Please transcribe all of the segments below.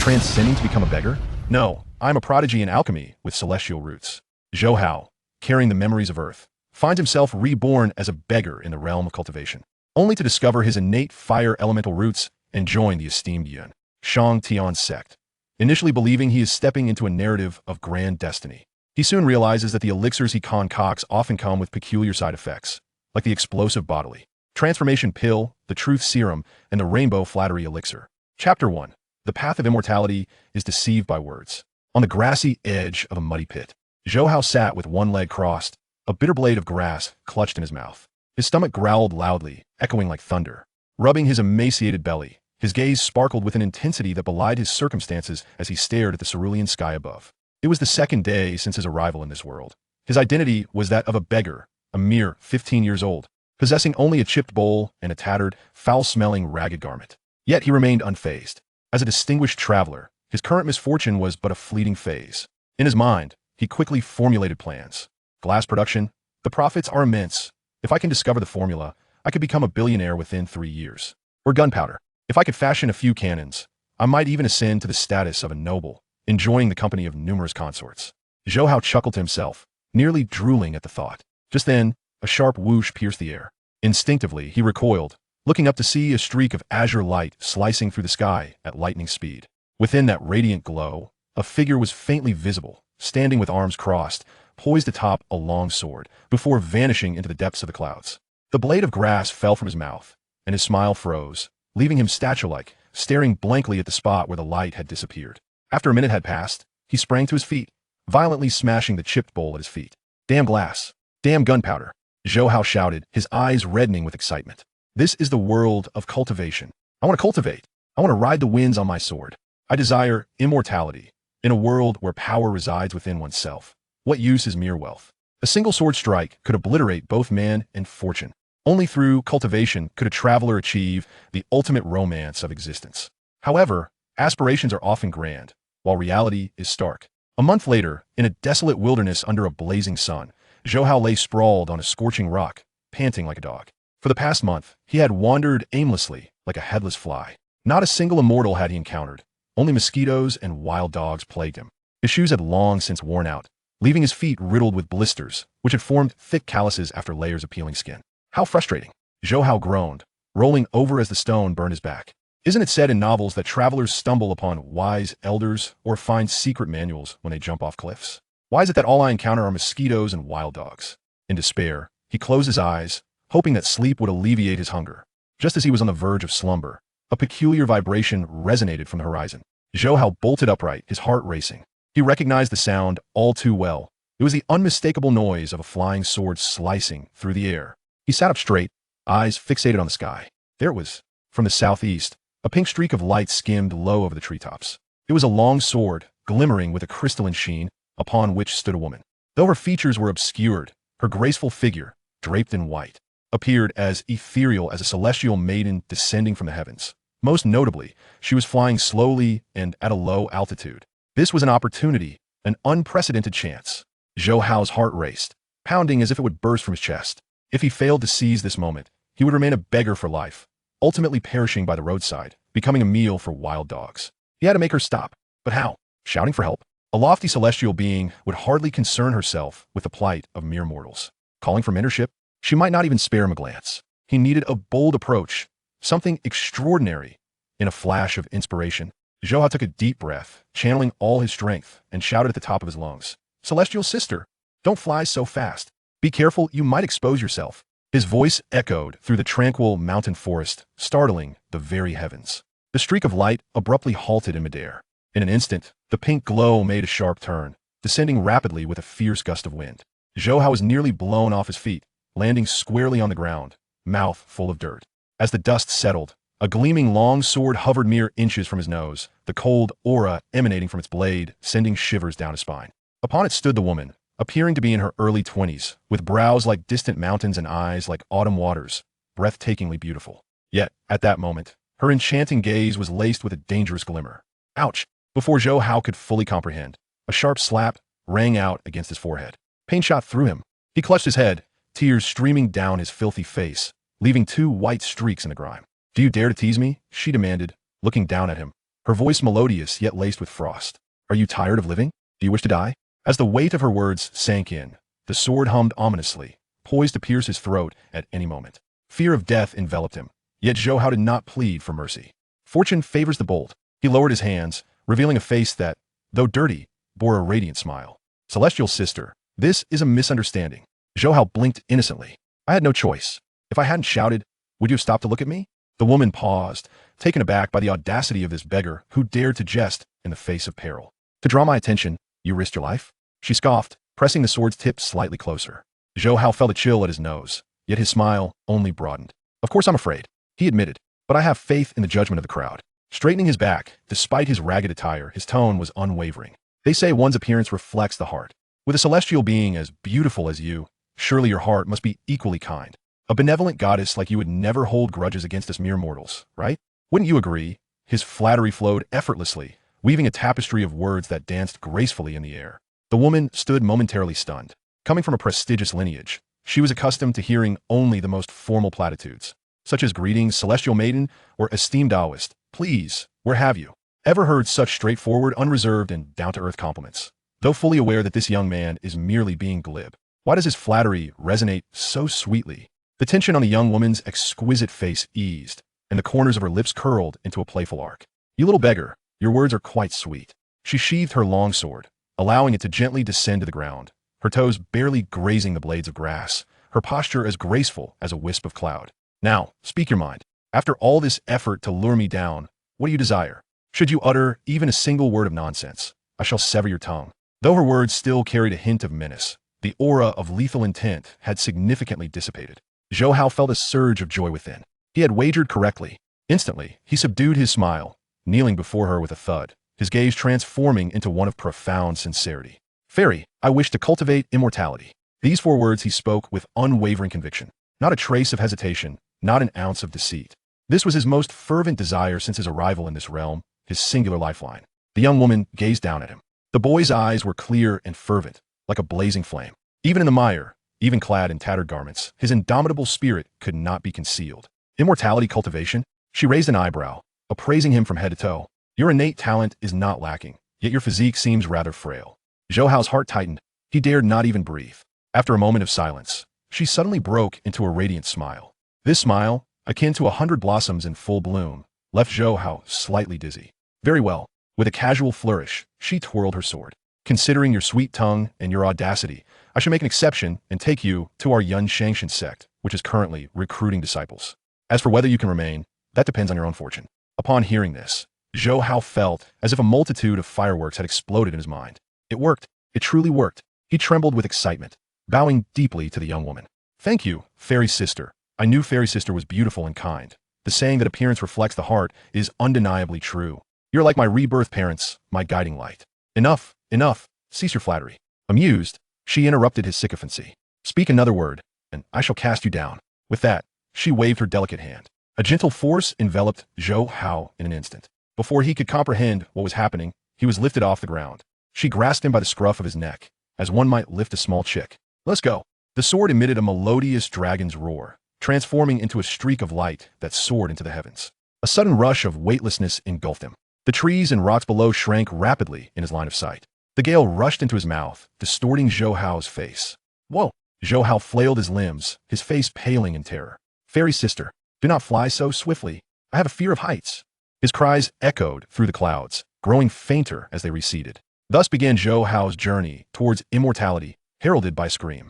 transcending to become a beggar? No, I'm a prodigy in alchemy with celestial roots.Zhou Hao, carrying the memories of Earth, finds himself reborn as a beggar in the realm of cultivation, only to discover his innate fire elemental roots and join the esteemed Yuan, Shang Tian sect. Initially believing he is stepping into a narrative of grand destiny, he soon realizes that the elixirs he concocts often come with peculiar side effects, like the Explosive Bodily, Transformation Pill, the Truth Serum, and the Rainbow Flattery Elixir. Chapter 1. The path of immortality is deceived by words. On the grassy edge of a muddy pit, Zhou Hao sat with one leg crossed, a bitter blade of grass clutched in his mouth. His stomach growled loudly, echoing like thunder. Rubbing his emaciated belly, his gaze sparkled with an intensity that belied his circumstances as he stared at the cerulean sky above. It was the second day since his arrival in this world. His identity was that of a beggar, a mere 15 years old, possessing only a chipped bowl and a tattered, foul-smelling ragged garment. Yet he remained unfazed. As a distinguished traveler, his current misfortune was but a fleeting phase. In his mind, he quickly formulated plans. Glass production, the profits are immense. If I can discover the formula, I could become a billionaire within 3 years. Or gunpowder. If I could fashion a few cannons, I might even ascend to the status of a noble, enjoying the company of numerous consorts. Zhou Hao chuckled to himself, nearly drooling at the thought. Just then, a sharp whoosh pierced the air. Instinctively, he recoiled, looking up to see a streak of azure light slicing through the sky at lightning speed. Within that radiant glow, a figure was faintly visible, standing with arms crossed, poised atop a long sword, before vanishing into the depths of the clouds. The blade of grass fell from his mouth, and his smile froze, leaving him statue-like, staring blankly at the spot where the light had disappeared. After a minute had passed, he sprang to his feet, violently smashing the chipped bowl at his feet. "Damn glass! Damn gunpowder!" Zhou Hao shouted, his eyes reddening with excitement. "This is the world of cultivation. I want to cultivate. I want to ride the winds on my sword. I desire immortality. In a world where power resides within oneself, what use is mere wealth? A single sword strike could obliterate both man and fortune. Only through cultivation could a traveler achieve the ultimate romance of existence. However, aspirations are often grand, while reality is stark." A month later, in a desolate wilderness under a blazing sun, Zhou Hao lay sprawled on a scorching rock, panting like a dog. For the past month, he had wandered aimlessly, like a headless fly. Not a single immortal had he encountered. Only mosquitoes and wild dogs plagued him. His shoes had long since worn out, leaving his feet riddled with blisters, which had formed thick calluses after layers of peeling skin. How frustrating! Zhou Hao groaned, rolling over as the stone burned his back. Isn't it said in novels that travelers stumble upon wise elders or find secret manuals when they jump off cliffs? Why is it that all I encounter are mosquitoes and wild dogs? In despair, he closed his eyes, hoping that sleep would alleviate his hunger. Just as he was on the verge of slumber, a peculiar vibration resonated from the horizon. Zhou Hao bolted upright, his heart racing. He recognized the sound all too well. It was the unmistakable noise of a flying sword slicing through the air. He sat up straight, eyes fixated on the sky. There it was. From the southeast, a pink streak of light skimmed low over the treetops. It was a long sword, glimmering with a crystalline sheen, upon which stood a woman. Though her features were obscured, her graceful figure, draped in white, appeared as ethereal as a celestial maiden descending from the heavens. Most notably, she was flying slowly and at a low altitude. This was an opportunity, an unprecedented chance. Zhou Hao's heart raced, pounding as if it would burst from his chest. If he failed to seize this moment, he would remain a beggar for life, ultimately perishing by the roadside, becoming a meal for wild dogs. He had to make her stop. But how? Shouting for help? A lofty celestial being would hardly concern herself with the plight of mere mortals. Calling for mentorship? She might not even spare him a glance. He needed a bold approach, something extraordinary. In a flash of inspiration, Zhou Hao took a deep breath, channeling all his strength, and shouted at the top of his lungs, "Celestial sister, don't fly so fast. Be careful, you might expose yourself." His voice echoed through the tranquil mountain forest, startling the very heavens. The streak of light abruptly halted in midair. In an instant, the pink glow made a sharp turn, descending rapidly with a fierce gust of wind. Zhou Hao was nearly blown off his feet, landing squarely on the ground, mouth full of dirt. As the dust settled, a gleaming long sword hovered mere inches from his nose, the cold aura emanating from its blade, sending shivers down his spine. Upon it stood the woman, appearing to be in her early 20s, with brows like distant mountains and eyes like autumn waters, breathtakingly beautiful. Yet, at that moment, her enchanting gaze was laced with a dangerous glimmer. Ouch! Before Zhou Hao could fully comprehend, a sharp slap rang out against his forehead. Pain shot through him. He clutched his head, tears streaming down his filthy face, leaving 2 white streaks in the grime. "Do you dare to tease me?" she demanded, looking down at him, her voice melodious yet laced with frost. Are you tired of living? Do you wish to die? As the weight of her words sank in, the sword hummed ominously, poised to pierce his throat at any moment. Fear of death enveloped him, yet Zhou Hao did not plead for mercy. Fortune favors the bold. He lowered his hands, revealing a face that, though dirty, bore a radiant smile. Celestial sister, this is a misunderstanding. Zhou Hao blinked innocently. I had no choice. If I hadn't shouted, would you have stopped to look at me? The woman paused, taken aback by the audacity of this beggar who dared to jest in the face of peril. To draw my attention, you risked your life? She scoffed, pressing the sword's tip slightly closer. Zhou Hao felt a chill at his nose, yet his smile only broadened. Of course I'm afraid, he admitted, but I have faith in the judgment of the crowd. Straightening his back, despite his ragged attire, his tone was unwavering. They say one's appearance reflects the heart. With a celestial being as beautiful as you, surely your heart must be equally kind. A benevolent goddess like you would never hold grudges against us mere mortals, right? Wouldn't you agree? His flattery flowed effortlessly, weaving a tapestry of words that danced gracefully in the air. The woman stood momentarily stunned. Coming from a prestigious lineage, she was accustomed to hearing only the most formal platitudes, such as greetings, celestial maiden, or esteemed Taoist. Please, where have you ever heard such straightforward, unreserved, and down-to-earth compliments? Though fully aware that this young man is merely being glib, why does his flattery resonate so sweetly? The tension on the young woman's exquisite face eased, and the corners of her lips curled into a playful arc. You little beggar, your words are quite sweet. She sheathed her long sword, allowing it to gently descend to the ground, her toes barely grazing the blades of grass, her posture as graceful as a wisp of cloud. Now, speak your mind. After all this effort to lure me down, what do you desire? Should you utter even a single word of nonsense, I shall sever your tongue. Though her words still carried a hint of menace, the aura of lethal intent had significantly dissipated. Zhou Hao felt a surge of joy within. He had wagered correctly. Instantly, he subdued his smile, kneeling before her with a thud, his gaze transforming into one of profound sincerity. Fairy, I wish to cultivate immortality. These 4 words he spoke with unwavering conviction. Not a trace of hesitation, not an ounce of deceit. This was his most fervent desire since his arrival in this realm, his singular lifeline. The young woman gazed down at him. The boy's eyes were clear and fervent, like a blazing flame. Even in the mire, even clad in tattered garments, his indomitable spirit could not be concealed. Immortality cultivation? She raised an eyebrow, appraising him from head to toe. Your innate talent is not lacking, yet your physique seems rather frail. Zhou Hao's heart tightened. He dared not even breathe. After a moment of silence, she suddenly broke into a radiant smile. This smile, akin to 100 blossoms in full bloom, left Zhou Hao slightly dizzy. Very well. With a casual flourish, she twirled her sword. Considering your sweet tongue and your audacity, I should make an exception and take you to our Yun Shangshan sect, which is currently recruiting disciples. As for whether you can remain, that depends on your own fortune. Upon hearing this, Zhou Hao felt as if a multitude of fireworks had exploded in his mind. It worked. It truly worked. He trembled with excitement, bowing deeply to the young woman. Thank you, fairy sister. I knew fairy sister was beautiful and kind. The saying that appearance reflects the heart is undeniably true. You're like my rebirth parents, my guiding light. Enough, enough, cease your flattery. Amused, she interrupted his sycophancy. Speak another word, and I shall cast you down. With that, she waved her delicate hand. A gentle force enveloped Zhou Hao in an instant. Before he could comprehend what was happening, he was lifted off the ground. She grasped him by the scruff of his neck, as one might lift a small chick. Let's go. The sword emitted a melodious dragon's roar, transforming into a streak of light that soared into the heavens. A sudden rush of weightlessness engulfed him. The trees and rocks below shrank rapidly in his line of sight. The gale rushed into his mouth, distorting Zhou Hao's face. Whoa! Zhou Hao flailed his limbs, his face paling in terror. Fairy sister, do not fly so swiftly. I have a fear of heights. His cries echoed through the clouds, growing fainter as they receded. Thus began Zhou Hao's journey towards immortality, heralded by scream.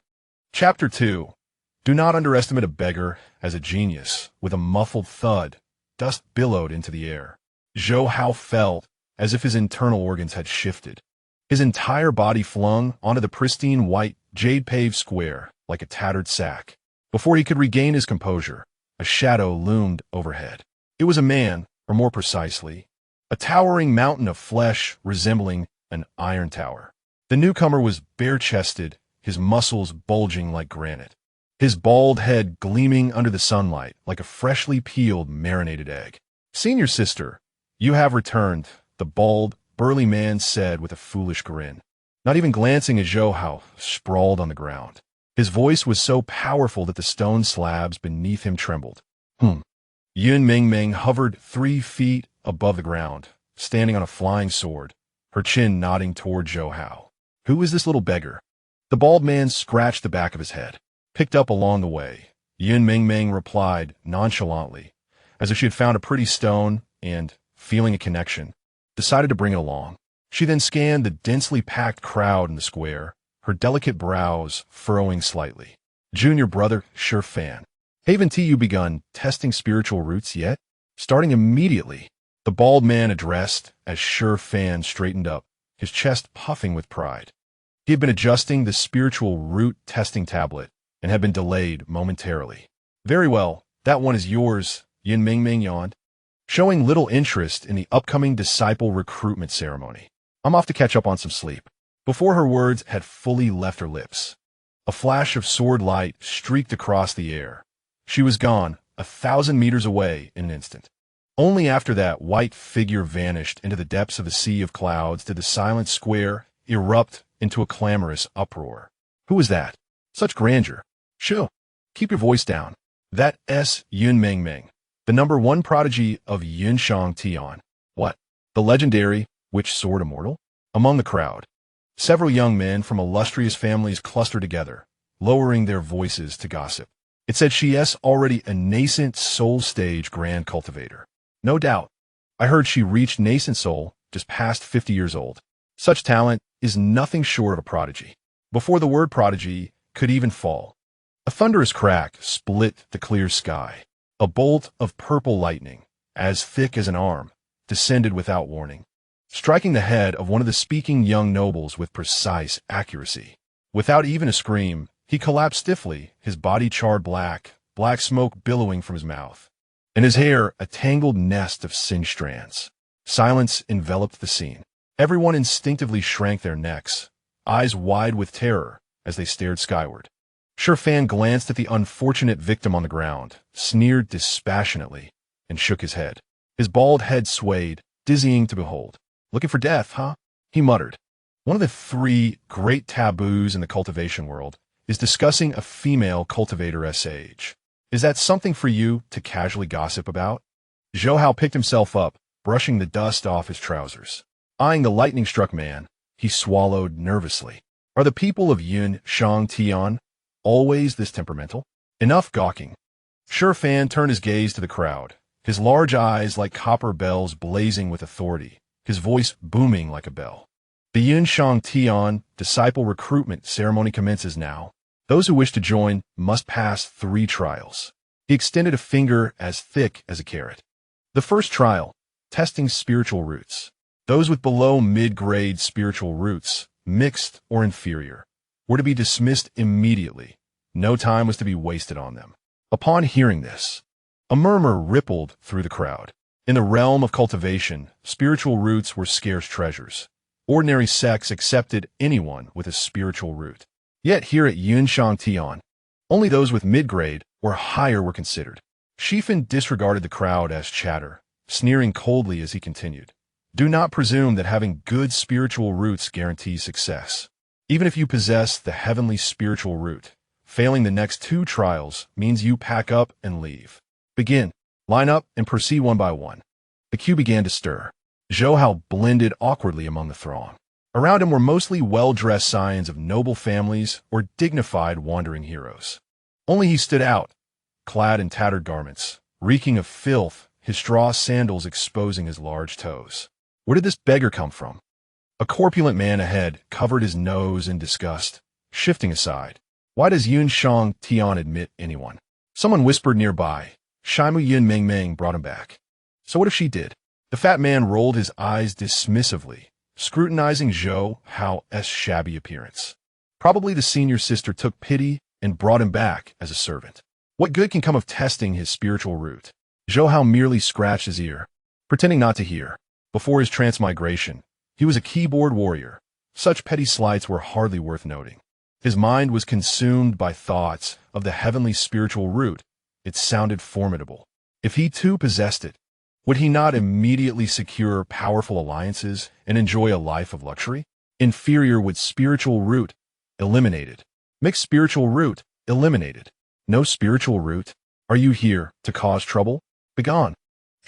Chapter 2. Do not underestimate a beggar as a genius. With a muffled thud, dust billowed into the air. Zhou Hao felt as if his internal organs had shifted. His entire body flung onto the pristine white, jade-paved square like a tattered sack. Before he could regain his composure, a shadow loomed overhead. It was a man, or more precisely, a towering mountain of flesh resembling an iron tower. The newcomer was bare-chested, his muscles bulging like granite, his bald head gleaming under the sunlight like a freshly peeled marinated egg. Senior sister, you have returned, the bald, burly man said with a foolish grin, not even glancing at Zhou Hao, sprawled on the ground. His voice was so powerful that the stone slabs beneath him trembled. Yun Mingming hovered 3 feet above the ground, standing on a flying sword, her chin nodding toward Zhou Hao. Who is this little beggar? The bald man scratched the back of his head. Picked up along the way, Yun Mingming replied nonchalantly, as if she had found a pretty stone and, feeling a connection, decided to bring it along. She then scanned the densely packed crowd in the square, her delicate brows furrowing slightly. Junior brother, Sure Fan. Haven't you begun testing spiritual roots yet? Starting immediately, the bald man addressed as Sure Fan straightened up, his chest puffing with pride. He had been adjusting the spiritual root testing tablet and had been delayed momentarily. Very well, that one is yours, Yin Mingming yawned, showing little interest in the upcoming disciple recruitment ceremony. I'm off to catch up on some sleep. Before her words had fully left her lips, a flash of sword light streaked across the air. She was gone, 1,000 meters away in an instant. Only after that white figure vanished into the depths of a sea of clouds did the silent square erupt into a clamorous uproar. Who was that? Such grandeur. Shoo, keep your voice down. That S. Yun Mingming, the #1 prodigy of Yun Shang Tian. What? The legendary witch sword immortal? Among the crowd, several young men from illustrious families clustered together, lowering their voices to gossip. It said she is already a nascent soul stage grand cultivator. No doubt. I heard she reached nascent soul just past 50 years old. Such talent is nothing short of a prodigy. Before the word prodigy could even fall, a thunderous crack split the clear sky. A bolt of purple lightning, as thick as an arm, descended without warning, striking the head of one of the speaking young nobles with precise accuracy. Without even a scream, he collapsed stiffly, his body charred black smoke billowing from his mouth, and his hair a tangled nest of singed strands. Silence enveloped the scene. Everyone instinctively shrank their necks, eyes wide with terror as they stared skyward. Sure Fan glanced at the unfortunate victim on the ground, sneered dispassionately, and shook his head. His bald head swayed, dizzying to behold. Looking for death, huh? He muttered. One of the 3 great taboos in the cultivation world is discussing a female cultivator's age. Is that something for you to casually gossip about? Zhou Hao picked himself up, brushing the dust off his trousers. Eyeing the lightning-struck man, he swallowed nervously. Are the people of Yun Shang Tian always this temperamental? Enough gawking. Sure Fan turned his gaze to the crowd, his large eyes like copper bells blazing with authority, his voice booming like a bell. The Yun Shang Tian disciple recruitment ceremony commences now. Those who wish to join must pass 3 trials. He extended a finger as thick as a carrot. The first trial, testing spiritual roots. Those with below mid-grade spiritual roots, mixed or inferior, were to be dismissed immediately. No time was to be wasted on them. Upon hearing this, a murmur rippled through the crowd. In the realm of cultivation, spiritual roots were scarce treasures. Ordinary sects accepted anyone with a spiritual root. Yet here at Yun Shang Tian, only those with mid-grade or higher were considered. Shifan disregarded the crowd as chatter, sneering coldly as he continued. Do not presume that having good spiritual roots guarantees success. Even if you possess the heavenly spiritual root, failing the next 2 trials means you pack up and leave. Begin, line up, and proceed one by one. The queue began to stir. Zhou Hao blended awkwardly among the throng. Around him were mostly well-dressed scions of noble families or dignified wandering heroes. Only he stood out, clad in tattered garments, reeking of filth, his straw sandals exposing his large toes. Where did this beggar come from? A corpulent man ahead covered his nose in disgust, shifting aside. Why does Yun Shang Tian admit anyone? Someone whispered nearby. Shimu Yun Mingming brought him back. So what if she did? The fat man rolled his eyes dismissively, scrutinizing Zhou Hao's shabby appearance. Probably the senior sister took pity and brought him back as a servant. What good can come of testing his spiritual root? Zhou Hao merely scratched his ear, pretending not to hear. Before his transmigration, he was a keyboard warrior. Such petty slights were hardly worth noting. His mind was consumed by thoughts of the heavenly spiritual root. It sounded formidable. If he too possessed it, would he not immediately secure powerful alliances and enjoy a life of luxury? Inferior with spiritual root, eliminated. Mixed spiritual root, eliminated. No spiritual root. Are you here to cause trouble? Begone.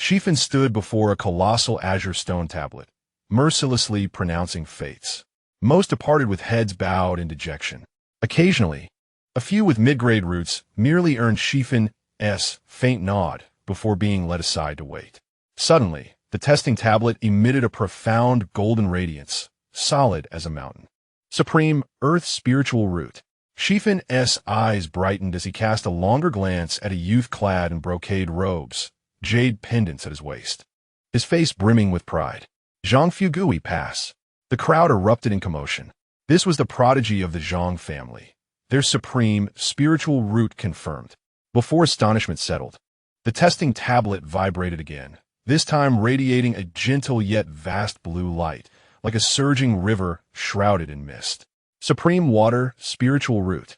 Shifan stood before a colossal azure stone tablet, mercilessly pronouncing fates. Most departed with heads bowed in dejection. Occasionally, a few with mid-grade roots merely earned Shifan's faint nod before being led aside to wait. Suddenly, the testing tablet emitted a profound golden radiance, solid as a mountain. Supreme Earth Spiritual Root. Shifan's eyes brightened as he cast a longer glance at a youth clad in brocade robes, jade pendants at his waist, his face brimming with pride. Zhang Fugui pass. The crowd erupted in commotion. This was the prodigy of the Zhang family, their supreme spiritual root confirmed. Before astonishment settled, the testing tablet vibrated again, this time radiating a gentle yet vast blue light, like a surging river shrouded in mist. Supreme Water Spiritual Root.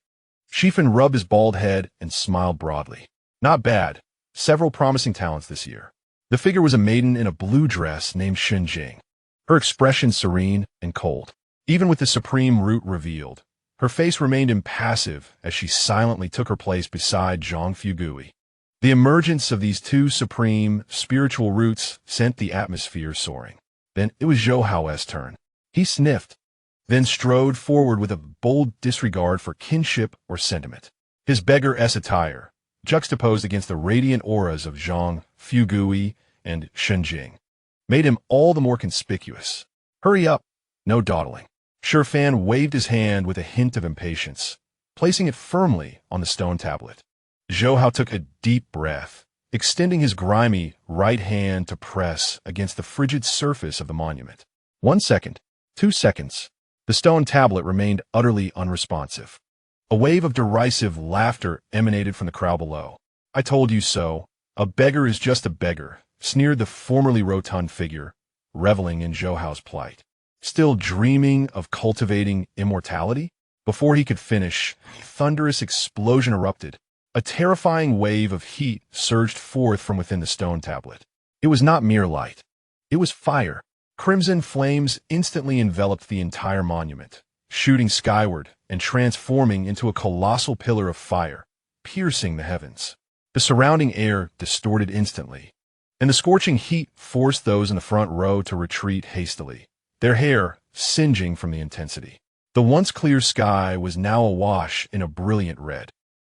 Shifan rubbed his bald head and smiled broadly. Not bad. Several promising talents this year. The figure was a maiden in a blue dress named Shenjing, her expression serene and cold. Even with the supreme root revealed, her face remained impassive as she silently took her place beside Zhang Fugui. The emergence of these two supreme spiritual roots sent the atmosphere soaring. Then it was Zhou Hao's turn. He sniffed, then strode forward with a bold disregard for kinship or sentiment. His beggar-esque attire, juxtaposed against the radiant auras of Zhang Fugui and Shenjing, made him all the more conspicuous. Hurry up, no dawdling. Shifan waved his hand with a hint of impatience, placing it firmly on the stone tablet. Zhou Hao took a deep breath, extending his grimy right hand to press against the frigid surface of the monument. 1 second, 2 seconds. The stone tablet remained utterly unresponsive. A wave of derisive laughter emanated from the crowd below. I told you so. A beggar is just a beggar, sneered the formerly rotund figure, reveling in Zhou Hao's plight. Still dreaming of cultivating immortality? Before he could finish, a thunderous explosion erupted. A terrifying wave of heat surged forth from within the stone tablet. It was not mere light. It was fire. Crimson flames instantly enveloped the entire monument, shooting skyward and transforming into a colossal pillar of fire, piercing the heavens. The surrounding air distorted instantly, and the scorching heat forced those in the front row to retreat hastily, their hair singeing from the intensity. The once clear sky was now awash in a brilliant red,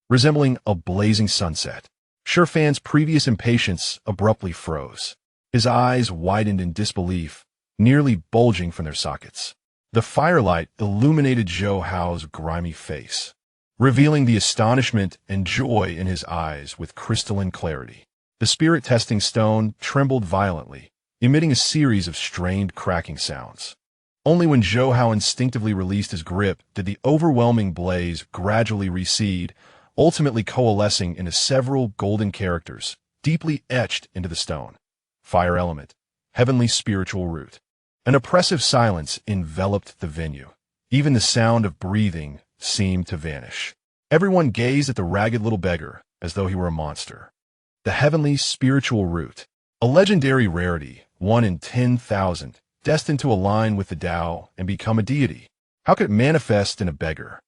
resembling a blazing sunset. Shifan's previous impatience abruptly froze. His eyes widened in disbelief, nearly bulging from their sockets. The firelight illuminated Zhou Hao's grimy face, revealing the astonishment and joy in his eyes with crystalline clarity. The spirit-testing stone trembled violently, emitting a series of strained cracking sounds. Only when Zhou Hao instinctively released his grip did the overwhelming blaze gradually recede, ultimately coalescing into several golden characters, deeply etched into the stone. Fire element, heavenly spiritual root. An oppressive silence enveloped the venue. Even the sound of breathing seemed to vanish. Everyone gazed at the ragged little beggar as though he were a monster. The heavenly spiritual root, a legendary rarity, 1 in 10,000, destined to align with the Tao and become a deity. How could it manifest in a beggar?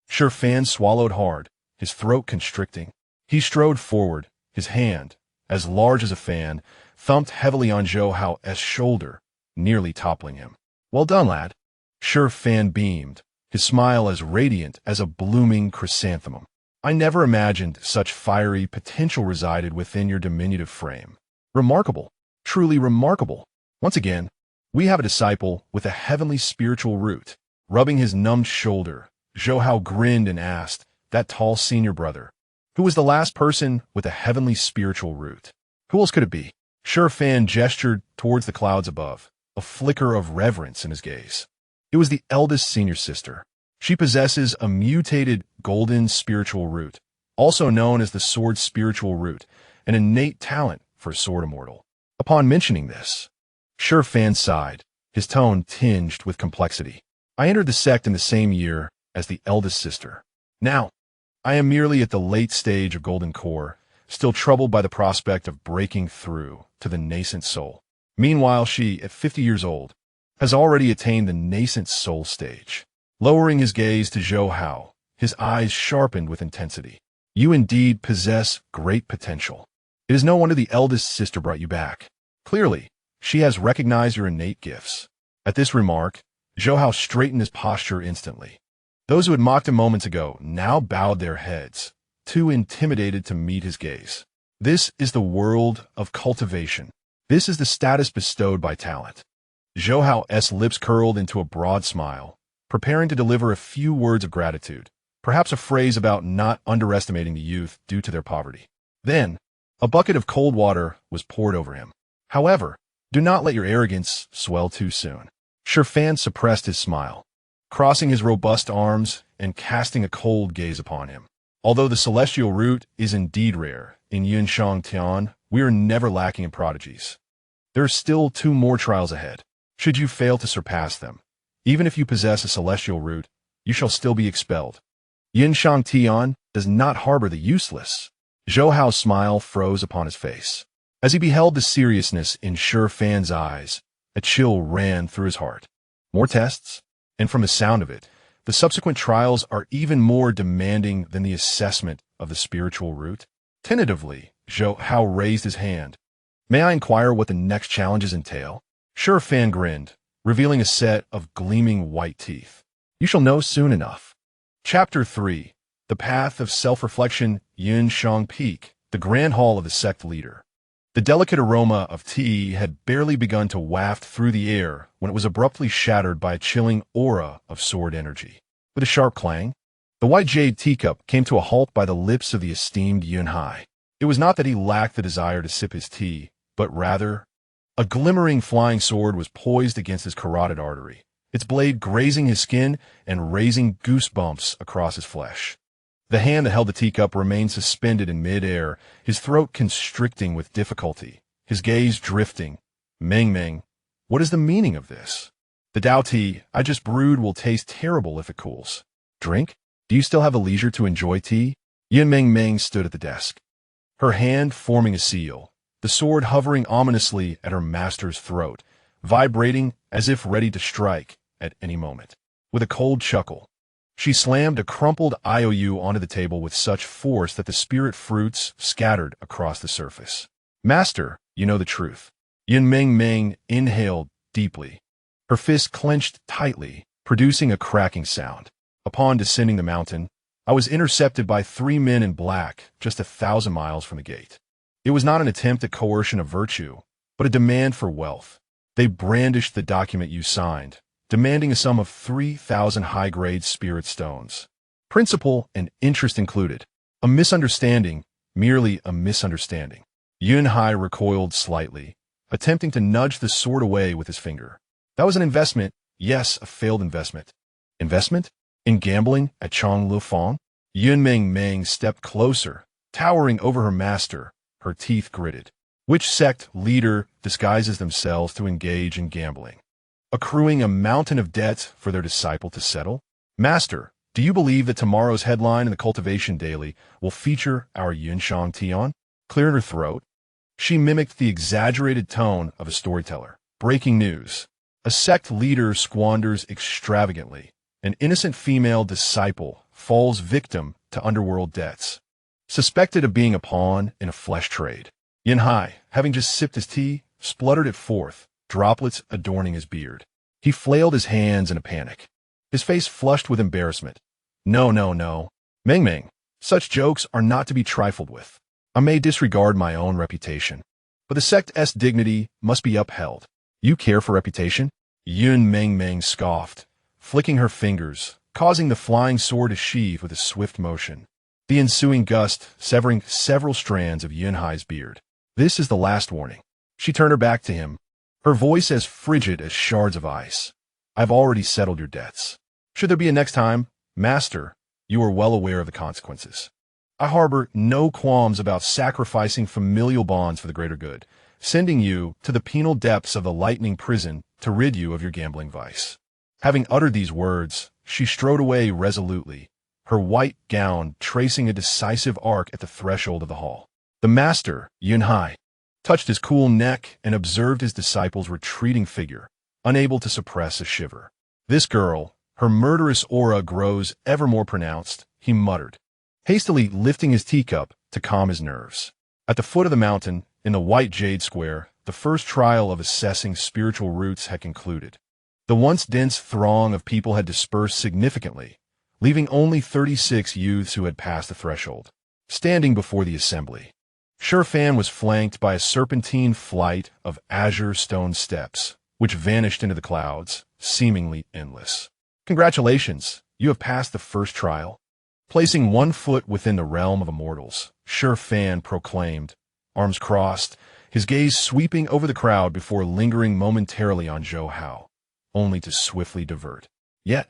Shifan swallowed hard, his throat constricting. He strode forward, his hand, as large as a fan, thumped heavily on Zhou Hao's shoulder, nearly toppling him. Well done, lad. Shifan beamed, his smile as radiant as a blooming chrysanthemum. I never imagined such fiery potential resided within your diminutive frame. Remarkable, truly remarkable. Once again, we have a disciple with a heavenly spiritual root. Rubbing his numbed shoulder, Zhou Hao grinned and asked, that tall senior brother, who was the last person with a heavenly spiritual root? Who else could it be? Shifan gestured towards the clouds above, a flicker of reverence in his gaze. It was the eldest senior sister. She possesses a mutated golden spiritual root, also known as the sword spiritual root, an innate talent for a sword immortal. Upon mentioning this, Shifan sighed, his tone tinged with complexity. I entered the sect in the same year as the eldest sister. Now, I am merely at the late stage of golden core, still troubled by the prospect of breaking through to the nascent soul. Meanwhile, she, at 50 years old, has already attained the nascent soul stage. Lowering his gaze to Zhou Hao, his eyes sharpened with intensity. You indeed possess great potential. It is no wonder the eldest sister brought you back. Clearly, she has recognized your innate gifts. At this remark, Zhou Hao straightened his posture instantly. Those who had mocked him moments ago now bowed their heads, too intimidated to meet his gaze. This is the world of cultivation. This is the status bestowed by talent. Zhou Hao's lips curled into a broad smile, preparing to deliver a few words of gratitude, perhaps a phrase about not underestimating the youth due to their poverty. Then, a bucket of cold water was poured over him. However, do not let your arrogance swell too soon. Shang suppressed his smile, crossing his robust arms and casting a cold gaze upon him. Although the celestial root is indeed rare in Shang Tian, we are never lacking in prodigies. There are still 2 more trials ahead. Should you fail to surpass them, even if you possess a celestial root, you shall still be expelled. Shang Tian does not harbor the useless. Zhou Hao's smile froze upon his face. As he beheld the seriousness in Shang's eyes, a chill ran through his heart. More tests? And from the sound of it, the subsequent trials are even more demanding than the assessment of the spiritual root. Tentatively, Zhou Hao raised his hand. May I inquire what the next challenges entail? Shang grinned, revealing a set of gleaming white teeth. You shall know soon enough. Chapter 3. The Path of Self-Reflection. Shang Peak, the grand hall of the sect leader. The delicate aroma of tea had barely begun to waft through the air when it was abruptly shattered by a chilling aura of sword energy. With a sharp clang, the white jade teacup came to a halt by the lips of the esteemed Yunhai. It was not that he lacked the desire to sip his tea, but rather, a glimmering flying sword was poised against his carotid artery, its blade grazing his skin and raising goosebumps across his flesh. The hand that held the teacup remained suspended in mid-air, his throat constricting with difficulty, his gaze drifting. Meng, what is the meaning of this? The Dao tea I just brewed will taste terrible if it cools. Drink? Do you still have the leisure to enjoy tea? Meng stood at the desk, her hand forming a seal, the sword hovering ominously at her master's throat, vibrating as if ready to strike at any moment. With a cold chuckle, she slammed a crumpled IOU onto the table with such force that the spirit fruits scattered across the surface. Master, you know the truth. Meng inhaled deeply. Her fist clenched tightly, producing a cracking sound. Upon descending the mountain, I was intercepted by 3 men in black just 1,000 miles from the gate. It was not an attempt at coercion of virtue, but a demand for wealth. They brandished the document you signed, demanding a sum of 3,000 high-grade spirit stones. Principal and interest included. A misunderstanding, merely a misunderstanding. Yunhai recoiled slightly, attempting to nudge the sword away with his finger. That was an investment, yes, a failed investment. Investment? In gambling at Chong Lufang? Meng stepped closer, towering over her master, her teeth gritted. Which sect leader disguises themselves to engage in gambling, accruing a mountain of debt for their disciple to settle? Master, do you believe that tomorrow's headline in the Cultivation Daily will feature our Shang Tian? Clearing her throat, she mimicked the exaggerated tone of a storyteller. Breaking news. A sect leader squanders extravagantly. An innocent female disciple falls victim to underworld debts. Suspected of being a pawn in a flesh trade. Yunhai, having just sipped his tea, spluttered it forth, droplets adorning his beard. He flailed his hands in a panic, his face flushed with embarrassment. No. Meng, such jokes are not to be trifled with. I may disregard my own reputation, but the sect's dignity must be upheld. You care for reputation? Meng scoffed, flicking her fingers, causing the flying sword to sheave with a swift motion. The ensuing gust severing several strands of Yunhai's beard. This is the last warning. She turned her back to him, her voice as frigid as shards of ice. I've already settled your debts. Should there be a next time, Master, you are well aware of the consequences. I harbor no qualms about sacrificing familial bonds for the greater good, sending you to the penal depths of the lightning prison to rid you of your gambling vice. Having uttered these words, she strode away resolutely, her white gown tracing a decisive arc at the threshold of the hall. The master, Yunhai, touched his cool neck and observed his disciple's retreating figure, unable to suppress a shiver. This girl, her murderous aura grows ever more pronounced, he muttered, hastily lifting his teacup to calm his nerves. At the foot of the mountain, in the white jade square, the first trial of assessing spiritual roots had concluded. The once dense throng of people had dispersed significantly, leaving only 36 youths who had passed the threshold. Standing before the assembly, Fan was flanked by a serpentine flight of azure stone steps, which vanished into the clouds, seemingly endless. Congratulations, you have passed the first trial. Placing one foot within the realm of immortals, Fan proclaimed, arms crossed, his gaze sweeping over the crowd before lingering momentarily on Zhou Hao, only to swiftly divert. Yet,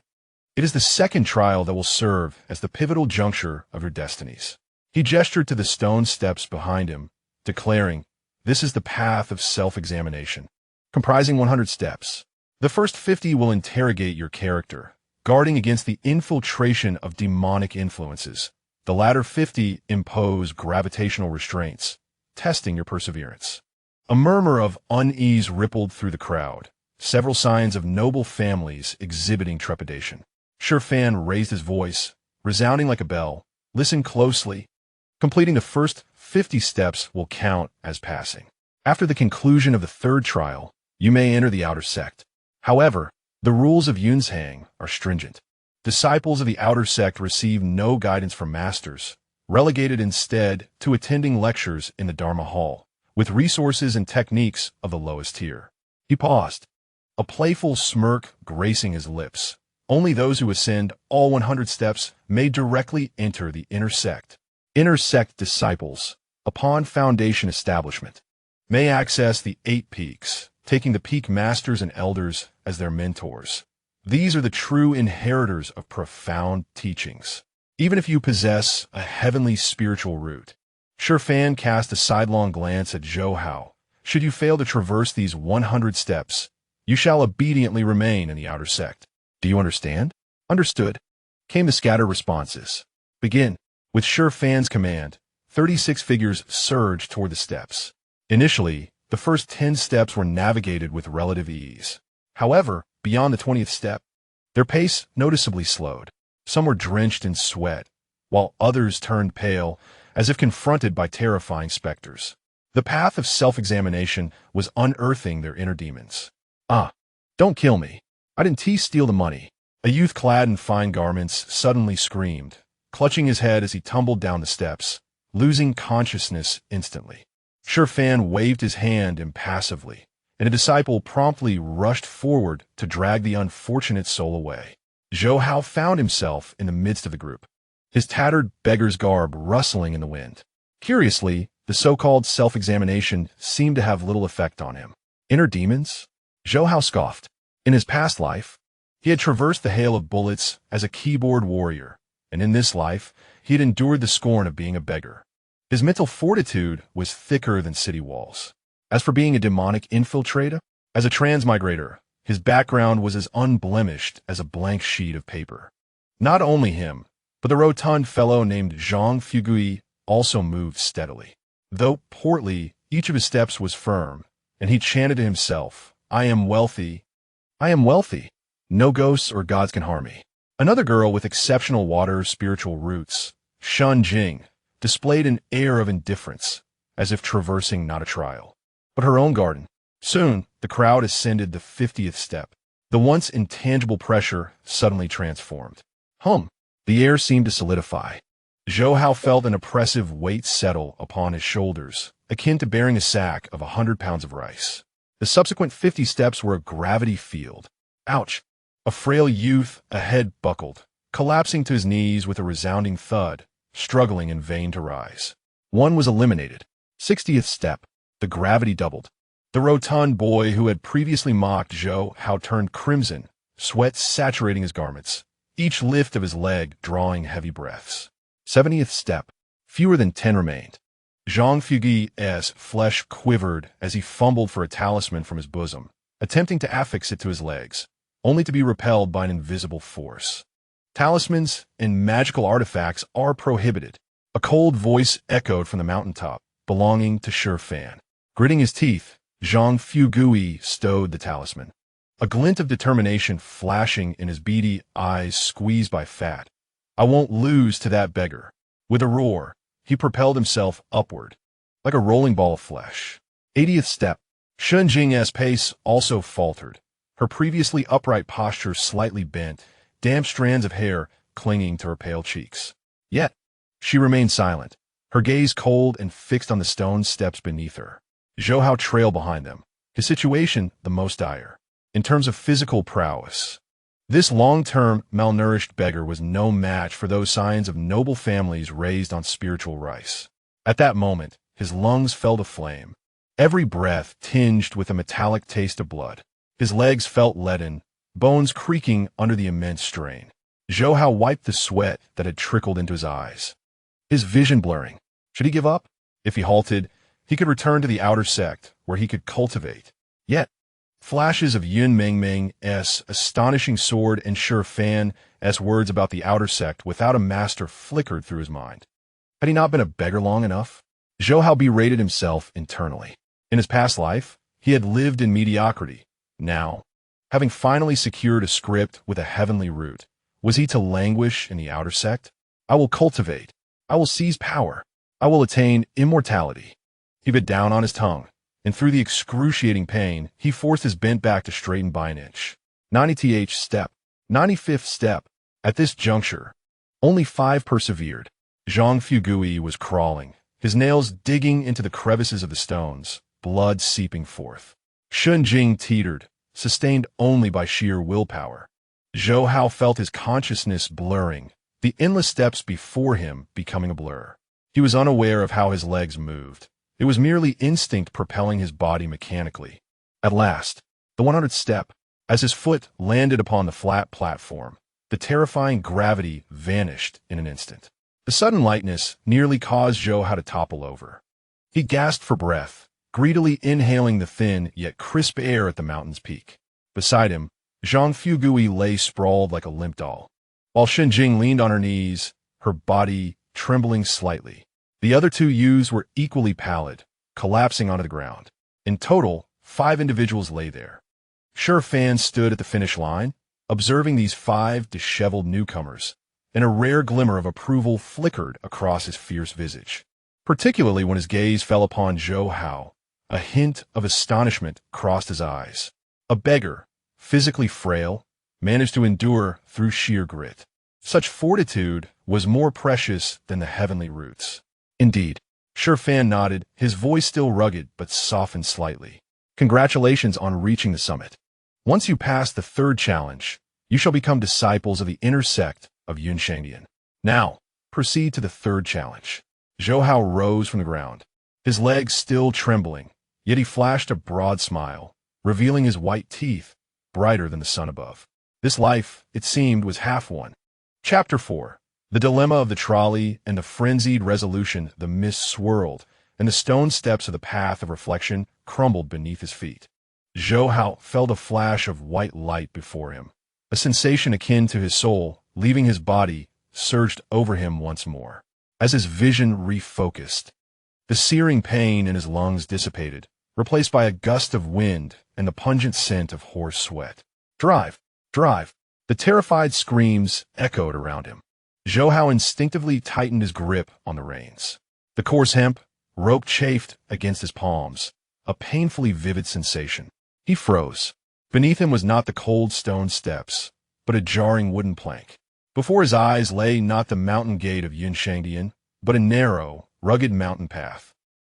it is the second trial that will serve as the pivotal juncture of your destinies. He gestured to the stone steps behind him, declaring, this is the path of self-examination, comprising 100 steps. The first 50 will interrogate your character, guarding against the infiltration of demonic influences. The latter 50 impose gravitational restraints, testing your perseverance. A murmur of unease rippled through the crowd, several signs of noble families exhibiting trepidation. Fan raised his voice, resounding like a bell. Listen closely. Completing the first 50 steps will count as passing. After the conclusion of the third trial, you may enter the outer sect. However, the rules of Yunzhang are stringent. Disciples of the outer sect receive no guidance from masters, relegated instead to attending lectures in the Dharma Hall, with resources and techniques of the lowest tier. He paused, a playful smirk gracing his lips. Only those who ascend all 100 steps may directly enter the inner sect. Inner sect disciples, upon foundation establishment, may access the 8 peaks, taking the peak masters and elders as their mentors. These are the true inheritors of profound teachings. Even if you possess a heavenly spiritual root, Fan cast a sidelong glance at Zhou Hao. Should you fail to traverse these 100 steps, you shall obediently remain in the outer sect. Do you understand? Understood, came the scattered responses. Begin. With Fan's command, 36 figures surged toward the steps. Initially, the first 10 steps were navigated with relative ease. However, beyond the 20th step, their pace noticeably slowed. Some were drenched in sweat, while others turned pale, as if confronted by terrifying specters. The path of self-examination was unearthing their inner demons. Don't kill me. I didn't steal the money. A youth clad in fine garments suddenly screamed, clutching his head as he tumbled down the steps, losing consciousness instantly. Fan waved his hand impassively, and a disciple promptly rushed forward to drag the unfortunate soul away. Zhou Hao found himself in the midst of the group, his tattered beggar's garb rustling in the wind. Curiously, the so-called self-examination seemed to have little effect on him. Inner demons? Zhou Hao scoffed. In his past life, he had traversed the hail of bullets as a keyboard warrior, and in this life, he had endured the scorn of being a beggar. His mental fortitude was thicker than city walls. As for being a demonic infiltrator, as a transmigrator, his background was as unblemished as a blank sheet of paper. Not only him, but the rotund fellow named Zhang Fugui also moved steadily. Though portly, each of his steps was firm, and he chanted to himself, I am wealthy. I am wealthy. No ghosts or gods can harm me. Another girl with exceptional water spiritual roots, Shun Jing, displayed an air of indifference, as if traversing not a trial, but her own garden. Soon, the crowd ascended the 50th step. The once intangible pressure suddenly transformed. The air seemed to solidify. Zhou Hao felt an oppressive weight settle upon his shoulders, akin to bearing a sack of 100 pounds of rice. The subsequent 50 steps were a gravity field. Ouch! A frail youth ahead buckled, collapsing to his knees with a resounding thud, struggling in vain to rise. One was eliminated. 60th step. The gravity doubled. The rotund boy who had previously mocked Zhou Hao turned crimson, sweat saturating his garments, each lift of his leg drawing heavy breaths. 70th step. Fewer than 10 remained. Zhang Fugui's flesh quivered as he fumbled for a talisman from his bosom, attempting to affix it to his legs, only to be repelled by an invisible force. Talismans and magical artifacts are prohibited. A cold voice echoed from the mountaintop, belonging to Fan. Gritting his teeth, Zhang Fugui stowed the talisman, a glint of determination flashing in his beady eyes squeezed by fat. I won't lose to that beggar. With a roar, he propelled himself upward. like a rolling ball of flesh. 80th step. Shang Tian's pace also faltered, her previously upright posture slightly bent, damp strands of hair clinging to her pale cheeks. Yet, she remained silent, her gaze cold and fixed on the stone steps beneath her. Zhou Hao trailed behind them, his situation the most dire. In terms of physical prowess, this long-term, malnourished beggar was no match for those signs of noble families raised on spiritual rice. At that moment, his lungs fell to flame, every breath tinged with a metallic taste of blood. His legs felt leaden, bones creaking under the immense strain. Zhou Hao wiped the sweat that had trickled into his eyes, his vision blurring. Should he give up? If he halted, he could return to the outer sect, where he could cultivate. Yet, flashes of Yun Mengmeng's astonishing sword and Shang Tian's words about the outer sect without a master flickered through his mind. Had he not been a beggar long enough? Zhou Hao berated himself internally. In his past life, he had lived in mediocrity. Now, having finally secured a script with a heavenly root, was he to languish in the outer sect? I will cultivate. I will seize power. I will attain immortality. He bit down on his tongue, and through the excruciating pain, he forced his bent back to straighten by an inch. 90th step. 95th step. At this juncture, only 5 persevered. Zhang Fugui was crawling, his nails digging into the crevices of the stones, blood seeping forth. Shun Jing teetered, sustained only by sheer willpower. Zhou Hao felt his consciousness blurring, the endless steps before him becoming a blur. He was unaware of how his legs moved. It was merely instinct propelling his body mechanically. At last, the 100th step. As his foot landed upon the flat platform, the terrifying gravity vanished in an instant. The sudden lightness nearly caused Zhou Hao to topple over. He gasped for breath, greedily inhaling the thin yet crisp air at the mountain's peak. Beside him, Zhang Fugui lay sprawled like a limp doll, while Shenjing leaned on her knees, her body trembling slightly. The other 2 youths were equally pallid, collapsing onto the ground. In total, 5 individuals lay there. Shang Tian stood at the finish line, observing these 5 disheveled newcomers, and a rare glimmer of approval flickered across his fierce visage. Particularly when his gaze fell upon Zhou Hao, a hint of astonishment crossed his eyes. A beggar, physically frail, managed to endure through sheer grit. Such fortitude was more precious than the heavenly roots. Indeed, Shang Tian nodded, his voice still rugged but softened slightly. Congratulations on reaching the summit. Once you pass the 3rd challenge, you shall become disciples of the inner sect of Yun Shangdian. Now, proceed to the 3rd challenge. Zhou Hao rose from the ground, his legs still trembling, yet he flashed a broad smile, revealing his white teeth, brighter than the sun above. This life, it seemed, was half won. Chapter 4. The dilemma of the trolley and the frenzied resolution. The mist swirled, and the stone steps of the path of reflection crumbled beneath his feet. Zhou Hao felt a flash of white light before him. A sensation akin to his soul, leaving his body, surged over him once more. As his vision refocused, the searing pain in his lungs dissipated, replaced by a gust of wind and the pungent scent of horse sweat. Drive! Drive! The terrified screams echoed around him. Zhou Hao instinctively tightened his grip on the reins. The coarse hemp rope chafed against his palms, a painfully vivid sensation. He froze. Beneath him was not the cold stone steps, but a jarring wooden plank. Before his eyes lay not the mountain gate of Yun Shangdian, but a narrow, rugged mountain path.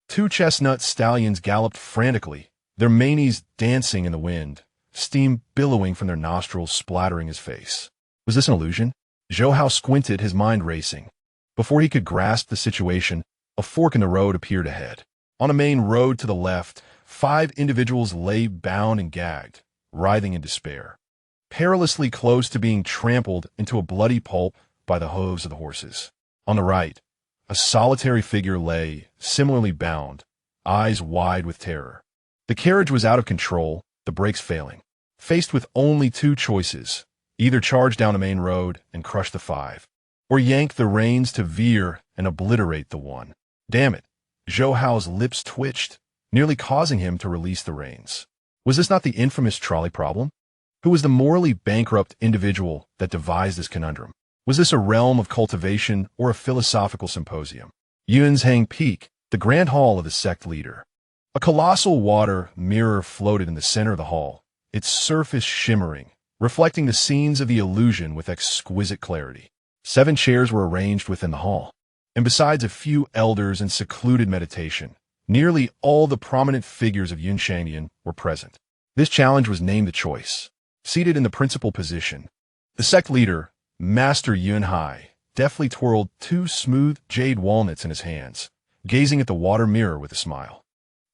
2 chestnut stallions galloped frantically, their manes dancing in the wind, steam billowing from their nostrils splattering his face. Was this an illusion? Zhou Hao squinted, his mind racing. Before he could grasp the situation, a fork in the road appeared ahead. On a main road to the left, 5 individuals lay bound and gagged, writhing in despair, perilously close to being trampled into a bloody pulp by the hooves of the horses. On the right, a solitary figure lay, similarly bound, eyes wide with terror. The carriage was out of control, the brakes failing. Faced with only 2 choices, either charge down a main road and crush the 5, or yank the reins to veer and obliterate the 1. Damn it! Zhou Hao's lips twitched, nearly causing him to release the reins. Was this not the infamous trolley problem? Who was the morally bankrupt individual that devised this conundrum? Was this a realm of cultivation or a philosophical symposium? Yun's Hang Peak, The grand hall of the sect leader. A colossal water mirror floated in the center of the hall, its surface shimmering, reflecting the scenes of the illusion with exquisite clarity. 7 chairs were arranged within the hall, and besides a few elders in secluded meditation, nearly all the prominent figures of Shang Tian were present. This challenge was named the choice. Seated in the principal position, the sect leader, Master Yun Hai, deftly twirled 2 smooth jade walnuts in his hands, gazing at the water mirror with a smile.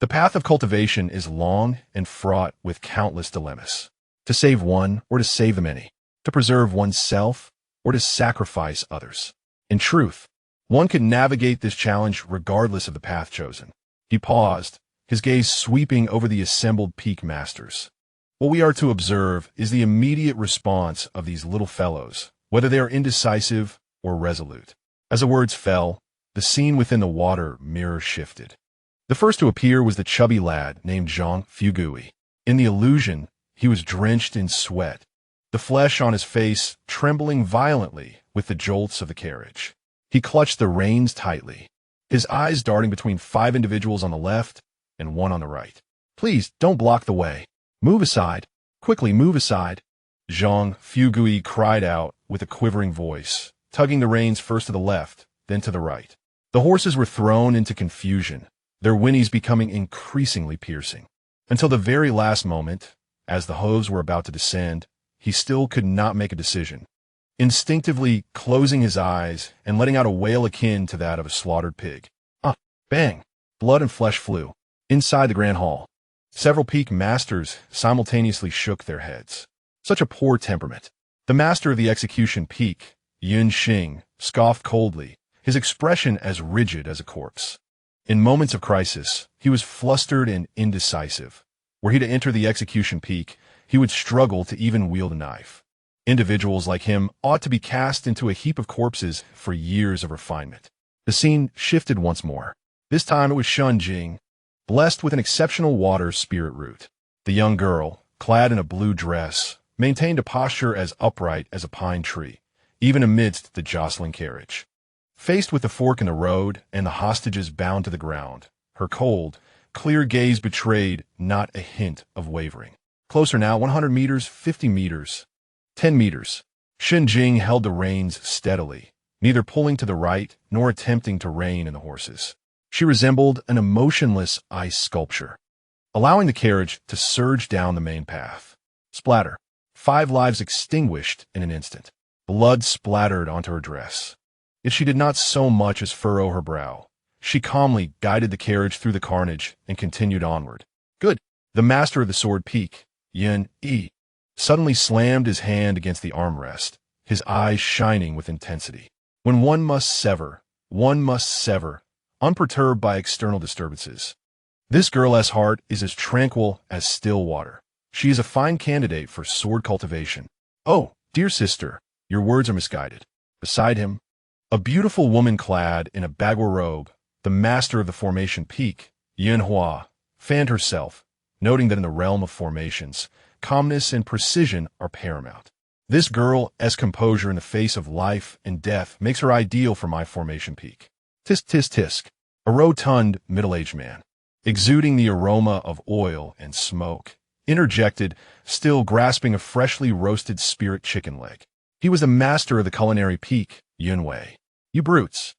The path of cultivation is long and fraught with countless dilemmas. To save one or to save the many. To preserve oneself or to sacrifice others. In truth, one could navigate this challenge regardless of the path chosen. He paused, his gaze sweeping over the assembled peak masters. What we are to observe is the immediate response of these little fellows, whether they are indecisive or resolute. As the words fell, the scene within the water mirror shifted. The first to appear was the chubby lad named Zhang Fugui. In the illusion, he was drenched in sweat, the flesh on his face trembling violently with the jolts of the carriage. He clutched the reins tightly, his eyes darting between 5 individuals on the left and 1 on the right. "Please, don't block the way. Move aside. Quickly move aside," Zhang Fugui cried out with a quivering voice, tugging the reins first to the left, then to the right. The horses were thrown into confusion, their whinnies becoming increasingly piercing. Until the very last moment, as the hooves were about to descend, he still could not make a decision. Instinctively closing his eyes and letting out a wail akin to that of a slaughtered pig. Bang! Blood and flesh flew. Inside the grand hall, several peak masters simultaneously shook their heads. Such a poor temperament. The master of the execution peak, Yun Xing, scoffed coldly, his expression as rigid as a corpse. In moments of crisis, he was flustered and indecisive. Were he to enter the execution peak, he would struggle to even wield a knife. Individuals like him ought to be cast into a heap of corpses for years of refinement. The scene shifted once more. This time it was Shun Jing, blessed with an exceptional water spirit root. The young girl, clad in a blue dress, maintained a posture as upright as a pine tree, even amidst the jostling carriage. Faced with the fork in the road and the hostages bound to the ground, her cold, clear gaze betrayed not a hint of wavering. Closer now, 100 meters, 50 meters, 10 meters. Shun Jing held the reins steadily, neither pulling to the right nor attempting to rein in the horses. She resembled an emotionless ice sculpture, allowing the carriage to surge down the main path. Splatter. 5 lives extinguished in an instant. Blood splattered onto her dress. Yet she did not so much as furrow her brow. She calmly guided the carriage through the carnage and continued onward. Good. The master of the sword peak, Yun Yi, suddenly slammed his hand against the armrest, his eyes shining with intensity. When one must sever, unperturbed by external disturbances. This girl's heart is as tranquil as still water. She is a fine candidate for sword cultivation. Oh, dear sister, your words are misguided. Beside him, a beautiful woman clad in a bagua robe, the master of the formation peak, Yin Hua, fanned herself, noting that in the realm of formations, calmness and precision are paramount. This girl's composure in the face of life and death makes her ideal for my formation peak. Tisk tisk tisk, a rotund, middle-aged man, exuding the aroma of oil and smoke, interjected, still grasping a freshly roasted spirit chicken leg. He was the master of the culinary peak, Yun Wei. You brutes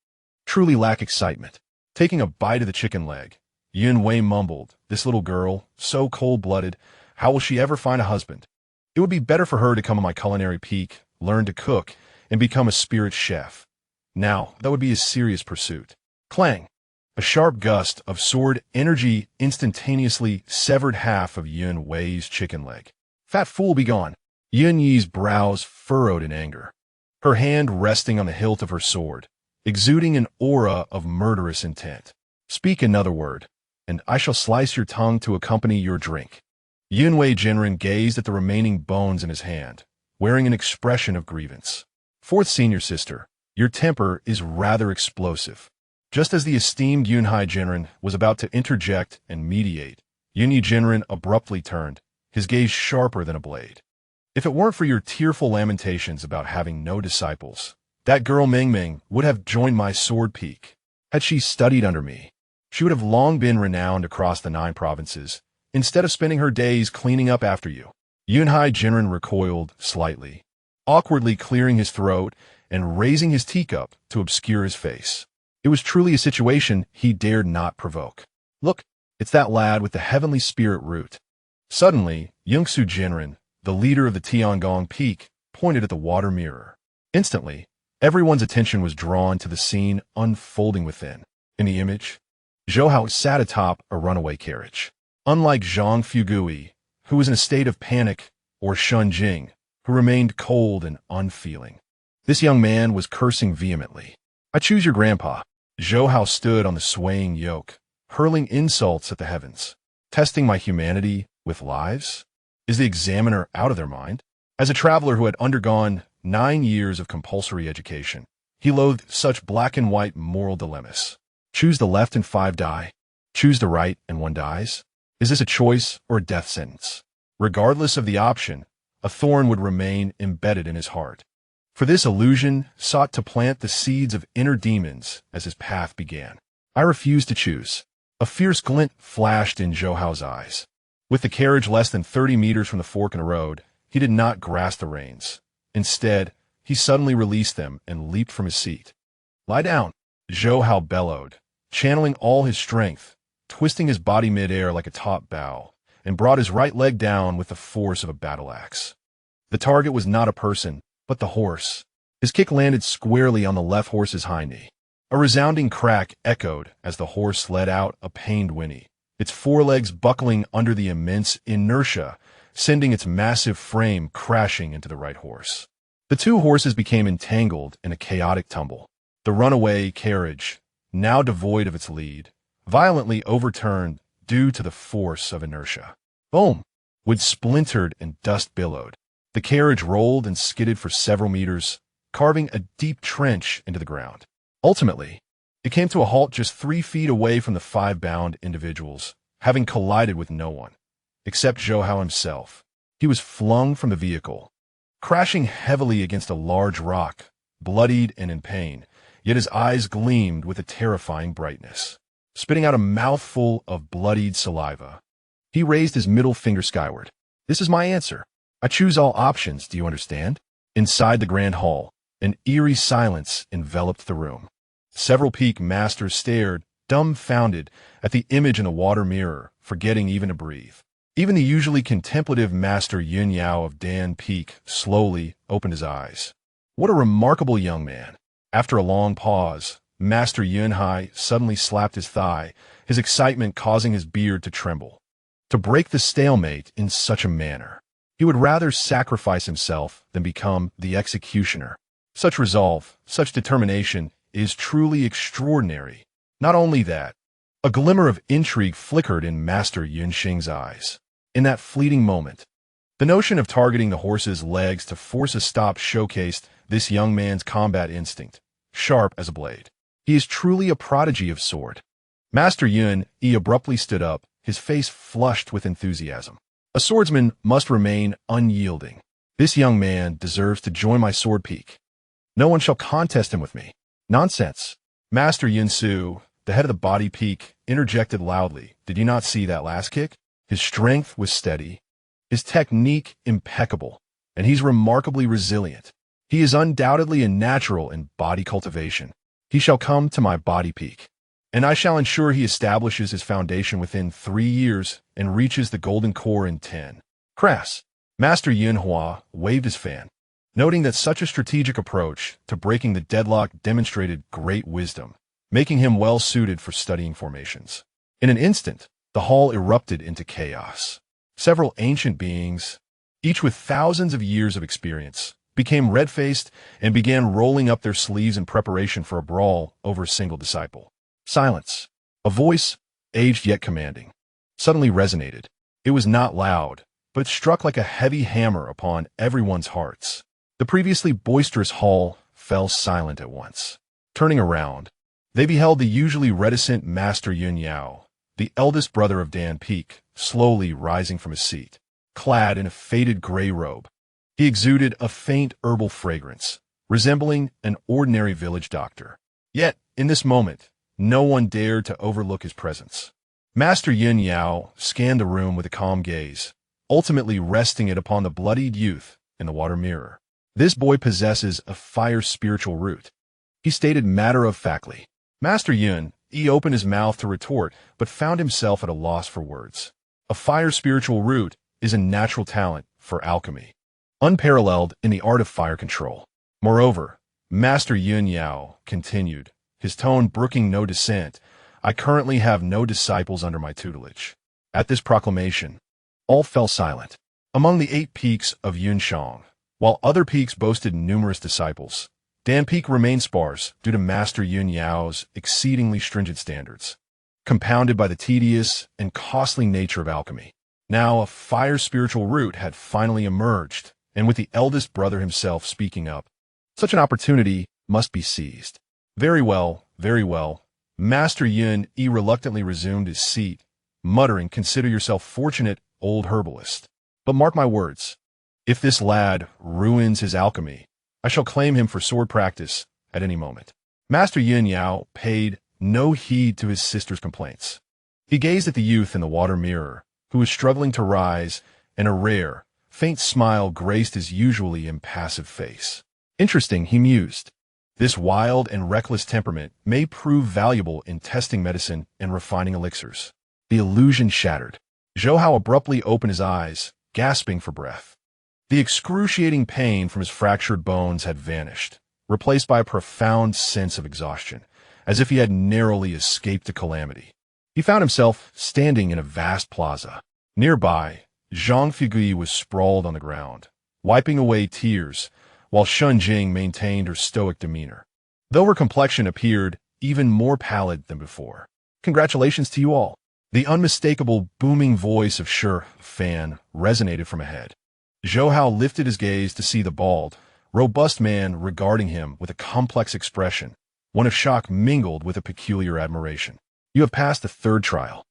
truly lack excitement. Taking a bite of the chicken leg, Yun Wei mumbled, "This little girl, so cold-blooded, how will she ever find a husband? It would be better for her to come on my culinary peak, learn to cook, and become a spirit chef. Now, that would be a serious pursuit." Clang! A sharp gust of sword energy instantaneously severed half of Yun Wei's chicken leg. "Fat fool, be gone!" Yun Yi's brows furrowed in anger, her hand resting on the hilt of her sword, exuding an aura of murderous intent. "Speak another word, and I shall slice your tongue to accompany your drink." Yun Wei Jinren gazed at the remaining bones in his hand, wearing an expression of grievance. "Fourth senior sister, your temper is rather explosive." Just as the esteemed Yun Hai Jinren was about to interject and mediate, Yun Yi Jinren abruptly turned, his gaze sharper than a blade. "If it weren't for your tearful lamentations about having no disciples, that girl Ming Ming would have joined my sword peak. Had she studied under me, She would have long been renowned across the 9 provinces, instead of spending her days cleaning up after you. Yunhai Jinren recoiled slightly, awkwardly clearing his throat and raising his teacup to obscure his face. It was truly a situation he dared not provoke. Look, it's that lad with the heavenly spirit root. Suddenly, Yungsu Jinren, the leader of the Tiangong Peak, pointed at the water mirror. Instantly, everyone's attention was drawn to the scene unfolding within. In the image, Zhou Hao sat atop a runaway carriage. Unlike Zhang Fugui, who was in a state of panic, or Shun Jing, who remained cold and unfeeling, this young man was cursing vehemently. I choose your grandpa. Zhou Hao stood on the swaying yoke, hurling insults at the heavens. Testing my humanity with lives? Is the examiner out of their mind? As a traveler who had undergone 9 years of compulsory education, he loathed such black and white moral dilemmas. Choose the left and 5 die. Choose the right and 1 dies. Is this a choice or a death sentence? Regardless of the option, a thorn would remain embedded in his heart. For this illusion sought to plant the seeds of inner demons as his path began. I refused to choose. A fierce glint flashed in Zhou Hao's eyes. With the carriage less than 30 meters from the fork in the road, he did not grasp the reins. Instead, he suddenly released them and leaped from his seat. Lie down, Zhou Hao bellowed, channeling all his strength, twisting his body midair like a top bow, and brought his right leg down with the force of a battle axe. The target was not a person, but the horse. His kick landed squarely on the left horse's hind knee. A resounding crack echoed as the horse let out a pained whinny, its forelegs buckling under the immense inertia, sending its massive frame crashing into the right horse. The 2 horses became entangled in a chaotic tumble. The runaway carriage, now devoid of its lead, violently overturned due to the force of inertia. Boom! Wood splintered and dust billowed. The carriage rolled and skidded for several meters, carving a deep trench into the ground. Ultimately, it came to a halt just 3 feet away from the 5 bound individuals, having collided with no one, except Zhou Hao himself. He was flung from the vehicle, crashing heavily against a large rock, bloodied and in pain, yet his eyes gleamed with a terrifying brightness. Spitting out a mouthful of bloodied saliva, he raised his middle finger skyward. This is my answer. I choose all options, do you understand? Inside the grand hall, an eerie silence enveloped the room. Several peak masters stared, dumbfounded, at the image in the water mirror, forgetting even to breathe. Even the usually contemplative Master Yun Yao of Dan Peak slowly opened his eyes. What a remarkable young man. After a long pause, Master Yunhai suddenly slapped his thigh, his excitement causing his beard to tremble. To break the stalemate in such a manner, he would rather sacrifice himself than become the executioner. Such resolve, such determination is truly extraordinary. Not only that, a glimmer of intrigue flickered in Master Yunxing's eyes. In that fleeting moment, the notion of targeting the horse's legs to force a stop showcased this young man's combat instinct, sharp as a blade. He is truly a prodigy of sword. Master Yun abruptly stood up, his face flushed with enthusiasm. A swordsman must remain unyielding. This young man deserves to join my sword peak. No one shall contest him with me. Nonsense. Master Yunsu, the head of the body peak, interjected loudly. Did you not see that last kick? His strength was steady, his technique impeccable, and he's remarkably resilient. He is undoubtedly a natural in body cultivation. He shall come to my body peak, and I shall ensure he establishes his foundation within 3 years and reaches the golden core in 10. Crass. Master Yunhua waved his fan, noting that such a strategic approach to breaking the deadlock demonstrated great wisdom, making him well suited for studying formations. In an instant, the hall erupted into chaos. Several ancient beings, each with thousands of years of experience, became red-faced and began rolling up their sleeves in preparation for a brawl over a single disciple. Silence. A voice, aged yet commanding, suddenly resonated. It was not loud, but struck like a heavy hammer upon everyone's hearts. The previously boisterous hall fell silent at once. Turning around, they beheld the usually reticent Master Yun Yao, the eldest brother of Dan Peak, slowly rising from his seat. Clad in a faded gray robe, he exuded a faint herbal fragrance, resembling an ordinary village doctor. Yet, in this moment, No one dared to overlook his presence. Master Yin Yao scanned the room with a calm gaze, ultimately resting it upon the bloodied youth in the water mirror. This boy possesses a fire spiritual root, he stated matter-of-factly. Master Yun, he opened his mouth to retort, but found himself at a loss for words. A fire spiritual root is a natural talent for alchemy, unparalleled in the art of fire control. Moreover, Master Yun Yao continued, his tone brooking no dissent, I currently have no disciples under my tutelage. At this proclamation, all fell silent. Among the 8 peaks of Yunshang, while other peaks boasted numerous disciples, Dan Peak remained sparse due to Master Yun Yao's exceedingly stringent standards, compounded by the tedious and costly nature of alchemy. Now a fire spiritual root had finally emerged, and with the eldest brother himself speaking up, such an opportunity must be seized. Very well, very well. Master Yun reluctantly resumed his seat, muttering, consider yourself fortunate, old herbalist. But mark my words, if this lad ruins his alchemy, I shall claim him for sword practice at any moment. Master Yin Yao paid no heed to his sister's complaints. He gazed at the youth in the water mirror, who was struggling to rise, and a rare, faint smile graced his usually impassive face. Interesting, he mused. This wild and reckless temperament may prove valuable in testing medicine and refining elixirs. The illusion shattered. Zhou Hao abruptly opened his eyes, gasping for breath. The excruciating pain from his fractured bones had vanished, replaced by a profound sense of exhaustion, as if he had narrowly escaped a calamity. He found himself standing in a vast plaza. Nearby, Zhang Figui was sprawled on the ground, wiping away tears, while Shun Jing maintained her stoic demeanor, though her complexion appeared even more pallid than before. Congratulations to you all. The unmistakable booming voice of Shi Fan resonated from ahead. Zhou Hao lifted his gaze to see the bald, robust man regarding him with a complex expression, one of shock mingled with a peculiar admiration. You have passed the 3rd trial.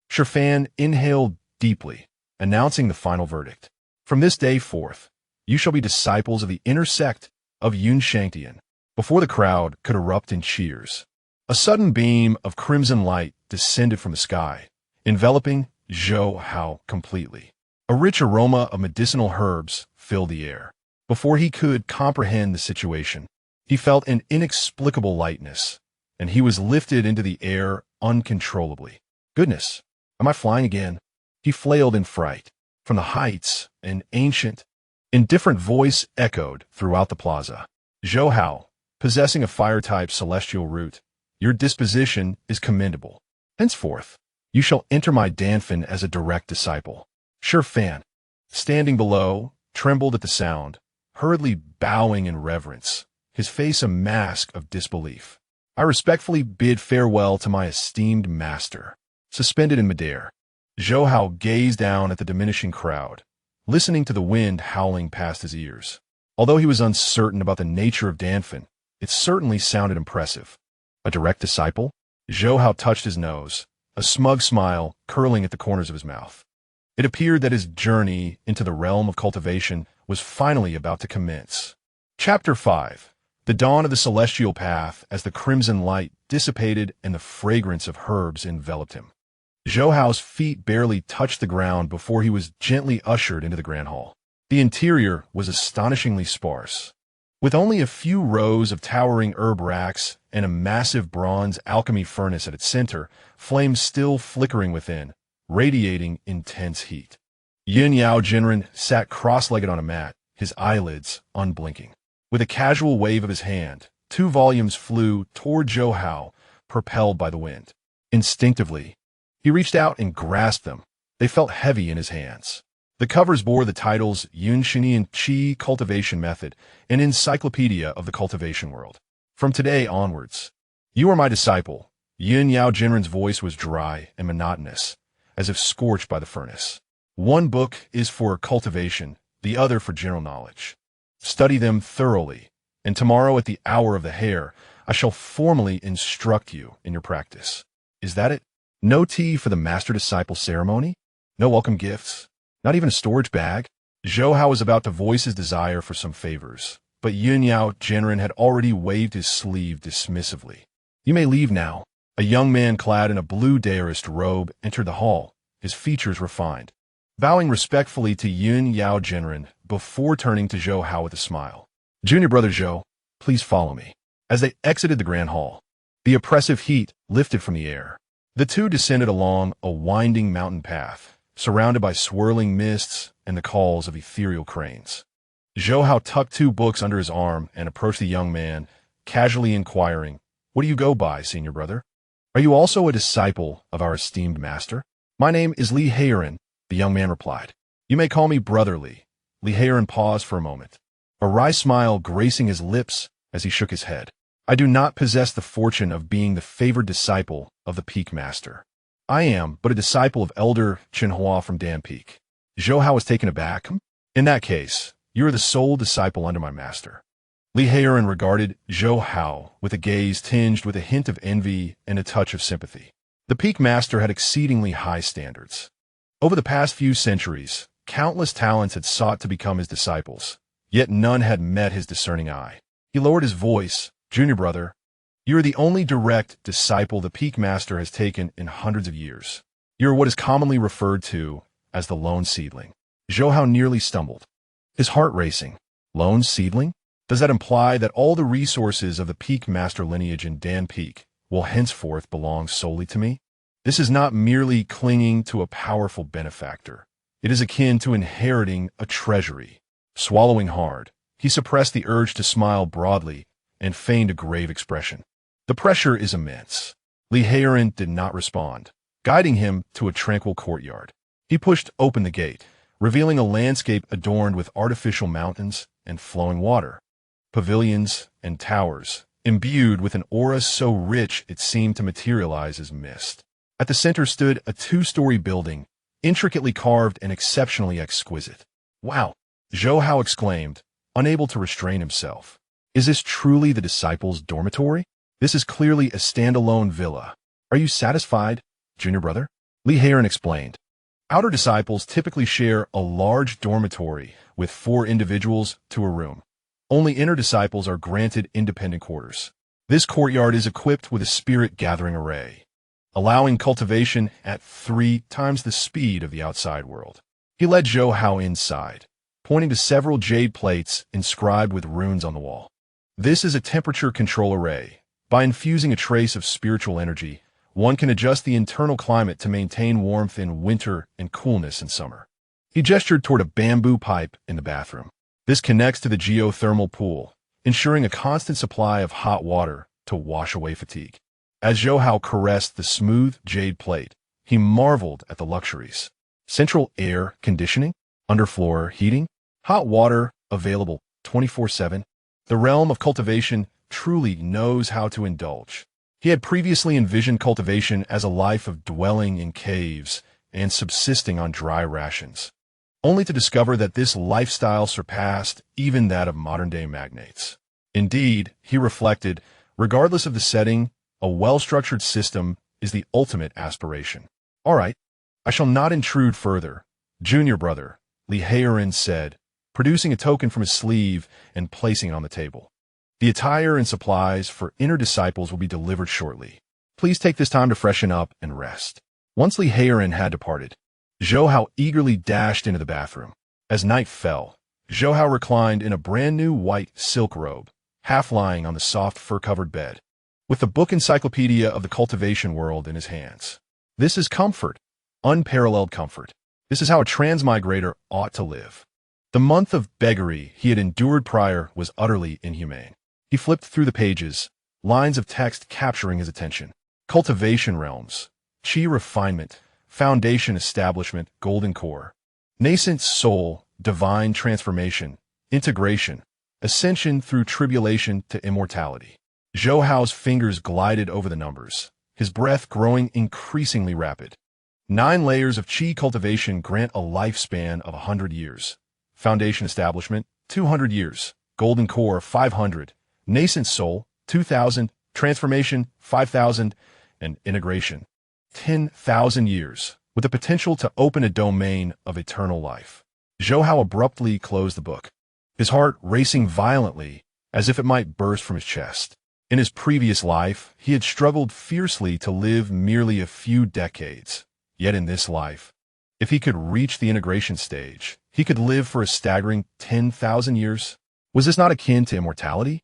Shi Fan inhaled deeply, announcing the final verdict. From this day forth, you shall be disciples of the inner sect of Shang Tian. Before the crowd could erupt in cheers, a sudden beam of crimson light descended from the sky, enveloping Zhou Hao completely. A rich aroma of medicinal herbs filled the air. Before he could comprehend the situation, he felt an inexplicable lightness, and he was lifted into the air uncontrollably. Goodness, am I flying again? He flailed in fright. From the heights, an ancient, indifferent voice echoed throughout the plaza. Zhou Hao, possessing a fire-type celestial root, your disposition is commendable. Henceforth, you shall enter my Danfin as a direct disciple. Shi Fan, standing below, trembled at the sound, hurriedly bowing in reverence, his face a mask of disbelief. I respectfully bid farewell to my esteemed master. Suspended in midair, Zhou Hao gazed down at the diminishing crowd, listening to the wind howling past his ears. Although he was uncertain about the nature of Danfin, it certainly sounded impressive. A direct disciple? Zhou Hao touched his nose, a smug smile curling at the corners of his mouth. It appeared that his journey into the realm of cultivation was finally about to commence. Chapter 5. The dawn of the celestial path as the crimson light dissipated and the fragrance of herbs enveloped him. Zhou Hao's feet barely touched the ground before he was gently ushered into the grand hall. The interior was astonishingly sparse. With only a few rows of towering herb racks and a massive bronze alchemy furnace at its center, flames still flickering within, radiating intense heat. Yin Yao Jinren sat cross-legged on a mat, his eyelids unblinking. With a casual wave of his hand, 2 volumes flew toward Zhou Hao, propelled by the wind. Instinctively, he reached out and grasped them. They felt heavy in his hands. The covers bore the titles Yunshinian Qi Cultivation Method, an encyclopedia of the cultivation world. From today onwards, you are my disciple. Yin Yao Jinren's voice was dry and monotonous, as if scorched by the furnace. One book is for cultivation, the other for general knowledge. Study them thoroughly, and tomorrow at the hour of the hare, I shall formally instruct you in your practice. Is that it? No tea for the master-disciple ceremony? No welcome gifts? Not even a storage bag? Zhou Hao was about to voice his desire for some favors, but Yin Yao Jinren had already waved his sleeve dismissively. You may leave now. A young man clad in a blue daorist robe entered the hall, his features refined. Bowing respectfully to Yun Yao Jinren before turning to Zhou Hao with a smile. Junior brother Zhou, please follow me. As they exited the grand hall, the oppressive heat lifted from the air. The two descended along a winding mountain path, surrounded by swirling mists and the calls of ethereal cranes. Zhou Hao tucked two books under his arm and approached the young man, casually inquiring, "What do you go by, senior brother? Are you also a disciple of our esteemed master?" "My name is Li Heiren," the young man replied. "You may call me Brother Li." Li Heiren paused for a moment, a wry smile gracing his lips as he shook his head. "I do not possess the fortune of being the favored disciple of the Peak Master. I am but a disciple of Elder Chenhua from Dan Peak." Zhou Hao was taken aback. "In that case, you are the sole disciple under my master." Li Heiren regarded Zhou Hao with a gaze tinged with a hint of envy and a touch of sympathy. The Peak Master had exceedingly high standards. Over the past few centuries, countless talents had sought to become his disciples, yet none had met his discerning eye. He lowered his voice. "Junior brother, you are the only direct disciple the Peak Master has taken in hundreds of years. You are what is commonly referred to as the lone seedling." Zhou Hao nearly stumbled, his heart racing. Lone seedling? Does that imply that all the resources of the Peak Master lineage in Dan Peak will henceforth belong solely to me? This is not merely clinging to a powerful benefactor. It is akin to inheriting a treasury. Swallowing hard, he suppressed the urge to smile broadly and feigned a grave expression. "The pressure is immense." Li Heiren did not respond, guiding him to a tranquil courtyard. He pushed open the gate, revealing a landscape adorned with artificial mountains and flowing water, pavilions and towers, imbued with an aura so rich it seemed to materialize as mist. At the center stood a two-story building, intricately carved and exceptionally exquisite. "Wow!" Zhou Hao exclaimed, unable to restrain himself. "Is this truly the disciples' dormitory? This is clearly a standalone villa. Are you satisfied, junior brother?" Li Heiren explained. Outer disciples typically share a large dormitory with 4 individuals to a room. Only inner disciples are granted independent quarters. This courtyard is equipped with a spirit-gathering array, allowing cultivation at 3 times the speed of the outside world. He led Zhou Hao inside, pointing to several jade plates inscribed with runes on the wall. "This is a temperature control array. By infusing a trace of spiritual energy, one can adjust the internal climate to maintain warmth in winter and coolness in summer." He gestured toward a bamboo pipe in the bathroom. "This connects to the geothermal pool, ensuring a constant supply of hot water to wash away fatigue." As Zhou Hao caressed the smooth jade plate, he marveled at the luxuries. Central air conditioning, underfloor heating, hot water available 24/7. The realm of cultivation truly knows how to indulge. He had previously envisioned cultivation as a life of dwelling in caves and subsisting on dry rations, only to discover that this lifestyle surpassed even that of modern-day magnates. Indeed, he reflected, regardless of the setting, a well-structured system is the ultimate aspiration. "All right, I shall not intrude further, junior brother," Li Heiren said, producing a token from his sleeve and placing it on the table. "The attire and supplies for inner disciples will be delivered shortly. Please take this time to freshen up and rest." Once Li Heiren had departed, Zhou Hao eagerly dashed into the bathroom. As night fell, Zhou Hao reclined in a brand-new white silk robe, half lying on the soft fur-covered bed, with the book encyclopedia of the cultivation world in his hands. This is comfort, unparalleled comfort. This is how a transmigrator ought to live. The month of beggary he had endured prior was utterly inhumane. He flipped through the pages, lines of text capturing his attention. Cultivation realms, chi refinement, foundation establishment, golden core, nascent soul, divine transformation, integration, ascension through tribulation to immortality. Zhou Hao's fingers glided over the numbers, his breath growing increasingly rapid. 9 layers of chi cultivation grant a lifespan of 100 years. Foundation establishment, 200 years. Golden core, 500. Nascent soul, 2,000. Transformation, 5,000. And integration, 10,000 years, with the potential to open a domain of eternal life. Zhou Hao abruptly closed the book, his heart racing violently as if it might burst from his chest. In his previous life, he had struggled fiercely to live merely a few decades. Yet in this life, if he could reach the integration stage, he could live for a staggering 10,000 years. Was this not akin to immortality?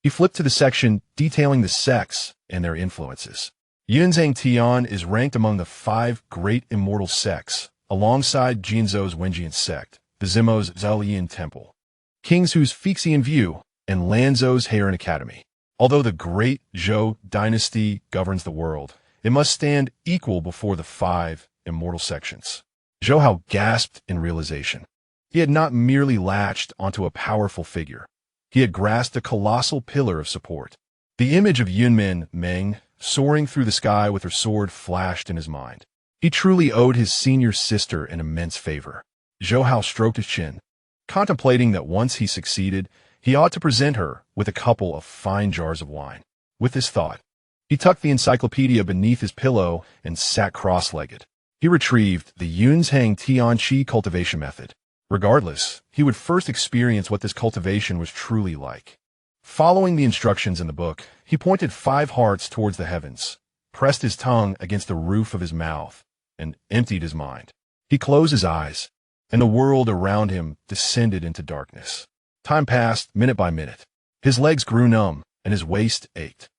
He flipped to the section detailing the sects and their influences. Shang Tian is ranked among the 5 great immortal sects, alongside Jinzhou's Wenjian sect, the Zimo's Zhaolian temple, King Zhu's Fixian View, and Lanzhou's Heron Academy. Although the great Zhou dynasty governs the world, it must stand equal before the 5 immortal sections. Zhou Hao gasped in realization. He had not merely latched onto a powerful figure. He had grasped a colossal pillar of support. The image of Yunmin Meng soaring through the sky with her sword flashed in his mind. He truly owed his senior sister an immense favor. Zhou Hao stroked his chin, contemplating that once he succeeded, he ought to present her with a couple of fine jars of wine. With this thought, he tucked the encyclopedia beneath his pillow and sat cross-legged. He retrieved the Shang Tian Qi cultivation method. Regardless, he would first experience what this cultivation was truly like. Following the instructions in the book, he pointed 5 hearts towards the heavens, pressed his tongue against the roof of his mouth, and emptied his mind. He closed his eyes, and the world around him descended into darkness. Time passed minute by minute. His legs grew numb, and his waist ached.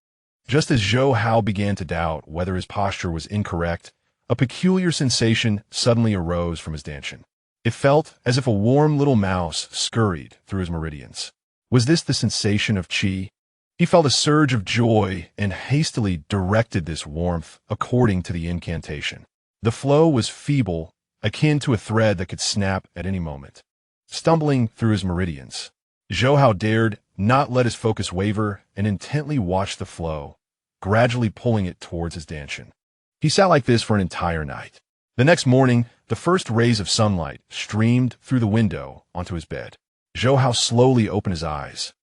Just as Zhou Hao began to doubt whether his posture was incorrect, a peculiar sensation suddenly arose from his dantian. It felt as if a warm little mouse scurried through his meridians. Was this the sensation of qi? He felt a surge of joy and hastily directed this warmth according to the incantation. The flow was feeble, akin to a thread that could snap at any moment. Stumbling through his meridians, Zhou Hao dared not let his focus waver and intently watched the flow, gradually pulling it towards his dantian. He sat like this for an entire night. The next morning, the first rays of sunlight streamed through the window onto his bed. Zhou Hao slowly opened his eyes,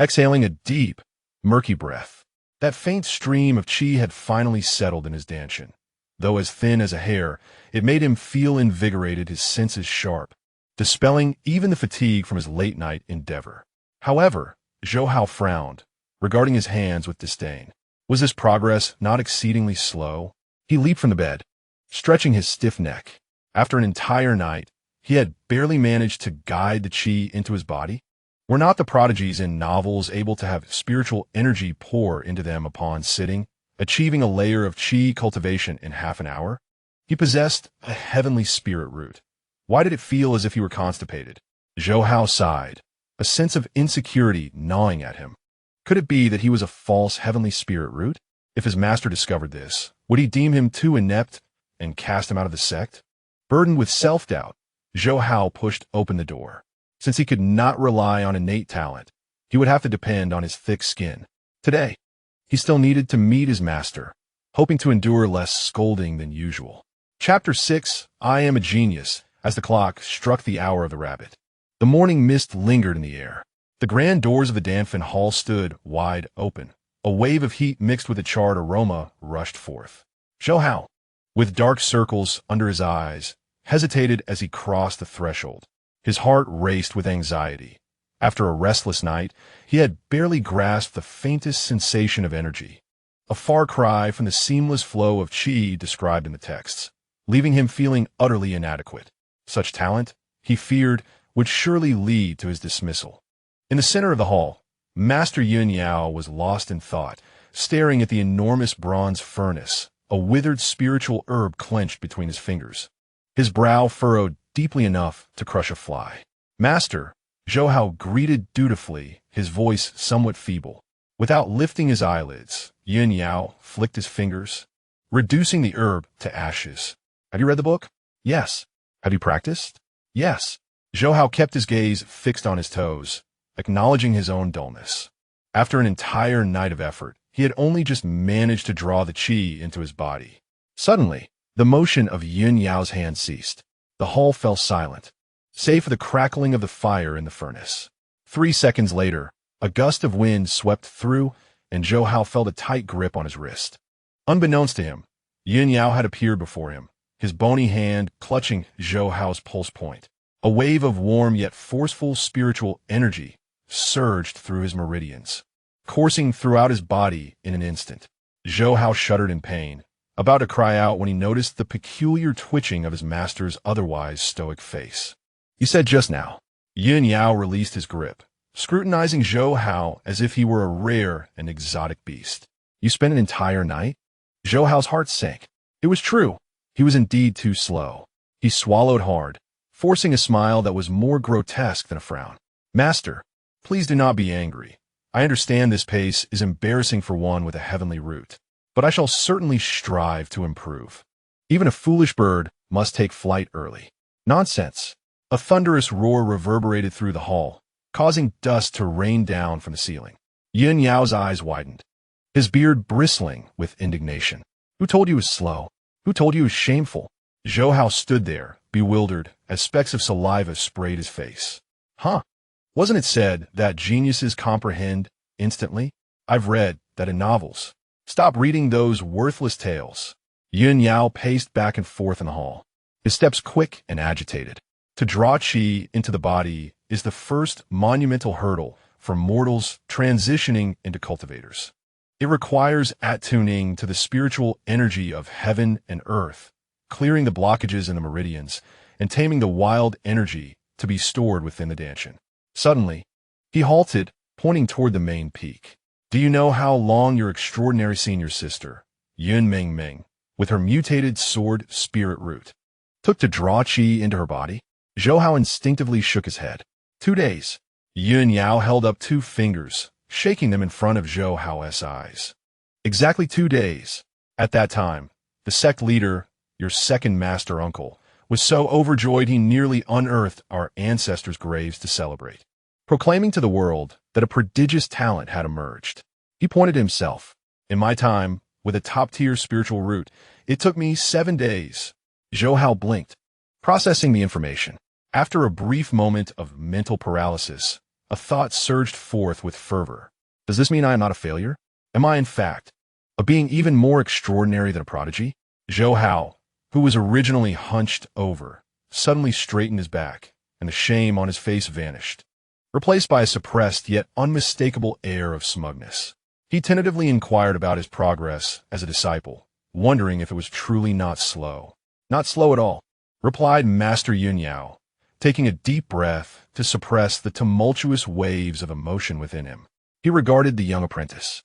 exhaling a deep, murky breath. That faint stream of qi had finally settled in his dantian. Though as thin as a hair, it made him feel invigorated, his senses sharp, dispelling even the fatigue from his late-night endeavor. However, Zhou Hao frowned, regarding his hands with disdain. Was this progress not exceedingly slow? He leaped from the bed, stretching his stiff neck. After an entire night, he had barely managed to guide the qi into his body. Were not the prodigies in novels able to have spiritual energy pour into them upon sitting, achieving a layer of qi cultivation in half an hour? He possessed a heavenly spirit root. Why did it feel as if he were constipated? Zhou Hao sighed, a sense of insecurity gnawing at him. Could it be that he was a false heavenly spirit root? If his master discovered this, would he deem him too inept and cast him out of the sect? Burdened with self-doubt, Zhou Hao pushed open the door. Since he could not rely on innate talent, he would have to depend on his thick skin. Today, he still needed to meet his master, hoping to endure less scolding than usual. Chapter 6, I Am a Genius, as the clock struck the hour of the rabbit. The morning mist lingered in the air. The grand doors of the Danfin Hall stood wide open. A wave of heat mixed with a charred aroma rushed forth. Zhou Hao, with dark circles under his eyes, hesitated as he crossed the threshold. His heart raced with anxiety. After a restless night, he had barely grasped the faintest sensation of energy, a far cry from the seamless flow of qi described in the texts, leaving him feeling utterly inadequate. Such talent, he feared, would surely lead to his dismissal. In the center of the hall, Master Yun Yao was lost in thought, staring at the enormous bronze furnace, a withered spiritual herb clenched between his fingers. His brow furrowed deeply enough to crush a fly. Master, Zhou Hao greeted dutifully, his voice somewhat feeble. Without lifting his eyelids, Yun Yao flicked his fingers, reducing the herb to ashes. Have you read the book? Yes. Have you practiced? Yes. Zhou Hao kept his gaze fixed on his toes, acknowledging his own dullness. After an entire night of effort, he had only just managed to draw the qi into his body. Suddenly, the motion of Yun Yao's hand ceased. The hall fell silent, save for the crackling of the fire in the furnace. 3 seconds later, a gust of wind swept through, and Zhou Hao felt a tight grip on his wrist. Unbeknownst to him, Yun Yao had appeared before him, his bony hand clutching Zhou Hao's pulse point. A wave of warm yet forceful spiritual energy surged through his meridians. coursing throughout his body in an instant. Zhou Hao shuddered in pain, about to cry out when he noticed the peculiar twitching of his master's otherwise stoic face. "You said just now." Yin Yao released his grip, scrutinizing Zhou Hao as if he were a rare and exotic beast. "You spent an entire night?" Zhou Hao's heart sank. It was true. He was indeed too slow. He swallowed hard, forcing a smile that was more grotesque than a frown. "Master, please do not be angry. I understand this pace is embarrassing for one with a heavenly root, but I shall certainly strive to improve. Even a foolish bird must take flight early." "Nonsense." A thunderous roar reverberated through the hall, causing dust to rain down from the ceiling. Yin Yao's eyes widened, his beard bristling with indignation. "Who told you it was slow? Who told you it was shameful?" Zhou Hao stood there, bewildered, as specks of saliva sprayed his face. "Huh? Wasn't it said that geniuses comprehend instantly? I've read that in novels. Stop reading those worthless tales." Yin Yao paced back and forth in the hall, his steps quick and agitated. To draw qi into the body is the first monumental hurdle for mortals transitioning into cultivators. It requires attuning to the spiritual energy of heaven and earth, clearing the blockages in the meridians, and taming the wild energy to be stored within the Danshan. Suddenly, he halted, pointing toward the main peak. "Do you know how long your extraordinary senior sister, Yun Ming Ming, with her mutated sword spirit root, took to draw qi into her body?" Zhou Hao instinctively shook his head. 2 days. Yun Yao held up 2 fingers, shaking them in front of Zhou Hao's eyes. "Exactly 2 days. At that time, the sect leader, your second master uncle, was so overjoyed he nearly unearthed our ancestors' graves to celebrate, proclaiming to the world that a prodigious talent had emerged. He pointed to himself. In my time, with a top-tier spiritual root, it took me 7 days." Zhou Hao blinked, processing the information. After a brief moment of mental paralysis, a thought surged forth with fervor. "Does this mean I am not a failure? Am I, in fact, a being even more extraordinary than a prodigy?" Zhou Hao, who was originally hunched over, suddenly straightened his back, and the shame on his face vanished, replaced by a suppressed yet unmistakable air of smugness. He tentatively inquired about his progress as a disciple, wondering if it was truly not slow. "Not slow at all," replied Master Yun Yao, taking a deep breath to suppress the tumultuous waves of emotion within him. He regarded the young apprentice,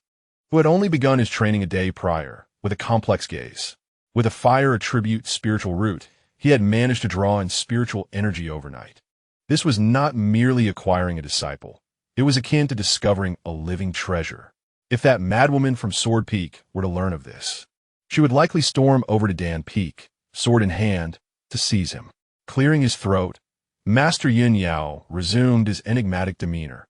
who had only begun his training a day prior, with a complex gaze. With a fire attribute spiritual root, he had managed to draw in spiritual energy overnight. This was not merely acquiring a disciple. It was akin to discovering a living treasure. If that madwoman from Sword Peak were to learn of this, she would likely storm over to Dan Peak, sword in hand, to seize him. Clearing his throat, Master Yin Yao resumed his enigmatic demeanor,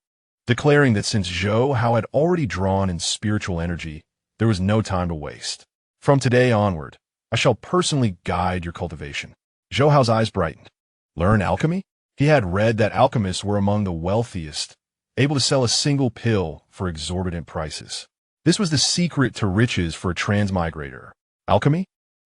declaring that since Zhou Hao had already drawn in spiritual energy, there was no time to waste. "From today onward, I shall personally guide your cultivation." Zhou Hao's eyes brightened. Learn alchemy? He had read that alchemists were among the wealthiest, able to sell a single pill for exorbitant prices. This was the secret to riches for a transmigrator. Alchemy?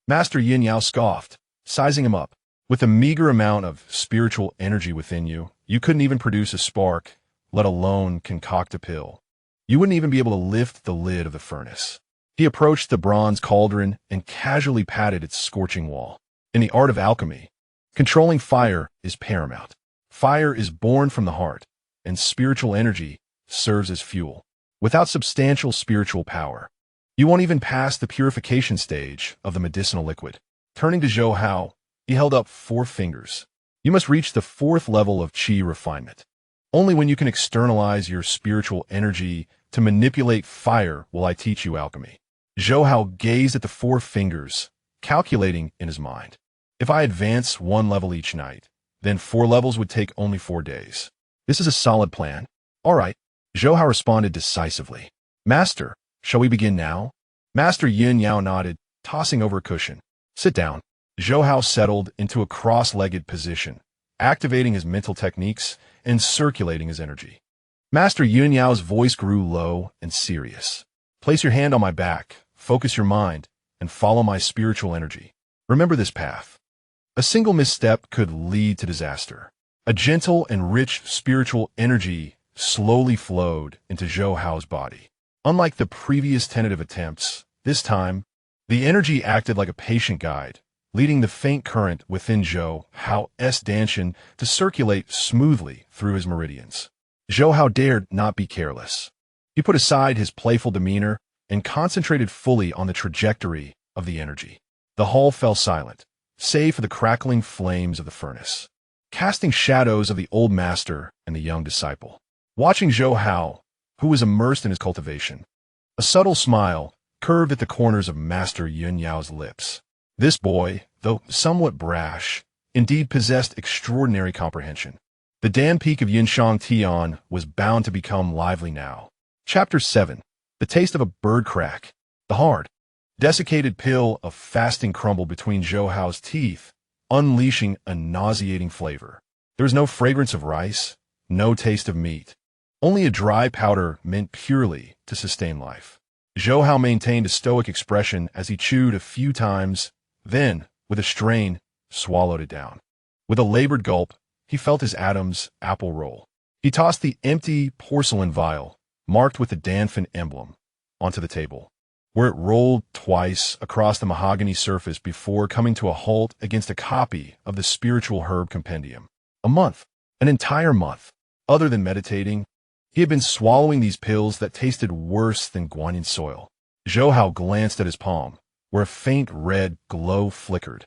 Master Yin Yao scoffed, sizing him up. With a meager amount of spiritual energy within you, you couldn't even produce a spark, let alone concoct a pill. You wouldn't even be able to lift the lid of the furnace. He approached the bronze cauldron and casually patted its scorching wall. In the art of alchemy, controlling fire is paramount. Fire is born from the heart, and spiritual energy serves as fuel. Without substantial spiritual power, you won't even pass the purification stage of the medicinal liquid. Turning to Zhou Hao, he held up 4 fingers. You must reach the 4th level of qi refinement. Only when you can externalize your spiritual energy to manipulate fire will I teach you alchemy. Zhou Hao gazed at the 4 fingers, calculating in his mind. If I advance 1 level each night, then 4 levels would take only 4 days. This is a solid plan. All right. Zhou Hao responded decisively. "Master, shall we begin now?" Master Yin Yao nodded, tossing over a cushion. "Sit down." Zhou Hao settled into a cross-legged position, activating his mental techniques and circulating his energy. Master Yun Yao's voice grew low and serious. "Place your hand on my back, focus your mind, and follow my spiritual energy. Remember this path. A single misstep could lead to disaster." A gentle and rich spiritual energy slowly flowed into Zhou Hao's body. Unlike the previous tentative attempts, this time, the energy acted like a patient guide, leading the faint current within Zhou Hao's Danshan to circulate smoothly through his meridians. Zhou Hao dared not be careless. He put aside his playful demeanor and concentrated fully on the trajectory of the energy. The hall fell silent, save for the crackling flames of the furnace, casting shadows of the old master and the young disciple. Watching Zhou Hao, who was immersed in his cultivation, a subtle smile curved at the corners of Master Yun Yao's lips. This boy, though somewhat brash, indeed possessed extraordinary comprehension. The Dan Peak of Shang Tian was bound to become lively now. Chapter 7. The Taste of a Bird Crack. The hard, desiccated pill of fasting crumbled between Zhou Hao's teeth, unleashing a nauseating flavor. There was no fragrance of rice, no taste of meat, only a dry powder meant purely to sustain life. Zhou Hao maintained a stoic expression as he chewed a few times, then, with a strain, swallowed it down. With a labored gulp, he felt his atoms apple roll. He tossed the empty porcelain vial, marked with the Danfin emblem, onto the table, where it rolled twice across the mahogany surface before coming to a halt against a copy of the Spiritual Herb Compendium. A month, an entire month. Other than meditating, he had been swallowing these pills that tasted worse than Guanyin soil. Zhou Hao glanced at his palm, where a faint red glow flickered,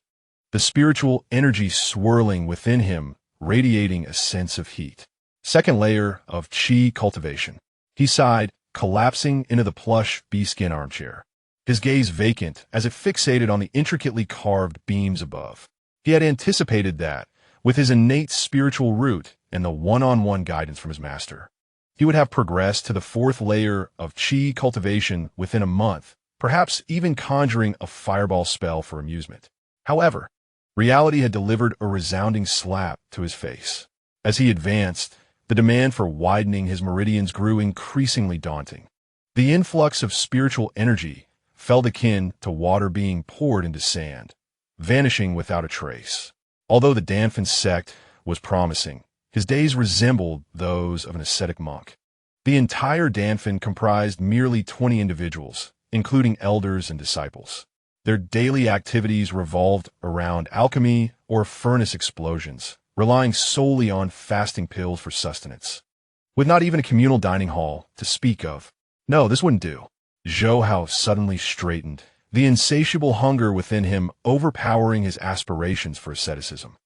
the spiritual energy swirling within him, radiating a sense of heat. Second layer of qi cultivation. He sighed, collapsing into the plush bee-skin armchair, his gaze vacant as it fixated on the intricately carved beams above. He had anticipated that, with his innate spiritual root and the one-on-one guidance from his master, he would have progressed to the fourth layer of qi cultivation within a month, perhaps even conjuring a fireball spell for amusement. However, reality had delivered a resounding slap to his face. As he advanced, the demand for widening his meridians grew increasingly daunting. The influx of spiritual energy felt akin to water being poured into sand, vanishing without a trace. Although the Danfin sect was promising, his days resembled those of an ascetic monk. The entire Danfin comprised merely 20 individuals, including elders and disciples. Their daily activities revolved around alchemy or furnace explosions, relying solely on fasting pills for sustenance. With not even a communal dining hall to speak of. No, this wouldn't do. Zhou Hao suddenly straightened, the insatiable hunger within him overpowering his aspirations for asceticism.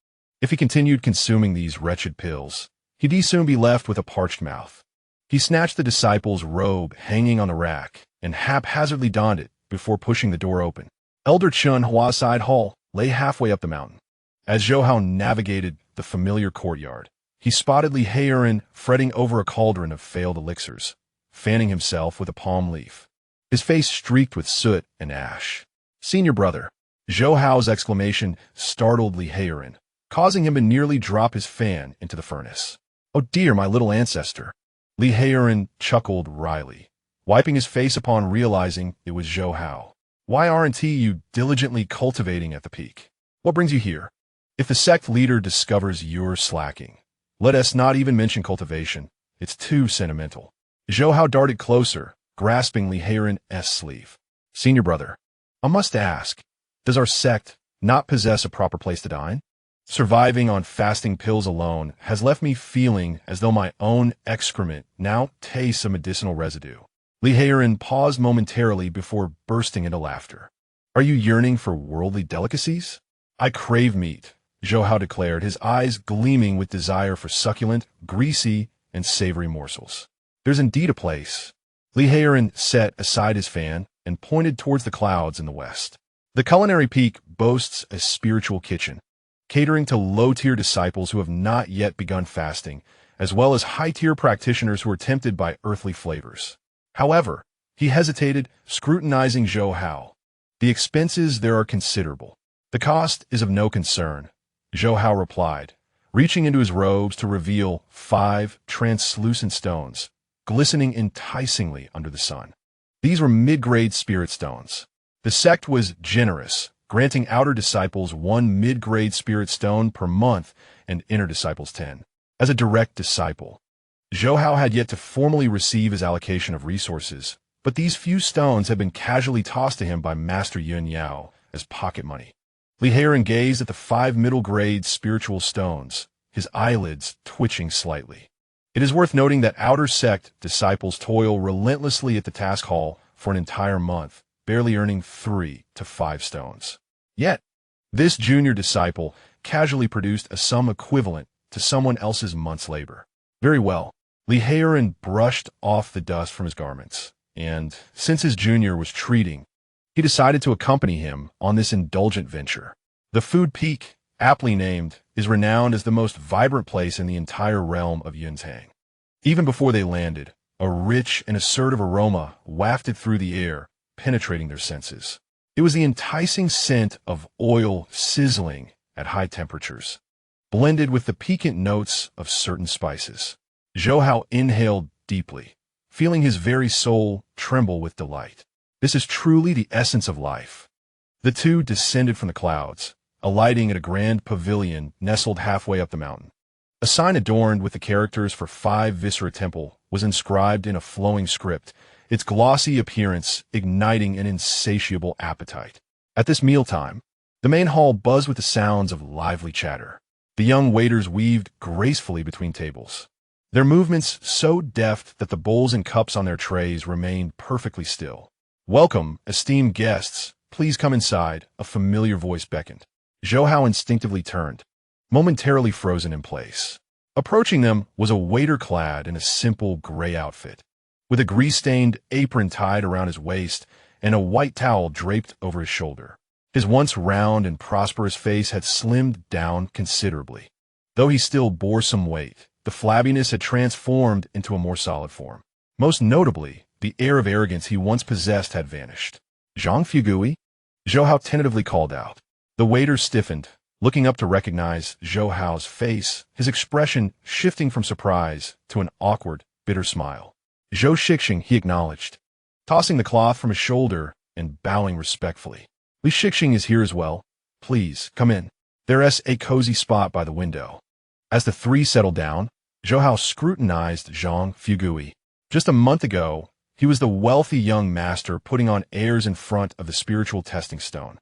If he continued consuming these wretched pills, he'd soon be left with a parched mouth. He snatched the disciple's robe hanging on the rack and haphazardly donned it before pushing the door open. Elder Chun Hua's side hall lay halfway up the mountain. As Zhou Hao navigated the familiar courtyard, he spotted Li Heiren fretting over a cauldron of failed elixirs, fanning himself with a palm leaf, his face streaked with soot and ash. "Senior brother." Zhou Hao's exclamation startled Li Heiren, causing him to nearly drop his fan into the furnace. "Oh dear, my little ancestor." Li Heiren chuckled wryly, wiping his face upon realizing it was Zhou Hao. "Why aren't you diligently cultivating at the peak? What brings you here? If the sect leader discovers you're slacking, let us not even mention cultivation. It's too sentimental." Zhou Hao darted closer, grasping Li Heiren's sleeve. "Senior brother, I must ask, does our sect not possess a proper place to dine? Surviving on fasting pills alone has left me feeling as though my own excrement now tastes a medicinal residue." Li Heiren paused momentarily before bursting into laughter. "Are you yearning for worldly delicacies?" "I crave meat," Zhou Hao declared, his eyes gleaming with desire for succulent, greasy, and savory morsels. "There's indeed a place." Li Heiren set aside his fan and pointed towards the clouds in the west. The culinary peak boasts a spiritual kitchen, catering to low-tier disciples who have not yet begun fasting, as well as high-tier practitioners who are tempted by earthly flavors. However, he hesitated, scrutinizing Zhou Hao. "The expenses there are considerable. The cost is of no concern," Zhou Hao replied, reaching into his robes to reveal 5 translucent stones, glistening enticingly under the sun. These were mid-grade spirit stones. The sect was generous, granting outer disciples 1 mid-grade spirit stone per month and inner disciples 10. As a direct disciple, Zhou Hao had yet to formally receive his allocation of resources, but these few stones had been casually tossed to him by Master Yun Yao as pocket money. Li Heiran gazed at the 5 middle-grade spiritual stones, his eyelids twitching slightly. It is worth noting that outer sect disciples toil relentlessly at the task hall for an entire month, barely earning 3 to 5 stones. Yet, this junior disciple casually produced a sum equivalent to someone else's month's labor. Very well. Li Heiran brushed off the dust from his garments, and since his junior was treating, he decided to accompany him on this indulgent venture. The Food Peak, aptly named, is renowned as the most vibrant place in the entire realm of Yunzhang. Even before they landed, a rich and assertive aroma wafted through the air, penetrating their senses. It was the enticing scent of oil sizzling at high temperatures, blended with the piquant notes of certain spices. Zhou Hao inhaled deeply, feeling his very soul tremble with delight. This is truly the essence of life. The two descended from the clouds, alighting at a grand pavilion nestled halfway up the mountain. A sign adorned with the characters for 5 Viscera Temple was inscribed in a flowing script, its glossy appearance igniting an insatiable appetite. At this mealtime, the main hall buzzed with the sounds of lively chatter. The young waiters weaved gracefully between tables, their movements so deft that the bowls and cups on their trays remained perfectly still. "Welcome, esteemed guests. Please come inside," a familiar voice beckoned. Zhou Hao instinctively turned, momentarily frozen in place. Approaching them was a waiter clad in a simple gray outfit, with a grease-stained apron tied around his waist and a white towel draped over his shoulder. His once round and prosperous face had slimmed down considerably. Though he still bore some weight, the flabbiness had transformed into a more solid form. Most notably, the air of arrogance he once possessed had vanished. "Zhang Fugui?" Zhou Hao tentatively called out. The waiter stiffened, looking up to recognize Zhou Hao's face, his expression shifting from surprise to an awkward, bitter smile. "Zhou Shixing," he acknowledged, tossing the cloth from his shoulder and bowing respectfully. "Li Shixing is here as well. Please, come in. There's a cozy spot by the window." As the three settled down, Zhou Hao scrutinized Zhang Fugui. Just a month ago, he was the wealthy young master putting on airs in front of the spiritual testing stone.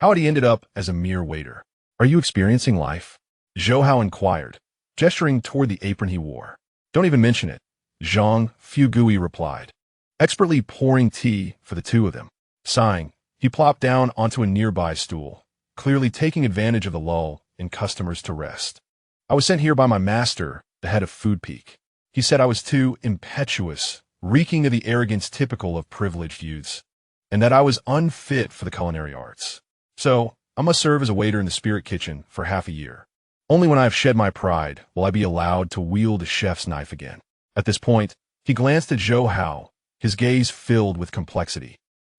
How had he ended up as a mere waiter? "Are you experiencing life?" Zhou Hao inquired, gesturing toward the apron he wore. "Don't even mention it," Zhang Fugui replied, expertly pouring tea for the two of them. Sighing, he plopped down onto a nearby stool, clearly taking advantage of the lull in customers to rest. "I was sent here by my master, the head of Food Peak. He said I was too impetuous, reeking of the arrogance typical of privileged youths, and that I was unfit for the culinary arts. So, I must serve as a waiter in the spirit kitchen for half a year. Only when I have shed my pride will I be allowed to wield a chef's knife again." At this point, he glanced at Zhou Hao, his gaze filled with complexity.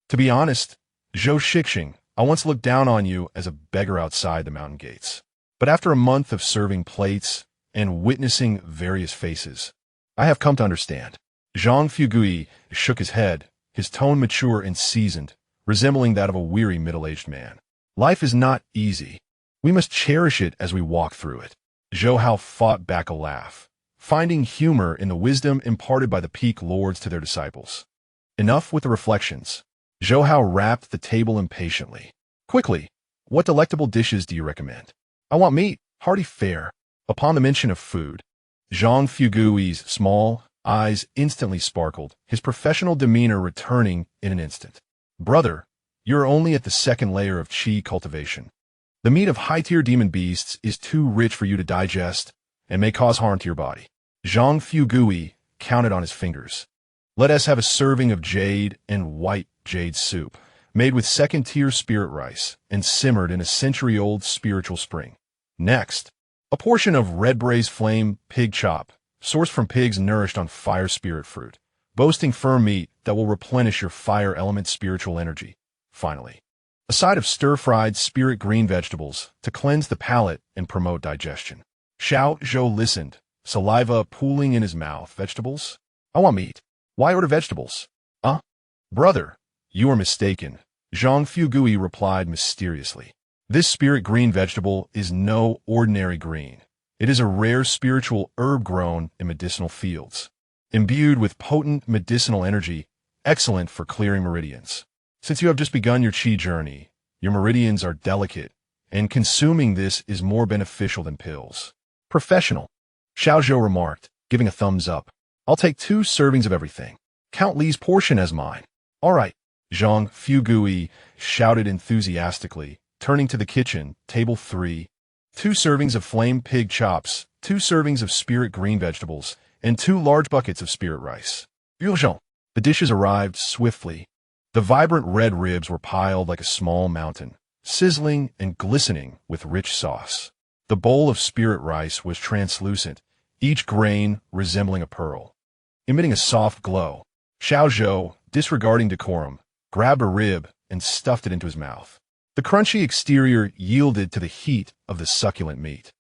"To be honest, Zhou Shixing, I once looked down on you as a beggar outside the mountain gates. But after a month of serving plates and witnessing various faces, I have come to understand." Zhang Fugui shook his head, his tone mature and seasoned, resembling that of a weary middle-aged man. "Life is not easy. We must cherish it as we walk through it." Zhou Hao fought back a laugh, finding humor in the wisdom imparted by the peak lords to their disciples. Enough with the reflections. Zhou Hao rapped the table impatiently. "Quickly, what delectable dishes do you recommend?" "I want meat, hearty fare." Upon the mention of food, Zhang Fugui's small eyes instantly sparkled, his professional demeanor returning in an instant. "Brother, you're only at the second layer of qi cultivation. The meat of high-tier demon beasts is too rich for you to digest and may cause harm to your body." Zhang Fugui counted on his fingers. "Let us have a serving of jade and white jade soup, made with second-tier spirit rice and simmered in a century-old spiritual spring. Next, a portion of red braised flame pig chop, sourced from pigs nourished on fire spirit fruit, boasting firm meat that will replenish your fire element spiritual energy. Finally, a side of stir-fried spirit green vegetables to cleanse the palate and promote digestion." Xiao Zhou listened, saliva pooling in his mouth. "Vegetables? I want meat. Why order vegetables?" "Brother, you are mistaken," Zhang Fugui replied mysteriously. "This spirit green vegetable is no ordinary green. It is a rare spiritual herb grown in medicinal fields. Imbued with potent medicinal energy, excellent for clearing meridians. Since you have just begun your qi journey, your meridians are delicate, and consuming this is more beneficial than pills. Professional, Xiao Zhou remarked, giving a thumbs up. I'll take 2 servings of everything. Count Li's portion as mine. All right, Zhang Fugui shouted enthusiastically, turning to the kitchen, table 3. 2 servings of flame pig chops, 2 servings of spirit green vegetables, and 2 large buckets of spirit rice. Urgent. The dishes arrived swiftly. The vibrant red ribs were piled like a small mountain, sizzling and glistening with rich sauce. The bowl of spirit rice was translucent, each grain resembling a pearl, emitting a soft glow. Xiao Zhou, disregarding decorum, grabbed a rib and stuffed it into his mouth. The crunchy exterior yielded to the heat of the succulent meat,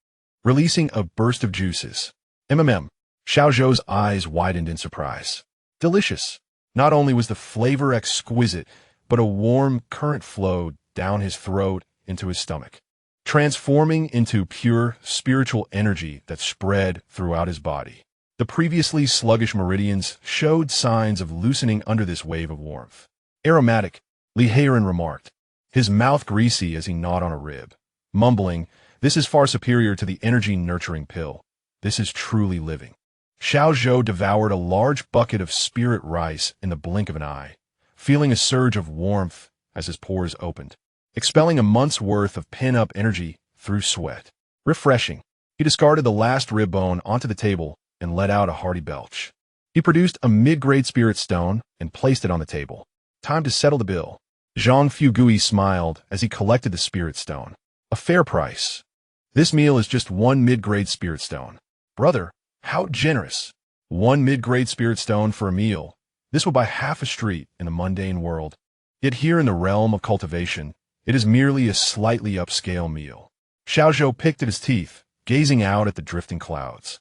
releasing a burst of juices. Xiao Zhou's eyes widened in surprise. Delicious. Not only was the flavor exquisite, but a warm current flowed down his throat into his stomach, transforming into pure spiritual energy that spread throughout his body. The previously sluggish meridians showed signs of loosening under this wave of warmth. Aromatic, Li Heiren remarked, his mouth greasy as he gnawed on a rib, mumbling, "This is far superior to the energy-nurturing pill. This is truly living." Xiao Zhou devoured a large bucket of spirit rice in the blink of an eye, feeling a surge of warmth as his pores opened, expelling a month's worth of pent-up energy through sweat. Refreshing. He discarded the last rib bone onto the table and let out a hearty belch. He produced a mid-grade spirit stone and placed it on the table. Time to settle the bill. Zhang Fugui smiled as he collected the spirit stone. A fair price. This meal is just 1 mid-grade spirit stone. Brother, how generous. 1 mid-grade spirit stone for a meal. This will buy half a street in the mundane world. Yet here in the realm of cultivation, it is merely a slightly upscale meal. Xiao Zhou picked at his teeth, gazing out at the drifting clouds,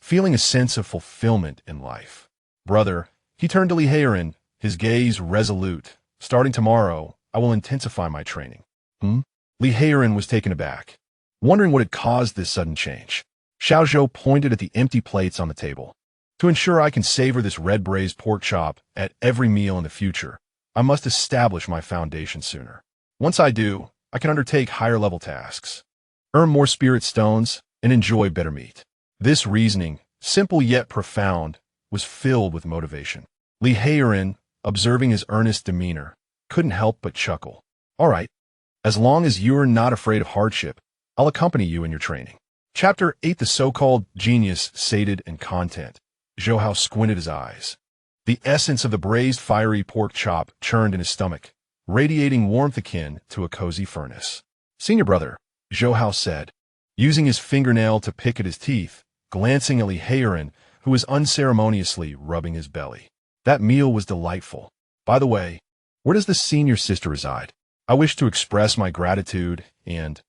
feeling a sense of fulfillment in life. Brother, he turned to Li Heiren, his gaze resolute. Starting tomorrow, I will intensify my training. Li Heiren was taken aback, wondering what had caused this sudden change. Xiao Zhou pointed at the empty plates on the table. To ensure I can savor this red braised pork chop at every meal in the future, I must establish my foundation sooner. Once I do, I can undertake higher-level tasks, earn more spirit stones, and enjoy better meat. This reasoning, simple yet profound, was filled with motivation. Li Heiren, observing his earnest demeanor, couldn't help but chuckle. All right, as long as you're not afraid of hardship, I'll accompany you in your training. Chapter 8. The so-called genius sated in content. Zhou Hao squinted his eyes. The essence of the braised fiery pork chop churned in his stomach, radiating warmth akin to a cozy furnace. Senior brother, Zhou Hao said, using his fingernail to pick at his teeth, glancing at Li Heiren, who was unceremoniously rubbing his belly. That meal was delightful. By the way, where does the senior sister reside? I wish to express my gratitude and,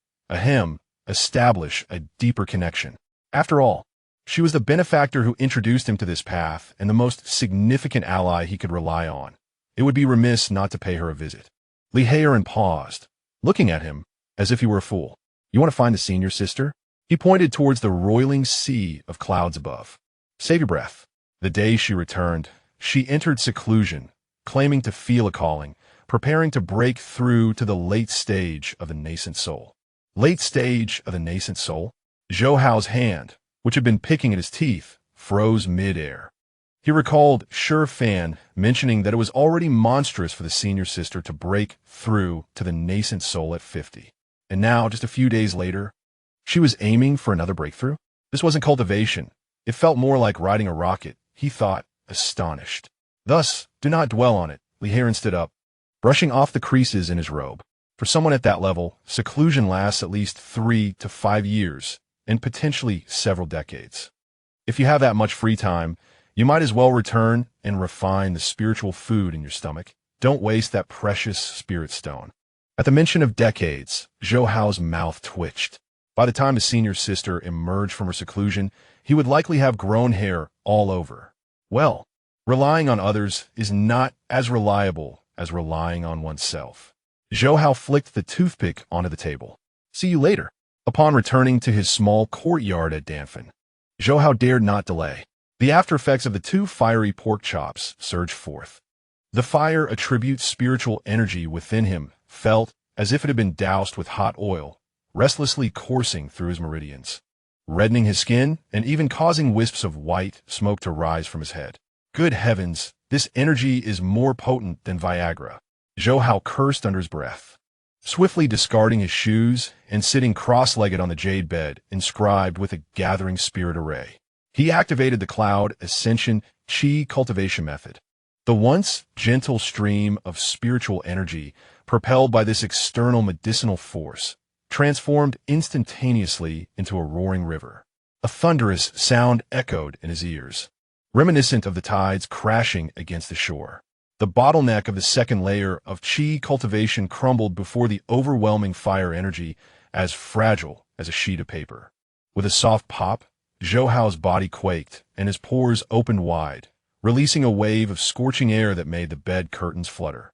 establish a deeper connection. After all, she was the benefactor who introduced him to this path and the most significant ally he could rely on. It would be remiss not to pay her a visit. Li Heiren paused, looking at him as if he were a fool. You want to find the senior sister? He pointed towards the roiling sea of clouds above. Save your breath. The day she returned, she entered seclusion, claiming to feel a calling, preparing to break through to the late stage of the nascent soul. Late stage of the nascent soul? Zhou Hao's hand, which had been picking at his teeth, froze mid-air. He recalled Shi Fan mentioning that it was already monstrous for the senior sister to break through to the nascent soul at 50. And now, just a few days later, she was aiming for another breakthrough? This wasn't cultivation. It felt more like riding a rocket, he thought, astonished. Thus, do not dwell on it. Li Heiren stood up, brushing off the creases in his robe. For someone at that level, seclusion lasts at least 3 to 5 years, and potentially several decades. If you have that much free time, you might as well return and refine the spiritual food in your stomach. Don't waste that precious spirit stone. At the mention of decades, Zhou Hao's mouth twitched. By the time the senior sister emerged from her seclusion, he would likely have grown hair all over. Well, relying on others is not as reliable as relying on oneself. Zhou Hao flicked the toothpick onto the table. See you later. Upon returning to his small courtyard at Danfeng, Zhou Hao dared not delay. The after effects of the 2 fiery pork chops surged forth. The fire attributes spiritual energy within him, felt as if it had been doused with hot oil, restlessly coursing through his meridians, reddening his skin and even causing wisps of white smoke to rise from his head. Good heavens, this energy is more potent than Viagra. Zhou Hao cursed under his breath, swiftly discarding his shoes and sitting cross-legged on the jade bed inscribed with a gathering spirit array. He activated the Cloud Ascension Qi cultivation method. The once gentle stream of spiritual energy, propelled by this external medicinal force, transformed instantaneously into a roaring river. A thunderous sound echoed in his ears, reminiscent of the tides crashing against the shore. The bottleneck of the second layer of Qi cultivation crumbled before the overwhelming fire energy, as fragile as a sheet of paper. With a soft pop, Zhou Hao's body quaked and his pores opened wide, releasing a wave of scorching air that made the bed curtains flutter.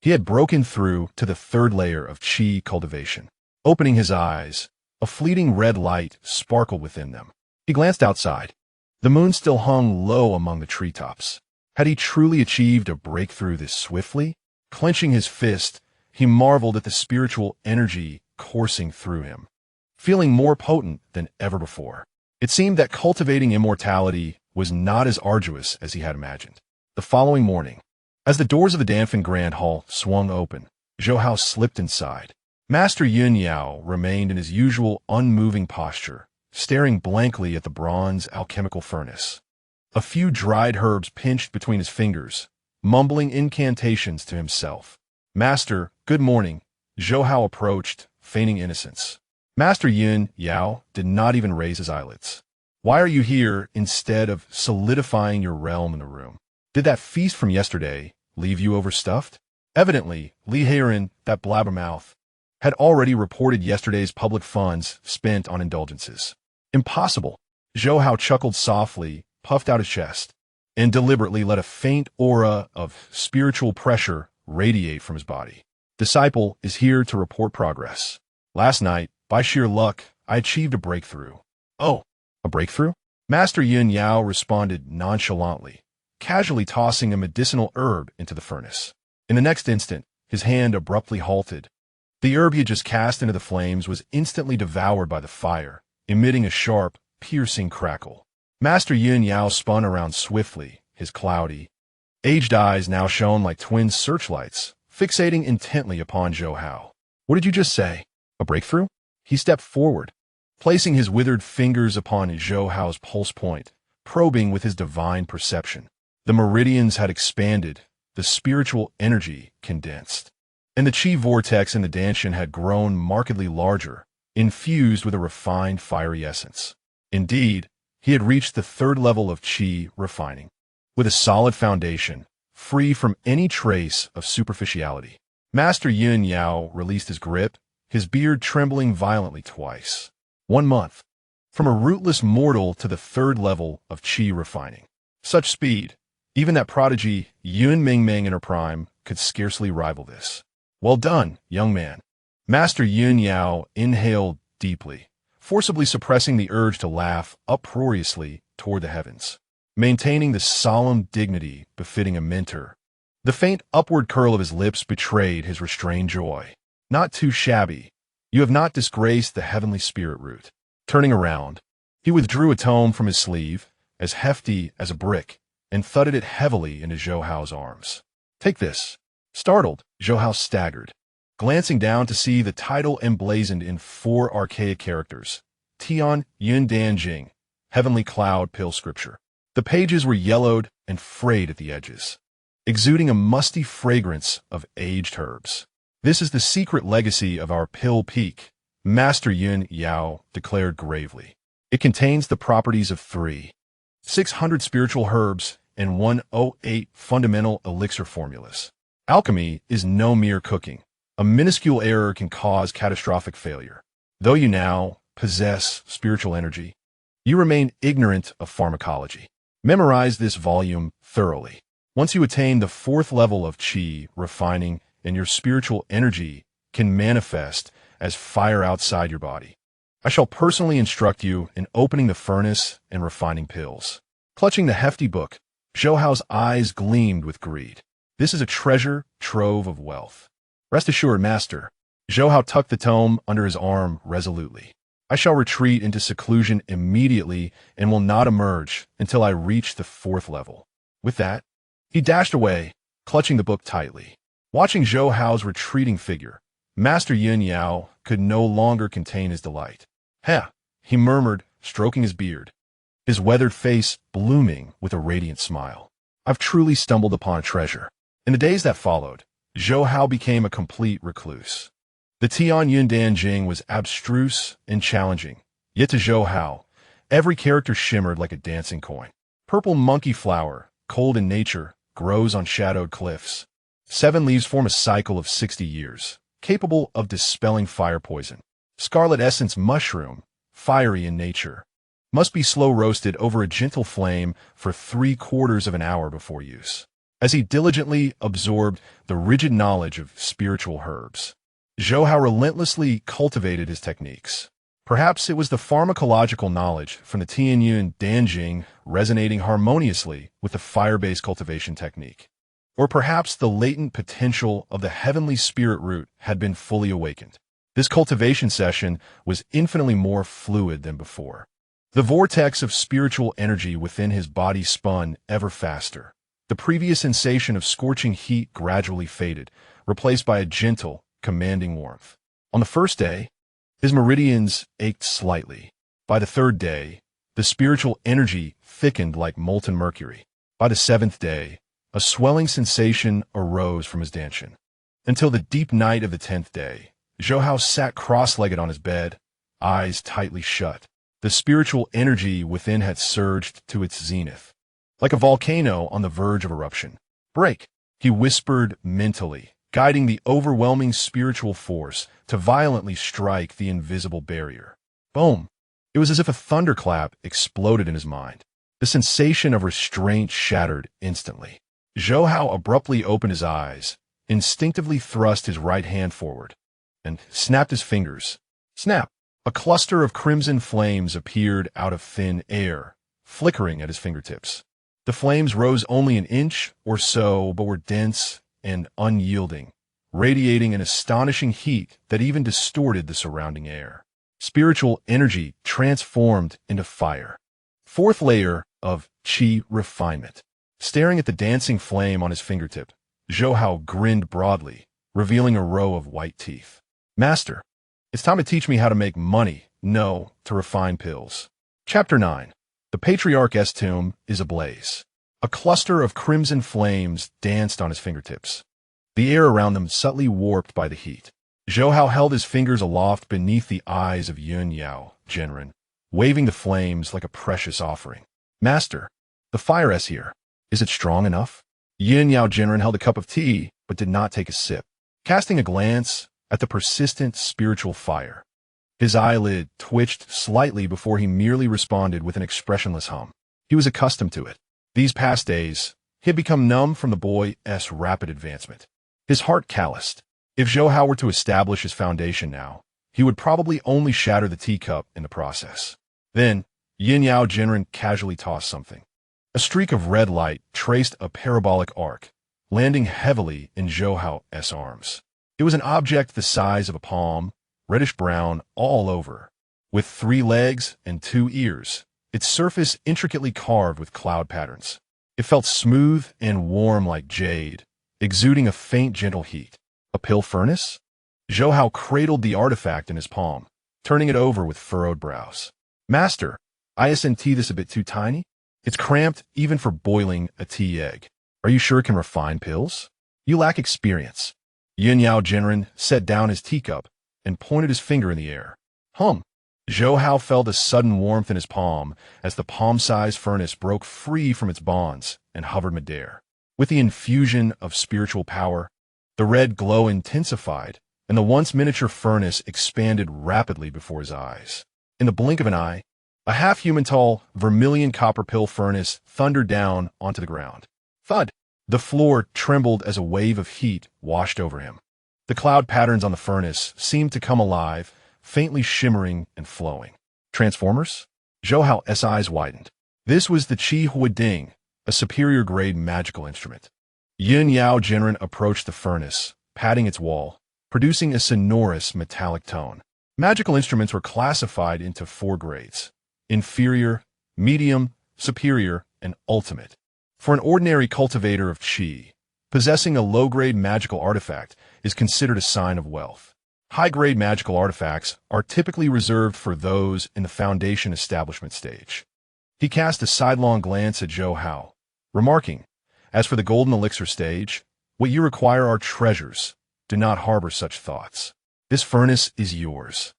He had broken through to the third layer of Qi cultivation. Opening his eyes, a fleeting red light sparkled within them. He glanced outside. The moon still hung low among the treetops. Had he truly achieved a breakthrough this swiftly? Clenching his fist, he marveled at the spiritual energy coursing through him, feeling more potent than ever before. It seemed that cultivating immortality was not as arduous as he had imagined. The following morning, as the doors of the Danfeng Grand Hall swung open, Zhou Hao slipped inside. Master Yun Yao remained in his usual unmoving posture, staring blankly at the bronze alchemical furnace. A few dried herbs pinched between his fingers, mumbling incantations to himself. "Master, good morning," Zhou Hao approached, feigning innocence. Master Yun Yao did not even raise his eyelids. "Why are you here instead of solidifying your realm in the room? Did that feast from yesterday leave you overstuffed?" Evidently, Li Heiren, that blabbermouth, had already reported yesterday's public funds spent on indulgences. "Impossible." Zhou Hao chuckled softly, puffed out his chest, and deliberately let a faint aura of spiritual pressure radiate from his body. "Disciple is here to report progress. Last night, by sheer luck, I achieved a breakthrough." "Oh, a breakthrough?" Master Yun Yao responded nonchalantly, casually tossing a medicinal herb into the furnace. In the next instant, his hand abruptly halted. The herb he had just cast into the flames was instantly devoured by the fire, emitting a sharp, piercing crackle. Master Yun Yao spun around swiftly, his cloudy, aged eyes now shone like twin searchlights, fixating intently upon Zhou Hao. "What did you just say? A breakthrough?" He stepped forward, placing his withered fingers upon Zhou Hao's pulse point, probing with his divine perception. The meridians had expanded, the spiritual energy condensed, and the Qi vortex in the Danshan had grown markedly larger, infused with a refined fiery essence. Indeed, he had reached the third level of Qi refining, with a solid foundation, free from any trace of superficiality. Master Yun Yao released his grip, his beard trembling violently twice. 1 month. From a rootless mortal to the third level of Qi refining. Such speed, even that prodigy Yun Mingming in her prime could scarcely rival this. "Well done, young man." Master Yun Yao inhaled deeply, forcibly suppressing the urge to laugh uproariously toward the heavens, maintaining the solemn dignity befitting a mentor. The faint upward curl of his lips betrayed his restrained joy. "Not too shabby. You have not disgraced the heavenly spirit root." Turning around, he withdrew a tome from his sleeve, as hefty as a brick, and thudded it heavily into Zhou Hao's arms. "Take this." Startled, Zhou Hao staggered, glancing down to see the title emblazoned in 4 archaic characters: Tian Yun Dan Jing, Heavenly Cloud Pill Scripture. The pages were yellowed and frayed at the edges, exuding a musty fragrance of aged herbs. "This is the secret legacy of our pill peak," Master Yun Yao declared gravely. "It contains the properties of 600 spiritual herbs and 108 fundamental elixir formulas. Alchemy is no mere cooking. A minuscule error can cause catastrophic failure. Though you now possess spiritual energy, you remain ignorant of pharmacology. Memorize this volume thoroughly. Once you attain the 4th level of Qi refining, and your spiritual energy can manifest as fire outside your body, I shall personally instruct you in opening the furnace and refining pills." Clutching the hefty book, Zhou Hao's eyes gleamed with greed. This is a treasure trove of wealth. Rest assured, master. Zhou Hao tucked the tome under his arm resolutely. I shall retreat into seclusion immediately and will not emerge until I reach the 4th level. With that, he dashed away, clutching the book tightly. Watching Zhou Hao's retreating figure, Master Yun Yao could no longer contain his delight. "Heh," he murmured, stroking his beard, his weathered face blooming with a radiant smile. "I've truly stumbled upon a treasure." In the days that followed, Zhou Hao became a complete recluse. The Tian Yundan Jing was abstruse and challenging, yet to Zhou Hao, every character shimmered like a dancing coin. Purple monkey flower, cold in nature, grows on shadowed cliffs. 7 leaves form a cycle of 60 years, capable of dispelling fire poison. Scarlet essence mushroom, fiery in nature, must be slow roasted over a gentle flame for 3/4 of an hour before use. As he diligently absorbed the rigid knowledge of spiritual herbs, Zhou Hao relentlessly cultivated his techniques. Perhaps it was the pharmacological knowledge from the Tianyun Danjing resonating harmoniously with the fire-based cultivation technique. Or perhaps the latent potential of the heavenly spirit root had been fully awakened. This cultivation session was infinitely more fluid than before. The vortex of spiritual energy within his body spun ever faster. The previous sensation of scorching heat gradually faded, replaced by a gentle, commanding warmth. On the first day, his meridians ached slightly. By the 3rd day, the spiritual energy thickened like molten mercury. By the 7th day, a swelling sensation arose from his dantian. Until the deep night of the 10th day, Zhou Hao sat cross-legged on his bed, eyes tightly shut. The spiritual energy within had surged to its zenith. Like a volcano on the verge of eruption. "Break," he whispered mentally, guiding the overwhelming spiritual force to violently strike the invisible barrier. Boom! It was as if a thunderclap exploded in his mind. The sensation of restraint shattered instantly. Zhou Hao abruptly opened his eyes, instinctively thrust his right hand forward, and snapped his fingers. Snap! A cluster of crimson flames appeared out of thin air, flickering at his fingertips. The flames rose only an inch or so, but were dense and unyielding, radiating an astonishing heat that even distorted the surrounding air. Spiritual energy transformed into fire. 4th layer of Qi refinement. Staring at the dancing flame on his fingertip, Zhou Hao grinned broadly, revealing a row of white teeth. "Master, it's time to teach me how to make money, no, to refine pills." Chapter 9. The Patriarch's tomb is ablaze. A cluster of crimson flames danced on his fingertips, the air around them subtly warped by the heat. Zhou Hao held his fingers aloft beneath the eyes of Yun Yao, Genren, waving the flames like a precious offering. "Master, the fire is here. Is it strong enough?" Yun Yao Genren held a cup of tea, but did not take a sip. Casting a glance at the persistent spiritual fire, his eyelid twitched slightly before he merely responded with an expressionless hum. He was accustomed to it. These past days, he had become numb from the boy's rapid advancement. His heart calloused. If Zhou Hao were to establish his foundation now, he would probably only shatter the teacup in the process. Then, Yin Yao Jinren casually tossed something. A streak of red light traced a parabolic arc, landing heavily in Zhou Hao's arms. It was an object the size of a palm, reddish-brown all over, with 3 legs and 2 ears, its surface intricately carved with cloud patterns. It felt smooth and warm like jade, exuding a faint gentle heat. A pill furnace? Zhou Hao cradled the artifact in his palm, turning it over with furrowed brows. "Master, isn't this a bit too tiny? It's cramped even for boiling a tea egg. Are you sure it can refine pills? You lack experience." Yin Yao Jinren set down his teacup and pointed his finger in the air. Hum! Zhou Hao felt a sudden warmth in his palm as the palm-sized furnace broke free from its bonds and hovered midair. With the infusion of spiritual power, the red glow intensified, and the once miniature furnace expanded rapidly before his eyes. In the blink of an eye, a half-human-tall, vermilion copper pill furnace thundered down onto the ground. Thud! The floor trembled as a wave of heat washed over him. The cloud patterns on the furnace seemed to come alive, faintly shimmering and flowing. Transformers? Zhou Hao's eyes widened. This was the Qi Huading, a superior-grade magical instrument. Yin Yao Jinren approached the furnace, patting its wall, producing a sonorous metallic tone. Magical instruments were classified into 4 grades: inferior, medium, superior, and ultimate. For an ordinary cultivator of qi, possessing a low-grade magical artifact is considered a sign of wealth. High-grade magical artifacts are typically reserved for those in the foundation establishment stage. He cast a sidelong glance at Zhou Hao, remarking, "As for the golden elixir stage, what you require are treasures. Do not harbor such thoughts. This furnace is yours.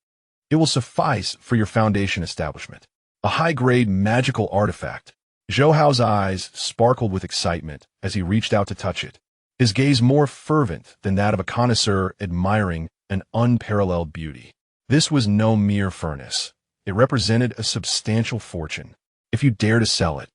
It will suffice for your foundation establishment." A high-grade magical artifact. Zhou Hao's eyes sparkled with excitement as he reached out to touch it, his gaze more fervent than that of a connoisseur admiring an unparalleled beauty. This was no mere furnace. It represented a substantial fortune. "If you dare to sell it,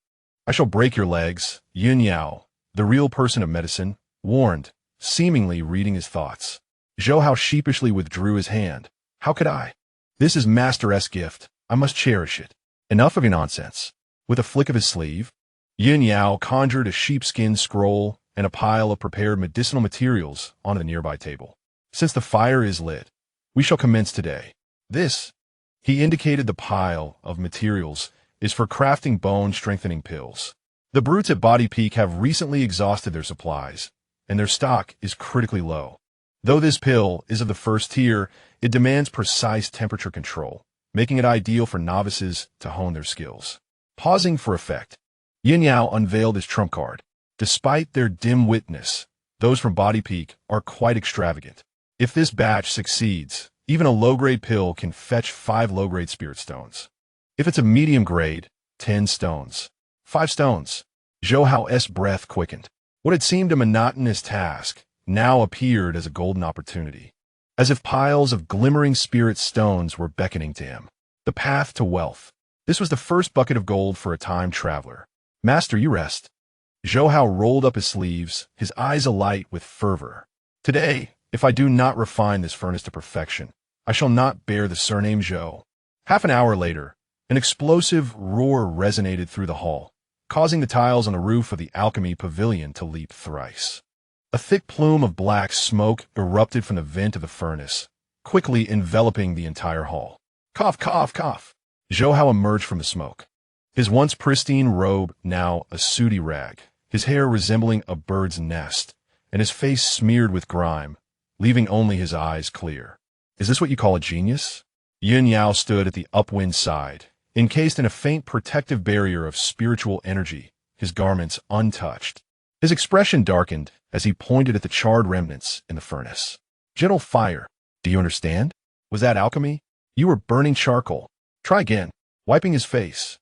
I shall break your legs," Yin Yao, the real person of medicine, warned, seemingly reading his thoughts. Zhou Hao sheepishly withdrew his hand. "How could I? This is Master-S gift. I must cherish it." "Enough of your nonsense." With a flick of his sleeve, Yin Yao conjured a sheepskin scroll and a pile of prepared medicinal materials onto the nearby table. "Since the fire is lit, we shall commence today. This," he indicated the pile of materials, "is for crafting bone-strengthening pills. The brutes at Body Peak have recently exhausted their supplies, and their stock is critically low. Though this pill is of the first tier, it demands precise temperature control, making it ideal for novices to hone their skills." Pausing for effect, Yin Yao unveiled his trump card. Despite their dim witness, those from Body Peak are quite extravagant. If this batch succeeds, even a low-grade pill can fetch 5 low-grade spirit stones. If it's a medium grade, 10 stones. 5 stones. Zhou Hao's breath quickened. What had seemed a monotonous task now appeared as a golden opportunity, as if piles of glimmering spirit stones were beckoning to him. The path to wealth. This was the first bucket of gold for a time traveler. "Master, you rest." Zhou Hao rolled up his sleeves, his eyes alight with fervor. "Today, if I do not refine this furnace to perfection, I shall not bear the surname Zhou." Half an hour later, an explosive roar resonated through the hall, causing the tiles on the roof of the Alchemy pavilion to leap thrice. A thick plume of black smoke erupted from the vent of the furnace, quickly enveloping the entire hall. "Cough, cough, cough." Zhou Hao emerged from the smoke, his once pristine robe now a sooty rag, his hair resembling a bird's nest, and his face smeared with grime, leaving only his eyes clear. "Is this what you call a genius?" Yin Yao stood at the upwind side, encased in a faint protective barrier of spiritual energy, his garments untouched. His expression darkened as he pointed at the charred remnants in the furnace. "Gentle fire. Do you understand? Was that alchemy? You were burning charcoal. Try again." Wiping his face,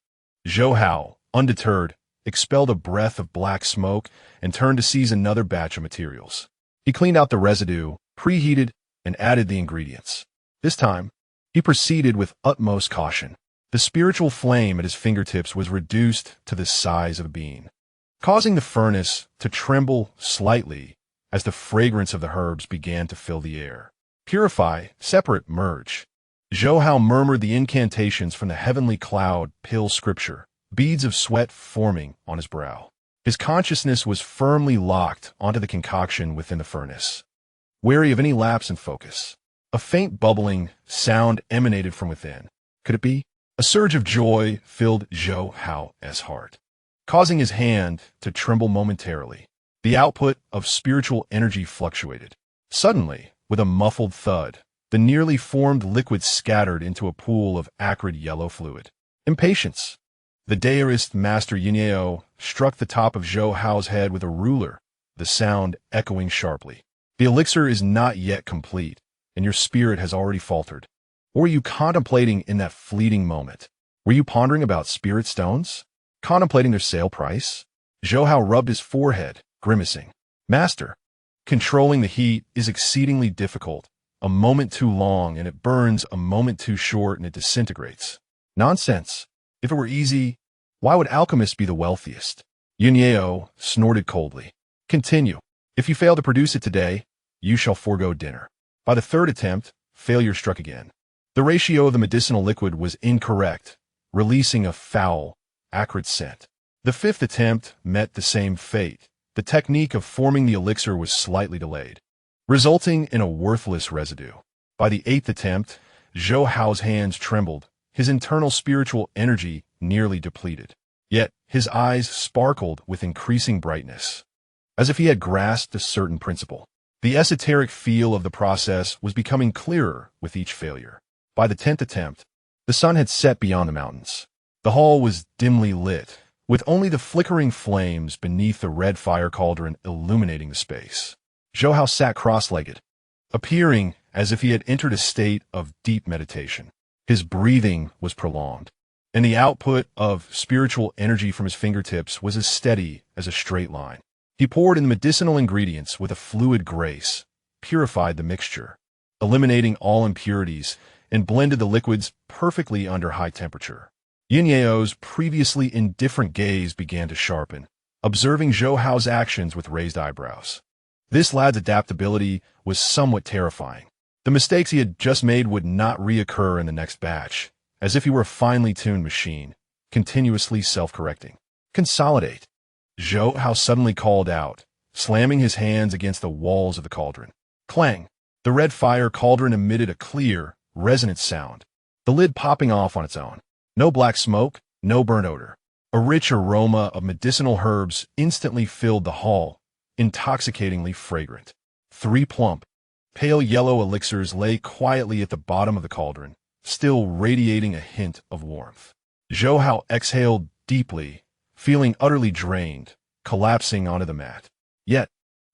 Zhou Hao, undeterred, expelled a breath of black smoke and turned to seize another batch of materials. He cleaned out the residue, preheated, and added the ingredients. This time, he proceeded with utmost caution. The spiritual flame at his fingertips was reduced to the size of a bean, causing the furnace to tremble slightly as the fragrance of the herbs began to fill the air. "Purify, separate, merge." Zhou Hao murmured the incantations from the heavenly cloud pill scripture, beads of sweat forming on his brow. His consciousness was firmly locked onto the concoction within the furnace, wary of any lapse in focus. A faint bubbling sound emanated from within. Could it be? A surge of joy filled Zhou Hao's heart, causing his hand to tremble momentarily. The output of spiritual energy fluctuated. Suddenly, with a muffled thud, the nearly formed liquid scattered into a pool of acrid yellow fluid. Impatience. The Daoist master Yin Yao struck the top of Zhou Hao's head with a ruler, the sound echoing sharply. "The elixir is not yet complete, and your spirit has already faltered. What were you contemplating in that fleeting moment? Were you pondering about spirit stones? Contemplating their sale price?" Zhou Hao rubbed his forehead, grimacing. "Master, controlling the heat is exceedingly difficult. A moment too long and it burns, a moment too short and it disintegrates." "Nonsense. If it were easy, why would alchemists be the wealthiest?" Yin Yao snorted coldly. "Continue. If you fail to produce it today, you shall forego dinner." By the third attempt, failure struck again. The ratio of the medicinal liquid was incorrect, releasing a foul, acrid scent. The fifth attempt met the same fate, the technique of forming the elixir was slightly delayed, resulting in a worthless residue. By the 8th attempt, Zhou Hao's hands trembled, his internal spiritual energy nearly depleted. Yet his eyes sparkled with increasing brightness, as if he had grasped a certain principle. The esoteric feel of the process was becoming clearer with each failure. By the 10th attempt, the sun had set beyond the mountains. The hall was dimly lit, with only the flickering flames beneath the red fire cauldron illuminating the space. Zhou Hao sat cross-legged, appearing as if he had entered a state of deep meditation. His breathing was prolonged, and the output of spiritual energy from his fingertips was as steady as a straight line. He poured in the medicinal ingredients with a fluid grace, purified the mixture, eliminating all impurities, and blended the liquids perfectly under high temperature. Yunyao's previously indifferent gaze began to sharpen, observing Zhou Hao's actions with raised eyebrows. This lad's adaptability was somewhat terrifying. The mistakes he had just made would not reoccur in the next batch, as if he were a finely tuned machine, continuously self-correcting. Consolidate, Zhou Hao suddenly called out, slamming his hands against the walls of the cauldron. Clang! The red fire cauldron emitted a clear, resonant sound, the lid popping off on its own. No black smoke, no burnt odor. A rich aroma of medicinal herbs instantly filled the hall, intoxicatingly fragrant. 3 plump, pale yellow elixirs lay quietly at the bottom of the cauldron, still radiating a hint of warmth. Zhou Hao exhaled deeply, feeling utterly drained, collapsing onto the mat. Yet,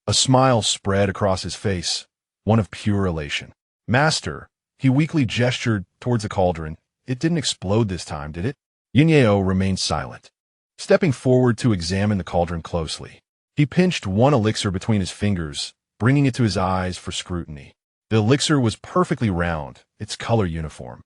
a smile spread across his face, one of pure elation. Master, he weakly gestured towards the cauldron. It didn't explode this time, did it? Yunyao remained silent, stepping forward to examine the cauldron closely. He pinched one elixir between his fingers, bringing it to his eyes for scrutiny. The elixir was perfectly round, its color uniform,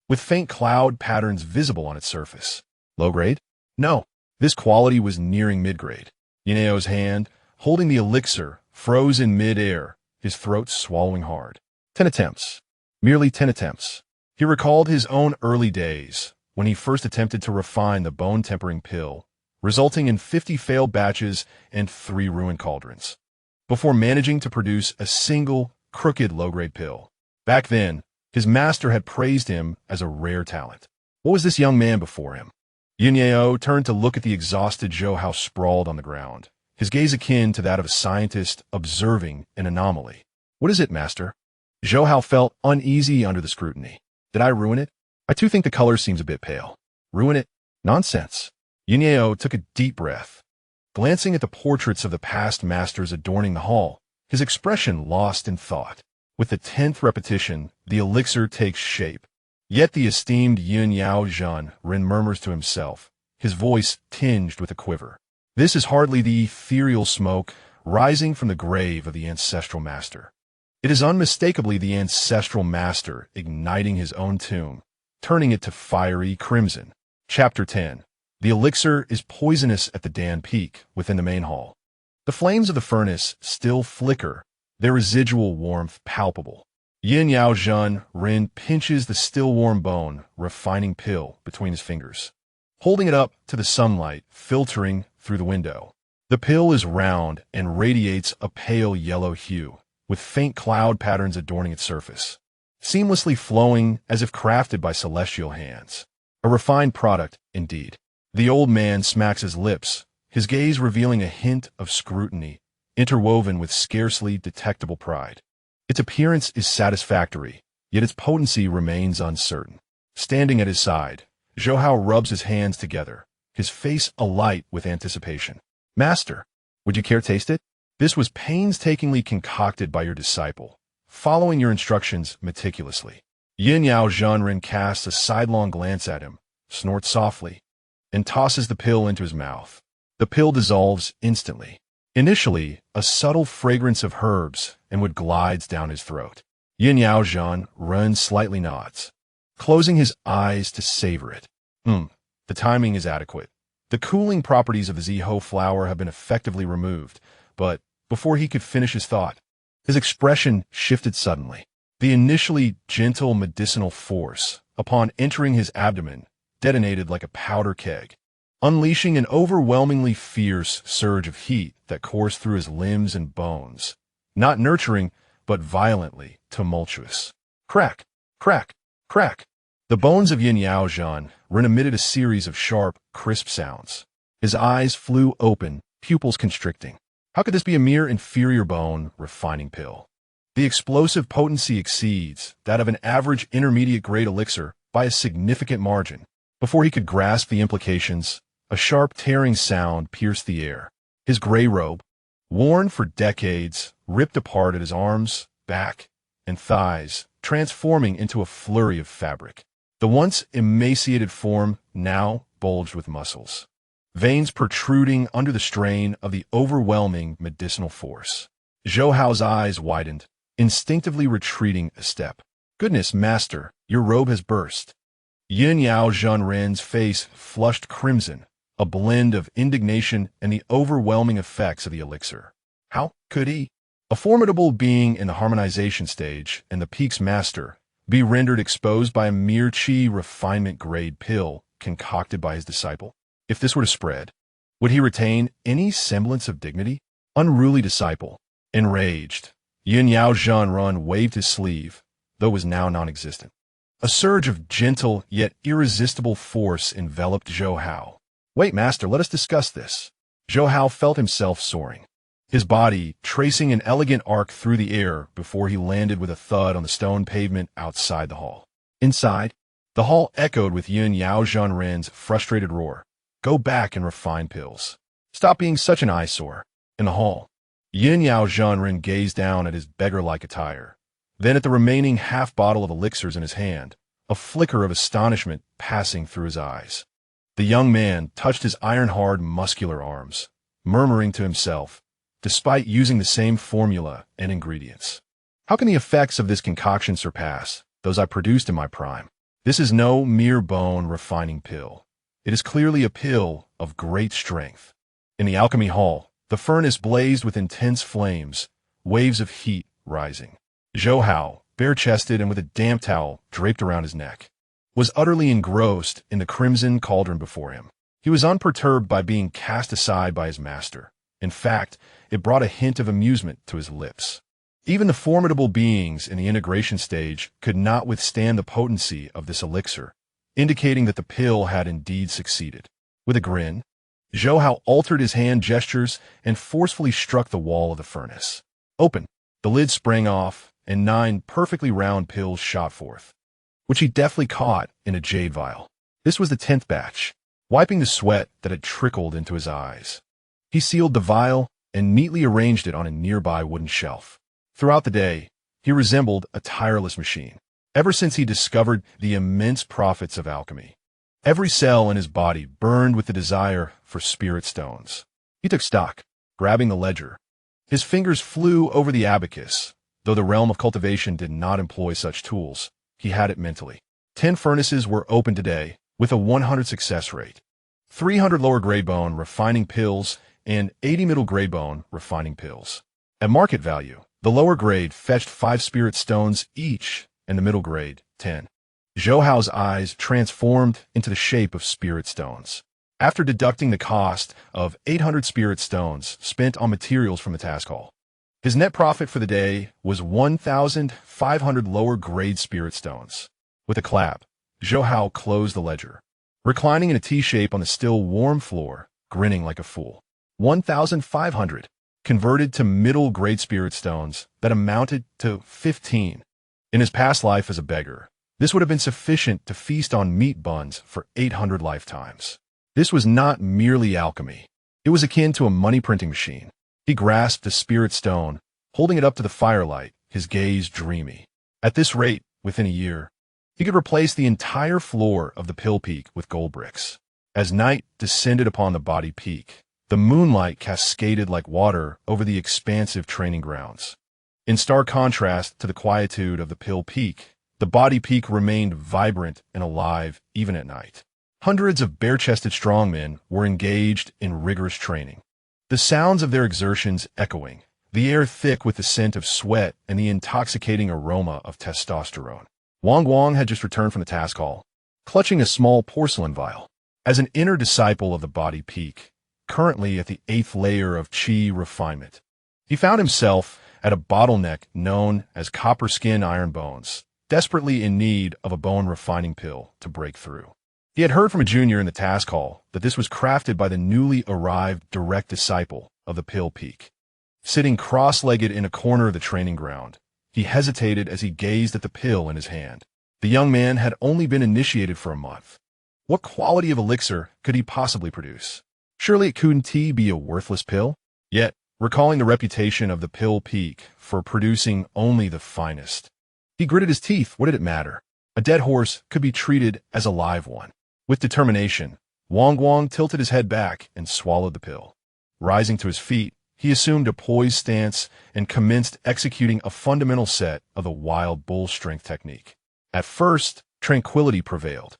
with faint cloud patterns visible on its surface. Low grade? No. This quality was nearing mid-grade. Yunyao's hand, holding the elixir, froze in mid-air, his throat swallowing hard. 10 attempts. Merely 10 attempts. He recalled his own early days, when he first attempted to refine the bone-tempering pill, resulting in 50 failed batches and 3 ruined cauldrons, before managing to produce a single, crooked low-grade pill. Back then, his master had praised him as a rare talent. What was this young man before him? Yunyao turned to look at the exhausted Zhou Hao sprawled on the ground, his gaze akin to that of a scientist observing an anomaly. What is it, master? Zhou Hao felt uneasy under the scrutiny. Did I ruin it? I too think the color seems a bit pale. Ruin it? Nonsense. Yunyao took a deep breath. Glancing at the portraits of the past masters adorning the hall, his expression lost in thought. With the 10th repetition, the elixir takes shape. Yet the esteemed Yunyao Zhan Ren murmurs to himself, his voice tinged with a quiver. This is hardly the ethereal smoke rising from the grave of the ancestral master. It is unmistakably the ancestral master igniting his own tomb, turning it to fiery crimson. Chapter 10. The elixir is poisonous at the Dan Peak within the main hall. The flames of the furnace still flicker, their residual warmth palpable. Yunyao Zhan Ren pinches the still warm bone, refining pill between his fingers, holding it up to the sunlight filtering through the window. The pill is round and radiates a pale yellow hue, with faint cloud patterns adorning its surface, seamlessly flowing as if crafted by celestial hands. A refined product, indeed. The old man smacks his lips, his gaze revealing a hint of scrutiny, interwoven with scarcely detectable pride. Its appearance is satisfactory, yet its potency remains uncertain. Standing at his side, Zhou Hao rubs his hands together, his face alight with anticipation. Master, would you care to taste it? This was painstakingly concocted by your disciple, following your instructions meticulously. Yunyao Zhanren casts a sidelong glance at him, snorts softly, and tosses the pill into his mouth. The pill dissolves instantly. Initially, a subtle fragrance of herbs and wood glides down his throat. Yunyao Zhanren slightly nods, closing his eyes to savor it. The timing is adequate. The cooling properties of the Zhou flower have been effectively removed, but before he could finish his thought, his expression shifted suddenly. The initially gentle medicinal force, upon entering his abdomen, detonated like a powder keg, unleashing an overwhelmingly fierce surge of heat that coursed through his limbs and bones. Not nurturing, but violently tumultuous. Crack, crack, crack. The bones of Yin Yao Zhan emitted a series of sharp, crisp sounds. His eyes flew open, pupils constricting. How could this be a mere inferior bone refining pill? The explosive potency exceeds that of an average intermediate-grade elixir by a significant margin. Before he could grasp the implications, a sharp tearing sound pierced the air. His gray robe, worn for decades, ripped apart at his arms, back, and thighs, transforming into a flurry of fabric. The once emaciated form now bulged with muscles, veins protruding under the strain of the overwhelming medicinal force. Zhou Hao's eyes widened, instinctively retreating a step. Goodness, master, your robe has burst. Yin Yao Zhanren's face flushed crimson, a blend of indignation and the overwhelming effects of the elixir. How could he, a formidable being in the harmonization stage and the peak's master, be rendered exposed by a mere qi refinement-grade pill concocted by his disciple? If this were to spread, would he retain any semblance of dignity? Unruly disciple. Enraged, Yin Yao Zhanren waved his sleeve, though it was now non-existent. A surge of gentle yet irresistible force enveloped Zhou Hao. Wait, master, let us discuss this. Zhou Hao felt himself soaring, his body tracing an elegant arc through the air before he landed with a thud on the stone pavement outside the hall. Inside, the hall echoed with Yin Yao Zhanren's frustrated roar. Go back and refine pills. Stop being such an eyesore. In the hall, Yin Yao Zhanren gazed down at his beggar-like attire, then at the remaining half-bottle of elixirs in his hand, a flicker of astonishment passing through his eyes. The young man touched his iron-hard, muscular arms, murmuring to himself, despite using the same formula and ingredients. How can the effects of this concoction surpass those I produced in my prime? This is no mere bone-refining pill. It is clearly a pill of great strength. In the Alchemy Hall, the furnace blazed with intense flames, waves of heat rising. Zhou Hao, bare-chested and with a damp towel draped around his neck, was utterly engrossed in the crimson cauldron before him. He was unperturbed by being cast aside by his master. In fact, it brought a hint of amusement to his lips. Even the formidable beings in the integration stage could not withstand the potency of this elixir, indicating that the pill had indeed succeeded. With a grin, Zhou Hao altered his hand gestures and forcefully struck the wall of the furnace. Open. The lid sprang off, and 9 perfectly round pills shot forth, which he deftly caught in a jade vial. This was the 10th batch. Wiping the sweat that had trickled into his eyes, he sealed the vial and neatly arranged it on a nearby wooden shelf. Throughout the day, he resembled a tireless machine. Ever since he discovered the immense profits of alchemy, every cell in his body burned with the desire for spirit stones. He took stock, grabbing the ledger. His fingers flew over the abacus. Though the realm of cultivation did not employ such tools, he had it mentally. 10 furnaces were open today, with a 100 success rate. 300 lower grade bone refining pills and 80 middle grade bone refining pills. At market value, the lower grade fetched 5 spirit stones each, and the middle grade 10. Zhou Hao's eyes transformed into the shape of spirit stones. After deducting the cost of 800 spirit stones spent on materials from the task hall, his net profit for the day was 1,500 lower grade spirit stones. With a clap, Zhou Hao closed the ledger, reclining in a T-shape on the still warm floor, grinning like a fool. 1,500, converted to middle grade spirit stones that amounted to 15. In his past life as a beggar, this would have been sufficient to feast on meat buns for 800 lifetimes. This was not merely alchemy. It was akin to a money printing machine. He grasped a spirit stone, holding it up to the firelight, his gaze dreamy. At this rate, within a year, he could replace the entire floor of the pill peak with gold bricks. As night descended upon the body peak, the moonlight cascaded like water over the expansive training grounds. In stark contrast to the quietude of the pill peak, the body peak remained vibrant and alive even at night. Hundreds of bare-chested strongmen were engaged in rigorous training, the sounds of their exertions echoing, the air thick with the scent of sweat and the intoxicating aroma of testosterone. Wang had just returned from the task hall, clutching a small porcelain vial. As an inner disciple of the body peak, currently at the 8th layer of Qi refinement, he found himself at a bottleneck known as copper skin iron bones, desperately in need of a bone refining pill to break through. He had heard from a junior in the task hall that this was crafted by the newly arrived direct disciple of the pill peak. Sitting cross-legged in a corner of the training ground, he hesitated as he gazed at the pill in his hand. The young man had only been initiated for a month. What quality of elixir could he possibly produce? Surely it couldn't be a worthless pill? Yet, recalling the reputation of the pill peak for producing only the finest, he gritted his teeth. What did it matter? A dead horse could be treated as a live one. With determination, Wang tilted his head back and swallowed the pill. Rising to his feet, he assumed a poised stance and commenced executing a fundamental set of the wild bull strength technique. At first, tranquility prevailed.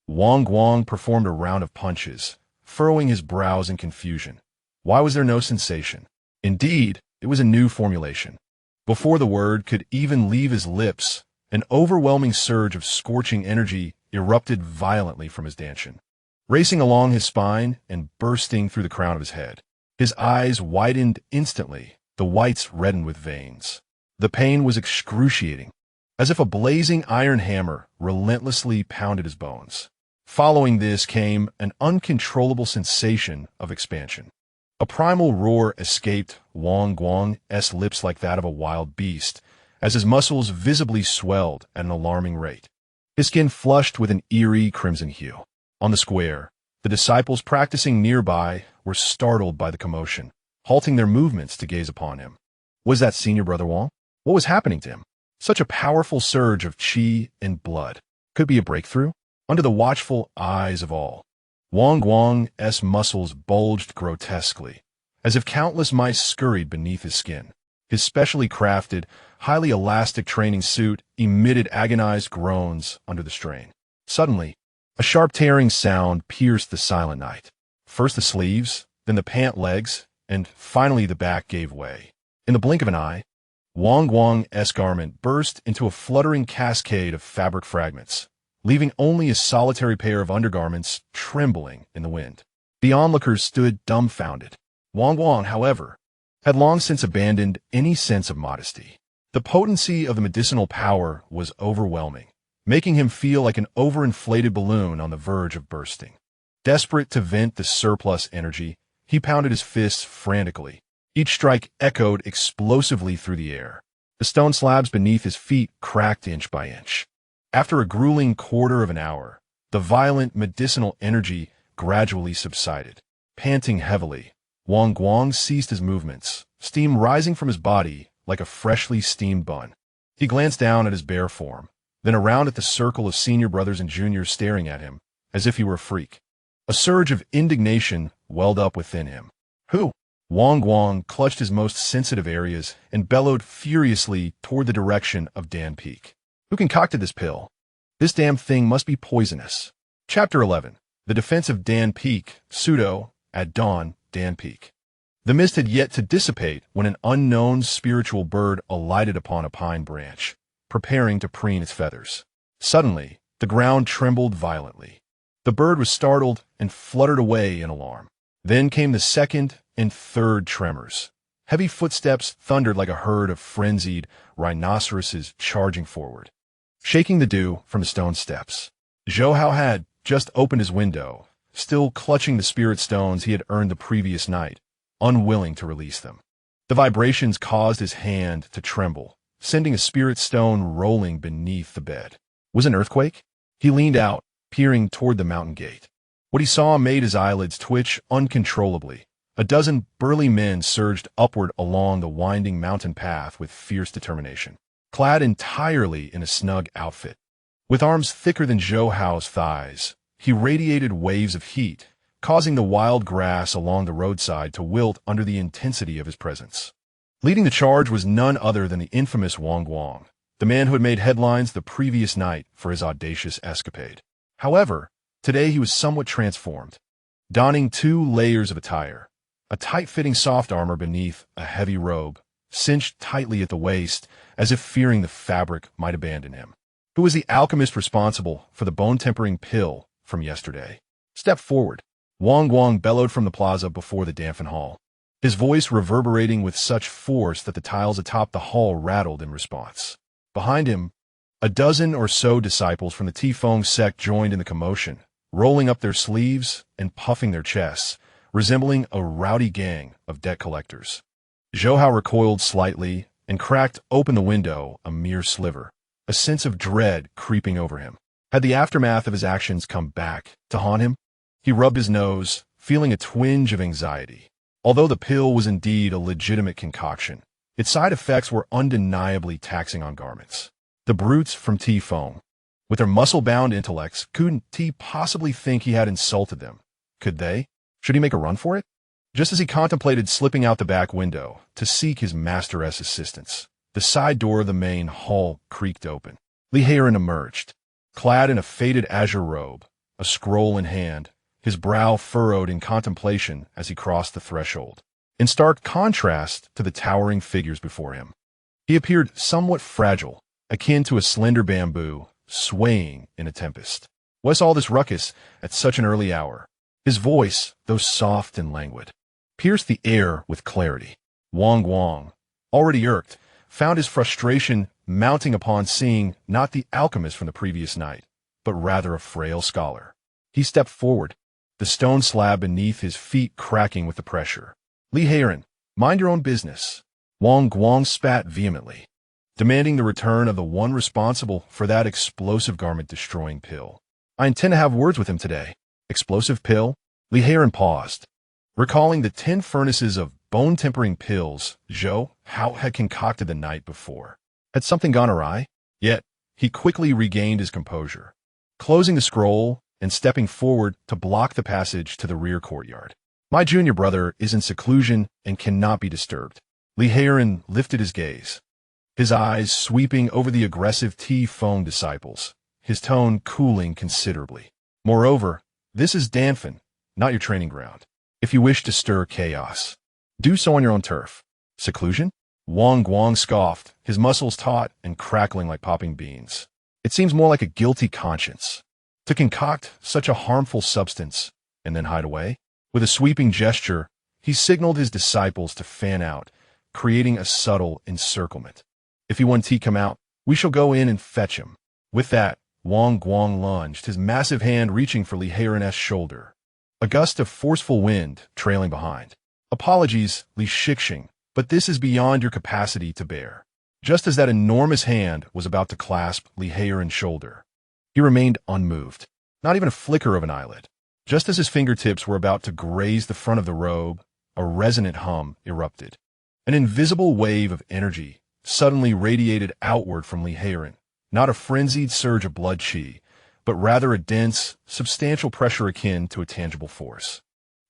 Wang performed a round of punches, furrowing his brows in confusion. Why was there no sensation? Indeed, it was a new formulation. Before the word could even leave his lips, an overwhelming surge of scorching energy erupted violently from his dantian, racing along his spine and bursting through the crown of his head. His eyes widened instantly, the whites reddened with veins. The pain was excruciating, as if a blazing iron hammer relentlessly pounded his bones. Following this came an uncontrollable sensation of expansion. A primal roar escaped Wang's lips like that of a wild beast, as his muscles visibly swelled at an alarming rate. His skin flushed with an eerie crimson hue. On the square, the disciples practicing nearby were startled by the commotion, halting their movements to gaze upon him. Was that senior brother Wang? What was happening to him? Such a powerful surge of qi and blood. Could be a breakthrough? Under the watchful eyes of all, Wang's muscles bulged grotesquely, as if countless mice scurried beneath his skin. His specially crafted, highly elastic training suit emitted agonized groans under the strain. Suddenly, a sharp tearing sound pierced the silent night. First the sleeves, then the pant legs, and finally the back gave way. In the blink of an eye, Wang's garment burst into a fluttering cascade of fabric fragments, leaving only a solitary pair of undergarments trembling in the wind. The onlookers stood dumbfounded. Wang, however, had long since abandoned any sense of modesty. The potency of the medicinal power was overwhelming, making him feel like an overinflated balloon on the verge of bursting. Desperate to vent the surplus energy, he pounded his fists frantically. Each strike echoed explosively through the air. The stone slabs beneath his feet cracked inch by inch. After a grueling quarter of an hour, the violent medicinal energy gradually subsided. Panting heavily, Wang ceased his movements, steam rising from his body like a freshly steamed bun. He glanced down at his bare form, then around at the circle of senior brothers and juniors staring at him, as if he were a freak. A surge of indignation welled up within him. Who? Wang clutched his most sensitive areas and bellowed furiously toward the direction of Dan Peak. Who concocted this pill? This damn thing must be poisonous. Chapter 11. The Defense of Dan Peak, pseudo, at dawn, Dan Peak. The mist had yet to dissipate when an unknown spiritual bird alighted upon a pine branch, preparing to preen its feathers. Suddenly, the ground trembled violently. The bird was startled and fluttered away in alarm. Then came the second and third tremors. Heavy footsteps thundered like a herd of frenzied rhinoceroses charging forward, shaking the dew from the stone steps. Zhou Hao had just opened his window, still clutching the spirit stones he had earned the previous night, unwilling to release them. The vibrations caused his hand to tremble, sending a spirit stone rolling beneath the bed. Was it an earthquake? He leaned out, peering toward the mountain gate. What he saw made his eyelids twitch uncontrollably. A dozen burly men surged upward along the winding mountain path with fierce determination, clad entirely in a snug outfit. With arms thicker than Zhou Hao's thighs, he radiated waves of heat, causing the wild grass along the roadside to wilt under the intensity of his presence. Leading the charge was none other than the infamous Wang, the man who had made headlines the previous night for his audacious escapade. However, today he was somewhat transformed, donning 2 layers of attire, a tight-fitting soft armor beneath a heavy robe, cinched tightly at the waist, as if fearing the fabric might abandon him. Who was the alchemist responsible for the bone-tempering pill from yesterday? Step forward. Wang Guang bellowed from the plaza before the Danfan Hall, his voice reverberating with such force that the tiles atop the hall rattled in response. Behind him, a dozen or so disciples from the Tifeng sect joined in the commotion, rolling up their sleeves and puffing their chests, resembling a rowdy gang of debt collectors. Zhou Hao recoiled slightly and cracked open the window a mere sliver, a sense of dread creeping over him. Had the aftermath of his actions come back to haunt him? He rubbed his nose, feeling a twinge of anxiety. Although the pill was indeed a legitimate concoction, its side effects were undeniably taxing on garments. The brutes from Tifeng, with their muscle-bound intellects, couldn't T possibly think he had insulted them? Could they? Should he make a run for it? Just as he contemplated slipping out the back window to seek his master's assistance, the side door of the main hall creaked open. Li Heiran emerged, clad in a faded azure robe, a scroll in hand, his brow furrowed in contemplation as he crossed the threshold. In stark contrast to the towering figures before him, he appeared somewhat fragile, akin to a slender bamboo, swaying in a tempest. What's all this ruckus at such an early hour? His voice, though soft and languid, pierced the air with clarity. Wang Guang, already irked, found his frustration mounting upon seeing not the alchemist from the previous night, but rather a frail scholar. He stepped forward, the stone slab beneath his feet cracking with the pressure. Li Heiran, mind your own business. Wang Guang spat vehemently, demanding the return of the one responsible for that explosive garment-destroying pill. I intend to have words with him today. Explosive pill? Li Heiran paused, recalling the 10 furnaces of bone-tempering pills Zhou Hao had concocted the night before. Had something gone awry? Yet, he quickly regained his composure, closing the scroll and stepping forward to block the passage to the rear courtyard. My junior brother is in seclusion and cannot be disturbed. Li Heiran lifted his gaze, his eyes sweeping over the aggressive Tifeng disciples, his tone cooling considerably. Moreover, this is Danfan, not your training ground. If you wish to stir chaos, do so on your own turf. Seclusion? Wang Guang scoffed, his muscles taut and crackling like popping beans. It seems more like a guilty conscience. To concoct such a harmful substance and then hide away? With a sweeping gesture, he signaled his disciples to fan out, creating a subtle encirclement. If he wants to come out, we shall go in and fetch him. With that, Wang Guang lunged, his massive hand reaching for Li Heiran's shoulder. A gust of forceful wind trailing behind. Apologies, Li Shixing, but this is beyond your capacity to bear. Just as that enormous hand was about to clasp Li Heiran's shoulder, he remained unmoved, not even a flicker of an eyelid. Just as his fingertips were about to graze the front of the robe, a resonant hum erupted. An invisible wave of energy suddenly radiated outward from Li Heiran, not a frenzied surge of blood chi, but rather a dense, substantial pressure akin to a tangible force.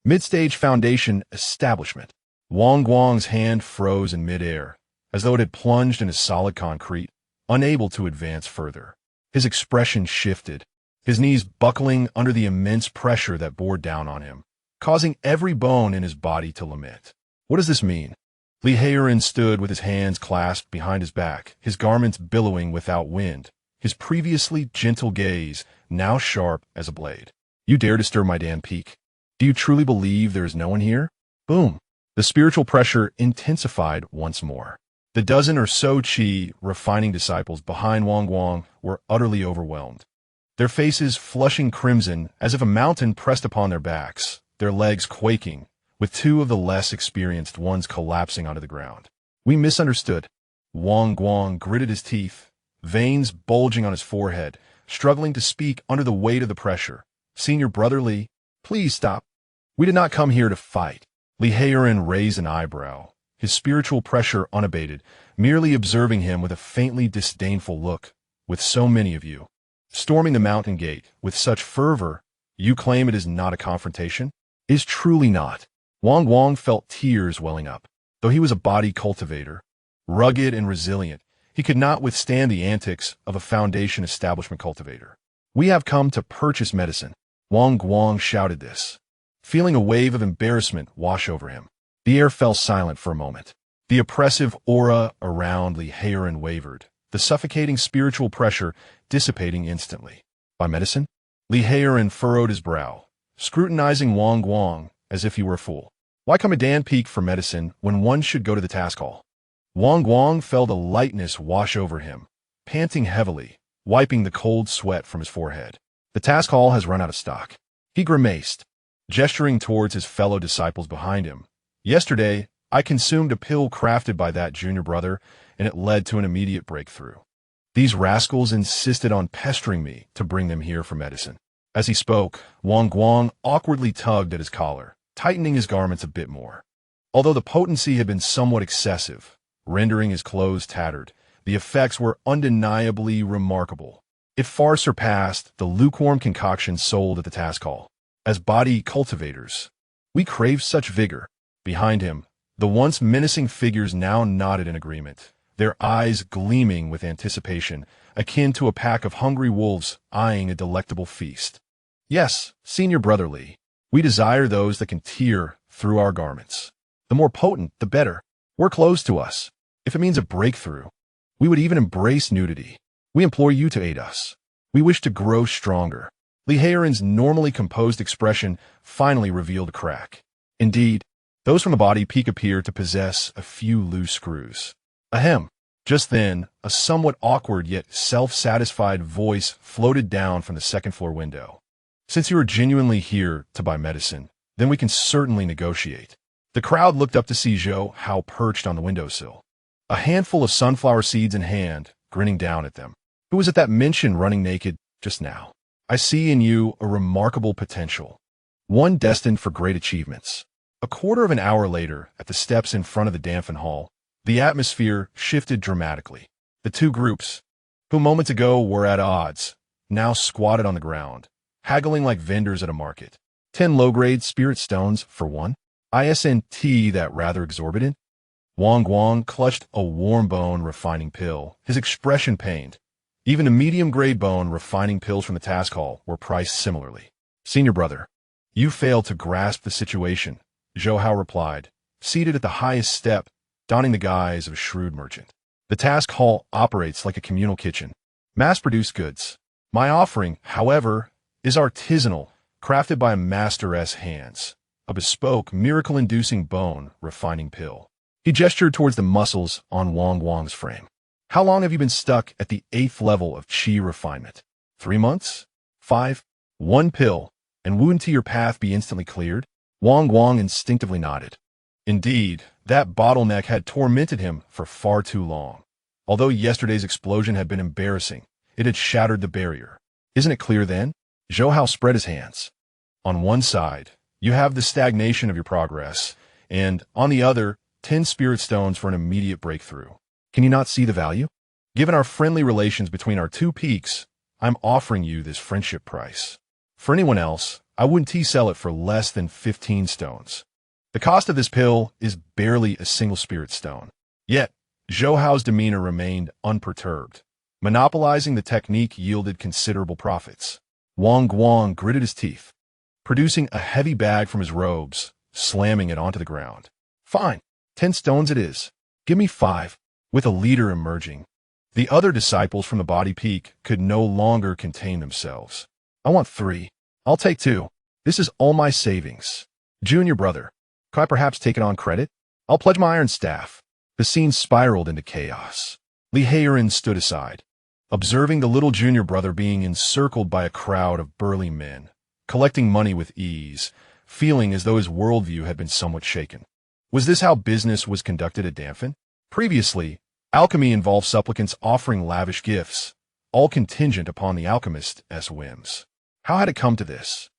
Mid-stage foundation establishment. Wang Guang's hand froze in midair, as though it had plunged into solid concrete, unable to advance further. His expression shifted, his knees buckling under the immense pressure that bore down on him, causing every bone in his body to lament. What does this mean? Li Heiran stood with his hands clasped behind his back, his garments billowing without wind, his previously gentle gaze now sharp as a blade. You dare disturb my Dan Peak? Do you truly believe there is no one here? Boom. The spiritual pressure intensified once more. The dozen or so Qi refining disciples behind Wang Guang were utterly overwhelmed, their faces flushing crimson as if a mountain pressed upon their backs, their legs quaking, with 2 of the less experienced ones collapsing onto the ground. We misunderstood. Wang Guang gritted his teeth, veins bulging on his forehead, struggling to speak under the weight of the pressure. Senior brother Li, please stop. We did not come here to fight. Li Heiran raised an eyebrow, his spiritual pressure unabated, merely observing him with a faintly disdainful look. With so many of you storming the mountain gate with such fervor, you claim it is not a confrontation? Is truly not. Wang Guang felt tears welling up. Though he was a body cultivator, rugged and resilient, he could not withstand the antics of a foundation establishment cultivator. We have come to purchase medicine. Wang Guang shouted this, feeling a wave of embarrassment wash over him. The air fell silent for a moment. The oppressive aura around Li Heiran wavered, the suffocating spiritual pressure dissipating instantly. By medicine? Li Heiran furrowed his brow, scrutinizing Wang Guang as if he were a fool. Why come a Dan Peak for medicine when one should go to the task hall? Wang Guang felt a lightness wash over him, panting heavily, wiping the cold sweat from his forehead. The task hall has run out of stock. He grimaced, gesturing towards his fellow disciples behind him. Yesterday, I consumed a pill crafted by that junior brother, and it led to an immediate breakthrough. These rascals insisted on pestering me to bring them here for medicine. As he spoke, Wang Guang awkwardly tugged at his collar, tightening his garments a bit more. Although the potency had been somewhat excessive, rendering his clothes tattered, the effects were undeniably remarkable. It far surpassed the lukewarm concoction sold at the task hall. As body cultivators, we crave such vigor. Behind him, the once menacing figures now nodded in agreement, their eyes gleaming with anticipation, akin to a pack of hungry wolves eyeing a delectable feast. Yes, Senior Brotherly, we desire those that can tear through our garments. The more potent, the better. We're close to us. If it means a breakthrough, we would even embrace nudity. We implore you to aid us. We wish to grow stronger. Li Heiren's normally composed expression finally revealed a crack. Indeed, those from the body peak appeared to possess a few loose screws. Ahem. Just then, a somewhat awkward yet self-satisfied voice floated down from the second-floor window. Since you are genuinely here to buy medicine, then we can certainly negotiate. The crowd looked up to see Zhou Hao perched on the windowsill, a handful of sunflower seeds in hand, grinning down at them. Who was at that mention running naked just now? I see in you a remarkable potential, one destined for great achievements. A quarter of an hour later, at the steps in front of the Danfin Hall, the atmosphere shifted dramatically. The two groups, who moments ago were at odds, now squatted on the ground, haggling like vendors at a market. 10 low-grade spirit stones for one? ISNT that rather exorbitant? Wang Guang clutched a warm bone refining pill, his expression pained. Even the medium-grade bone refining pills from the task hall were priced similarly. Senior brother, you failed to grasp the situation, Zhou Hao replied, seated at the highest step, donning the guise of a shrewd merchant. The task hall operates like a communal kitchen. Mass-produced goods. My offering, however, is artisanal, crafted by a master's hands. A bespoke, miracle-inducing bone refining pill. He gestured towards the muscles on Wang Guang's frame. How long have you been stuck at the 8th level of qi refinement? 3 months? 5? 1 pill, and wouldn't your path be instantly cleared? Wang Guang instinctively nodded. Indeed, that bottleneck had tormented him for far too long. Although yesterday's explosion had been embarrassing, it had shattered the barrier. Isn't it clear then? Zhou Hao spread his hands. On one side, you have the stagnation of your progress, and on the other, 10 spirit stones for an immediate breakthrough. Can you not see the value? Given our friendly relations between our two peaks, I'm offering you this friendship price. For anyone else, I wouldn't sell it for less than 15 stones. The cost of this pill is barely a single spirit stone. Yet, Zhou Hao's demeanor remained unperturbed. Monopolizing the technique yielded considerable profits. Wang Guang gritted his teeth, producing a heavy bag from his robes, slamming it onto the ground. Fine, 10 stones it is. Give me 5. With a leader emerging, the other disciples from the body peak could no longer contain themselves. I want 3. I'll take 2. This is all my savings. Junior brother, could I perhaps take it on credit? I'll pledge my iron staff. The scene spiraled into chaos. Li Heiren stood aside, observing the little junior brother being encircled by a crowd of burly men, collecting money with ease, feeling as though his worldview had been somewhat shaken. Was this how business was conducted at Danfin? Previously, alchemy involved supplicants offering lavish gifts, all contingent upon the alchemist's whims. How had it come to this?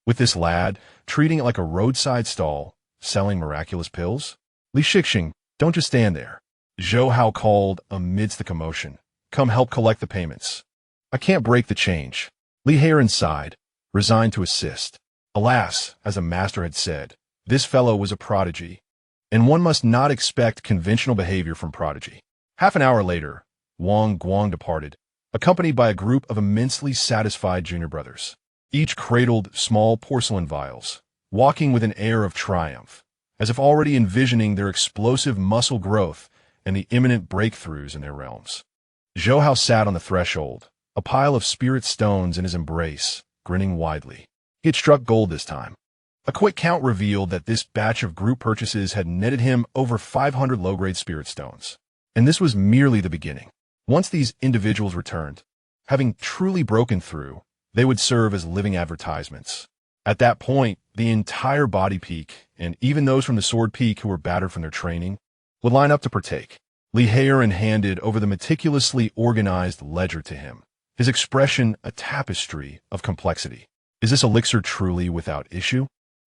With this lad, treating it like a roadside stall, selling miraculous pills? Li Shixing, don't just stand there. Zhou Hao called amidst the commotion. Come help collect the payments. I can't break the change. Li Heiren sighed, resigned to assist. Alas, as a master had said, this fellow was a prodigy, and one must not expect conventional behavior from Prodigy. Half an hour later, Wang Guang departed, accompanied by a group of immensely satisfied junior brothers. Each cradled small porcelain vials, walking with an air of triumph, as if already envisioning their explosive muscle growth and the imminent breakthroughs in their realms. Zhou Hao sat on the threshold, a pile of spirit stones in his embrace, grinning widely. He had struck gold this time. A quick count revealed that this batch of group purchases had netted him over 500 low-grade spirit stones. And this was merely the beginning. Once these individuals returned, having truly broken through, they would serve as living advertisements. At that point, the entire body peak, and even those from the sword peak who were battered from their training, would line up to partake. Liheran handed over the meticulously organized ledger to him, his expression a tapestry of complexity. Is this elixir truly without issue?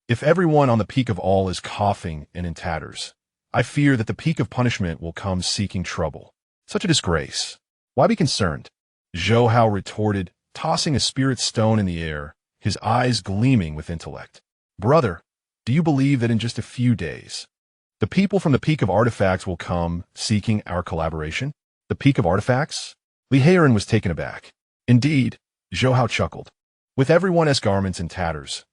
If everyone on the peak of all is coughing and in tatters, I fear that the peak of punishment will come seeking trouble. Such a disgrace. Why be concerned? Zhou Hao retorted, tossing a spirit stone in the air, his eyes gleaming with intellect. Brother, do you believe that in just a few days, the people from the Peak of Artifacts will come seeking our collaboration? The Peak of Artifacts? Liheran was taken aback. Indeed, Zhou Hao chuckled. With everyone's garments in tatters,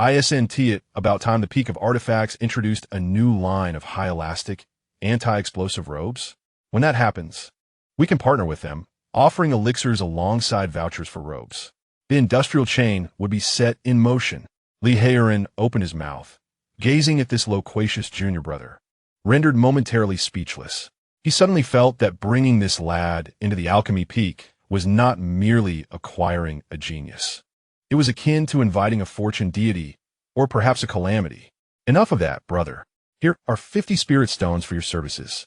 isn't it about time the Peak of Artifacts introduced a new line of high-elastic, anti-explosive robes? When that happens, we can partner with them, offering elixirs alongside vouchers for robes. The industrial chain would be set in motion. Liheran opened his mouth, gazing at this loquacious junior brother, rendered momentarily speechless. He suddenly felt that bringing this lad into the Alchemy Peak was not merely acquiring a genius. It was akin to inviting a fortune deity, or perhaps a calamity. Enough of that, brother. Here are 50 spirit stones for your services.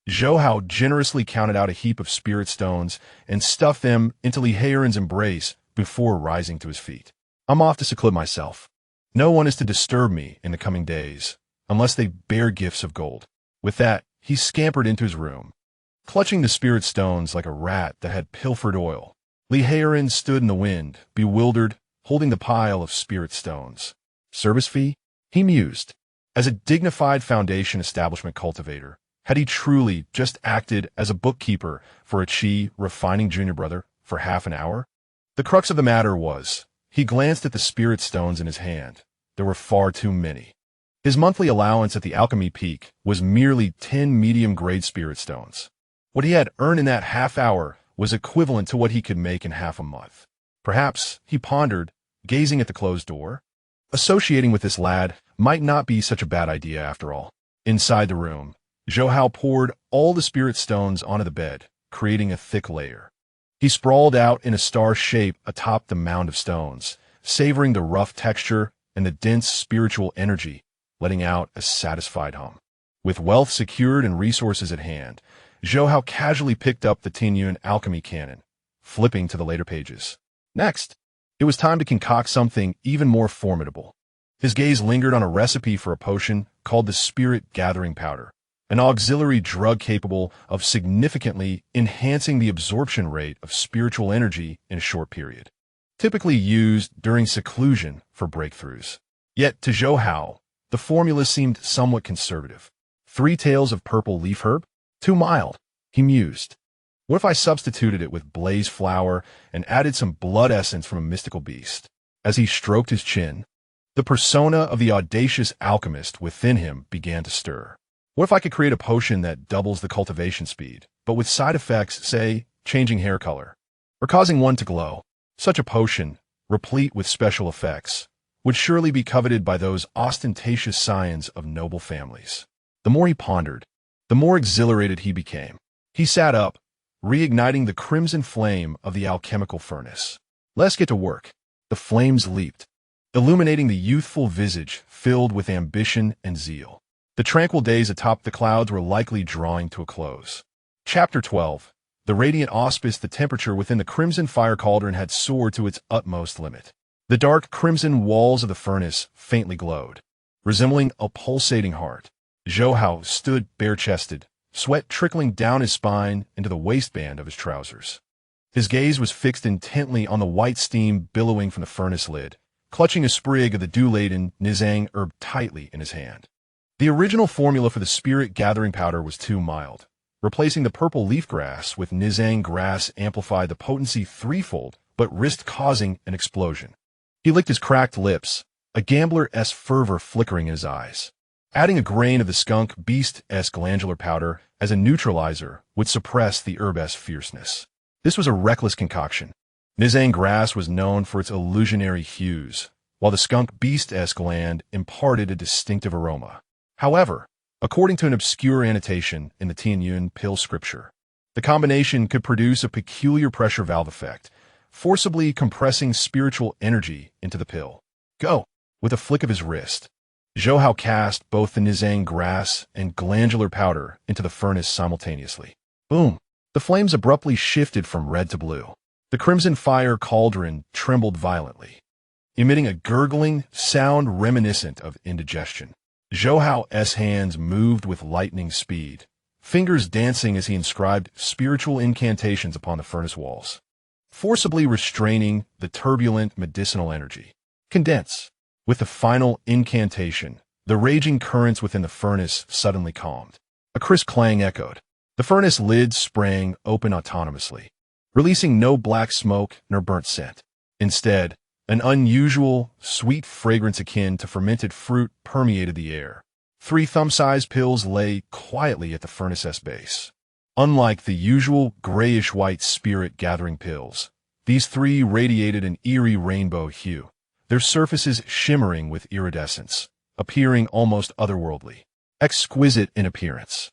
Zhou Hao generously counted out a heap of spirit stones and stuffed them into Liheran's embrace before rising to his feet. I'm off to seclude myself. No one is to disturb me in the coming days, unless they bear gifts of gold. With that, he scampered into his room, clutching the spirit stones like a rat that had pilfered oil. Liheran stood in the wind, bewildered, holding the pile of spirit stones. Service fee? He mused. As a dignified Foundation establishment cultivator, had he truly just acted as a bookkeeper for a chi refining junior brother for half an hour? The crux of the matter was, he glanced at the spirit stones in his hand. There were far too many. His monthly allowance at the Alchemy Peak was merely 10 medium-grade spirit stones. What he had earned in that half hour was equivalent to what he could make in half a month. Perhaps, he pondered, gazing at the closed door, associating with this lad might not be such a bad idea after all. Inside the room, Zhou Hao poured all the spirit stones onto the bed, creating a thick layer. He sprawled out in a star shape atop the mound of stones, savoring the rough texture and the dense spiritual energy, letting out a satisfied hum. With wealth secured and resources at hand, Zhou Hao casually picked up the Tinyun alchemy canon, flipping to the later pages. Next, it was time to concoct something even more formidable. His gaze lingered on a recipe for a potion called the Spirit Gathering Powder, an auxiliary drug capable of significantly enhancing the absorption rate of spiritual energy in a short period, typically used during seclusion for breakthroughs. Yet to Zhou Hao, the formula seemed somewhat conservative. 3 tails of purple leaf herb? Too mild, he mused. What if I substituted it with blaze flower and added some blood essence from a mystical beast? As he stroked his chin, the persona of the audacious alchemist within him began to stir. What if I could create a potion that doubles the cultivation speed, but with side effects, say, changing hair color, or causing one to glow? Such a potion, replete with special effects, would surely be coveted by those ostentatious scions of noble families. The more he pondered, the more exhilarated he became. He sat up, reigniting the crimson flame of the alchemical furnace. Let's get to work. The flames leaped, illuminating the youthful visage filled with ambition and zeal. The tranquil days atop the clouds were likely drawing to a close. Chapter 12. The radiant auspice. The temperature within the crimson fire cauldron had soared to its utmost limit. The dark crimson walls of the furnace faintly glowed, resembling a pulsating heart. Zhou Hao stood bare-chested, sweat trickling down his spine into the waistband of his trousers. His gaze was fixed intently on the white steam billowing from the furnace lid, clutching a sprig of the dew-laden Nizang herb tightly in his hand. The original formula for the spirit gathering powder was too mild. Replacing the purple leaf grass with Nizang grass amplified the potency threefold, but risked causing an explosion. He licked his cracked lips, a gambler-esque fervor flickering in his eyes. Adding a grain of the skunk beast-esque glandular powder as a neutralizer would suppress the herb-esque fierceness. This was a reckless concoction. Nizang grass was known for its illusionary hues, while the skunk beast-esque land imparted a distinctive aroma. However, according to an obscure annotation in the Tianyun pill scripture, the combination could produce a peculiar pressure valve effect, forcibly compressing spiritual energy into the pill. Go! With a flick of his wrist, Zhou Hao cast both the Nizang grass and glandular powder into the furnace simultaneously. Boom! The flames abruptly shifted from red to blue. The crimson fire cauldron trembled violently, emitting a gurgling sound reminiscent of indigestion. Zhou Hao's hands moved with lightning speed, fingers dancing as he inscribed spiritual incantations upon the furnace walls, forcibly restraining the turbulent medicinal energy. Condense. With the final incantation, the raging currents within the furnace suddenly calmed. A crisp clang echoed. The furnace lid sprang open autonomously, releasing no black smoke nor burnt scent. Instead, an unusual, sweet fragrance akin to fermented fruit permeated the air. 3 thumb-sized pills lay quietly at the furnace's base. Unlike the usual grayish-white spirit-gathering pills, these 3 radiated an eerie rainbow hue, their surfaces shimmering with iridescence, appearing almost otherworldly, exquisite in appearance.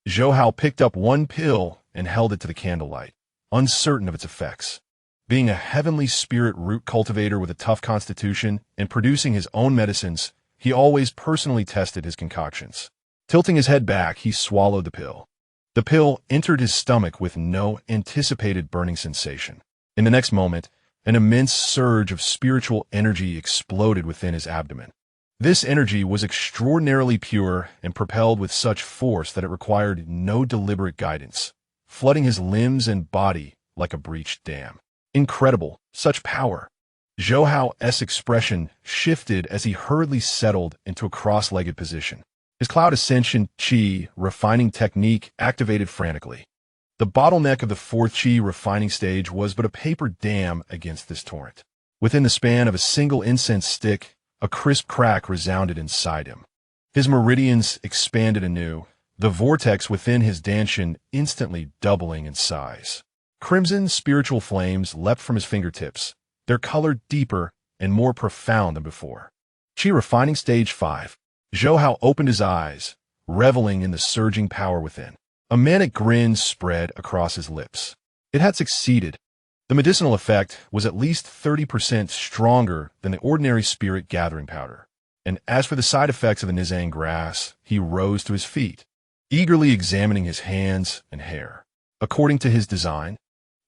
Zhou Hao picked up one pill and held it to the candlelight, uncertain of its effects. Being a heavenly spirit root cultivator with a tough constitution and producing his own medicines, he always personally tested his concoctions. Tilting his head back, he swallowed the pill. The pill entered his stomach with no anticipated burning sensation. In the next moment, an immense surge of spiritual energy exploded within his abdomen. This energy was extraordinarily pure and propelled with such force that it required no deliberate guidance, flooding his limbs and body like a breached dam. Incredible, such power. Zhou Hao's expression shifted as he hurriedly settled into a cross-legged position. His cloud ascension qi refining technique activated frantically. The bottleneck of the 4th qi refining stage was but a paper dam against this torrent. Within the span of a single incense stick, a crisp crack resounded inside him. His meridians expanded anew, the vortex within his dantian instantly doubling in size. Crimson spiritual flames leapt from his fingertips, their color deeper and more profound than before. Qi refining stage 5. Zhou Hao opened his eyes, reveling in the surging power within. A manic grin spread across his lips. It had succeeded. The medicinal effect was at least 30% stronger than the ordinary spirit gathering powder. And as for the side effects of the Nizang grass, he rose to his feet, eagerly examining his hands and hair. According to his design,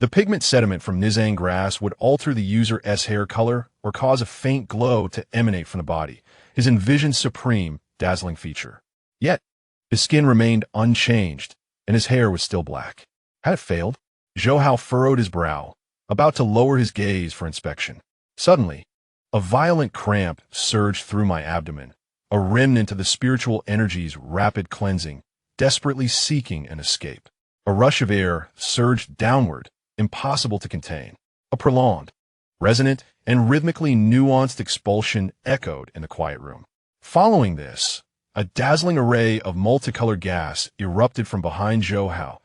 the pigment sediment from Nizang grass would alter the user's hair color or cause a faint glow to emanate from the body, his envisioned supreme, dazzling feature. Yet, his skin remained unchanged, and his hair was still black. Had it failed? Zhou Hao furrowed his brow, about to lower his gaze for inspection. Suddenly, a violent cramp surged through my abdomen, a remnant of the spiritual energy's rapid cleansing, desperately seeking an escape. A rush of air surged downward, impossible to contain. A prolonged, resonant, and rhythmically nuanced expulsion echoed in the quiet room. Following this, a dazzling array of multicolored gas erupted from behind Zhou Hao,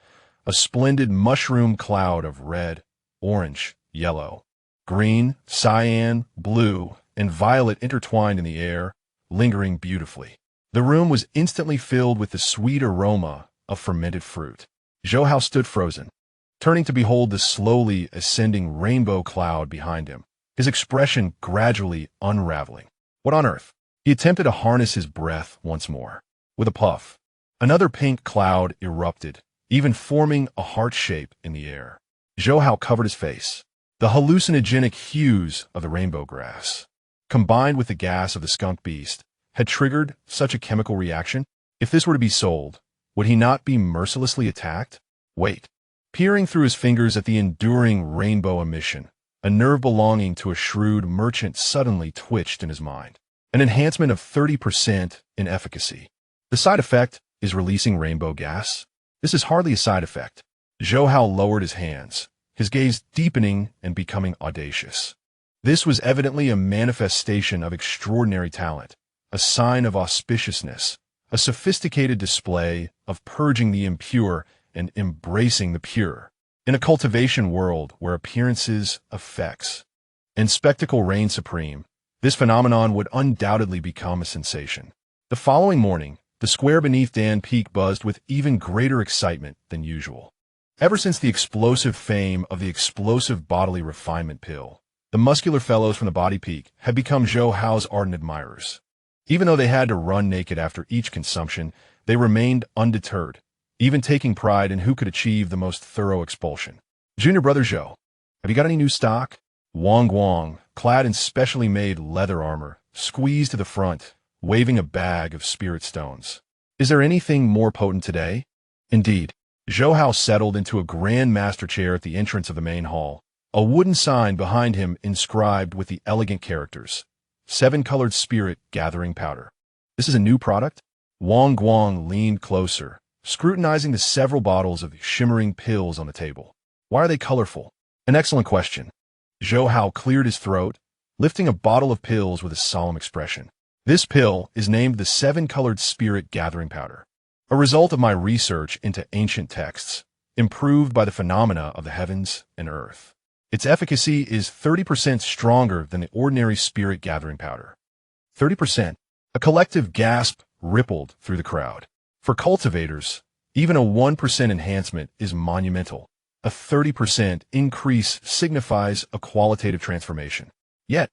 a splendid mushroom cloud of red, orange, yellow, green, cyan, blue, and violet intertwined in the air, lingering beautifully. The room was instantly filled with the sweet aroma of fermented fruit. Zhou Hao stood frozen, turning to behold the slowly ascending rainbow cloud behind him, his expression gradually unraveling. What on earth? He attempted to harness his breath once more. With a puff, another pink cloud erupted, even forming a heart shape in the air. Zhou Hao covered his face. The hallucinogenic hues of the rainbow grass, combined with the gas of the skunk beast, had triggered such a chemical reaction. If this were to be sold, would he not be mercilessly attacked? Wait. Peering through his fingers at the enduring rainbow emission, a nerve belonging to a shrewd merchant suddenly twitched in his mind. An enhancement of 30% in efficacy. The side effect is releasing rainbow gas. This is hardly a side effect. Zhou Hao lowered his hands, his gaze deepening and becoming audacious. This was evidently a manifestation of extraordinary talent, a sign of auspiciousness, a sophisticated display of purging the impure and embracing the pure. In a cultivation world where appearances, effects, and spectacle reign supreme, this phenomenon would undoubtedly become a sensation. The following morning, the square beneath Dan Peak buzzed with even greater excitement than usual. Ever since the explosive fame of the Explosive Bodily refinement pill, the muscular fellows from the Body Peak had become Zhou Hao's ardent admirers. Even though they had to run naked after each consumption, they remained undeterred, even taking pride in who could achieve the most thorough expulsion. Junior brother Zhou, have you got any new stock? Wang Guang, clad in specially made leather armor, squeezed to the front, waving a bag of spirit stones. Is there anything more potent today? Indeed. Zhou Hao settled into a grand master chair at the entrance of the main hall, a wooden sign behind him inscribed with the elegant characters, 7-colored spirit gathering powder. This is a new product? Wang Guang leaned closer, scrutinizing the several bottles of shimmering pills on the table. Why are they colorful? An excellent question. Zhou Hao cleared his throat, lifting a bottle of pills with a solemn expression. This pill is named the 7-colored spirit gathering powder, a result of my research into ancient texts, improved by the phenomena of the heavens and earth. Its efficacy is 30% stronger than the ordinary spirit gathering powder. 30%. A collective gasp rippled through the crowd. For cultivators, even a 1% enhancement is monumental. A 30% increase signifies a qualitative transformation. Yet,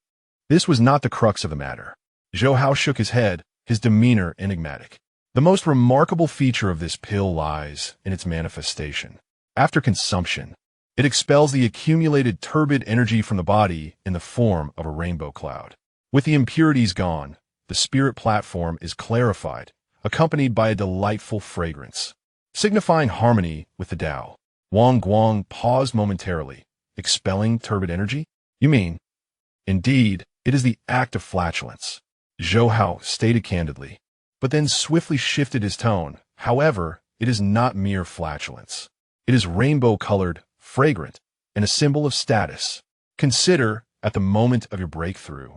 this was not the crux of the matter. Zhou Hao shook his head, his demeanor enigmatic. The most remarkable feature of this pill lies in its manifestation. After consumption, it expels the accumulated turbid energy from the body in the form of a rainbow cloud. With the impurities gone, the spirit platform is clarified, accompanied by a delightful fragrance, signifying harmony with the Tao. Wang Guang paused momentarily. Expelling turbid energy? You mean? Indeed, it is the act of flatulence. Zhou Hao stated candidly, but then swiftly shifted his tone. However, it is not mere flatulence. It is rainbow-colored, fragrant, and a symbol of status. Consider, at the moment of your breakthrough,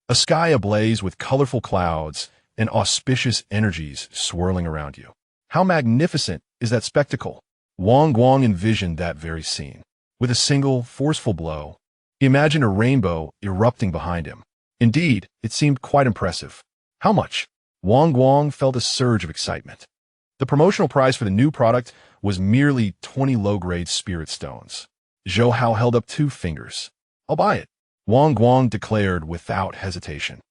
a sky ablaze with colorful clouds and auspicious energies swirling around you. How magnificent is that spectacle? Wang Guang envisioned that very scene. With a single, forceful blow, he imagined a rainbow erupting behind him. Indeed, it seemed quite impressive. How much? Wang Guang felt a surge of excitement. The promotional price for the new product was merely 20 low-grade spirit stones. Zhou Hao held up 2 fingers. I'll buy it, Wang Guang declared without hesitation,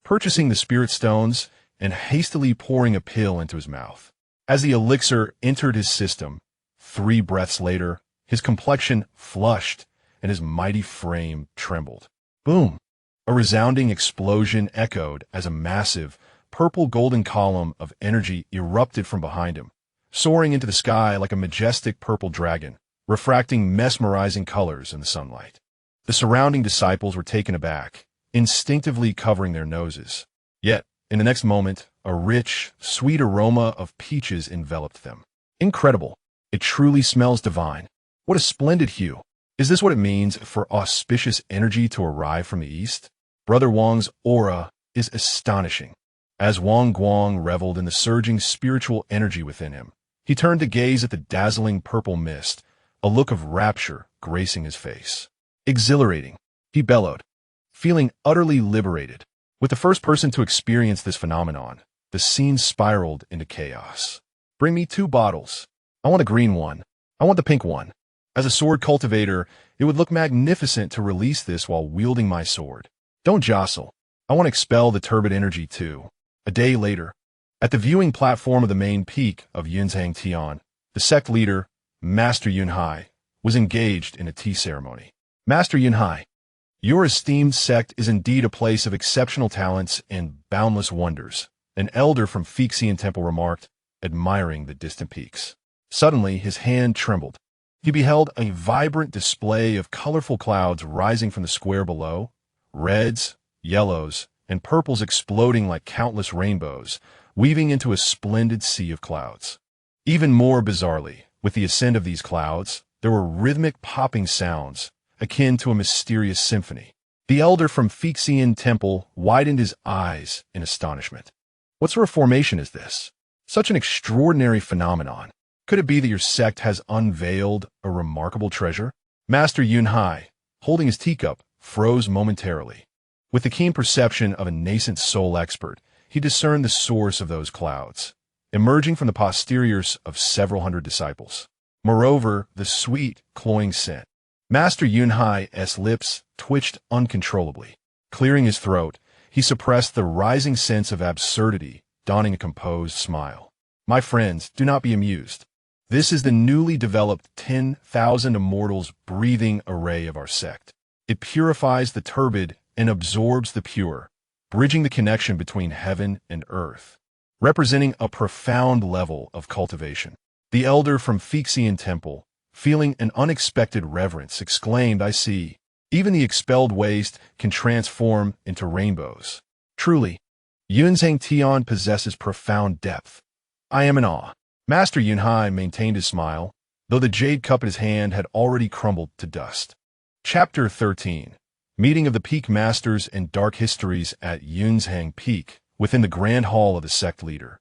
purchasing the spirit stones and hastily pouring a pill into his mouth. As the elixir entered his system, 3 breaths later, his complexion flushed and his mighty frame trembled. Boom! A resounding explosion echoed as a massive, purple-golden column of energy erupted from behind him, soaring into the sky like a majestic purple dragon, refracting mesmerizing colors in the sunlight. The surrounding disciples were taken aback, instinctively covering their noses. Yet, in the next moment, a rich, sweet aroma of peaches enveloped them. Incredible! It truly smells divine. What a splendid hue! Is this what it means for auspicious energy to arrive from the east? Brother Wang's aura is astonishing. As Wang Guang reveled in the surging spiritual energy within him, he turned to gaze at the dazzling purple mist, a look of rapture gracing his face. Exhilarating, he bellowed, feeling utterly liberated. With the first person to experience this phenomenon, the scene spiraled into chaos. Bring me 2 bottles. I want the green one. I want the pink one. As a sword cultivator, it would look magnificent to release this while wielding my sword. Don't jostle. I want to expel the turbid energy too. A day later, at the viewing platform of the main peak of Yunzhang Tian, the sect leader, Master Yunhai, was engaged in a tea ceremony. Master Yunhai, your esteemed sect is indeed a place of exceptional talents and boundless wonders, an elder from Fixian Temple remarked, admiring the distant peaks. Suddenly, his hand trembled. He beheld a vibrant display of colorful clouds rising from the square below, reds, yellows, and purples exploding like countless rainbows, weaving into a splendid sea of clouds. Even more bizarrely, with the ascent of these clouds, there were rhythmic popping sounds, akin to a mysterious symphony. The elder from Fixian Temple widened his eyes in astonishment. What sort of formation is this? Such an extraordinary phenomenon. Could it be that your sect has unveiled a remarkable treasure? Master Yunhai, holding his teacup, froze momentarily. With the keen perception of a nascent soul expert, he discerned the source of those clouds, emerging from the posteriors of several hundred disciples. Moreover, the sweet, cloying scent. Master Yunhai's lips twitched uncontrollably. Clearing his throat, he suppressed the rising sense of absurdity, donning a composed smile. My friends, do not be amused. This is the newly developed 10,000 immortals breathing array of our sect. It purifies the turbid and absorbs the pure, bridging the connection between heaven and earth, representing a profound level of cultivation. The elder from Fixian Temple, feeling an unexpected reverence, exclaimed, I see. Even the expelled waste can transform into rainbows. Truly, Yunzhang Tian possesses profound depth. I am in awe. Master Yunhai maintained his smile, though the jade cup in his hand had already crumbled to dust. Chapter 13. Meeting of the Peak Masters and Dark Histories at Yunzhang Peak, within the Grand Hall of the sect leader.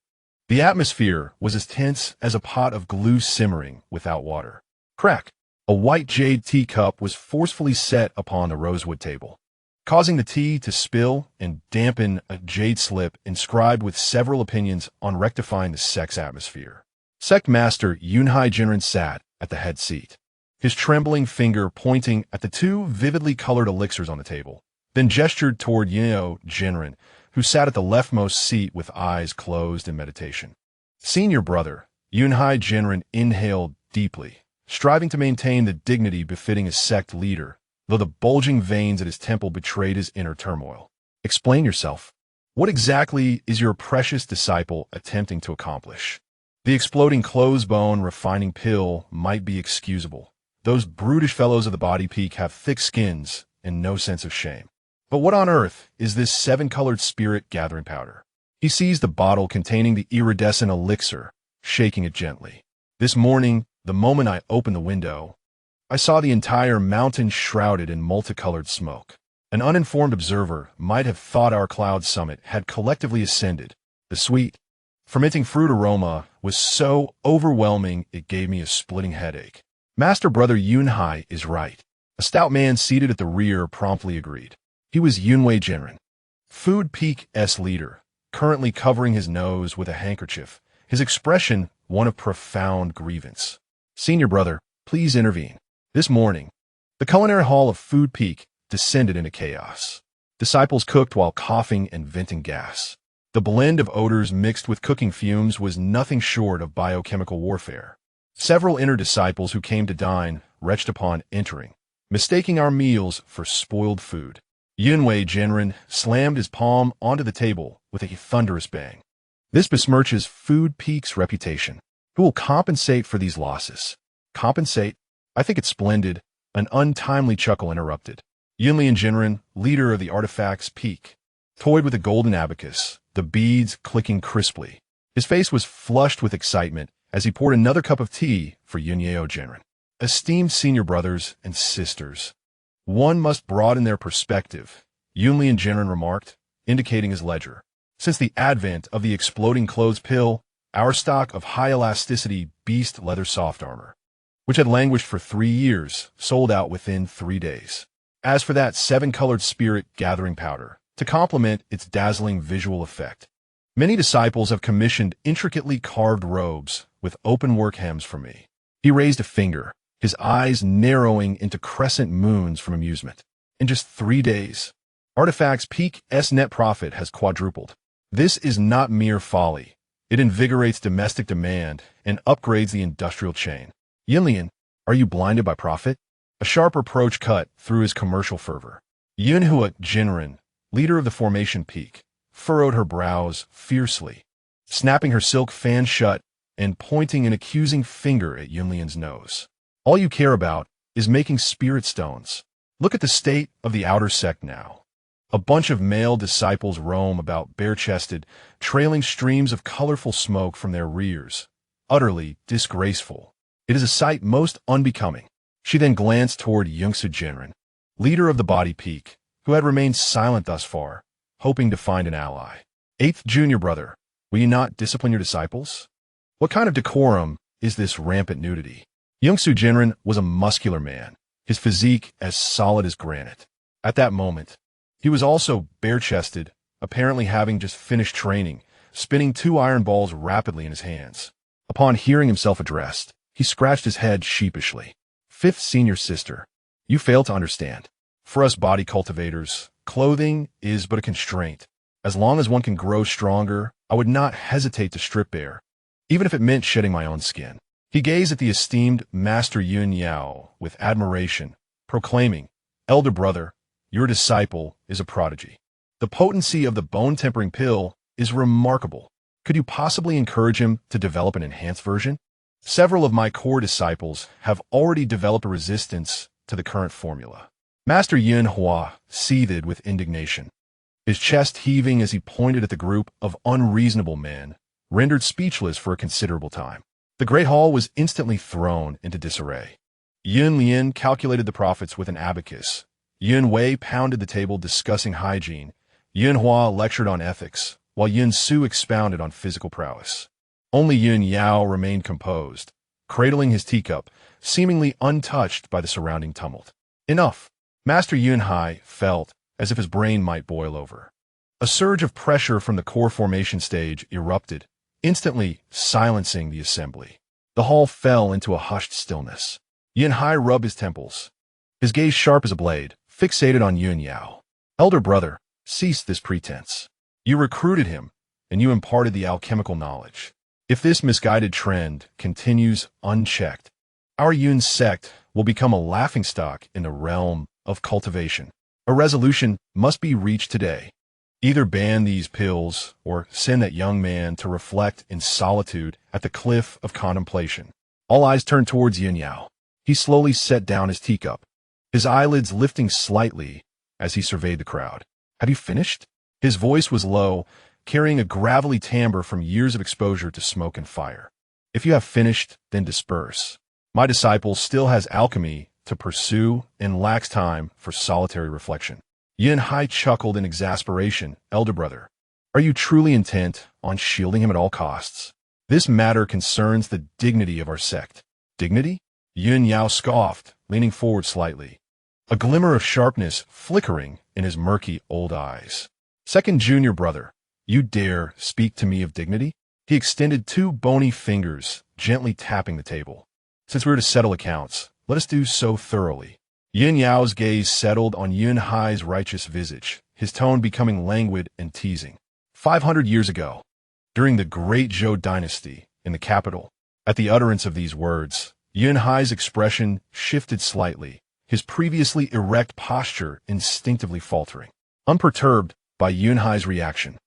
The atmosphere was as tense as a pot of glue simmering without water. Crack! A white jade teacup was forcefully set upon the rosewood table, causing the tea to spill and dampen a jade slip inscribed with several opinions on rectifying the sect's atmosphere. Sect Master Yunhai Jinren sat at the head seat, his trembling finger pointing at the two vividly colored elixirs on the table, then gestured toward Yunhai Jinren, who sat at the leftmost seat with eyes closed in meditation. Senior brother, Yunhai Jinren inhaled deeply, striving to maintain the dignity befitting a sect leader, though the bulging veins at his temple betrayed his inner turmoil. Explain yourself. What exactly is your precious disciple attempting to accomplish? The exploding clothes bone refining pill might be excusable. Those brutish fellows of the body peak have thick skins and no sense of shame. But what on earth is this seven-colored spirit gathering powder? He seized the bottle containing the iridescent elixir, shaking it gently. This morning, the moment I opened the window, I saw the entire mountain shrouded in multicolored smoke. An uninformed observer might have thought our cloud summit had collectively ascended. The sweet, fermenting fruit aroma was so overwhelming it gave me a splitting headache. Master Brother Yunhai is right. A stout man seated at the rear promptly agreed. He was Yunwei Jinren, Food Peak's leader, currently covering his nose with a handkerchief, his expression one of profound grievance. Senior brother, please intervene. This morning, the culinary hall of Food Peak descended into chaos. Disciples cooked while coughing and venting gas. The blend of odors mixed with cooking fumes was nothing short of biochemical warfare. Several inner disciples who came to dine retched upon entering, mistaking our meals for spoiled food. Yunwei Jinren slammed his palm onto the table with a thunderous bang. This besmirches Food Peak's reputation. Who will compensate for these losses? Compensate? I think it's splendid. An untimely chuckle interrupted. Yunlian Jinren, leader of the Artifacts Peak, toyed with a golden abacus, the beads clicking crisply. His face was flushed with excitement as he poured another cup of tea for Yunhai Jinren. Esteemed senior brothers and sisters, one must broaden their perspective, Yunlian Jinren remarked, indicating his ledger. Since the advent of the exploding clothes pill, our stock of high-elasticity beast leather soft armor, which had languished for 3 years, sold out within 3 days. As for that seven-colored spirit gathering powder, to complement its dazzling visual effect, many disciples have commissioned intricately carved robes with open-work hems for me. He raised a finger, his eyes narrowing into crescent moons from amusement. In just 3 days, Artifacts Peak's net profit has quadrupled. This is not mere folly. It invigorates domestic demand and upgrades the industrial chain. Yunlian, are you blinded by profit? A sharp reproach cut through his commercial fervor. Yunhai Jinren, leader of the Formation Peak, furrowed her brows fiercely, snapping her silk fan shut and pointing an accusing finger at Yunlian's nose. All you care about is making spirit stones. Look at the state of the outer sect now. A bunch of male disciples roam about bare-chested, trailing streams of colorful smoke from their rears, utterly disgraceful. It is a sight most unbecoming. She then glanced toward Yunhai Jinren, leader of the Body Peak, who had remained silent thus far, hoping to find an ally. Eighth junior brother, will you not discipline your disciples? What kind of decorum is this rampant nudity? Yunhai Jinren was a muscular man, his physique as solid as granite. At that moment, He was also bare-chested, apparently having just finished training, spinning 2 iron balls rapidly in his hands. Upon hearing himself addressed, he scratched his head sheepishly. Fifth senior sister, you fail to understand. For us body cultivators, clothing is but a constraint. As long as one can grow stronger, I would not hesitate to strip bare, even if it meant shedding my own skin. He gazed at the esteemed Master Yun Yao with admiration, proclaiming, Elder brother, your disciple is a prodigy. The potency of the bone-tempering pill is remarkable. Could you possibly encourage him to develop an enhanced version? Several of my core disciples have already developed a resistance to the current formula. Master Yin Hua seethed with indignation, his chest heaving as he pointed at the group of unreasonable men, rendered speechless for a considerable time. The great hall was instantly thrown into disarray. Yun Lian calculated the profits with an abacus. Yun Wei pounded the table discussing hygiene. Yun Hua lectured on ethics, while Yun Su expounded on physical prowess. Only Yun Yao remained composed, cradling his teacup, seemingly untouched by the surrounding tumult. Enough. Master Yun Hai felt as if his brain might boil over. A surge of pressure from the core formation stage erupted, instantly silencing the assembly. The hall fell into a hushed stillness. Yun Hai rubbed his temples, his gaze sharp as a blade, fixated on Yun Yao. Elder brother, cease this pretense. You recruited him, and you imparted the alchemical knowledge. If this misguided trend continues unchecked, our Yun sect will become a laughingstock in the realm of cultivation. A resolution must be reached today. Either ban these pills or send that young man to reflect in solitude at the cliff of contemplation. All eyes turned towards Yun Yao. He slowly set down his teacup, his eyelids lifting slightly as he surveyed the crowd. Have you finished? His voice was low, carrying a gravelly timbre from years of exposure to smoke and fire. If you have finished, then disperse. My disciple still has alchemy to pursue and lacks time for solitary reflection. Yun Hai chuckled in exasperation. Elder brother, are you truly intent on shielding him at all costs? This matter concerns the dignity of our sect. Dignity? Yun Yao scoffed, leaning forward slightly, a glimmer of sharpness flickering in his murky old eyes. Second junior brother, you dare speak to me of dignity? He extended 2 bony fingers, gently tapping the table. Since we're to settle accounts, let us do so thoroughly. Yun Yao's gaze settled on Yun Hai's righteous visage, his tone becoming languid and teasing. 500 years ago, during the Great Zhou dynasty in the capital, at the utterance of these words, Yun Hai's expression shifted slightly, his previously erect posture instinctively faltering. Unperturbed by Yun Hai's reaction,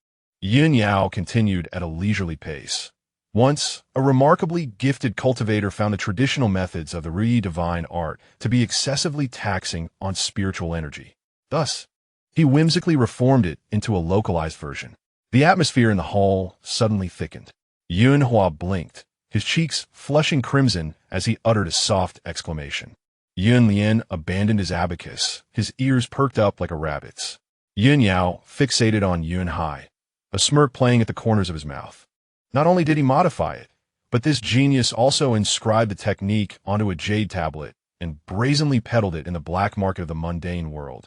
Yun Yao continued at a leisurely pace. Once, a remarkably gifted cultivator found the traditional methods of the divine art to be excessively taxing on spiritual energy. Thus, he whimsically reformed it into a localized version. The atmosphere in the hall suddenly thickened. Yun Hua blinked, his cheeks flushing crimson as he uttered a soft exclamation. Yun Lian abandoned his abacus, his ears perked up like a rabbit's. Yun Yao fixated on Yun Hai, a smirk playing at the corners of his mouth. Not only did he modify it, but this genius also inscribed the technique onto a jade tablet and brazenly peddled it in the black market of the mundane world,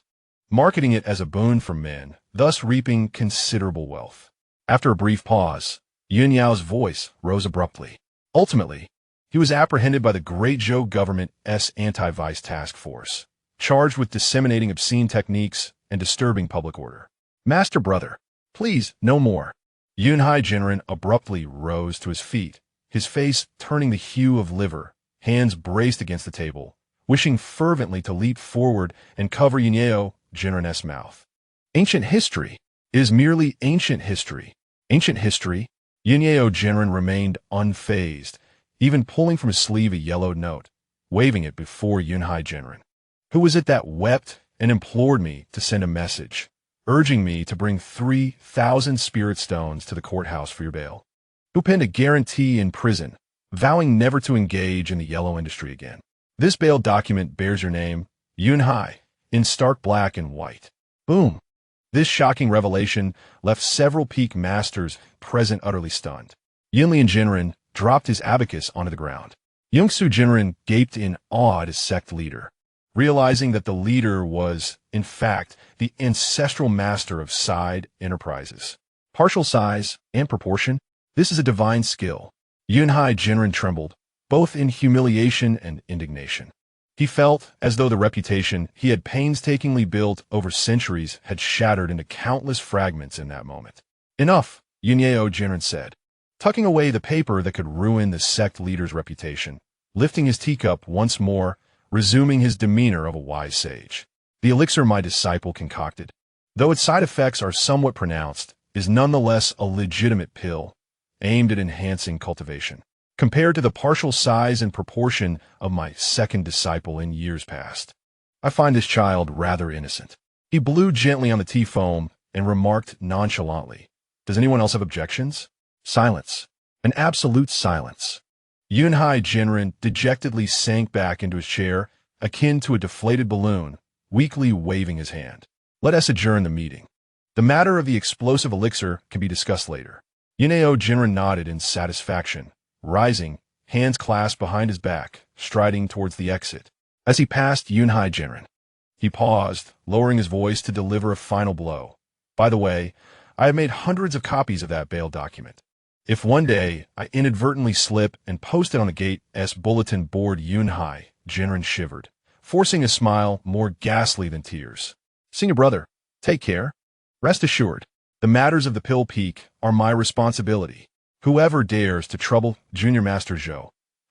marketing it as a boon for men, thus reaping considerable wealth. After a brief pause, Yun Yao's voice rose abruptly. Ultimately, he was apprehended by the Great Zhou government's anti-vice task force, charged with disseminating obscene techniques and disturbing public order. Master brother, please, no more. Yun Hai Jinren abruptly rose to his feet, his face turning the hue of liver, hands braced against the table, wishing fervently to leap forward and cover Yun Yao Jinren's mouth. Ancient history is merely ancient history. Ancient history? Yun Yao Jinren remained unfazed, even pulling from his sleeve a yellowed note, waving it before Yun Hai Jinren. Who was it that wept and implored me to send a message, urging me to bring 3,000 spirit stones to the courthouse for your bail? Who penned a guarantee in prison, vowing never to engage in the yellow industry again? This bail document bears your name, Yun Hai, in stark black and white. Boom. This shocking revelation left several peak masters present utterly stunned. Yinlian Jinren dropped his abacus onto the ground. Yongsu Jinren gaped in awe at his sect leader, realizing that the leader was, in fact, the ancestral master of side enterprises. Partial size and proportion, this is a divine skill. Yunhai Jinren trembled, both in humiliation and indignation. He felt as though the reputation he had painstakingly built over centuries had shattered into countless fragments in that moment. Enough, Yunyao Jinren said, tucking away the paper that could ruin the sect leader's reputation, lifting his teacup once more, resuming his demeanor of a wise sage. The elixir my disciple concocted, though its side effects are somewhat pronounced, is nonetheless a legitimate pill, aimed at enhancing cultivation. Compared to the partial size and proportion of my second disciple in years past, I find this child rather innocent. He blew gently on the tea foam and remarked nonchalantly, "Does anyone else have objections?" Silence. An absolute silence. Yunhai Jinren dejectedly sank back into his chair, akin to a deflated balloon, weakly waving his hand. Let us adjourn the meeting. The matter of the explosive elixir can be discussed later. Yunhai Jinren nodded in satisfaction, rising, hands clasped behind his back, striding towards the exit. As he passed Yunhai Jinren, he paused, lowering his voice to deliver a final blow. By the way, I have made hundreds of copies of that bail document. If one day I inadvertently slip and post it on the gate's bulletin board, Yunhai Jinren shivered, forcing a smile more ghastly than tears. Senior brother, take care. Rest assured, the matters of the Pill Peak are my responsibility. Whoever dares to trouble Junior Master Zhou,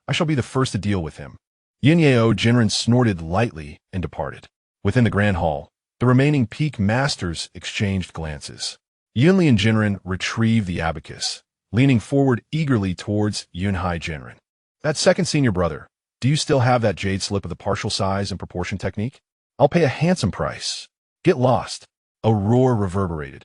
I shall be the first to deal with him. Yunyao Jinren snorted lightly and departed. Within the grand hall, the remaining Peak Masters exchanged glances. Yunlian Jinren retrieved the abacus, leaning forward eagerly towards Yunhai Jinren. That second senior brother, do you still have that jade slip of the partial size and proportion technique? I'll pay a handsome price. Get lost. A roar reverberated,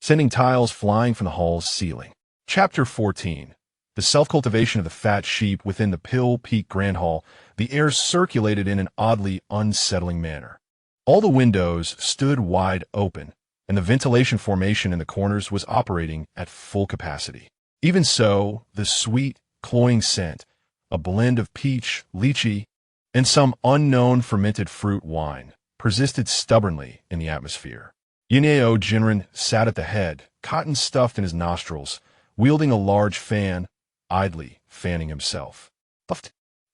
sending tiles flying from the hall's ceiling. Chapter 14. The self-cultivation of the fat sheep within the Pill Peak Grand Hall. The air circulated in an oddly unsettling manner. All the windows stood wide open, and the ventilation formation in the corners was operating at full capacity. Even so, the sweet, cloying scent, a blend of peach, lychee, and some unknown fermented fruit wine, persisted stubbornly in the atmosphere. Yunyao Jinren sat at the head, cotton stuffed in his nostrils, wielding a large fan, idly fanning himself.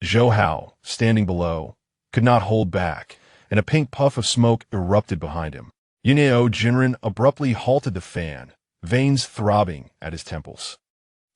Zhou Hao, standing below, could not hold back, and a pink puff of smoke erupted behind him. Yunyao Jinren abruptly halted the fan, veins throbbing at his temples.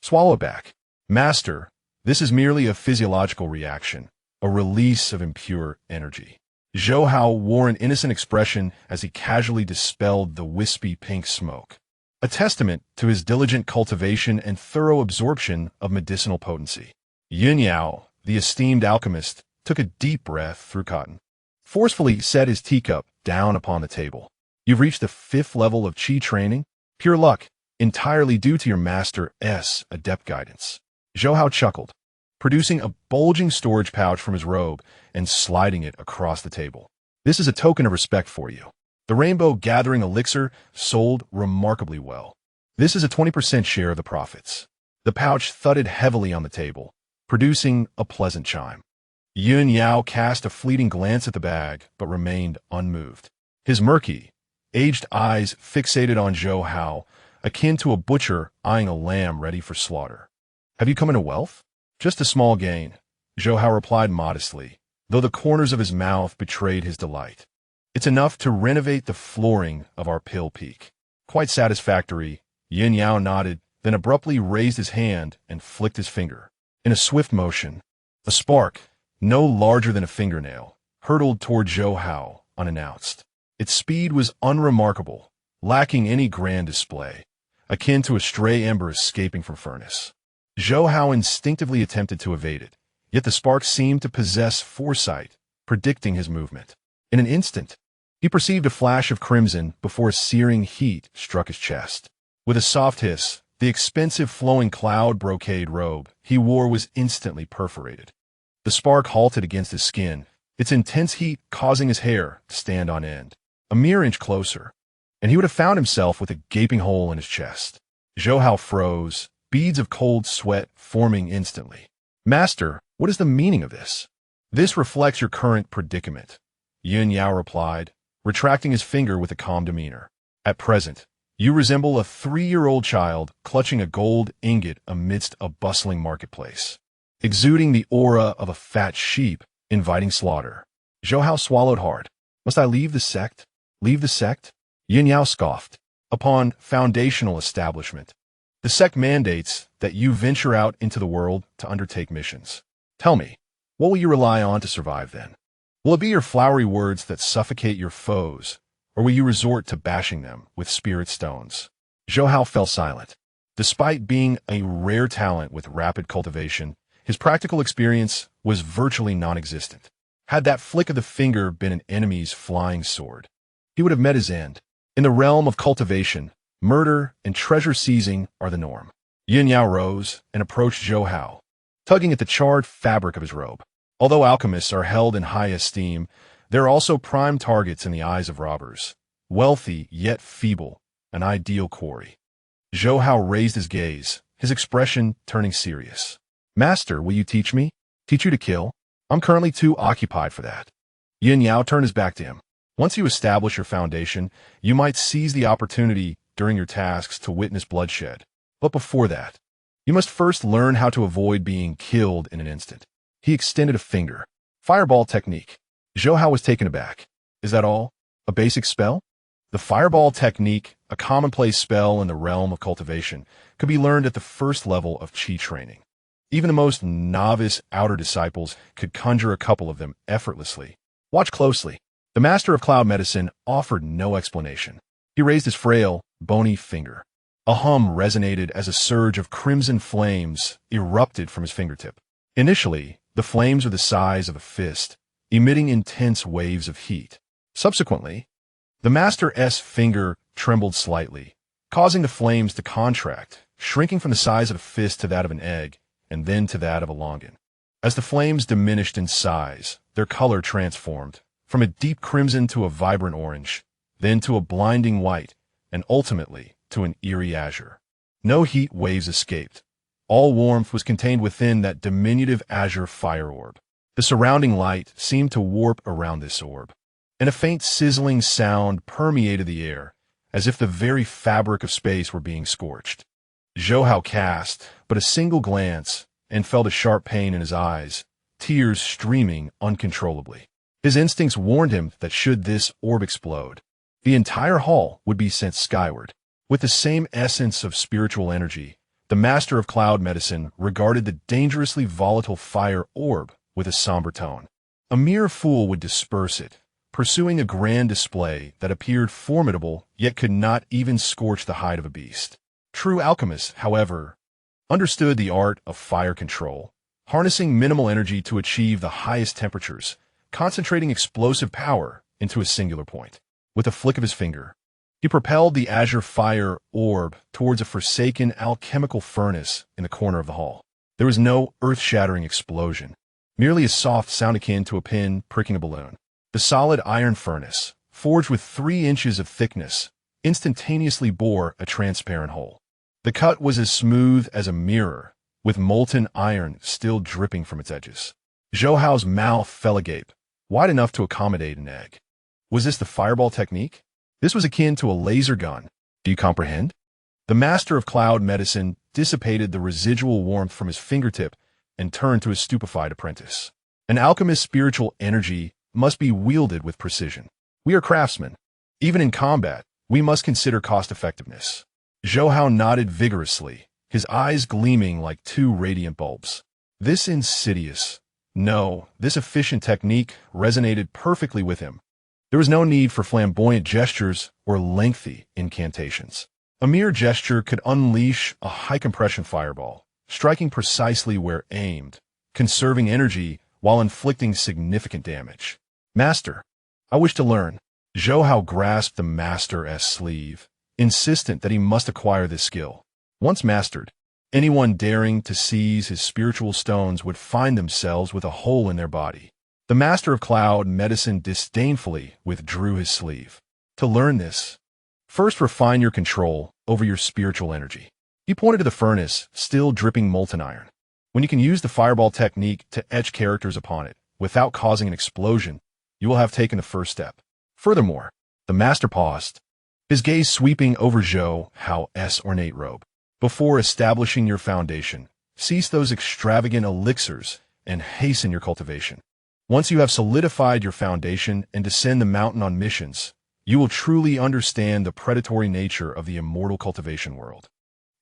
Swallow back. Master, this is merely a physiological reaction, a release of impure energy. Zhou Hao wore an innocent expression as he casually dispelled the wispy pink smoke, a testament to his diligent cultivation and thorough absorption of medicinal potency. Yunyao, the esteemed alchemist, took a deep breath through cotton, forcefully set his teacup down upon the table. You've reached the 5th level of Qi training? Pure luck, entirely due to your master's adept guidance. Zhou Hao chuckled, producing a bulging storage pouch from his robe and sliding it across the table. This is a token of respect for you. The Rainbow Gathering Elixir sold remarkably well. This is a 20% share of the profits. The pouch thudded heavily on the table, producing a pleasant chime. Yunyao cast a fleeting glance at the bag, but remained unmoved. His murky, aged eyes fixated on Zhou Hao, akin to a butcher eyeing a lamb ready for slaughter. Have you come into wealth? Just a small gain, Zhou Hao replied modestly, though the corners of his mouth betrayed his delight. It's enough to renovate the flooring of our Pill Peak. Quite satisfactory, Yunyao nodded, then abruptly raised his hand and flicked his finger. In a swift motion, a spark, no larger than a fingernail, hurtled toward Zhou Hao, unannounced. Its speed was unremarkable, lacking any grand display, akin to a stray ember escaping from furnace. Zhou Hao instinctively attempted to evade it, yet the spark seemed to possess foresight, predicting his movement. In an instant, he perceived a flash of crimson before a searing heat struck his chest. With a soft hiss, the expensive flowing cloud brocade robe he wore was instantly perforated. The spark halted against his skin, its intense heat causing his hair to stand on end. A mere inch closer, and he would have found himself with a gaping hole in his chest. Zhou Hao froze, beads of cold sweat forming instantly. Master, what is the meaning of this? This reflects your current predicament. Yin Yao replied, retracting his finger with a calm demeanor. At present, you resemble a 3-year-old child clutching a gold ingot amidst a bustling marketplace, exuding the aura of a fat sheep inviting slaughter. Zhou Hao swallowed hard. Must I leave the sect? Leave the sect? Yin Yao scoffed. Upon foundational establishment, the sect mandates that you venture out into the world to undertake missions. Tell me, what will you rely on to survive then? Will it be your flowery words that suffocate your foes, or will you resort to bashing them with spirit stones? Zhou Hao fell silent. Despite being a rare talent with rapid cultivation, his practical experience was virtually non-existent. Had that flick of the finger been an enemy's flying sword, he would have met his end. In the realm of cultivation, murder and treasure seizing are the norm. Yin Yao rose and approached Zhou Hao, tugging at the charred fabric of his robe. Although alchemists are held in high esteem, they are also prime targets in the eyes of robbers. Wealthy yet feeble, an ideal quarry. Zhou Hao raised his gaze, his expression turning serious. Master, will you teach me? Teach you to kill? I'm currently too occupied for that. Yin Yao turned his back to him. Once you establish your foundation, you might seize the opportunity during your tasks to witness bloodshed. But before that, you must first learn how to avoid being killed in an instant. He extended a finger. Fireball technique. Zhou Hao was taken aback. Is that all? A basic spell? The fireball technique, a commonplace spell in the realm of cultivation, could be learned at the first level of Qi training. Even the most novice outer disciples could conjure a couple of them effortlessly. Watch closely. The master of cloud medicine offered no explanation. He raised his frail, bony finger. A hum resonated as a surge of crimson flames erupted from his fingertip. Initially, the flames were the size of a fist, emitting intense waves of heat. Subsequently, the master's finger trembled slightly, causing the flames to contract, shrinking from the size of a fist to that of an egg, and then to that of a longan. As the flames diminished in size, their color transformed, from a deep crimson to a vibrant orange, then to a blinding white, and ultimately to an eerie azure. No heat waves escaped. All warmth was contained within that diminutive azure fire orb. The surrounding light seemed to warp around this orb, and a faint sizzling sound permeated the air, as if the very fabric of space were being scorched. Zhou Hao cast but a single glance and felt a sharp pain in his eyes, tears streaming uncontrollably. His instincts warned him that should this orb explode, the entire hall would be sent skyward. With the same essence of spiritual energy, the master of cloud medicine regarded the dangerously volatile fire orb with a somber tone. A mere fool would disperse it, pursuing a grand display that appeared formidable yet could not even scorch the hide of a beast. True alchemists, however, understood the art of fire control, harnessing minimal energy to achieve the highest temperatures, concentrating explosive power into a singular point. With a flick of his finger, he propelled the azure fire orb towards a forsaken alchemical furnace in the corner of the hall. There was no earth-shattering explosion, merely a soft sound akin to a pin pricking a balloon. The solid iron furnace, forged with 3 inches of thickness, instantaneously bore a transparent hole. The cut was as smooth as a mirror, with molten iron still dripping from its edges. Zhou Hao's mouth fell agape, wide enough to accommodate an egg. Was this the fireball technique? This was akin to a laser gun. Do you comprehend? The master of cloud medicine dissipated the residual warmth from his fingertip and turned to his stupefied apprentice. An alchemist's spiritual energy must be wielded with precision. We are craftsmen. Even in combat, we must consider cost-effectiveness. Zhou Hao nodded vigorously, his eyes gleaming like 2 radiant bulbs. This efficient technique resonated perfectly with him. There was no need for flamboyant gestures or lengthy incantations. A mere gesture could unleash a high-compression fireball, striking precisely where aimed, conserving energy while inflicting significant damage. Master, I wish to learn. Zhou Hao grasped the master's sleeve, insistent that he must acquire this skill. Once mastered, anyone daring to seize his spiritual stones would find themselves with a hole in their body. The master of cloud medicine disdainfully withdrew his sleeve. To learn this, first refine your control over your spiritual energy. He pointed to the furnace, still dripping molten iron. When you can use the fireball technique to etch characters upon it, without causing an explosion, you will have taken the first step. Furthermore, the master paused, his gaze sweeping over Zhou Hao's ornate robe. Before establishing your foundation, cease those extravagant elixirs and hasten your cultivation. Once you have solidified your foundation and descend the mountain on missions, you will truly understand the predatory nature of the immortal cultivation world.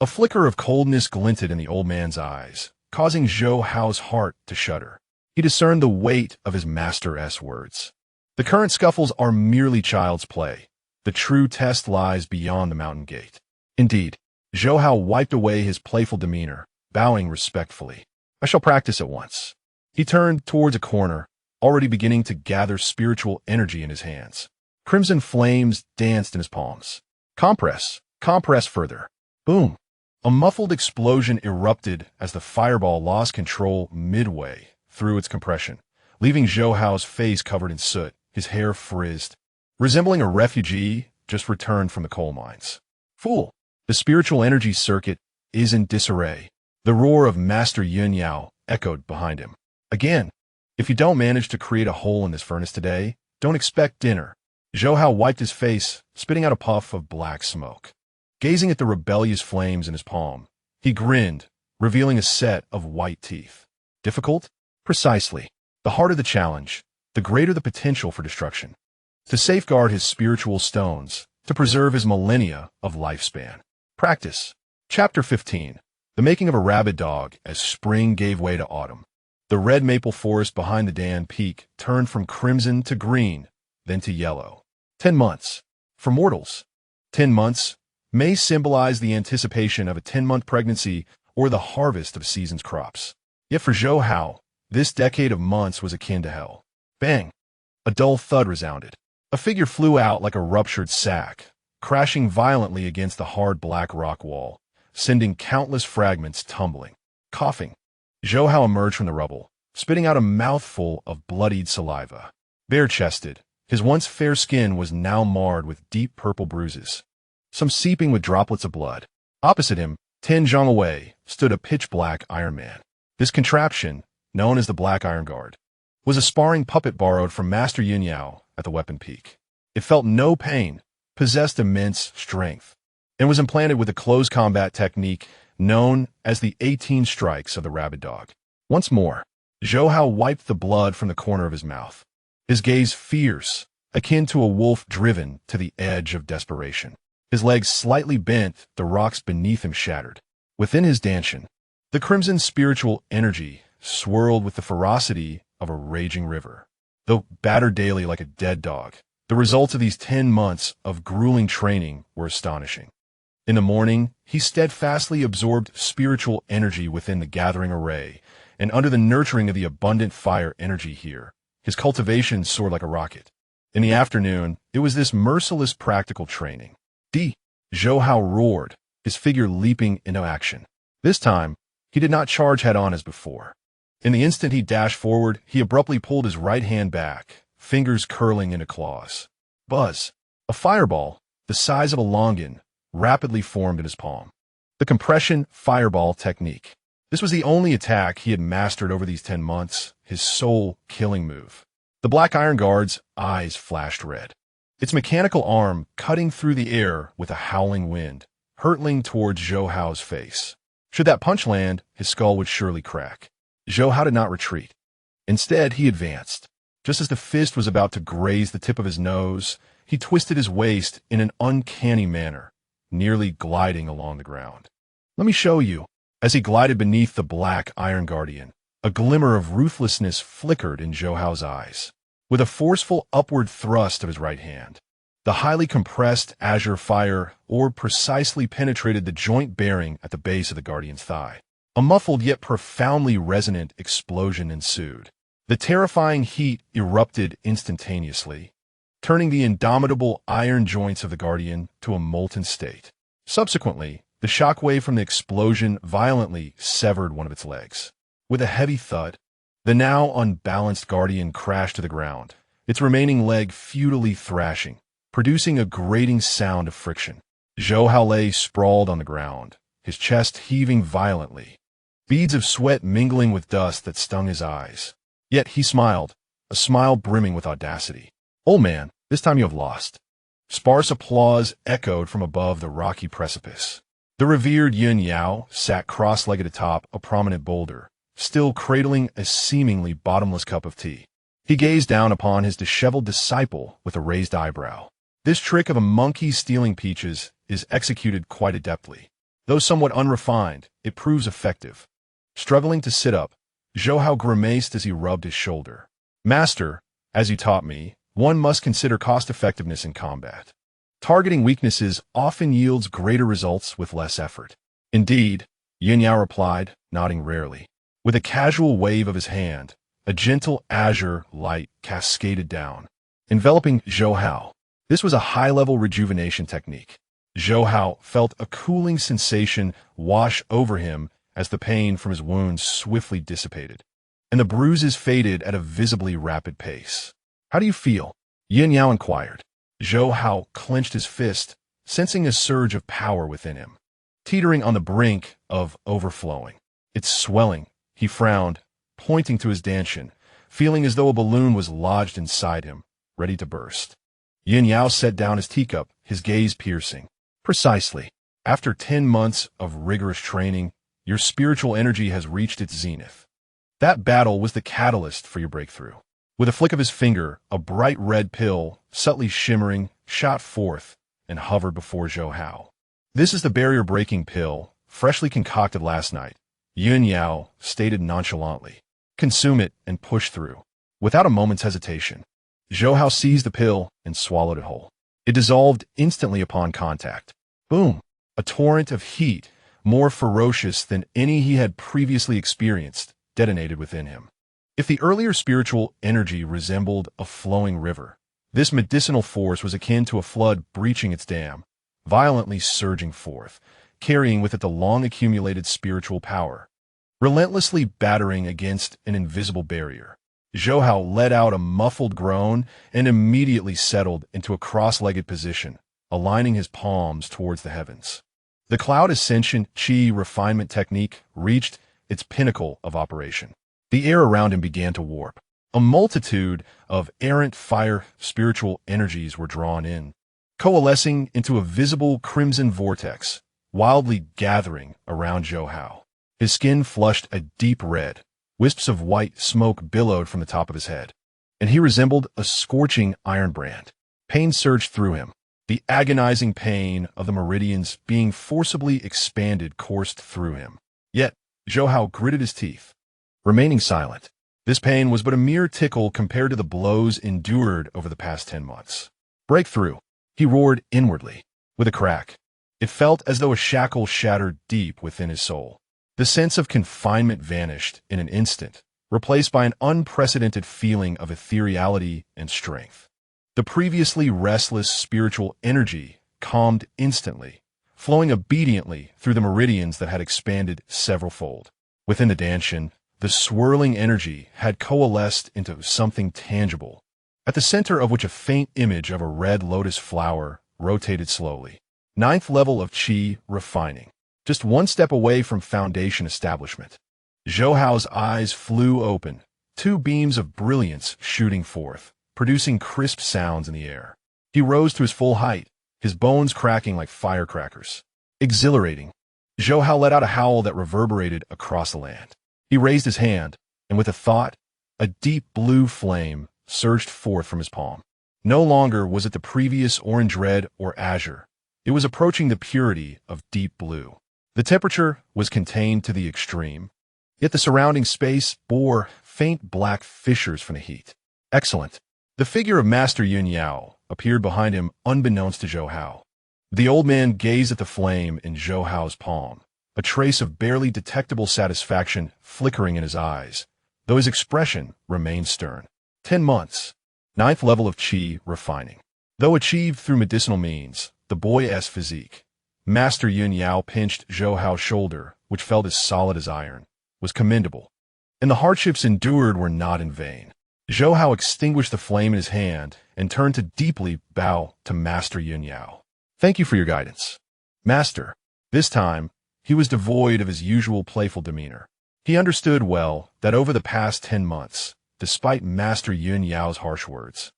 A flicker of coldness glinted in the old man's eyes, causing Zhou Hao's heart to shudder. He discerned the weight of his master's words. The current scuffles are merely child's play. The true test lies beyond the mountain gate. Indeed, Zhou Hao wiped away his playful demeanor, bowing respectfully. I shall practice at once. He turned towards a corner, already beginning to gather spiritual energy in his hands. Crimson flames danced in his palms. Compress further. Boom! A muffled explosion erupted as the fireball lost control midway through its compression, leaving Zhou Hao's face covered in soot, his hair frizzed, resembling a refugee just returned from the coal mines. Fool! The spiritual energy circuit is in disarray. The roar of Master Yun Yao echoed behind him. Again, if you don't manage to create a hole in this furnace today, don't expect dinner. Zhou Hao wiped his face, spitting out a puff of black smoke. Gazing at the rebellious flames in his palm, he grinned, revealing a set of white teeth. Difficult? Precisely. The harder the challenge, the greater the potential for destruction. To safeguard his spiritual stones, to preserve his millennia of lifespan. Practice. Chapter 15. The Making of a Rabid Dog as Spring Gave Way to Autumn. The red maple forest behind the Dan Peak turned from crimson to green, then to yellow. 10 months. For mortals, 10 months may symbolize the anticipation of a 10-month pregnancy or the harvest of a season's crops. Yet for Zhou Hao, this decade of months was akin to hell. Bang! A dull thud resounded. A figure flew out like a ruptured sack, crashing violently against the hard black rock wall, sending countless fragments tumbling. Coughing, Zhou Hao emerged from the rubble, spitting out a mouthful of bloodied saliva. Bare-chested, his once fair skin was now marred with deep purple bruises, some seeping with droplets of blood. Opposite him, 10 zhang away, stood a pitch-black Iron Man. This contraption, known as the Black Iron Guard, was a sparring puppet borrowed from Master Yin Yao at the weapon peak. It felt no pain, possessed immense strength, and was implanted with a close combat technique known as the 18 strikes of the rabid dog. Once more, Zhou Hao wiped the blood from the corner of his mouth, his gaze fierce, akin to a wolf driven to the edge of desperation. His legs slightly bent, the rocks beneath him shattered. Within his dantian, the crimson spiritual energy swirled with the ferocity of a raging river. Though battered daily like a dead dog, the results of these 10 months of grueling training were astonishing. In the morning, he steadfastly absorbed spiritual energy within the gathering array, and under the nurturing of the abundant fire energy here, his cultivation soared like a rocket. In the afternoon, it was this merciless practical training. Zhou Hao roared, his figure leaping into action. This time, he did not charge head-on as before. In the instant he dashed forward, he abruptly pulled his right hand back, fingers curling into claws. Buzz! A fireball, the size of a longan, rapidly formed in his palm. The compression fireball technique. This was the only attack he had mastered over these 10 months, his soul-killing move. The Black Iron Guard's eyes flashed red, its mechanical arm cutting through the air with a howling wind, hurtling towards Zhou Hao's face. Should that punch land, his skull would surely crack. Zhou Hao did not retreat. Instead, he advanced. Just as the fist was about to graze the tip of his nose, he twisted his waist in an uncanny manner, nearly gliding along the ground. Let me show you. As he glided beneath the Black Iron Guardian, a glimmer of ruthlessness flickered in Zhou Hao's eyes. With a forceful upward thrust of his right hand, the highly compressed azure fire orb precisely penetrated the joint bearing at the base of the Guardian's thigh. A muffled yet profoundly resonant explosion ensued. The terrifying heat erupted instantaneously, turning the indomitable iron joints of the Guardian to a molten state. Subsequently, the shockwave from the explosion violently severed one of its legs. With a heavy thud, the now unbalanced Guardian crashed to the ground, its remaining leg futilely thrashing, producing a grating sound of friction. Zhou Hao lay sprawled on the ground, his chest heaving violently, beads of sweat mingling with dust that stung his eyes. Yet he smiled, a smile brimming with audacity. "Old man, this time you have lost." Sparse applause echoed from above the rocky precipice. The revered Yun Yao sat cross-legged atop a prominent boulder, still cradling a seemingly bottomless cup of tea. He gazed down upon his disheveled disciple with a raised eyebrow. This trick of a monkey stealing peaches is executed quite adeptly. Though somewhat unrefined, it proves effective. Struggling to sit up, Zhou Hao grimaced as he rubbed his shoulder. "Master, as you taught me, one must consider cost-effectiveness in combat. Targeting weaknesses often yields greater results with less effort." "Indeed," Yin Yao replied, nodding rarely. With a casual wave of his hand, a gentle azure light cascaded down, enveloping Zhou Hao. This was a high-level rejuvenation technique. Zhou Hao felt a cooling sensation wash over him as the pain from his wounds swiftly dissipated, and the bruises faded at a visibly rapid pace. "How do you feel?" Yin Yao inquired. Zhou Hao clenched his fist, sensing a surge of power within him, teetering on the brink of overflowing. "It's swelling," he frowned, pointing to his dantian, feeling as though a balloon was lodged inside him, ready to burst. Yin Yao set down his teacup, his gaze piercing. "Precisely. After 10 months of rigorous training, your spiritual energy has reached its zenith. That battle was the catalyst for your breakthrough." With a flick of his finger, a bright red pill, subtly shimmering, shot forth and hovered before Zhou Hao. "This is the barrier-breaking pill, freshly concocted last night," Yun Yao stated nonchalantly. "Consume it and push through." Without a moment's hesitation, Zhou Hao seized the pill and swallowed it whole. It dissolved instantly upon contact. Boom! A torrent of heat, more ferocious than any he had previously experienced, detonated within him. If the earlier spiritual energy resembled a flowing river, this medicinal force was akin to a flood breaching its dam, violently surging forth, carrying with it the long-accumulated spiritual power, relentlessly battering against an invisible barrier. Zhou Hao let out a muffled groan and immediately settled into a cross-legged position, aligning his palms towards the heavens. The cloud ascension chi refinement technique reached its pinnacle of operation. The air around him began to warp. A multitude of errant fire spiritual energies were drawn in, coalescing into a visible crimson vortex, wildly gathering around Zhou Hao. His skin flushed a deep red. Wisps of white smoke billowed from the top of his head, and he resembled a scorching iron brand. Pain surged through him. The agonizing pain of the meridians being forcibly expanded coursed through him. Yet, Zhou Hao gritted his teeth, remaining silent. This pain was but a mere tickle compared to the blows endured over the past 10 months. "Breakthrough," he roared inwardly. With a crack, it felt as though a shackle shattered deep within his soul. The sense of confinement vanished in an instant, replaced by an unprecedented feeling of ethereality and strength. The previously restless spiritual energy calmed instantly, flowing obediently through the meridians that had expanded several-fold. Within the dantian, the swirling energy had coalesced into something tangible, at the center of which a faint image of a red lotus flower rotated slowly. 9th level of chi refining. Just one step away from foundation establishment. Zhou Hao's eyes flew open, 2 beams of brilliance shooting forth, producing crisp sounds in the air. He rose to his full height, his bones cracking like firecrackers. Exhilarating. Zhou Hao let out a howl that reverberated across the land. He raised his hand, and with a thought, a deep blue flame surged forth from his palm. No longer was it the previous orange red or azure. It was approaching the purity of deep blue. The temperature was contained to the extreme, yet the surrounding space bore faint black fissures from the heat. Excellent. The figure of Master Yun Yao appeared behind him unbeknownst to Zhou Hao. The old man gazed at the flame in Zhou Hao's palm, a trace of barely detectable satisfaction flickering in his eyes, though his expression remained stern. 10 months. 9th level of chi refining. Though achieved through medicinal means, the boy-esque physique, Master Yun Yao pinched Zhou Hao's shoulder, which felt as solid as iron, was commendable, and the hardships endured were not in vain. Zhou Hao extinguished the flame in his hand and turned to deeply bow to Master Yun Yao. "Thank you for your guidance, Master." This time, he was devoid of his usual playful demeanor. He understood well that over the past 10 months, despite Master Yun Yao's harsh words.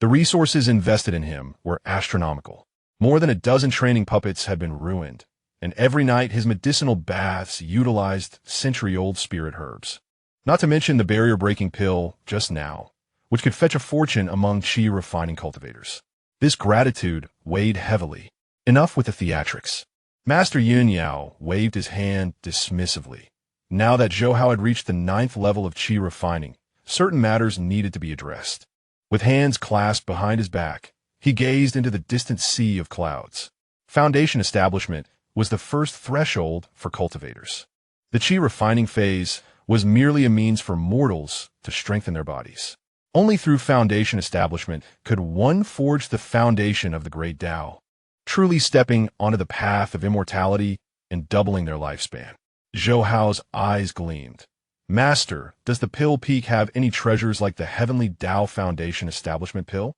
The resources invested in him were astronomical. More than a dozen training puppets had been ruined, and every night his medicinal baths utilized century-old spirit herbs. Not to mention the barrier-breaking pill just now, which could fetch a fortune among chi-refining cultivators. This gratitude weighed heavily. Enough with the theatrics. Master Yun Yao waved his hand dismissively. Now that Zhou Hao had reached the 9th level of chi refining, certain matters needed to be addressed. With hands clasped behind his back, he gazed into the distant sea of clouds. Foundation establishment was the first threshold for cultivators. The chi refining phase was merely a means for mortals to strengthen their bodies. Only through foundation establishment could one forge the foundation of the great Tao, truly stepping onto the path of immortality and doubling their lifespan. Zhou Hao's eyes gleamed. Master, does the pill peak have any treasures like the heavenly Tao Foundation establishment pill?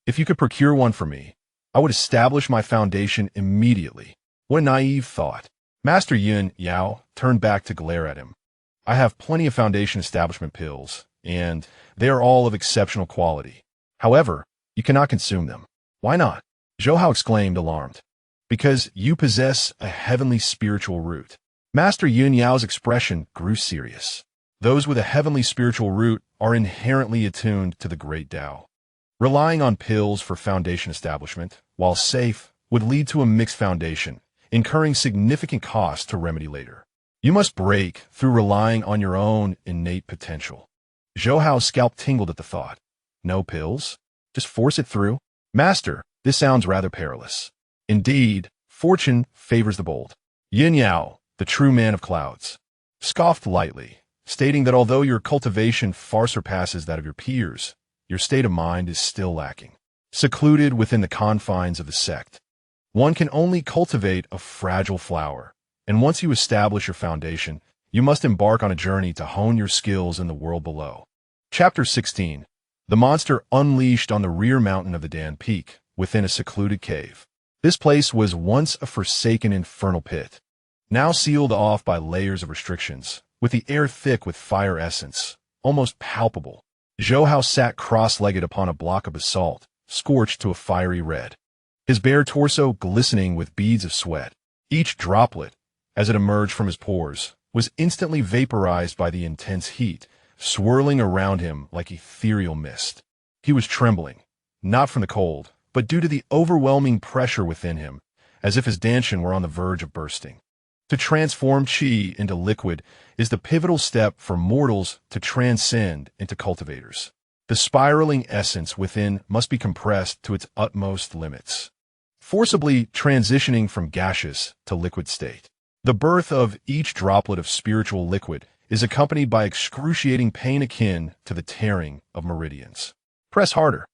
If you could procure one for me, I would establish my foundation immediately. What a naive thought. Master Yun Yao turned back to glare at him. I have plenty of foundation establishment pills, and they are all of exceptional quality. However, you cannot consume them. Why not? Zhou Hao exclaimed, alarmed. Because you possess a heavenly spiritual root. Master Yun Yao's expression grew serious. Those with a heavenly spiritual root are inherently attuned to the great Tao. Relying on pills for foundation establishment, while safe, would lead to a mixed foundation, incurring significant costs to remedy later. You must break through relying on your own innate potential. Zhou Hao's scalp tingled at the thought. No pills? Just force it through? Master, this sounds rather perilous. Indeed, fortune favors the bold. Yin Yao, the true man of clouds, scoffed lightly, stating that although your cultivation far surpasses that of your peers, your state of mind is still lacking. Secluded within the confines of the sect, one can only cultivate a fragile flower, and once you establish your foundation, you must embark on a journey to hone your skills in the world below. Chapter 16. The monster unleashed on the rear mountain of the Dan Peak, within a secluded cave. This place was once a forsaken infernal pit, now sealed off by layers of restrictions, with the air thick with fire essence, almost palpable. Zhou Hao sat cross-legged upon a block of basalt, scorched to a fiery red, his bare torso glistening with beads of sweat. Each droplet, as it emerged from his pores, was instantly vaporized by the intense heat, swirling around him like ethereal mist. He was trembling, not from the cold, but due to the overwhelming pressure within him, as if his danshan were on the verge of bursting. To transform chi into liquid is the pivotal step for mortals to transcend into cultivators. The spiraling essence within must be compressed to its utmost limits, forcibly transitioning from gaseous to liquid state. The birth of each droplet of spiritual liquid is accompanied by excruciating pain akin to the tearing of meridians. Press harder.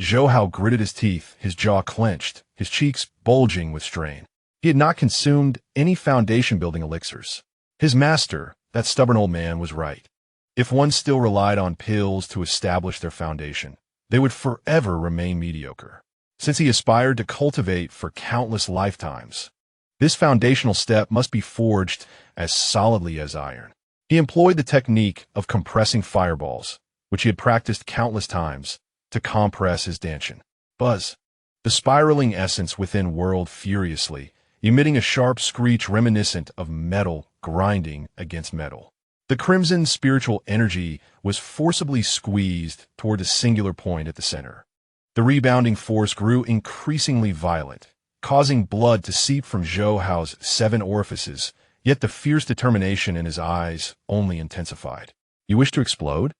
Zhou Hao gritted his teeth, his jaw clenched, his cheeks bulging with strain. He had not consumed any foundation-building elixirs. His master, that stubborn old man, was right. If one still relied on pills to establish their foundation, they would forever remain mediocre. Since he aspired to cultivate for countless lifetimes, this foundational step must be forged as solidly as iron. He employed the technique of compressing fireballs, which he had practiced countless times, to compress his danshan. Buzz. The spiraling essence within whirled furiously, emitting a sharp screech reminiscent of metal grinding against metal. The crimson spiritual energy was forcibly squeezed toward a singular point at the center. The rebounding force grew increasingly violent, causing blood to seep from Zhou Hao's 7 orifices, yet the fierce determination in his eyes only intensified. You wish to explode?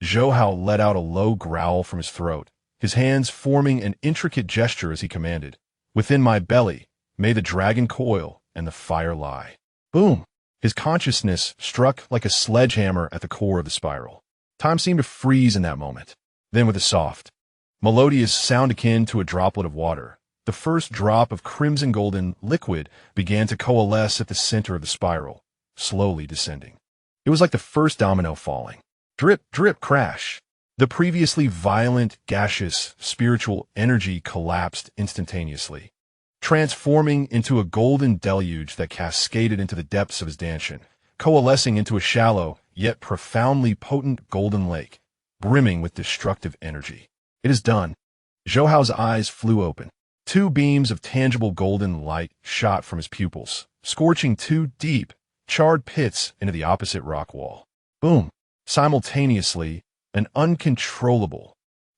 Zhou Hao let out a low growl from his throat, his hands forming an intricate gesture as he commanded. Within my belly, may the dragon coil and the fire lie. Boom! His consciousness struck like a sledgehammer at the core of the spiral. Time seemed to freeze in that moment. Then with a soft, melodious sound akin to a droplet of water, the first drop of crimson golden liquid began to coalesce at the center of the spiral, slowly descending. It was like the first domino falling. Drip, drip, crash. The previously violent, gaseous, spiritual energy collapsed instantaneously, transforming into a golden deluge that cascaded into the depths of his danshan, coalescing into a shallow, yet profoundly potent golden lake. brimming with destructive energy. It is done. Zhou Hao's eyes flew open. Two beams of tangible golden light shot from his pupils, scorching two deep, charred pits into the opposite rock wall. Boom! Simultaneously, an uncontrollable,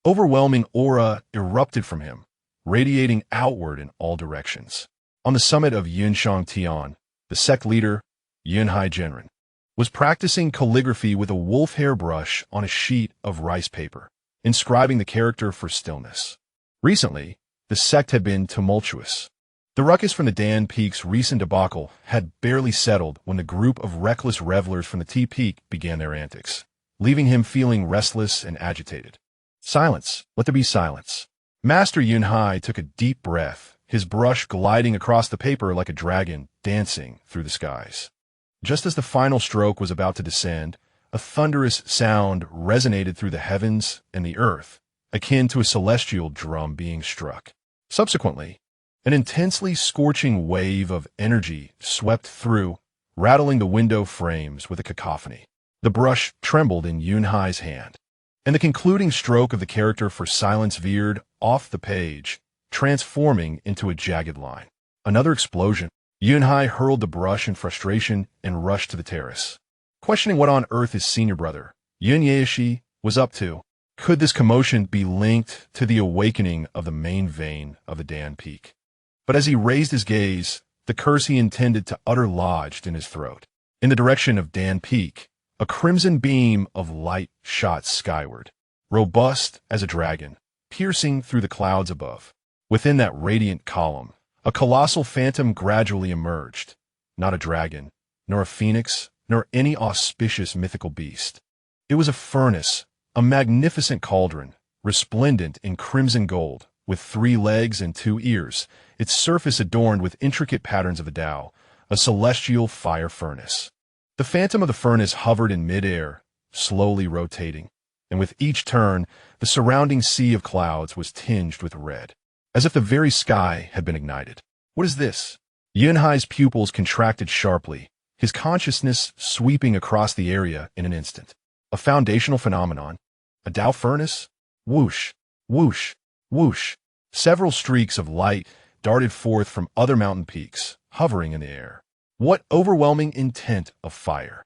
overwhelming aura erupted from him, radiating outward in all directions. On the summit of Shang Tian, the sect leader, Yunhai Genren, was practicing calligraphy with a wolf hair brush on a sheet of rice paper, inscribing the character for stillness. Recently, the sect had been tumultuous. The ruckus from the Dan Peak's recent debacle had barely settled when the group of reckless revelers from the T Peak began their antics, leaving him feeling restless and agitated. Silence. Let there be silence. Master Yunhai took a deep breath, his brush gliding across the paper like a dragon dancing through the skies. Just as the final stroke was about to descend, a thunderous sound resonated through the heavens and the earth, akin to a celestial drum being struck. Subsequently, an intensely scorching wave of energy swept through, rattling the window frames with a cacophony. The brush trembled in Yunhai's hand, and the concluding stroke of the character for silence veered off the page, transforming into a jagged line. Another explosion. Yunhai hurled the brush in frustration and rushed to the terrace, questioning what on earth his senior brother, Yunhai, was up to. Could this commotion be linked to the awakening of the main vein of the Dan Peak? But as he raised his gaze, the curse he intended to utter lodged in his throat. In the direction of Dan Peak, a crimson beam of light shot skyward, robust as a dragon, piercing through the clouds above. Within that radiant column, a colossal phantom gradually emerged, not a dragon, nor a phoenix, nor any auspicious mythical beast. It was a furnace, a magnificent cauldron, resplendent in crimson gold, with 3 legs and 2 ears, its surface adorned with intricate patterns of the Tao, a celestial fire furnace. The phantom of the furnace hovered in midair, slowly rotating, and with each turn, the surrounding sea of clouds was tinged with red, as if the very sky had been ignited. What is this? Yunhai's pupils contracted sharply, his consciousness sweeping across the area in an instant. A foundational phenomenon? A Tao furnace? Whoosh, whoosh, whoosh. Several streaks of light darted forth from other mountain peaks, hovering in the air. What overwhelming intent of fire!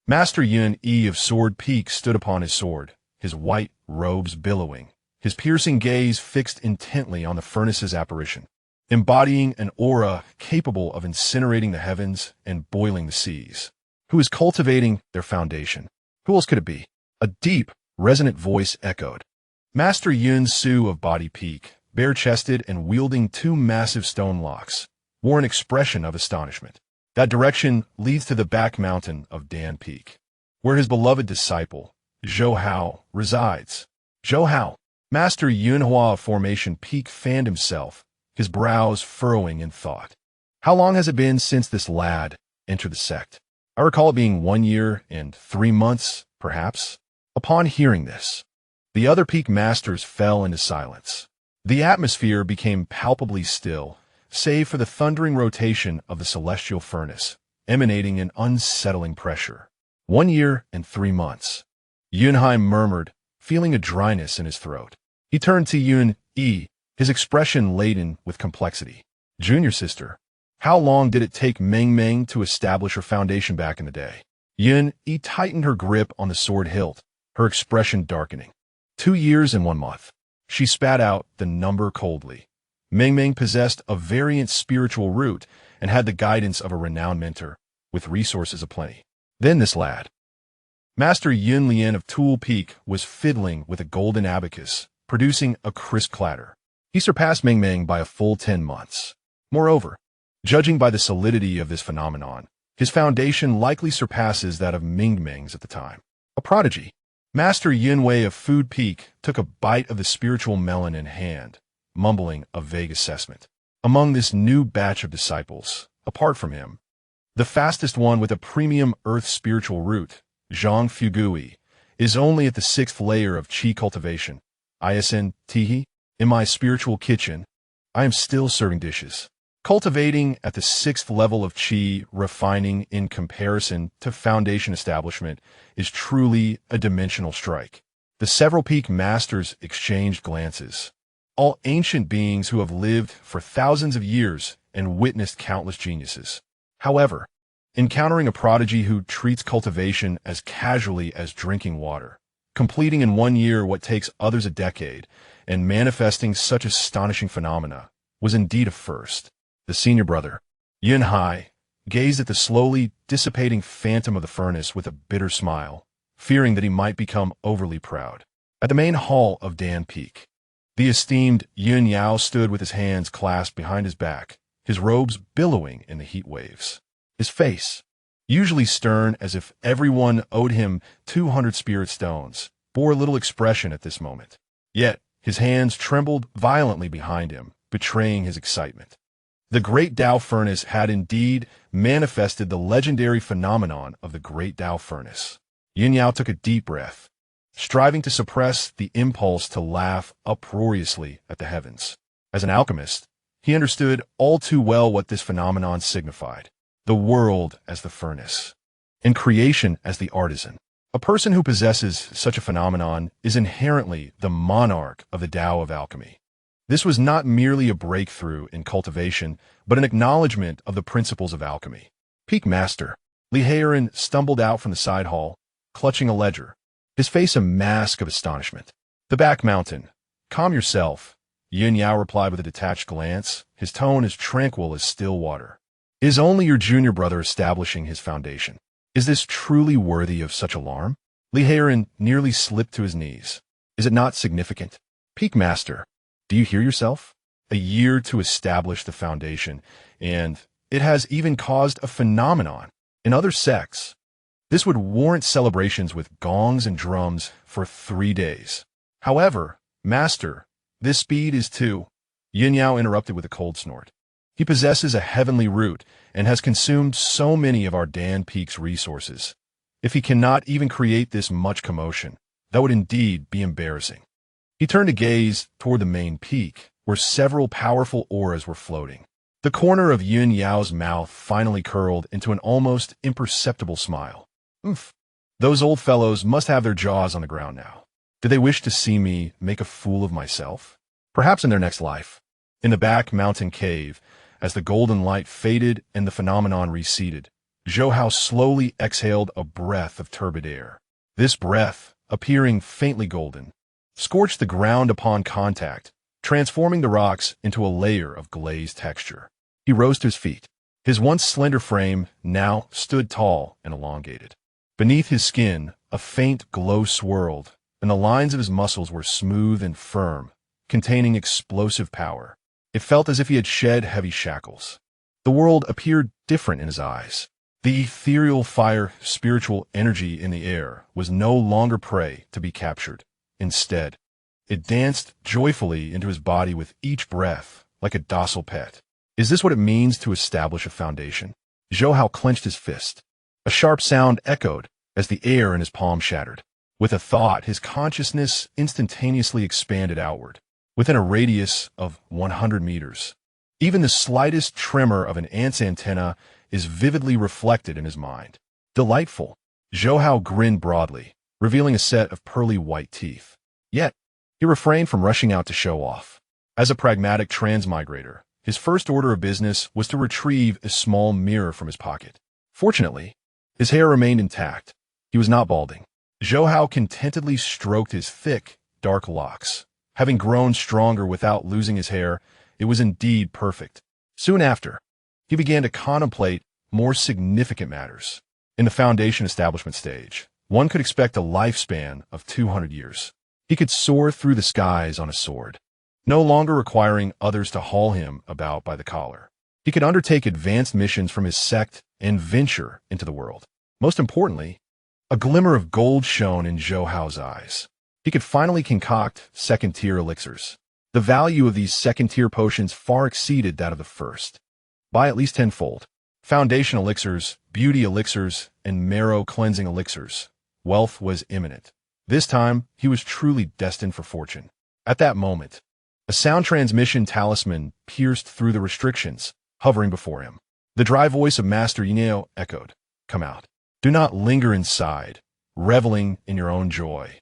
Master Yun of Sword Peak stood upon his sword, his white robes billowing, his piercing gaze fixed intently on the furnace's apparition, embodying an aura capable of incinerating the heavens and boiling the seas. Who is cultivating their foundation? Who else could it be? A deep, resonant voice echoed. Master Yun Su of Body Peak, bare-chested and wielding 2 massive stone locks, wore an expression of astonishment. That direction leads to the back mountain of Dan Peak, where his beloved disciple, Zhou Hao, resides. Zhou Hao, Master Yunhua of Formation Peak, fanned himself, his brows furrowing in thought. How long has it been since this lad entered the sect? I recall it being 1 year and 3 months, perhaps. Upon hearing this, the other Peak Masters fell into silence. The atmosphere became palpably still, save for the thundering rotation of the celestial furnace, emanating an unsettling pressure. 1 year and 3 months. Yunhai murmured, feeling a dryness in his throat. He turned to Yun, his expression laden with complexity. Junior sister, how long did it take Meng Meng to establish her foundation back in the day? Yun tightened her grip on the sword hilt, her expression darkening. 2 years and 1 month. She spat out the number coldly. Meng Meng possessed a variant spiritual root and had the guidance of a renowned mentor, with resources aplenty. Then this lad. Master Yun Lian of Tool Peak was fiddling with a golden abacus, producing a crisp clatter. He surpassed Meng Meng by a full 10 months. Moreover, judging by the solidity of this phenomenon, his foundation likely surpasses that of Ming Meng's at the time. A prodigy. Master Yunwei of Food Peak took a bite of the spiritual melon in hand, mumbling a vague assessment. Among this new batch of disciples, apart from him, the fastest one with a premium earth spiritual root, Zhang Fugui, is only at the 6th layer of Qi cultivation. ISN Tihi, in my spiritual kitchen, I am still serving dishes. Cultivating at the 6th level of Qi, refining in comparison to foundation establishment, is truly a dimensional strike. The several peak masters exchanged glances. All ancient beings who have lived for thousands of years and witnessed countless geniuses. However, encountering a prodigy who treats cultivation as casually as drinking water, completing in 1 year what takes others a decade, and manifesting such astonishing phenomena, was indeed a first. The senior brother, Yun Hai, gazed at the slowly dissipating phantom of the furnace with a bitter smile, fearing that he might become overly proud. At the main hall of Dan Peak, the esteemed Yun Yao stood with his hands clasped behind his back, his robes billowing in the heat waves. His face, usually stern as if everyone owed him 200 spirit stones, bore little expression at this moment. Yet, his hands trembled violently behind him, betraying his excitement. The great Tao furnace had indeed manifested the legendary phenomenon of the great Tao furnace. Yin Yao took a deep breath, striving to suppress the impulse to laugh uproariously at the heavens. As an alchemist, he understood all too well what this phenomenon signified: the world as the furnace, and creation as the artisan. A person who possesses such a phenomenon is inherently the monarch of the Tao of alchemy. This was not merely a breakthrough in cultivation, but an acknowledgement of the principles of alchemy. Peak Master Li Heiran stumbled out from the side hall, clutching a ledger, his face a mask of astonishment. The back mountain. Calm yourself, Yin Yao replied with a detached glance, his tone as tranquil as still water. Is only your junior brother establishing his foundation? Is this truly worthy of such alarm? Li Heiran nearly slipped to his knees. Is it not significant? Peak Master, do you hear yourself? A year to establish the foundation, and it has even caused a phenomenon in other sects. This would warrant celebrations with gongs and drums for 3 days. However, Master, this speed is too. Yin Yao interrupted with a cold snort. He possesses a heavenly root and has consumed so many of our Dan Peak's resources. If he cannot even create this much commotion, that would indeed be embarrassing. He turned to gaze toward the main peak, where several powerful auras were floating. The corner of Yin Yao's mouth finally curled into an almost imperceptible smile. Oomph. Those old fellows must have their jaws on the ground now. Do they wish to see me make a fool of myself? Perhaps in their next life. In the back mountain cave, as the golden light faded and the phenomenon receded, Zhou Hao slowly exhaled a breath of turbid air. This breath, appearing faintly golden, scorched the ground upon contact, transforming the rocks into a layer of glazed texture. He rose to his feet. His once slender frame now stood tall and elongated. Beneath his skin, a faint glow swirled, and the lines of his muscles were smooth and firm, containing explosive power. It felt as if he had shed heavy shackles. The world appeared different in his eyes. The ethereal fire, spiritual energy in the air was no longer prey to be captured. Instead, it danced joyfully into his body with each breath, like a docile pet. Is this what it means to establish a foundation? Zhou Hao clenched his fist. A sharp sound echoed as the air in his palm shattered. With a thought, his consciousness instantaneously expanded outward, within a radius of 100 meters. Even the slightest tremor of an ant's antenna is vividly reflected in his mind. Delightful. Zhou Hao grinned broadly, revealing a set of pearly white teeth. Yet, he refrained from rushing out to show off. As a pragmatic transmigrator, his first order of business was to retrieve a small mirror from his pocket. Fortunately, his hair remained intact. He was not balding. Zhou Hao contentedly stroked his thick, dark locks. Having grown stronger without losing his hair, it was indeed perfect. Soon after, he began to contemplate more significant matters. In the foundation establishment stage, one could expect a lifespan of 200 years. He could soar through the skies on a sword, no longer requiring others to haul him about by the collar. He could undertake advanced missions from his sect and venture into the world. Most importantly, a glimmer of gold shone in Zhou Hao's eyes. He could finally concoct second-tier elixirs. The value of these second-tier potions far exceeded that of the first, by at least tenfold. Foundation elixirs, beauty elixirs, and marrow-cleansing elixirs. Wealth was imminent. This time, he was truly destined for fortune. At that moment, a sound transmission talisman pierced through the restrictions, hovering before him. The dry voice of Master Yin Yao echoed, "Come out. Do not linger inside, reveling in your own joy.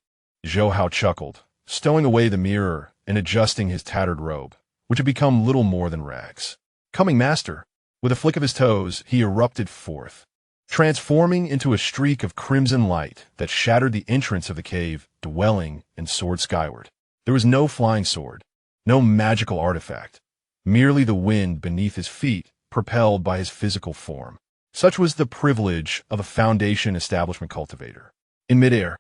Zhou Hao chuckled, stowing away the mirror and adjusting his tattered robe, which had become little more than rags. Coming master, with a flick of his toes, he erupted forth, transforming into a streak of crimson light that shattered the entrance of the cave dwelling and soared skyward. There was no flying sword, no magical artifact, merely the wind beneath his feet propelled by his physical form. Such was the privilege of a Foundation establishment cultivator. In midair,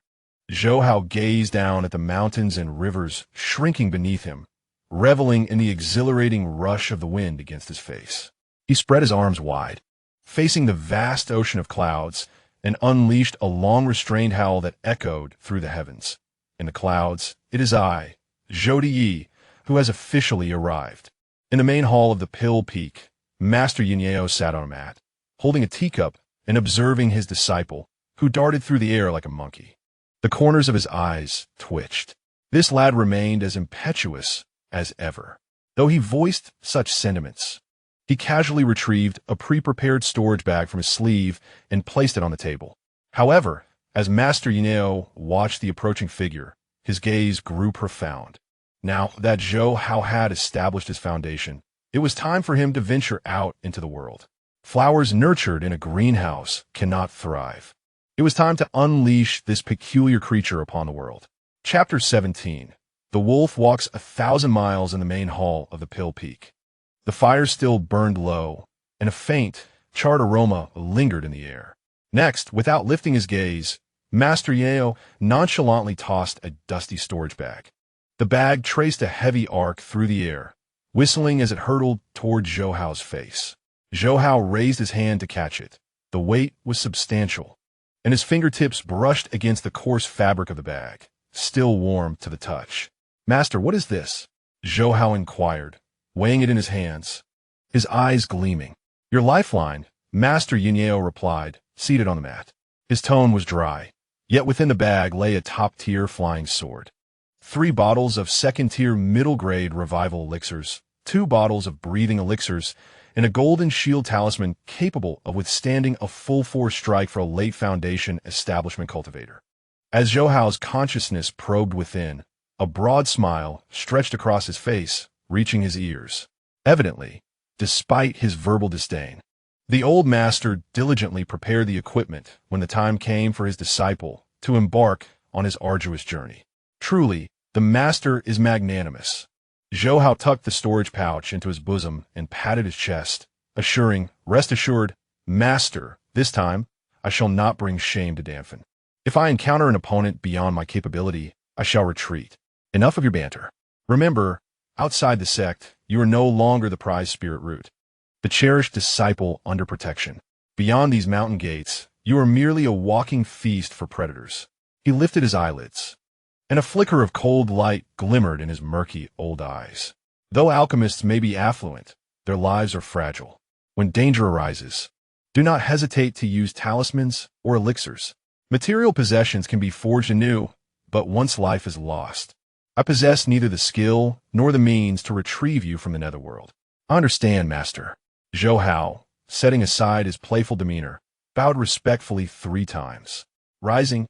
Zhou Hao gazed down at the mountains and rivers shrinking beneath him, reveling in the exhilarating rush of the wind against his face. He spread his arms wide, facing the vast ocean of clouds, and unleashed a long restrained howl that echoed through the heavens. In the clouds, it is I, Zhou Yi, who has officially arrived. In the main hall of the Pill Peak, Master Yunye sat on a mat, holding a teacup and observing his disciple, who darted through the air like a monkey. The corners of his eyes twitched. This lad remained as impetuous as ever. Though he voiced such sentiments, he casually retrieved a pre-prepared storage bag from his sleeve and placed it on the table. However, as Master Yunye watched the approaching figure, his gaze grew profound. Now that Zhou Hao had established his foundation, it was time for him to venture out into the world. Flowers nurtured in a greenhouse cannot thrive. It was time to unleash this peculiar creature upon the world. Chapter 17. The wolf walks 1,000 miles in the main hall of the Pill Peak. The fire still burned low, and a faint, charred aroma lingered in the air. Next, without lifting his gaze, Master Yeo nonchalantly tossed a dusty storage bag. The bag traced a heavy arc through the air, whistling as it hurtled toward Zhou Hao's face. Zhou Hao raised his hand to catch it. The weight was substantial, and his fingertips brushed against the coarse fabric of the bag, still warm to the touch. "Master, what is this?" Zhou Hao inquired, weighing it in his hands, his eyes gleaming. "Your lifeline," Master Yunye replied, seated on the mat. His tone was dry, yet within the bag lay a top-tier flying sword. 3 bottles of second-tier middle-grade revival elixirs, 2 bottles of breathing elixirs, and a golden shield talisman capable of withstanding a full-force strike for a late Foundation establishment cultivator. As Zhou Hao's consciousness probed within, a broad smile stretched across his face, reaching his ears. Evidently, despite his verbal disdain, the old master diligently prepared the equipment when the time came for his disciple to embark on his arduous journey. Truly, the master is magnanimous. Zhou Hao tucked the storage pouch into his bosom and patted his chest, assuring, "Rest assured, master, this time I shall not bring shame to dampen. If I encounter an opponent beyond my capability, I shall retreat. Enough of your banter. Remember, outside the sect, you are no longer the prized spirit root, the cherished disciple under protection. Beyond these mountain gates, you are merely a walking feast for predators." He lifted his eyelids, and a flicker of cold light glimmered in his murky old eyes. Though alchemists may be affluent, their lives are fragile. When danger arises, do not hesitate to use talismans or elixirs. Material possessions can be forged anew, but once life is lost, I possess neither the skill nor the means to retrieve you from the netherworld. I understand, master. Zhou Hao, setting aside his playful demeanor, bowed respectfully 3 times. Rising,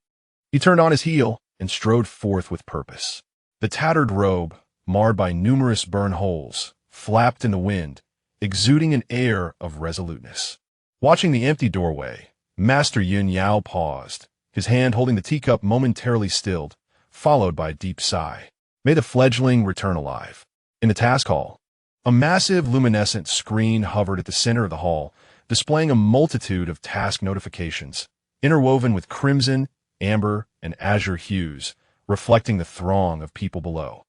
he turned on his heel and strode forth with purpose. The tattered robe, marred by numerous burn holes, flapped in the wind, exuding an air of resoluteness. Watching the empty doorway, Master Yun Yao paused, his hand holding the teacup momentarily stilled, followed by a deep sigh. May the fledgling return alive. In the task hall, a massive luminescent screen hovered at the center of the hall, displaying a multitude of task notifications, interwoven with crimson, amber, and azure hues, reflecting the throng of people below.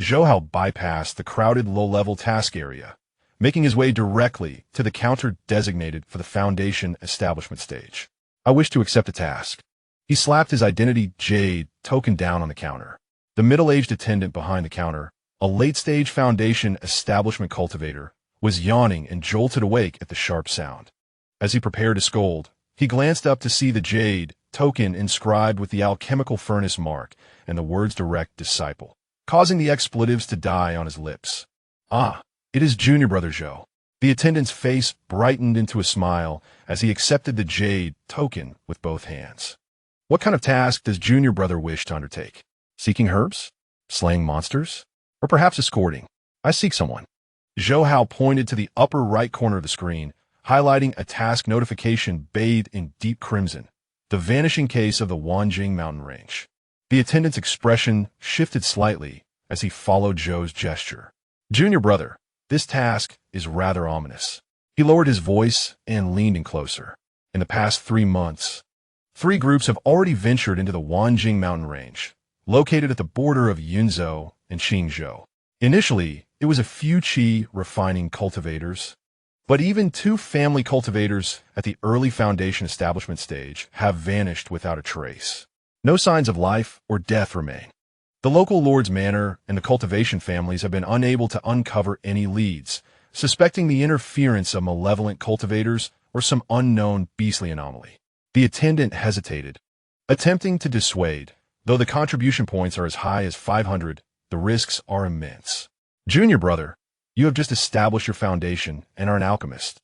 Zhou Hao bypassed the crowded low-level task area, making his way directly to the counter designated for the Foundation establishment stage. "I wish to accept a task." He slapped his identity jade token down on the counter. The middle-aged attendant behind the counter, a late-stage Foundation establishment cultivator, was yawning and jolted awake at the sharp sound. As he prepared to scold, he glanced up to see the jade token inscribed with the alchemical furnace mark and the words "direct disciple," causing the expletives to die on his lips. "Ah, it is Junior Brother Zhou." The attendant's face brightened into a smile as he accepted the jade token with both hands. "What kind of task does Junior Brother wish to undertake?" Seeking herbs? Slaying monsters? Or perhaps escorting? I seek someone. Zhou Hao pointed to the upper right corner of the screen, highlighting a task notification bathed in deep crimson, the vanishing case of the Wanjing mountain range. The attendant's expression shifted slightly as he followed Zhou's gesture. Junior brother, this task is rather ominous. He lowered his voice and leaned in closer. In the past 3 months, 3 groups have already ventured into the Wanjing mountain range, located at the border of Yunzhou and Qingzhou. Initially, it was a few qi refining cultivators, but even 2 family cultivators at the early foundation establishment stage have vanished without a trace. No signs of life or death remain. The local lord's manor and the cultivation families have been unable to uncover any leads, suspecting the interference of malevolent cultivators or some unknown beastly anomaly. The attendant hesitated, attempting to dissuade. Though the contribution points are as high as 500, the risks are immense. Junior brother, you have just established your foundation and are an alchemist.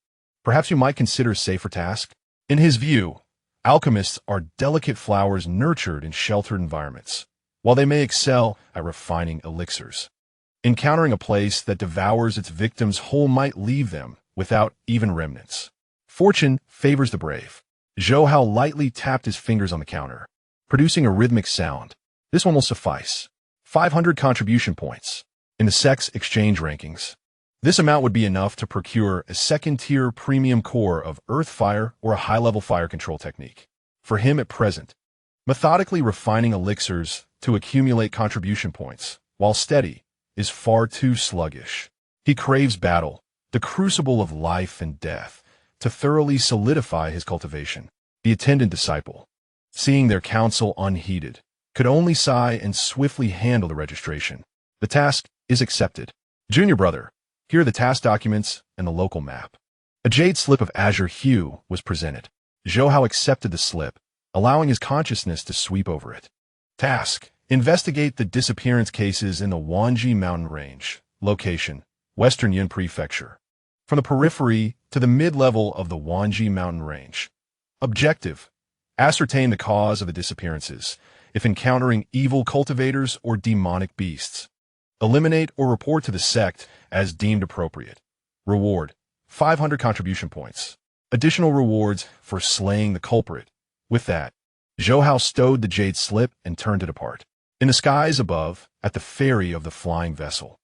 Perhaps you might consider a safer task? In his view, alchemists are delicate flowers nurtured in sheltered environments, while they may excel at refining elixirs. Encountering a place that devours its victims whole might leave them without even remnants. Fortune favors the brave. Zhou Hao lightly tapped his fingers on the counter, producing a rhythmic sound. This one will suffice. 500 contribution points. In the sect's exchange rankings, this amount would be enough to procure a second-tier premium core of earth fire or a high-level fire control technique. For him at present, methodically refining elixirs to accumulate contribution points, while steady, is far too sluggish. He craves battle, the crucible of life and death, to thoroughly solidify his cultivation. The attendant disciple, seeing their counsel unheeded, could only sigh and swiftly handle the registration. The task is accepted. Junior brother, here are the task documents and the local map. A jade slip of azure hue was presented. Zhou Hao accepted the slip, allowing his consciousness to sweep over it. Task: investigate the disappearance cases in the Wanji mountain range. Location: Western Yun Prefecture. From the periphery to the mid-level of the Wanji mountain range. Objective: ascertain the cause of the disappearances, if encountering evil cultivators or demonic beasts. Eliminate or report to the sect as deemed appropriate. Reward: 500 contribution points. Additional rewards for slaying the culprit. With that, Zhou Hao stowed the jade slip and turned to depart. In the skies above, at the ferry of the flying vessel,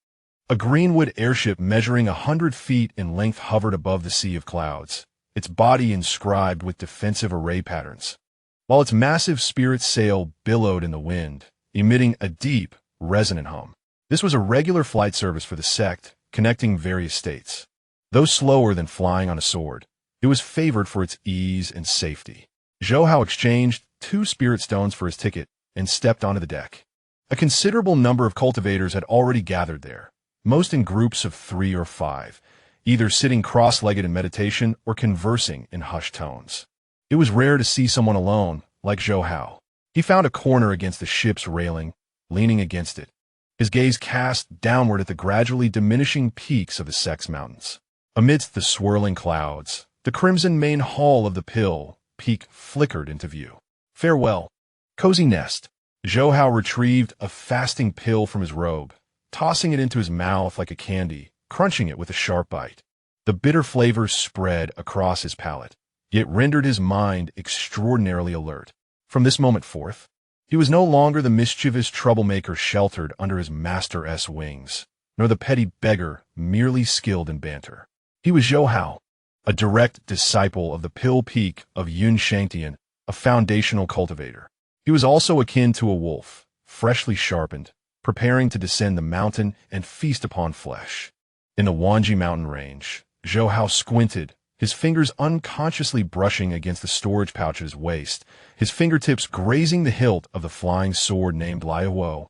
a greenwood airship measuring 100 feet in length hovered above the sea of clouds, its body inscribed with defensive array patterns, while its massive spirit sail billowed in the wind, emitting a deep, resonant hum. This was a regular flight service for the sect, connecting various states. Though slower than flying on a sword, it was favored for its ease and safety. Zhou Hao exchanged 2 spirit stones for his ticket and stepped onto the deck. A considerable number of cultivators had already gathered there, most in groups of 3 or 5, either sitting cross-legged in meditation or conversing in hushed tones. It was rare to see someone alone, like Zhou Hao. He found a corner against the ship's railing, leaning against it, his gaze cast downward at the gradually diminishing peaks of the sect's mountains. Amidst the swirling clouds, the crimson main hall of the Pill Peak flickered into view. Farewell, cozy nest. Zhou Hao retrieved a fasting pill from his robe, tossing it into his mouth like a candy, crunching it with a sharp bite. The bitter flavor spread across his palate, yet rendered his mind extraordinarily alert. From this moment forth, he was no longer the mischievous troublemaker sheltered under his master's wings, nor the petty beggar merely skilled in banter. He was Zhou Hao, a direct disciple of the Pill Peak of Shang Tian, a foundational cultivator. He was also akin to a wolf, freshly sharpened, preparing to descend the mountain and feast upon flesh. In the Wanji mountain range, Zhou Hao squinted, his fingers unconsciously brushing against the storage pouch at his waist, his fingertips grazing the hilt of the flying sword named Liawo.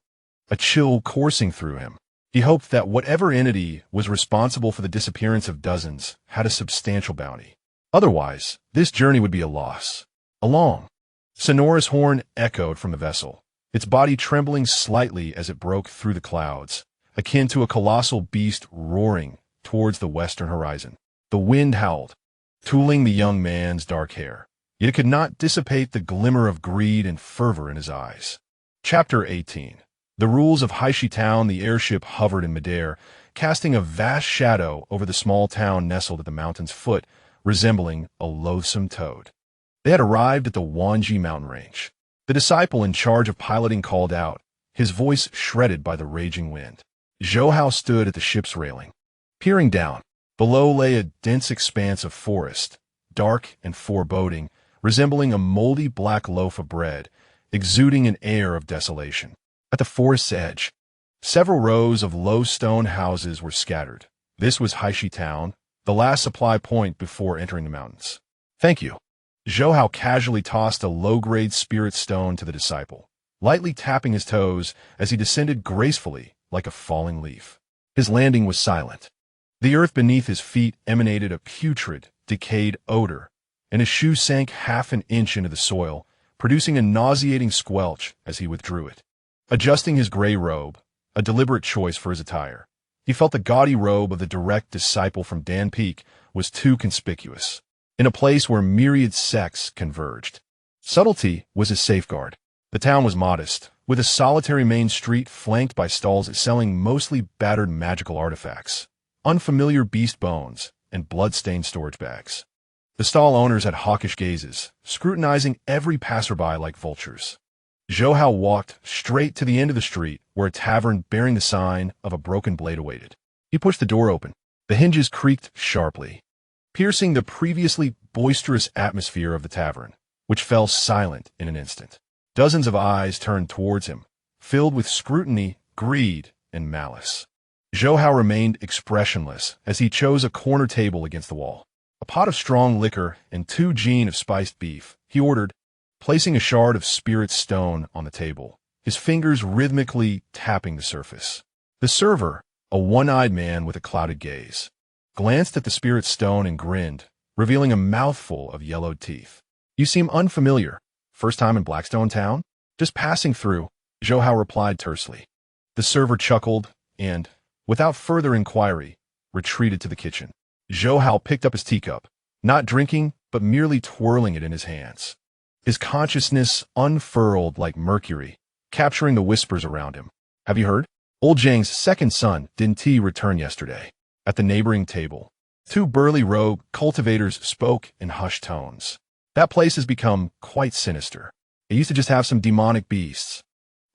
A chill coursing through him. He hoped that whatever entity was responsible for the disappearance of dozens had a substantial bounty. Otherwise, this journey would be a loss. A long, sonorous horn echoed from the vessel, its body trembling slightly as it broke through the clouds, akin to a colossal beast roaring towards the western horizon. The wind howled, tooling the young man's dark hair, yet it could not dissipate the glimmer of greed and fervor in his eyes. Chapter 18. The rules of Haishi Town, the airship hovered in midair, casting a vast shadow over the small town nestled at the mountain's foot, resembling a loathsome toad. They had arrived at the Wanji mountain range. The disciple in charge of piloting called out, his voice shredded by the raging wind. Zhou Hao stood at the ship's railing. Peering down, below lay a dense expanse of forest, dark and foreboding, resembling a moldy black loaf of bread, exuding an air of desolation. At the forest's edge, several rows of low stone houses were scattered. This was Haishi Town, the last supply point before entering the mountains. Thank you. Zhou Hao casually tossed a low-grade spirit stone to the disciple, lightly tapping his toes as he descended gracefully like a falling leaf. His landing was silent. The earth beneath his feet emanated a putrid, decayed odor, and his shoe sank half an inch into the soil, producing a nauseating squelch as he withdrew it. Adjusting his gray robe, a deliberate choice for his attire, he felt the gaudy robe of the direct disciple from Dan Peak was too conspicuous, in a place where myriad sects converged. Subtlety was his safeguard. The town was modest, with a solitary main street flanked by stalls selling mostly battered magical artifacts, unfamiliar beast bones, and blood-stained storage bags. The stall owners had hawkish gazes, scrutinizing every passerby like vultures. Zhou Hao walked straight to the end of the street where a tavern bearing the sign of a broken blade awaited. He pushed the door open. The hinges creaked sharply, piercing the previously boisterous atmosphere of the tavern, which fell silent in an instant. Dozens of eyes turned towards him, filled with scrutiny, greed, and malice. Zhou Hao remained expressionless as he chose a corner table against the wall. A pot of strong liquor and 2 gin of spiced beef, he ordered, placing a shard of spirit stone on the table, his fingers rhythmically tapping the surface. The server, a one-eyed man with a clouded gaze, glanced at the spirit stone and grinned, revealing a mouthful of yellowed teeth. You seem unfamiliar. First time in Blackstone Town? Just passing through, Zhou Hao replied tersely. The server chuckled and, without further inquiry, retreated to the kitchen. Zhou Hao picked up his teacup, not drinking, but merely twirling it in his hands. His consciousness unfurled like mercury, capturing the whispers around him. Have you heard? Old Zhang's second son, didn't he return yesterday? At the neighboring table, 2 burly rogue cultivators spoke in hushed tones. That place has become quite sinister. It used to just have some demonic beasts.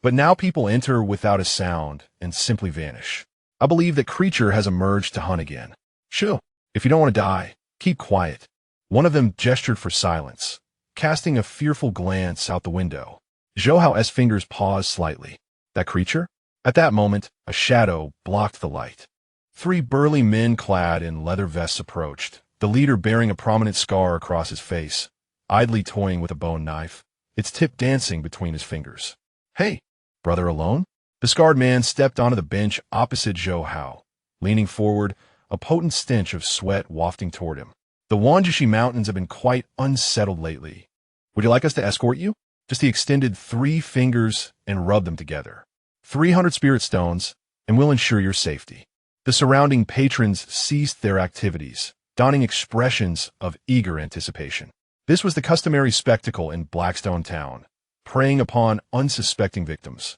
But now people enter without a sound and simply vanish. I believe that creature has emerged to hunt again. Sure, if you don't want to die, keep quiet. One of them gestured for silence, casting a fearful glance out the window. Zhou Hao's fingers paused slightly. That creature? At that moment, a shadow blocked the light. 3 burly men clad in leather vests approached, the leader bearing a prominent scar across his face, idly toying with a bone knife, its tip dancing between his fingers. Hey, brother alone? The scarred man stepped onto the bench opposite Zhou Hao, leaning forward, a potent stench of sweat wafting toward him. The Wanjishi Mountains have been quite unsettled lately. Would you like us to escort you? Just he extended 3 fingers and rubbed them together. 300 spirit stones, and we'll ensure your safety. The surrounding patrons ceased their activities, donning expressions of eager anticipation. This was the customary spectacle in Blackstone Town, preying upon unsuspecting victims.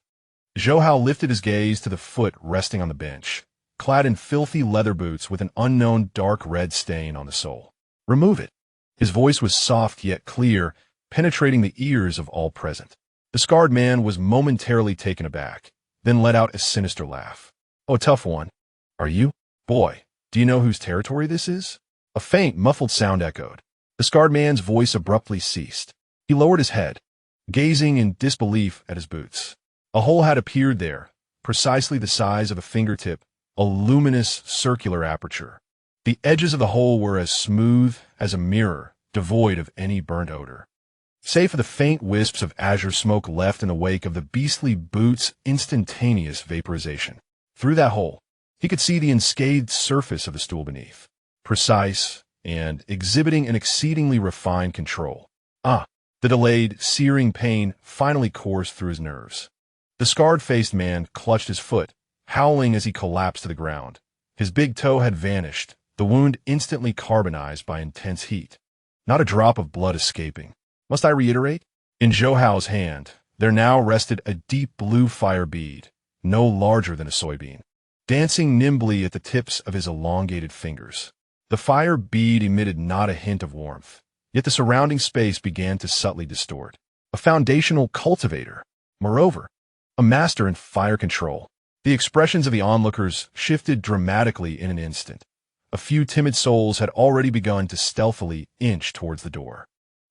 Zhou Hao lifted his gaze to the foot resting on the bench, clad in filthy leather boots with an unknown dark red stain on the sole. Remove it. His voice was soft yet clear, penetrating the ears of all present. The scarred man was momentarily taken aback, then let out a sinister laugh. Oh, a tough one. Are you? Boy, do you know whose territory this is? A faint, muffled sound echoed. The scarred man's voice abruptly ceased. He lowered his head, gazing in disbelief at his boots. A hole had appeared there, precisely the size of a fingertip, a luminous circular aperture. The edges of the hole were as smooth as a mirror, devoid of any burnt odor. Save for the faint wisps of azure smoke left in the wake of the beastly boot's instantaneous vaporization. Through that hole, he could see the unscathed surface of the stool beneath, precise and exhibiting an exceedingly refined control. The delayed, searing pain finally coursed through his nerves. The scarred-faced man clutched his foot, howling as he collapsed to the ground. His big toe had vanished, the wound instantly carbonized by intense heat. Not a drop of blood escaping. Must I reiterate? In Zhou Hao's hand, There now rested a deep blue fire bead, no larger than a soybean, dancing nimbly at the tips of his elongated fingers. The fire bead emitted not a hint of warmth, yet the surrounding space began to subtly distort. A foundational cultivator, moreover, a master in fire control. The expressions of the onlookers shifted dramatically in an instant. A few timid souls had already begun to stealthily inch towards the door.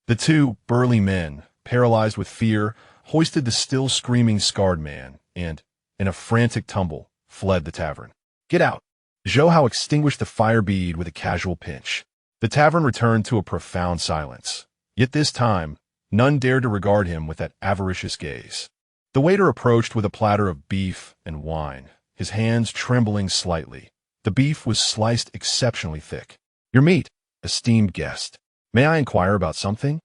The two burly men, paralyzed with fear, hoisted the still screaming scarred man and, in a frantic tumble, fled the tavern. "Get out!" Zhou Hao extinguished the fire bead with a casual pinch. The tavern returned to a profound silence. Yet this time, none dared to regard him with that avaricious gaze. The waiter approached with a platter of beef and wine, his hands trembling slightly. The beef was sliced exceptionally thick. "Your meat, esteemed guest. May I inquire about something?"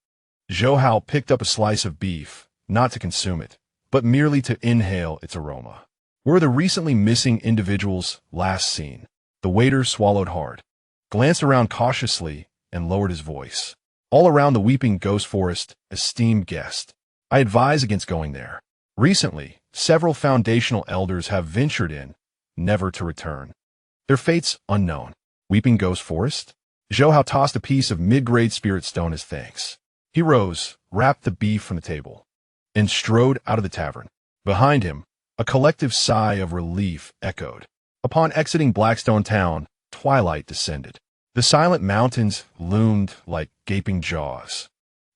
Zhou Hao picked up a slice of beef, not to consume it, but merely to inhale its aroma. "Were the recently missing individuals last seen?" The waiter swallowed hard, glanced around cautiously, and lowered his voice. "All around the weeping ghost forest, esteemed guest. I advise against going there. Recently, several foundational elders have ventured in, never to return. Their fates unknown." Weeping ghost forest? Zhou Hao tossed a piece of mid-grade spirit stone as thanks. He rose, wrapped the beef from the table, and strode out of the tavern. Behind him, a collective sigh of relief echoed. Upon exiting Blackstone Town, twilight descended. The silent mountains loomed like gaping jaws,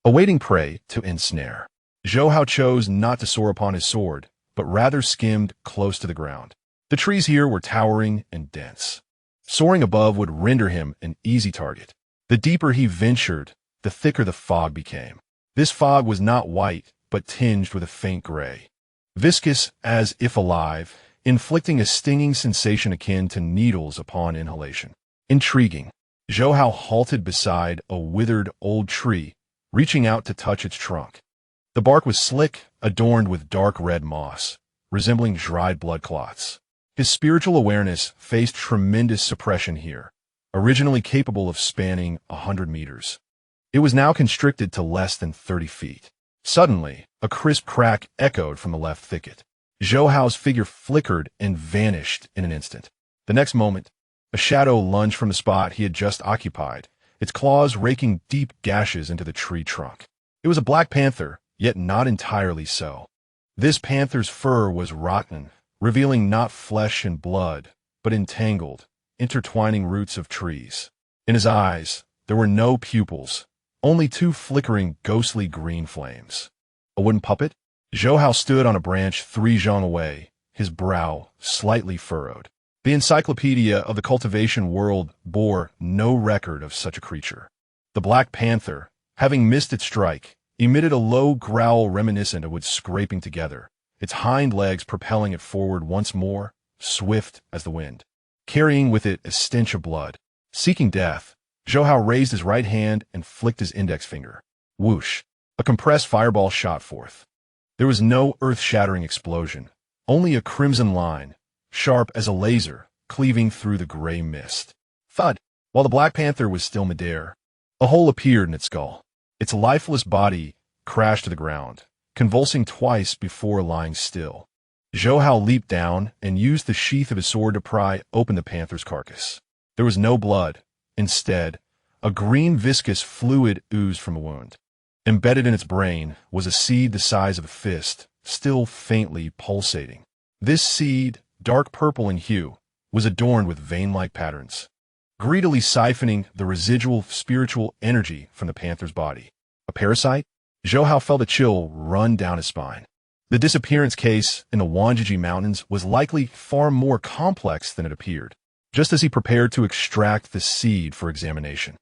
awaiting prey to ensnare. Zhou Hao chose not to soar upon his sword, but rather skimmed close to the ground. The trees here were towering and dense. Soaring above would render him an easy target. The deeper he ventured, the thicker the fog became. This fog was not white, but tinged with a faint gray. Viscous as if alive, inflicting a stinging sensation akin to needles upon inhalation. Intriguing. Zhou Hao halted beside a withered old tree, reaching out to touch its trunk. The bark was slick, adorned with dark red moss, resembling dried blood clots. His spiritual awareness faced tremendous suppression here, originally capable of spanning 100 meters. It was now constricted to less than 30 feet. Suddenly, a crisp crack echoed from the left thicket. Zhou Hao's figure flickered and vanished in an instant. The next moment, a shadow lunged from the spot he had just occupied, its claws raking deep gashes into the tree trunk. It was a black panther, yet not entirely so. This panther's fur was rotten, revealing not flesh and blood, but entangled, intertwining roots of trees. In his eyes, there were no pupils, only two flickering, ghostly green flames. A wooden puppet? Zhou Hao stood on a branch 3 zhang away, his brow slightly furrowed. The encyclopedia of the cultivation world bore no record of such a creature. The black panther, having missed its strike, emitted a low growl reminiscent of wood scraping together, its hind legs propelling it forward once more, swift as the wind, carrying with it a stench of blood. Seeking death, Zhou Hao raised his right hand and flicked his index finger. Whoosh! A compressed fireball shot forth. There was no earth-shattering explosion, only a crimson line, sharp as a laser, cleaving through the gray mist. Thud! While the Black Panther was still midair, a hole appeared in its skull. Its lifeless body crashed to the ground, convulsing twice before lying still. Zhou Hao leaped down and used the sheath of his sword to pry open the panther's carcass. There was no blood. Instead, a green viscous fluid oozed from a wound. Embedded in its brain was a seed the size of a fist, still faintly pulsating. This seed, dark purple in hue, was adorned with vein-like patterns, greedily siphoning the residual spiritual energy from the panther's body. A parasite? Zhou Hao felt a chill run down his spine. The disappearance case in the Wanjiji Mountains was likely far more complex than it appeared. Just as he prepared to extract the seed for examination,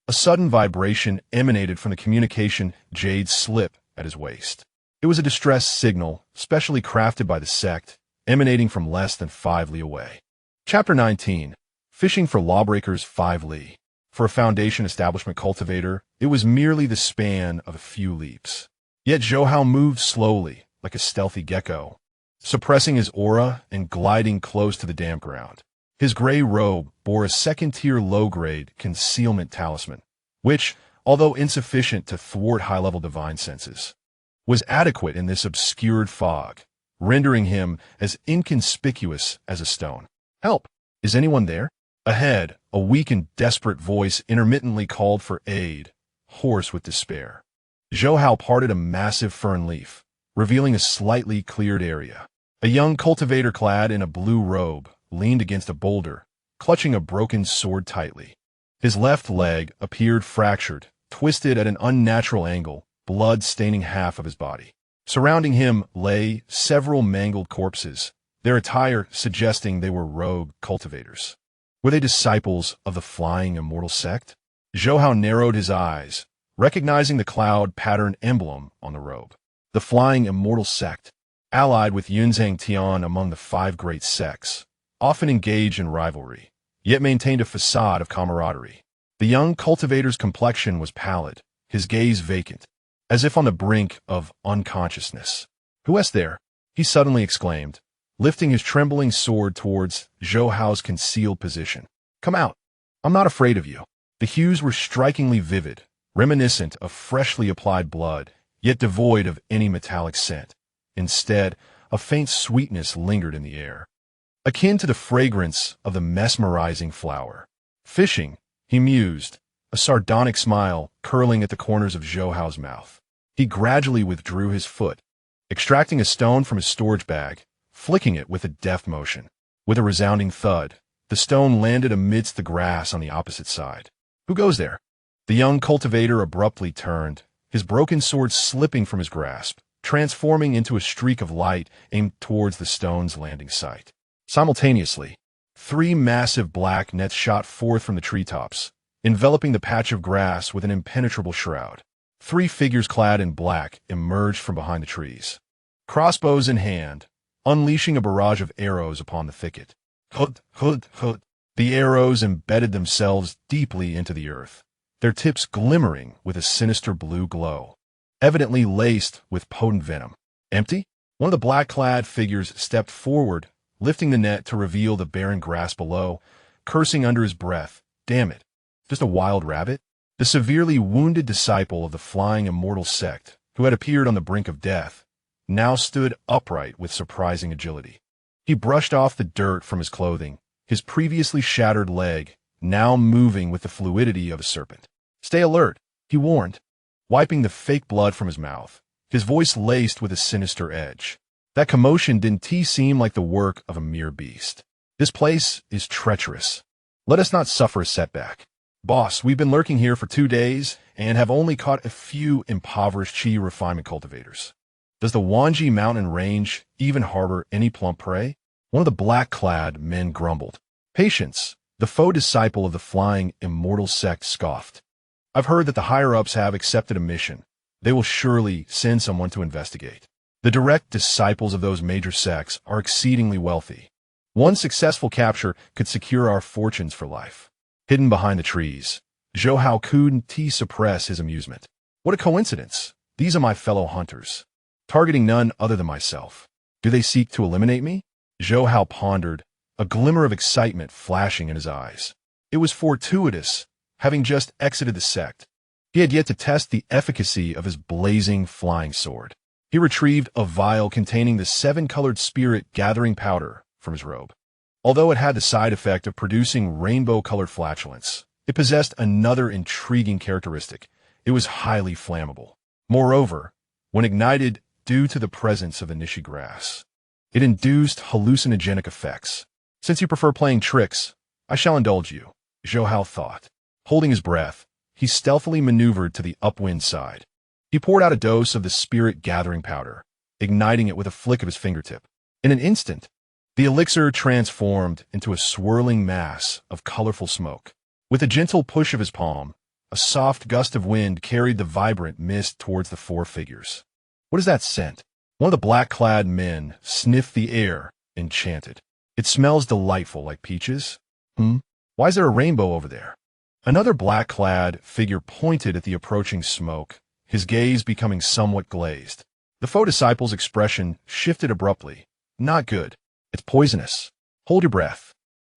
a sudden vibration emanated from the communication jade slip at his waist. It was a distress signal, specially crafted by the sect, emanating from less than 5 li away. Chapter 19. Fishing for Lawbreakers 5 li. For a Foundation Establishment cultivator, it was merely the span of a few leaps. Yet Zhou Hao moved slowly, like a stealthy gecko, suppressing his aura and gliding close to the damp ground. His gray robe bore a second-tier low-grade concealment talisman, which, although insufficient to thwart high-level divine senses, was adequate in this obscured fog, rendering him as inconspicuous as a stone. "Help! Is anyone there?" Ahead, a weak and desperate voice intermittently called for aid, hoarse with despair. Zhou Hao parted a massive fern leaf, revealing a slightly cleared area. A young cultivator clad in a blue robe leaned against a boulder, clutching a broken sword tightly. His left leg appeared fractured, twisted at an unnatural angle, blood staining half of his body. Surrounding him lay several mangled corpses, their attire suggesting they were rogue cultivators. Were they disciples of the Flying Immortal sect? Zhou Hao narrowed his eyes, recognizing the cloud pattern emblem on the robe. The Flying Immortal sect, allied with Shang Tian among the 5 great sects, often engaged in rivalry, yet maintained a facade of camaraderie. The young cultivator's complexion was pallid, his gaze vacant, as if on the brink of unconsciousness. "Who is there?" he suddenly exclaimed, lifting his trembling sword towards Zhou Hao's concealed position. "Come out. I'm not afraid of you." The hues were strikingly vivid, reminiscent of freshly applied blood, yet devoid of any metallic scent. Instead, a faint sweetness lingered in the air, akin to the fragrance of the mesmerizing flower. "Fishing," he mused, a sardonic smile curling at the corners of Zhou Hao's mouth. He gradually withdrew his foot, extracting a stone from his storage bag, flicking it with a deft motion. With a resounding thud, the stone landed amidst the grass on the opposite side. "Who goes there?" The young cultivator abruptly turned, his broken sword slipping from his grasp, transforming into a streak of light aimed towards the stone's landing site. Simultaneously, 3 massive black nets shot forth from the treetops, enveloping the patch of grass with an impenetrable shroud. 3 figures clad in black emerged from behind the trees, crossbows in hand, unleashing a barrage of arrows upon the thicket. Hud, hud, hud. The arrows embedded themselves deeply into the earth, their tips glimmering with a sinister blue glow, evidently laced with potent venom. "Empty?" One of the black-clad figures stepped forward, lifting the net to reveal the barren grass below, cursing under his breath. "Damn it. Just a wild rabbit?" The severely wounded disciple of the Flying Immortal sect, who had appeared on the brink of death, now stood upright with surprising agility. He brushed off the dirt from his clothing, his previously shattered leg now moving with the fluidity of a serpent. "Stay alert," he warned, wiping the fake blood from his mouth, his voice laced with a sinister edge. That commotion didn't seem like the work of a mere beast. "This place is treacherous. Let us not suffer a setback. Boss, we've been lurking here for 2 days and have only caught a few impoverished chi refinement cultivators. Does the Wanji mountain range even harbor any plump prey?" One of the black-clad men grumbled. "Patience," the faux disciple of the Flying Immortal sect scoffed. "I've heard that the higher-ups have accepted a mission. They will surely send someone to investigate. The direct disciples of those major sects are exceedingly wealthy. One successful capture could secure our fortunes for life." Hidden behind the trees, Zhou Hao couldn't suppress his amusement. "What a coincidence. These are my fellow hunters, targeting none other than myself. Do they seek to eliminate me?" Zhou Hao pondered, a glimmer of excitement flashing in his eyes. It was fortuitous, having just exited the sect. He had yet to test the efficacy of his blazing flying sword. He retrieved a vial containing the 7-colored spirit gathering powder from his robe. Although it had the side effect of producing rainbow-colored flatulence, it possessed another intriguing characteristic. It was highly flammable. Moreover, when ignited due to the presence of the Nishi grass, it induced hallucinogenic effects. "Since you prefer playing tricks, I shall indulge you," Zhou Hao thought. Holding his breath, he stealthily maneuvered to the upwind side. He poured out a dose of the spirit gathering powder, igniting it with a flick of his fingertip. In an instant, the elixir transformed into a swirling mass of colorful smoke. With a gentle push of his palm, a soft gust of wind carried the vibrant mist towards the 4 figures. "What is that scent?" One of the black-clad men sniffed the air, enchanted. "It smells delightful, like peaches." Why is there a rainbow over there?" Another black-clad figure pointed at the approaching smoke, his gaze becoming somewhat glazed. The faux disciple's expression shifted abruptly. "Not good. It's poisonous. Hold your breath."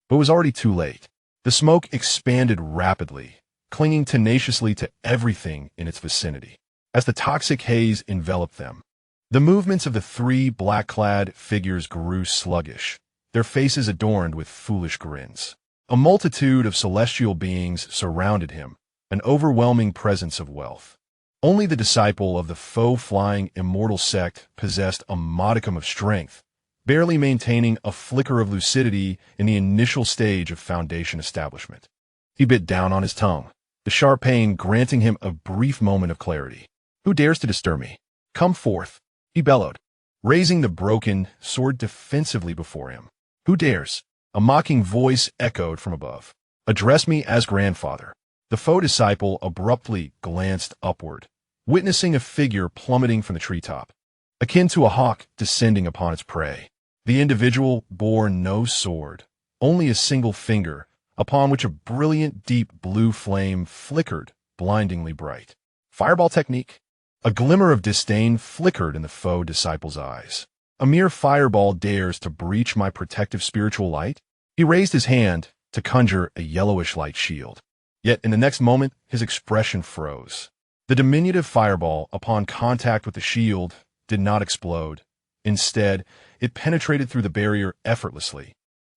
But it was already too late. The smoke expanded rapidly, clinging tenaciously to everything in its vicinity. as the toxic haze enveloped them. The movements of the three black-clad figures grew sluggish, their faces adorned with foolish grins. A multitude of celestial beings surrounded him, an overwhelming presence of wealth. Only the disciple of the foe-flying immortal sect possessed a modicum of strength, barely maintaining a flicker of lucidity in the initial stage of Foundation establishment. He bit down on his tongue, the sharp pain granting him a brief moment of clarity. "Who dares to disturb me? Come forth," he bellowed, raising the broken sword defensively before him. "Who dares?" A mocking voice echoed from above. "Address me as grandfather." The foe disciple abruptly glanced upward, witnessing a figure plummeting from the treetop, akin to a hawk descending upon its prey. The individual bore no sword, only a single finger, upon which a brilliant deep blue flame flickered, blindingly bright. Fireball technique? A glimmer of disdain flickered in the foe disciple's eyes. A mere fireball dares to breach my protective spiritual light? He raised his hand to conjure a yellowish light shield. Yet in the next moment, his expression froze. The diminutive fireball, upon contact with the shield, did not explode. Instead, it penetrated through the barrier effortlessly,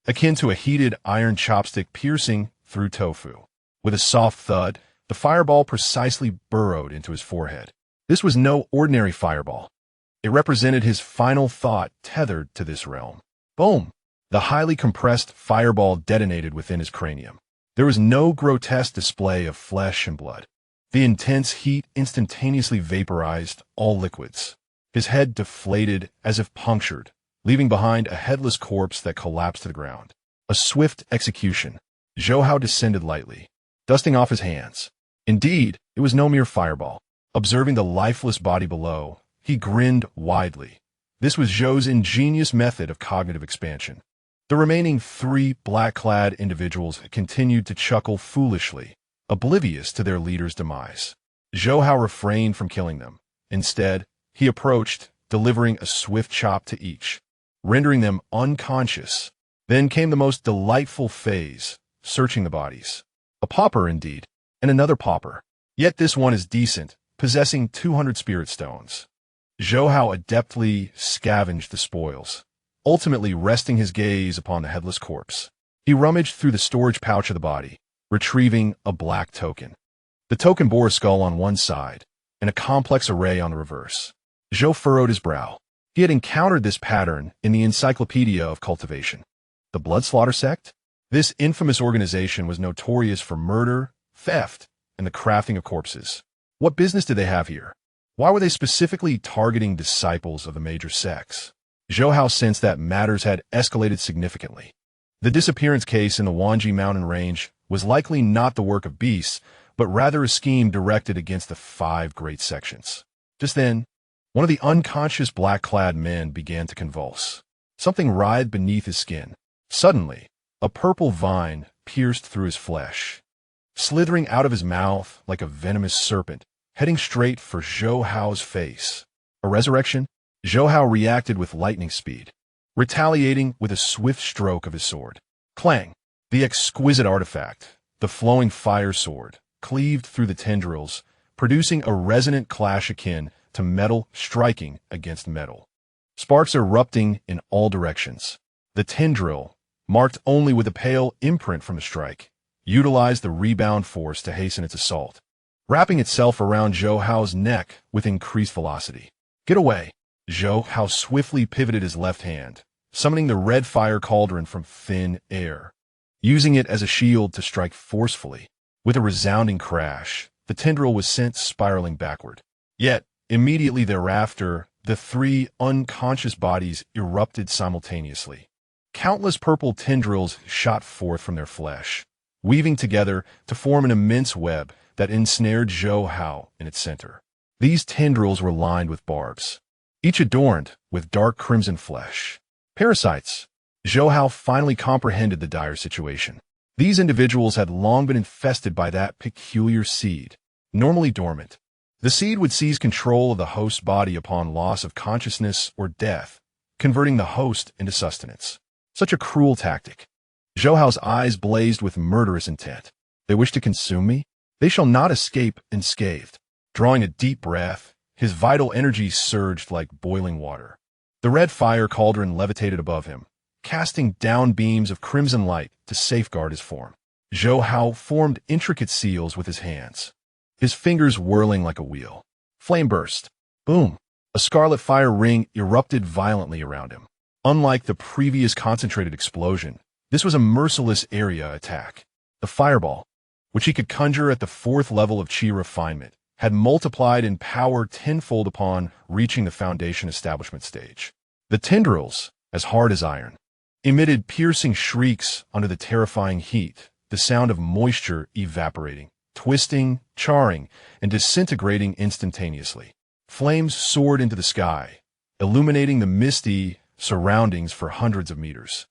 akin to a heated iron chopstick piercing through tofu. With a soft thud, the fireball precisely burrowed into his forehead. This was no ordinary fireball. It represented his final thought tethered to this realm. Boom! The highly compressed fireball detonated within his cranium. There was no grotesque display of flesh and blood. The intense heat instantaneously vaporized all liquids. His head deflated as if punctured, leaving behind a headless corpse that collapsed to the ground. A swift execution. Zhou Hao descended lightly, dusting off his hands. Indeed, it was no mere fireball. Observing the lifeless body below, he grinned widely. This was Zhou's ingenious method of cognitive expansion. The remaining three black-clad individuals continued to chuckle foolishly, oblivious to their leader's demise. Zhou Hao refrained from killing them. Instead, he approached, delivering a swift chop to each, rendering them unconscious. Then came the most delightful phase, searching the bodies. A pauper indeed, and another pauper. Yet this one is decent, possessing 200 spirit stones. Zhou Hao adeptly scavenged the spoils, ultimately resting his gaze upon the headless corpse. He rummaged through the storage pouch of the body, retrieving a black token. The token bore a skull on one side, and a complex array on the reverse. Zhou furrowed his brow. He had encountered this pattern in the Encyclopedia of Cultivation. The Blood Slaughter Sect? This infamous organization was notorious for murder, theft, and the crafting of corpses. What business did they have here? Why were they specifically targeting disciples of the major sects? Zhou Hao sensed that matters had escalated significantly. The disappearance case in the Wanji mountain range was likely not the work of beasts, but rather a scheme directed against the 5 great sections. Just then, one of the unconscious black-clad men began to convulse. Something writhed beneath his skin. Suddenly, a purple vine pierced through his flesh, slithering out of his mouth like a venomous serpent, heading straight for Zhou Hao's face. A resurrection? Zhou Hao reacted with lightning speed, retaliating with a swift stroke of his sword. Clang! The exquisite artifact, the flowing fire sword, cleaved through the tendrils, producing a resonant clash akin to metal striking against metal. Sparks erupting in all directions. The tendril, marked only with a pale imprint from the strike, utilized the rebound force to hasten its assault, wrapping itself around Zhou Hao's neck with increased velocity. Get away! Zhou Hao swiftly pivoted his left hand, summoning the red fire cauldron from thin air, using it as a shield to strike forcefully. With a resounding crash, the tendril was sent spiraling backward. Yet, immediately thereafter, the 3 unconscious bodies erupted simultaneously. Countless purple tendrils shot forth from their flesh, weaving together to form an immense web that ensnared Zhou Hao in its center. These tendrils were lined with barbs, each adorned with dark crimson flesh. Parasites. Zhou Hao finally comprehended the dire situation. These individuals had long been infested by that peculiar seed, normally dormant. The seed would seize control of the host's body upon loss of consciousness or death, converting the host into sustenance. Such a cruel tactic. Zhou Hao's eyes blazed with murderous intent. They wish to consume me? They shall not escape unscathed. Drawing a deep breath, his vital energy surged like boiling water. The red fire cauldron levitated above him, casting down beams of crimson light to safeguard his form. Zhou Hao formed intricate seals with his hands, his fingers whirling like a wheel. Flame burst. Boom! A scarlet fire ring erupted violently around him. Unlike the previous concentrated explosion, this was a merciless area attack. The fireball, which he could conjure at the 4th level of Qi refinement, had multiplied in power tenfold upon reaching the foundation establishment stage. The tendrils, as hard as iron, emitted piercing shrieks under the terrifying heat, the sound of moisture evaporating, twisting, charring, and disintegrating instantaneously. Flames soared into the sky, illuminating the misty surroundings for hundreds of meters.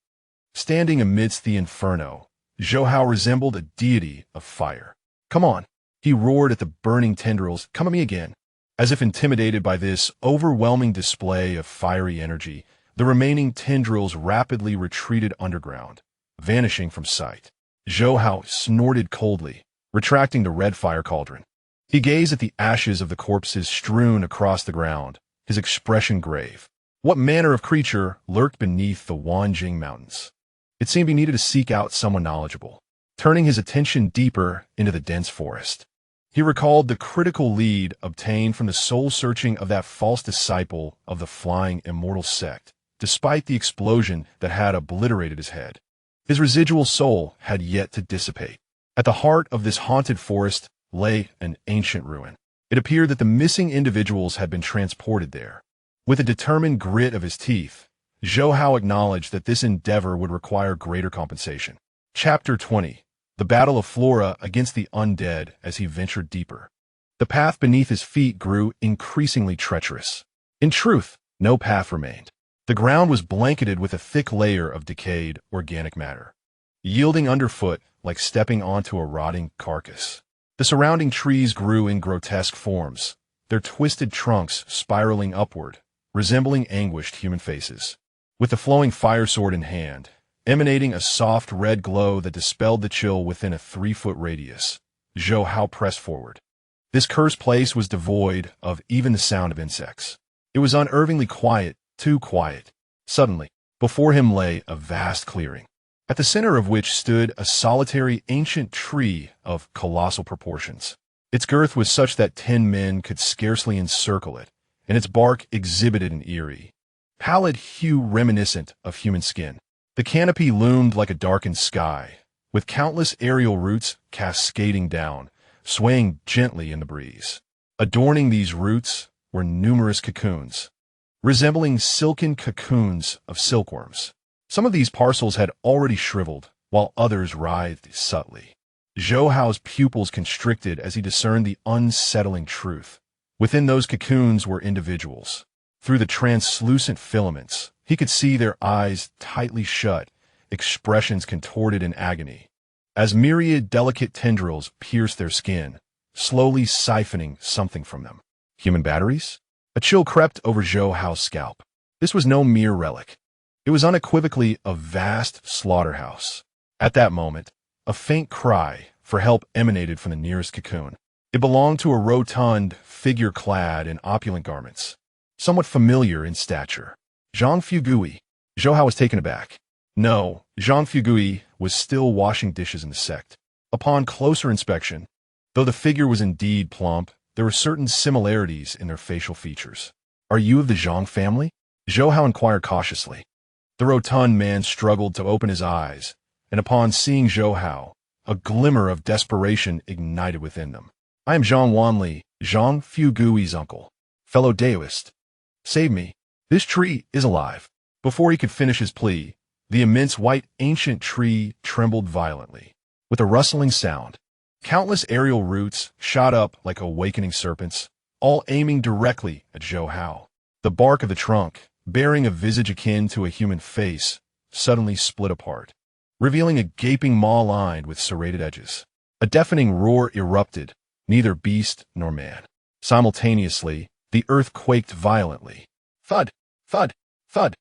Standing amidst the inferno, Zhou Hao resembled a deity of fire. "Come on," he roared at the burning tendrils. "Come at me again." As if intimidated by this overwhelming display of fiery energy, the remaining tendrils rapidly retreated underground, vanishing from sight. Zhou Hao snorted coldly, retracting the red fire cauldron. He gazed at the ashes of the corpses strewn across the ground, his expression grave. What manner of creature lurked beneath the Wanjing Mountains? It seemed he needed to seek out someone knowledgeable. Turning his attention deeper into the dense forest, he recalled the critical lead obtained from the soul-searching of that false disciple of the flying immortal sect, despite the explosion that had obliterated his head. His residual soul had yet to dissipate. At the heart of this haunted forest lay an ancient ruin. It appeared that the missing individuals had been transported there. With a determined grit of his teeth, Zhou Hao acknowledged that this endeavor would require greater compensation. Chapter 20. The Battle of Flora against the Undead. As he ventured deeper, the path beneath his feet grew increasingly treacherous. In truth, no path remained. The ground was blanketed with a thick layer of decayed organic matter, yielding underfoot like stepping onto a rotting carcass. The surrounding trees grew in grotesque forms, their twisted trunks spiraling upward, resembling anguished human faces. With the flowing fire sword in hand, emanating a soft red glow that dispelled the chill within a 3-foot radius, Zhou Hao pressed forward. This cursed place was devoid of even the sound of insects. It was unnervingly quiet, too quiet. Suddenly, before him lay a vast clearing, at the center of which stood a solitary ancient tree of colossal proportions. Its girth was such that 10 men could scarcely encircle it, and its bark exhibited an eerie, pallid hue reminiscent of human skin. The canopy loomed like a darkened sky, with countless aerial roots cascading down, swaying gently in the breeze. Adorning these roots were numerous cocoons, resembling silken cocoons of silkworms. Some of these parcels had already shriveled, while others writhed subtly. Zhou Hao's pupils constricted as he discerned the unsettling truth. Within those cocoons were individuals. Through the translucent filaments, he could see their eyes tightly shut, expressions contorted in agony, as myriad delicate tendrils pierced their skin, slowly siphoning something from them. Human batteries? A chill crept over Zhou Hao's scalp. This was no mere relic. It was unequivocally a vast slaughterhouse. At that moment, a faint cry for help emanated from the nearest cocoon. It belonged to a rotund figure clad in opulent garments, somewhat familiar in stature. Zhang Fugui. Zhou Hao was taken aback. No, Zhang Fugui was still washing dishes in the sect. Upon closer inspection, though the figure was indeed plump, there were certain similarities in their facial features. "Are you of the Zhang family?" Zhou Hao inquired cautiously. The rotund man struggled to open his eyes, and upon seeing Zhou Hao, a glimmer of desperation ignited within them. "I am Zhang Wanli, Zhang Fugui's uncle, fellow Daoist. Save me. This tree is alive." Before he could finish his plea, the immense white ancient tree trembled violently. With a rustling sound, countless aerial roots shot up like awakening serpents, all aiming directly at Zhou Hao. The bark of the trunk, bearing a visage akin to a human face, suddenly split apart, revealing a gaping maw lined with serrated edges. A deafening roar erupted, neither beast nor man. Simultaneously, the earth quaked violently. Thud, thud, thud.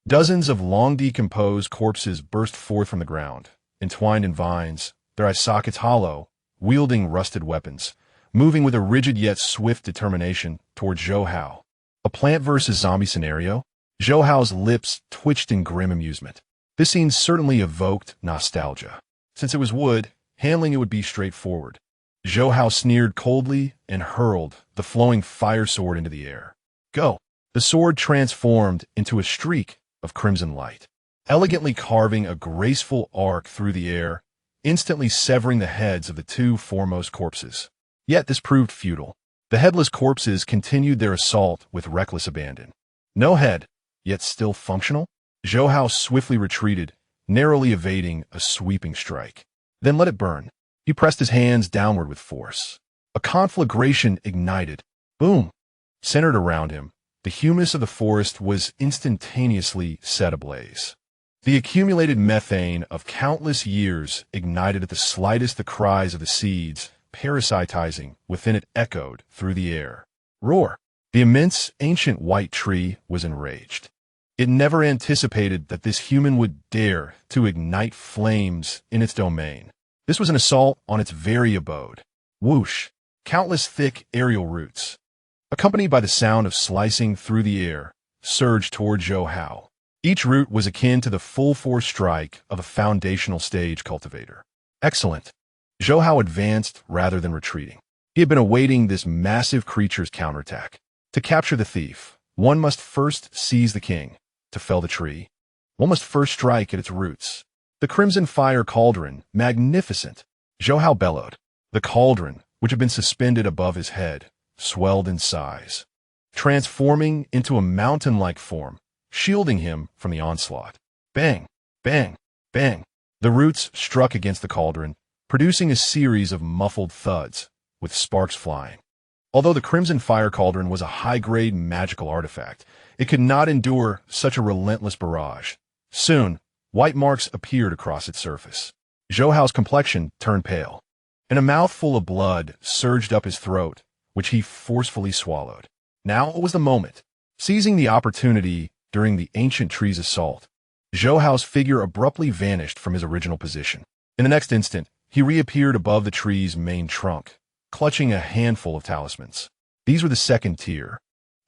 Dozens of long-decomposed corpses burst forth from the ground, entwined in vines, their eye sockets hollow, wielding rusted weapons, moving with a rigid yet swift determination toward Zhou Hao. A plant versus zombie scenario? Zhou Hao's lips twitched in grim amusement. This scene certainly evoked nostalgia. Since it was wood, handling it would be straightforward. Zhou Hao sneered coldly and hurled the flowing fire sword into the air. Go! The sword transformed into a streak of crimson light, elegantly carving a graceful arc through the air, instantly severing the heads of the two foremost corpses. Yet this proved futile. The headless corpses continued their assault with reckless abandon. No head, yet still functional? Zhou Hao swiftly retreated, narrowly evading a sweeping strike. Then let it burn. He pressed his hands downward with force. A conflagration ignited. Boom! Centered around him, the humus of the forest was instantaneously set ablaze. The accumulated methane of countless years ignited at the slightest the cries of the seeds, parasitizing within it echoed through the air. Roar! The immense, ancient white tree was enraged. It never anticipated that this human would dare to ignite flames in its domain. This was an assault on its very abode. Whoosh! Countless thick aerial roots, accompanied by the sound of slicing through the air, surged toward Zhou Hao. Each root was akin to the full-force strike of a foundational stage cultivator. Excellent. Zhou Hao advanced rather than retreating. He had been awaiting this massive creature's counterattack. To capture the thief, one must first seize the king. To fell the tree, one must first strike at its roots. The crimson fire cauldron, magnificent. Zhou Hao bellowed. The cauldron, which had been suspended above his head, swelled in size, transforming into a mountain-like form, shielding him from the onslaught. Bang! Bang! Bang! The roots struck against the cauldron, producing a series of muffled thuds, with sparks flying. Although the crimson fire cauldron was a high-grade magical artifact, it could not endure such a relentless barrage. Soon, white marks appeared across its surface. Zhou Hao's complexion turned pale, and a mouthful of blood surged up his throat, which he forcefully swallowed. Now was the moment. Seizing the opportunity during the ancient tree's assault, Zhou Hao's figure abruptly vanished from his original position. In the next instant, he reappeared above the tree's main trunk, clutching a handful of talismans. These were the second tier,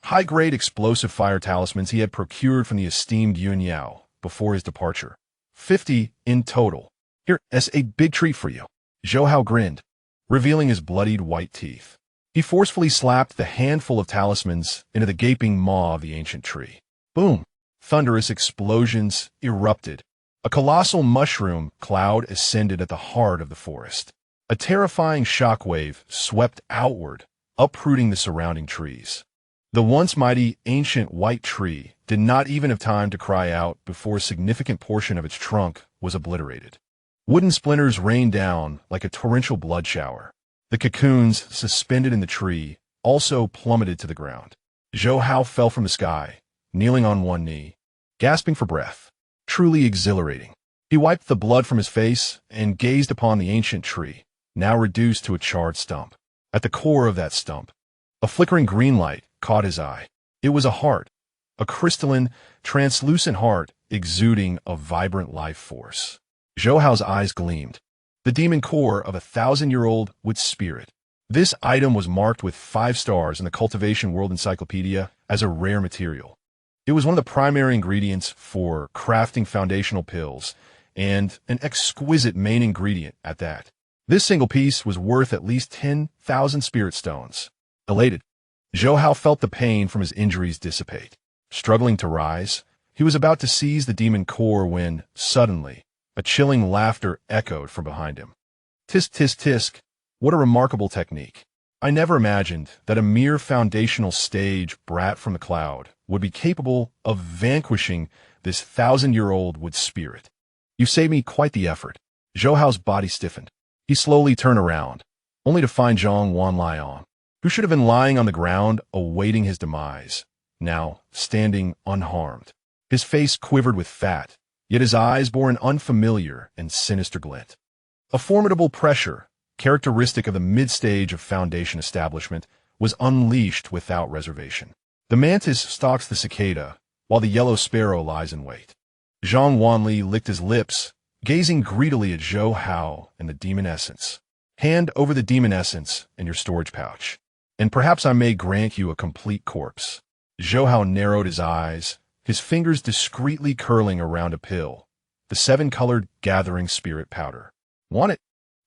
high-grade explosive fire talismans he had procured from the esteemed Yun Yao before his departure. 50 in total. Here, as a big treat for you. Zhou Hao grinned, revealing his bloodied white teeth. He forcefully slapped the handful of talismans into the gaping maw of the ancient tree. Boom! Thunderous explosions erupted. A colossal mushroom cloud ascended at the heart of the forest. A terrifying shockwave swept outward, uprooting the surrounding trees. The once mighty ancient white tree did not even have time to cry out before a significant portion of its trunk was obliterated. Wooden splinters rained down like a torrential blood shower. The cocoons suspended in the tree also plummeted to the ground. Zhou Hao fell from the sky, kneeling on one knee, gasping for breath. Truly exhilarating. He wiped the blood from his face and gazed upon the ancient tree, now reduced to a charred stump. At the core of that stump, a flickering green light caught his eye. It was a heart, a crystalline, translucent heart exuding a vibrant life force. Zhou Hao's eyes gleamed. The demon core of a 1,000-year-old wood spirit. This item was marked with 5 stars in the Cultivation World Encyclopedia as a rare material. It was one of the primary ingredients for crafting foundational pills, and an exquisite main ingredient at that. This single piece was worth at least 10,000 spirit stones. Elated, Zhou Hao felt the pain from his injuries dissipate. Struggling to rise, he was about to seize the demon core when, suddenly, a chilling laughter echoed from behind him. Tisk, tisk, tisk. What a remarkable technique. I never imagined that a mere foundational stage brat from the cloud would be capable of vanquishing this 1,000-year-old wood spirit. You saved me quite the effort. Zhou Hao's body stiffened. He slowly turned around, only to find Zhang Wanliang, who should have been lying on the ground awaiting his demise, now standing unharmed. His face quivered with fat, yet his eyes bore an unfamiliar and sinister glint. A formidable pressure, characteristic of the mid-stage of Foundation establishment, was unleashed without reservation. The mantis stalks the cicada, while the yellow sparrow lies in wait. Zhang Wanli licked his lips, gazing greedily at Zhou Hao and the demon essence. Hand over the demon essence and your storage pouch, and perhaps I may grant you a complete corpse. Zhou Hao narrowed his eyes, his fingers discreetly curling around a pill, the seven-colored gathering spirit powder. Want it?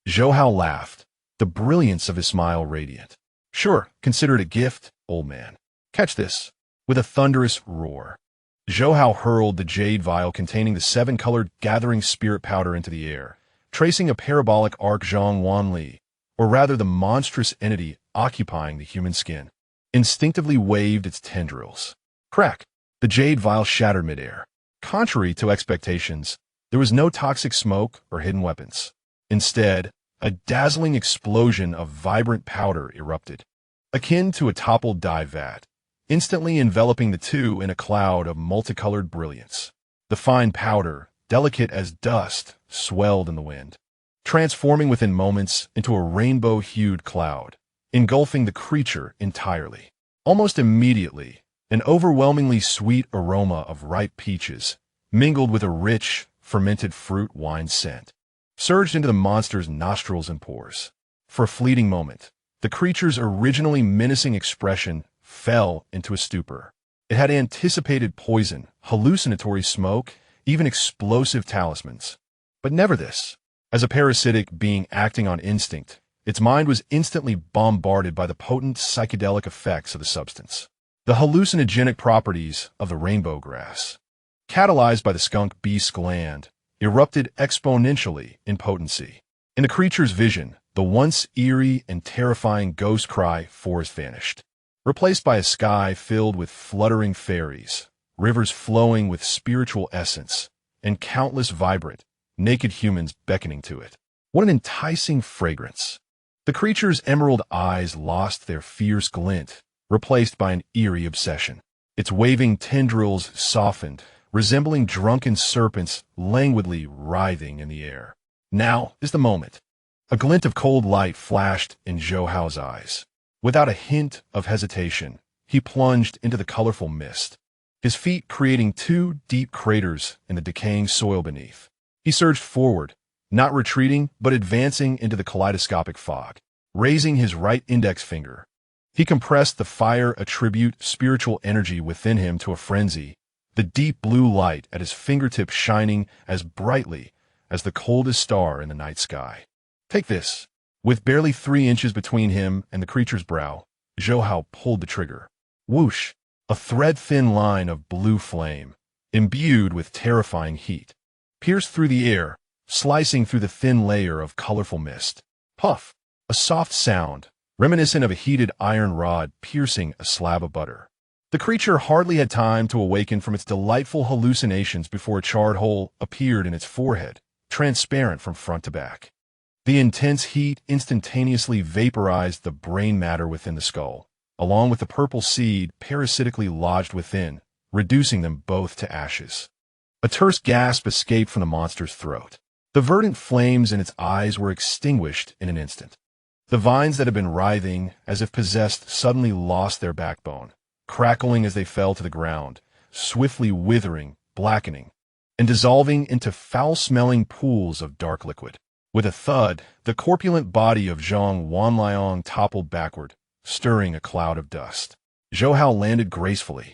Zhou Hao laughed, the brilliance of his smile radiant. Sure, consider it a gift, old man. Catch this. With a thunderous roar, Zhou Hao hurled the jade vial containing the seven-colored gathering spirit powder into the air, tracing a parabolic arc. Zhang Wanli, or rather the monstrous entity occupying the human skin, instinctively waved its tendrils. Crack! The jade vial shattered midair. Contrary to expectations, there was no toxic smoke or hidden weapons. Instead, a dazzling explosion of vibrant powder erupted, akin to a toppled dye vat, instantly enveloping the two in a cloud of multicolored brilliance. The fine powder, delicate as dust, swelled in the wind, transforming within moments into a rainbow-hued cloud, engulfing the creature entirely. Almost immediately, an overwhelmingly sweet aroma of ripe peaches, mingled with a rich, fermented fruit wine scent, surged into the monster's nostrils and pores. For a fleeting moment, the creature's originally menacing expression fell into a stupor. It had anticipated poison, hallucinatory smoke, even explosive talismans. But never this. As a parasitic being acting on instinct, its mind was instantly bombarded by the potent psychedelic effects of the substance. The hallucinogenic properties of the rainbow grass, catalyzed by the skunk beast's gland, erupted exponentially in potency. In the creature's vision, the once eerie and terrifying ghost cry forest vanished, replaced by a sky filled with fluttering fairies, rivers flowing with spiritual essence, and countless vibrant, naked humans beckoning to it. What an enticing fragrance! The creature's emerald eyes lost their fierce glint, replaced by an eerie obsession. Its waving tendrils softened, resembling drunken serpents languidly writhing in the air. Now is the moment. A glint of cold light flashed in Zhou Hao's eyes. Without a hint of hesitation, he plunged into the colorful mist, his feet creating two deep craters in the decaying soil beneath. He surged forward, not retreating, but advancing into the kaleidoscopic fog. Raising his right index finger, he compressed the fire attribute spiritual energy within him to a frenzy, the deep blue light at his fingertips shining as brightly as the coldest star in the night sky. Take this. With barely 3 inches between him and the creature's brow, Zhou Hao pulled the trigger. Whoosh! A thread-thin line of blue flame, imbued with terrifying heat, pierced through the air, slicing through the thin layer of colorful mist. Puff! A soft sound, reminiscent of a heated iron rod piercing a slab of butter. The creature hardly had time to awaken from its delightful hallucinations before a charred hole appeared in its forehead, transparent from front to back. The intense heat instantaneously vaporized the brain matter within the skull, along with the purple seed parasitically lodged within, reducing them both to ashes. A terse gasp escaped from the monster's throat. The verdant flames in its eyes were extinguished in an instant. The vines that had been writhing, as if possessed, suddenly lost their backbone, crackling as they fell to the ground, swiftly withering, blackening, and dissolving into foul-smelling pools of dark liquid. With a thud, the corpulent body of Zhang Wanliang toppled backward, stirring a cloud of dust. Zhou Hao landed gracefully,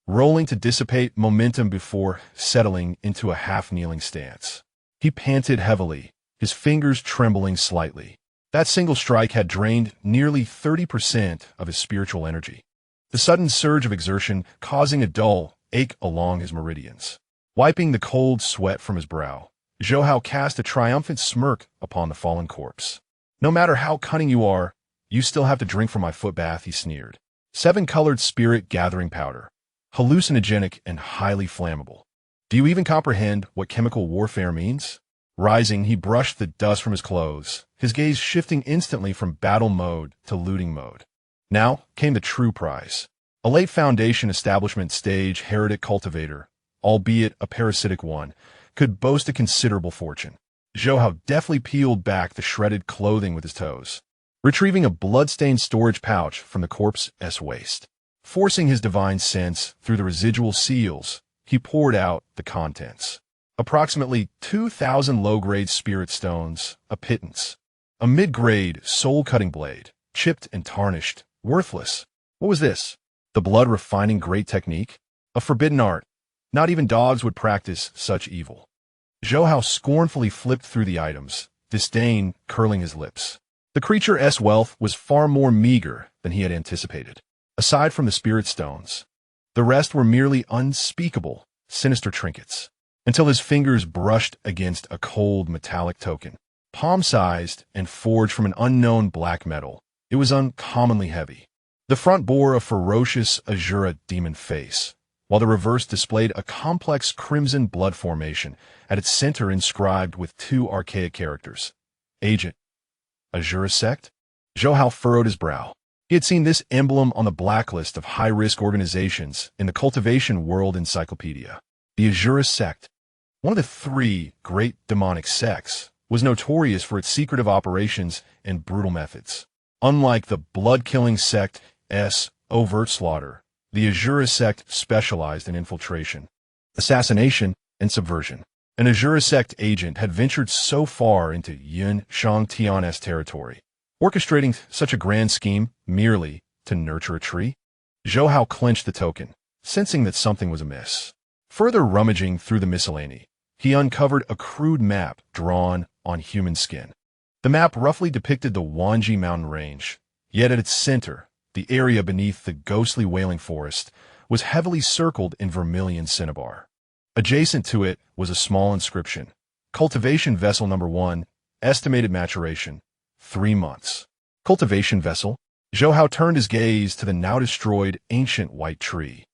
rolling to dissipate momentum before settling into a half-kneeling stance. He panted heavily, his fingers trembling slightly. That single strike had drained nearly 30% of his spiritual energy, the sudden surge of exertion causing a dull ache along his meridians. Wiping the cold sweat from his brow, Zhou Hao cast a triumphant smirk upon the fallen corpse. No matter how cunning you are, you still have to drink from my foot bath, he sneered. 7-colored spirit gathering powder, hallucinogenic and highly flammable. Do you even comprehend what chemical warfare means? Rising, he brushed the dust from his clothes, his gaze shifting instantly from battle mode to looting mode. Now came the true prize. A late Foundation establishment stage heretic cultivator, albeit a parasitic one, could boast a considerable fortune. Zhou Hao deftly peeled back the shredded clothing with his toes, retrieving a blood-stained storage pouch from the corpse's waist. Forcing his divine sense through the residual seals, he poured out the contents. Approximately 2,000 low-grade spirit stones, a pittance. A mid-grade, soul-cutting blade, chipped and tarnished, worthless. What was this? The blood-refining great technique? A forbidden art. Not even dogs would practice such evil. Zhou Hao scornfully flipped through the items, disdain curling his lips. The creature's wealth was far more meager than he had anticipated. Aside from the spirit stones, the rest were merely unspeakable, sinister trinkets, until his fingers brushed against a cold metallic token. Palm-sized and forged from an unknown black metal, it was uncommonly heavy. The front bore a ferocious azure demon face, while the reverse displayed a complex crimson blood formation at its center inscribed with two archaic characters. Agent. Azure sect? Zhou Hao furrowed his brow. He had seen this emblem on the blacklist of high-risk organizations in the Cultivation World Encyclopedia. The Azure sect, one of the three great demonic sects, was notorious for its secretive operations and brutal methods. Unlike the blood-killing sect's overt slaughter, the Azure sect specialized in infiltration, assassination, and subversion. An Azure sect agent had ventured so far into Shang Tian's territory, orchestrating such a grand scheme merely to nurture a tree? Zhou Hao clenched the token, sensing that something was amiss. Further rummaging through the miscellany, he uncovered a crude map drawn on human skin. The map roughly depicted the Wanji mountain range, yet at its center, the area beneath the ghostly wailing forest was heavily circled in vermilion cinnabar. Adjacent to it was a small inscription. Cultivation Vessel Number 1, estimated maturation, 3 months. Cultivation Vessel? Zhou Hao turned his gaze to the now-destroyed ancient white tree,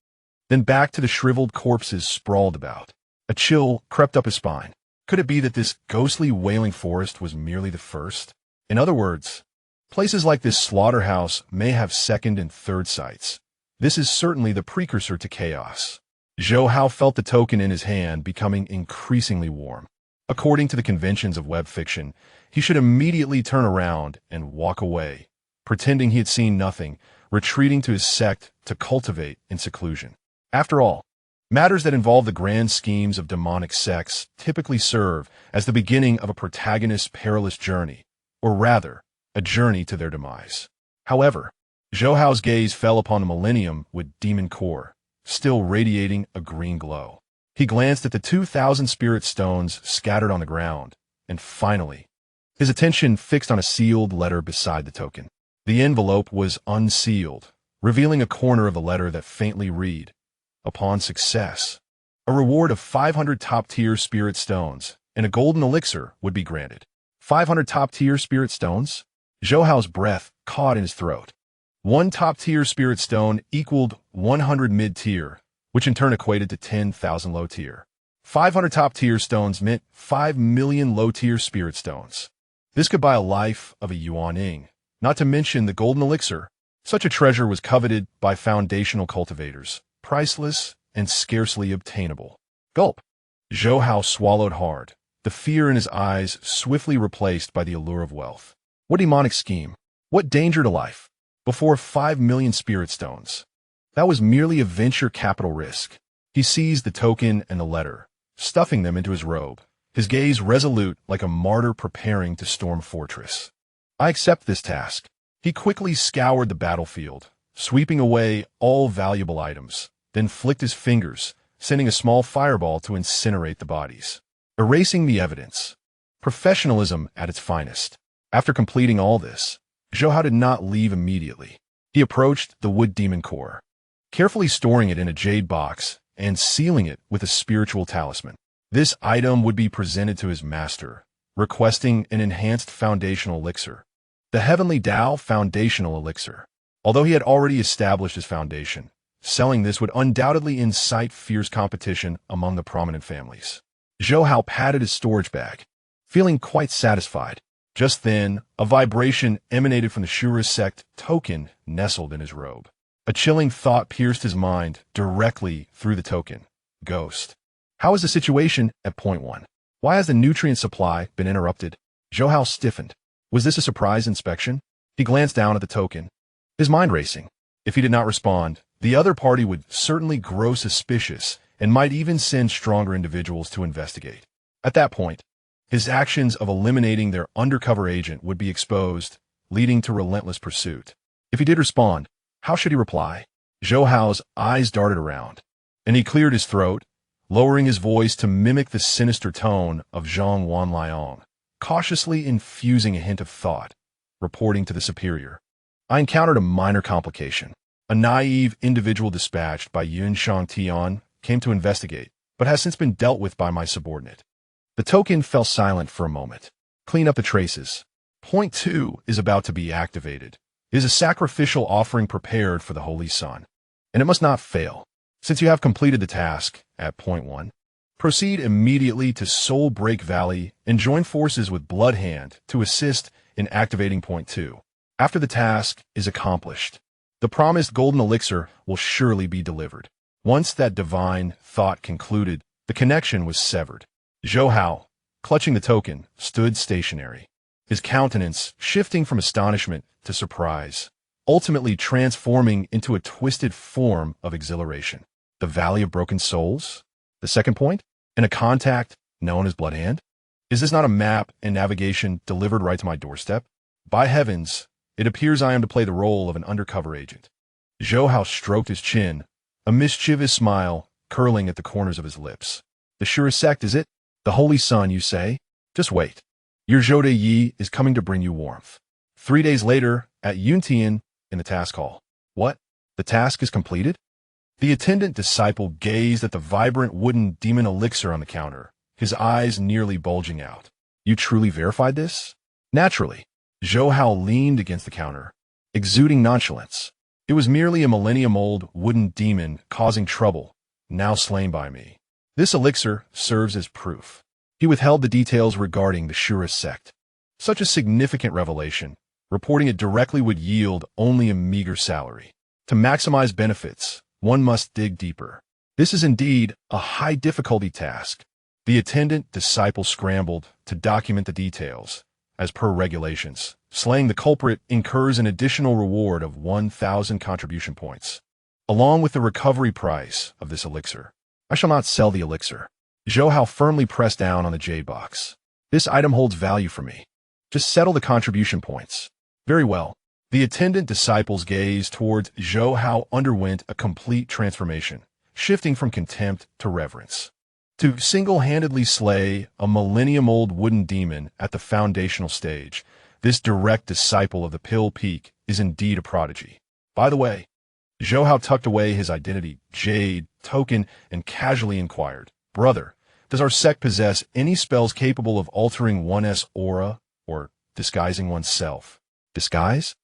then back to the shriveled corpses sprawled about. A chill crept up his spine. Could it be that this ghostly wailing forest was merely the first? In other words, places like this slaughterhouse may have second and third sites. This is certainly the precursor to chaos. Zhou Hao felt the token in his hand becoming increasingly warm. According to the conventions of web fiction, he should immediately turn around and walk away, pretending he had seen nothing, retreating to his sect to cultivate in seclusion. After all, matters that involve the grand schemes of demonic sects typically serve as the beginning of a protagonist's perilous journey, or rather, a journey to their demise. However, Zhou Hao's gaze fell upon the millennium with demon core, still radiating a green glow. He glanced at the 2,000 spirit stones scattered on the ground, and finally, his attention fixed on a sealed letter beside the token. The envelope was unsealed, revealing a corner of the letter that faintly read, "Upon success, a reward of 500 top-tier spirit stones and a golden elixir would be granted." 500 top-tier spirit stones? Zhou Hao's breath caught in his throat. One top-tier spirit stone equaled 100 mid-tier, which in turn equated to 10,000 low-tier. 500 top-tier stones meant 5 million low-tier spirit stones. This could buy a life of a Yuan-ing, not to mention the golden elixir. Such a treasure was coveted by foundational cultivators, priceless and scarcely obtainable. Gulp. Zhou Hao swallowed hard, the fear in his eyes swiftly replaced by the allure of wealth. What demonic scheme? What danger to life? Before 5 million spirit stones. That was merely a venture capital risk. He seized the token and the letter, stuffing them into his robe, his gaze resolute like a martyr preparing to storm a fortress. I accept this task. He quickly scoured the battlefield, sweeping away all valuable items, then flicked his fingers, sending a small fireball to incinerate the bodies, erasing the evidence. Professionalism at its finest. After completing all this, Zhou Hao did not leave immediately. He approached the wood demon core, carefully storing it in a jade box and sealing it with a spiritual talisman. This item would be presented to his master, requesting an enhanced foundational elixir, the Heavenly Tao Foundational Elixir. Although he had already established his foundation, selling this would undoubtedly incite fierce competition among the prominent families. Zhou Hao patted his storage bag, feeling quite satisfied. Just then, a vibration emanated from the Shura sect token nestled in his robe. A chilling thought pierced his mind directly through the token. Ghost. How is the situation at point 1? Why has the nutrient supply been interrupted? Zhou Hao stiffened. Was this a surprise inspection? He glanced down at the token, his mind racing. If he did not respond, the other party would certainly grow suspicious and might even send stronger individuals to investigate. At that point, His actions of eliminating their undercover agent would be exposed, leading to relentless pursuit. If he did respond, how should he reply? Zhou Hao's eyes darted around, and he cleared his throat, lowering his voice to mimic the sinister tone of Zhang Wanliang, cautiously infusing a hint of thought, reporting to the superior. I encountered a minor complication. A naive individual dispatched by Shang Tian came to investigate, but has since been dealt with by my subordinate. The token fell silent for a moment. Clean up the traces. Point 2 is about to be activated. It is a sacrificial offering prepared for the Holy Sun, and it must not fail. Since you have completed the task at point 1, proceed immediately to Soul Break Valley and join forces with Bloodhand to assist in activating point 2. After the task is accomplished, the promised golden elixir will surely be delivered. Once that divine thought concluded, the connection was severed. Zhou Hao, clutching the token, stood stationary, his countenance shifting from astonishment to surprise, ultimately transforming into a twisted form of exhilaration. The Valley of Broken Souls? The second point? And a contact known as Bloodhand? Is this not a map and navigation delivered right to my doorstep? By heavens, it appears I am to play the role of an undercover agent. Zhou Hao stroked his chin, a mischievous smile curling at the corners of his lips. The surest sect, is it? The Holy Sun, you say? Just wait. Your Zhou Yi is coming to bring you warmth. 3 days later, at Yuntian, in the task hall. What? The task is completed? The attendant disciple gazed at the vibrant wooden demon elixir on the counter, his eyes nearly bulging out. You truly verified this? Naturally. Zhou Hao leaned against the counter, exuding nonchalance. It was merely a millennium-old wooden demon causing trouble, now slain by me. This elixir serves as proof. He withheld the details regarding the surest sect. Such a significant revelation, reporting it directly would yield only a meager salary. To maximize benefits, one must dig deeper. This is indeed a high-difficulty task. The attendant disciple scrambled to document the details. As per regulations, slaying the culprit incurs an additional reward of 1,000 contribution points, along with the recovery price of this elixir. I shall not sell the elixir. Zhou Hao firmly pressed down on the jade box. This item holds value for me. Just settle the contribution points. Very well. The attendant disciple's gaze towards Zhou Hao underwent a complete transformation, shifting from contempt to reverence. To single-handedly slay a millennium-old wooden demon at the foundational stage, this direct disciple of the Pill Peak is indeed a prodigy. By the way, Zhou Hao tucked away his identity, jade, token, and casually inquired, Brother, does our sect possess any spells capable of altering one's aura or disguising oneself? Disguise?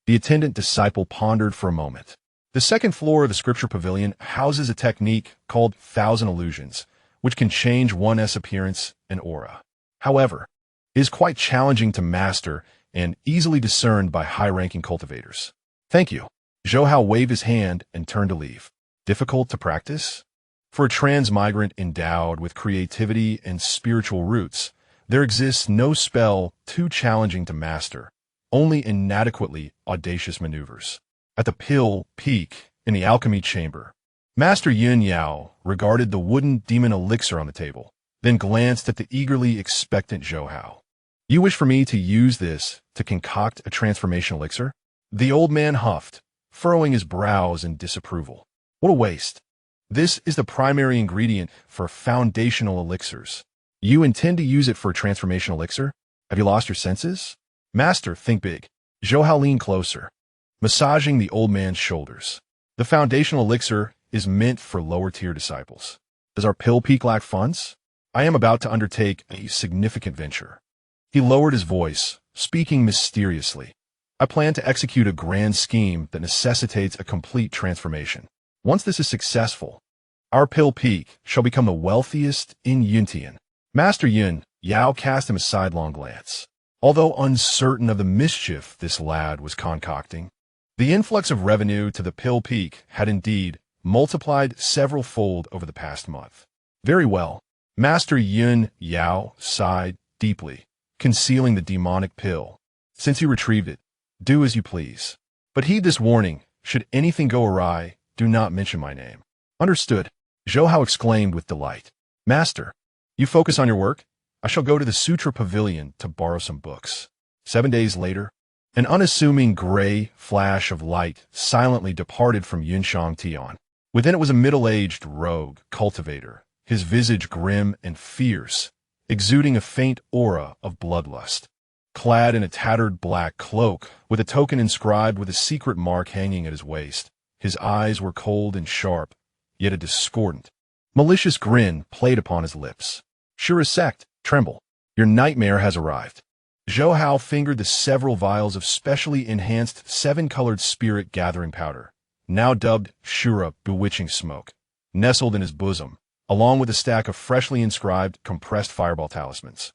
The attendant disciple pondered for a moment. The second floor of the scripture pavilion houses a technique called Thousand Illusions, which can change one's appearance and aura. However, it is quite challenging to master and easily discerned by high-ranking cultivators. Thank you. Zhou Hao waved his hand and turned to leave. Difficult to practice? For a transmigrant endowed with creativity and spiritual roots, there exists no spell too challenging to master, only inadequately audacious maneuvers. At the Pill Peak in the Alchemy chamber, Master Yun Yao regarded the wooden demon elixir on the table, then glanced at the eagerly expectant Zhou Hao. You wish for me to use this to concoct a transformation elixir? The old man huffed, furrowing his brows in disapproval. What a waste. This is the primary ingredient for foundational elixirs. You intend to use it for a transformation elixir? Have you lost your senses? Master, think big. Zhou Hao leaned closer, massaging the old man's shoulders. The foundational elixir is meant for lower-tier disciples. Does our Pill Peak lack funds? I am about to undertake a significant venture. He lowered his voice, speaking mysteriously. I plan to execute a grand scheme that necessitates a complete transformation. Once this is successful, our Pill Peak shall become the wealthiest in Yuntian. Master Yun Yao cast him a sidelong glance. Although uncertain of the mischief this lad was concocting, the influx of revenue to the Pill Peak had indeed multiplied several-fold over the past month. Very well. Master Yun Yao sighed deeply, concealing the demonic pill. Since you retrieved it, do as you please. But heed this warning. Should anything go awry, do not mention my name. Understood. Zhou Hao exclaimed with delight. Master, you focus on your work? I shall go to the Sutra Pavilion to borrow some books. 7 days later, an unassuming gray flash of light silently departed from Shang Tian. Within it was a middle-aged rogue cultivator, his visage grim and fierce, exuding a faint aura of bloodlust. Clad in a tattered black cloak, with a token inscribed with a secret mark hanging at his waist, his eyes were cold and sharp, yet a discordant, malicious grin played upon his lips. Sure as sect, tremble. Your nightmare has arrived. Zhou Hao fingered the several vials of specially enhanced 7-colored spirit-gathering powder, now dubbed Shura Bewitching Smoke, nestled in his bosom, along with a stack of freshly inscribed compressed fireball talismans.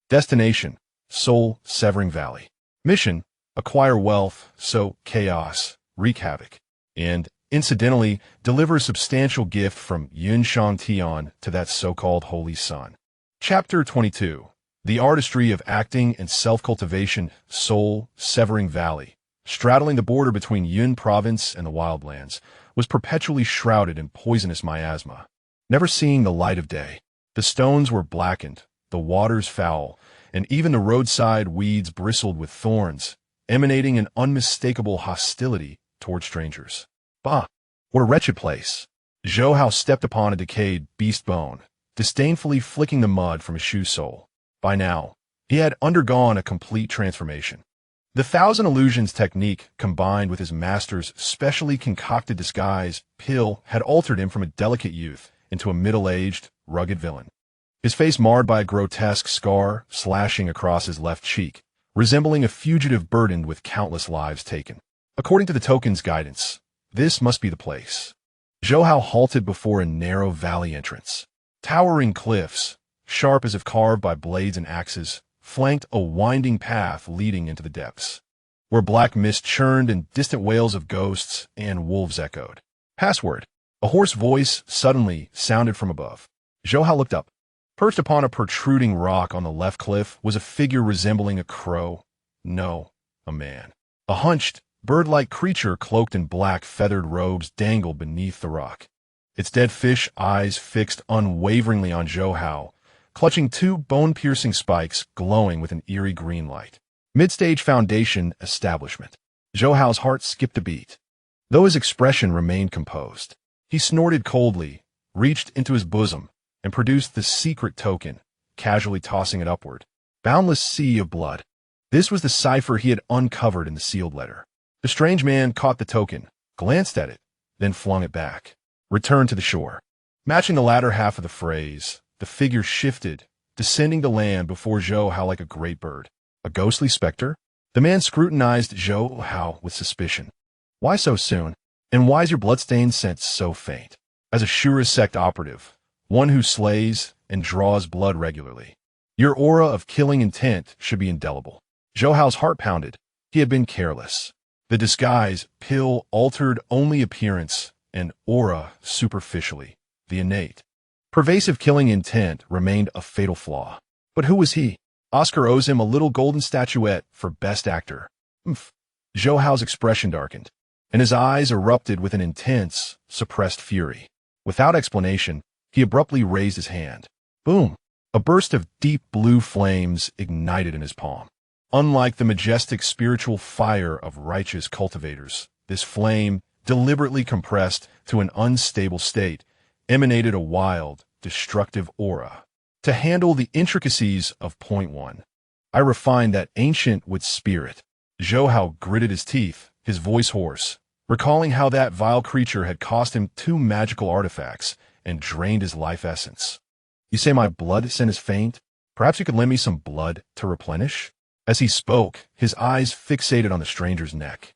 Destination: Soul-Severing Valley. Mission: acquire wealth, sow chaos, wreak havoc, and, incidentally, deliver a substantial gift from Shang Tian to that so-called Holy Sun. Chapter 22. The Artistry of Acting and Self-Cultivation. Soul-Severing Valley, straddling the border between Yun Province and the Wildlands, was perpetually shrouded in poisonous miasma, never seeing the light of day. The stones were blackened, the waters foul, and even the roadside weeds bristled with thorns, emanating an unmistakable hostility toward strangers. Bah! What a wretched place! Zhou Hao stepped upon a decayed beast bone, disdainfully flicking the mud from his shoe sole. By now, he had undergone a complete transformation. The Thousand Illusions technique, combined with his master's specially concocted disguise pill, had altered him from a delicate youth into a middle-aged, rugged villain. His face marred by a grotesque scar slashing across his left cheek, resembling a fugitive burdened with countless lives taken. According to the token's guidance, this must be the place. Zhou Hao halted before a narrow valley entrance. Towering cliffs, sharp as if carved by blades and axes, flanked a winding path leading into the depths, where black mist churned and distant wails of ghosts and wolves echoed. Password. A hoarse voice suddenly sounded from above. Zhou Hao looked up. Perched upon a protruding rock on the left cliff was a figure resembling a crow. No, a man. A hunched, bird-like creature cloaked in black feathered robes dangled beneath the rock, its dead fish eyes fixed unwaveringly on Zhou Hao, clutching 2 bone-piercing spikes glowing with an eerie green light. Mid-stage Foundation Establishment. Zhou Hao's heart skipped a beat, though his expression remained composed. He snorted coldly, reached into his bosom, and produced the secret token, casually tossing it upward. Boundless sea of blood. This was the cipher he had uncovered in the sealed letter. The strange man caught the token, glanced at it, then flung it back. Returned to the shore. Matching the latter half of the phrase, the figure shifted, descending to land before Zhou Hao like a great bird. A ghostly specter? The man scrutinized Zhou Hao with suspicion. Why so soon? And why is your bloodstained sense so faint? As a Shura sect operative, one who slays and draws blood regularly, your aura of killing intent should be indelible. Zhou Hao's heart pounded. He had been careless. The disguise, pill, altered only appearance, and aura superficially. The innate, pervasive killing intent remained a fatal flaw. But who was he? Oscar owes him a little golden statuette for Best Actor. Umph. Zhou Hao's expression darkened, and his eyes erupted with an intense, suppressed fury. Without explanation, he abruptly raised his hand. Boom! A burst of deep blue flames ignited in his palm. Unlike the majestic spiritual fire of righteous cultivators, this flame, deliberately compressed to an unstable state, emanated a wild, destructive aura. To handle the intricacies of Point 1, I refined that ancient with spirit. Zhou Hao gritted his teeth, his voice hoarse, recalling how that vile creature had cost him 2 magical artifacts and drained his life essence. You say my blood scent is faint? Perhaps you could lend me some blood to replenish? As he spoke, his eyes fixated on the stranger's neck,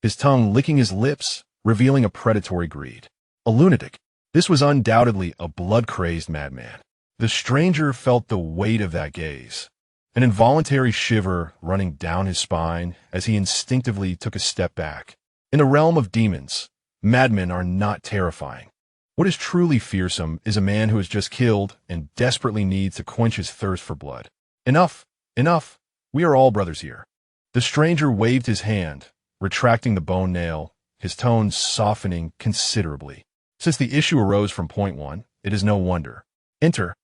his tongue licking his lips, revealing a predatory greed. A lunatic. This was undoubtedly a blood-crazed madman. The stranger felt the weight of that gaze, an involuntary shiver running down his spine as he instinctively took a step back. In the realm of demons, madmen are not terrifying. What is truly fearsome is a man who has just killed and desperately needs to quench his thirst for blood. Enough! Enough! We are all brothers here. The stranger waved his hand, retracting the bone nail, his tone softening considerably. Since the issue arose from Point 1, it is no wonder. Enter.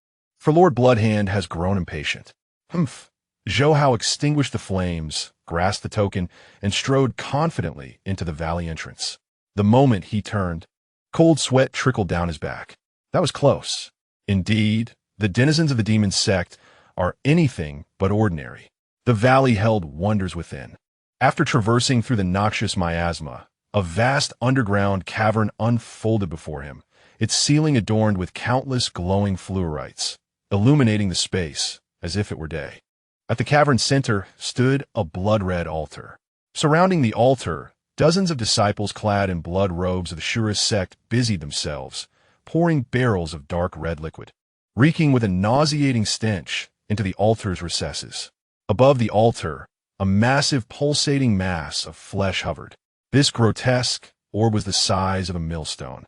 for Lord Bloodhand has grown impatient. Humph. Zhou Hao extinguished the flames, grasped the token, and strode confidently into the valley entrance. The moment he turned, cold sweat trickled down his back. That was close. Indeed, the denizens of the demon sect are anything but ordinary. The valley held wonders within. After traversing through the noxious miasma, a vast underground cavern unfolded before him, its ceiling adorned with countless glowing fluorites, illuminating the space as if it were day. At the cavern's center stood a blood-red altar. Surrounding the altar, dozens of disciples clad in blood robes of the surest sect busied themselves, pouring barrels of dark red liquid, reeking with a nauseating stench, into the altar's recesses. Above the altar, a massive pulsating mass of flesh hovered. This grotesque orb was the size of a millstone,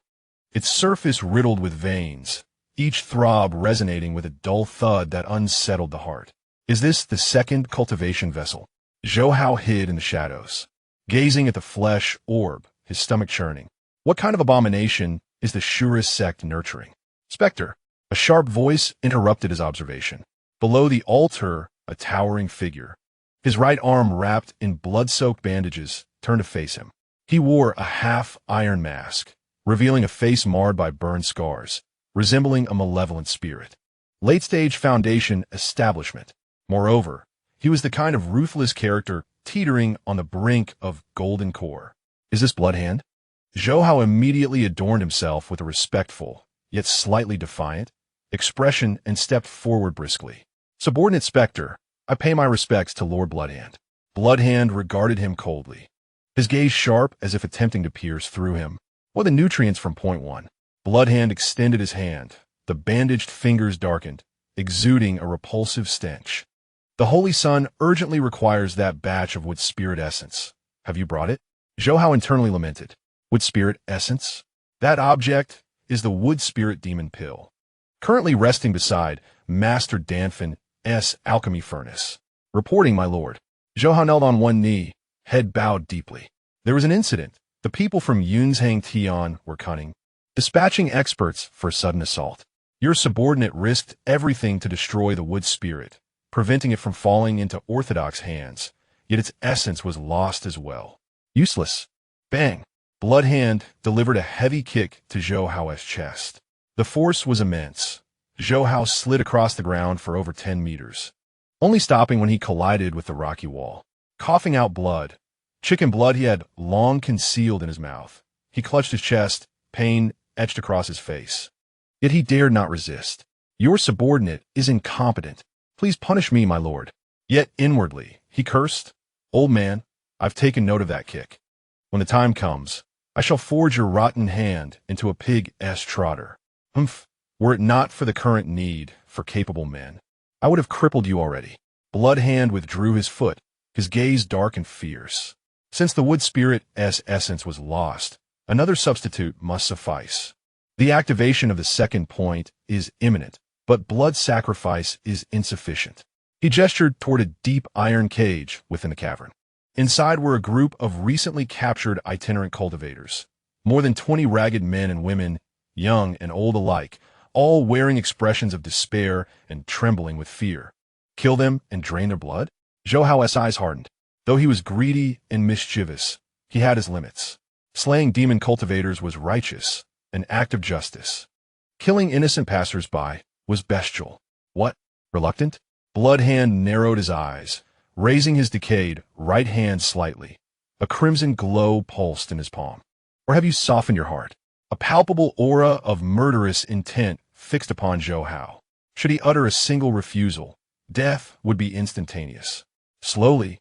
its surface riddled with veins, each throb resonating with a dull thud that unsettled the heart. Is this the second cultivation vessel? Zhou Hao hid in the shadows, gazing at the flesh orb, his stomach churning. What kind of abomination is the surest sect nurturing? Spectre. A sharp voice interrupted his observation. Below the altar, a towering figure, his right arm wrapped in blood-soaked bandages, turned to face him. He wore a half-iron mask, revealing a face marred by burned scars, resembling a malevolent spirit. Late-stage Foundation establishment. Moreover, he was the kind of ruthless character teetering on the brink of golden core. Is this Bloodhand? Zhou Hao immediately adorned himself with a respectful, yet slightly defiant, expression and stepped forward briskly. Subordinate Spectre, I pay my respects to Lord Bloodhand. Bloodhand regarded him coldly, his gaze sharp as if attempting to pierce through him. What are the nutrients from point one? Bloodhand extended his hand. The bandaged fingers darkened, exuding a repulsive stench. The Holy Sun urgently requires that batch of wood spirit essence. Have you brought it? Zhou Hao internally lamented. Wood spirit essence? That object is the wood spirit demon pill, currently resting beside Master Danfin's alchemy furnace. Reporting, my lord. Zhou Hao knelt on one knee, head bowed deeply. There was an incident. The people from Yunzhang Tian were cunning, dispatching experts for a sudden assault. Your subordinate risked everything to destroy the wood spirit, preventing it from falling into orthodox hands, yet its essence was lost as well. Useless. Bang! Bloodhand delivered a heavy kick to Zhou Hao's chest. The force was immense. Zhou Hao slid across the ground for over 10 meters, only stopping when he collided with the rocky wall. Coughing out blood, chicken blood he had long concealed in his mouth, he clutched his chest, pain etched across his face. Yet he dared not resist. Your subordinate is incompetent. Please punish me, my lord. Yet inwardly, he cursed. Old man, I've taken note of that kick. When the time comes, I shall forge your rotten hand into a pig's trotter. Humph. Were it not for the current need for capable men, I would have crippled you already. Bloodhand withdrew his foot, his gaze dark and fierce. Since the wood spirit's essence was lost, another substitute must suffice. The activation of the second point is imminent, but blood sacrifice is insufficient. He gestured toward a deep iron cage within the cavern. Inside were a group of recently captured itinerant cultivators, more than 20 ragged men and women, young and old alike, all wearing expressions of despair and trembling with fear. Kill them and drain their blood? Zhou Hao's eyes hardened. Though he was greedy and mischievous, he had his limits. Slaying demon cultivators was righteous, an act of justice. Killing innocent passers-by was bestial. What? Reluctant? Bloodhand narrowed his eyes, raising his decayed right hand slightly. A crimson glow pulsed in his palm. Or have you softened your heart? A palpable aura of murderous intent fixed upon Zhou Hao. Should he utter a single refusal, death would be instantaneous. Slowly,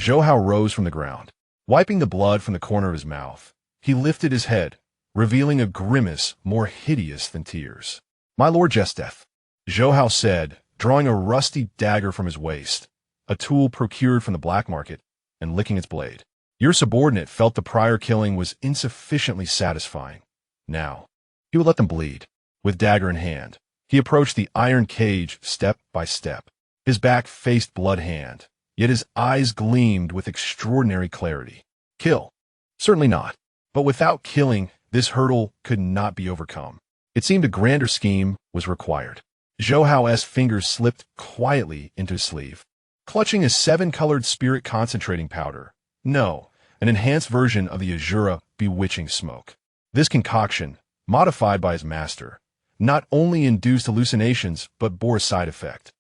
Zhou Hao rose from the ground. Wiping the blood from the corner of his mouth, he lifted his head, revealing a grimace more hideous than tears. My lord Jesteth, Zhou Hao said, drawing a rusty dagger from his waist, a tool procured from the black market, and licking its blade. Your subordinate felt the prior killing was insufficiently satisfying. Now, he would let them bleed. With dagger in hand, he approached the iron cage step by step. His back faced Bloodhand, yet his eyes gleamed with extraordinary clarity. Kill? Certainly not. But without killing, this hurdle could not be overcome. It seemed a grander scheme was required. Zhou Hao's fingers slipped quietly into his sleeve, clutching a 7-colored spirit concentrating powder. No, an enhanced version of the Azura bewitching smoke. This concoction, modified by his master, not only induced hallucinations but bore a side effect: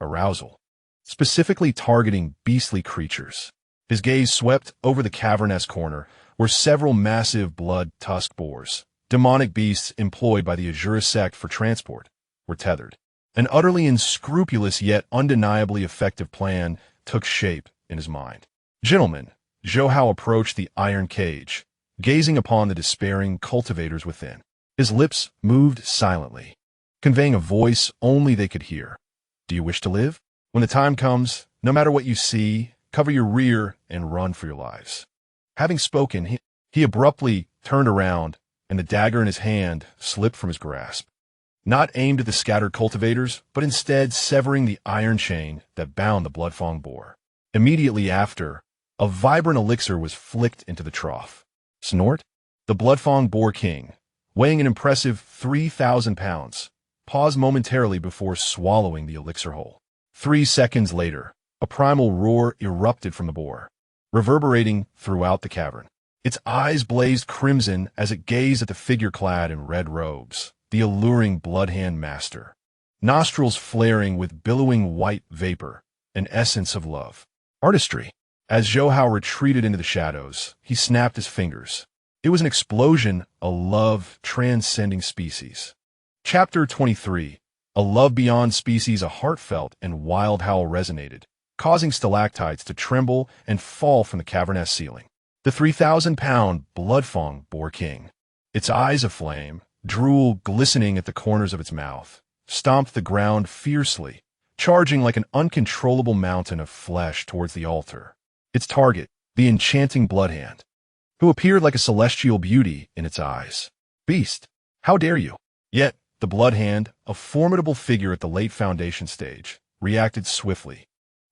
arousal, specifically targeting beastly creatures. His gaze swept over the cavernous corner, where several massive blood-tusk boars, demonic beasts employed by the Azura sect for transport, were tethered. An utterly unscrupulous yet undeniably effective plan took shape in his mind. Gentlemen, Zhou Hao approached the iron cage, gazing upon the despairing cultivators within. His lips moved silently, conveying a voice only they could hear. Do you wish to live? When the time comes, no matter what you see, cover your rear and run for your lives. Having spoken, he abruptly turned around, and the dagger in his hand slipped from his grasp. Not aimed at the scattered cultivators, but instead severing the iron chain that bound the blood-fong boar. Immediately after, a vibrant elixir was flicked into the trough. Snort? The blood-fong boar king, weighing an impressive 3,000 pounds, paused momentarily before swallowing the elixir whole. 3 seconds later, a primal roar erupted from the boar, reverberating throughout the cavern. Its eyes blazed crimson as it gazed at the figure clad in red robes, the alluring bloodhand master, nostrils flaring with billowing white vapor, an essence of love. Artistry. As Zhou Hao retreated into the shadows, he snapped his fingers. It was an explosion, a love transcending species. Chapter 23. A love beyond species. A heartfelt and wild howl resonated, causing stalactites to tremble and fall from the cavernous ceiling. The 3,000-pound blood-fong boar king, its eyes aflame, drool glistening at the corners of its mouth, stomped the ground fiercely, charging like an uncontrollable mountain of flesh towards the altar. Its target, the enchanting bloodhand, who appeared like a celestial beauty in its eyes. Beast, how dare you? Yet, the bloodhand, a formidable figure at the late foundation stage, reacted swiftly.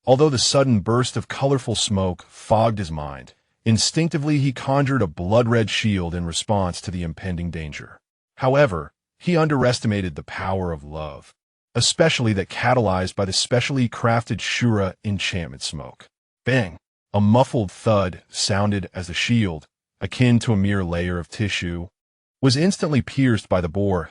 Although the sudden burst of colorful smoke fogged his mind, instinctively he conjured a blood-red shield in response to the impending danger. However, he underestimated the power of love, especially that catalyzed by the specially crafted Shura enchantment smoke. Bang! A muffled thud sounded as the shield, akin to a mere layer of tissue, was instantly pierced by the boar's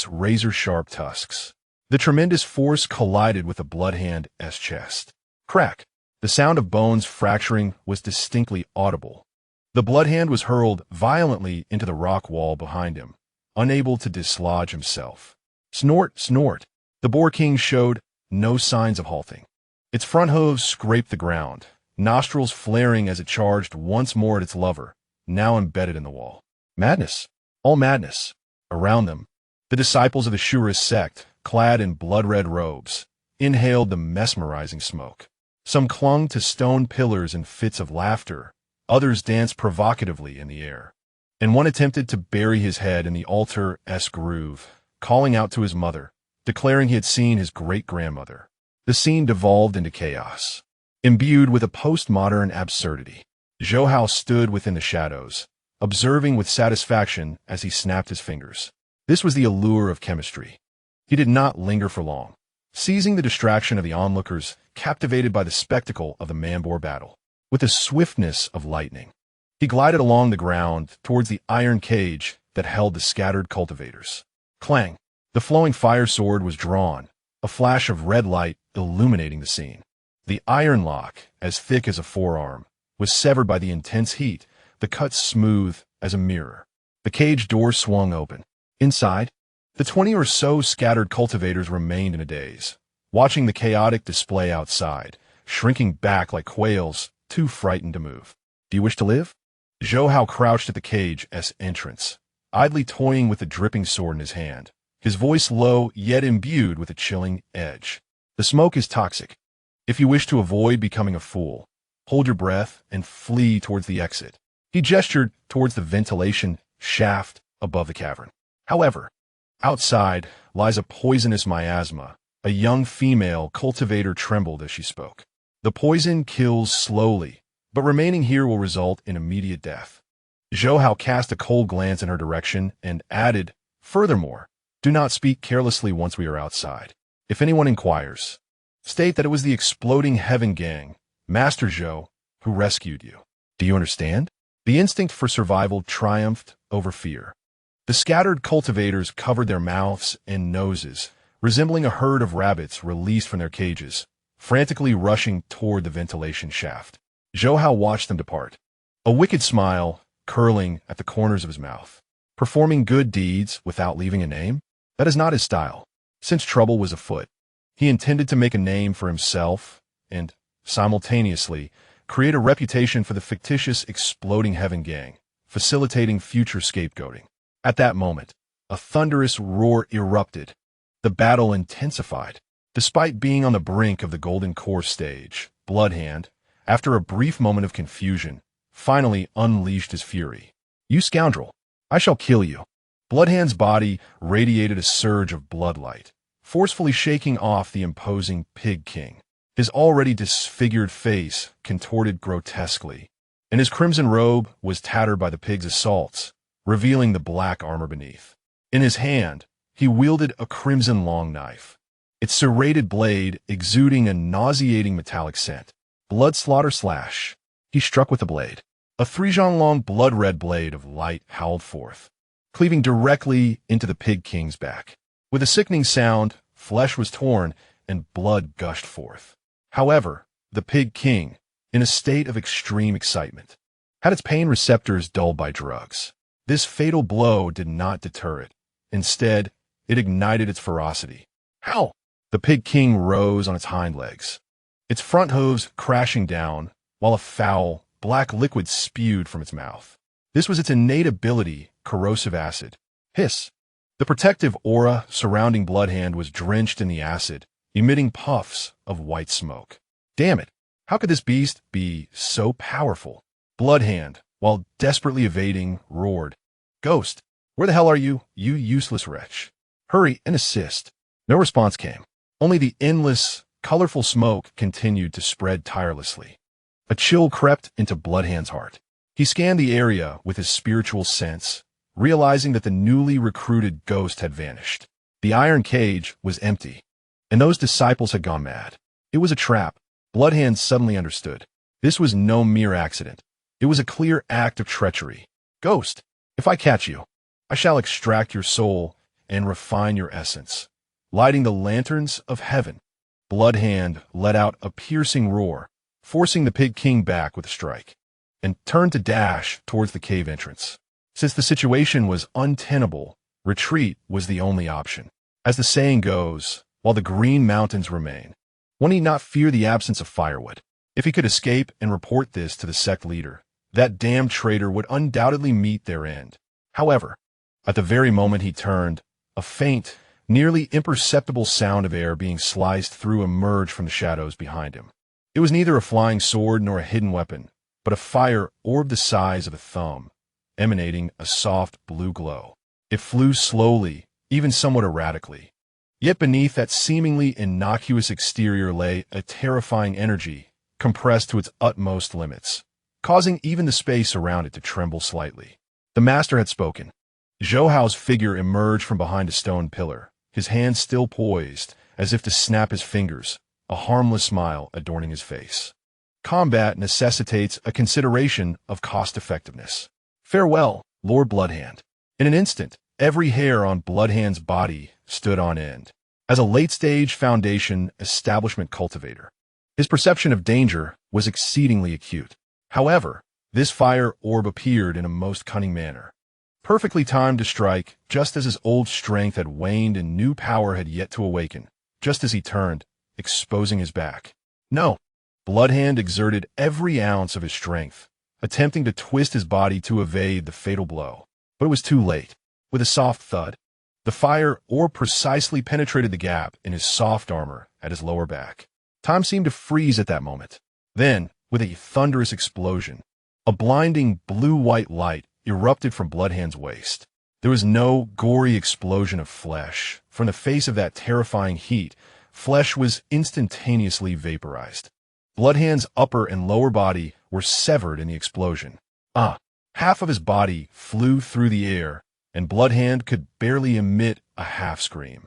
razor-sharp tusks. The tremendous force collided with the bloodhand's chest. Crack! The sound of bones fracturing was distinctly audible. The bloodhand was hurled violently into the rock wall behind him, unable to dislodge himself. Snort, snort. The boar king showed no signs of halting. Its front hooves scraped the ground, nostrils flaring as it charged once more at its lover, now embedded in the wall. Madness. All madness. Around them, the disciples of the Shura sect, clad in blood-red robes, inhaled the mesmerizing smoke. Some clung to stone pillars in fits of laughter, others danced provocatively in the air, and one attempted to bury his head in the altar-esque groove, calling out to his mother, declaring he had seen his great-grandmother. The scene devolved into chaos, imbued with a postmodern absurdity. Zhou Hao stood within the shadows, observing with satisfaction as he snapped his fingers. This was the allure of chemistry. He did not linger for long, seizing the distraction of the onlookers, captivated by the spectacle of the man-boar battle. With the swiftness of lightning, he glided along the ground towards the iron cage that held the scattered cultivators. Clang! The flowing fire sword was drawn, a flash of red light illuminating the scene. The iron lock, as thick as a forearm, was severed by the intense heat, the cut smooth as a mirror. The cage door swung open. Inside, the 20 or so scattered cultivators remained in a daze, watching the chaotic display outside, shrinking back like quails, too frightened to move. Do you wish to live? Zhou Hao crouched at the cage's entrance, idly toying with the dripping sword in his hand, his voice low yet imbued with a chilling edge. The smoke is toxic. If you wish to avoid becoming a fool, hold your breath and flee towards the exit. He gestured towards the ventilation shaft above the cavern. However, outside lies a poisonous miasma. A young female cultivator trembled as she spoke. The poison kills slowly, but remaining here will result in immediate death. Zhou Hao cast a cold glance in her direction and added, furthermore, do not speak carelessly once we are outside. If anyone inquires, state that it was the Exploding Heaven Gang, Master Zhou, who rescued you. Do you understand? The instinct for survival triumphed over fear. The scattered cultivators covered their mouths and noses, resembling a herd of rabbits released from their cages, frantically rushing toward the ventilation shaft. Zhou Hao watched them depart, a wicked smile curling at the corners of his mouth. Performing good deeds without leaving a name? That is not his style. Since trouble was afoot, he intended to make a name for himself and, simultaneously, create a reputation for the fictitious Exploding Heaven Gang, facilitating future scapegoating. At that moment, a thunderous roar erupted. The battle intensified. Despite being on the brink of the Golden Core stage, Bloodhand, after a brief moment of confusion, finally unleashed his fury. You scoundrel! I shall kill you. Bloodhand's body radiated a surge of bloodlight, forcefully shaking off the imposing Pig King. His already disfigured face contorted grotesquely, and his crimson robe was tattered by the pig's assaults, revealing the black armor beneath. In his hand, he wielded a crimson long knife, its serrated blade exuding a nauseating metallic scent. Blood slaughter slash. He struck with the blade. A 3-zhang-long blood-red blade of light howled forth, cleaving directly into the Pig King's back. With a sickening sound, flesh was torn and blood gushed forth. However, the Pig King, in a state of extreme excitement, had its pain receptors dulled by drugs. This fatal blow did not deter it. Instead, it ignited its ferocity. How? The Pig King rose on its hind legs, its front hooves crashing down, while a foul, black liquid spewed from its mouth. This was its innate ability, corrosive acid. Hiss! The protective aura surrounding Bloodhand was drenched in the acid, emitting puffs of white smoke. Damn it! How could this beast be so powerful? Bloodhand, while desperately evading, roared. Ghost! Where the hell are you, you useless wretch? Hurry and assist. No response came. Only the endless, colorful smoke continued to spread tirelessly. A chill crept into Bloodhand's heart. He scanned the area with his spiritual sense, realizing that the newly recruited ghost had vanished. The iron cage was empty, and those disciples had gone mad. It was a trap. Bloodhand suddenly understood. This was no mere accident. It was a clear act of treachery. Ghost, if I catch you, I shall extract your soul and refine your essence, lighting the lanterns of heaven. Bloodhand let out a piercing roar, forcing the Pig King back with a strike, and turned to dash towards the cave entrance. Since the situation was untenable, retreat was the only option. As the saying goes, while the green mountains remain, one need not fear the absence of firewood. If he could escape and report this to the sect leader, that damned traitor would undoubtedly meet their end. However, at the very moment he turned, a faint, nearly imperceptible sound of air being sliced through emerged from the shadows behind him. It was neither a flying sword nor a hidden weapon, but a fire orb the size of a thumb, emanating a soft blue glow. It flew slowly, even somewhat erratically. Yet beneath that seemingly innocuous exterior lay a terrifying energy, compressed to its utmost limits, causing even the space around it to tremble slightly. The master had spoken. Zhou Hao's figure emerged from behind a stone pillar, his hand still poised, as if to snap his fingers, a harmless smile adorning his face. Combat necessitates a consideration of cost-effectiveness. Farewell, Lord Bloodhand. In an instant, every hair on Bloodhand's body stood on end. As a late-stage Foundation establishment cultivator, his perception of danger was exceedingly acute. However, this fire orb appeared in a most cunning manner, perfectly timed to strike just as his old strength had waned and new power had yet to awaken, just as he turned, exposing his back. No! Bloodhand exerted every ounce of his strength, attempting to twist his body to evade the fatal blow. But it was too late. With a soft thud, the fire orb precisely penetrated the gap in his soft armor at his lower back. Time seemed to freeze at that moment. Then, with a thunderous explosion, a blinding blue-white light erupted from Bloodhand's waist. There was no gory explosion of flesh. From the face of that terrifying heat, flesh was instantaneously vaporized. Bloodhand's upper and lower body were severed in the explosion. Half of his body flew through the air, and Bloodhand could barely emit a half scream.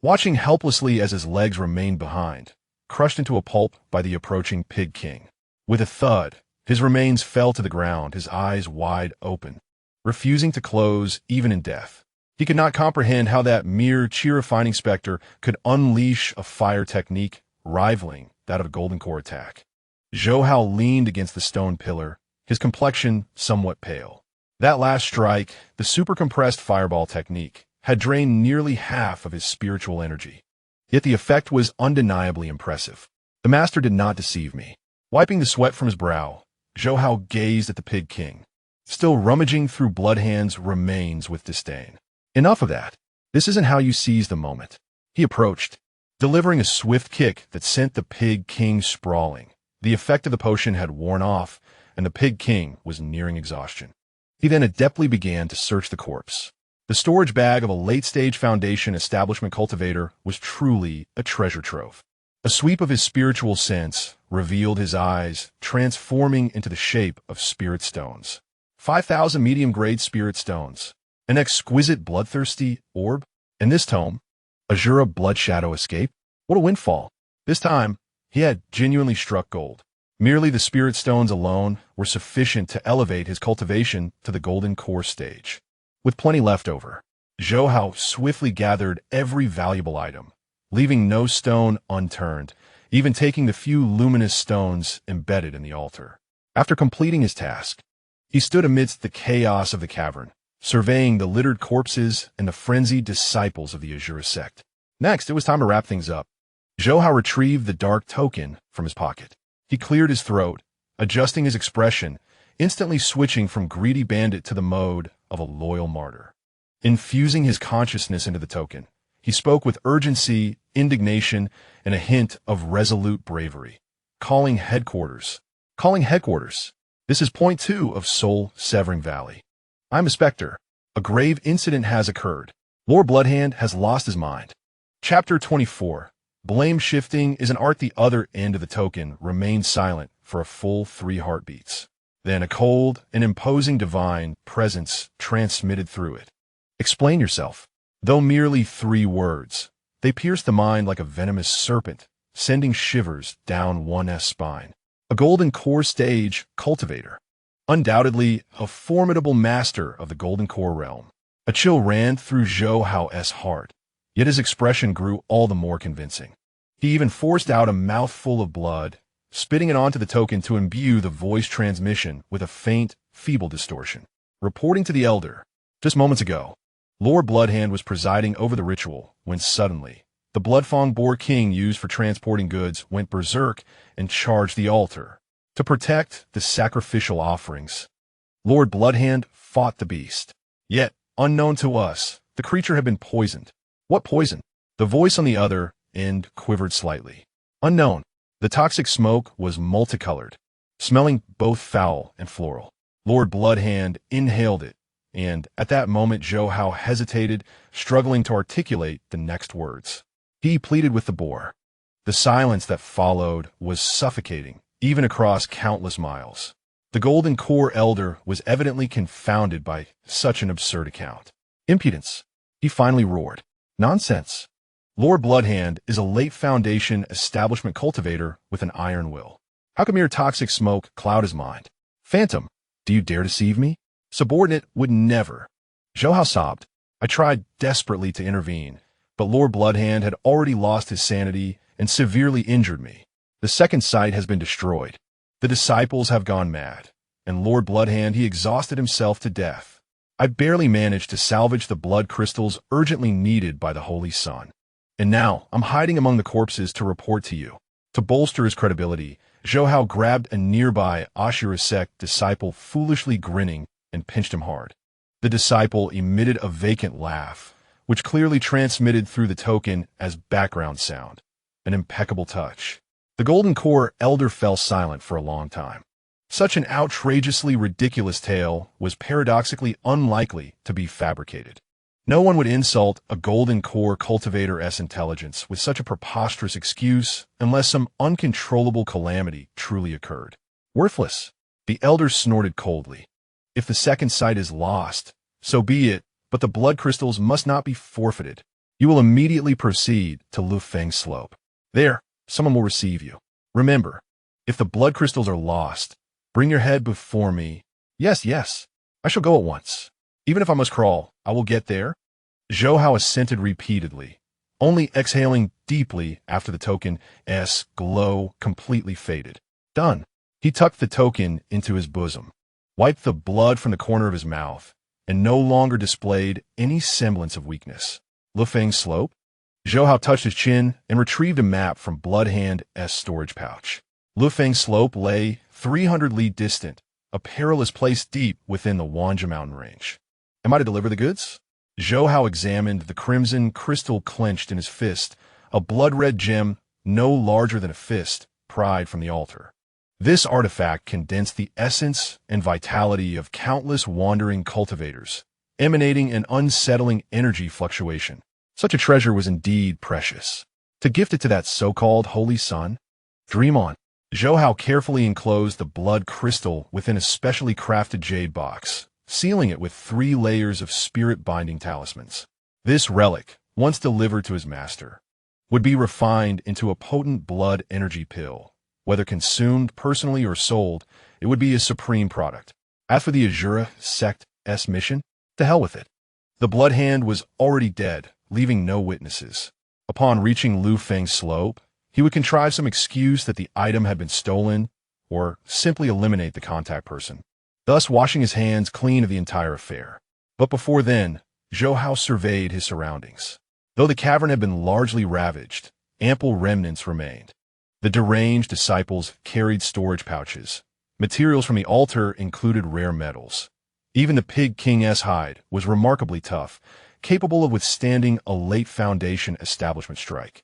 watching helplessly as his legs remained behind, crushed into a pulp by the approaching Pig King. With a thud, his remains fell to the ground, his eyes wide open, refusing to close even in death. He could not comprehend how that mere chi-refining specter could unleash a fire technique rivaling that of a golden core attack. Zhou Hao leaned against the stone pillar, his complexion somewhat pale. That last strike, the super-compressed fireball technique, had drained nearly half of his spiritual energy. Yet the effect was undeniably impressive. The master did not deceive me. Wiping the sweat from his brow, Zhou Hao gazed at the Pig King, still rummaging through Bloodhand's remains with disdain. Enough of that. This isn't how you seize the moment. He approached, delivering a swift kick that sent the Pig King sprawling. The effect of the potion had worn off, and the Pig King was nearing exhaustion. He then adeptly began to search the corpse. The storage bag of a late-stage Foundation establishment cultivator was truly a treasure trove. A sweep of his spiritual sense revealed his eyes, transforming into the shape of spirit stones. 5,000 medium-grade spirit stones. An exquisite bloodthirsty orb. In this tome, Azura Blood Shadow Escape. What a windfall. This time, he had genuinely struck gold. Merely the spirit stones alone were sufficient to elevate his cultivation to the golden core stage. With plenty left over, Zhou Hao swiftly gathered every valuable item, leaving no stone unturned, even taking the few luminous stones embedded in the altar. After completing his task, he stood amidst the chaos of the cavern, surveying the littered corpses and the frenzied disciples of the Azura sect. Next, it was time to wrap things up. Zhou Hao retrieved the dark token from his pocket. He cleared his throat, adjusting his expression, instantly switching from greedy bandit to the mode of a loyal martyr. Infusing his consciousness into the token, he spoke with urgency, indignation, and a hint of resolute bravery. Calling headquarters. This is point 2 of Soul Severing Valley. I'm a specter. A grave incident has occurred. Lord Bloodhand has lost his mind. Chapter 24. Blame shifting is an art. The other end of the token remained silent for a full 3 heartbeats. Then a cold and imposing divine presence transmitted through it. Explain yourself. Though merely 3 words, they pierced the mind like a venomous serpent, sending shivers down one's spine. A golden core stage cultivator. Undoubtedly a formidable master of the golden core realm. A chill ran through Zhou Hao's heart, yet his expression grew all the more convincing. He even forced out a mouthful of blood, spitting it onto the token to imbue the voice transmission with a faint, feeble distortion. Reporting to the Elder, just moments ago, Lord Bloodhand was presiding over the ritual when suddenly, the Bloodfang Boar King used for transporting goods went berserk and charged the altar. To protect the sacrificial offerings, Lord Bloodhand fought the beast. Yet, unknown to us, the creature had been poisoned. What poison? The voice on the other end quivered slightly. Unknown. The toxic smoke was multicolored, smelling both foul and floral. Lord Bloodhand inhaled it, and at that moment Zhou Hao hesitated, struggling to articulate the next words. He pleaded with the boar. The silence that followed was suffocating, even across countless miles. The Golden Core Elder was evidently confounded by such an absurd account. Impudence, he finally roared. Nonsense. Lord Bloodhand is a late Foundation establishment cultivator with an iron will. How can mere toxic smoke cloud his mind? Phantom, do you dare deceive me? Subordinate would never. Zhou Hao sobbed. I tried desperately to intervene, but Lord Bloodhand had already lost his sanity and severely injured me. The second sight has been destroyed. The disciples have gone mad, and Lord Bloodhand, he exhausted himself to death. I barely managed to salvage the blood crystals urgently needed by the Holy Sun. And now, I'm hiding among the corpses to report to you. To bolster his credibility, Zhou Hao grabbed a nearby Ashura sect disciple, foolishly grinning, and pinched him hard. The disciple emitted a vacant laugh, which clearly transmitted through the token as background sound. An impeccable touch. The Golden Core Elder fell silent for a long time. Such an outrageously ridiculous tale was paradoxically unlikely to be fabricated. No one would insult a Golden Core cultivator's intelligence with such a preposterous excuse unless some uncontrollable calamity truly occurred. Worthless. The Elder snorted coldly. If the second sight is lost, so be it, but the blood crystals must not be forfeited. You will immediately proceed to Lu Feng's slope. There, someone will receive you. Remember, if the blood crystals are lost, bring your head before me. Yes, yes, I shall go at once. Even if I must crawl, I will get there. Zhou Hao assented repeatedly, only exhaling deeply after the token's glow completely faded. Done. He tucked the token into his bosom, wiped the blood from the corner of his mouth, and no longer displayed any semblance of weakness. Lu Feng's slope? Zhou Hao touched his chin and retrieved a map from Bloodhand's storage pouch. Lu Feng's slope lay 300 li distant, a perilous place deep within the Wanja mountain range. Am I to deliver the goods? Zhou Hao examined the crimson crystal clenched in his fist, a blood-red gem no larger than a fist, pried from the altar. This artifact condensed the essence and vitality of countless wandering cultivators, emanating an unsettling energy fluctuation. Such a treasure was indeed precious. To gift it to that so-called holy son? Dream on. Zhou Hao carefully enclosed the blood crystal within a specially crafted jade box, sealing it with 3 layers of spirit-binding talismans. This relic, once delivered to his master, would be refined into a potent blood energy pill. Whether consumed personally or sold, it would be a supreme product. As for the Azura sect's mission, to hell with it. The blood hand was already dead, leaving no witnesses. Upon reaching Lu Feng's slope, he would contrive some excuse that the item had been stolen, or simply eliminate the contact person, thus washing his hands clean of the entire affair. But before then, Zhou Hao surveyed his surroundings. Though the cavern had been largely ravaged, ample remnants remained. The deranged disciples carried storage pouches. Materials from the altar included rare metals. Even the Pig King's hide was remarkably tough, capable of withstanding a late Foundation establishment strike,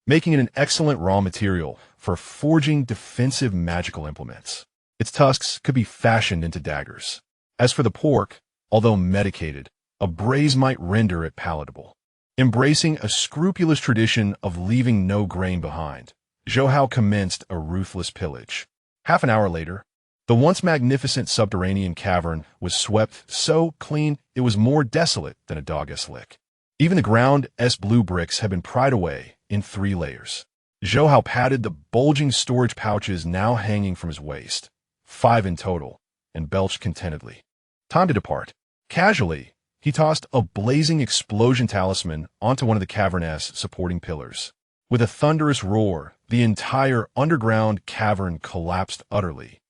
making it an excellent raw material for forging defensive magical implements. Its tusks could be fashioned into daggers. As for the pork, although medicated, a braise might render it palatable. Embracing a scrupulous tradition of leaving no grain behind, Zhou Hao commenced a ruthless pillage. Half an hour later, the once magnificent subterranean cavern was swept so clean it was more desolate than a dog's lick. Even the ground's blue bricks had been pried away in 3 layers. Zhou Hao patted the bulging storage pouches now hanging from his waist, 5 in total, and belched contentedly. Time to depart. Casually, he tossed a blazing explosion talisman onto one of the cavern's supporting pillars. With a thunderous roar, the entire underground cavern collapsed utterly,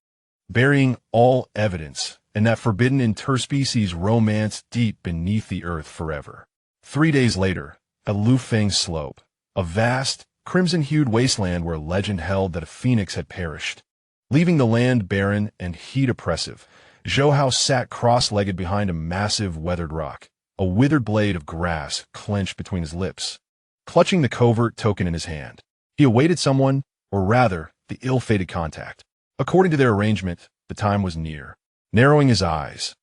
burying all evidence and that forbidden interspecies romance deep beneath the earth forever. 3 days later, at Lu Feng's slope, a vast, crimson-hued wasteland where legend held that a phoenix had perished. Leaving the land barren and heat oppressive, Zhou Hao sat cross-legged behind a massive weathered rock, a withered blade of grass clenched between his lips. Clutching the covert token in his hand, he awaited someone, or rather, the ill-fated contact. According to their arrangement, the time was near. Narrowing his eyes,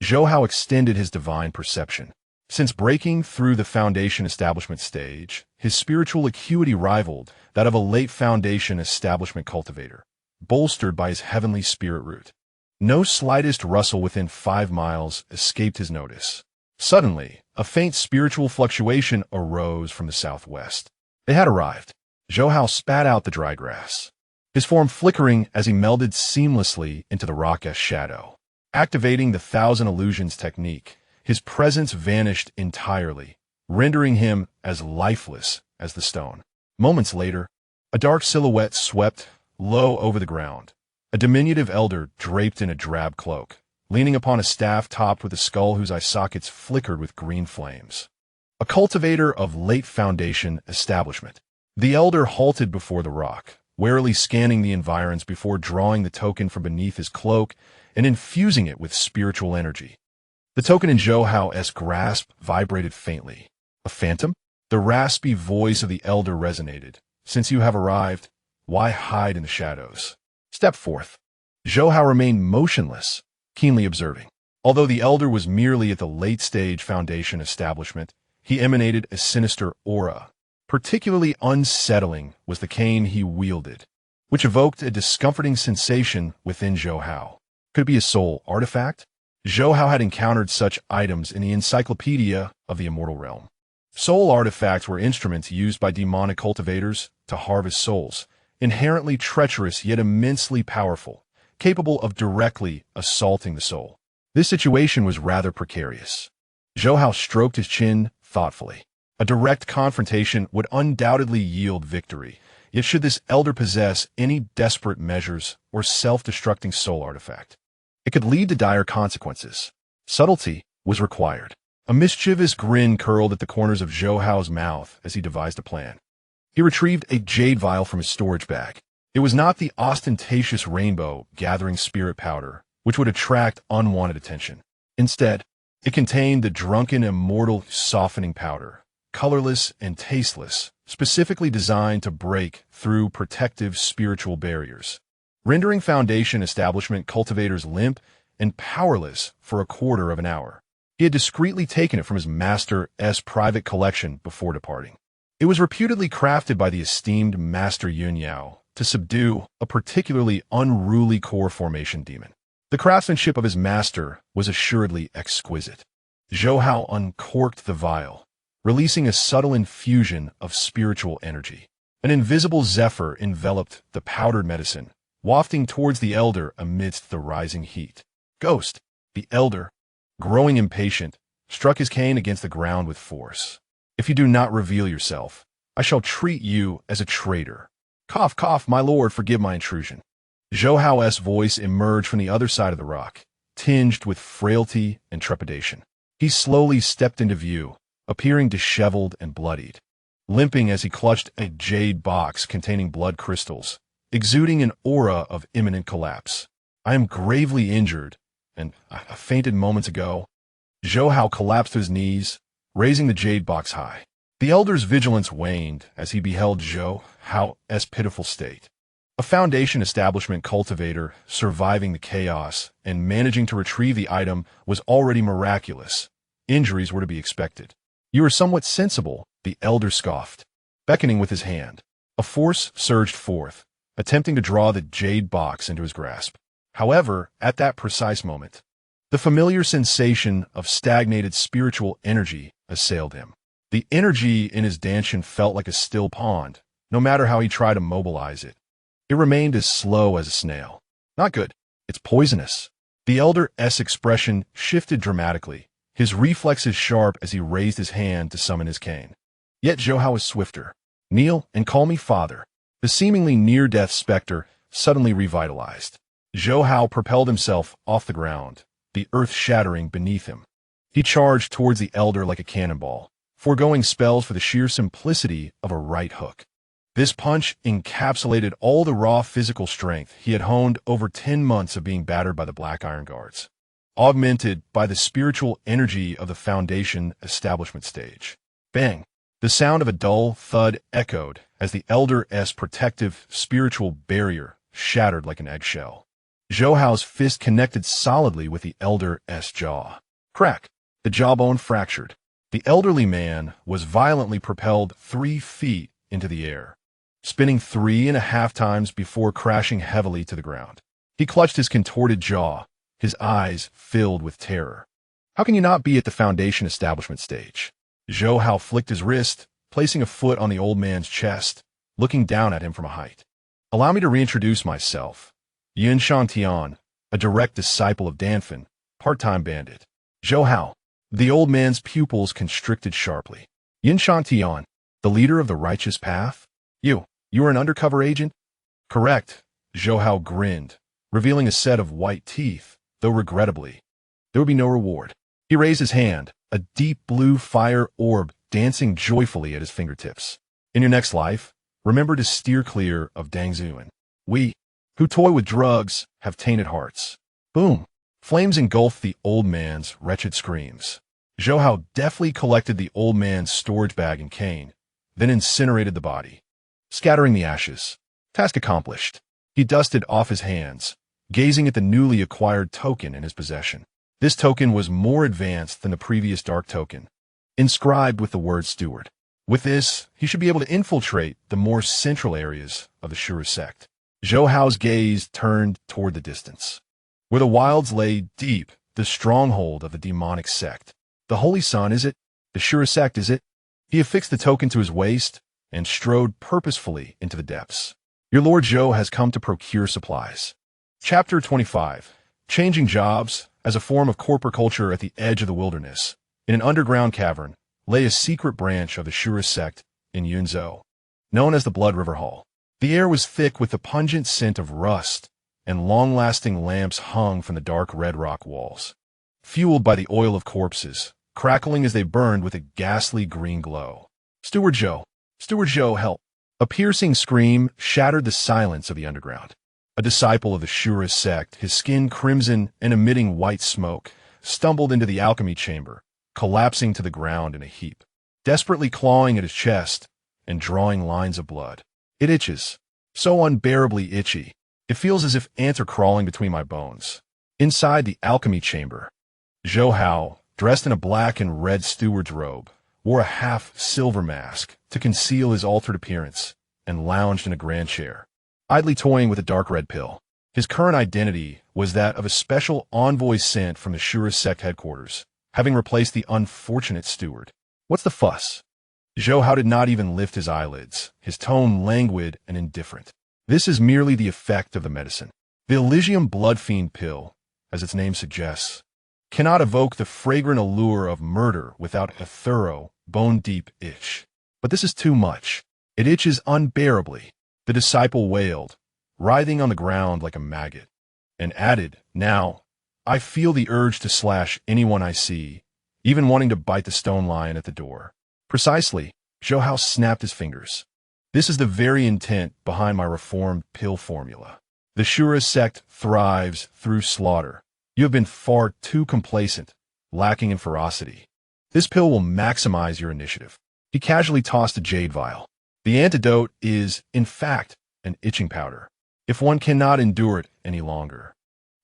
Zhou Hao extended his divine perception. Since breaking through the Foundation establishment stage, his spiritual acuity rivaled that of a late Foundation establishment cultivator, bolstered by his heavenly spirit root. No slightest rustle within 5 miles escaped his notice. Suddenly, a faint spiritual fluctuation arose from the southwest. They had arrived. Zhou Hao spat out the dry grass, his form flickering as he melded seamlessly into the rock's shadow. Activating the 1,000 illusions technique, his presence vanished entirely, rendering him as lifeless as the stone. Moments later, a dark silhouette swept low over the ground, a diminutive elder draped in a drab cloak, leaning upon a staff topped with a skull whose eye sockets flickered with green flames. A cultivator of late Foundation establishment. The elder halted before the rock, warily scanning the environs before drawing the token from beneath his cloak and infusing it with spiritual energy. The token in Zhou Hao's grasp vibrated faintly. A phantom? The raspy voice of the elder resonated. Since you have arrived, why hide in the shadows? Step forth. Zhou Hao remained motionless, keenly observing. Although the elder was merely at the late-stage Foundation establishment, he emanated a sinister aura. Particularly unsettling was the cane he wielded, which evoked a discomforting sensation within Zhou Hao. Could it be a soul artifact? Zhou Hao had encountered such items in the Encyclopedia of the Immortal Realm. Soul artifacts were instruments used by demonic cultivators to harvest souls, inherently treacherous yet immensely powerful, capable of directly assaulting the soul. This situation was rather precarious. Zhou Hao stroked his chin thoughtfully. A direct confrontation would undoubtedly yield victory, yet should this elder possess any desperate measures or self-destructing soul artifact, it could lead to dire consequences. Subtlety was required. A mischievous grin curled at the corners of Zhou Hao's mouth as he devised a plan. He retrieved a jade vial from his storage bag. It was not the ostentatious rainbow gathering spirit powder, which would attract unwanted attention. Instead, it contained the drunken immortal softening powder, colorless and tasteless, specifically designed to break through protective spiritual barriers, rendering Foundation establishment cultivators limp and powerless for a quarter of an hour. He had discreetly taken it from his master's private collection before departing. It was reputedly crafted by the esteemed Master Yun Yao to subdue a particularly unruly core formation demon. The craftsmanship of his master was assuredly exquisite. Zhou Hao uncorked the vial, releasing a subtle infusion of spiritual energy. An invisible zephyr enveloped the powdered medicine, wafting towards the elder amidst the rising heat. Ghost, the elder, growing impatient, struck his cane against the ground with force. If you do not reveal yourself, I shall treat you as a traitor. Cough, cough, my lord, forgive my intrusion. Zhou Hao's voice emerged from the other side of the rock, tinged with frailty and trepidation. He slowly stepped into view, appearing disheveled and bloodied, limping as he clutched a jade box containing blood crystals, exuding an aura of imminent collapse. I am gravely injured, and I fainted moments ago. Zhou Hao collapsed to his knees, raising the jade box high. The elder's vigilance waned as he beheld Zhou Hao's pitiful state. A Foundation establishment cultivator surviving the chaos and managing to retrieve the item was already miraculous. Injuries were to be expected. You are somewhat sensible, the elder scoffed, beckoning with his hand. A force surged forth, attempting to draw the jade box into his grasp. However, at that precise moment, the familiar sensation of stagnated spiritual energy assailed him. The energy in his dantian felt like a still pond, no matter how he tried to mobilize it. It remained as slow as a snail. Not good. It's poisonous. The elder's expression shifted dramatically, his reflexes sharp as he raised his hand to summon his cane. Yet Zhou Hao was swifter. Kneel and call me father. The seemingly near-death specter suddenly revitalized. Zhou Hao propelled himself off the ground, the earth shattering beneath him. He charged towards the elder like a cannonball, foregoing spells for the sheer simplicity of a right hook. This punch encapsulated all the raw physical strength he had honed over 10 months of being battered by the Black Iron Guards, augmented by the spiritual energy of the Foundation establishment stage. Bang! The sound of a dull thud echoed as the elder's protective spiritual barrier shattered like an eggshell. Zhou Hao's fist connected solidly with the elder's jaw. Crack! The jawbone fractured. The elderly man was violently propelled 3 feet into the air, spinning 3.5 times before crashing heavily to the ground. He clutched his contorted jaw, his eyes filled with terror. How can you not be at the Foundation establishment stage? Zhou Hao flicked his wrist, placing a foot on the old man's chest, looking down at him from a height. Allow me to reintroduce myself. Shang Tian, a direct disciple of Danfeng, part-time bandit. Zhou Hao. The old man's pupils constricted sharply. Shang Tian, the leader of the righteous path? You are an undercover agent? Correct. Zhou Hao grinned, revealing a set of white teeth, though regrettably, there would be no reward. He raised his hand, a deep blue fire orb dancing joyfully at his fingertips. In your next life, remember to steer clear of Dangzuan. We, who toy with drugs, have tainted hearts. Boom! Flames engulfed the old man's wretched screams. Zhou Hao deftly collected the old man's storage bag and cane, then incinerated the body, scattering the ashes. Task accomplished. He dusted off his hands, gazing at the newly acquired token in his possession. This token was more advanced than the previous dark token, inscribed with the word steward. With this, he should be able to infiltrate the more central areas of the Shura sect. Zhou Hao's gaze turned toward the distance, where the wilds lay deep, the stronghold of the demonic sect. The Holy Sun, is it? The Shura sect, is it? He affixed the token to his waist and strode purposefully into the depths. Your Lord Zhou has come to procure supplies. Chapter 25. Changing jobs. As a form of corporate culture at the edge of the wilderness, in an underground cavern, lay a secret branch of the Shura sect in Yunzhou, known as the Blood River Hall. The air was thick with the pungent scent of rust, and long-lasting lamps hung from the dark red rock walls, fueled by the oil of corpses, crackling as they burned with a ghastly green glow. Steward Zhou! Steward Zhou, help! A piercing scream shattered the silence of the underground. A disciple of the Shura sect, his skin crimson and emitting white smoke, stumbled into the alchemy chamber, collapsing to the ground in a heap, desperately clawing at his chest and drawing lines of blood. It itches, so unbearably itchy. It feels as if ants are crawling between my bones. Inside the alchemy chamber, Zhou Hao, dressed in a black and red steward's robe, wore a half-silver mask to conceal his altered appearance and lounged in a grand chair, idly toying with a dark red pill. His current identity was that of a special envoy sent from the Shura sect headquarters, having replaced the unfortunate steward. What's the fuss? Zhou Hao did not even lift his eyelids, his tone languid and indifferent. This is merely the effect of the medicine. The Elysium Blood Fiend pill, as its name suggests, cannot evoke the fragrant allure of murder without a thorough, bone-deep itch. But this is too much. It itches unbearably. The disciple wailed, writhing on the ground like a maggot, and added, "Now, I feel the urge to slash anyone I see, even wanting to bite the stone lion at the door." Precisely, Zhou Hao snapped his fingers. This is the very intent behind my reformed pill formula. The Shura sect thrives through slaughter. You have been far too complacent, lacking in ferocity. This pill will maximize your initiative. He casually tossed a jade vial. The antidote is, in fact, an itching powder. If one cannot endure it any longer,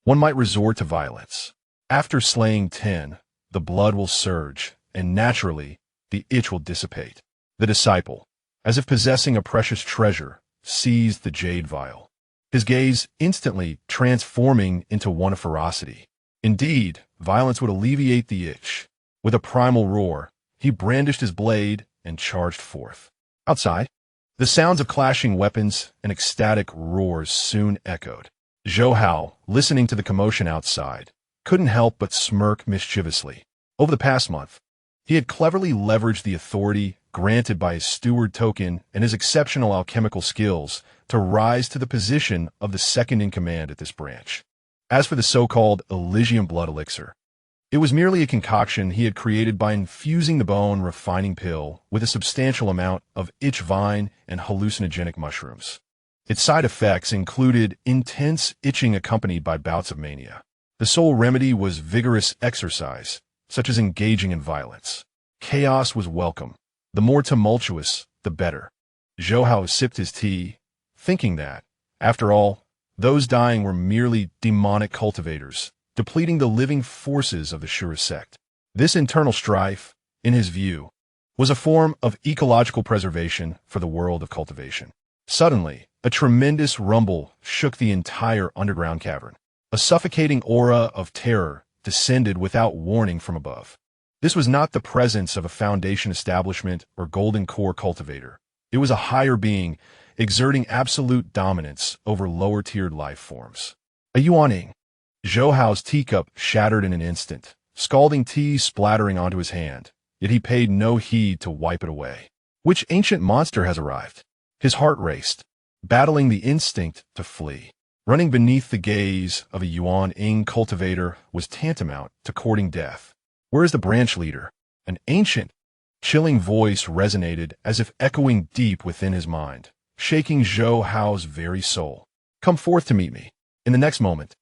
one might resort to violence. After slaying 10, the blood will surge, and naturally, the itch will dissipate. The disciple, as if possessing a precious treasure, seized the jade vial, his gaze instantly transforming into one of ferocity. Indeed, violence would alleviate the itch. With a primal roar, he brandished his blade and charged forth. Outside, the sounds of clashing weapons and ecstatic roars soon echoed. Zhou Hao, listening to the commotion outside, couldn't help but smirk mischievously. Over the past month, he had cleverly leveraged the authority granted by his steward token and his exceptional alchemical skills to rise to the position of the second-in-command at this branch. As for the so-called Elysium blood elixir, it was merely a concoction he had created by infusing the bone refining pill with a substantial amount of itch vine and hallucinogenic mushrooms. Its side effects included intense itching accompanied by bouts of mania. The sole remedy was vigorous exercise, such as engaging in violence. Chaos was welcome. The more tumultuous, the better. Zhou Hao sipped his tea, thinking that, after all, those dying were merely demonic cultivators, depleting the living forces of the Shura sect. This internal strife, in his view, was a form of ecological preservation for the world of cultivation. Suddenly, a tremendous rumble shook the entire underground cavern. A suffocating aura of terror descended without warning from above. This was not the presence of a foundation establishment or golden core cultivator. It was a higher being exerting absolute dominance over lower-tiered life forms. A Yuaning. Zhou Hao's teacup shattered in an instant, scalding tea splattering onto his hand, yet he paid no heed to wipe it away. Which ancient monster has arrived? His heart raced, battling the instinct to flee. Running beneath the gaze of a Yuan-ing cultivator was tantamount to courting death. Where is the branch leader? An ancient, chilling voice resonated as if echoing deep within his mind, shaking Zhou Hao's very soul. Come forth to meet me. In the next moment,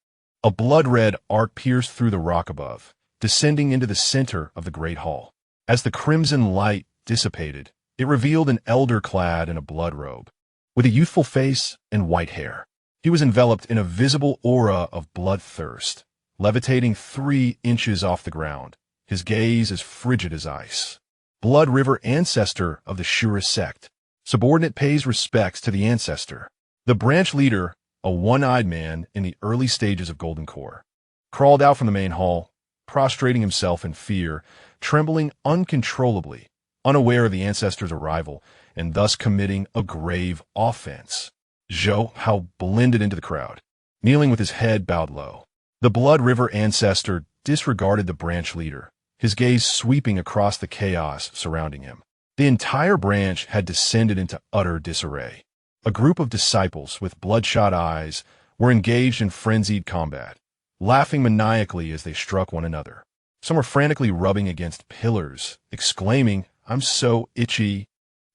a blood-red arc pierced through the rock above, descending into the center of the great hall. As the crimson light dissipated, it revealed an elder clad in a blood robe, with a youthful face and white hair. He was enveloped in a visible aura of bloodthirst, levitating 3 inches off the ground, his gaze as frigid as ice. Blood River ancestor of the Shura sect. Subordinate pays respects to the ancestor. The branch leader, a one-eyed man in the early stages of Golden Core, crawled out from the main hall, prostrating himself in fear, trembling uncontrollably, unaware of the ancestor's arrival, and thus committing a grave offense. Zhou Hao blended into the crowd, kneeling with his head bowed low. The Blood River ancestor disregarded the branch leader, his gaze sweeping across the chaos surrounding him. The entire branch had descended into utter disarray. A group of disciples with bloodshot eyes were engaged in frenzied combat, laughing maniacally as they struck one another. Some were frantically rubbing against pillars, exclaiming, "I'm so itchy."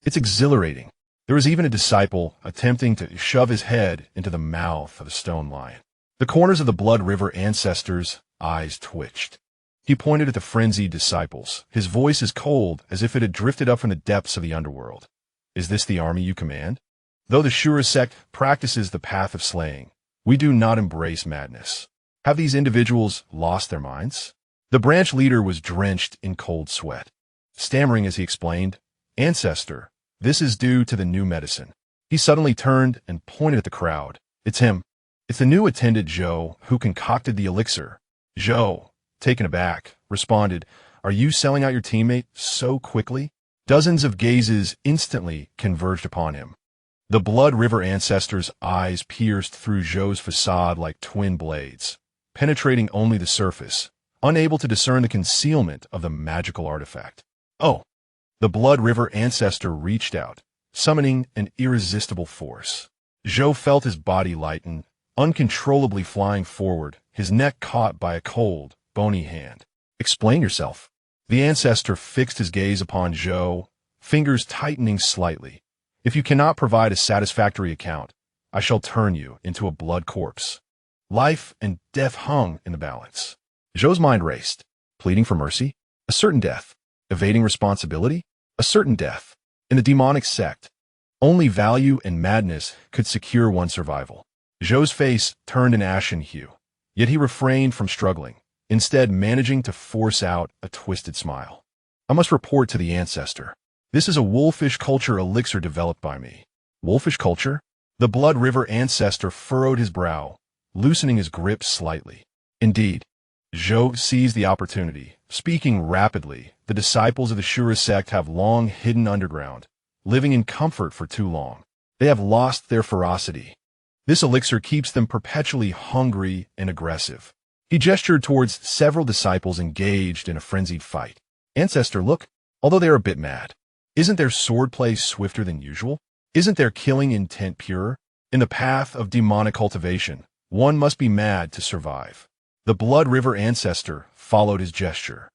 It's exhilarating. There was even a disciple attempting to shove his head into the mouth of a stone lion. The corners of the Blood River ancestor's eyes twitched. He pointed at the frenzied disciples, his voice as cold as if it had drifted up from the depths of the underworld. "Is this the army you command? Though the Shura sect practices the path of slaying, we do not embrace madness. Have these individuals lost their minds?" The branch leader was drenched in cold sweat, stammering as he explained, "Ancestor, this is due to the new medicine." He suddenly turned and pointed at the crowd. "It's him. It's the new attendant Zhou who concocted the elixir." Zhou, taken aback, responded, "Are you selling out your teammate so quickly?" Dozens of gazes instantly converged upon him. The Blood River ancestor's eyes pierced through Zhou's facade like twin blades, penetrating only the surface, unable to discern the concealment of the magical artifact. "Oh!" The Blood River ancestor reached out, summoning an irresistible force. Zhou felt his body lighten, uncontrollably flying forward, his neck caught by a cold, bony hand. "Explain yourself." The ancestor fixed his gaze upon Zhou, fingers tightening slightly. "If you cannot provide a satisfactory account, I shall turn you into a blood corpse." Life and death hung in the balance. Zhou's mind raced, pleading for mercy, a certain death, evading responsibility, a certain death. In the demonic sect, only value and madness could secure one's survival. Zhou's face turned an ashen hue, yet he refrained from struggling, instead managing to force out a twisted smile. "I must report to the ancestor. This is a wolfish culture elixir developed by me." "Wolfish culture?" The Blood River ancestor furrowed his brow, loosening his grip slightly. "Indeed." Zhou seized the opportunity, speaking rapidly. "The disciples of the Shura sect have long hidden underground, living in comfort for too long. They have lost their ferocity. This elixir keeps them perpetually hungry and aggressive." He gestured towards several disciples engaged in a frenzied fight. "Ancestor, look, although they are a bit mad. Isn't their swordplay swifter than usual? Isn't their killing intent pure? In the path of demonic cultivation, one must be mad to survive." The Blood River ancestor followed his gesture.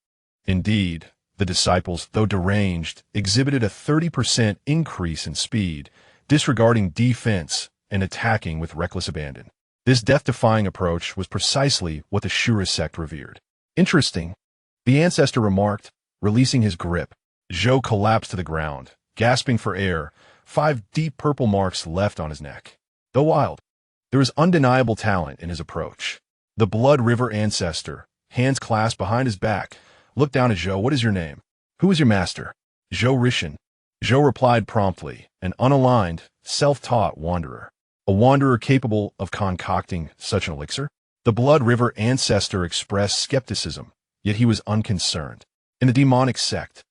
Indeed, the disciples, though deranged, exhibited a 30% increase in speed, disregarding defense and attacking with reckless abandon. This death-defying approach was precisely what the Shura sect revered. "Interesting," the ancestor remarked, releasing his grip. Zhou collapsed to the ground, gasping for air, 5 deep purple marks left on his neck. Though wild, there was undeniable talent in his approach. The Blood River ancestor, hands clasped behind his back, looked down at Zhou. "What is your name? Who is your master?" "Zhou Rishan." Zhou replied promptly, an unaligned, self-taught wanderer. "A wanderer capable of concocting such an elixir?" The Blood River ancestor expressed skepticism, yet he was unconcerned. "In the demonic sect,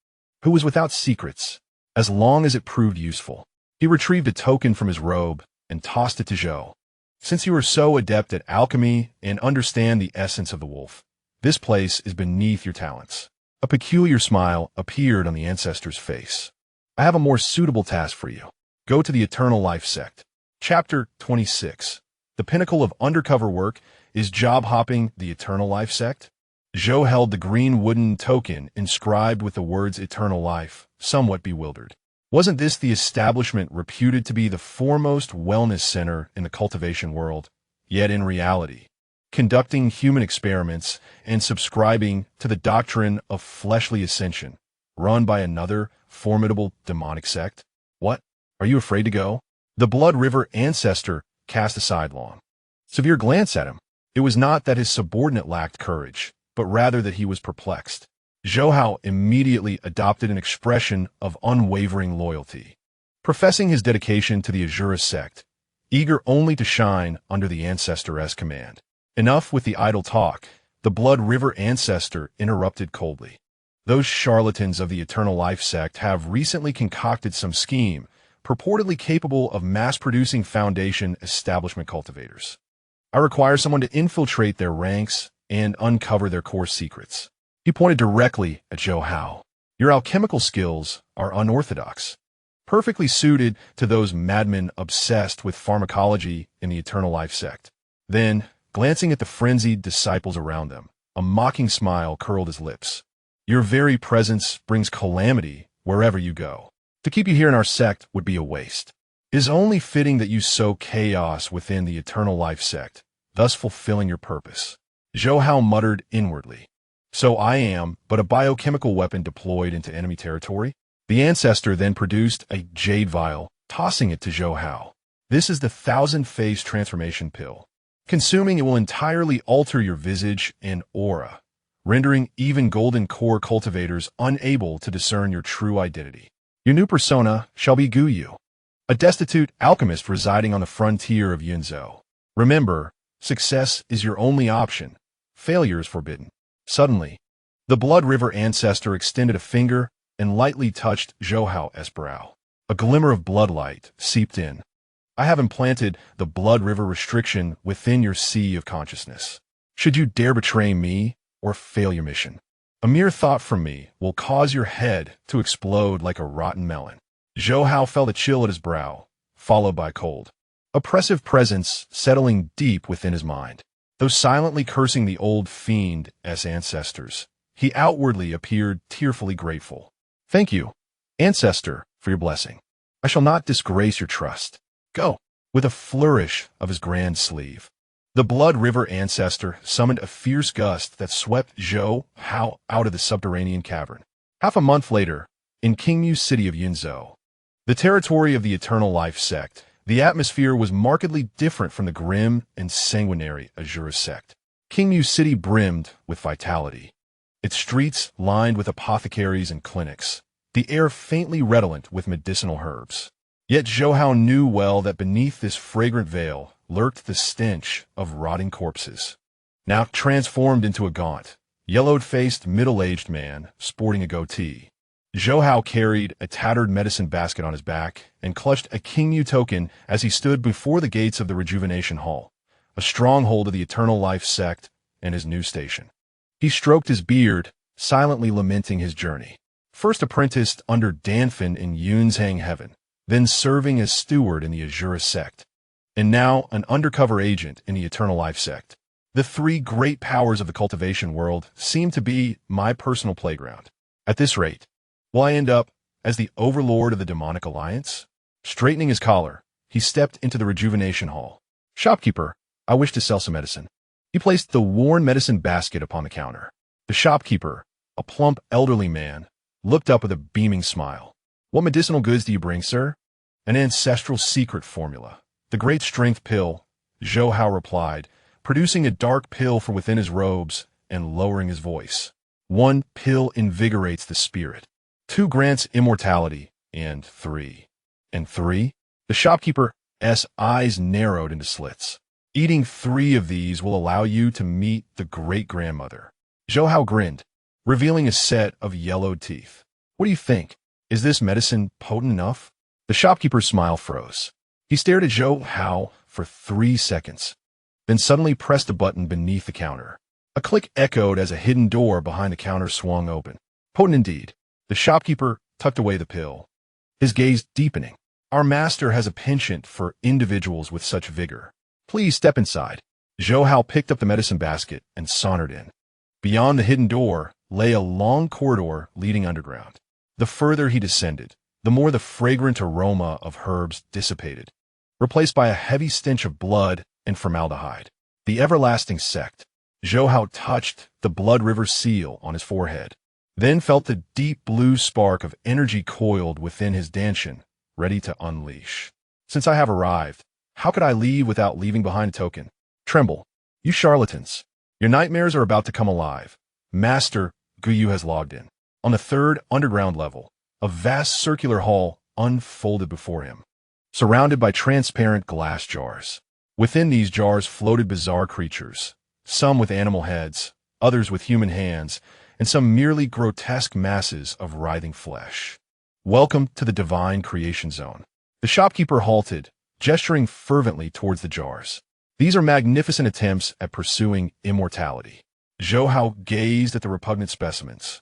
who was without secrets, as long as it proved useful." He retrieved a token from his robe and tossed it to Zhou. "Since you are so adept at alchemy and understand the essence of the wolf, this place is beneath your talents." A peculiar smile appeared on the ancestor's face. "I have a more suitable task for you. Go to the Eternal Life sect." Chapter 26. The pinnacle of undercover work is job-hopping the Eternal Life sect. Zhou held the green wooden token inscribed with the words Eternal Life, somewhat bewildered. Wasn't this the establishment reputed to be the foremost wellness center in the cultivation world, yet in reality, conducting human experiments and subscribing to the doctrine of fleshly ascension, run by another formidable demonic sect? "What? Are you afraid to go?" The Blood River ancestor cast a sidelong, severe glance at him. It was not that his subordinate lacked courage, but rather that he was perplexed. Zhou Hao immediately adopted an expression of unwavering loyalty, professing his dedication to the Azura sect, eager only to shine under the ancestor's command. Enough with the idle talk. The Blood River ancestor interrupted coldly. Those charlatans of the Eternal Life sect have recently concocted some scheme, purportedly capable of mass-producing Foundation establishment cultivators. I require someone to infiltrate their ranks and uncover their core secrets. He pointed directly at Zhou Hao. Your alchemical skills are unorthodox, perfectly suited to those madmen obsessed with pharmacology in the Eternal Life sect. Then, glancing at the frenzied disciples around them, a mocking smile curled his lips. Your very presence brings calamity wherever you go. To keep you here in our sect would be a waste. It is only fitting that you sow chaos within the Eternal Life sect, thus fulfilling your purpose. Zhou Hao muttered inwardly. So I am but a biochemical weapon deployed into enemy territory? The ancestor then produced a jade vial, tossing it to Zhou Hao. This is the 1000-phase transformation pill. Consuming it will entirely alter your visage and aura, rendering even golden core cultivators unable to discern your true identity. Your new persona shall be Guyu, a destitute alchemist residing on the frontier of Yunzhou. Remember, success is your only option. Failure is forbidden. Suddenly, the Blood River ancestor extended a finger and lightly touched Zhou Hao's brow. A glimmer of bloodlight seeped in. I have implanted the Blood River restriction within your sea of consciousness. Should you dare betray me or fail your mission, a mere thought from me will cause your head to explode like a rotten melon. Zhou Hao felt a chill at his brow, followed by cold, oppressive presence settling deep within his mind. Though silently cursing the old fiend as ancestors, he outwardly appeared tearfully grateful. Thank you, ancestor, for your blessing. I shall not disgrace your trust. Go. With a flourish of his grand sleeve, the Blood River ancestor summoned a fierce gust that swept Zhou Hao out of the subterranean cavern. Half a month later, in Qingmu city of Yunzhou, the territory of the Eternal Life sect, the atmosphere was markedly different from the grim and sanguinary Azura sect. Qingmu city brimmed with vitality, its streets lined with apothecaries and clinics, the air faintly redolent with medicinal herbs. Yet Zhou Hao knew well that beneath this fragrant veil lurked the stench of rotting corpses. Now transformed into a gaunt, yellowed-faced middle-aged man sporting a goatee, Zhou Hao carried a tattered medicine basket on his back and clutched a Qingmu token as he stood before the gates of the Rejuvenation Hall, a stronghold of the Eternal Life sect and his new station. He stroked his beard, silently lamenting his journey. First apprenticed under Danfin in Yunzhang Heaven, then serving as steward in the Azura sect, and now an undercover agent in the Eternal Life sect. The three great powers of the cultivation world seem to be my personal playground. At this rate, will I end up as the overlord of the demonic alliance? Straightening his collar, he stepped into the Rejuvenation Hall. Shopkeeper, I wish to sell some medicine. He placed the worn medicine basket upon the counter. The shopkeeper, a plump elderly man, looked up with a beaming smile. What medicinal goods do you bring, sir? An ancestral secret formula. The great strength pill, Zhou Hao replied, producing a dark pill from within his robes and lowering his voice. 1 pill invigorates the spirit. 2 grants immortality, and 3. And 3? The shopkeeper's eyes narrowed into slits. Eating 3 of these will allow you to meet the great-grandmother. Zhou Hao grinned, revealing a set of yellowed teeth. What do you think? Is this medicine potent enough? The shopkeeper's smile froze. He stared at Zhou Hao for 3 seconds, then suddenly pressed a button beneath the counter. A click echoed as a hidden door behind the counter swung open. Potent indeed. The shopkeeper tucked away the pill, his gaze deepening. Our master has a penchant for individuals with such vigor. Please step inside. Zhou Hao picked up the medicine basket and sauntered in. Beyond the hidden door lay a long corridor leading underground. The further he descended, the more the fragrant aroma of herbs dissipated, replaced by a heavy stench of blood and formaldehyde. The everlasting sect. Zhou Hao touched the Blood River seal on his forehead, then felt the deep blue spark of energy coiled within his dantian, ready to unleash. Since I have arrived, how could I leave without leaving behind a token? Tremble, you charlatans. Your nightmares are about to come alive. Master Guyu has logged in. On the 3rd underground level, a vast circular hall unfolded before him, surrounded by transparent glass jars. Within these jars floated bizarre creatures, some with animal heads, others with human hands, and some merely grotesque masses of writhing flesh. Welcome to the divine creation zone. The shopkeeper halted, gesturing fervently towards the jars. These are magnificent attempts at pursuing immortality. Zhou Hao gazed at the repugnant specimens,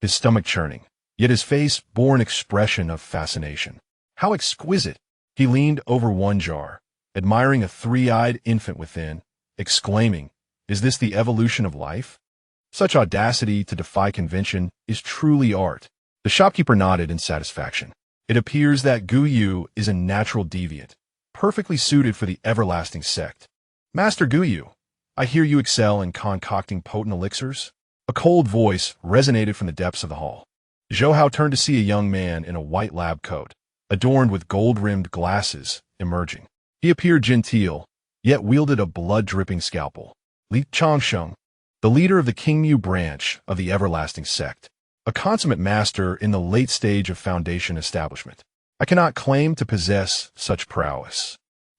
his stomach churning, yet his face bore an expression of fascination. How exquisite! He leaned over one jar, admiring a three-eyed infant within, exclaiming, "Is this the evolution of life?" Such audacity to defy convention is truly art. The shopkeeper nodded in satisfaction. It appears that Gu Yu is a natural deviant, perfectly suited for the everlasting sect. Master Gu Yu, I hear you excel in concocting potent elixirs? A cold voice resonated from the depths of the hall. Zhou Hao turned to see a young man in a white lab coat, adorned with gold-rimmed glasses, emerging. He appeared genteel, yet wielded a blood-dripping scalpel. Li Changsheng, the leader of the Qingyu branch of the everlasting sect, a consummate master in the late stage of foundation establishment. I cannot claim to possess such prowess.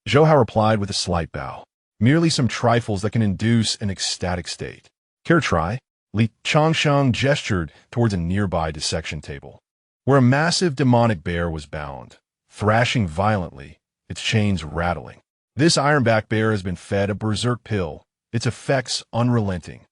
Zhou Hao replied with a slight bow. Merely some trifles that can induce an ecstatic state. Care try? Li Changsheng gestured towards a nearby dissection table, where a massive demonic bear was bound, thrashing violently, its chains rattling. This ironback bear has been fed a berserk pill, its effects unrelenting,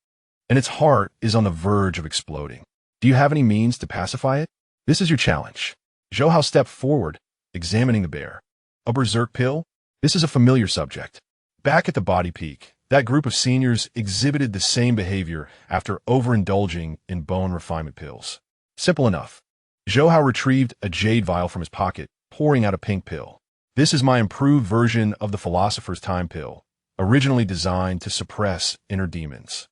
and its heart is on the verge of exploding. Do you have any means to pacify it? This is your challenge. Zhou Hao stepped forward, examining the bear. A berserk pill? This is a familiar subject. Back at the body peak, that group of seniors exhibited the same behavior after overindulging in bone refinement pills. Simple enough. Zhou Hao retrieved a jade vial from his pocket, pouring out a pink pill. This is my improved version of the Philosopher's Time pill, originally designed to suppress inner demons.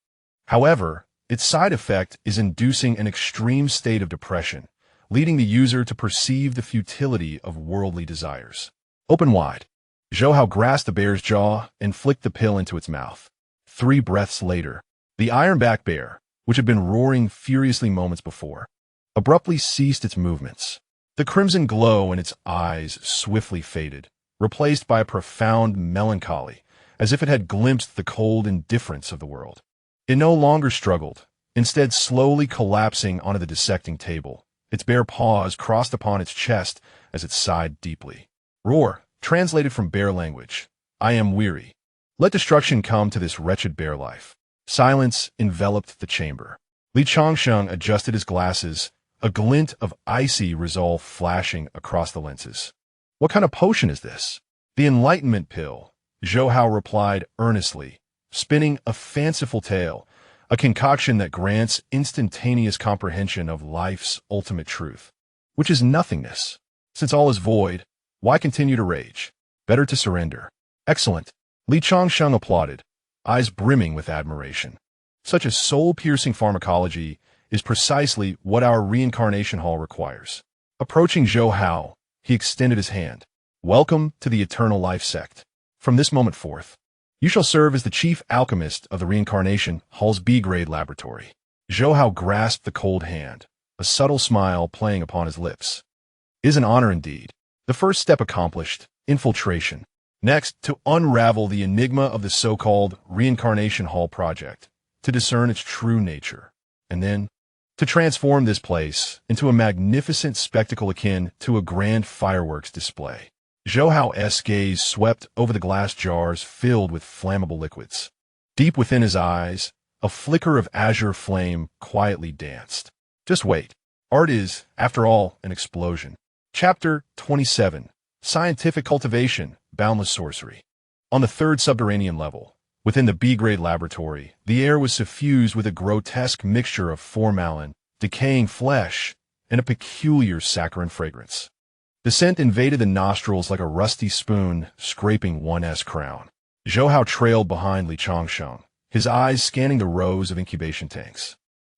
However, its side effect is inducing an extreme state of depression, leading the user to perceive the futility of worldly desires. Open wide. Zhou Hao grasped the bear's jaw and flicked the pill into its mouth. 3 breaths later, the ironback bear, which had been roaring furiously moments before, abruptly ceased its movements. The crimson glow in its eyes swiftly faded, replaced by a profound melancholy, as if it had glimpsed the cold indifference of the world. It no longer struggled, instead slowly collapsing onto the dissecting table. Its bare paws crossed upon its chest as it sighed deeply. Roar, translated from bear language. I am weary. Let destruction come to this wretched bear life. Silence enveloped the chamber. Li Changsheng adjusted his glasses, a glint of icy resolve flashing across the lenses. What kind of potion is this? The enlightenment pill, Zhou Hao replied earnestly, spinning a fanciful tale, a concoction that grants instantaneous comprehension of life's ultimate truth, which is nothingness. Since all is void, why continue to rage? Better to surrender. Excellent. Li Changsheng applauded, eyes brimming with admiration. Such a soul-piercing pharmacology is precisely what our reincarnation hall requires. Approaching Zhou Hao, he extended his hand. Welcome to the Eternal Life Sect. From this moment forth, you shall serve as the chief alchemist of the reincarnation hall's B-grade laboratory. Zhou Hao grasped the cold hand, a subtle smile playing upon his lips. It is an honor indeed. The first step accomplished, infiltration. Next, to unravel the enigma of the so-called reincarnation hall project, to discern its true nature, and then to transform this place into a magnificent spectacle akin to a grand fireworks display. Zhou Hao's gaze swept over the glass jars filled with flammable liquids. Deep within his eyes, a flicker of azure flame quietly danced. Just wait. Art is, after all, an explosion. Chapter 27. Scientific Cultivation, Boundless Sorcery. On the 3rd subterranean level, within the B-grade laboratory, the air was suffused with a grotesque mixture of formalin, decaying flesh, and a peculiar saccharine fragrance. The scent invaded the nostrils like a rusty spoon scraping one's crown. Zhou Hao trailed behind Li Changsheng, his eyes scanning the rows of incubation tanks.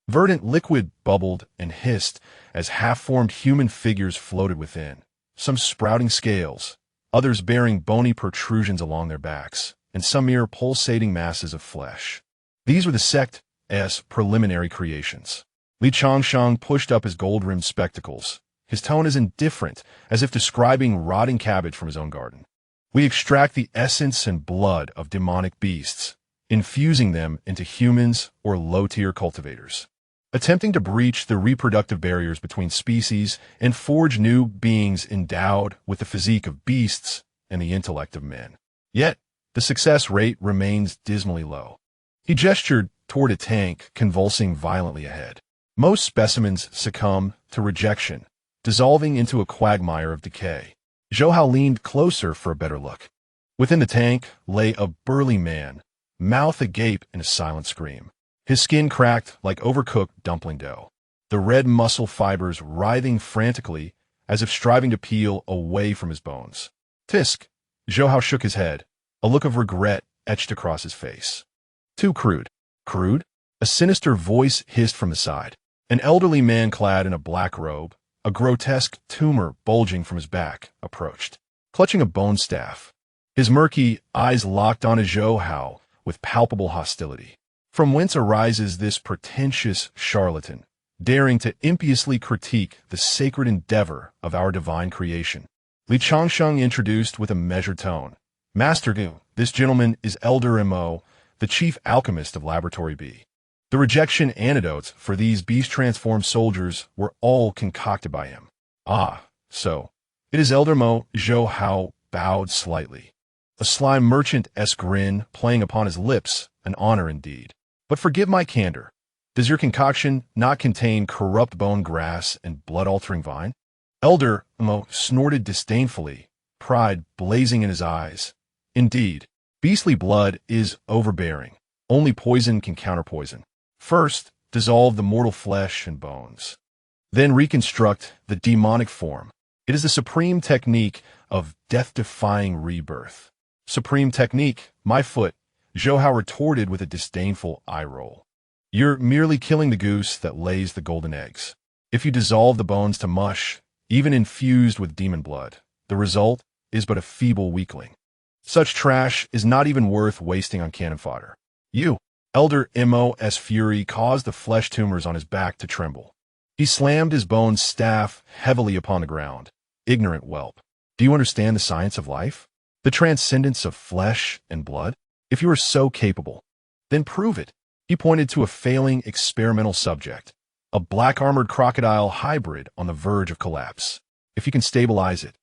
Verdant liquid bubbled and hissed as half-formed human figures floated within, some sprouting scales, others bearing bony protrusions along their backs, and some mere pulsating masses of flesh. These were the sect's preliminary creations. Li Changsheng pushed up his gold-rimmed spectacles, his tone as indifferent as if describing rotting cabbage from his own garden. We extract the essence and blood of demonic beasts, infusing them into humans or low-tier cultivators. attempting to breach the reproductive barriers between species and forge new beings endowed with the physique of beasts and the intellect of men. Yet, the success rate remains dismally low. He gestured toward a tank convulsing violently ahead. Most specimens succumb to rejection, dissolving into a quagmire of decay. Zhou Hao leaned closer for a better look. Within the tank lay a burly man, mouth agape in a silent scream. His skin cracked like overcooked dumpling dough, the red muscle fibers writhing frantically as if striving to peel away from his bones. Tisk! Zhou Hao shook his head, a look of regret etched across his face. Too crude. Crude? A sinister voice hissed from the side. An elderly man clad in a black robe, a grotesque tumor bulging from his back, approached, clutching a bone staff. His murky eyes locked on Zhou Hao with palpable hostility. From whence arises this pretentious charlatan, daring to impiously critique the sacred endeavor of our divine creation? Li Changsheng introduced with a measured tone. Master Gu, this gentleman is Elder Mo, the chief alchemist of Laboratory B. The rejection antidotes for these beast-transformed soldiers were all concocted by him. Ah, so. It is Elder Mo. Zhou Hao bowed slightly. A sly merchant-esque grin playing upon his lips, an honor indeed. But forgive my candor. Does your concoction not contain corrupt bone grass and blood-altering vine? Elder Mo snorted disdainfully, pride blazing in his eyes. Indeed, beastly blood is overbearing. Only poison can counterpoison. First, dissolve the mortal flesh and bones. Then reconstruct the demonic form. It is the supreme technique of death-defying rebirth. Supreme technique, my foot, Zhou Hao retorted with a disdainful eye roll. You're merely killing the goose that lays the golden eggs. If you dissolve the bones to mush, even infused with demon blood, the result is but a feeble weakling. Such trash is not even worth wasting on cannon fodder. You, Elder Mo's fury caused the flesh tumors on his back to tremble. He slammed his bone staff heavily upon the ground. Ignorant whelp. Do you understand the science of life? The transcendence of flesh and blood? If you are so capable, then prove it. He pointed to a failing experimental subject, a black-armored crocodile hybrid on the verge of collapse. If you can stabilize it,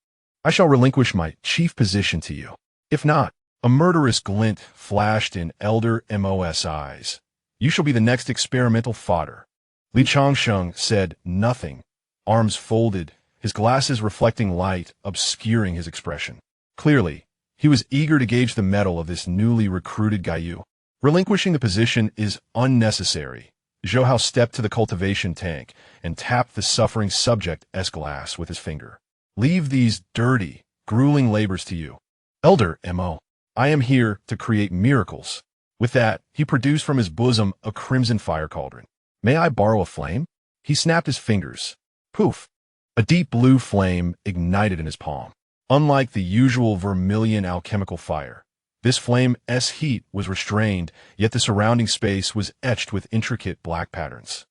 I shall relinquish my chief position to you. If not, a murderous glint flashed in Elder Mo's eyes. You shall be the next experimental fodder. Li Changsheng said nothing, arms folded, his glasses reflecting light, obscuring his expression. Clearly, he was eager to gauge the mettle of this newly recruited Gaiyu. Relinquishing the position is unnecessary. Zhou Hao stepped to the cultivation tank and tapped the suffering subject's glass with his finger. Leave these dirty, grueling labors to you. Elder Mo, I am here to create miracles. With that, he produced from his bosom a crimson fire cauldron. May I borrow a flame? He snapped his fingers. Poof! A deep blue flame ignited in his palm. Unlike the usual vermilion alchemical fire, this flame's heat was restrained, yet the surrounding space was etched with intricate black patterns.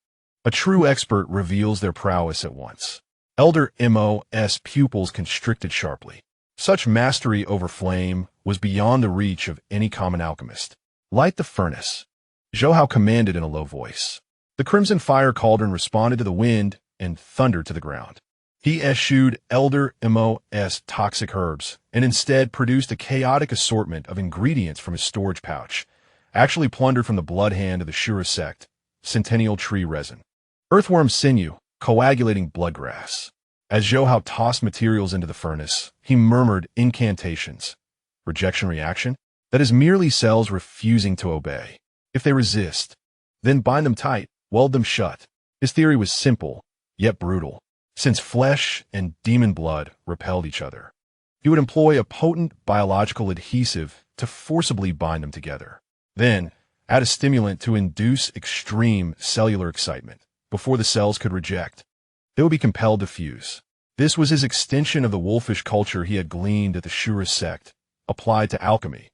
A true expert reveals their prowess at once. Elder Mo's pupils constricted sharply. Such mastery over flame was beyond the reach of any common alchemist. Light the furnace. Zhou Hao commanded in a low voice. The crimson fire cauldron responded to the wind and thundered to the ground. He eschewed Elder Mo's toxic herbs and instead produced a chaotic assortment of ingredients from his storage pouch, actually plundered from the blood hand of the Shura sect, centennial tree resin. Earthworm sinew, coagulating bloodgrass. As Zhou Hao tossed materials into the furnace, he murmured incantations. Rejection reaction? That is merely cells refusing to obey. If they resist, then bind them tight, weld them shut. His theory was simple, yet brutal. Since flesh and demon blood repelled each other, he would employ a potent biological adhesive to forcibly bind them together. Then, add a stimulant to induce extreme cellular excitement. Before the cells could reject, they would be compelled to fuse. This was his extension of the wolfish culture he had gleaned at the Shura sect, applied to alchemy.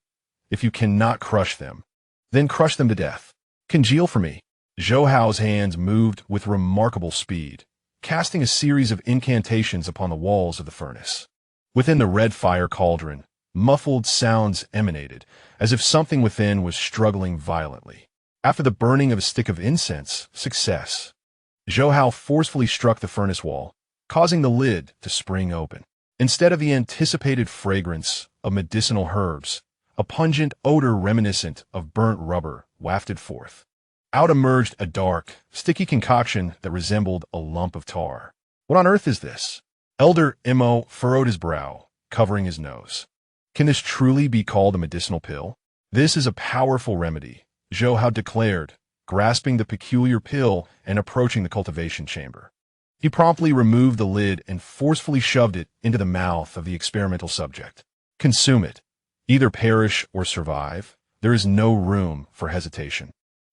If you cannot crush them, then crush them to death. Congeal for me. Zhou Hao's hands moved with remarkable speed, casting a series of incantations upon the walls of the furnace. Within the red fire cauldron, muffled sounds emanated, as if something within was struggling violently. After the burning of a stick of incense, success. Zhou Hao forcefully struck the furnace wall, causing the lid to spring open. Instead of the anticipated fragrance of medicinal herbs, a pungent odor reminiscent of burnt rubber wafted forth. Out emerged a dark, sticky concoction that resembled a lump of tar. What on earth is this? Elder Mo furrowed his brow, covering his nose. Can this truly be called a medicinal pill? This is a powerful remedy, Zhou Hao declared, grasping the peculiar pill and approaching the cultivation chamber. He promptly removed the lid and forcefully shoved it into the mouth of the experimental subject. Consume it. Either perish or survive. There is no room for hesitation.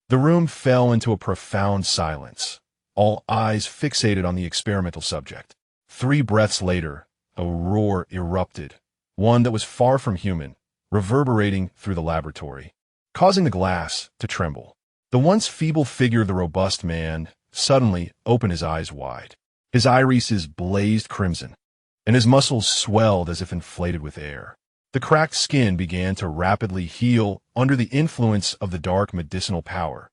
The room fell into a profound silence, all eyes fixated on the experimental subject. 3 breaths later, a roar erupted, one that was far from human, reverberating through the laboratory, causing the glass to tremble. The once feeble figure of the robust man suddenly opened his eyes wide. His irises blazed crimson, and his muscles swelled as if inflated with air. The cracked skin began to rapidly heal under the influence of the dark medicinal power,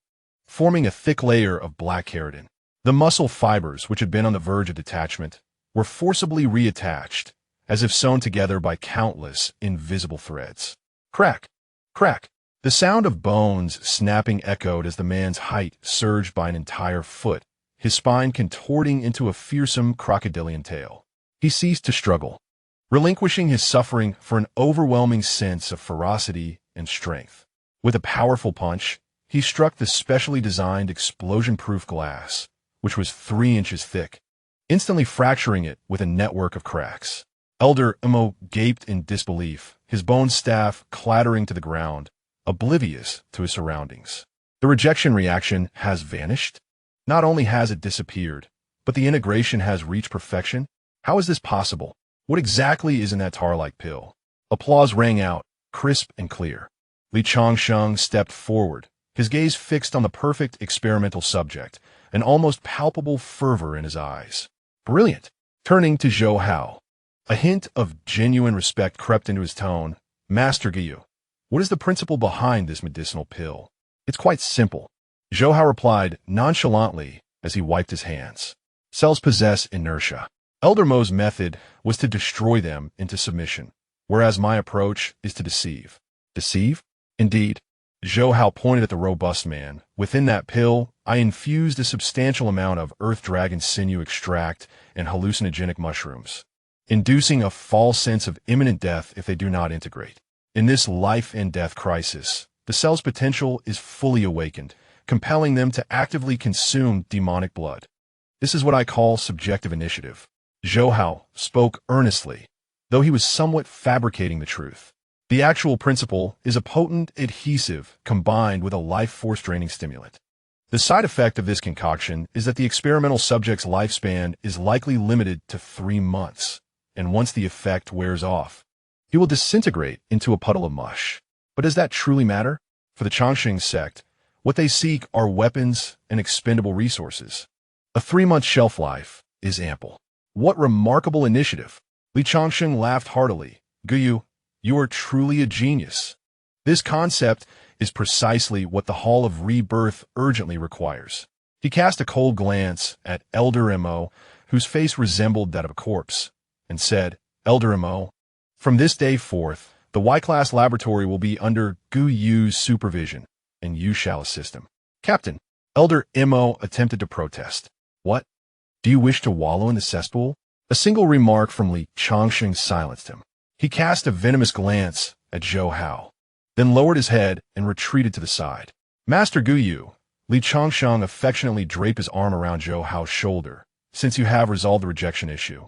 forming a thick layer of black keratin. The muscle fibers, which had been on the verge of detachment, were forcibly reattached, as if sewn together by countless invisible threads. Crack! Crack! The sound of bones snapping echoed as the man's height surged by an entire foot, his spine contorting into a fearsome crocodilian tail. He ceased to struggle, relinquishing his suffering for an overwhelming sense of ferocity and strength. With a powerful punch, he struck the specially designed explosion-proof glass, which was 3 inches thick, instantly fracturing it with a network of cracks. Elder Mo gaped in disbelief, his bone staff clattering to the ground, oblivious to his surroundings. The rejection reaction has vanished? Not only has it disappeared, but the integration has reached perfection? How is this possible? What exactly is in that tar-like pill? Applause rang out, crisp and clear. Li Changsheng stepped forward, his gaze fixed on the perfect experimental subject, an almost palpable fervor in his eyes. Brilliant! Turning to Zhou Hao, a hint of genuine respect crept into his tone. Master Guyu, what is the principle behind this medicinal pill? It's quite simple. Zhou Hao replied nonchalantly as he wiped his hands. Cells possess inertia. Elder Mo's method was to destroy them into submission, whereas my approach is to deceive. Deceive? Indeed. Zhou Hao pointed at the robust man. Within that pill, I infused a substantial amount of earth dragon sinew extract and hallucinogenic mushrooms, inducing a false sense of imminent death if they do not integrate. In this life and death crisis, the cell's potential is fully awakened, compelling them to actively consume demonic blood. This is what I call subjective initiative. Zhou Hao spoke earnestly, though he was somewhat fabricating the truth. The actual principle is a potent adhesive combined with a life force draining stimulant. The side effect of this concoction is that the experimental subject's lifespan is likely limited to 3 months, and once the effect wears off, he will disintegrate into a puddle of mush. But does that truly matter? For the Changsheng sect, what they seek are weapons and expendable resources. A 3-month shelf life is ample. What remarkable initiative! Li Changsheng laughed heartily. Guyu, you are truly a genius. This concept is precisely what the Hall of Rebirth urgently requires. He cast a cold glance at Elder Mo, whose face resembled that of a corpse, and said, Elder Mo, from this day forth, the Y-Class laboratory will be under Guyu's supervision, and you shall assist him. Captain, Elder Mo attempted to protest. What? Do you wish to wallow in the cesspool? A single remark from Li Changsheng silenced him. He cast a venomous glance at Zhou Hao, then lowered his head and retreated to the side. Master Guyu, Li Changsheng affectionately draped his arm around Zhou Hao's shoulder. Since you have resolved the rejection issue,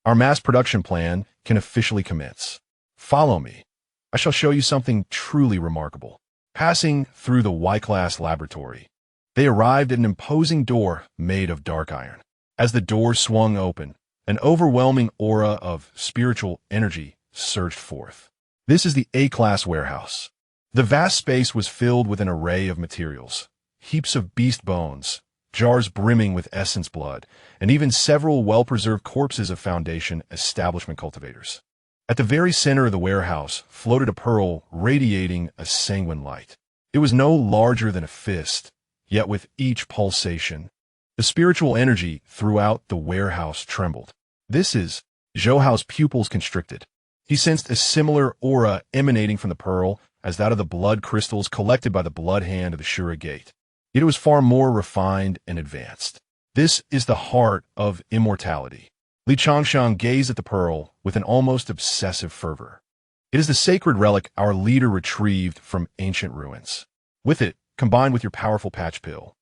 our mass production plan can officially commence. Follow me. I shall show you something truly remarkable. Passing through the Y-Class laboratory, they arrived at an imposing door made of dark iron. As the door swung open, an overwhelming aura of spiritual energy surged forth. This is the A-Class warehouse. The vast space was filled with an array of materials, heaps of beast bones, jars brimming with essence blood, and even several well-preserved corpses of Foundation establishment cultivators. At the very center of the warehouse floated a pearl radiating a sanguine light. It was no larger than a fist, yet with each pulsation, The spiritual energy throughout the warehouse trembled. Zhou Hao's pupils constricted. He sensed a similar aura emanating from the pearl as that of the blood crystals collected by the blood hand of the Shura Gate. Yet it was far more refined and advanced. This is the heart of immortality. Li Changsheng gazed at the pearl with an almost obsessive fervor. It is the sacred relic our leader retrieved from ancient ruins. With it, combined with your powerful patch pill,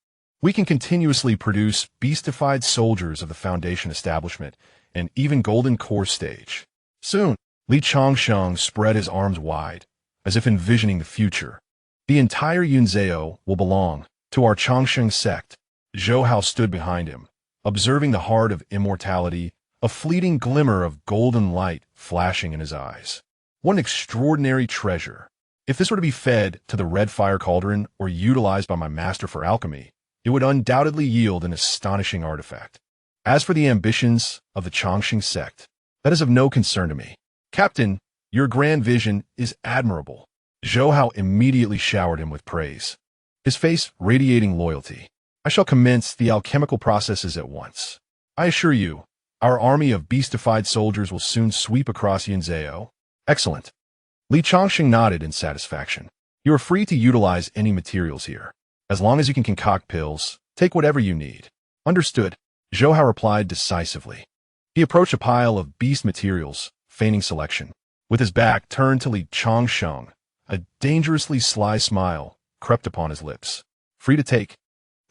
we can continuously produce beastified soldiers of the Foundation establishment and even Golden Core stage. Soon, Li Changsheng spread his arms wide, as if envisioning the future. The entire Yunzhou will belong to our Changsheng sect. Zhou Hao stood behind him, observing the heart of immortality, a fleeting glimmer of golden light flashing in his eyes. What an extraordinary treasure. If this were to be fed to the red fire cauldron or utilized by my master for alchemy, it would undoubtedly yield an astonishing artifact. As for the ambitions of the Changsheng sect, that is of no concern to me. Captain, your grand vision is admirable. Zhou Hao immediately showered him with praise, his face radiating loyalty. I shall commence the alchemical processes at once. I assure you, our army of beastified soldiers will soon sweep across Yunzhou. Excellent. Li Changsheng nodded in satisfaction. You are free to utilize any materials here. As long as you can concoct pills, take whatever you need. Understood, Zhou Hao replied decisively. He approached a pile of beast materials, feigning selection. With his back turned to Li Changsheng, a dangerously sly smile crept upon his lips. Free to take.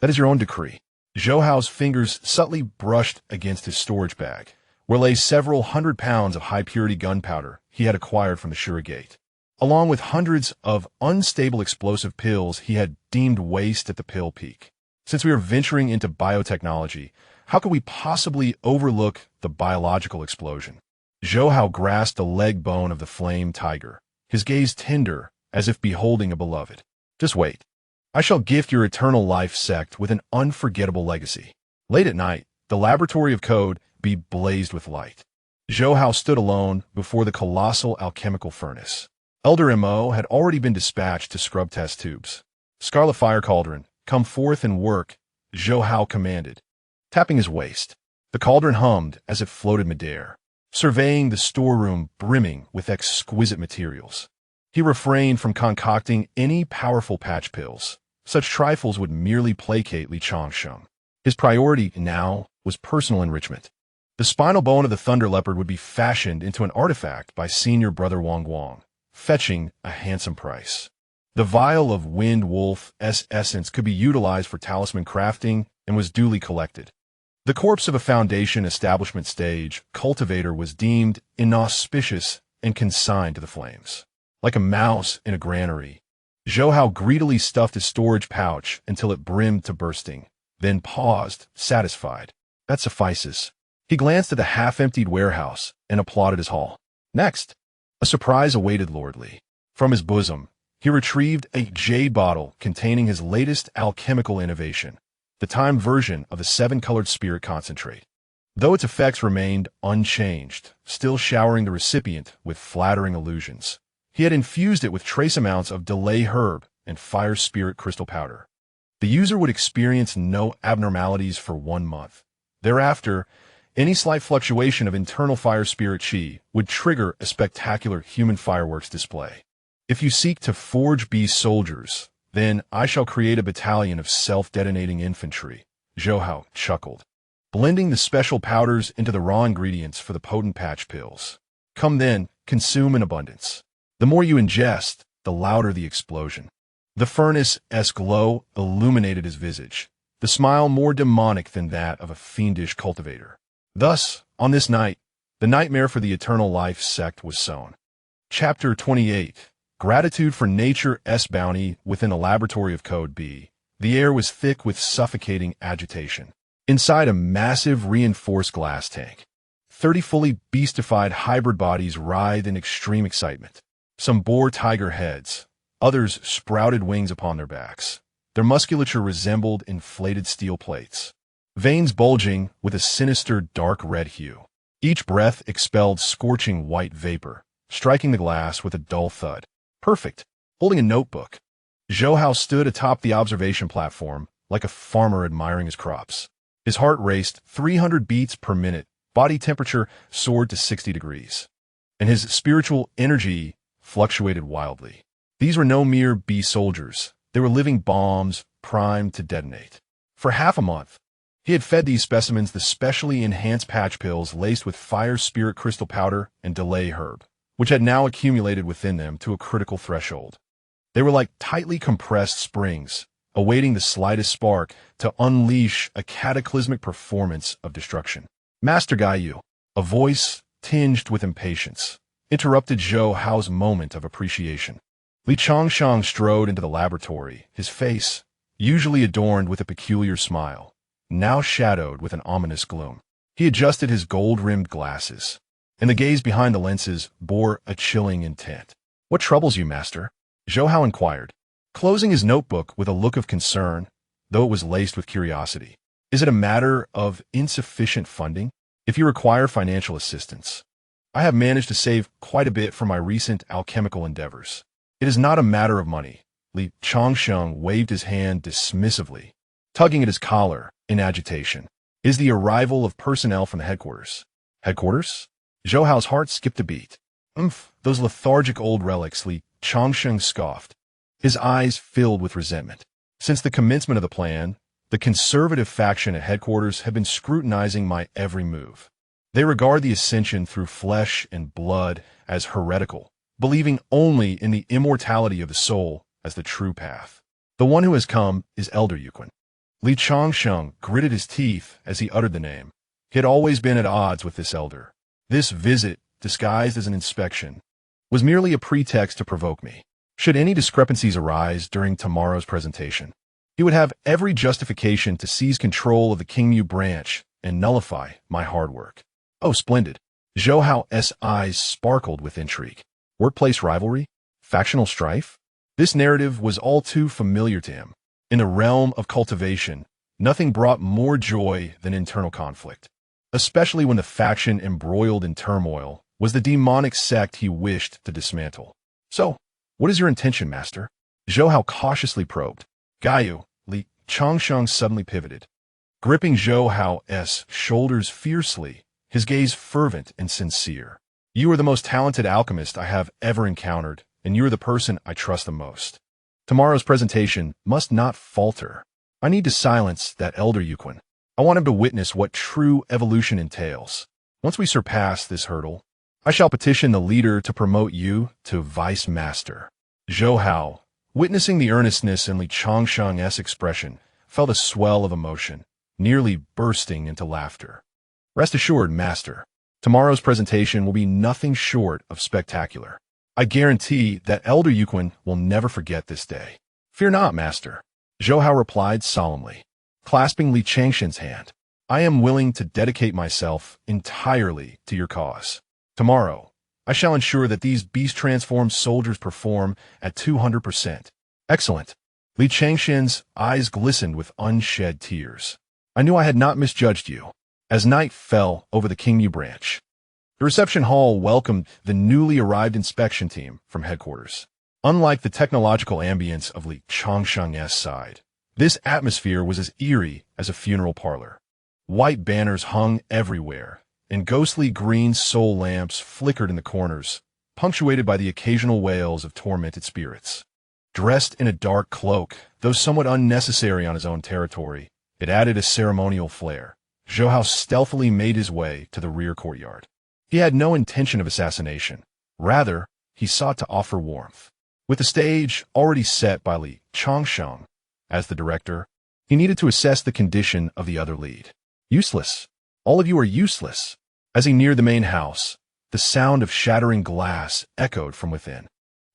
That is your own decree. Zhou Hao's fingers subtly brushed against his storage bag, where lay several 100 pounds of high-purity gunpowder he had acquired from the Shura Gate, along with hundreds of unstable explosive pills he had deemed waste at the pill peak. Since we are venturing into biotechnology, how could we possibly overlook the biological explosion? Zhou Hao grasped the leg bone of the flame tiger, his gaze tender as if beholding a beloved. Just wait. I shall gift your eternal life sect with an unforgettable legacy. Late at night, the laboratory of code be blazed with light. Zhou Hao stood alone before the colossal alchemical furnace. Elder Mo had already been dispatched to scrub test tubes. Scarlet Fire Cauldron, come forth and work, Zhou Hao commanded. Tapping his waist, the cauldron hummed as it floated midair, surveying the storeroom brimming with exquisite materials. He refrained from concocting any powerful patch pills. Such trifles would merely placate Li Changsheng. His priority now was personal enrichment. The spinal bone of the thunder leopard would be fashioned into an artifact by senior brother Wang Guang, fetching a handsome price. The vial of wind wolf's essence could be utilized for talisman crafting and was duly collected. The corpse of a Foundation establishment stage cultivator was deemed inauspicious and consigned to the flames. Like a mouse in a granary, Zhou Hao greedily stuffed his storage pouch until it brimmed to bursting, then paused, satisfied. That suffices. He glanced at the half-emptied warehouse and applauded his haul. Next, a surprise awaited Lord Li. From his bosom, he retrieved a jade bottle containing his latest alchemical innovation, the time version of the 7-colored spirit concentrate. Though its effects remained unchanged, still showering the recipient with flattering illusions, he had infused it with trace amounts of delay herb and fire spirit crystal powder. The user would experience no abnormalities for 1 month. Thereafter, any slight fluctuation of internal fire spirit chi would trigger a spectacular human fireworks display. If you seek to forge beast soldiers, then I shall create a battalion of self-detonating infantry, Zhou Hao chuckled, blending the special powders into the raw ingredients for the potent patch pills. Come then, consume in abundance. The more you ingest, the louder the explosion. The furnace-esque glow illuminated his visage, the smile more demonic than that of a fiendish cultivator. Thus, on this night, the nightmare for the eternal life sect was sown. Chapter 28. Gratitude for Nature's bounty within the laboratory of Code B. The air was thick with suffocating agitation. Inside a massive reinforced glass tank, 30 fully beastified hybrid bodies writhed in extreme excitement. Some bore tiger heads, others sprouted wings upon their backs. Their musculature resembled inflated steel plates, veins bulging with a sinister dark red hue. Each breath expelled scorching white vapor, striking the glass with a dull thud. Perfect. Holding a notebook, Zhou Hao stood atop the observation platform like a farmer admiring his crops. His heart raced 300 beats per minute, body temperature soared to 60 degrees, and his spiritual energy fluctuated wildly. These were no mere bee soldiers. They were living bombs primed to detonate. For half a month, he had fed these specimens the specially enhanced patch pills laced with fire spirit crystal powder and delay herb, which had now accumulated within them to a critical threshold. They were like tightly compressed springs, awaiting the slightest spark to unleash a cataclysmic performance of destruction. Master Gaiyu, a voice tinged with impatience, interrupted Zhou Hao's moment of appreciation. Li Changshang strode into the laboratory, his face, usually adorned with a peculiar smile, now shadowed with an ominous gloom. He adjusted his gold-rimmed glasses, and the gaze behind the lenses bore a chilling intent. "What troubles you, master?" Zhou Hao inquired, closing his notebook with a look of concern, though it was laced with curiosity. "Is it a matter of insufficient funding? If you require financial assistance, I have managed to save quite a bit from my recent alchemical endeavors. It is not a matter of money." Li Changsheng waved his hand dismissively, tugging at his collar in agitation. "Is the arrival of personnel from the headquarters." "Headquarters?" Zhou Hao's heart skipped a beat. Those lethargic old relics," Li Changsheng scoffed, his eyes filled with resentment. "Since the commencement of the plan, the conservative faction at headquarters have been scrutinizing my every move. They regard the ascension through flesh and blood as heretical, believing only in the immortality of the soul as the true path. The one who has come is Elder Yuquin." Li Changsheng gritted his teeth as he uttered the name. He had always been at odds with this elder. This visit, disguised as an inspection, was merely a pretext to provoke me. Should any discrepancies arise during tomorrow's presentation, he would have every justification to seize control of the Qingyu branch and nullify my hard work. "Oh, splendid." Zhou Hao's eyes sparkled with intrigue. Workplace rivalry? Factional strife? This narrative was all too familiar to him. In the realm of cultivation, nothing brought more joy than internal conflict, especially when the faction embroiled in turmoil was the demonic sect he wished to dismantle. "So, what is your intention, master?" Zhou Hao cautiously probed. "Gaiyu," Li Changsheng suddenly pivoted, gripping Zhou Hao's shoulders fiercely, his gaze fervent and sincere. "You are the most talented alchemist I have ever encountered, and you are the person I trust the most. Tomorrow's presentation must not falter. I need to silence that Elder Yuquin. I want him to witness what true evolution entails. Once we surpass this hurdle, I shall petition the leader to promote you to vice master." Zhou Hao, witnessing the earnestness in Li Changsheng's expression, felt a swell of emotion, nearly bursting into laughter. "Rest assured, master, tomorrow's presentation will be nothing short of spectacular. I guarantee that Elder Yuquin will never forget this day." "Fear not, master," Zhou Hao replied solemnly, clasping Li Changsheng's hand. "I am willing to dedicate myself entirely to your cause. Tomorrow, I shall ensure that these beast-transformed soldiers perform at 200%. "Excellent." Li Changsheng's eyes glistened with unshed tears. "I knew I had not misjudged you." As night fell over the Qingyu branch, the reception hall welcomed the newly arrived inspection team from headquarters. Unlike the technological ambience of Li Changsheng's side, this atmosphere was as eerie as a funeral parlor. White banners hung everywhere, and ghostly green soul lamps flickered in the corners, punctuated by the occasional wails of tormented spirits. Dressed in a dark cloak, though somewhat unnecessary on his own territory, it added a ceremonial flair. Zhou Hao stealthily made his way to the rear courtyard. He had no intention of assassination. Rather, he sought to offer warmth. With the stage already set by Li Changsheng as the director, he needed to assess the condition of the other lead. "Useless. All of you are useless." As he neared the main house, the sound of shattering glass echoed from within.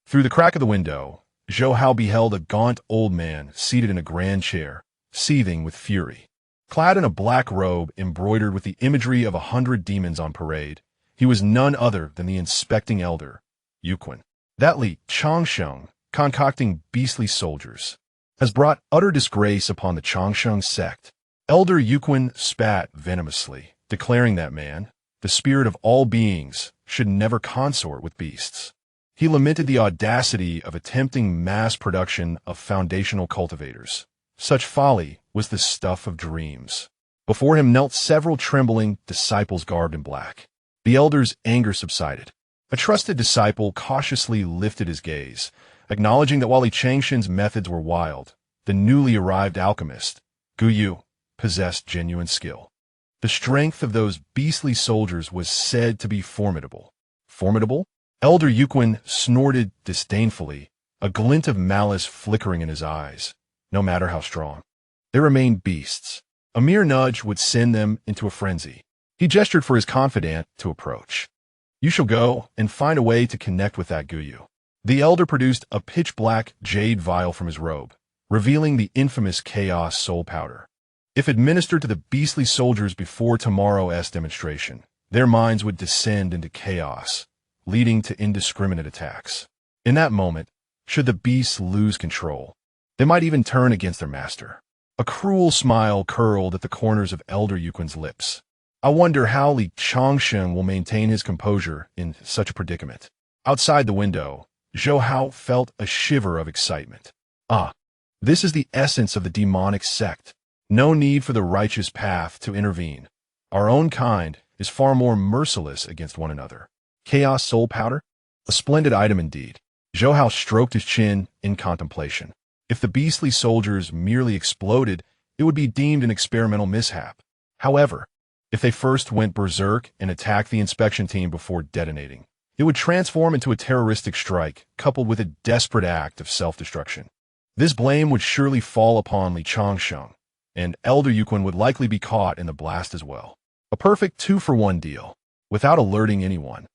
Through the crack of the window, Zhou Hao beheld a gaunt old man seated in a grand chair, seething with fury. Clad in a black robe embroidered with the imagery of 100 demons on parade, he was none other than the inspecting elder, Yuquin. That Li Changsheng, concocting beastly soldiers, has brought utter disgrace upon the Changsheng sect. Elder Yuquin spat venomously, declaring that man, the spirit of all beings, should never consort with beasts. He lamented the audacity of attempting mass production of foundational cultivators. Such folly was the stuff of dreams. Before him knelt several trembling disciples garbed in black. The elder's anger subsided. A trusted disciple cautiously lifted his gaze, acknowledging that while Li Changshan's methods were wild, the newly arrived alchemist, Gu Yu, possessed genuine skill. The strength of those beastly soldiers was said to be formidable. Formidable? Elder Yuquin snorted disdainfully, a glint of malice flickering in his eyes. No matter how strong, they remained beasts. A mere nudge would send them into a frenzy. He gestured for his confidant to approach. You shall go and find a way to connect with that Gu Yu. The elder produced a pitch-black jade vial from his robe, revealing the infamous chaos soul powder. If administered to the beastly soldiers before tomorrow's demonstration, their minds would descend into chaos, leading to indiscriminate attacks. In that moment, should the beasts lose control, they might even turn against their master. A cruel smile curled at the corners of Elder Yuquin's lips. I wonder how Li Changshan will maintain his composure in such a predicament. Outside the window, Zhou Hao felt a shiver of excitement. Ah, this is the essence of the demonic sect. No need for the righteous path to intervene. Our own kind is far more merciless against one another. Chaos soul powder? A splendid item indeed. Zhou Hao stroked his chin in contemplation. If the beastly soldiers merely exploded, it would be deemed an experimental mishap. However, if they first went berserk and attacked the inspection team before detonating, it would transform into a terroristic strike, coupled with a desperate act of self-destruction. This blame would surely fall upon Li Changshan, and Elder Yuquin would likely be caught in the blast as well. A perfect 2-for-1 deal. Without alerting anyone,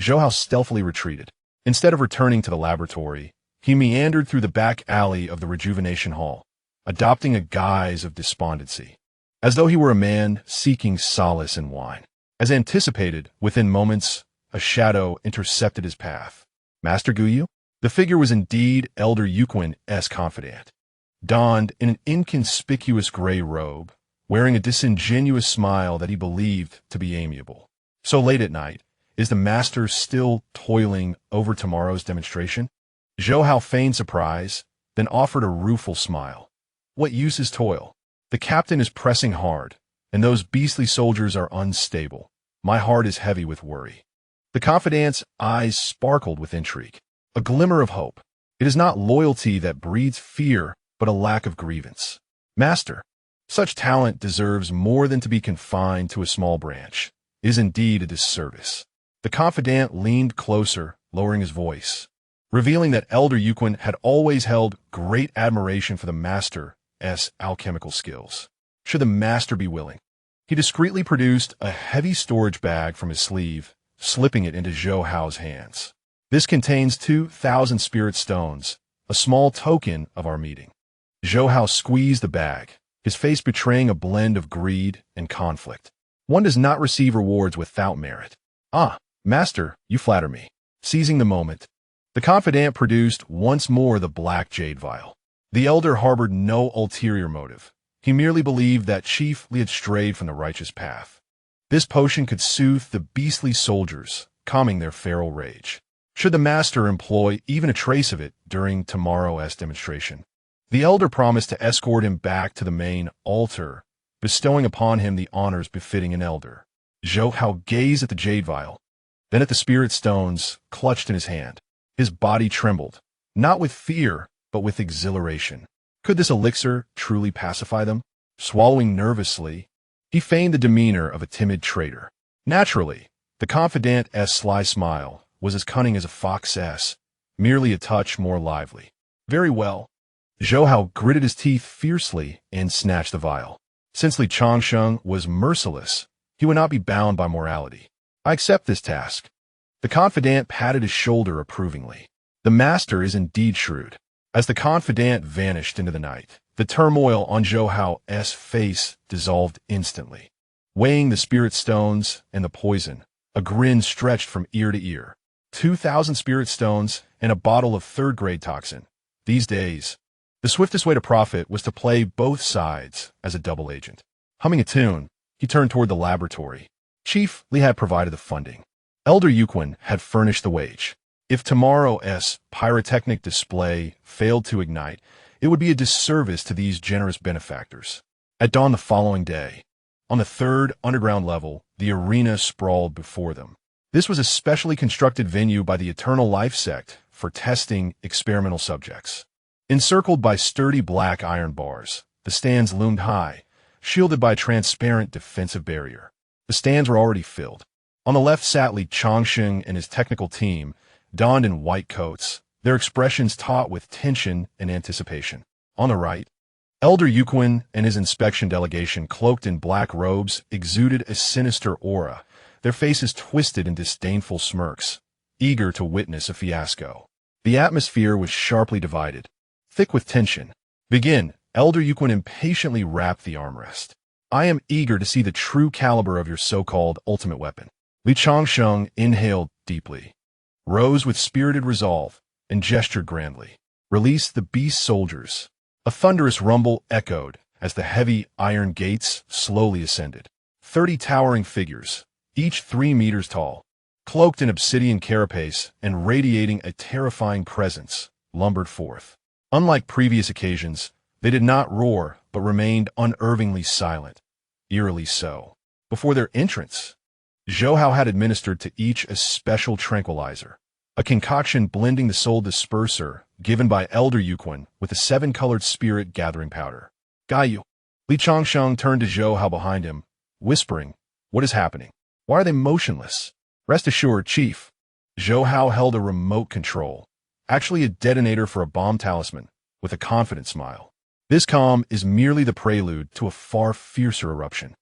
Zhou Hao stealthily retreated. Instead of returning to the laboratory, he meandered through the back alley of the rejuvenation hall, adopting a guise of despondency, as though he were a man seeking solace in wine. As anticipated, within moments, a shadow intercepted his path. Master Gu Yu? The figure was indeed Elder Yuquin's confidant, donned in an inconspicuous gray robe, wearing a disingenuous smile that he believed to be amiable. So late at night, is the master still toiling over tomorrow's demonstration? Zhou Hao feigned surprise, then offered a rueful smile. What use is toil? The captain is pressing hard, and those beastly soldiers are unstable. My heart is heavy with worry. The confidant's eyes sparkled with intrigue, a glimmer of hope. It is not loyalty that breeds fear, but a lack of grievance. Master, such talent deserves more than to be confined to a small branch. It is indeed a disservice. The confidant leaned closer, lowering his voice, revealing that Elder Yuquin had always held great admiration for the master's alchemical skills. Should the master be willing? He discreetly produced a heavy storage bag from his sleeve, slipping it into Zhou Hao's hands. This contains 2,000 spirit stones, a small token of our meeting. Zhou Hao squeezed the bag, his face betraying a blend of greed and conflict. One does not receive rewards without merit. Ah, master, you flatter me. Seizing the moment, the confidant produced once more the black jade vial. The elder harbored no ulterior motive. He merely believed that Chief Li had strayed from the righteous path. This potion could soothe the beastly soldiers, calming their feral rage. Should the master employ even a trace of it during tomorrow's demonstration, the elder promised to escort him back to the main altar, bestowing upon him the honors befitting an elder. Zhou Hao gazed at the jade vial, then at the spirit stones clutched in his hand. His body trembled, not with fear, but with exhilaration. Could this elixir truly pacify them? Swallowing nervously, he feigned the demeanor of a timid traitor. Naturally, the confidant's sly smile was as cunning as a fox's, merely a touch more lively. Very well. Zhou Hao gritted his teeth fiercely and snatched the vial. Since Li Changshan was merciless, he would not be bound by morality. I accept this task. The confidant patted his shoulder approvingly. The master is indeed shrewd. As the confidant vanished into the night, the turmoil on Zhou Hao's face dissolved instantly. Weighing the spirit stones and the poison, a grin stretched from ear to ear. 2,000 spirit stones and a bottle of third-grade toxin. These days, the swiftest way to profit was to play both sides as a double agent. Humming a tune, he turned toward the laboratory. Chief Li had provided the funding. Elder Yuquin had furnished the wage. If tomorrow's pyrotechnic display failed to ignite, it would be a disservice to these generous benefactors. At dawn the following day, On the third underground level, the arena sprawled before them. This was a specially constructed venue by the Eternal Life sect for testing experimental subjects. Encircled by sturdy black iron bars, the stands loomed high, shielded by a transparent defensive barrier. The stands were already filled. On the left sat Li Changsheng and his technical team, donned in white coats, their expressions taut with tension and anticipation. On the right, Elder Yuquin and his inspection delegation, cloaked in black robes, exuded a sinister aura, their faces twisted in disdainful smirks, eager to witness a fiasco. The atmosphere was sharply divided, thick with tension. "Begin," Elder Yuquin impatiently rapped the armrest. "I am eager to see the true caliber of your so-called ultimate weapon." Li Changsheng inhaled deeply, rose with spirited resolve, and gestured grandly. "Release the beast soldiers." A thunderous rumble echoed as the heavy iron gates slowly ascended. 30 towering figures, each 3 meters tall, cloaked in obsidian carapace and radiating a terrifying presence, lumbered forth. Unlike previous occasions, they did not roar but remained unervingly silent, eerily so. Before their entrance, Zhou Hao had administered to each a special tranquilizer, a concoction blending the soul disperser given by Elder Yuquin with the 7-colored spirit gathering powder. "Gaiyu." Li Changsheng turned to Zhou Hao behind him, whispering, "What is happening? Why are they motionless?" "Rest assured, Chief." Zhou Hao held a remote control, actually a detonator for a bomb talisman, with a confident smile. "This calm is merely the prelude to a far fiercer eruption."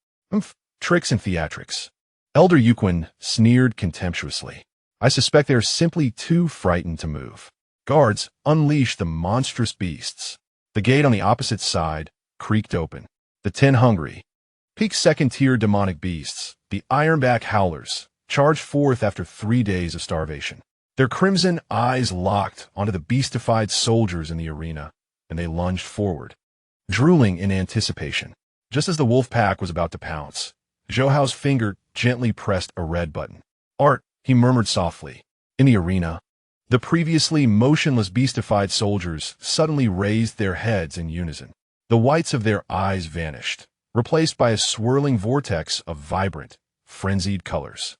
Tricks and theatrics. Elder Yuquin sneered contemptuously. "I suspect they are simply too frightened to move. Guards, unleash the monstrous beasts." The gate on the opposite side creaked open. The 10 hungry, peak second-tier demonic beasts, the ironback howlers, charged forth after 3 days of starvation. Their crimson eyes locked onto the beastified soldiers in the arena, and they lunged forward, drooling in anticipation. Just as the wolf pack was about to pounce, Zhou Hao's finger gently pressed a red button. "Art," he murmured softly. In the arena, the previously motionless beastified soldiers suddenly raised their heads in unison. The whites of their eyes vanished, replaced by a swirling vortex of vibrant, frenzied colors.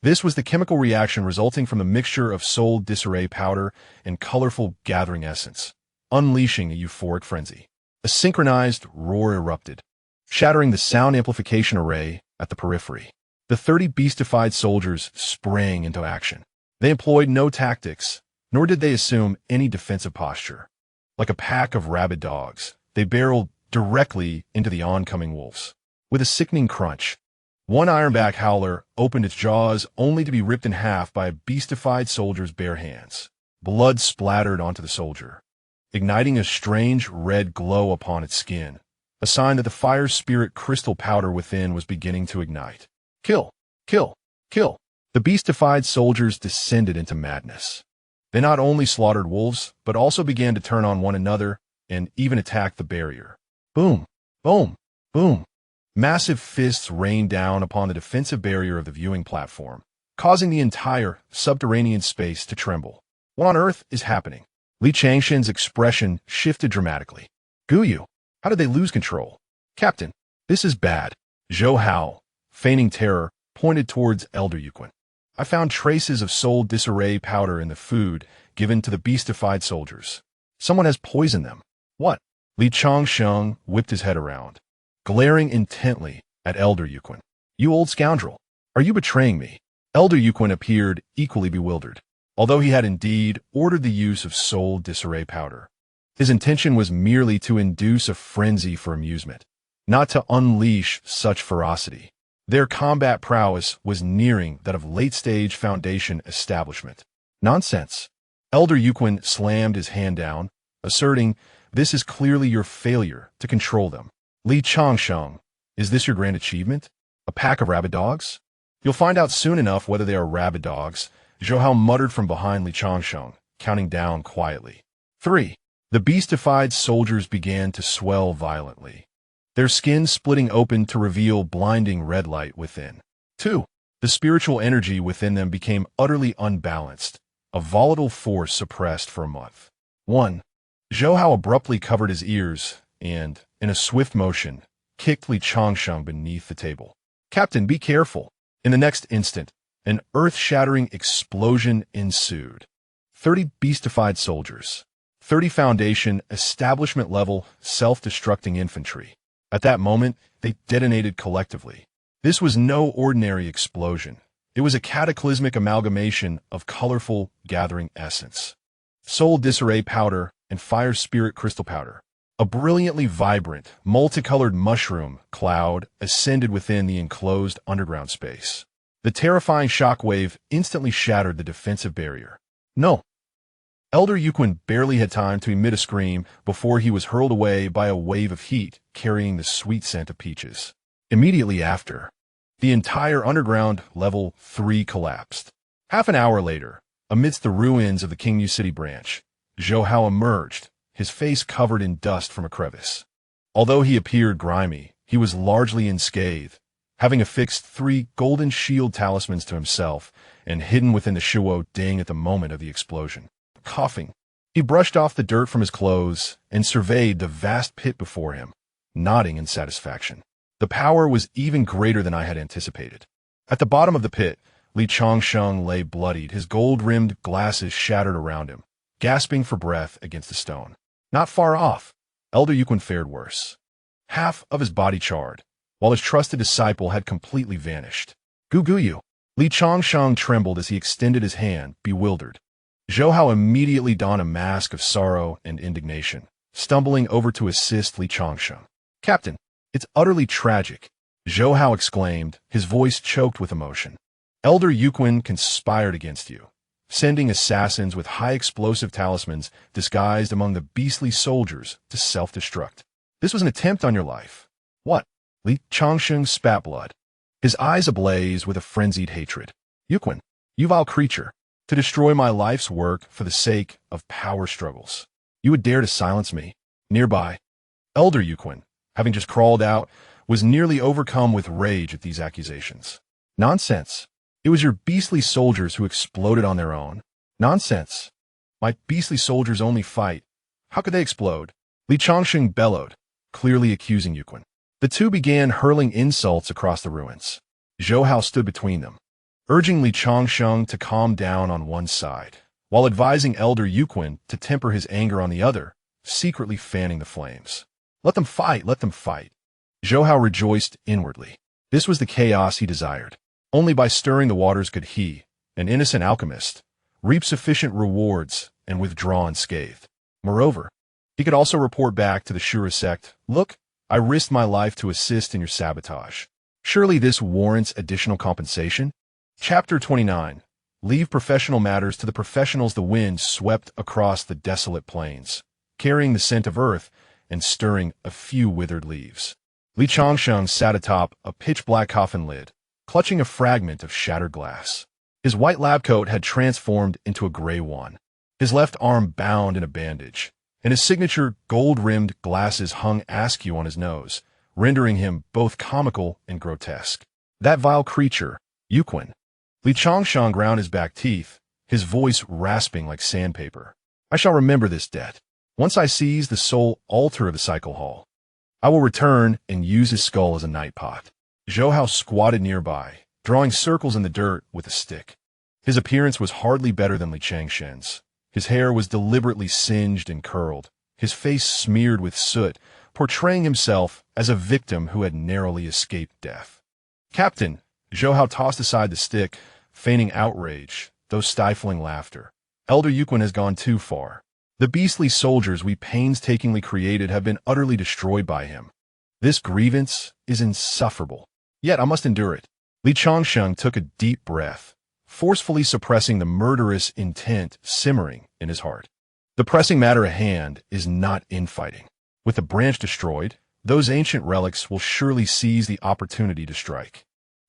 This was the chemical reaction resulting from the mixture of soul disarray powder and colorful gathering essence, unleashing a euphoric frenzy. A synchronized roar erupted, shattering the sound amplification array at the periphery. The 30 beastified soldiers sprang into action. They employed no tactics, nor did they assume any defensive posture. Like a pack of rabid dogs, they barreled directly into the oncoming wolves. With a sickening crunch, one ironback howler opened its jaws only to be ripped in half by a beastified soldier's bare hands. Blood splattered onto the soldier, igniting a strange red glow upon its skin, a sign that the fire spirit crystal powder within was beginning to ignite. "Kill! Kill! Kill!" The beastified soldiers descended into madness. They not only slaughtered wolves, but also began to turn on one another and even attack the barrier. Boom! Boom! Boom! Massive fists rained down upon the defensive barrier of the viewing platform, causing the entire subterranean space to tremble. What on earth is happening? Li Changshen's expression shifted dramatically. "Guyu, how did they lose control?" "Captain, this is bad." Zhou Hao, feigning terror, pointed towards Elder Yuquin. "I found traces of soul disarray powder in the food given to the beastified soldiers. Someone has poisoned them." "What?" Li Changsheng whipped his head around, glaring intently at Elder Yuquin. "You old scoundrel, are you betraying me?" Elder Yuquin appeared equally bewildered. Although he had indeed ordered the use of soul disarray powder, his intention was merely to induce a frenzy for amusement, not to unleash such ferocity. Their combat prowess was nearing that of late-stage Foundation establishment. "Nonsense." Elder Yuquin slammed his hand down, asserting, "This is clearly your failure to control them." "Li Changsheng, is this your grand achievement? A pack of rabid dogs?" "You'll find out soon enough whether they are rabid dogs," Zhou Hao muttered from behind Li Changsheng, counting down quietly. 3. The beastified soldiers began to swell violently, their skin splitting open to reveal blinding red light within. 2. The spiritual energy within them became utterly unbalanced, a volatile force suppressed for a month. 1. Zhou Hao abruptly covered his ears and, in a swift motion, kicked Li Changsheng beneath the table. "Captain, be careful." In the next instant, an earth-shattering explosion ensued. 30 beastified soldiers. 30 Foundation, establishment-level, self-destructing infantry. At that moment, they detonated collectively. This was no ordinary explosion. It was a cataclysmic amalgamation of colorful, gathering essence. Soul disarray powder and fire spirit crystal powder. A brilliantly vibrant, multicolored mushroom cloud ascended within the enclosed underground space. The terrifying shockwave instantly shattered the defensive barrier. No! Elder Yuquin barely had time to emit a scream before he was hurled away by a wave of heat carrying the sweet scent of peaches. Immediately after, the entire underground level 3 collapsed. Half an hour later, amidst the ruins of the Qingyu City branch, Zhou Hao emerged, his face covered in dust from a crevice. Although he appeared grimy, he was largely unscathed, having affixed 3 golden shield talismans to himself and hidden within the Shuo Ding at the moment of the explosion. Coughing, he brushed off the dirt from his clothes and surveyed the vast pit before him, nodding in satisfaction. The power was even greater than I had anticipated. At the bottom of the pit, Li Changsheng lay bloodied, his gold-rimmed glasses shattered around him, gasping for breath against the stone. Not far off, Elder Yuquin fared worse. Half of his body charred, while his trusted disciple had completely vanished. Guguyu! Li Changsheng trembled as he extended his hand, bewildered. Zhou Hao immediately donned a mask of sorrow and indignation, stumbling over to assist Li Changsheng. "Captain, it's utterly tragic," Zhou Hao exclaimed, his voice choked with emotion. "Elder Yuquin conspired against you, sending assassins with high explosive talismans disguised among the beastly soldiers to self-destruct. This was an attempt on your life." "What?" Li Changsheng spat blood, his eyes ablaze with a frenzied hatred. "Yuquin, you vile creature, to destroy my life's work for the sake of power struggles. You would dare to silence me?" Nearby, Elder Yuquin, having just crawled out, was nearly overcome with rage at these accusations. "Nonsense. It was your beastly soldiers who exploded on their own." "Nonsense. My beastly soldiers only fight. How could they explode?" Li Changsheng bellowed, clearly accusing Yuquin. The two began hurling insults across the ruins. Zhou Hao stood between them, urging Li Changsheng to calm down on one side, while advising Elder Yuquin to temper his anger on the other, secretly fanning the flames. Let them fight, let them fight. Zhou Hao rejoiced inwardly. This was the chaos he desired. Only by stirring the waters could he, an innocent alchemist, reap sufficient rewards and withdraw unscathed. Moreover, he could also report back to the Shura sect, "Look, I risked my life to assist in your sabotage. Surely this warrants additional compensation?" Chapter 29. Leave professional matters to the professionals. The wind swept across the desolate plains, carrying the scent of earth and stirring a few withered leaves. Li Changsheng sat atop a pitch-black coffin lid, clutching a fragment of shattered glass. His white lab coat had transformed into a gray one, his left arm bound in a bandage, and his signature gold-rimmed glasses hung askew on his nose, rendering him both comical and grotesque. That vile creature, Yuquin. Li Changsheng ground his back teeth, his voice rasping like sandpaper. "I shall remember this debt. Once I seize the sole altar of the cycle hall, I will return and use his skull as a night pot." Zhou Hao squatted nearby, drawing circles in the dirt with a stick. His appearance was hardly better than Li Changshen's. His hair was deliberately singed and curled, his face smeared with soot, portraying himself as a victim who had narrowly escaped death. "Captain," Zhou Hao tossed aside the stick, feigning outrage, though stifling laughter. "Elder Yuquin has gone too far. The beastly soldiers we painstakingly created have been utterly destroyed by him. This grievance is insufferable. Yet I must endure it." Li Changsheng took a deep breath, forcefully suppressing the murderous intent simmering in his heart. The pressing matter at hand is not infighting. With the branch destroyed, those ancient relics will surely seize the opportunity to strike.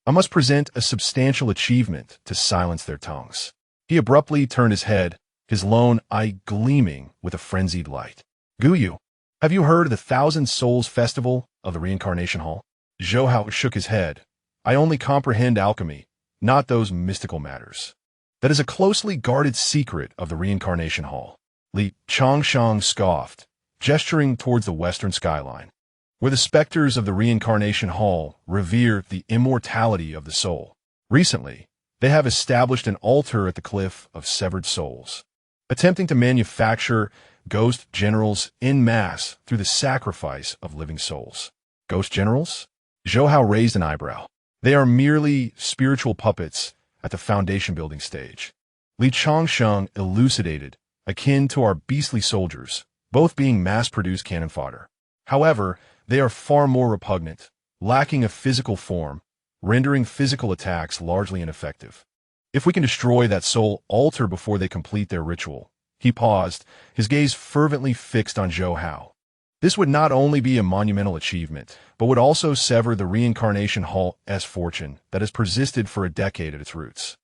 I must present a substantial achievement to silence their tongues. He abruptly turned his head, his lone eye gleaming with a frenzied light. "Guyu, have you heard of the Thousand Souls Festival of the Reincarnation Hall?" Zhou Hao shook his head. "I only comprehend alchemy, not those mystical matters. That is a closely guarded secret of the Reincarnation Hall." Li Changsheng scoffed, gesturing towards the western skyline. where the specters of the reincarnation hall revere the immortality of the soul. Recently, they have established an altar at the Cliff of Severed Souls, attempting to manufacture ghost generals en masse through the sacrifice of living souls. Ghost generals? Zhou Hao raised an eyebrow. They are merely spiritual puppets at the foundation building stage. Li Changsheng elucidated, akin to our beastly soldiers, both being mass-produced cannon fodder. However, they are far more repugnant, lacking a physical form, rendering physical attacks largely ineffective. If we can destroy that soul altar before they complete their ritual. He paused, his gaze fervently fixed on Zhou Hao. This would not only be a monumental achievement, but would also sever the reincarnation hall's fortune that has persisted for a decade at its roots.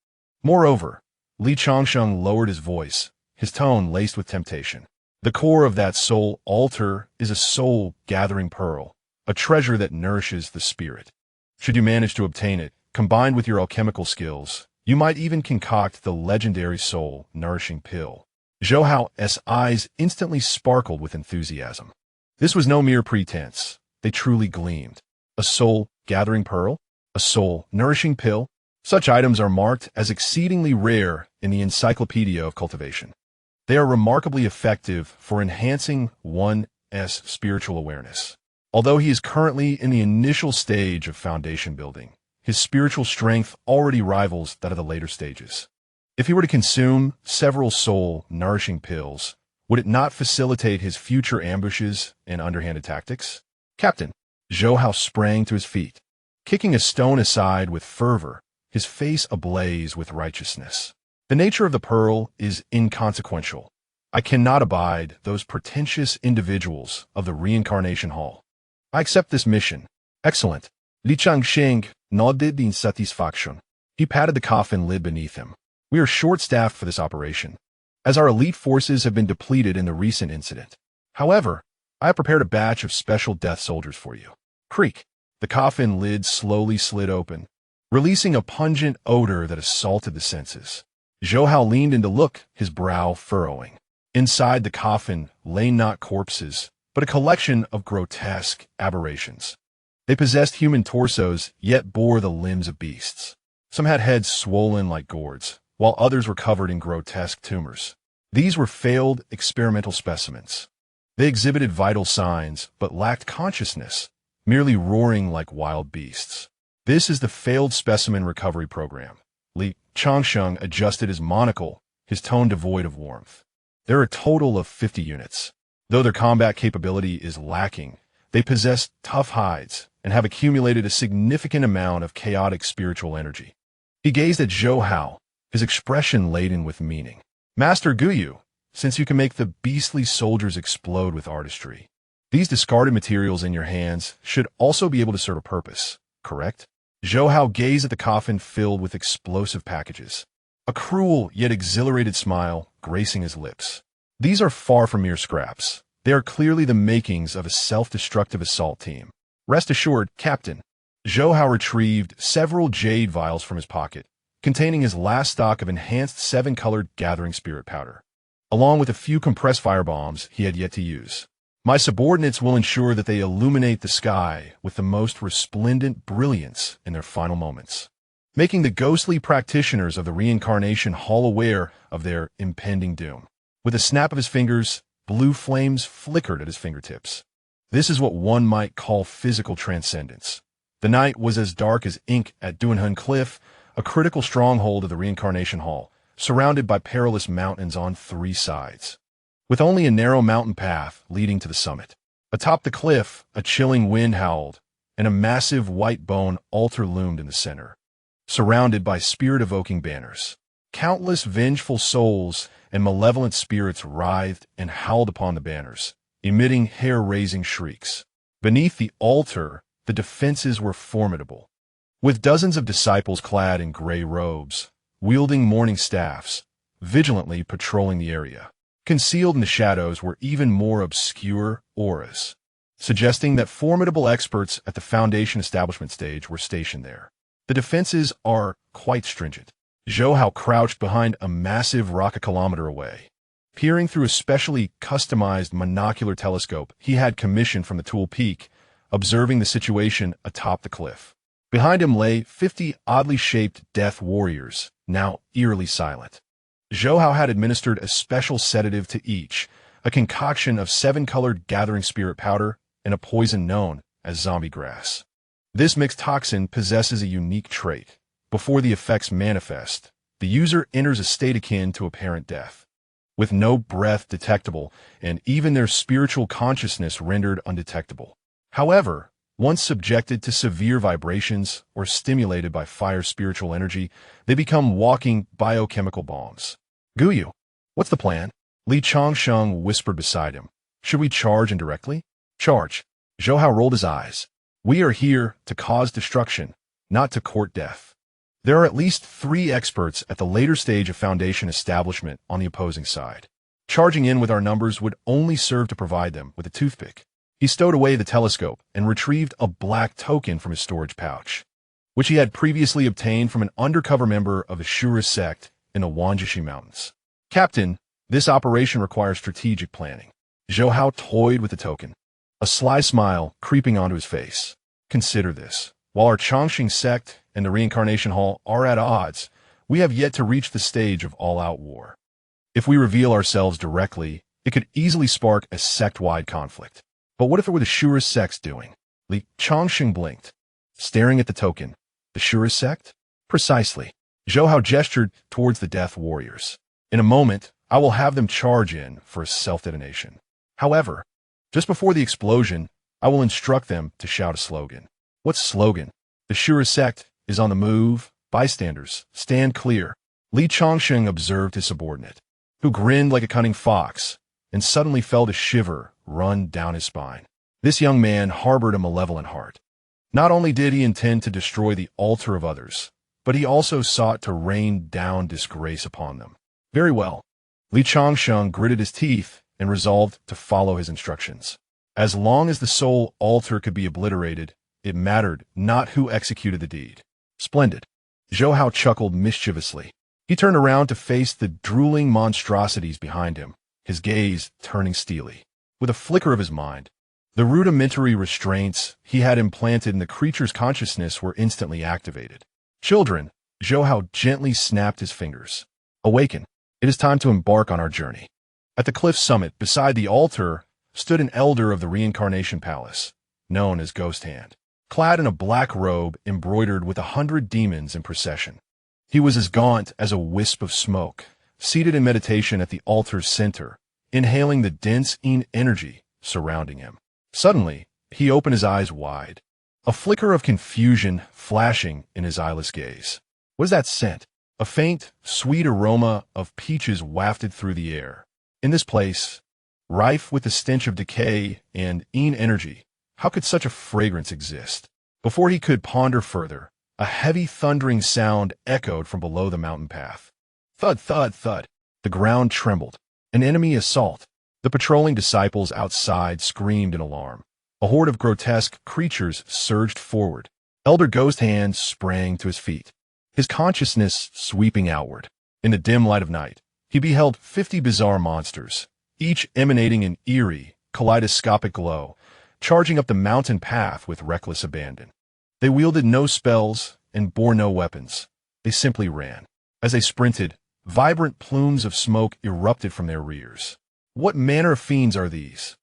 Moreover, Li Changsheng lowered his voice, his tone laced with temptation. The core of that soul altar is a soul-gathering pearl, a treasure that nourishes the spirit. Should you manage to obtain it, combined with your alchemical skills, you might even concoct the legendary soul-nourishing pill. Zhou Hao's eyes instantly sparkled with enthusiasm. This was no mere pretense. They truly gleamed. A soul-gathering pearl? A soul-nourishing pill? Such items are marked as exceedingly rare in the Encyclopedia of Cultivation. They are remarkably effective for enhancing one's spiritual awareness. Although he is currently in the initial stage of foundation building, his spiritual strength already rivals that of the later stages. If he were to consume several soul-nourishing pills, would it not facilitate his future ambushes and underhanded tactics? Captain, Zhou Hao sprang to his feet, kicking a stone aside with fervor, his face ablaze with righteousness. The nature of the pearl is inconsequential. I cannot abide those pretentious individuals of the reincarnation hall. I accept this mission. Excellent. Li Changsheng nodded in satisfaction. He patted the coffin lid beneath him. We are short-staffed for this operation, as our elite forces have been depleted in the recent incident. However, I have prepared a batch of special death soldiers for you. Creak. The coffin lid slowly slid open, releasing a pungent odor that assaulted the senses. Zhou Hao leaned in to look, his brow furrowing. Inside the coffin lay not corpses, but a collection of grotesque aberrations. They possessed human torsos, yet bore the limbs of beasts. Some had heads swollen like gourds, while others were covered in grotesque tumors. These were failed experimental specimens. They exhibited vital signs, but lacked consciousness, merely roaring like wild beasts. This is the failed specimen recovery program. Li Changsheng adjusted his monocle, his tone devoid of warmth. There are a total of 50 units. Though their combat capability is lacking, they possess tough hides and have accumulated a significant amount of chaotic spiritual energy. He gazed at Zhou Hao, his expression laden with meaning. Master Guyu, since you can make the beastly soldiers explode with artistry, these discarded materials in your hands should also be able to serve a purpose, correct? Zhou Hao gazed at the coffin filled with explosive packages, a cruel yet exhilarated smile gracing his lips. These are far from mere scraps. They are clearly the makings of a self-destructive assault team. Rest assured, Captain. Zhou Hao retrieved several jade vials from his pocket, containing his last stock of enhanced 7-colored gathering spirit powder, along with a few compressed firebombs he had yet to use. My subordinates will ensure that they illuminate the sky with the most resplendent brilliance in their final moments, making the ghostly practitioners of the reincarnation hall aware of their impending doom. With a snap of his fingers, blue flames flickered at his fingertips. This is what one might call physical transcendence. The night was as dark as ink at Dunhun Cliff, a critical stronghold of the reincarnation hall, surrounded by perilous mountains on 3 sides, with only a narrow mountain path leading to the summit. Atop the cliff, a chilling wind howled, and a massive white bone altar loomed in the center, surrounded by spirit-evoking banners. Countless vengeful souls and malevolent spirits writhed and howled upon the banners, emitting hair-raising shrieks. Beneath the altar, the defenses were formidable, with dozens of disciples clad in gray robes, wielding mourning staffs, vigilantly patrolling the area. Concealed in the shadows were even more obscure auras, suggesting that formidable experts at the Foundation establishment stage were stationed there. The defenses are quite stringent. Zhou Hao crouched behind a massive rock a kilometer away, peering through a specially customized monocular telescope he had commissioned from the Tool Peak, observing the situation atop the cliff. Behind him lay 50 oddly shaped death warriors, now eerily silent. Zhou Hao had administered a special sedative to each, a concoction of 7-colored gathering spirit powder and a poison known as zombie grass. This mixed toxin possesses a unique trait. Before the effects manifest, the user enters a state akin to apparent death, with no breath detectable and even their spiritual consciousness rendered undetectable. However, once subjected to severe vibrations or stimulated by fire spiritual energy, they become walking biochemical bombs. Guyu, what's the plan? Li Changsheng whispered beside him. Should we charge indirectly? Charge. Zhou Hao rolled his eyes. We are here to cause destruction, not to court death. There are at least 3 experts at the later stage of Foundation establishment on the opposing side. Charging in with our numbers would only serve to provide them with a toothpick. He stowed away the telescope and retrieved a black token from his storage pouch, which he had previously obtained from an undercover member of the Shura sect in the Wanjishi Mountains. Captain, this operation requires strategic planning. Zhou Hao toyed with the token, a sly smile creeping onto his face. Consider this. While our Chongqing sect and the Reincarnation Hall are at odds, we have yet to reach the stage of all-out war. If we reveal ourselves directly, it could easily spark a sect-wide conflict. But what if it were the Shura sect's doing? Li Chongqing blinked, staring at the token. The Shura sect? Precisely. Zhou Hao gestured towards the death warriors. In a moment, I will have them charge in for a self-detonation. However, just before the explosion, I will instruct them to shout a slogan. What slogan? The Shura sect is on the move. Bystanders, stand clear. Li Chongqing observed his subordinate, who grinned like a cunning fox, and suddenly felt a shiver run down his spine. This young man harbored a malevolent heart. Not only did he intend to destroy the altar of others, but he also sought to rain down disgrace upon them. Very well. Li Chongsheng gritted his teeth and resolved to follow his instructions. As long as the soul altar could be obliterated, it mattered not who executed the deed. Splendid. Zhou Hao chuckled mischievously. He turned around to face the drooling monstrosities behind him, his gaze turning steely. With a flicker of his mind, the rudimentary restraints he had implanted in the creature's consciousness were instantly activated. Children, Zhou Hao gently snapped his fingers. Awaken. It is time to embark on our journey. At the cliff summit, beside the altar, stood an elder of the Reincarnation Palace, known as Ghost Hand, clad in a black robe embroidered with 100 demons in procession. He was as gaunt as a wisp of smoke, seated in meditation at the altar's center, inhaling the dense energy surrounding him. Suddenly, he opened his eyes wide, a flicker of confusion flashing in his eyeless gaze. What is that scent? A faint, sweet aroma of peaches wafted through the air. In this place, rife with the stench of decay and energy, how could such a fragrance exist? Before he could ponder further, a heavy thundering sound echoed from below the mountain path. Thud, thud, thud. The ground trembled. An enemy assault. The patrolling disciples outside screamed in alarm. A horde of grotesque creatures surged forward. Elder Ghost Hand sprang to his feet, his consciousness sweeping outward. In the dim light of night, he beheld 50 bizarre monsters, each emanating an eerie, kaleidoscopic glow, charging up the mountain path with reckless abandon. They wielded no spells and bore no weapons. They simply ran. As they sprinted, vibrant plumes of smoke erupted from their rears. What manner of fiends are these?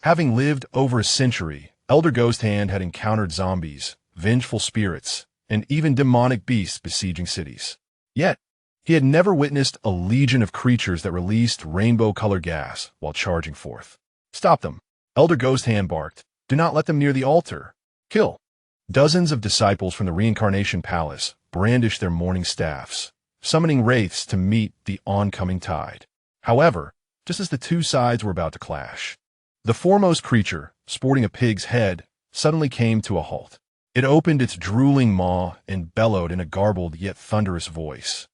Having lived over a century, Elder Ghost Hand had encountered zombies, vengeful spirits, and even demonic beasts besieging cities. Yet, he had never witnessed a legion of creatures that released rainbow-colored gas while charging forth. Stop them. Elder Ghost Hand barked. Do not let them near the altar. Kill. Dozens of disciples from the Reincarnation Palace brandished their morning staffs, summoning wraiths to meet the oncoming tide. However, just as the two sides were about to clash, the foremost creature, sporting a pig's head, suddenly came to a halt. It opened its drooling maw and bellowed in a garbled yet thunderous voice,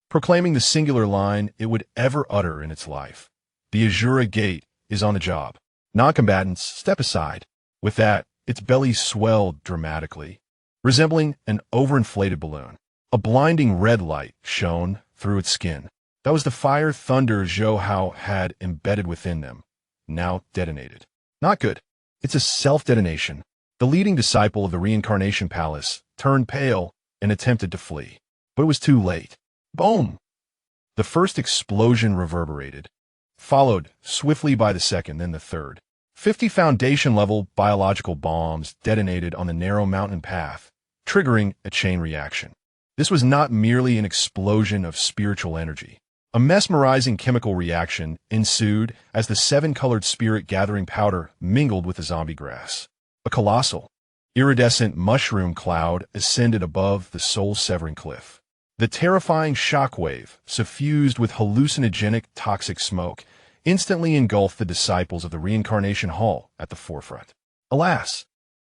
proclaiming the singular line it would ever utter in its life. The Azura Gate is on the job. Non-combatants, step aside. With that, its belly swelled dramatically, resembling an overinflated balloon. A blinding red light shone through its skin. That was the fire thunder Zhou Hao had embedded within them, now detonated. Not good. It's a self-detonation. The leading disciple of the Reincarnation Palace turned pale and attempted to flee. But it was too late. Boom! The first explosion reverberated, followed swiftly by the second, then the third. 50 foundation-level biological bombs detonated on the narrow mountain path, triggering a chain reaction. This was not merely an explosion of spiritual energy. A mesmerizing chemical reaction ensued as the seven-colored spirit-gathering powder mingled with the zombie grass. A colossal, iridescent mushroom cloud ascended above the soul-severing cliff. The terrifying shockwave, suffused with hallucinogenic toxic smoke, instantly engulfed the disciples of the Reincarnation Hall at the forefront. Alas!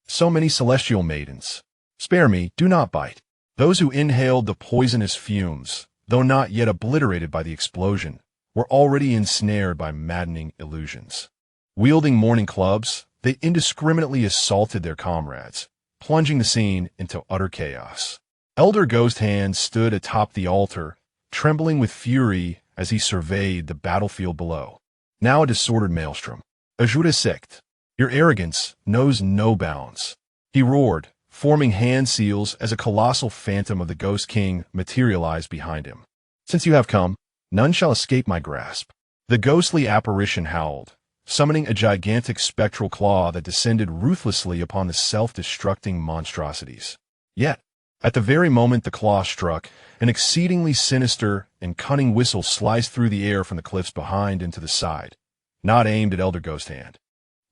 So many celestial maidens. Spare me, do not bite. Those who inhaled the poisonous fumes, though not yet obliterated by the explosion, were already ensnared by maddening illusions. Wielding morning clubs, they indiscriminately assaulted their comrades, plunging the scene into utter chaos. Elder Ghost Hand stood atop the altar, trembling with fury as he surveyed the battlefield below. Now a disordered maelstrom. Ajuda sect. Your arrogance knows no bounds. He roared, forming hand seals as a colossal phantom of the Ghost King materialized behind him. Since you have come, none shall escape my grasp. The ghostly apparition howled, summoning a gigantic spectral claw that descended ruthlessly upon the self-destructing monstrosities. Yet, at the very moment the claw struck, an exceedingly sinister and cunning whistle sliced through the air from the cliffs behind and to the side, not aimed at Elder Ghost Hand,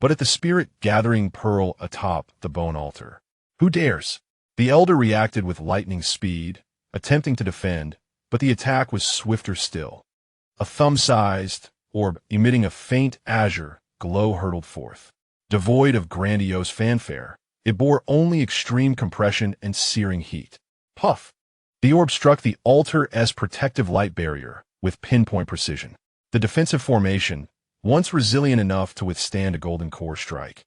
but at the spirit-gathering pearl atop the bone altar. Who dares? The elder reacted with lightning speed, attempting to defend, but the attack was swifter still. A thumb-sized orb emitting a faint azure glow hurtled forth. Devoid of grandiose fanfare, it bore only extreme compression and searing heat. Puff! The orb struck the altar's protective light barrier with pinpoint precision. The defensive formation, once resilient enough to withstand a golden core strike,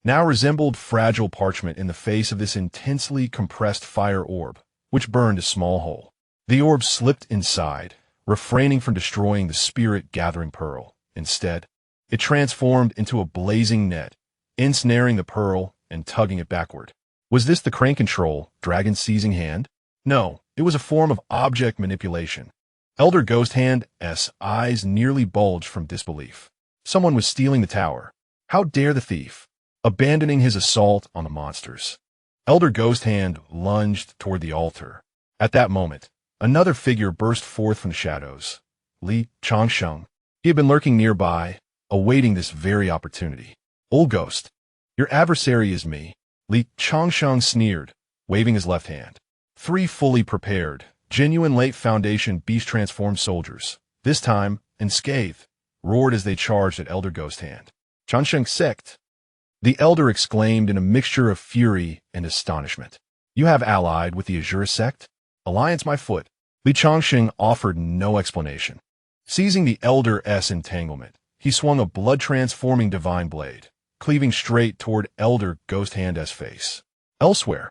now resembled fragile parchment in the face of this intensely compressed fire orb, which burned a small hole. The orb slipped inside, refraining from destroying the spirit-gathering pearl. Instead, it transformed into a blazing net, ensnaring the pearl and tugging it backward. Was this the crank control, dragon-seizing hand? No, it was a form of object manipulation. Elder Ghost Hand's eyes nearly bulged from disbelief. Someone was stealing the tower. How dare the thief? Abandoning his assault on the monsters. Elder Ghost Hand lunged toward the altar. At that moment, another figure burst forth from the shadows. Li Changsheng. He had been lurking nearby, awaiting this very opportunity. Old Ghost, your adversary is me. Li Changsheng sneered, waving his left hand. 3 fully prepared, genuine late Foundation beast-transformed soldiers, this time unscathed, roared as they charged at Elder Ghost Hand. Changsheng sect. The elder exclaimed in a mixture of fury and astonishment. You have allied with the Azure sect? Alliance my foot. Li Changsheng offered no explanation. Seizing the elder's entanglement, he swung a blood-transforming divine blade, cleaving straight toward Elder Ghost Hand's face. Elsewhere,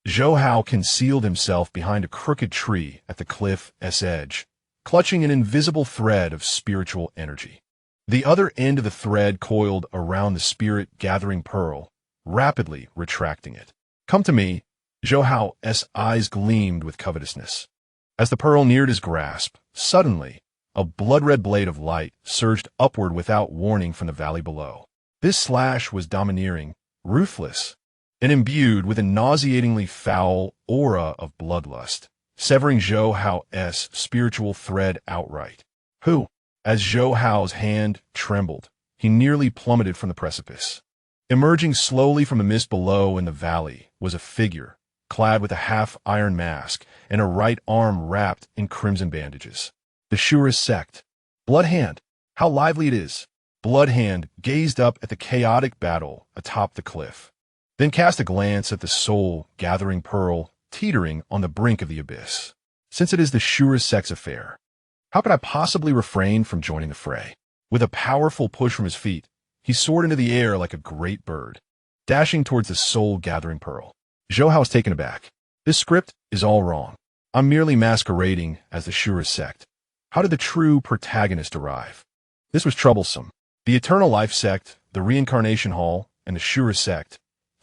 Zhou Hao concealed himself behind a crooked tree at the cliff's edge, clutching an invisible thread of spiritual energy. The other end of the thread coiled around the spirit-gathering pearl, rapidly retracting it. Come to me. Zhou Hao's eyes gleamed with covetousness. As the pearl neared his grasp, suddenly, a blood-red blade of light surged upward without warning from the valley below. This slash was domineering, ruthless, and imbued with a nauseatingly foul aura of bloodlust, severing Zhou Hao's spiritual thread outright. Who? As Zhou Hao's hand trembled, he nearly plummeted from the precipice. Emerging slowly from the mist below in the valley was a figure, clad with a half-iron mask and a right arm wrapped in crimson bandages. The Shura sect. Blood Hand. How lively it is. Blood Hand gazed up at the chaotic battle atop the cliff, then cast a glance at the soul-gathering pearl teetering on the brink of the abyss. Since it is the Shura sect's affair, how could I possibly refrain from joining the fray? With a powerful push from his feet, he soared into the air like a great bird, dashing towards the soul-gathering pearl. Zhou Hao was taken aback. This script is all wrong. I'm merely masquerading as the Shura sect. How did the true protagonist arrive? This was troublesome. The Eternal Life sect, the Reincarnation Hall, and the Shura sect,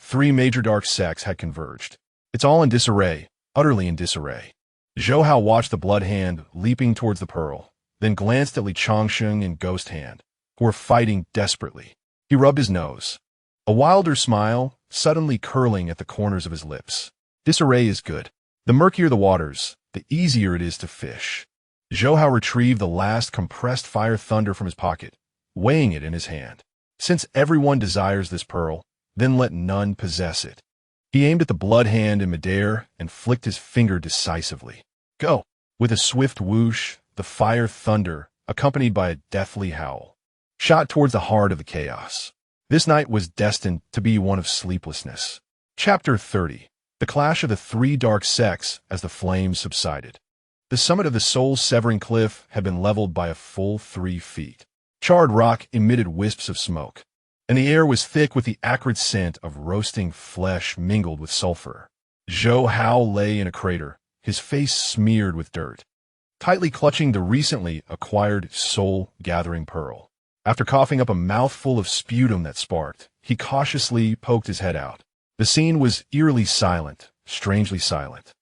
Three major dark sects had converged. It's all in disarray, utterly in disarray. Zhou Hao watched the blood hand leaping towards the pearl, then glanced at Li Changsheng and Ghost Hand, who were fighting desperately. He rubbed his nose, a wilder smile suddenly curling at the corners of his lips. Disarray is good. The murkier the waters, the easier it is to fish. Zhou Hao retrieved the last compressed fire thunder from his pocket, weighing it in his hand. Since everyone desires this pearl, then let none possess it. He aimed at the blood hand in midair and flicked his finger decisively. Go! With a swift whoosh, the fire thunder, accompanied by a deathly howl, shot towards the heart of the chaos. This night was destined to be one of sleeplessness. Chapter 30. The Clash of the Three Dark Sects as the flames subsided. The summit of the soul-severing cliff had been leveled by a full 3 feet. Charred rock emitted wisps of smoke, and the air was thick with the acrid scent of roasting flesh mingled with sulfur. Zhou Hao lay in a crater, his face smeared with dirt, tightly clutching the recently acquired soul-gathering pearl. After coughing up a mouthful of sputum that sparked, he cautiously poked his head out. The scene was eerily silent, strangely silent.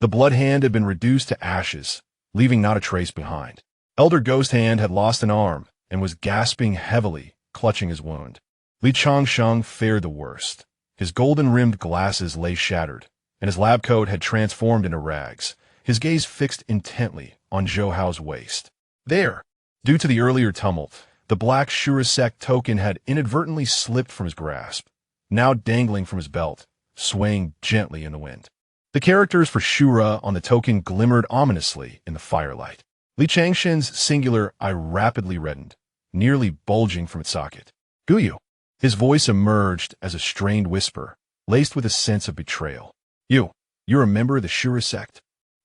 The blood hand had been reduced to ashes, leaving not a trace behind. Elder Ghost Hand had lost an arm and was gasping heavily, clutching his wound. Li Changsheng fared the worst. His golden-rimmed glasses lay shattered, and his lab coat had transformed into rags, his gaze fixed intently on Zhou Hao's waist. There, due to the earlier tumult, the black Shura sect token had inadvertently slipped from his grasp, now dangling from his belt, swaying gently in the wind. The characters for Shura on the token glimmered ominously in the firelight. Li Changshen's singular eye rapidly reddened, nearly bulging from its socket. Guyu. His voice emerged as a strained whisper, laced with a sense of betrayal. You're a member of the Shura sect?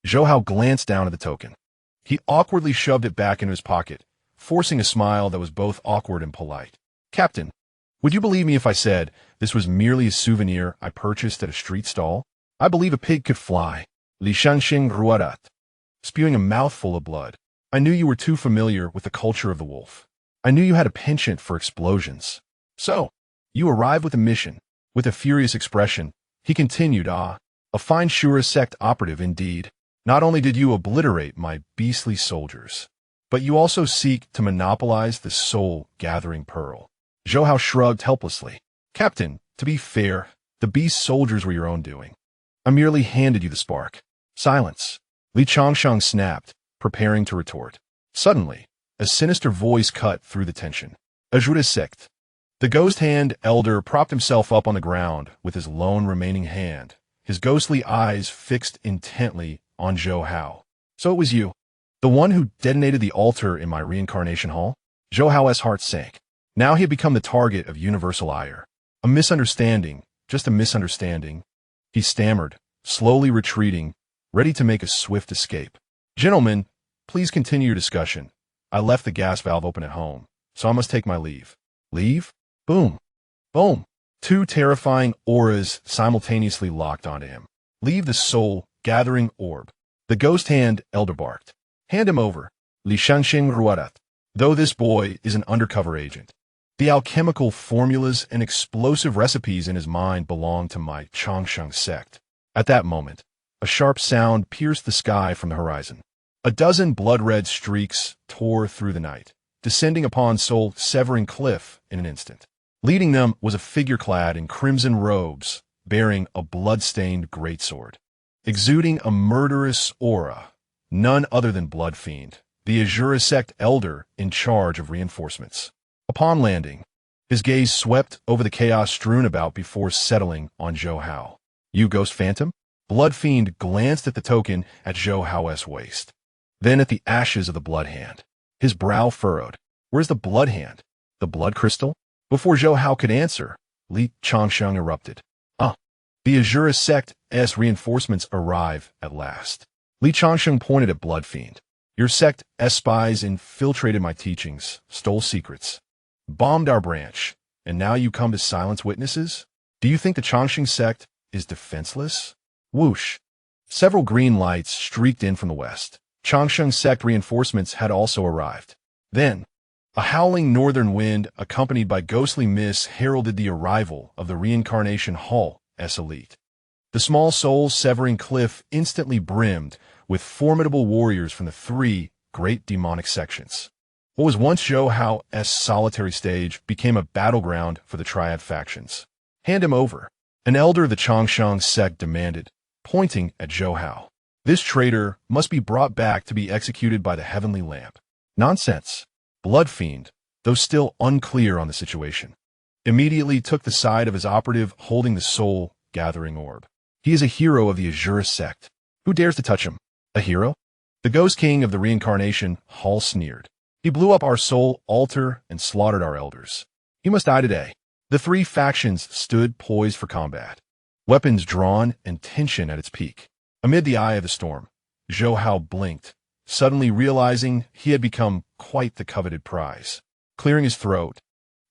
Zhou Hao glanced down at the token. He awkwardly shoved it back into his pocket, forcing a smile that was both awkward and polite. Captain, would you believe me if I said this was merely a souvenir I purchased at a street stall? I believe a pig could fly. Li Shangxing Ruadat. Spewing a mouthful of blood. I knew you were too familiar with the culture of the wolf. I knew you had a penchant for explosions. So, you arrived with a mission. With a furious expression, he continued, a fine Shura sect operative indeed. Not only did you obliterate my beastly soldiers, but you also seek to monopolize the soul-gathering pearl. Zhou Hao shrugged helplessly. Captain, to be fair, the beast soldiers were your own doing. I merely handed you the spark. Silence. Li Changsheng snapped, preparing to retort. Suddenly, a sinister voice cut through the tension. Ajuda sect. The ghost hand elder propped himself up on the ground with his lone remaining hand, his ghostly eyes fixed intently on Zhou Hao. So it was you, the one who detonated the altar in my reincarnation hall? Zhou Hao's heart sank. Now he had become the target of universal ire. A misunderstanding, just a misunderstanding. He stammered, slowly retreating, ready to make a swift escape. Gentlemen, please continue your discussion. I left the gas valve open at home, so I must take my leave. Leave? Boom. Boom. 2 terrifying auras simultaneously locked onto him. Leave the soul-gathering orb. The ghost hand elder barked. Hand him over. Li Shangxing Ruadat. Though this boy is an undercover agent, the alchemical formulas and explosive recipes in his mind belong to my Changsheng sect. At that moment, a sharp sound pierced the sky from the horizon. A dozen blood-red streaks tore through the night, descending upon soul-severing cliff in an instant. Leading them was a figure clad in crimson robes, bearing a blood-stained greatsword. Exuding a murderous aura, none other than Bloodfiend, the Azura sect elder in charge of reinforcements. Upon landing, his gaze swept over the chaos strewn about before settling on Zhou Hao. You ghost phantom? Bloodfiend glanced at the token at Zhou Hao's waist, then at the ashes of the blood hand. His brow furrowed. Where's the blood hand? The blood crystal? Before Zhou Hao could answer, Li Changsheng erupted. The Azura sect's reinforcements arrive at last. Li Changsheng pointed at Bloodfiend. Your sect's spies infiltrated my teachings, stole secrets, bombed our branch, and now you come to silence witnesses? Do you think the Changsheng sect is defenseless? Whoosh. Several green lights streaked in from the west. Changsheng sect reinforcements had also arrived. Then, A howling northern wind, accompanied by ghostly mists, heralded the arrival of the reincarnation hall as elite. The small soul-severing cliff instantly brimmed with formidable warriors from the three great demonic sections. What was once Zhou Hao's solitary stage became a battleground for the triad factions. "Hand him over," an elder of the Changshang sect demanded, pointing at Zhou Hao. "This traitor must be brought back to be executed by the heavenly lamp." "Nonsense." Blood Fiend, though still unclear on the situation, immediately took the side of his operative holding the soul-gathering orb. "He is a hero of the Azura sect. Who dares to touch him?" "A hero?" The Ghost King of the Reincarnation Hall sneered. "He blew up our soul altar and slaughtered our elders. He must die today." The three factions stood poised for combat, weapons drawn and tension at its peak. Amid the eye of the storm, Zhou Hao blinked, suddenly realizing he had become quite the coveted prize. Clearing his throat,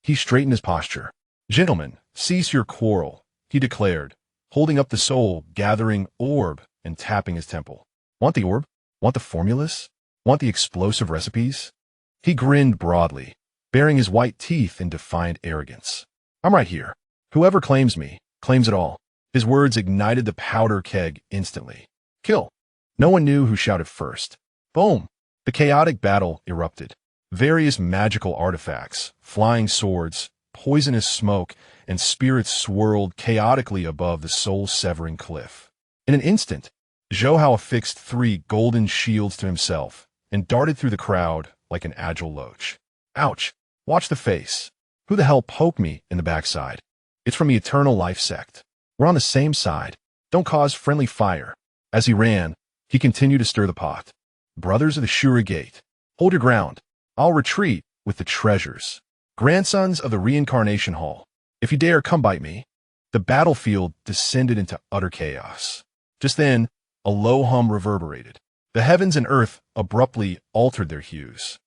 he straightened his posture. "Gentlemen, cease your quarrel," he declared, holding up the soul-gathering orb and tapping his temple. "Want the orb? Want the formulas? Want the explosive recipes?" He grinned broadly, baring his white teeth in defiant arrogance. "I'm right here. Whoever claims me, claims it all." His words ignited the powder keg instantly. "Kill." No one knew who shouted first. Boom! The chaotic battle erupted. Various magical artifacts, flying swords, poisonous smoke, and spirits swirled chaotically above the soul-severing cliff. In an instant, Zhou Hao affixed 3 golden shields to himself and darted through the crowd like an agile loach. "Ouch! Watch the face. Who the hell poked me in the backside? It's from the Eternal Life sect. We're on the same side. Don't cause friendly fire." As he ran, he continued to stir the pot. "Brothers of the Shura Gate, hold your ground. I'll retreat with the treasures. Grandsons of the Reincarnation Hall, if you dare come bite me." The battlefield descended into utter chaos. Just then, a low hum reverberated. The heavens and earth abruptly altered their hues.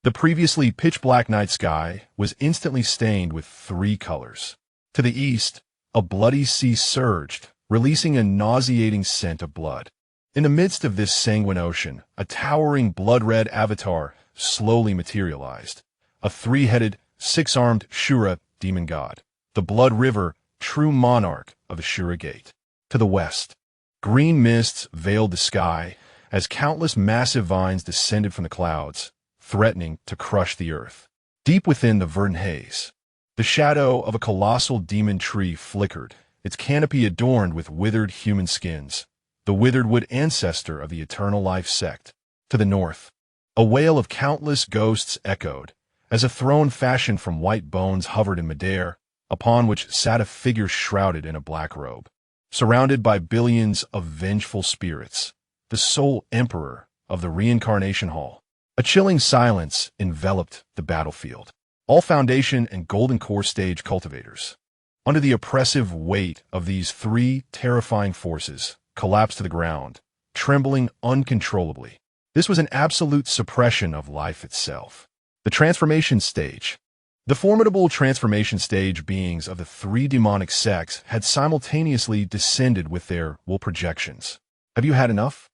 The previously pitch-black night sky was instantly stained with 3 colors. To the east, a bloody sea surged, releasing a nauseating scent of blood. In the midst of this sanguine ocean, a towering blood-red avatar slowly materialized, a 3-headed, 6-armed Shura demon god, the Blood River, true monarch of the Shura Gate. To the west, green mists veiled the sky as countless massive vines descended from the clouds, threatening to crush the earth. Deep within the verdant haze, the shadow of a colossal demon tree flickered, its canopy adorned with withered human skins, the withered wood ancestor of the Eternal Life sect. To the north, a wail of countless ghosts echoed, as a throne fashioned from white bones hovered in midair, upon which sat a figure shrouded in a black robe. Surrounded by billions of vengeful spirits, the sole emperor of the Reincarnation Hall. A chilling silence enveloped the battlefield. All Foundation and Golden Core stage cultivators, under the oppressive weight of these 3 terrifying forces, collapsed to the ground, trembling uncontrollably. This was an absolute suppression of life itself. The transformation stage. The formidable transformation stage beings of the 3 demonic sects had simultaneously descended with their will projections. "Have you had enough?"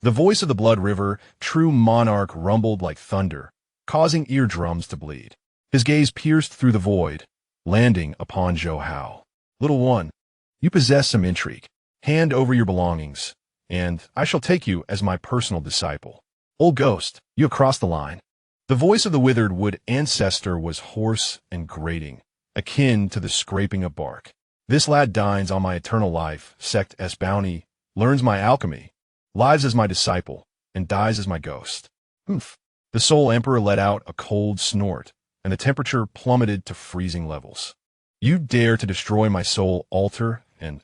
The voice of the Blood River, true monarch, rumbled like thunder, causing eardrums to bleed. His gaze pierced through the void, landing upon Zhou Hao. "Little one, you possess some intrigue. Hand over your belongings, and I shall take you as my personal disciple. Old ghost, you have crossed the line." The voice of the withered wood ancestor was hoarse and grating, akin to the scraping of bark. "This lad dines on my eternal life, sect.'s bounty, learns my alchemy, lives as my disciple, and dies as my ghost." Humph. The Soul Emperor let out a cold snort, and the temperature plummeted to freezing levels. "You dare to destroy my soul altar and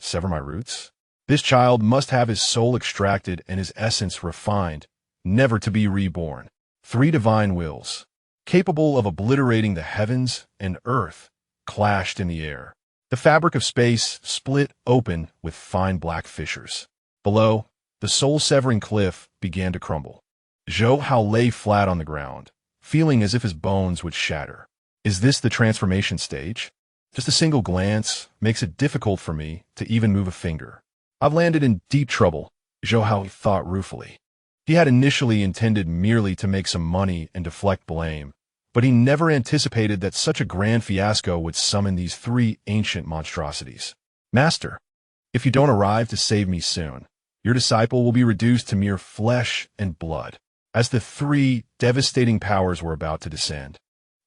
sever my roots? This child must have his soul extracted and his essence refined, never to be reborn. 3 divine wills, capable of obliterating the heavens and earth, clashed in the air. The fabric of space split open with fine black fissures. Below, the soul-severing cliff began to crumble. Zhou Hao lay flat on the ground, feeling as if his bones would shatter. Is this the transformation stage? Just a single glance makes it difficult for me to even move a finger. I've landed in deep trouble, Zhou Hao thought ruefully. He had initially intended merely to make some money and deflect blame, but he never anticipated that such a grand fiasco would summon these three ancient monstrosities. Master, if you don't arrive to save me soon, your disciple will be reduced to mere flesh and blood. As the three devastating powers were about to descend,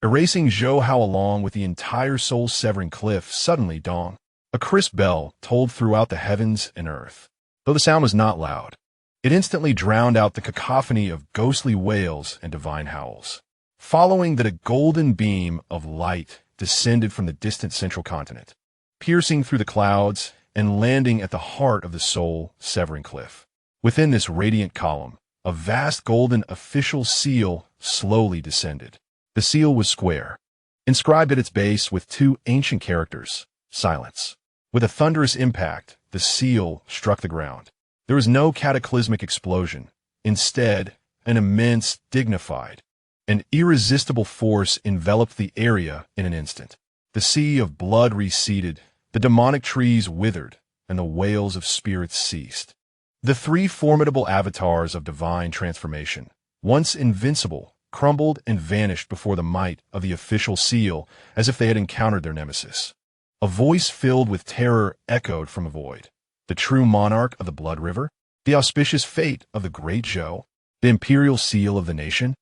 erasing Zhou Hao along with the entire soul-severing cliff suddenly dawned. A crisp bell tolled throughout the heavens and earth. Though the sound was not loud, it instantly drowned out the cacophony of ghostly wails and divine howls. Following that, a golden beam of light descended from the distant central continent, piercing through the clouds and landing at the heart of the soul-severing cliff. Within this radiant column, a vast golden official seal slowly descended. The seal was square, inscribed at its base with two ancient characters, silence. With a thunderous impact, the seal struck the ground. There was no cataclysmic explosion. Instead, an immense, dignified, and irresistible force enveloped the area in an instant. The sea of blood receded, the demonic trees withered, and the wails of spirits ceased. The three formidable avatars of divine transformation, once invincible, crumbled and vanished before the might of the official seal as if they had encountered their nemesis. A voice filled with terror echoed from a void. The true monarch of the Blood River? The auspicious fate of the Great Zhou? The imperial seal of the nation?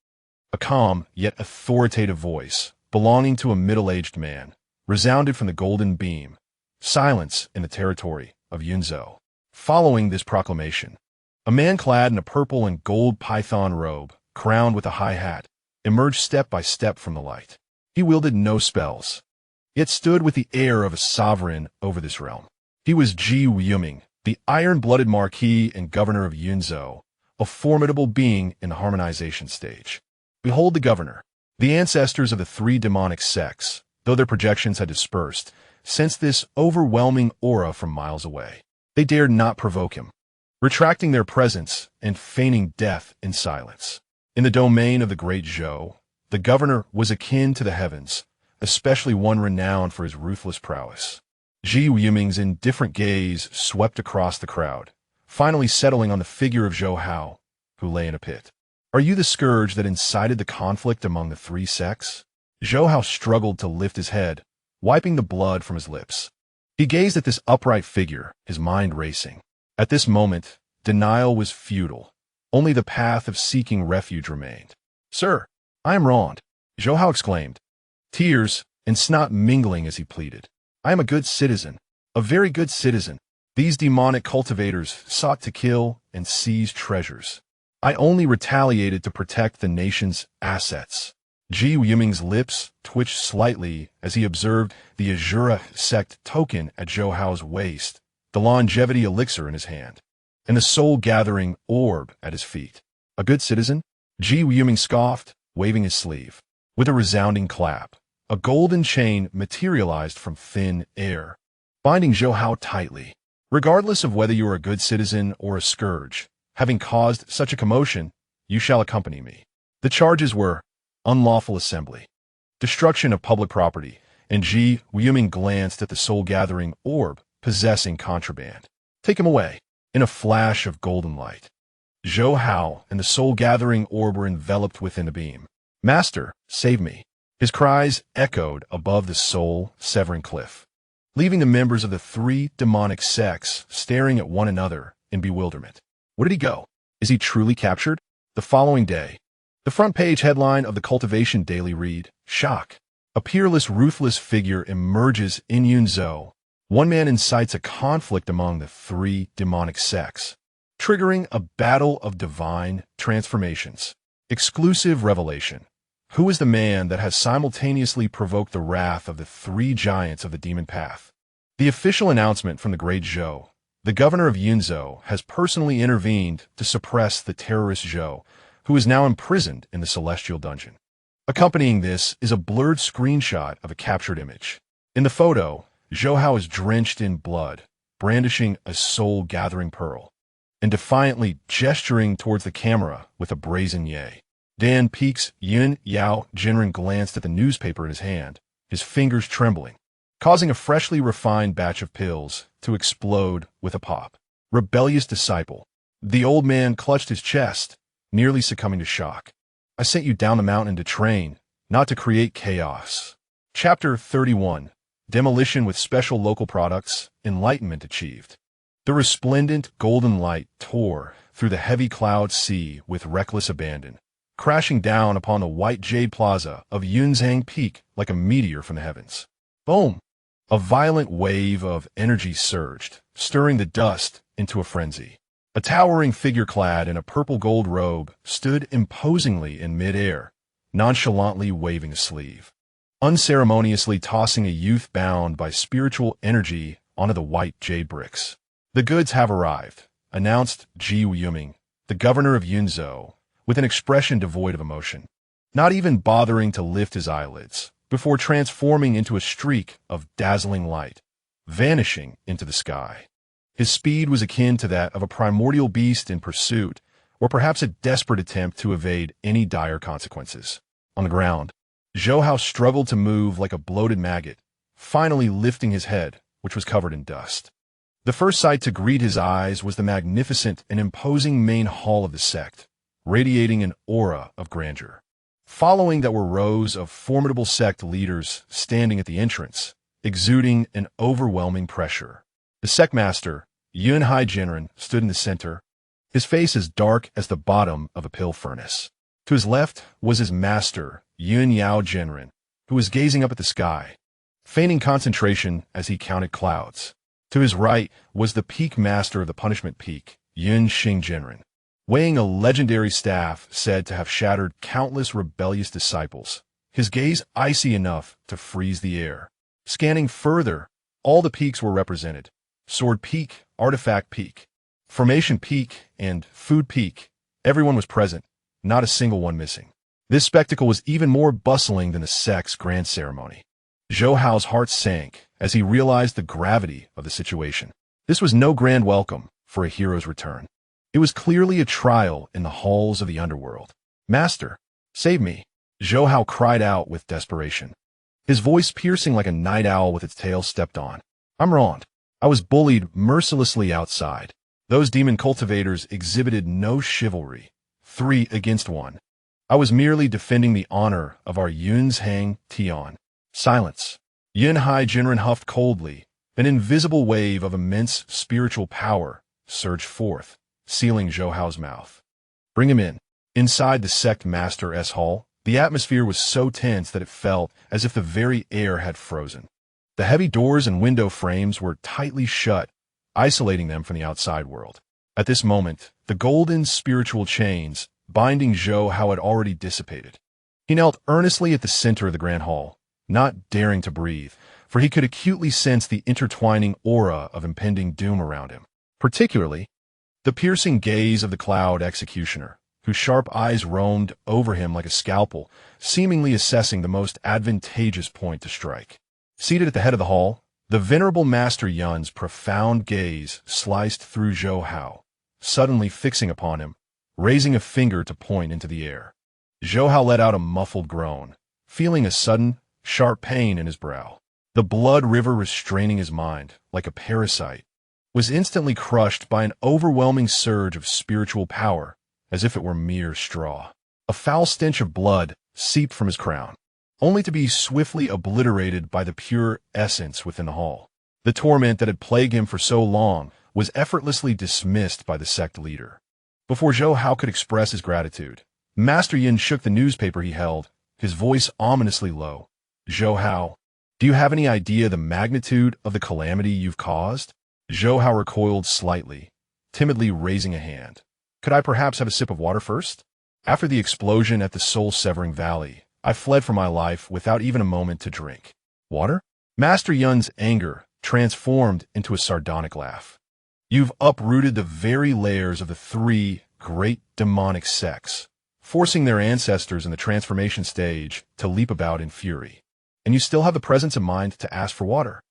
A calm, yet authoritative voice, belonging to a middle-aged man, resounded from the golden beam. Silence in the territory of Yunzhou. Following this proclamation, a man clad in a purple and gold python robe, crowned with a high hat, emerged step by step from the light. He wielded no spells, yet stood with the air of a sovereign over this realm. He was Ji Yuming, the iron-blooded marquis and governor of Yunzhou, a formidable being in the harmonization stage. Behold the governor. The ancestors of the three demonic sects, though their projections had dispersed, sensed this overwhelming aura from miles away. They dared not provoke him, retracting their presence and feigning death in silence. In the domain of the Great Zhou, the governor was akin to the heavens, especially one renowned for his ruthless prowess. Ji Yuming's indifferent gaze swept across the crowd, finally settling on the figure of Zhou Hao, who lay in a pit. Are you the scourge that incited the conflict among the three sects? Zhou Hao struggled to lift his head, wiping the blood from his lips. He gazed at this upright figure, his mind racing. At this moment, denial was futile. Only the path of seeking refuge remained. Sir, I am wronged, Zhou Hao exclaimed, tears and snot mingling as he pleaded. I am a good citizen, a very good citizen. These demonic cultivators sought to kill and seize treasures. I only retaliated to protect the nation's assets. Ji Yuming's lips twitched slightly as he observed the Azura sect token at Zhou Hao's waist, the longevity elixir in his hand, and the soul-gathering orb at his feet. A good citizen? Ji Yuming scoffed, waving his sleeve. With a resounding clap, a golden chain materialized from thin air, binding Zhou Hao tightly. Regardless of whether you are a good citizen or a scourge, having caused such a commotion, you shall accompany me. The charges were unlawful assembly, destruction of public property, and Ji Yuming glanced at the soul-gathering orb possessing contraband. Take him away. In a flash of golden light, Zhou Hao and the soul-gathering orb were enveloped within a beam. Master, save me. His cries echoed above the soul-severing cliff, leaving the members of the three demonic sects staring at one another in bewilderment. Where did he go? Is he truly captured? The following day, the front-page headline of the Cultivation Daily read, Shock. A peerless, ruthless figure emerges in Yunzhou. One man incites a conflict among the three demonic sects, triggering a battle of divine transformations. Exclusive revelation. Who is the man that has simultaneously provoked the wrath of the three giants of the demon path? The official announcement from the Great Zhou. The governor of Yunzhou has personally intervened to suppress the terrorist Zhou, who is now imprisoned in the Celestial Dungeon. Accompanying this is a blurred screenshot of a captured image. In the photo, Zhou Hao is drenched in blood, brandishing a soul-gathering pearl, and defiantly gesturing towards the camera with a brazen yay. Dan Peek's Yin Yao Jinren glanced at the newspaper in his hand, his fingers trembling, causing a freshly refined batch of pills to explode with a pop. Rebellious disciple. The old man clutched his chest, nearly succumbing to shock. I sent you down the mountain to train, not to create chaos. Chapter 31. Demolition with Special Local Products, Enlightenment Achieved. The resplendent golden light tore through the heavy cloud sea with reckless abandon, crashing down upon the white jade plaza of Yunzhang Peak like a meteor from the heavens. Boom! A violent wave of energy surged, stirring the dust into a frenzy. A towering figure clad in a purple-gold robe stood imposingly in mid-air, nonchalantly waving a sleeve, unceremoniously tossing a youth bound by spiritual energy onto the white jade bricks. "The goods have arrived," announced Ji Yuming, the governor of Yunzhou, with an expression devoid of emotion, not even bothering to lift his eyelids, before transforming into a streak of dazzling light, vanishing into the sky. His speed was akin to that of a primordial beast in pursuit, or perhaps a desperate attempt to evade any dire consequences. On the ground, Zhou Hao struggled to move like a bloated maggot, finally lifting his head, which was covered in dust. The first sight to greet his eyes was the magnificent and imposing main hall of the sect, radiating an aura of grandeur. Following that were rows of formidable sect leaders standing at the entrance, exuding an overwhelming pressure. The sect master, Yunhai Jinren, stood in the center, his face as dark as the bottom of a pill furnace. To his left was his master, Yun Yao Jinren, who was gazing up at the sky, feigning concentration as he counted clouds. To his right was the peak master of the punishment peak, Yun Xing Jinren, weighing a legendary staff said to have shattered countless rebellious disciples, his gaze icy enough to freeze the air. Scanning further, all the peaks were represented: Sword Peak, Artifact Peak, Formation Peak, and Food Peak. Everyone was present, not a single one missing. This spectacle was even more bustling than the sect's grand ceremony. Zhou Hao's heart sank as he realized the gravity of the situation. This was no grand welcome for a hero's return. It was clearly a trial in the halls of the underworld. "Master, save me," Zhou Hao cried out with desperation, his voice piercing like a night owl with its tail stepped on. "I'm wronged. I was bullied mercilessly outside. Those demon cultivators exhibited no chivalry. 3 against 1. I was merely defending the honor of our Yunzhang Tian." Silence. Yunhai Jinren huffed coldly. An invisible wave of immense spiritual power surged forth, sealing Zhou Hao's mouth. "Bring him in." Inside the sect master's hall, the atmosphere was so tense that it felt as if the very air had frozen. The heavy doors and window frames were tightly shut, isolating them from the outside world. At this moment, the golden spiritual chains binding Zhou Hao had already dissipated. He knelt earnestly at the center of the grand hall, not daring to breathe, for he could acutely sense the intertwining aura of impending doom around him, particularly the piercing gaze of the cloud executioner, whose sharp eyes roamed over him like a scalpel, seemingly assessing the most advantageous point to strike. Seated at the head of the hall, the venerable Master Yun's profound gaze sliced through Zhou Hao, suddenly fixing upon him, raising a finger to point into the air. Zhou Hao let out a muffled groan, feeling a sudden, sharp pain in his brow. The blood river restraining his mind, like a parasite, was instantly crushed by an overwhelming surge of spiritual power, as if it were mere straw. A foul stench of blood seeped from his crown, only to be swiftly obliterated by the pure essence within the hall. The torment that had plagued him for so long was effortlessly dismissed by the sect leader. Before Zhou Hao could express his gratitude, Master Yin shook the newspaper he held, his voice ominously low. "Zhou Hao, do you have any idea the magnitude of the calamity you've caused?" Zhou Hao recoiled slightly, timidly raising a hand. "Could I perhaps have a sip of water first? After the explosion at the soul-severing valley, I fled for my life without even a moment to drink." "Water?" Master Yun's anger transformed into a sardonic laugh. "You've uprooted the very layers of the 3 great demonic sects, forcing their ancestors in the transformation stage to leap about in fury. And you still have the presence of mind to ask for water."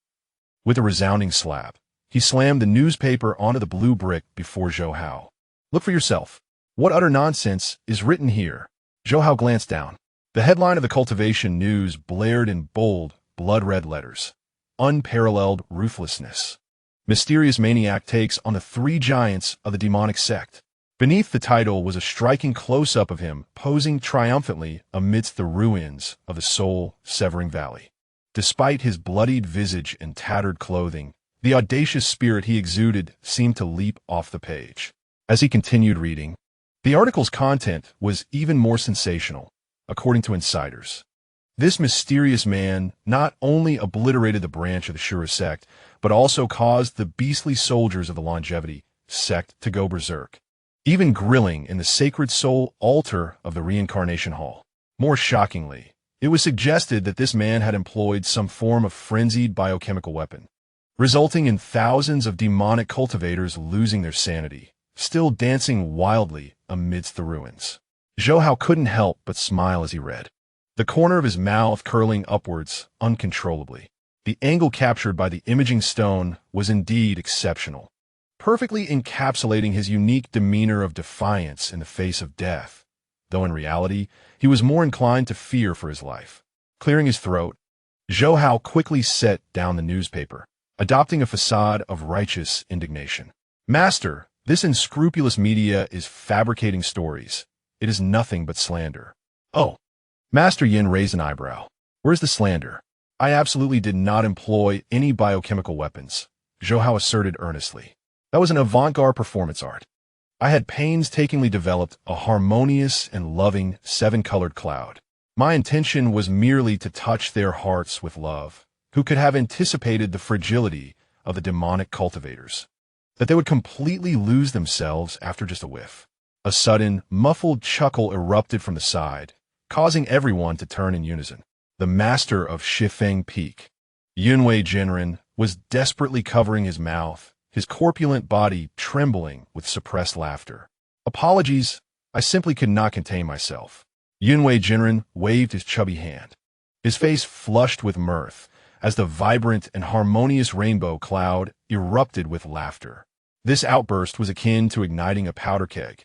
With a resounding slap, he slammed the newspaper onto the blue brick before Zhou Hao. "Look for yourself. What utter nonsense is written here?" Zhou Hao glanced down. The headline of the cultivation news blared in bold, blood-red letters. "Unparalleled ruthlessness. Mysterious maniac takes on the 3 giants of the demonic sect." Beneath the title was a striking close-up of him posing triumphantly amidst the ruins of the soul-severing valley. Despite his bloodied visage and tattered clothing, the audacious spirit he exuded seemed to leap off the page. As he continued reading, the article's content was even more sensational, according to insiders. This mysterious man not only obliterated the branch of the Shura sect, but also caused the beastly soldiers of the Longevity sect to go berserk, even grilling in the sacred soul altar of the reincarnation hall. More shockingly, it was suggested that this man had employed some form of frenzied biochemical weapon, resulting in thousands of demonic cultivators losing their sanity, still dancing wildly amidst the ruins. Zhou Hao couldn't help but smile as he read, the corner of his mouth curling upwards uncontrollably. The angle captured by the imaging stone was indeed exceptional, perfectly encapsulating his unique demeanor of defiance in the face of death, though in reality, he was more inclined to fear for his life. Clearing his throat, Zhou Hao quickly set down the newspaper, adopting a facade of righteous indignation. Master, this unscrupulous media is fabricating stories. It is nothing but slander. Oh. Master Yin raised an eyebrow. Where's the slander? I absolutely did not employ any biochemical weapons, Zhou Hao asserted earnestly. That was an avant-garde performance art. I had painstakingly developed a harmonious and loving seven-colored cloud. My intention was merely to touch their hearts with love. Who could have anticipated the fragility of the demonic cultivators? That they would completely lose themselves after just a whiff. A sudden, muffled chuckle erupted from the side, causing everyone to turn in unison. The master of Shifeng Peak, Yunwei Jinren, was desperately covering his mouth, his corpulent body trembling with suppressed laughter. Apologies, I simply could not contain myself. Yunwei Jinren waved his chubby hand, his face flushed with mirth, as the vibrant and harmonious rainbow cloud erupted with laughter. This outburst was akin to igniting a powder keg.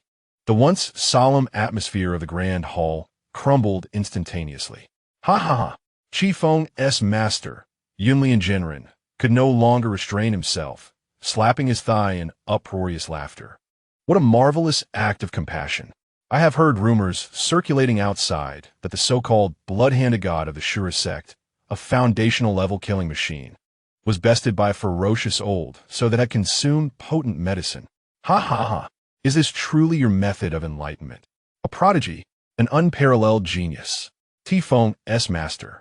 The once solemn atmosphere of the grand hall crumbled instantaneously. Ha ha ha! Qifeng's master, Yunlian Jinren, could no longer restrain himself, slapping his thigh in uproarious laughter. What a marvelous act of compassion. I have heard rumors circulating outside that the so-called blood-handed god of the Shura sect, a foundational-level killing machine, was bested by a ferocious old so that had consumed potent medicine. Ha ha ha! Is this truly your method of enlightenment? A prodigy, an unparalleled genius. Qifeng's master,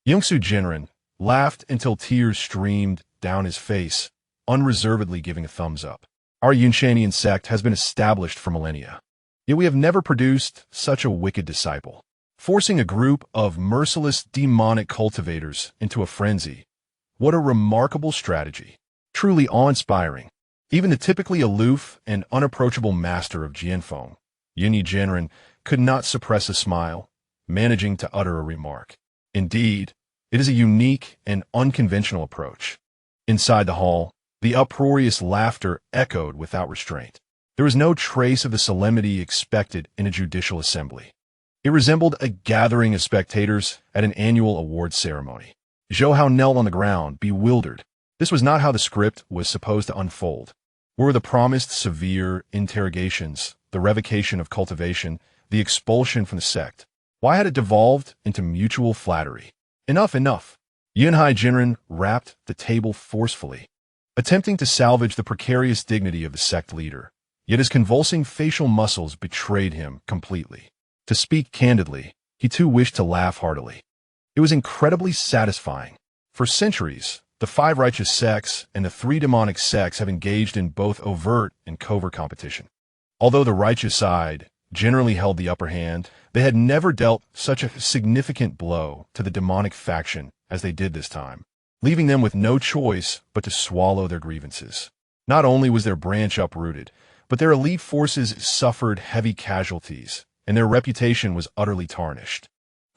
Yongsu Jinren, laughed until tears streamed down his face, unreservedly giving a thumbs up. Our Yunshanian sect has been established for millennia, yet we have never produced such a wicked disciple. Forcing a group of merciless demonic cultivators into a frenzy. What a remarkable strategy. Truly awe-inspiring. Even the typically aloof and unapproachable master of Jianfeng, Yunyi Jinren, could not suppress a smile, managing to utter a remark. Indeed, it is a unique and unconventional approach. Inside the hall, the uproarious laughter echoed without restraint. There was no trace of the solemnity expected in a judicial assembly. It resembled a gathering of spectators at an annual awards ceremony. Zhou Hao knelt on the ground, bewildered. This was not how the script was supposed to unfold. Were the promised severe interrogations, the revocation of cultivation, the expulsion from the sect? Why had it devolved into mutual flattery? Enough, enough. Yunhai Jinren rapped the table forcefully, attempting to salvage the precarious dignity of the sect leader, yet his convulsing facial muscles betrayed him completely. To speak candidly, he too wished to laugh heartily. It was incredibly satisfying. For centuries, the 5 righteous sects and the 3 demonic sects have engaged in both overt and covert competition. Although the righteous side generally held the upper hand, they had never dealt such a significant blow to the demonic faction as they did this time, leaving them with no choice but to swallow their grievances. Not only was their branch uprooted, but their elite forces suffered heavy casualties, and their reputation was utterly tarnished.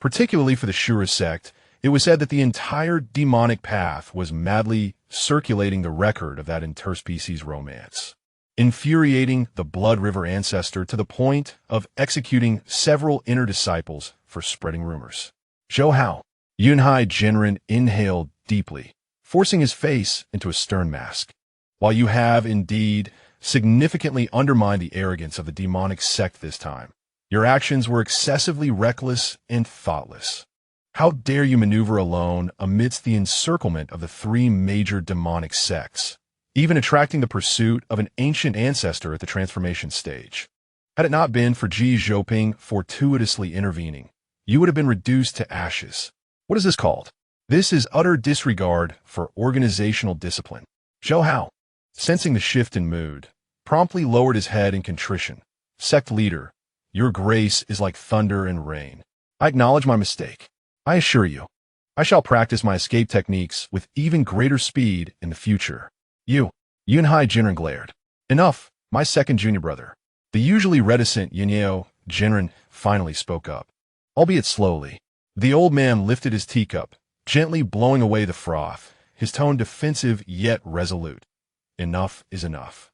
Particularly for the Shura sect, it was said that the entire demonic path was madly circulating the record of that interspecies romance, infuriating the Blood River ancestor to the point of executing several inner disciples for spreading rumors. Zhou Hao, Yunhai Jinren inhaled deeply, forcing his face into a stern mask. While you have indeed significantly undermined the arrogance of the demonic sect this time. Your actions were excessively reckless and thoughtless. How dare you maneuver alone amidst the encirclement of the three major demonic sects, even attracting the pursuit of an ancient ancestor at the transformation stage? Had it not been for Ji Zhoping fortuitously intervening, you would have been reduced to ashes. What is this called? This is utter disregard for organizational discipline. Zhou Hao, sensing the shift in mood, promptly lowered his head in contrition. Sect leader, your grace is like thunder and rain. I acknowledge my mistake. I assure you, I shall practice my escape techniques with even greater speed in the future. Yunhai Jinren glared. Enough, my second junior brother. The usually reticent Yunyeo Jinren finally spoke up, albeit slowly. The old man lifted his teacup, gently blowing away the froth, his tone defensive yet resolute. Enough is enough.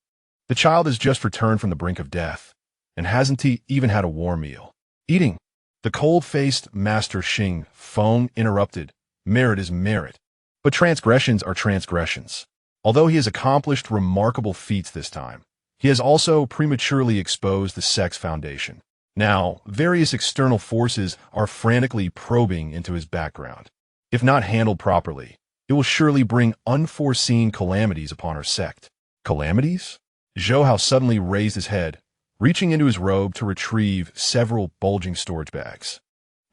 The child has just returned from the brink of death, and hasn't he even had a warm meal? Eating. The cold-faced Master Xing Feng interrupted. Merit is merit, but transgressions are transgressions. Although he has accomplished remarkable feats this time, he has also prematurely exposed the sect's foundation. Now, various external forces are frantically probing into his background. If not handled properly, it will surely bring unforeseen calamities upon our sect. Calamities? Zhou Hao suddenly raised his head, reaching into his robe to retrieve several bulging storage bags.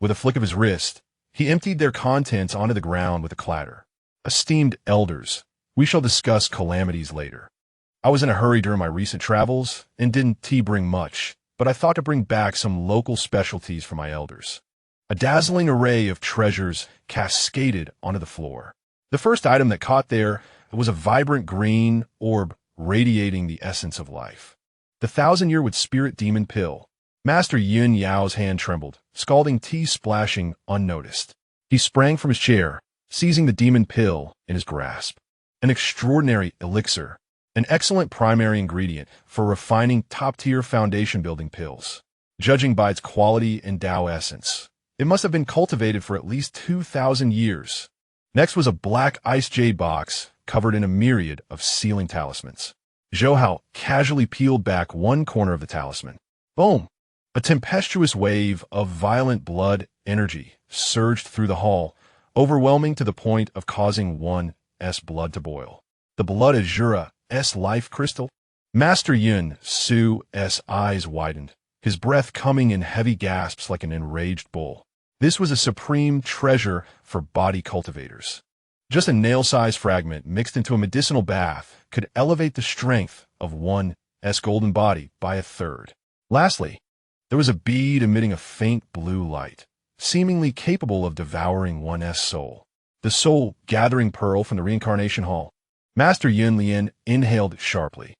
With a flick of his wrist, he emptied their contents onto the ground with a clatter. Esteemed elders, we shall discuss calamities later. I was in a hurry during my recent travels and didn't bring much, but I thought to bring back some local specialties for my elders. A dazzling array of treasures cascaded onto the floor. The first item that caught there was a vibrant green orb radiating the essence of life. The 1,000-year-wood spirit demon pill. Master Yun Yao's hand trembled, scalding tea splashing unnoticed. He sprang from his chair, seizing the demon pill in his grasp. An extraordinary elixir, an excellent primary ingredient for refining top-tier foundation-building pills. Judging by its quality and Tao essence, it must have been cultivated for at least 2,000 years. Next was a black ice jade box covered in a myriad of sealing talismans. Zhou Hao casually peeled back one corner of the talisman. Boom! A tempestuous wave of violent blood energy surged through the hall, overwhelming to the point of causing one's blood to boil. The blood Azura's life crystal? Master Yun Su's eyes widened, his breath coming in heavy gasps like an enraged bull. This was a supreme treasure for body cultivators. Just a nail-sized fragment mixed into a medicinal bath could elevate the strength of one's golden body by a third. Lastly, there was a bead emitting a faint blue light, seemingly capable of devouring one's soul. The soul-gathering pearl from the reincarnation hall. Master Yun Lian inhaled sharply,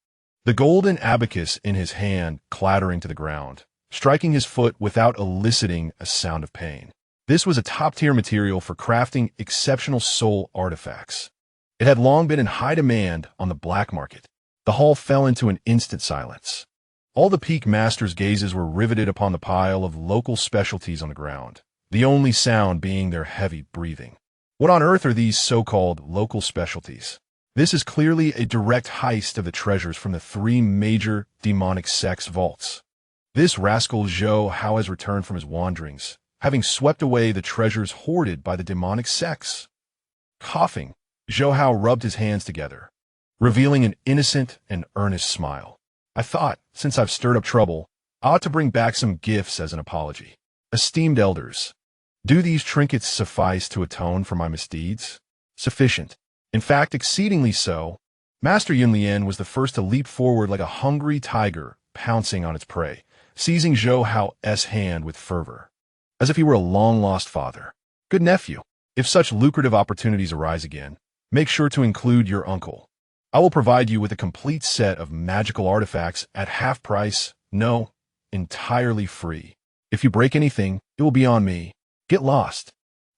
the golden abacus in his hand clattering to the ground, striking his foot without eliciting a sound of pain. This was a top-tier material for crafting exceptional soul artifacts. It had long been in high demand on the black market. The hall fell into an instant silence. All the peak masters' gazes were riveted upon the pile of local specialties on the ground, the only sound being their heavy breathing. What on earth are these so-called local specialties? This is clearly a direct heist of the treasures from the three major demonic sects' vaults. This rascal Zhou Hao has returned from his wanderings, having swept away the treasures hoarded by the demonic sects. Coughing, Zhou Hao rubbed his hands together, revealing an innocent and earnest smile. I thought, since I've stirred up trouble, I ought to bring back some gifts as an apology. Esteemed elders, do these trinkets suffice to atone for my misdeeds? Sufficient. In fact, exceedingly so. Master Yun Lian was the first to leap forward like a hungry tiger pouncing on its prey, seizing Zhou Hao's hand with fervor, as if he were a long-lost father. Good nephew, if such lucrative opportunities arise again, make sure to include your uncle. I will provide you with a complete set of magical artifacts at half price, no, entirely free. If you break anything, it will be on me. Get lost.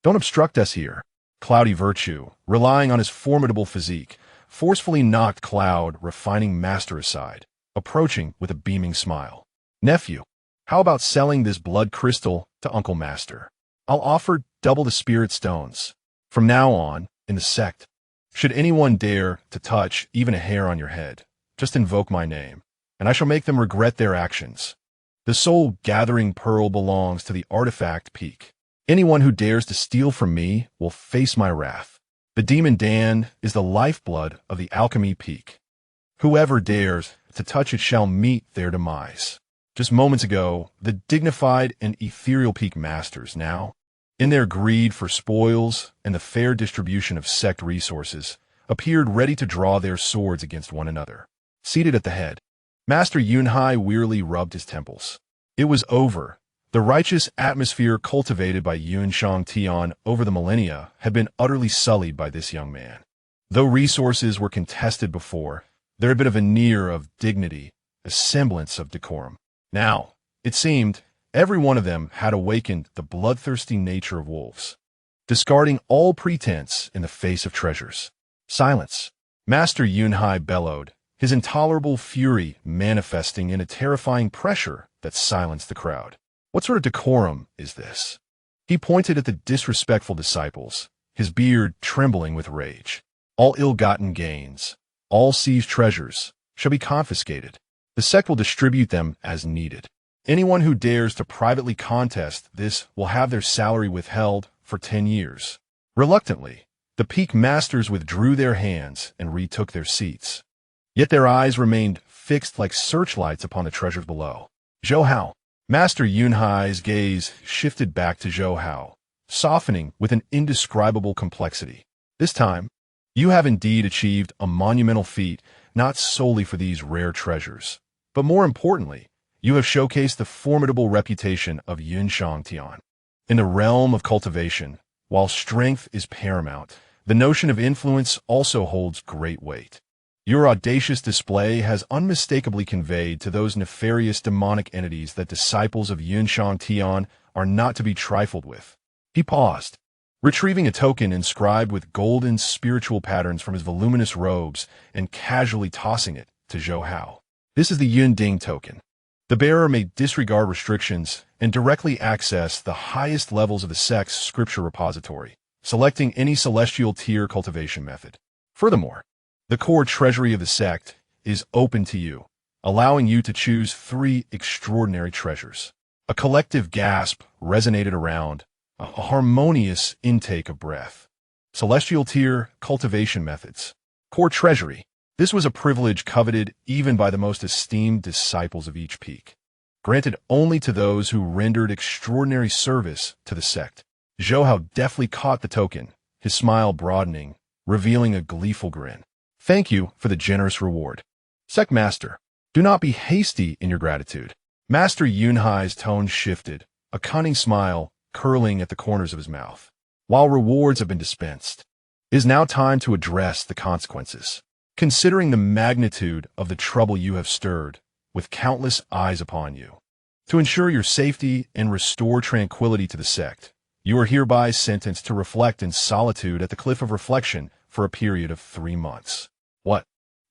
Don't obstruct us here. Cloudy Virtue, relying on his formidable physique, forcefully knocked Cloud, refining master aside, approaching with a beaming smile. Nephew, how about selling this blood crystal to Uncle Master? I'll offer double the spirit stones. From now on, in the sect, should anyone dare to touch even a hair on your head, Just invoke my name, and I shall make them regret their actions. The soul-gathering pearl belongs to the artifact peak. Anyone who dares to steal from me will face my wrath. The demon Dan is the lifeblood of the alchemy peak. Whoever dares to touch it shall meet their demise. Just moments ago, the dignified and ethereal peak masters now, in their greed for spoils and the fair distribution of sect resources, appeared ready to draw their swords against one another. Seated at the head, Master Yunhai wearily rubbed his temples. It was over. The righteous atmosphere cultivated by Shang Tian over the millennia had been utterly sullied by this young man. Though resources were contested before, there had been a veneer of dignity, a semblance of decorum. Now, it seemed, every one of them had awakened the bloodthirsty nature of wolves, discarding all pretense in the face of treasures. Silence. Master Yunhai bellowed, his intolerable fury manifesting in a terrifying pressure that silenced the crowd. What sort of decorum is this? He pointed at the disrespectful disciples, his beard trembling with rage. All ill-gotten gains, all seized treasures, shall be confiscated. The sect will distribute them as needed. Anyone who dares to privately contest this will have their salary withheld for 10 years. Reluctantly, the peak masters withdrew their hands and retook their seats. Yet their eyes remained fixed like searchlights upon the treasures below. Zhou Hao. Master Yunhai's gaze shifted back to Zhou Hao, softening with an indescribable complexity. This time, you have indeed achieved a monumental feat, not solely for these rare treasures, but more importantly, you have showcased the formidable reputation of Shang Tian. In the realm of cultivation, while strength is paramount, the notion of influence also holds great weight. Your audacious display has unmistakably conveyed to those nefarious demonic entities that disciples of Shang Tian are not to be trifled with. He paused, retrieving a token inscribed with golden spiritual patterns from his voluminous robes and casually tossing it to Zhou Hao. This is the Yunding token. The bearer may disregard restrictions and directly access the highest levels of the sect's scripture repository, selecting any celestial tier cultivation method. Furthermore, the core treasury of the sect is open to you, allowing you to choose 3 extraordinary treasures. A collective gasp resonated around, a harmonious intake of breath. Celestial tier cultivation methods. Core treasury. This was a privilege coveted even by the most esteemed disciples of each peak, granted only to those who rendered extraordinary service to the sect. Zhou Hao deftly caught the token, his smile broadening, revealing a gleeful grin. Thank you for the generous reward. Sect Master, do not be hasty in your gratitude. Master Yunhai's tone shifted, a cunning smile curling at the corners of his mouth. While rewards have been dispensed, it is now time to address the consequences. Considering the magnitude of the trouble you have stirred, with countless eyes upon you, to ensure your safety and restore tranquility to the sect, you are hereby sentenced to reflect in solitude at the Cliff of Reflection for a period of 3 months. What?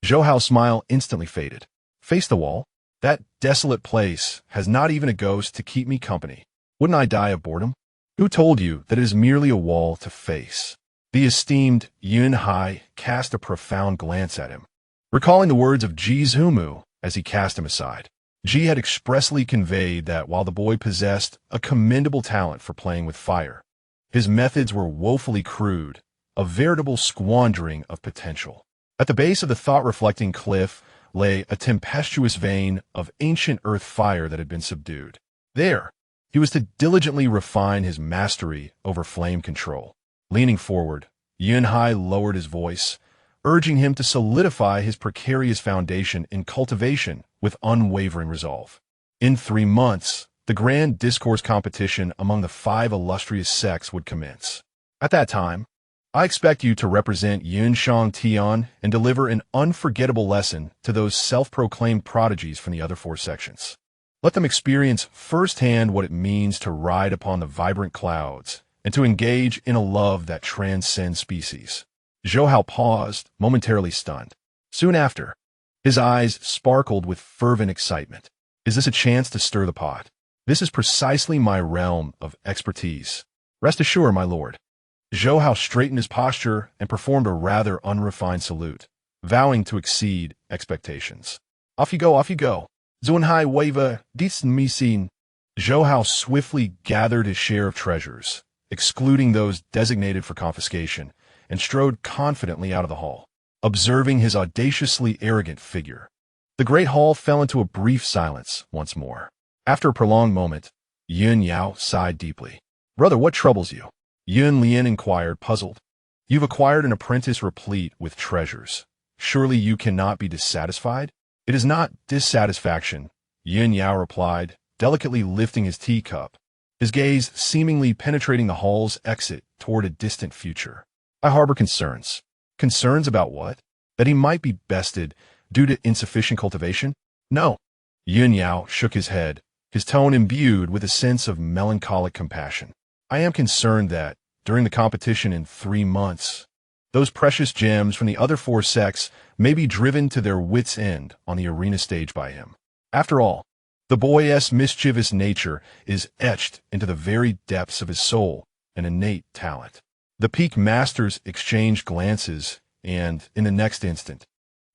Zhou Hao's smile instantly faded. Face the wall? That desolate place has not even a ghost to keep me company. Wouldn't I die of boredom? Who told you that it is merely a wall to face? The esteemed Yunhai cast a profound glance at him, recalling the words of Ji's Humu as he cast him aside. Ji had expressly conveyed that while the boy possessed a commendable talent for playing with fire, his methods were woefully crude, a veritable squandering of potential. At the base of the thought-reflecting cliff lay a tempestuous vein of ancient earth fire that had been subdued. There, he was to diligently refine his mastery over flame control. Leaning forward, Yunhai lowered his voice, urging him to solidify his precarious foundation in cultivation with unwavering resolve. In 3 months, the grand discourse competition among the 5 illustrious sects would commence. At that time, I expect you to represent Shang Tian and deliver an unforgettable lesson to those self-proclaimed prodigies from the other 4 sections. Let them experience firsthand what it means to ride upon the vibrant clouds and to engage in a love that transcends species. Zhou Hao paused, momentarily stunned. Soon after, his eyes sparkled with fervent excitement. Is this a chance to stir the pot? This is precisely my realm of expertise. Rest assured, my lord. Zhou Hao straightened his posture and performed a rather unrefined salute, vowing to exceed expectations. Off you go, off you go. Zunhai wava, dies misin. Zhou Hao swiftly gathered his share of treasures, excluding those designated for confiscation, and strode confidently out of the hall, observing his audaciously arrogant figure. The great hall fell into a brief silence once more. After a prolonged moment, Yun Yao sighed deeply. "Brother, what troubles you?" Yun Lian inquired, puzzled. "You've acquired an apprentice replete with treasures. Surely you cannot be dissatisfied?" "It is not dissatisfaction," Yun Yao replied, delicately lifting his teacup, his gaze seemingly penetrating the hall's exit toward a distant future. "I harbor concerns." "Concerns about what?" "That he might be bested due to insufficient cultivation?" "No." Yun Yao shook his head, his tone imbued with a sense of melancholic compassion. "I am concerned that, during the competition in 3 months, those precious gems from the other 4 sects may be driven to their wits' end on the arena stage by him. After all, the boy's mischievous nature is etched into the very depths of his soul, an innate talent." The peak masters exchanged glances, and, in the next instant,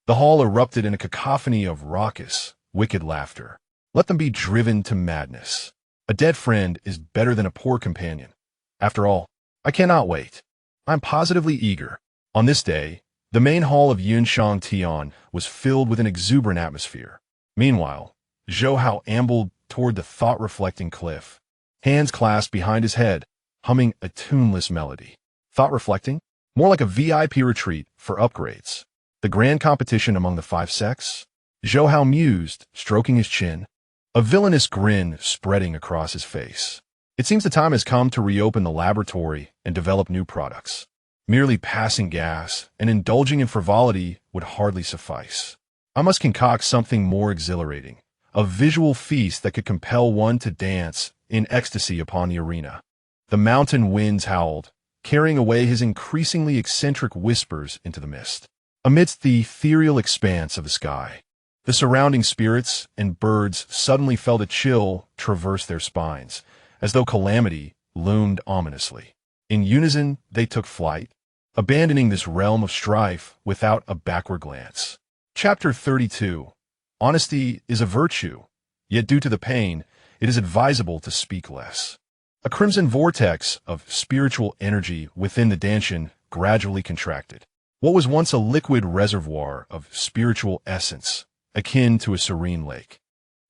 the hall erupted in a cacophony of raucous, wicked laughter. "Let them be driven to madness. A dead friend is better than a poor companion. After all, I cannot wait. I'm positively eager." On this day, the main hall of Shang Tian was filled with an exuberant atmosphere. Meanwhile, Zhou Hao ambled toward the thought-reflecting cliff, hands clasped behind his head, humming a tuneless melody. Thought-reflecting? More like a VIP retreat for upgrades. The grand competition among the 5 sects? Zhou Hao mused, stroking his chin, a villainous grin spreading across his face. It seems the time has come to reopen the laboratory and develop new products. Merely passing gas and indulging in frivolity would hardly suffice. I must concoct something more exhilarating, a visual feast that could compel one to dance in ecstasy upon the arena. The mountain winds howled, carrying away his increasingly eccentric whispers into the mist. Amidst the ethereal expanse of the sky, the surrounding spirits and birds suddenly felt a chill traverse their spines, as though calamity loomed ominously. In unison, they took flight, abandoning this realm of strife without a backward glance. Chapter 32. Honesty is a virtue, yet due to the pain, it is advisable to speak less. A crimson vortex of spiritual energy within the Danshan gradually contracted. What was once a liquid reservoir of spiritual essence, akin to a serene lake,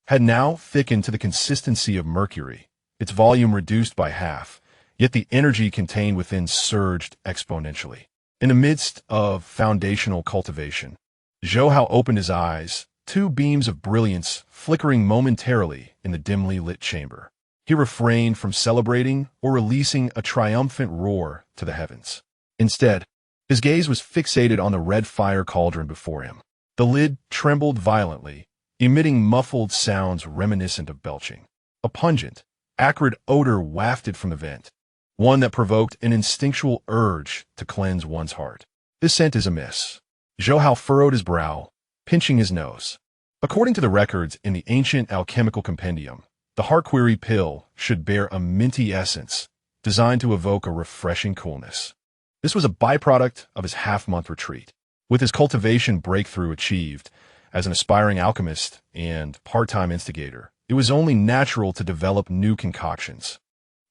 had now thickened to the consistency of mercury, its volume reduced by half, yet the energy contained within surged exponentially. In the midst of foundational cultivation, Zhou Hao opened his eyes, 2 beams of brilliance flickering momentarily in the dimly lit chamber. He refrained from celebrating or releasing a triumphant roar to the heavens. Instead, his gaze was fixated on the red fire cauldron before him. The lid trembled violently, emitting muffled sounds reminiscent of belching. A pungent, acrid odor wafted from the vent, one that provoked an instinctual urge to cleanse one's heart. "This scent is amiss." Zhou Hao furrowed his brow, pinching his nose. According to the records in the ancient alchemical compendium, the Harquery pill should bear a minty essence designed to evoke a refreshing coolness. This was a byproduct of his half-month retreat. With his cultivation breakthrough achieved, as an aspiring alchemist and part-time instigator, it was only natural to develop new concoctions.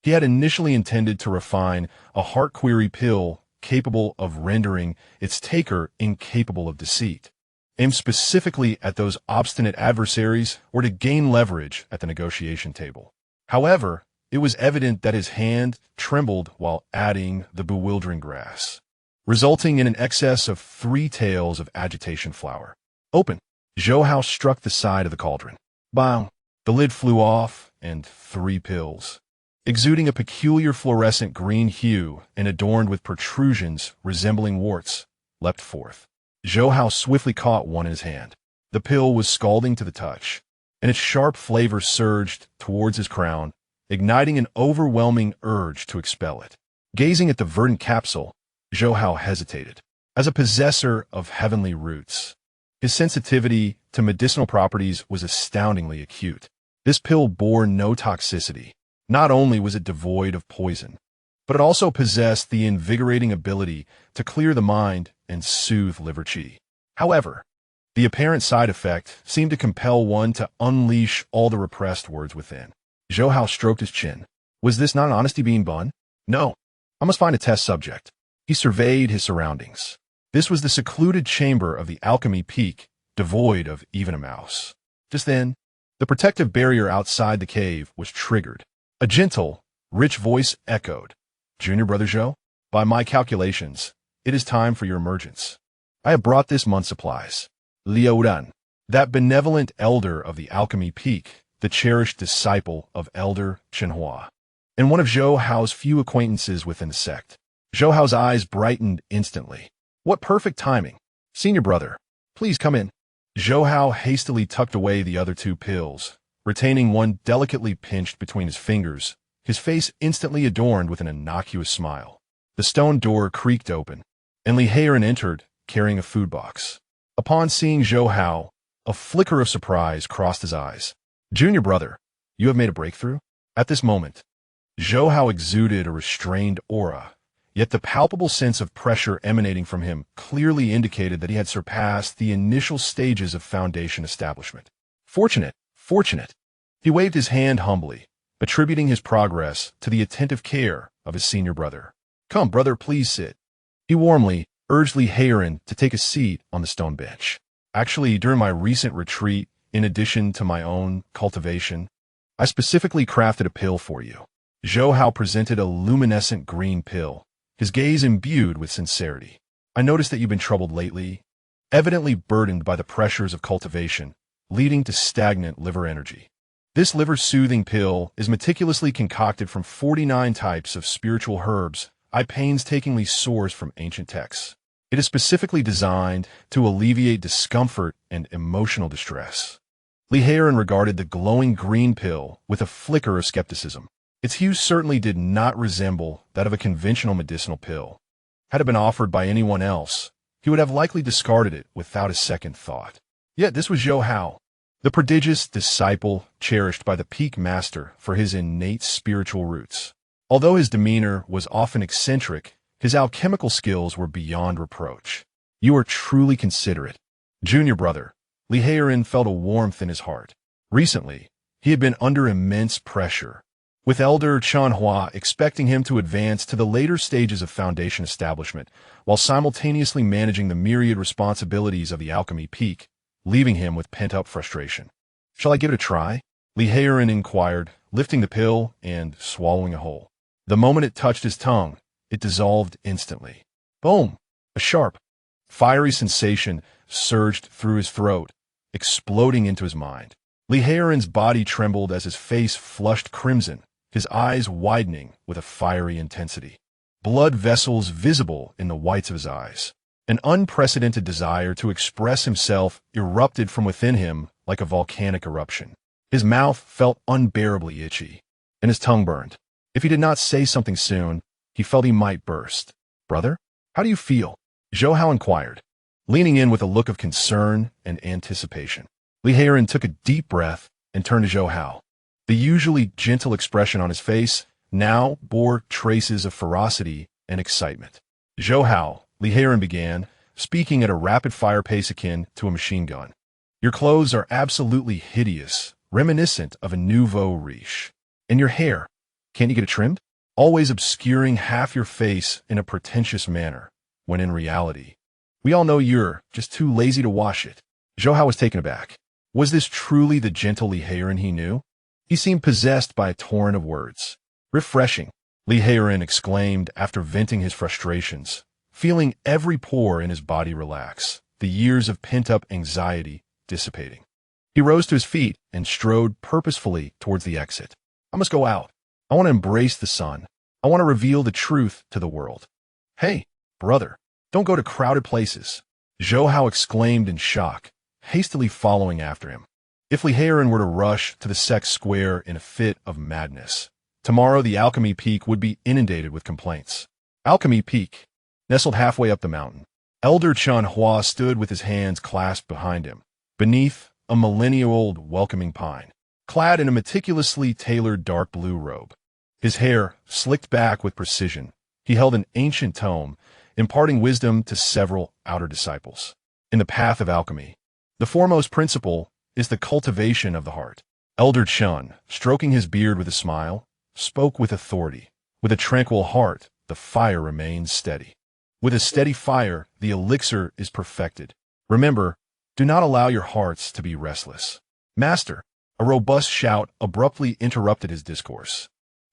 He had initially intended to refine a Harquery pill capable of rendering its taker incapable of deceit, aimed specifically at those obstinate adversaries or to gain leverage at the negotiation table. However, it was evident that his hand trembled while adding the bewildering grass, resulting in an excess of 3 taels of agitation flower. "Open." Zhou Hao struck the side of the cauldron. Bang! The lid flew off, and 3 pills, exuding a peculiar fluorescent green hue and adorned with protrusions resembling warts, leapt forth. Zhou Hao swiftly caught one in his hand. The pill was scalding to the touch, and its sharp flavor surged towards his crown, igniting an overwhelming urge to expel it. Gazing at the verdant capsule, Zhou Hao hesitated. As a possessor of heavenly roots, his sensitivity to medicinal properties was astoundingly acute. This pill bore no toxicity. Not only was it devoid of poison, but it also possessed the invigorating ability to clear the mind and soothe liver qi. However, the apparent side effect seemed to compel one to unleash all the repressed words within. Zhou Hao stroked his chin. Was this not honesty being bun? No. I must find a test subject. He surveyed his surroundings. This was the secluded chamber of the Alchemy Peak, devoid of even a mouse. Just then, the protective barrier outside the cave was triggered. A gentle, rich voice echoed. Junior Brother Zhou, by my calculations, it is time for your emergence. I have brought this month's supplies. Liu Dan, that benevolent elder of the Alchemy Peak, the cherished disciple of Elder Chenhua, and one of Zhou Hao's few acquaintances within the sect. Zhou Hao's eyes brightened instantly. What perfect timing. Senior brother, please come in. Zhou Hao hastily tucked away the other two pills, retaining one delicately pinched between his fingers, his face instantly adorned with an innocuous smile. The stone door creaked open, and Li Heiran entered, carrying a food box. Upon seeing Zhou Hao, a flicker of surprise crossed his eyes. Junior brother, you have made a breakthrough? At this moment, Zhou Hao exuded a restrained aura, yet the palpable sense of pressure emanating from him clearly indicated that he had surpassed the initial stages of foundation establishment. Fortunate, fortunate. He waved his hand humbly, attributing his progress to the attentive care of his senior brother. Come, brother, please sit. He warmly urged Li Heiran to take a seat on the stone bench. Actually, during my recent retreat, in addition to my own cultivation, I specifically crafted a pill for you. Zhou Hao presented a luminescent green pill, his gaze imbued with sincerity. I noticed that you've been troubled lately, evidently burdened by the pressures of cultivation, leading to stagnant liver energy. This liver-soothing pill is meticulously concocted from 49 types of spiritual herbs I painstakingly sourced from ancient texts. It is specifically designed to alleviate discomfort and emotional distress. Li Heiran regarded the glowing green pill with a flicker of skepticism. Its hue certainly did not resemble that of a conventional medicinal pill. Had it been offered by anyone else, he would have likely discarded it without a second thought. Yet this was Zhou Hao, the prodigious disciple cherished by the Peak Master for his innate spiritual roots. Although his demeanor was often eccentric, his alchemical skills were beyond reproach. You are truly considerate. Junior brother, Li Heiran felt a warmth in his heart. Recently, he had been under immense pressure, with Elder Chenhua expecting him to advance to the later stages of foundation establishment, while simultaneously managing the myriad responsibilities of the Alchemy Peak, leaving him with pent-up frustration. Shall I give it a try? Li Heiran inquired, lifting the pill and swallowing a whole. The moment it touched his tongue, it dissolved instantly. Boom! A sharp, fiery sensation surged through his throat, exploding into his mind. Li Heiran's body trembled as his face flushed crimson, his eyes widening with a fiery intensity. Blood vessels visible in the whites of his eyes. An unprecedented desire to express himself erupted from within him like a volcanic eruption. His mouth felt unbearably itchy, and his tongue burned. If he did not say something soon, he felt he might burst. Brother, how do you feel? Zhou Hao inquired, leaning in with a look of concern and anticipation. Li Heiran took a deep breath and turned to Zhou Hao. The usually gentle expression on his face now bore traces of ferocity and excitement. Zhou Hao, Li Heiran began, speaking at a rapid-fire pace akin to a machine gun. Your clothes are absolutely hideous, reminiscent of a nouveau riche. And your hair, can't you get it trimmed? Always obscuring half your face in a pretentious manner, when in reality, we all know you're just too lazy to wash it. Zhou Hao was taken aback. Was this truly the gentle Li Heiran he knew? He seemed possessed by a torrent of words. Refreshing, Li Heiran exclaimed after venting his frustrations, feeling every pore in his body relax, the years of pent-up anxiety dissipating. He rose to his feet and strode purposefully towards the exit. I must go out. I want to embrace the sun. I want to reveal the truth to the world. Hey, brother, don't go to crowded places. Zhou Hao exclaimed in shock, hastily following after him. If Li Heiran were to rush to the sect square in a fit of madness, tomorrow the Alchemy Peak would be inundated with complaints. Alchemy Peak, nestled halfway up the mountain. Elder Chenhua stood with his hands clasped behind him, beneath a millennia-old welcoming pine, clad in a meticulously tailored dark blue robe. His hair slicked back with precision, he held an ancient tome, imparting wisdom to several outer disciples. in the path of alchemy. The foremost principle is the cultivation of the heart. Elder Chun, stroking his beard with a smile, spoke with authority. With a tranquil heart, the fire remains steady. With a steady fire, the elixir is perfected. Remember, do not allow your hearts to be restless. Master, a robust shout abruptly interrupted his discourse.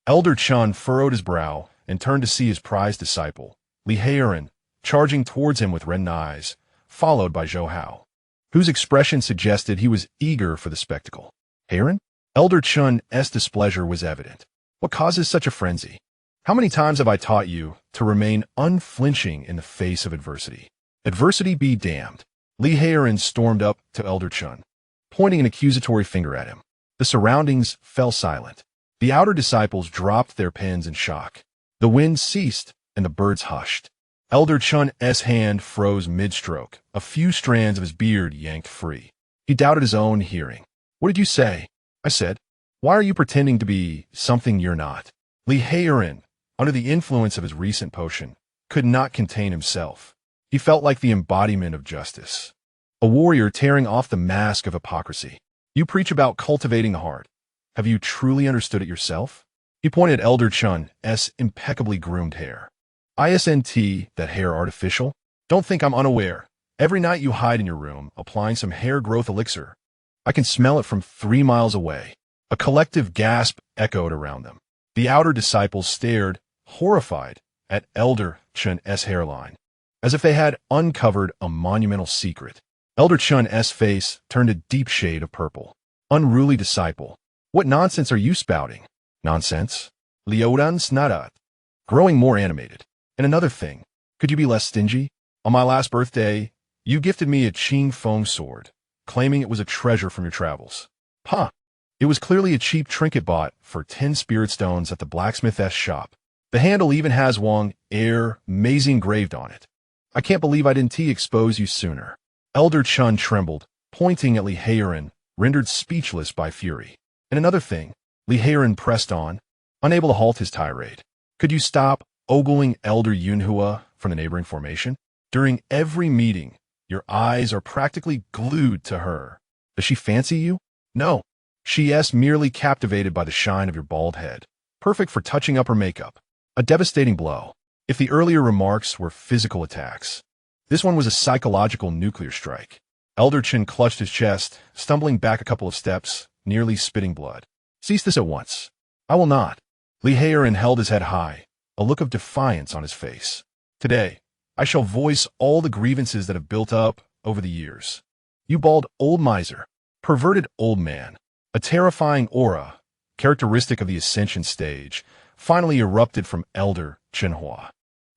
Elder Chun furrowed his brow and turned to see his prized disciple, Li Heiran, charging towards him with reddened eyes, followed by Zhou Hao, whose expression suggested he was eager for the spectacle. Heiran? Elder Chun's displeasure was evident. What causes such a frenzy? How many times have I taught you to remain unflinching in the face of adversity? Adversity be damned. Li Heiran stormed up to Elder Chun, pointing an accusatory finger at him. The surroundings fell silent. The outer disciples dropped their pens in shock. The wind ceased, and the birds hushed. Elder Chun's hand froze mid-stroke, a few strands of his beard yanked free. He doubted his own hearing. What did you say? I said. Why are you pretending to be something you're not? Li Heiran, under the influence of his recent potion, could not contain himself. He felt like the embodiment of justice, a warrior tearing off the mask of hypocrisy. You preach about cultivating the heart. Have you truly understood it yourself? He pointed at Elder Chun's impeccably groomed hair. Isn't that hair artificial? Don't think I'm unaware. Every night you hide in your room, applying some hair growth elixir. I can smell it from 3 miles away. A collective gasp echoed around them. The outer disciples stared, horrified, at Elder Chun's hairline, as if they had uncovered a monumental secret. Elder Chun's face turned a deep shade of purple. Unruly disciple, what nonsense are you spouting? Nonsense? Liudan's nadat. Growing more animated. And another thing, could you be less stingy? On my last birthday, you gifted me a Qing Feng sword, claiming it was a treasure from your travels. Huh. It was clearly a cheap trinket bought for 10 spirit stones at the blacksmith's shop. The handle even has Wang Air Maisie engraved on it. I can't believe I didn't expose you sooner. Elder Chun trembled, pointing at Li Heiran, rendered speechless by fury. And another thing, Li Heiran pressed on, unable to halt his tirade. Could you stop ogling Elder Yunhua from the neighboring formation? During every meeting, your eyes are practically glued to her. Does she fancy you? No. She's merely captivated by the shine of your bald head. Perfect for touching up her makeup. A devastating blow. If the earlier remarks were physical attacks, this one was a psychological nuclear strike. Elder Chin clutched his chest, stumbling back a couple of steps, nearly spitting blood. Cease this at once. I will not. Li Heiran held his head high, a look of defiance on his face. Today, I shall voice all the grievances that have built up over the years. You bald old miser, perverted old man. A terrifying aura, characteristic of the ascension stage, finally erupted from Elder Chenhua.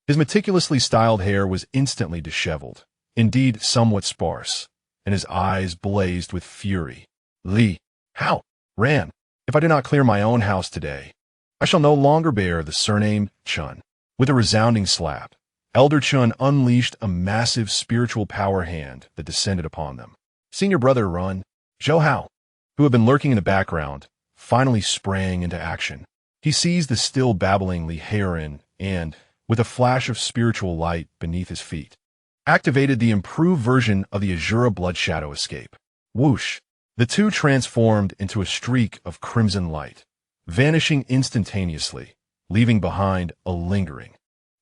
His meticulously styled hair was instantly disheveled, indeed somewhat sparse, and his eyes blazed with fury. Li, how? Ran, if I do not clear my own house today, I shall no longer bear the surname Chun. With a resounding slap, Elder Chun unleashed a massive spiritual power hand that descended upon them. Senior brother Run, Zhou Hao, who had been lurking in the background, finally sprang into action. He seized the still babbling Li Heiran and, with a flash of spiritual light beneath his feet, activated the improved version of the Azura Blood Shadow escape. Whoosh! The two transformed into a streak of crimson light, vanishing instantaneously, leaving behind a lingering,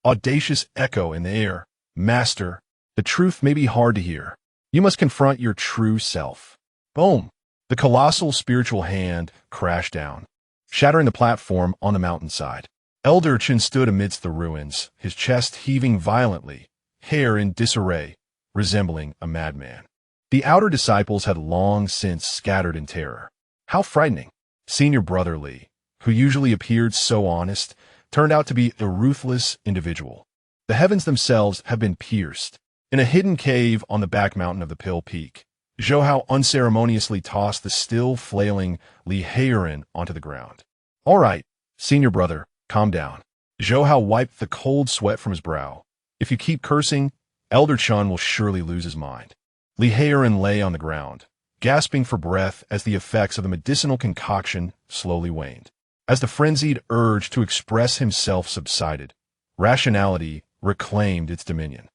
audacious echo in the air. Master, the truth may be hard to hear. You must confront your true self. Boom! The colossal spiritual hand crashed down, shattering the platform on the mountainside. Elder Chin stood amidst the ruins, his chest heaving violently, hair in disarray, resembling a madman. The outer disciples had long since scattered in terror. How frightening! Senior brother Li, who usually appeared so honest, turned out to be a ruthless individual. The heavens themselves have been pierced. In a hidden cave on the back mountain of the Pill Peak, Zhou Hao unceremoniously tossed the still flailing Li Heiran onto the ground. All right, senior brother, calm down. Zhou Hao wiped the cold sweat from his brow. If you keep cursing, Elder Chun will surely lose his mind. Li Heiran lay on the ground, gasping for breath as the effects of the medicinal concoction slowly waned. As the frenzied urge to express himself subsided, rationality reclaimed its dominion.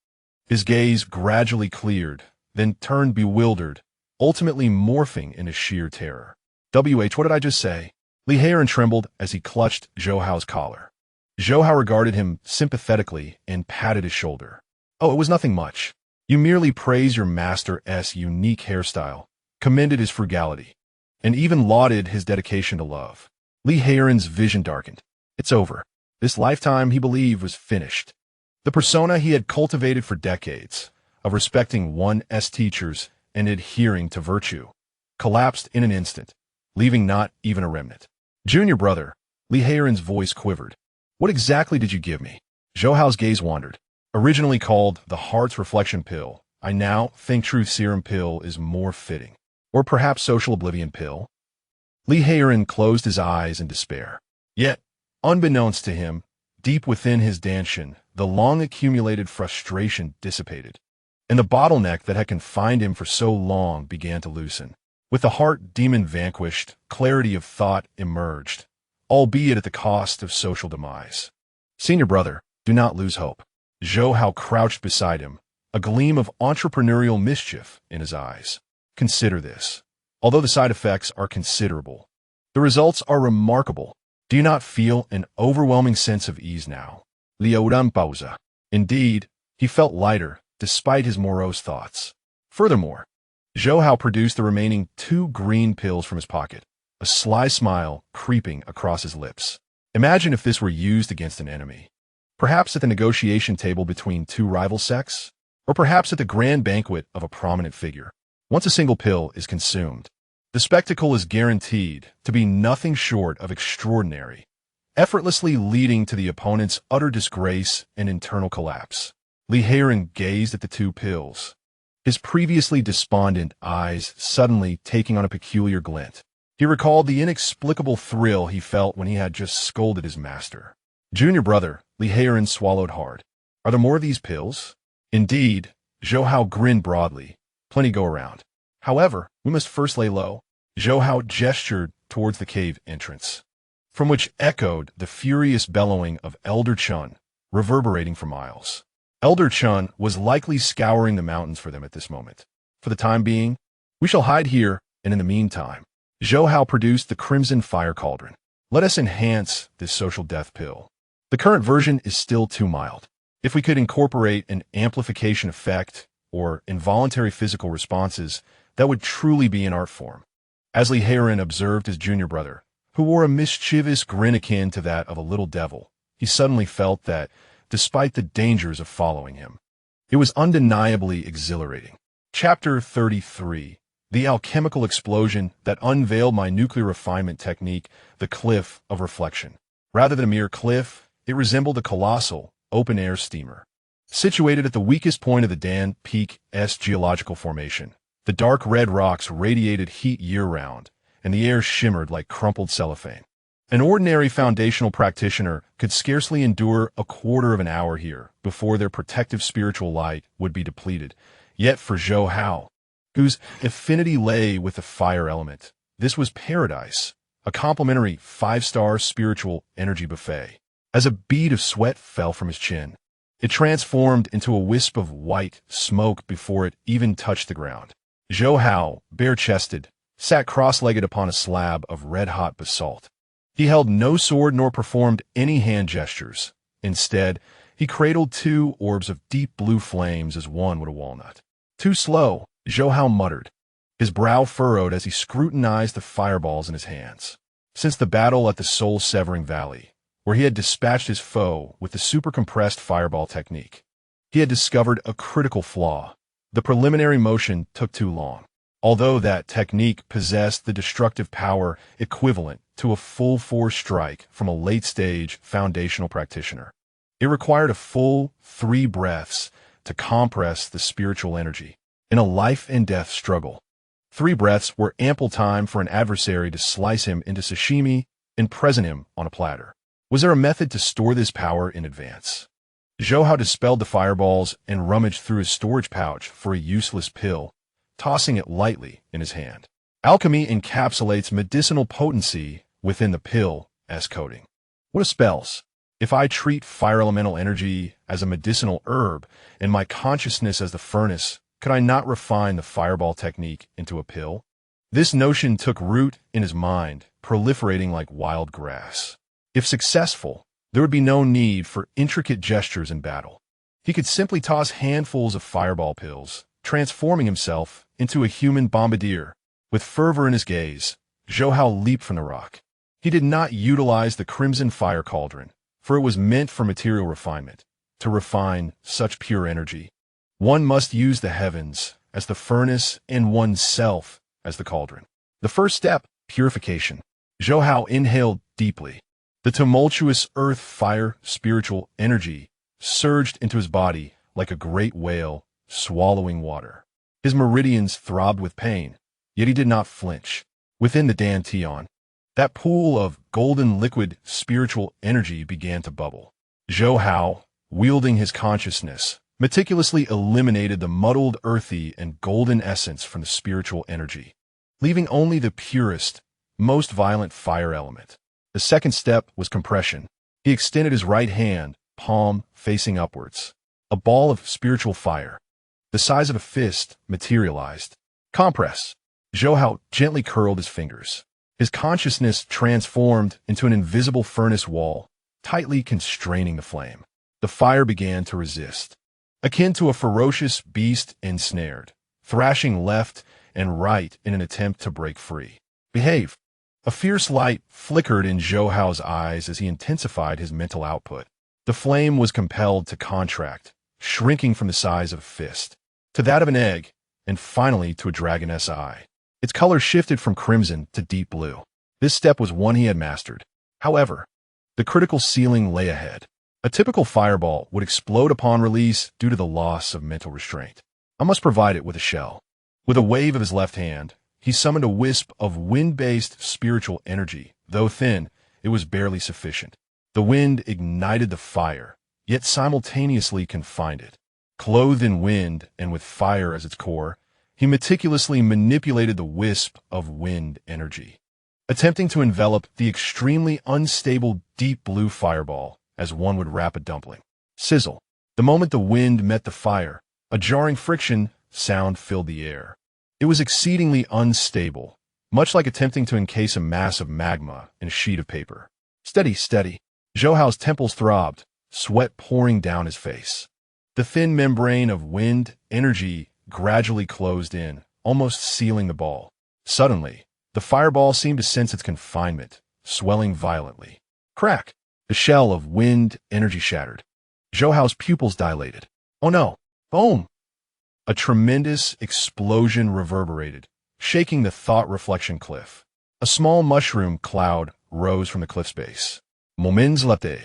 His gaze gradually cleared, then turned bewildered, ultimately morphing into sheer terror. What did I just say? Li Heiran trembled as he clutched Zhou Hao's collar. Zhou Hao regarded him sympathetically and patted his shoulder. Oh, it was nothing much. You merely praised your master's unique hairstyle, commended his frugality, and even lauded his dedication to love. Li Heiran's vision darkened. It's over. This lifetime, he believed, was finished. The persona he had cultivated for decades, of respecting one's teachers and adhering to virtue, collapsed in an instant, leaving not even a remnant. Junior brother, Li Heiran's voice quivered. What exactly did you give me? Zhou Hao's gaze wandered. Originally called the Heart's Reflection Pill, I now think Truth Serum Pill is more fitting. Or perhaps Social Oblivion Pill? Li Heiran closed his eyes in despair. Yet, unbeknownst to him, deep within his Danshan, the long-accumulated frustration dissipated, and the bottleneck that had confined him for so long began to loosen. With the heart demon vanquished, clarity of thought emerged, albeit at the cost of social demise. Senior brother, do not lose hope. Zhou Hao crouched beside him, a gleam of entrepreneurial mischief in his eyes. Consider this. Although the side effects are considerable, the results are remarkable. Do you not feel an overwhelming sense of ease now? Liudan pausa. Indeed, he felt lighter, despite his morose thoughts. Furthermore, Zhou Hao produced the remaining 2 green pills from his pocket, a sly smile creeping across his lips. Imagine if this were used against an enemy. Perhaps at the negotiation table between 2 rival sects, or perhaps at the grand banquet of a prominent figure. Once a single pill is consumed, the spectacle is guaranteed to be nothing short of extraordinary, effortlessly leading to the opponent's utter disgrace and internal collapse. Li Heiran gazed at the 2 pills, his previously despondent eyes suddenly taking on a peculiar glint. He recalled the inexplicable thrill he felt when he had just scolded his master. Junior brother, Li Heiran swallowed hard. Are there more of these pills? Indeed, Zhou Hao grinned broadly. Plenty go around. However, we must first lay low. Zhou Hao gestured towards the cave entrance, from which echoed the furious bellowing of Elder Chun, reverberating for miles. Elder Chun was likely scouring the mountains for them at this moment. For the time being, we shall hide here, and in the meantime, Zhou Hao produced the Crimson Fire Cauldron. Let us enhance this social death pill. The current version is still too mild. If we could incorporate an amplification effect or involuntary physical responses, that would truly be an art form. As Li Heiran observed his junior brother, who wore a mischievous grin akin to that of a little devil, he suddenly felt that, despite the dangers of following him, it was undeniably exhilarating. Chapter 33. The alchemical explosion that unveiled my nuclear refinement technique, the cliff of reflection. Rather than a mere cliff, it resembled a colossal, open-air steamer. Situated at the weakest point of the Dan Peak's geological formation, the dark red rocks radiated heat year-round, and the air shimmered like crumpled cellophane. An ordinary foundational practitioner could scarcely endure a quarter of an hour here before their protective spiritual light would be depleted. Yet for Zhou Hao, whose affinity lay with the fire element, this was paradise, a complimentary 5-star spiritual energy buffet. As a bead of sweat fell from his chin, it transformed into a wisp of white smoke before it even touched the ground. Zhou Hao, bare-chested, sat cross-legged upon a slab of red-hot basalt. He held no sword nor performed any hand gestures. Instead, he cradled 2 orbs of deep blue flames as one would a walnut. Too slow, Zhou Hao muttered, his brow furrowed as he scrutinized the fireballs in his hands. Since the battle at the soul-severing valley, where he had dispatched his foe with the super-compressed fireball technique, he had discovered a critical flaw. The preliminary motion took too long. Although that technique possessed the destructive power equivalent to a full-force strike from a late-stage foundational practitioner, it required a full 3 breaths to compress the spiritual energy in a life-and-death struggle. 3 breaths were ample time for an adversary to slice him into sashimi and present him on a platter. Was there a method to store this power in advance? Zhou Hao dispelled the fireballs and rummaged through his storage pouch for a useless pill, tossing it lightly in his hand. Alchemy encapsulates medicinal potency within the pill's coating. What a spells! If I treat fire elemental energy as a medicinal herb and my consciousness as the furnace Could I not refine the fireball technique into a pill? This notion took root in his mind, proliferating like wild grass. If successful, there would be no need for intricate gestures in battle. He could simply toss handfuls of fireball pills, transforming himself into a human bombardier. With fervor in his gaze, Zhou Hao leaped from the rock. He did not utilize the crimson fire cauldron, for it was meant for material refinement. To refine such pure energy, one must use the heavens as the furnace and oneself as the cauldron. The first step, purification. Zhou Hao inhaled deeply. The tumultuous earth-fire spiritual energy surged into his body like a great whale swallowing water. His meridians throbbed with pain, yet he did not flinch. Within the Dan Tian, that pool of golden liquid spiritual energy began to bubble. Zhou Hao, wielding his consciousness, meticulously eliminated the muddled earthy and golden essence from the spiritual energy, leaving only the purest, most violent fire element. The second step was compression. He extended his right hand, palm facing upwards. A ball of spiritual fire, the size of a fist, materialized. Compress. Zhou Hao gently curled his fingers. His consciousness transformed into an invisible furnace wall, tightly constraining the flame. The fire began to resist, akin to a ferocious beast ensnared, thrashing left and right in an attempt to break free. Behave. A fierce light flickered in Zhou Hao's eyes as he intensified his mental output. The flame was compelled to contract, shrinking from the size of a fist to that of an egg, and finally to a dragoness eye. Its color shifted from crimson to deep blue. This step was one he had mastered. However, the critical ceiling lay ahead. A typical fireball would explode upon release due to the loss of mental restraint. I must provide it with a shell. With a wave of his left hand, he summoned a wisp of wind-based spiritual energy. Though thin, it was barely sufficient. The wind ignited the fire, yet simultaneously confined it. Clothed in wind and with fire as its core, he meticulously manipulated the wisp of wind energy, attempting to envelop the extremely unstable deep blue fireball as one would wrap a dumpling. Sizzle. The moment the wind met the fire, a jarring friction sound filled the air. It was exceedingly unstable, much like attempting to encase a mass of magma in a sheet of paper. Steady, steady. Zhou Hao's temples throbbed, sweat pouring down his face. The thin membrane of wind energy gradually closed in, almost sealing the ball. Suddenly, the fireball seemed to sense its confinement, swelling violently. Crack! The shell of wind energy shattered. Zhou Hao's pupils dilated. Oh no! Boom! A tremendous explosion reverberated, shaking the thought-reflection cliff. A small mushroom cloud rose from the cliff's base. Moments later.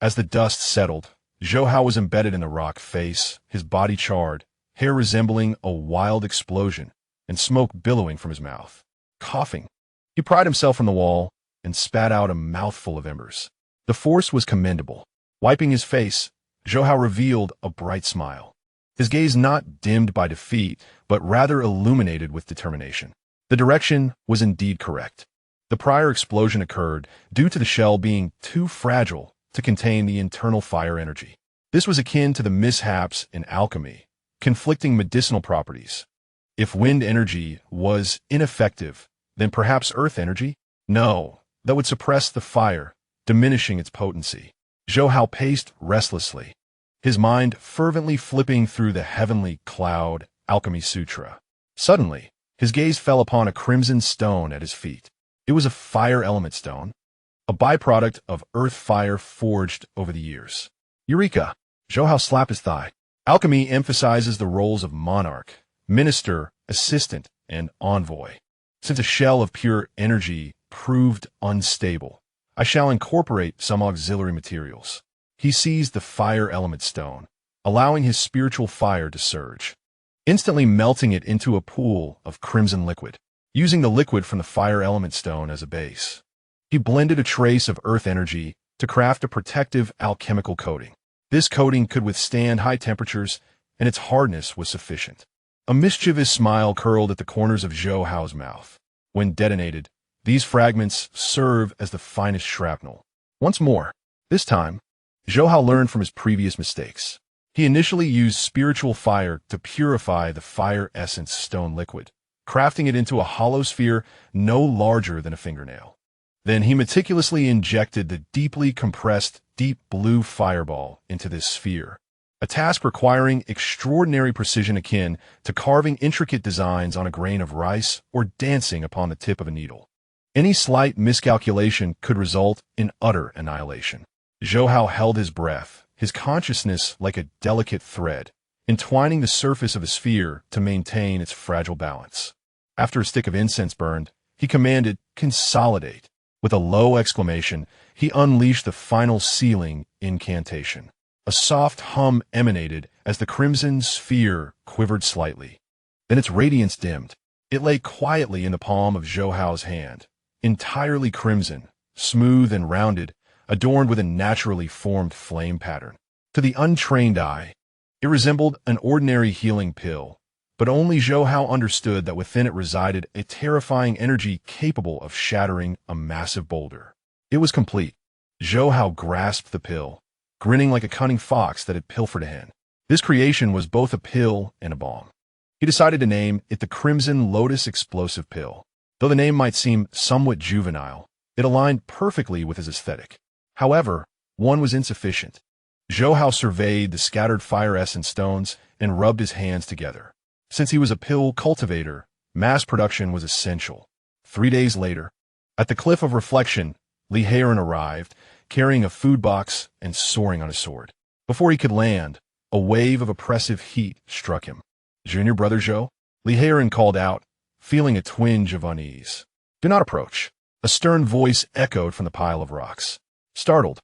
As the dust settled, Zhou Hao was embedded in the rock face, his body charred, hair resembling a wild explosion, and smoke billowing from his mouth. Coughing, he pried himself from the wall and spat out a mouthful of embers. The force was commendable. Wiping his face, Zhou Hao revealed a bright smile. His gaze not dimmed by defeat, but rather illuminated with determination. The direction was indeed correct. The prior explosion occurred due to the shell being too fragile to contain the internal fire energy. This was akin to the mishaps in alchemy, conflicting medicinal properties. If wind energy was ineffective, then perhaps earth energy? No, that would suppress the fire, diminishing its potency. Zhou Hao paced restlessly, his mind fervently flipping through the heavenly cloud Alchemy Sutra. Suddenly, his gaze fell upon a crimson stone at his feet. It was a fire element stone, a byproduct of earth fire forged over the years. Eureka! Zhou Hao slapped his thigh. Alchemy emphasizes the roles of monarch, minister, assistant, and envoy. Since a shell of pure energy proved unstable, I shall incorporate some auxiliary materials. He seized the fire element stone, allowing his spiritual fire to surge, instantly melting it into a pool of crimson liquid. Using the liquid from the fire element stone as a base, he blended a trace of earth energy to craft a protective alchemical coating. This coating could withstand high temperatures, and its hardness was sufficient. A mischievous smile curled at the corners of Zhou Hao's mouth. When detonated, these fragments serve as the finest shrapnel. Once more, this time, Zhou Hao learned from his previous mistakes. He initially used spiritual fire to purify the fire essence stone liquid, crafting it into a hollow sphere no larger than a fingernail. Then he meticulously injected the deeply compressed deep blue fireball into this sphere, a task requiring extraordinary precision akin to carving intricate designs on a grain of rice or dancing upon the tip of a needle. Any slight miscalculation could result in utter annihilation. Zhou Hao held his breath, his consciousness like a delicate thread, entwining the surface of a sphere to maintain its fragile balance. After a stick of incense burned, he commanded, "Consolidate." With a low exclamation, he unleashed the final sealing incantation. A soft hum emanated as the crimson sphere quivered slightly. Then its radiance dimmed. It lay quietly in the palm of Zhou Hao's hand, entirely crimson, smooth and rounded, adorned with a naturally formed flame pattern. To the untrained eye, it resembled an ordinary healing pill, but only Zhou Hao understood that within it resided a terrifying energy capable of shattering a massive boulder. It was complete. Zhou Hao grasped the pill, grinning like a cunning fox that had pilfered a hen. This creation was both a pill and a balm. He decided to name it the Crimson Lotus Explosive Pill. Though the name might seem somewhat juvenile, it aligned perfectly with his aesthetic. However, one was insufficient. Zhou Hao surveyed the scattered fire essence stones and rubbed his hands together. Since he was a pill cultivator, mass production was essential. 3 days later, at the Cliff of Reflection, Li Heiran arrived, carrying a food box and soaring on a sword. Before he could land, a wave of oppressive heat struck him. "Junior brother Zhou?" Li Heiran called out, feeling a twinge of unease. "Do not approach." A stern voice echoed from the pile of rocks. Startled,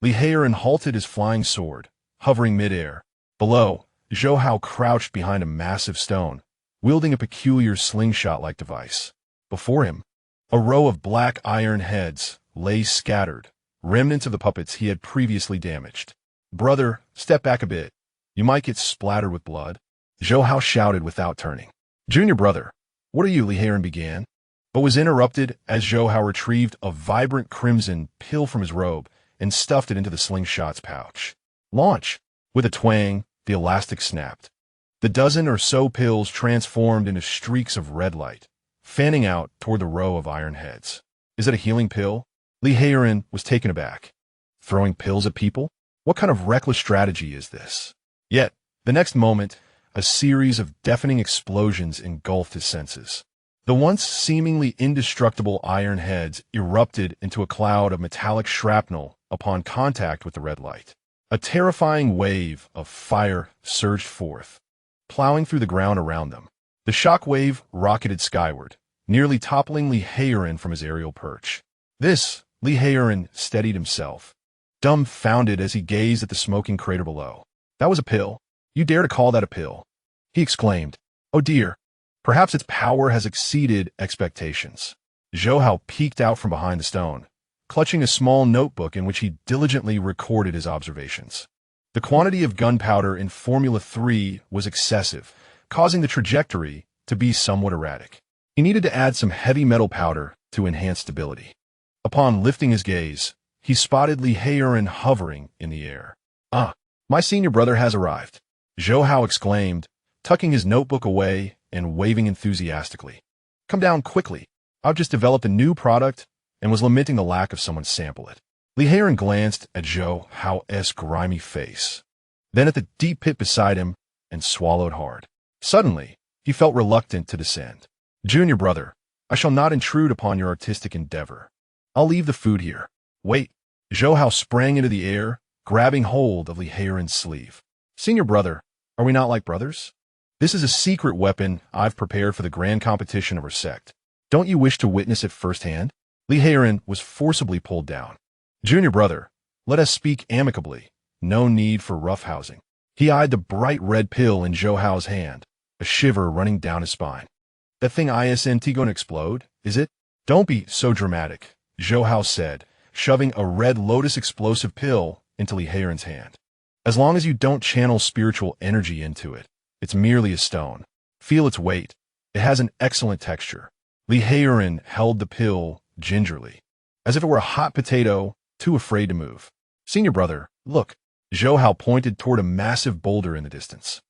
Li Heiran halted his flying sword, hovering midair. Below, Zhou Hao crouched behind a massive stone, wielding a peculiar slingshot-like device. Before him, a row of black iron heads lay scattered, remnants of the puppets he had previously damaged. "Brother, step back a bit. You might get splattered with blood," Zhou Hao shouted without turning. "Junior brother, what are you?" Li Heiran began, but was interrupted as Zhou Hao retrieved a vibrant crimson pill from his robe and stuffed it into the slingshot's pouch. "Launch!" With a twang, the elastic snapped. The dozen or so pills transformed into streaks of red light, fanning out toward the row of iron heads. "Is it a healing pill?" Li Heiran was taken aback. "Throwing pills at people? What kind of reckless strategy is this?" Yet, the next moment, a series of deafening explosions engulfed his senses. The once seemingly indestructible iron heads erupted into a cloud of metallic shrapnel upon contact with the red light. A terrifying wave of fire surged forth, plowing through the ground around them. The shock wave rocketed skyward, nearly toppling Li Heiran from his aerial perch. This, Li Heiran steadied himself, dumbfounded as he gazed at the smoking crater below. "That was a pill. You dare to call that a pill?" he exclaimed. "Oh dear, perhaps its power has exceeded expectations." Zhou Hao peeked out from behind the stone, clutching a small notebook in which he diligently recorded his observations. The quantity of gunpowder in Formula 3 was excessive, causing the trajectory to be somewhat erratic. He needed to add some heavy metal powder to enhance stability. Upon lifting his gaze, he spotted Li Heiran hovering in the air. "Ah, my senior brother has arrived," Zhou Hao exclaimed, tucking his notebook away and waving enthusiastically. "Come down quickly. I've just developed a new product," and was lamenting the lack of someone to sample it. Li Heiran glanced at Zhou Hao's grimy face, then at the deep pit beside him, and swallowed hard. Suddenly, he felt reluctant to descend. "Junior brother, I shall not intrude upon your artistic endeavor. I'll leave the food here." "Wait." Zhou Hao sprang into the air, grabbing hold of Li Heiran's sleeve. "Senior brother, are we not like brothers? This is a secret weapon I've prepared for the grand competition of our sect. Don't you wish to witness it firsthand?" Li Heiran was forcibly pulled down. "Junior brother, let us speak amicably. No need for roughhousing." He eyed the bright red pill in Zhou Hao's hand, a shiver running down his spine. "That thing isn't gonna explode, is it?" "Don't be so dramatic," Zhou Hao said, shoving a red lotus explosive pill into Li Heiran's hand. "As long as you don't channel spiritual energy into it, it's merely a stone. Feel its weight. It has an excellent texture." Li Heiran held the pill gingerly, as if it were a hot potato, too afraid to move. "Senior brother, look." Zhou Hao pointed toward a massive boulder in the distance.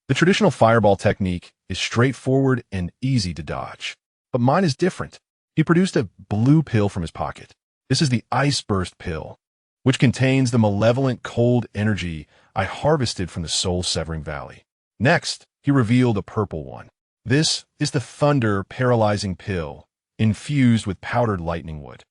The traditional fireball technique is straightforward and easy to dodge. But mine is different. He produced a blue pill from his pocket. This is the Ice Burst pill, which contains the malevolent cold energy I harvested from the soul-severing valley. Next, he revealed a purple one. This is the Thunder Paralyzing pill, infused with powdered lightning wood.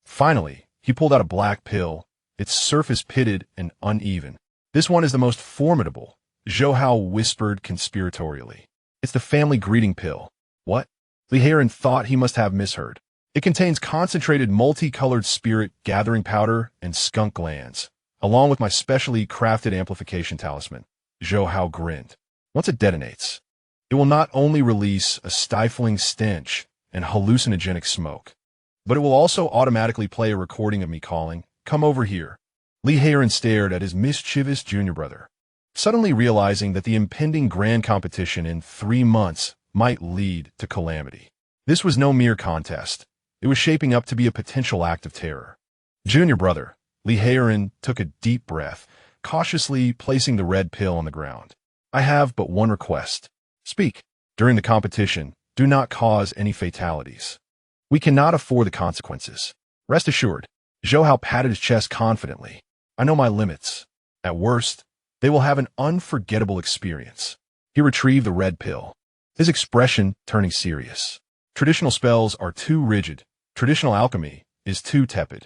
Finally, he pulled out a black pill, its surface pitted and uneven. This one is the most formidable, Zhou Hao whispered conspiratorially. It's the family greeting pill. What? Li Heiran thought he must have misheard. It contains concentrated multicolored spirit gathering powder and skunk glands, along with my specially crafted amplification talisman. Zhou Hao grinned. Once it detonates, it will not only release a stifling stench and hallucinogenic smoke, but it will also automatically play a recording of me calling, "Come over here." Li Heiran stared at his mischievous junior brother, suddenly realizing that the impending grand competition in 3 months might lead to calamity. This was no mere contest. It was shaping up to be a potential act of terror. Junior brother, Li Heiran took a deep breath, cautiously placing the red pill on the ground. I have but one request. Speak. During the competition, do not cause any fatalities. We cannot afford the consequences. Rest assured. Zhou Hao patted his chest confidently. I know my limits. At worst, they will have an unforgettable experience. He retrieved the red pill, his expression turning serious. Traditional spells are too rigid. Traditional alchemy is too tepid.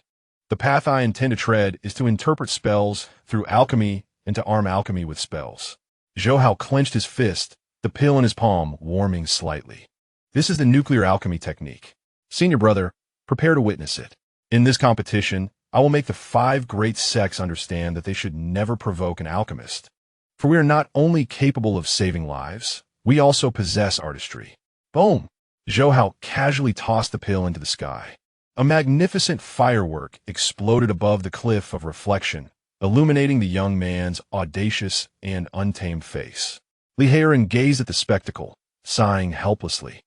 The path I intend to tread is to interpret spells through alchemy and to arm alchemy with spells. Zhou Hao clenched his fist, the pill in his palm warming slightly. This is the nuclear alchemy technique. Senior brother, prepare to witness it. In this competition, I will make the 5 great sects understand that they should never provoke an alchemist. For we are not only capable of saving lives, we also possess artistry. Boom! Zhou Hao casually tossed the pill into the sky. A magnificent firework exploded above the cliff of reflection, illuminating the young man's audacious and untamed face. Li Heiran gazed at the spectacle, sighing helplessly.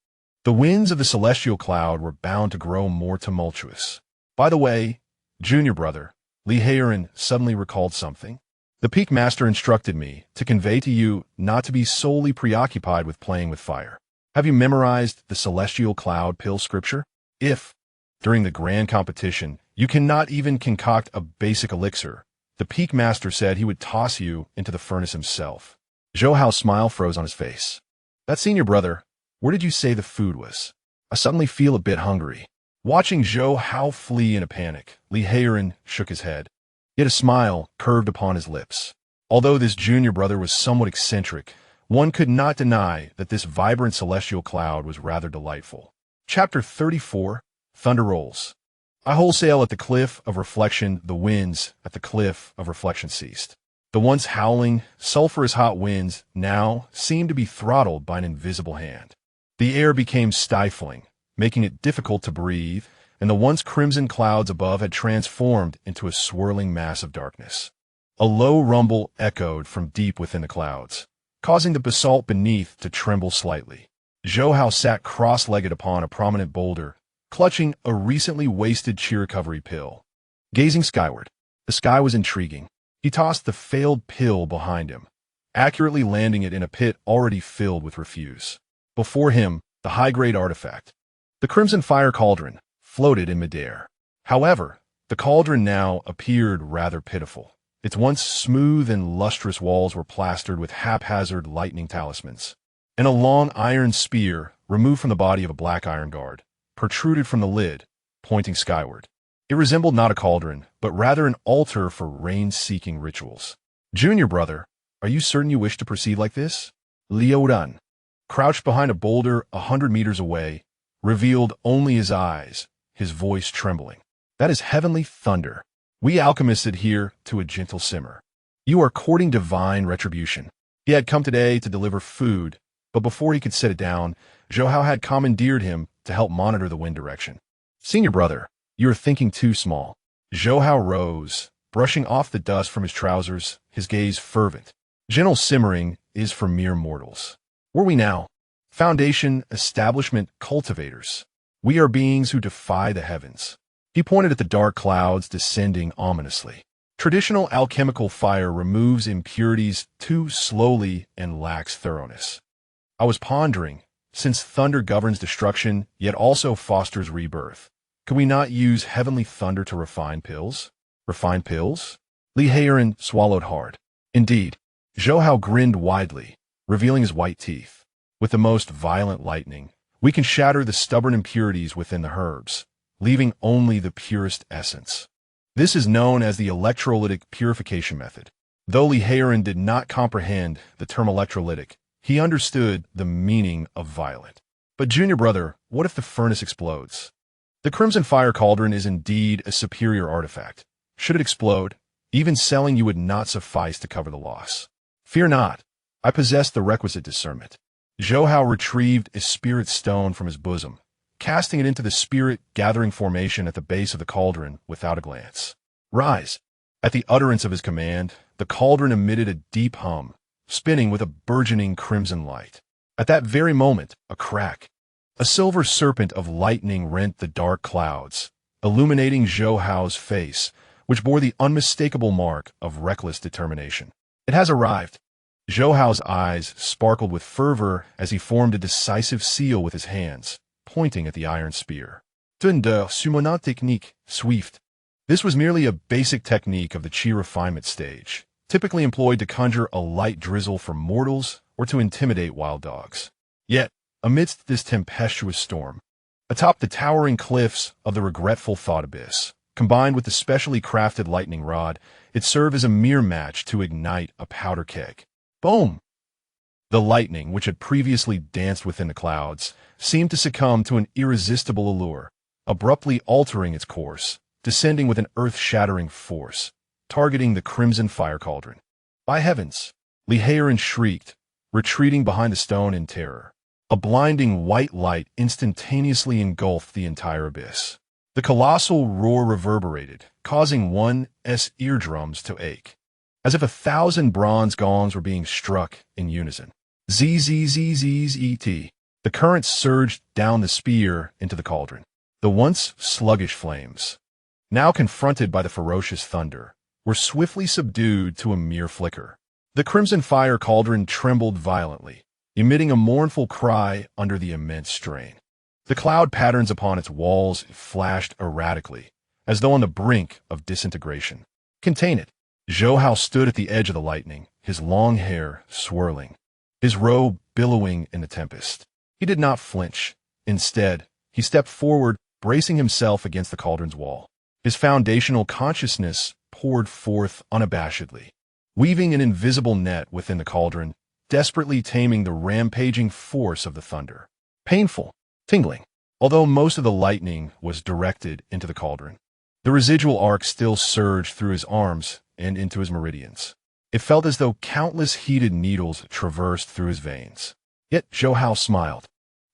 The winds of the celestial cloud were bound to grow more tumultuous. By the way, junior brother, Li Heiran suddenly recalled something. The Peak Master instructed me to convey to you not to be solely preoccupied with playing with fire. Have you memorized the Celestial Cloud pill scripture? If, during the grand competition, you cannot even concoct a basic elixir, the Peak Master said he would toss you into the furnace himself. Zhou Hao's smile froze on his face. That senior brother, where did you say the food was? I suddenly feel a bit hungry. Watching Zhou Hao flee in a panic, Li Heiran shook his head. Yet a smile curved upon his lips. Although this junior brother was somewhat eccentric, one could not deny that this vibrant celestial cloud was rather delightful. Chapter 34, Thunder Rolls. I wholesale at the cliff of reflection, the winds at the cliff of reflection ceased. The once howling, sulphurous hot winds now seemed to be throttled by an invisible hand. The air became stifling, making it difficult to breathe, and the once crimson clouds above had transformed into a swirling mass of darkness. A low rumble echoed from deep within the clouds, causing the basalt beneath to tremble slightly. Zhou Hao sat cross-legged upon a prominent boulder, clutching a recently wasted chi recovery pill. Gazing skyward, the sky was intriguing. He tossed the failed pill behind him, accurately landing it in a pit already filled with refuse. Before him, the high-grade artifact, the Crimson Fire Cauldron, floated in midair. However, the cauldron now appeared rather pitiful. Its once smooth and lustrous walls were plastered with haphazard lightning talismans, and a long iron spear, removed from the body of a black iron guard, protruded from the lid, pointing skyward. It resembled not a cauldron, but rather an altar for rain-seeking rituals. Junior brother, are you certain you wish to proceed like this? Liu Dan, crouched behind a boulder 100 meters away, revealed only his eyes, his voice trembling. That is heavenly thunder. We alchemists adhere to a gentle simmer. You are courting divine retribution. He had come today to deliver food, but before he could set it down, Zhou Hao had commandeered him to help monitor the wind direction. Senior brother, you are thinking too small. Zhou Hao rose, brushing off the dust from his trousers, his gaze fervent. Gentle simmering is for mere mortals. Were we now? Foundation, establishment, cultivators. We are beings who defy the heavens. He pointed at the dark clouds descending ominously. Traditional alchemical fire removes impurities too slowly and lacks thoroughness. I was pondering, since thunder governs destruction, yet also fosters rebirth, could we not use heavenly thunder to refine pills? Refine pills? Li Heiran swallowed hard. Indeed, Zhou Hao grinned widely, revealing his white teeth. With the most violent lightning, we can shatter the stubborn impurities within the herbs, leaving only the purest essence. This is known as the electrolytic purification method. Though Li Heiran did not comprehend the term electrolytic, he understood the meaning of violent. But junior brother, what if the furnace explodes? The Crimson Fire Cauldron is indeed a superior artifact. Should it explode, even selling you would not suffice to cover the loss. Fear not, I possess the requisite discernment. Zhou Hao retrieved a spirit stone from his bosom, casting it into the spirit-gathering formation at the base of the cauldron without a glance. Rise! At the utterance of his command, the cauldron emitted a deep hum, spinning with a burgeoning crimson light. At that very moment, a crack. A silver serpent of lightning rent the dark clouds, illuminating Zhou Hao's face, which bore the unmistakable mark of reckless determination. It has arrived. Zhou Hao's eyes sparkled with fervor as he formed a decisive seal with his hands, pointing at the iron spear. Dun de summonant technique, Swift. This was merely a basic technique of the chi refinement stage, typically employed to conjure a light drizzle for mortals or to intimidate wild dogs. Yet, amidst this tempestuous storm, atop the towering cliffs of the regretful thought abyss, combined with the specially crafted lightning rod, it served as a mere match to ignite a powder keg. Boom! The lightning, which had previously danced within the clouds, seemed to succumb to an irresistible allure, abruptly altering its course, descending with an earth-shattering force, targeting the Crimson Fire Cauldron. By heavens! Li Heiran shrieked, retreating behind the stone in terror. A blinding white light instantaneously engulfed the entire abyss. The colossal roar reverberated, causing one's eardrums to ache, as if 1,000 bronze gongs were being struck in unison. Zzzzzzet. The current surged down the spear into the cauldron. The once sluggish flames, now confronted by the ferocious thunder, were swiftly subdued to a mere flicker. The Crimson Fire Cauldron trembled violently, emitting a mournful cry under the immense strain. The cloud patterns upon its walls flashed erratically, as though on the brink of disintegration. Contain it! Zhou Hao stood at the edge of the lightning, his long hair swirling, his robe billowing in the tempest. He did not flinch. Instead, he stepped forward, bracing himself against the cauldron's wall. His foundational consciousness poured forth unabashedly, weaving an invisible net within the cauldron, desperately taming the rampaging force of the thunder. Painful, tingling. Although most of the lightning was directed into the cauldron, the residual arc still surged through his arms and into his meridians. It felt as though countless heated needles traversed through his veins. Yet Zhou Hao smiled,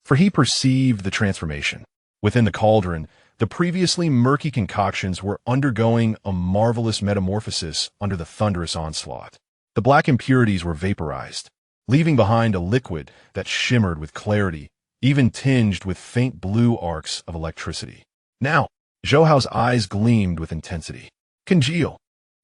for he perceived the transformation. Within the cauldron, the previously murky concoctions were undergoing a marvelous metamorphosis under the thunderous onslaught. The black impurities were vaporized, leaving behind a liquid that shimmered with clarity, even tinged with faint blue arcs of electricity. Now, Zhou Hao's eyes gleamed with intensity. Congeal!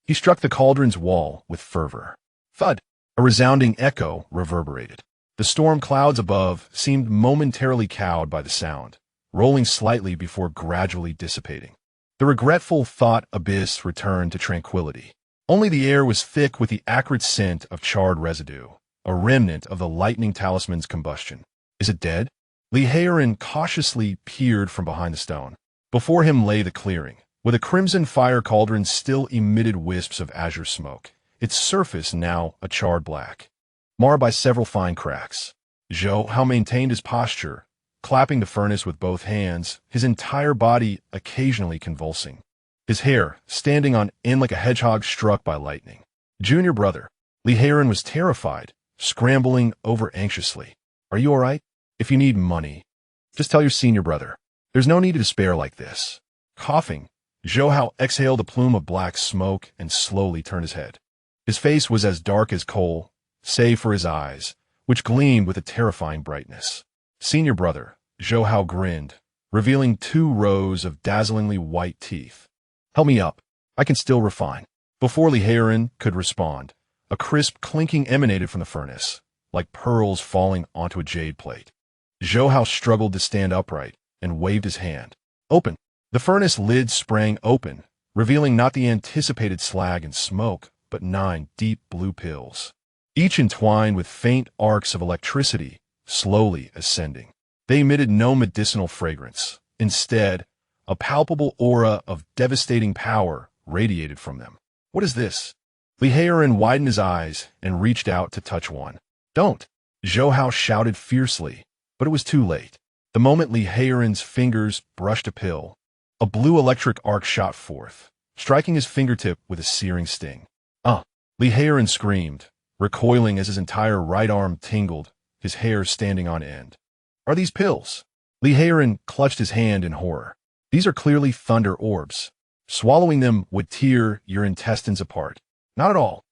He struck the cauldron's wall with fervor. Thud! A resounding echo reverberated. The storm clouds above seemed momentarily cowed by the sound, rolling slightly before gradually dissipating. The regretful thought abyss returned to tranquility. Only the air was thick with the acrid scent of charred residue, a remnant of the lightning talisman's combustion. Is it dead? Li Heiran cautiously peered from behind the stone. Before him lay the clearing, where the Crimson Fire Cauldron still emitted wisps of azure smoke, its surface now a charred black, marred by several fine cracks. Zhou Hao maintained his posture, clapping the furnace with both hands, his entire body occasionally convulsing, his hair standing on end like a hedgehog struck by lightning. Junior brother, Li Heiran was terrified, scrambling over anxiously. Are you all right? If you need money, just tell your senior brother. There's no need to despair like this. Coughing, Zhou Hao exhaled a plume of black smoke and slowly turned his head. His face was as dark as coal, save for his eyes, which gleamed with a terrifying brightness. Senior brother, Zhou Hao grinned, revealing 2 rows of dazzlingly white teeth. Help me up. I can still refine. Before Li Heiren could respond, a crisp clinking emanated from the furnace, like pearls falling onto a jade plate. Zhou Hao struggled to stand upright and waved his hand. Open. The furnace lid sprang open, revealing not the anticipated slag and smoke, but 9 deep blue pills, each entwined with faint arcs of electricity, slowly ascending. They emitted no medicinal fragrance. Instead, a palpable aura of devastating power radiated from them. What is this? Li Heiren widened his eyes and reached out to touch one. Don't! Zhou Hao shouted fiercely, but it was too late. The moment Li Heiren's fingers brushed a pill, a blue electric arc shot forth, striking his fingertip with a searing sting. Li Heiren screamed, recoiling as his entire right arm tingled, his hair standing on end. Are these pills? Li Heiren clutched his hand in horror. These are clearly thunder orbs. Swallowing them would tear your intestines apart. Not at all.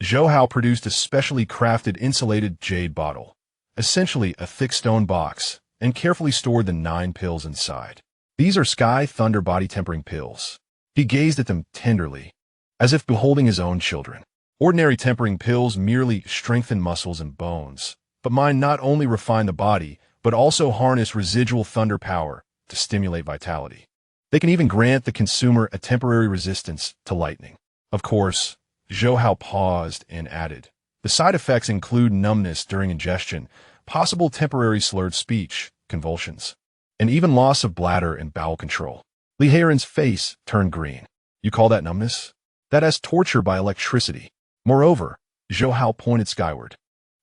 Zhou Hao produced a specially crafted insulated jade bottle, essentially a thick stone box, and carefully stored the 9 pills inside. These are Sky Thunder body tempering pills. He gazed at them tenderly, as if beholding his own children. Ordinary tempering pills merely strengthen muscles and bones, but mine not only refine the body, but also harness residual thunder power to stimulate vitality. They can even grant the consumer a temporary resistance to lightning. Of course, Zhou Hao paused and added, the side effects include numbness during ingestion, possible temporary slurred speech, convulsions, and even loss of bladder and bowel control. Li Heiren's face turned green. You call that numbness? That is torture by electricity. Moreover, Zhou Hao pointed skyward.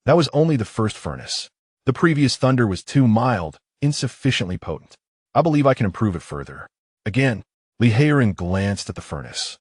That was only the first furnace. The previous thunder was too mild, insufficiently potent. I believe I can improve it further. Again, Li Heiren glanced at the furnace,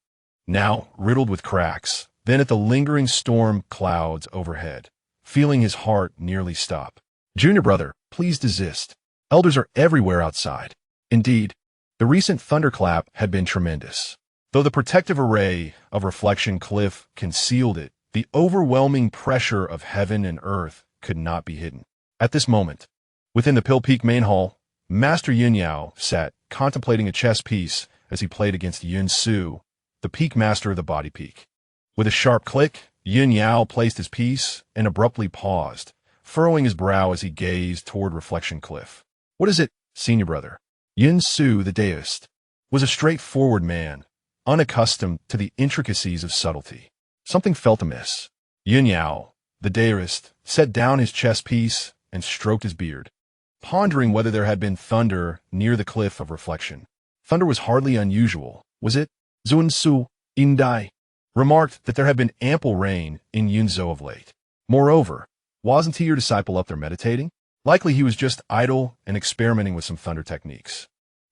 now riddled with cracks, then at the lingering storm clouds overhead, feeling his heart nearly stop. Junior brother, please desist. Elders are everywhere outside. Indeed, the recent thunderclap had been tremendous. Though the protective array of reflection cliff concealed it, the overwhelming pressure of heaven and earth could not be hidden. At this moment, within the Pill Peak main hall, Master Yun Yao sat contemplating a chess piece as he played against Yun Su, the peak master of the body peak. With a sharp click, Yun Yao placed his piece and abruptly paused, furrowing his brow as he gazed toward Reflection Cliff. What is it, senior brother? Yun Su, the deist, was a straightforward man, unaccustomed to the intricacies of subtlety. Something felt amiss. Yun Yao, the deist, set down his chess piece and stroked his beard, pondering whether there had been thunder near the cliff of reflection. Thunder was hardly unusual, was it? Zun Su, Indai, remarked that there had been ample rain in Yunzhou of late. Moreover, wasn't he your disciple up there meditating? Likely he was just idle and experimenting with some thunder techniques.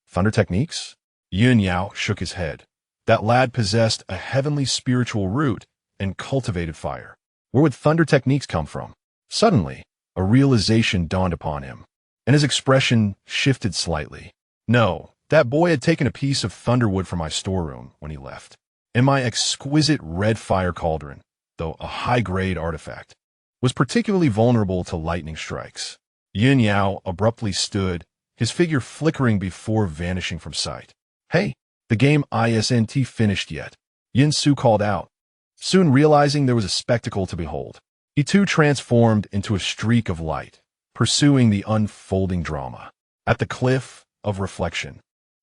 Thunder techniques? Yun Yao shook his head. That lad possessed a heavenly spiritual root and cultivated fire. Where would thunder techniques come from? Suddenly, a realization dawned upon him, and his expression shifted slightly. No, that boy had taken a piece of thunderwood from my storeroom when he left, and my exquisite red fire cauldron, though a high-grade artifact, was particularly vulnerable to lightning strikes. Yun Yao abruptly stood, his figure flickering before vanishing from sight. Hey, the game isn't finished yet, Yin Su called out, soon realizing there was a spectacle to behold. He too transformed into a streak of light, pursuing the unfolding drama. At the cliff of reflection,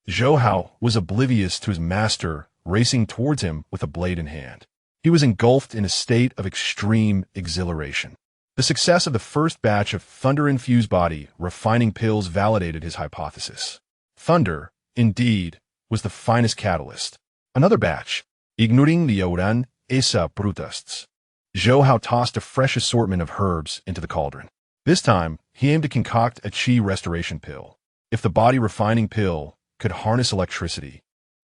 Zhou Hao was oblivious to his master racing towards him with a blade in hand. He was engulfed in a state of extreme exhilaration. The success of the first batch of thunder-infused body refining pills validated his hypothesis. Thunder, indeed, was the finest catalyst. Another batch, ignoring the Oran Esa Brutusts. Zhou Hao tossed a fresh assortment of herbs into the cauldron. This time, he aimed to concoct a qi restoration pill. If the body refining pill could harness electricity,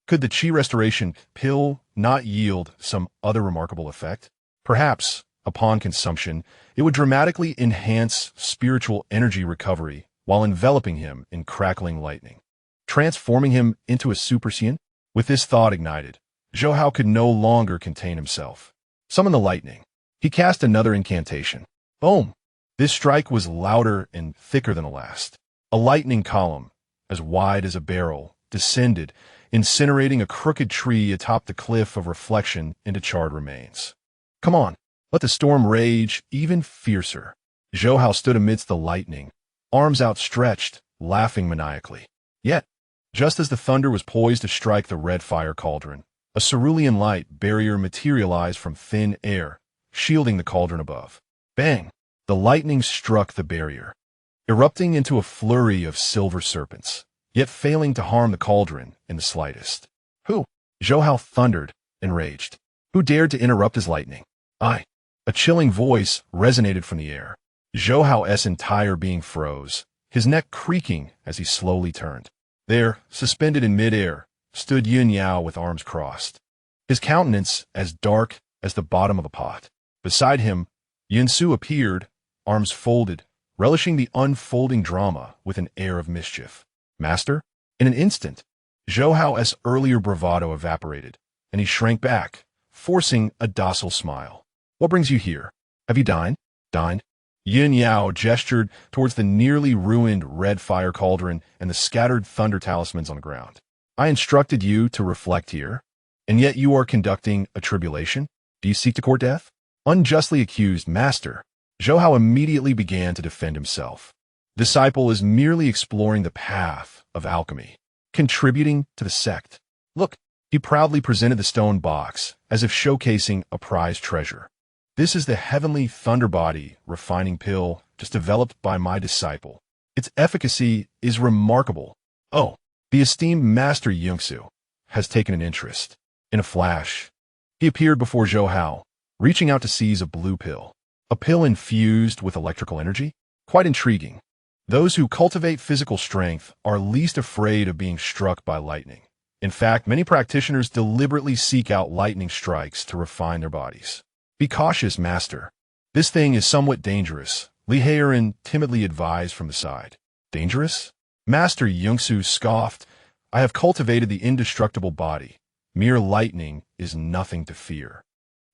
could the qi restoration pill not yield some other remarkable effect? Perhaps, upon consumption, it would dramatically enhance spiritual energy recovery while enveloping him in crackling lightning, transforming him into a Super Saiyan. With this thought ignited, Zhou Hao could no longer contain himself. Summon the lightning. He cast another incantation. Boom! This strike was louder and thicker than the last. A lightning column, as wide as a barrel, descended, incinerating a crooked tree atop the cliff of reflection into charred remains. Come on, let the storm rage even fiercer. Zhou Hao stood amidst the lightning, arms outstretched, laughing maniacally. Yet, just as the thunder was poised to strike the red fire cauldron, a cerulean light barrier materialized from thin air, shielding the cauldron above. Bang! The lightning struck the barrier, erupting into a flurry of silver serpents, yet failing to harm the cauldron in the slightest. Who? Zhou Hao thundered, enraged. Who dared to interrupt his lightning? I. A chilling voice resonated from the air. Zhou Hao's entire being froze, his neck creaking as he slowly turned. There, suspended in midair, stood Yun Yao with arms crossed, his countenance as dark as the bottom of a pot. Beside him, Yun Su appeared, arms folded, relishing the unfolding drama with an air of mischief. Master? In an instant, Zhou Hao's earlier bravado evaporated, and he shrank back, forcing a docile smile. What brings you here? Have you dined? Dined? Yun Yao gestured towards the nearly ruined red fire cauldron and the scattered thunder talismans on the ground. I instructed you to reflect here, and yet you are conducting a tribulation? Do you seek to court death? Unjustly accused, Master. Zhou Hao immediately began to defend himself. Disciple is merely exploring the path of alchemy, contributing to the sect. Look, he proudly presented the stone box, as if showcasing a prized treasure. This is the heavenly thunder body refining pill just developed by my disciple. Its efficacy is remarkable. Oh, the esteemed Master Yungsu has taken an interest. In a flash, he appeared before Zhou Hao, reaching out to seize a blue pill. A pill infused with electrical energy? Quite intriguing. Those who cultivate physical strength are least afraid of being struck by lightning. In fact, many practitioners deliberately seek out lightning strikes to refine their bodies. Be cautious, Master. This thing is somewhat dangerous, Li Heiran timidly advised from the side. Dangerous? Master Yungsu scoffed. I have cultivated the indestructible body. Mere lightning is nothing to fear.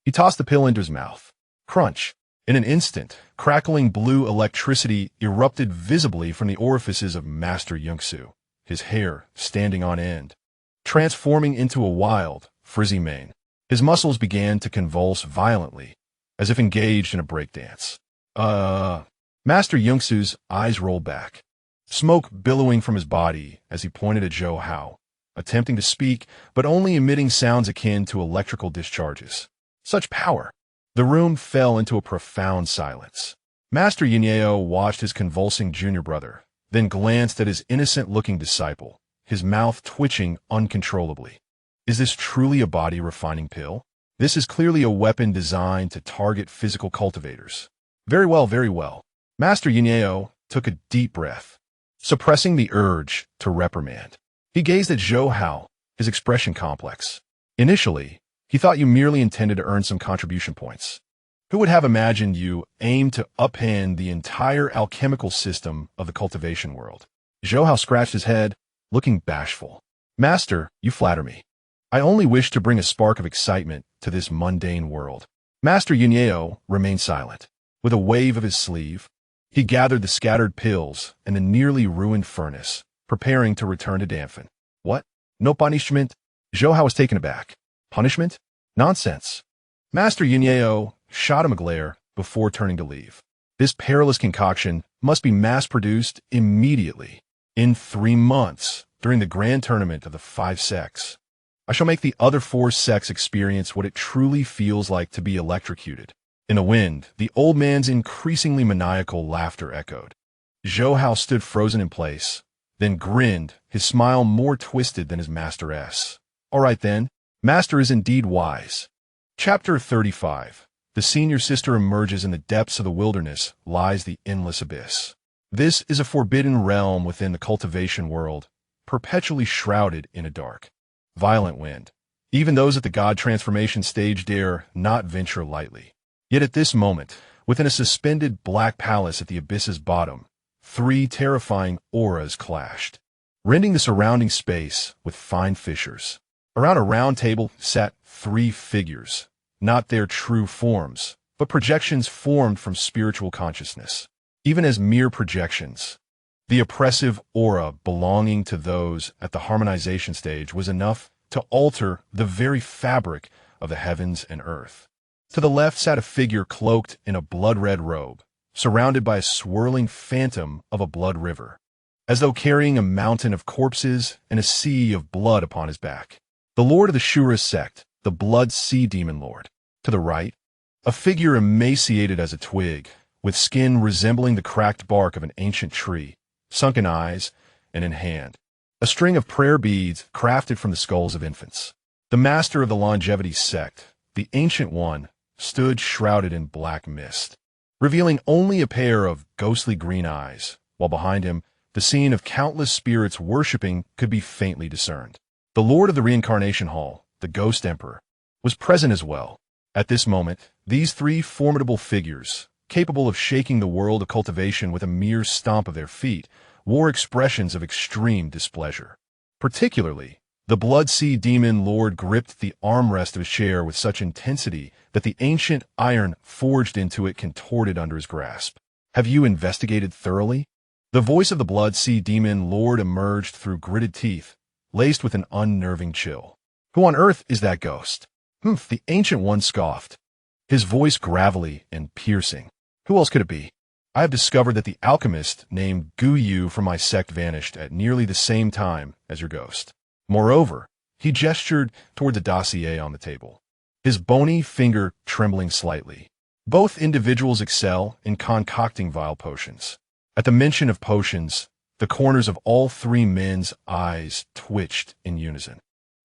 He tossed the pill into his mouth. Crunch. In an instant, crackling blue electricity erupted visibly from the orifices of Master Yungsu, his hair standing on end, transforming into a wild, frizzy mane. His muscles began to convulse violently, as if engaged in a breakdance. Master Yungsu's eyes rolled back, smoke billowing from his body as he pointed at Zhou Hao, attempting to speak, but only emitting sounds akin to electrical discharges. Such power! The room fell into a profound silence. Master Yun Yao watched his convulsing junior brother, then glanced at his innocent-looking disciple, his mouth twitching uncontrollably. Is this truly a body-refining pill? This is clearly a weapon designed to target physical cultivators. Very well, very well. Master Yun Yao took a deep breath, suppressing the urge to reprimand. He gazed at Zhou Hao, his expression complex. Initially, he thought you merely intended to earn some contribution points. Who would have imagined you aimed to upend the entire alchemical system of the cultivation world? Zhou Hao scratched his head, looking bashful. Master, you flatter me. I only wish to bring a spark of excitement to this mundane world. Master Yun Yao remained silent. With a wave of his sleeve, he gathered the scattered pills and the nearly ruined furnace, preparing to return to Danfeng. What? No punishment? Zhou Hao was taken aback. Punishment? Nonsense. Master Yun Yao shot him a glare before turning to leave. This perilous concoction must be mass-produced immediately. In 3 months, during the grand tournament of the 5 sects, I shall make the other 4 sects experience what it truly feels like to be electrocuted. In the wind, the old man's increasingly maniacal laughter echoed. Zhou Hao stood frozen in place, then grinned, his smile more twisted than his master's. All right then, Master is indeed wise. Chapter 35. The senior sister emerges in the depths of the wilderness, lies the endless abyss. This is a forbidden realm within the cultivation world, perpetually shrouded in a dark, violent wind. Even those at the god transformation stage dare not venture lightly. Yet at this moment, within a suspended black palace at the abyss's bottom, 3 terrifying auras clashed, rending the surrounding space with fine fissures. Around a round table sat 3 figures, not their true forms, but projections formed from spiritual consciousness. Even as mere projections, The oppressive aura belonging to those at the harmonization stage was enough to alter the very fabric of the heavens and earth. To the left sat a figure cloaked in a blood-red robe, surrounded by a swirling phantom of a blood river, as though carrying a mountain of corpses and a sea of blood upon his back. The lord of the Shura sect, the Blood Sea Demon Lord. To the right, a figure emaciated as a twig, with skin resembling the cracked bark of an ancient tree, sunken eyes, and in hand a string of prayer beads crafted from the skulls of infants. The master of the Longevity sect, the Ancient One, stood shrouded in black mist, revealing only a pair of ghostly green eyes, while behind him the scene of countless spirits worshipping could be faintly discerned. The Lord of the Reincarnation Hall, the Ghost Emperor, was present as well. At this moment, these three formidable figures, capable of shaking the world of cultivation with a mere stomp of their feet, wore expressions of extreme displeasure. Particularly, the Blood Sea Demon Lord gripped the armrest of his chair with such intensity that the ancient iron forged into it contorted under his grasp. "Have you investigated thoroughly?" The voice of the Blood Sea Demon Lord emerged through gritted teeth, laced with an unnerving chill. "Who on earth is that ghost?" "Humph," the Ancient One scoffed, his voice gravelly and piercing. "Who else could it be? I have discovered that the alchemist named Gu Yu from my sect vanished at nearly the same time as your ghost. Moreover," he gestured toward the dossier on the table, his bony finger trembling slightly. "Both individuals excel in concocting vile potions." At the mention of potions, the corners of all three men's eyes twitched in unison.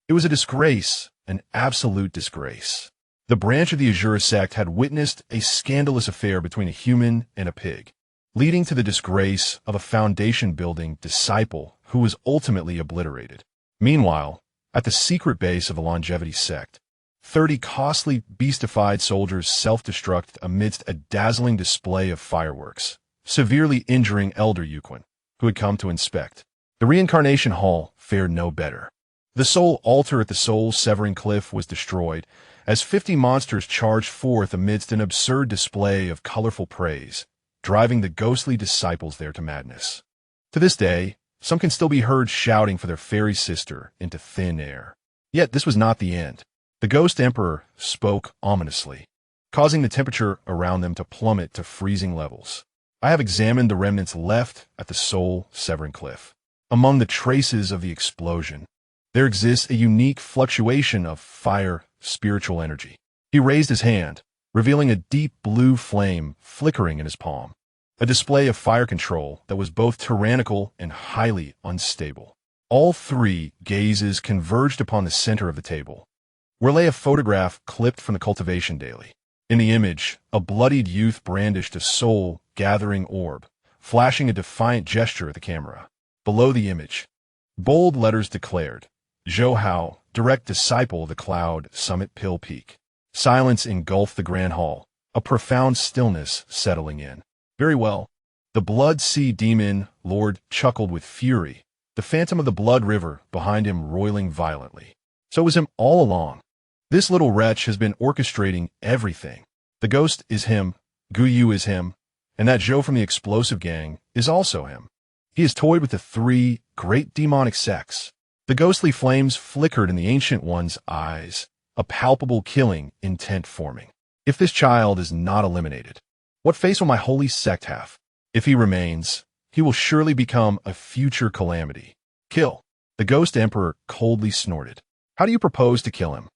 It was a disgrace, an absolute disgrace. The branch of the Azura sect had witnessed a scandalous affair between a human and a pig, leading to the disgrace of a foundation-building disciple who was ultimately obliterated. Meanwhile, at the secret base of the Longevity sect, 30 costly beastified soldiers self-destruct amidst a dazzling display of fireworks, severely injuring Elder Yuquin, who had come to inspect. The Reincarnation Hall fared no better. The soul altar at the soul-severing cliff was destroyed, as 50 monsters charged forth amidst an absurd display of colorful praise, driving the ghostly disciples there to madness. To this day, some can still be heard shouting for their fairy sister into thin air. Yet this was not the end. The Ghost Emperor spoke ominously, causing the temperature around them to plummet to freezing levels. "I have examined the remnants left at the soul-severing cliff. Among the traces of the explosion, there exists a unique fluctuation of fire spiritual energy." He raised his hand, revealing a deep blue flame flickering in his palm, a display of fire control that was both tyrannical and highly unstable. All three gazes converged upon the center of the table, where lay a photograph clipped from the Cultivation Daily. In the image, a bloodied youth brandished a soul-gathering orb, flashing a defiant gesture at the camera. Below the image, bold letters declared, "Zhou Hao, direct disciple of the Cloud Summit Pill Peak." Silence engulfed the Grand Hall, a profound stillness settling in. "Very well." The Blood Sea Demon Lord chuckled with fury, the phantom of the Blood River behind him roiling violently. "So it was him all along. This little wretch has been orchestrating everything. The ghost is him, Gu Yu is him, and that Zhou from the Explosive Gang is also him. He has toyed with the three great demonic sects." The ghostly flames flickered in the Ancient One's eyes, a palpable killing intent forming. "If this child is not eliminated, what face will my holy sect have? If he remains, he will surely become a future calamity. Kill." The Ghost Emperor coldly snorted. "How do you propose to kill him?"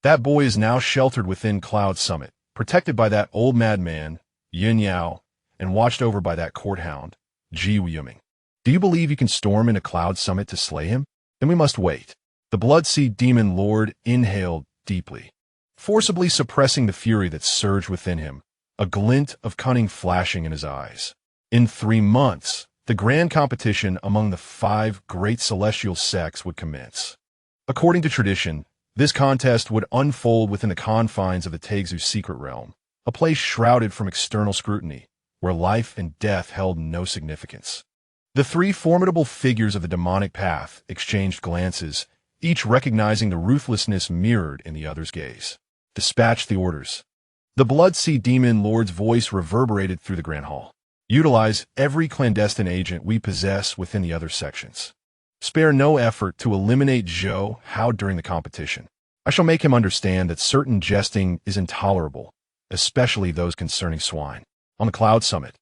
"That boy is now sheltered within Cloud Summit, protected by that old madman, Yin Yao, and watched over by that court hound, Ji Yuming. Do you believe you can storm into Cloud Summit to slay him? Then we must wait." The Blood Sea Demon Lord inhaled deeply, forcibly suppressing the fury that surged within him, a glint of cunning flashing in his eyes. In 3 months, the grand competition among the 5 great celestial sects would commence. According to tradition, this contest would unfold within the confines of the Tegzu's secret realm, a place shrouded from external scrutiny, where life and death held no significance. The 3 formidable figures of the demonic path exchanged glances, each recognizing the ruthlessness mirrored in the other's gaze. "Dispatch the orders." The Blood Sea Demon Lord's voice reverberated through the Grand Hall. Utilize every clandestine agent we possess within the other sections. Spare no effort to eliminate Zhou Hao during the competition. I shall make him understand that certain jesting is intolerable, especially those concerning swine. On the cloud summit,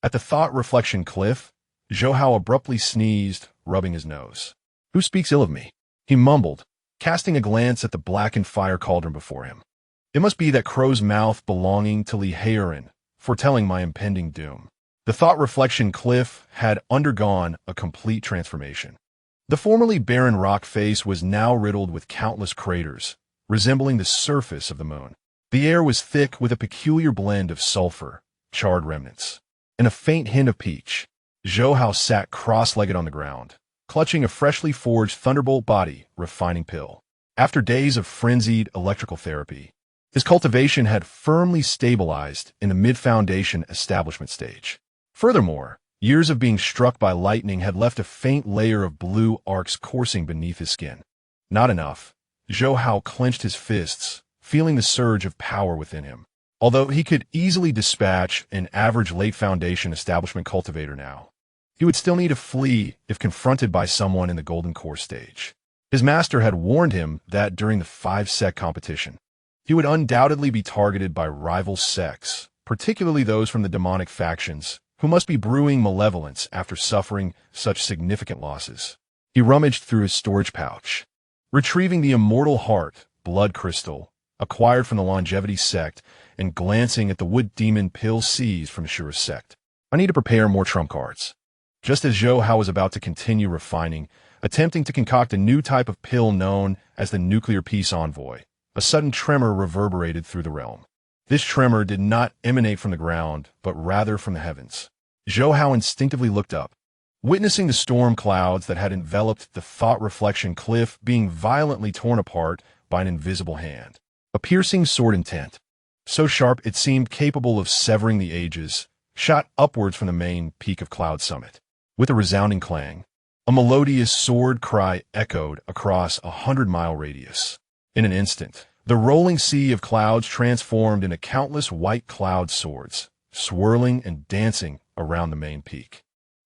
at the thought reflection cliff, Zhou Hao abruptly sneezed, rubbing his nose. Who speaks ill of me? He mumbled, casting a glance at the blackened fire cauldron before him. It must be that crow's mouth belonging to Li Heiren, foretelling my impending doom. The thought reflection cliff had undergone a complete transformation. The formerly barren rock face was now riddled with countless craters, resembling the surface of the moon. The air was thick with a peculiar blend of sulfur, charred remnants, and a faint hint of peach. Zhou Hao sat cross-legged on the ground, clutching a freshly forged Thunderbolt body refining pill. After days of frenzied electrical therapy, his cultivation had firmly stabilized in the mid-foundation establishment stage. Furthermore, years of being struck by lightning had left a faint layer of blue arcs coursing beneath his skin. Not enough. Zhou Hao clenched his fists, feeling the surge of power within him. Although he could easily dispatch an average late foundation establishment cultivator now, he would still need to flee if confronted by someone in the Golden Core stage. His master had warned him that during the 5-sect competition, he would undoubtedly be targeted by rival sects, particularly those from the demonic factions, who must be brewing malevolence after suffering such significant losses. He rummaged through his storage pouch, retrieving the immortal heart, blood crystal, acquired from the longevity sect, and glancing at the wood demon pill seized from Ashura's sect. I need to prepare more trump cards. Just as Zhou Hao was about to continue refining, attempting to concoct a new type of pill known as the Nuclear Peace Envoy, a sudden tremor reverberated through the realm. This tremor did not emanate from the ground, but rather from the heavens. Zhou Hao instinctively looked up, witnessing the storm clouds that had enveloped the thought reflection cliff being violently torn apart by an invisible hand. A piercing sword intent, so sharp it seemed capable of severing the ages, shot upwards from the main peak of Cloud Summit. With a resounding clang, a melodious sword cry echoed across a 100-mile radius. In an instant, the rolling sea of clouds transformed into countless white cloud swords, swirling and dancing around the main peak.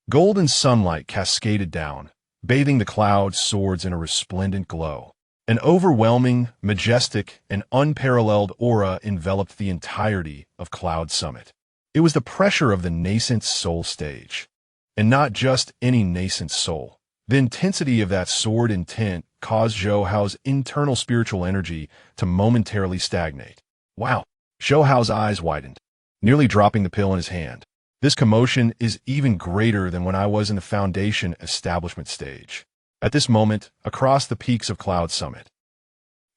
Golden sunlight cascaded down, bathing the cloud swords in a resplendent glow. An overwhelming, majestic, and unparalleled aura enveloped the entirety of Cloud Summit. It was the pressure of the nascent soul stage. And not just any nascent soul. The intensity of that sword intent caused Zhou Hao's internal spiritual energy to momentarily stagnate. Wow! Zhou Hao's eyes widened, nearly dropping the pill in his hand. This commotion is even greater than when I was in the Foundation establishment stage. At this moment, across the peaks of Cloud Summit,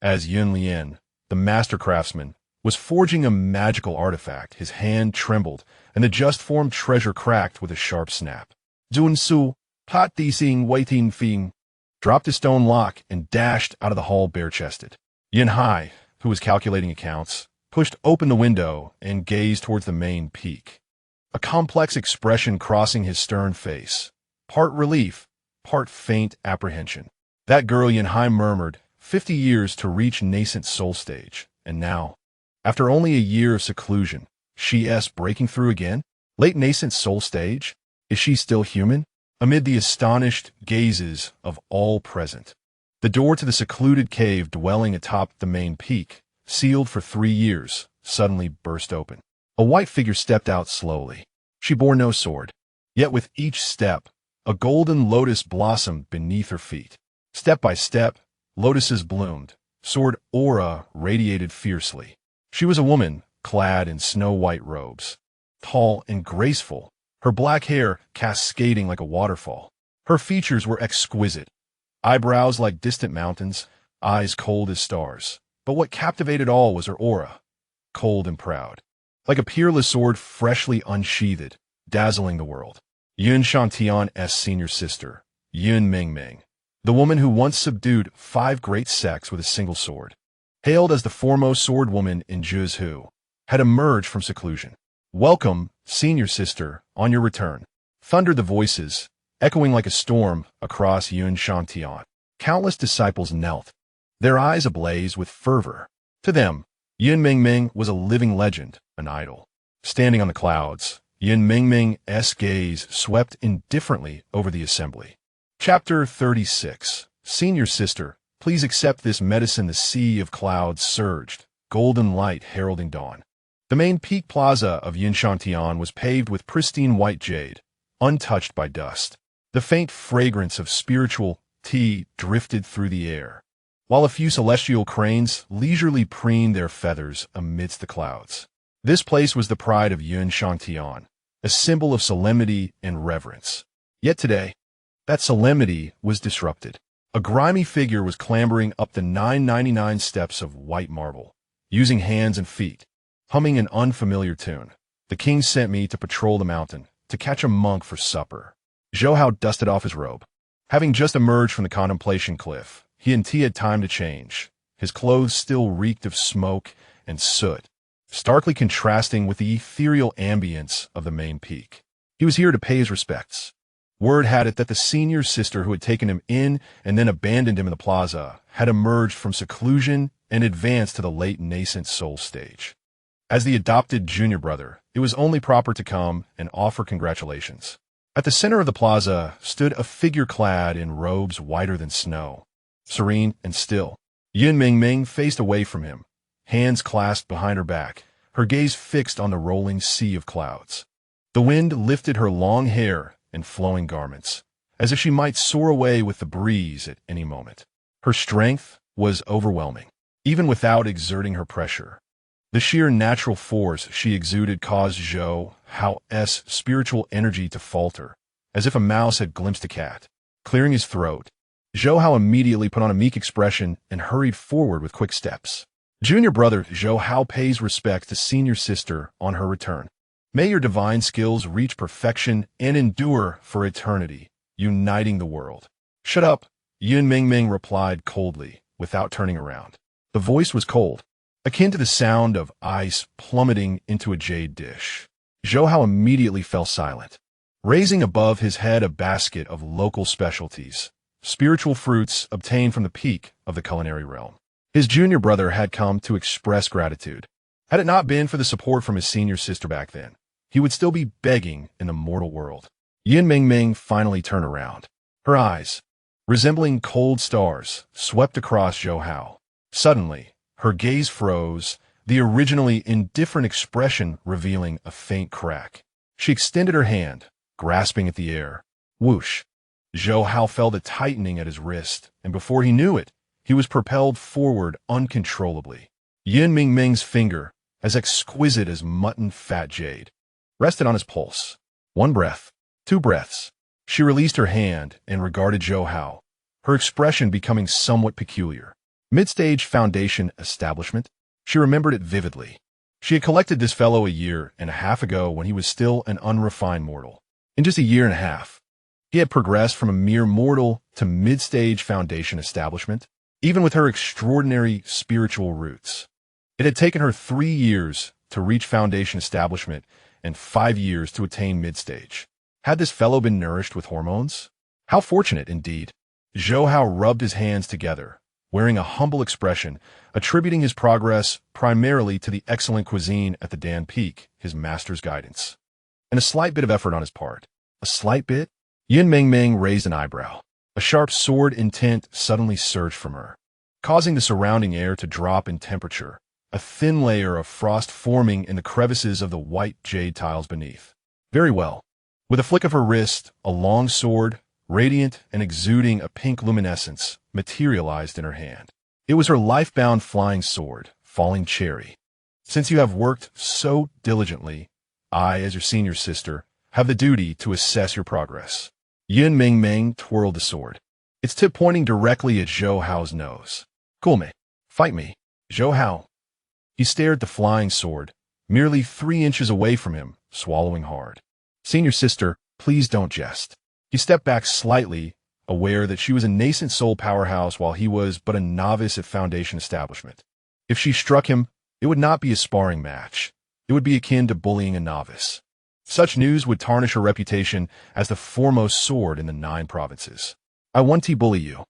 as Yun Lian, the master craftsman, was forging a magical artifact, his hand trembled, and the just-formed treasure cracked with a sharp snap. Zun Su, Pat Di Sing Waiting Fing, dropped his stone lock and dashed out of the hall bare-chested. Yin Hai, who was calculating accounts, pushed open the window and gazed towards the main peak. A complex expression crossing his stern face, part relief, part faint apprehension. That girl, Yin Hai murmured, 50 years to reach nascent soul stage, and now, after only a year of seclusion, she's breaking through again? Late nascent soul stage? Is she still human? Amid the astonished gazes of all present, the door to the secluded cave dwelling atop the main peak, sealed for 3 years, suddenly burst open. A white figure stepped out slowly. She bore no sword, yet with each step, a golden lotus blossomed beneath her feet. Step by step, lotuses bloomed, sword aura radiated fiercely. She was a woman, clad in snow-white robes, tall and graceful, her black hair cascading like a waterfall. Her features were exquisite, eyebrows like distant mountains, eyes cold as stars. But what captivated all was her aura, cold and proud, like a peerless sword freshly unsheathed, dazzling the world. Yun Shantian's senior sister, Yun Mingming, the woman who once subdued 5 great sects with a single sword, hailed as the foremost swordwoman in Zhuzhou, had emerged from seclusion. "Welcome, senior sister, on your return," thundered the voices, echoing like a storm across Yun Shantian. Countless disciples knelt, their eyes ablaze with fervor. To them, Yun Mingming was a living legend, an idol. Standing on the clouds, Yin Mingming's gaze swept indifferently over the assembly. Chapter 36. Senior Sister, please accept this medicine. The sea of clouds surged, golden light heralding dawn. The main peak plaza of Shang Tian was paved with pristine white jade, untouched by dust. The faint fragrance of spiritual tea drifted through the air, while a few celestial cranes leisurely preened their feathers amidst the clouds. This place was the pride of Shang Tian, a symbol of solemnity and reverence. Yet today, that solemnity was disrupted. A grimy figure was clambering up the 999 steps of white marble, using hands and feet, humming an unfamiliar tune. The king sent me to patrol the mountain, to catch a monk for supper. Zhou Hao dusted off his robe. Having just emerged from the contemplation cliff, he and T had time to change. His clothes still reeked of smoke and soot, starkly contrasting with the ethereal ambience of the main peak. He was here to pay his respects. Word had it that the senior sister who had taken him in and then abandoned him in the plaza had emerged from seclusion and advanced to the late nascent soul stage. As the adopted junior brother, it was only proper to come and offer congratulations. At the center of the plaza stood a figure clad in robes whiter than snow, serene and still. Yin Mingming faced away from him, hands clasped behind her back, her gaze fixed on the rolling sea of clouds. The wind lifted her long hair and flowing garments, as if she might soar away with the breeze at any moment. Her strength was overwhelming, even without exerting her pressure. The sheer natural force she exuded caused Zhou Hao's spiritual energy to falter, as if a mouse had glimpsed a cat. Clearing his throat, Zhou Hao immediately put on a meek expression and hurried forward with quick steps. Junior brother Zhou Hao pays respect to senior sister on her return. May your divine skills reach perfection and endure for eternity, uniting the world. Shut up, Yin Mingming replied coldly, without turning around. The voice was cold, akin to the sound of ice plummeting into a jade dish. Zhou Hao immediately fell silent, raising above his head a basket of local specialties, spiritual fruits obtained from the peak of the culinary realm. His junior brother had come to express gratitude. Had it not been for the support from his senior sister back then, he would still be begging in the mortal world. Yin Mingming finally turned around. Her eyes, resembling cold stars, swept across Zhou Hao. Suddenly, her gaze froze, the originally indifferent expression revealing a faint crack. She extended her hand, grasping at the air. Whoosh! Zhou Hao felt a tightening at his wrist, and before he knew it, he was propelled forward uncontrollably. Yin Mingming's finger, as exquisite as mutton fat jade, rested on his pulse. One breath, two breaths. She released her hand and regarded Zhou Hao, her expression becoming somewhat peculiar. Mid-stage foundation establishment? She remembered it vividly. She had collected this fellow a year and a half ago when he was still an unrefined mortal. In just a year and a half, he had progressed from a mere mortal to mid-stage foundation establishment, even with her extraordinary spiritual roots. It had taken her 3 years to reach foundation establishment and 5 years to attain mid-stage. Had this fellow been nourished with hormones? How fortunate, indeed. Zhou Hao rubbed his hands together, wearing a humble expression, attributing his progress primarily to the excellent cuisine at the Dan Peak, his master's guidance. And a slight bit of effort on his part. A slight bit? Yin Mingming raised an eyebrow. A sharp sword intent suddenly surged from her, causing the surrounding air to drop in temperature, a thin layer of frost forming in the crevices of the white jade tiles beneath. Very well. With a flick of her wrist, a long sword, radiant and exuding a pink luminescence, materialized in her hand. It was her life-bound flying sword, Falling Cherry. Since you have worked so diligently, I, as your senior sister, have the duty to assess your progress. Yin Mingming twirled the sword, its tip pointing directly at Zhou Hao's nose. Cool me. Fight me. Zhou Hao. He stared at the flying sword, merely 3 inches away from him, swallowing hard. Senior sister, please don't jest. He stepped back slightly, aware that she was a nascent soul powerhouse while he was but a novice at foundation establishment. If she struck him, it would not be a sparring match. It would be akin to bullying a novice. Such news would tarnish her reputation as the foremost sword in the 9 provinces. I want to bully you.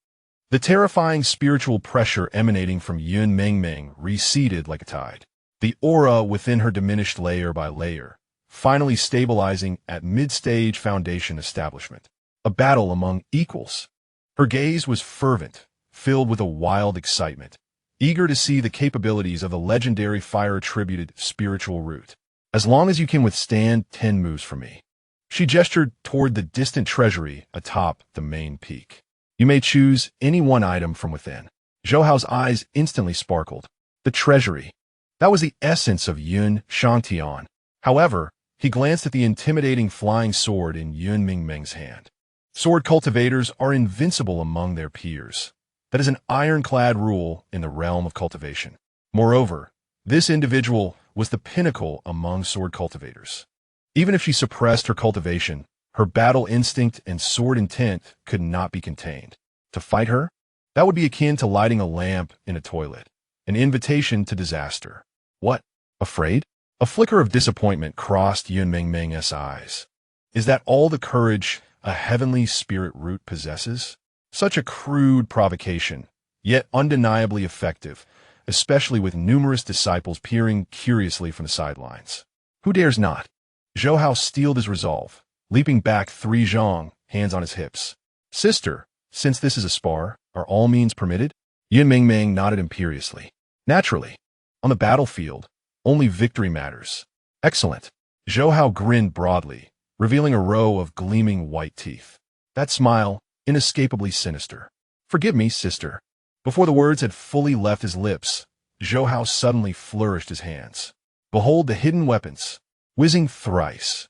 The terrifying spiritual pressure emanating from Yin Mingming receded like a tide. The aura within her diminished layer by layer, finally stabilizing at mid-stage foundation establishment. A battle among equals. Her gaze was fervent, filled with a wild excitement, eager to see the capabilities of the legendary fire-attributed spiritual root. As long as you can withstand 10 moves from me. She gestured toward the distant treasury atop the main peak. You may choose any one item from within. Zhou Hao's eyes instantly sparkled. The treasury. That was the essence of Shang Tian. However, he glanced at the intimidating flying sword in Yun Mingmeng's hand. Sword cultivators are invincible among their peers. That is an ironclad rule in the realm of cultivation. Moreover, this individual was the pinnacle among sword cultivators. Even if she suppressed her cultivation, her battle instinct and sword intent could not be contained. To fight her? That would be akin to lighting a lamp in a toilet, an invitation to disaster. What? Afraid? A flicker of disappointment crossed Yun Mingmeng's eyes. Is that all the courage a heavenly spirit root possesses? Such a crude provocation, yet undeniably effective, especially with numerous disciples peering curiously from the sidelines. Who dares not? Zhou Hao steeled his resolve, leaping back 3 zhong, hands on his hips. Sister, since this is a spar, are all means permitted? Yun Mingmeng nodded imperiously. Naturally. On the battlefield, only victory matters. Excellent. Zhou Hao grinned broadly, revealing a row of gleaming white teeth. That smile, inescapably sinister. Forgive me, sister. Before the words had fully left his lips, Zhou Hao suddenly flourished his hands. Behold the hidden weapons. Whizzing thrice.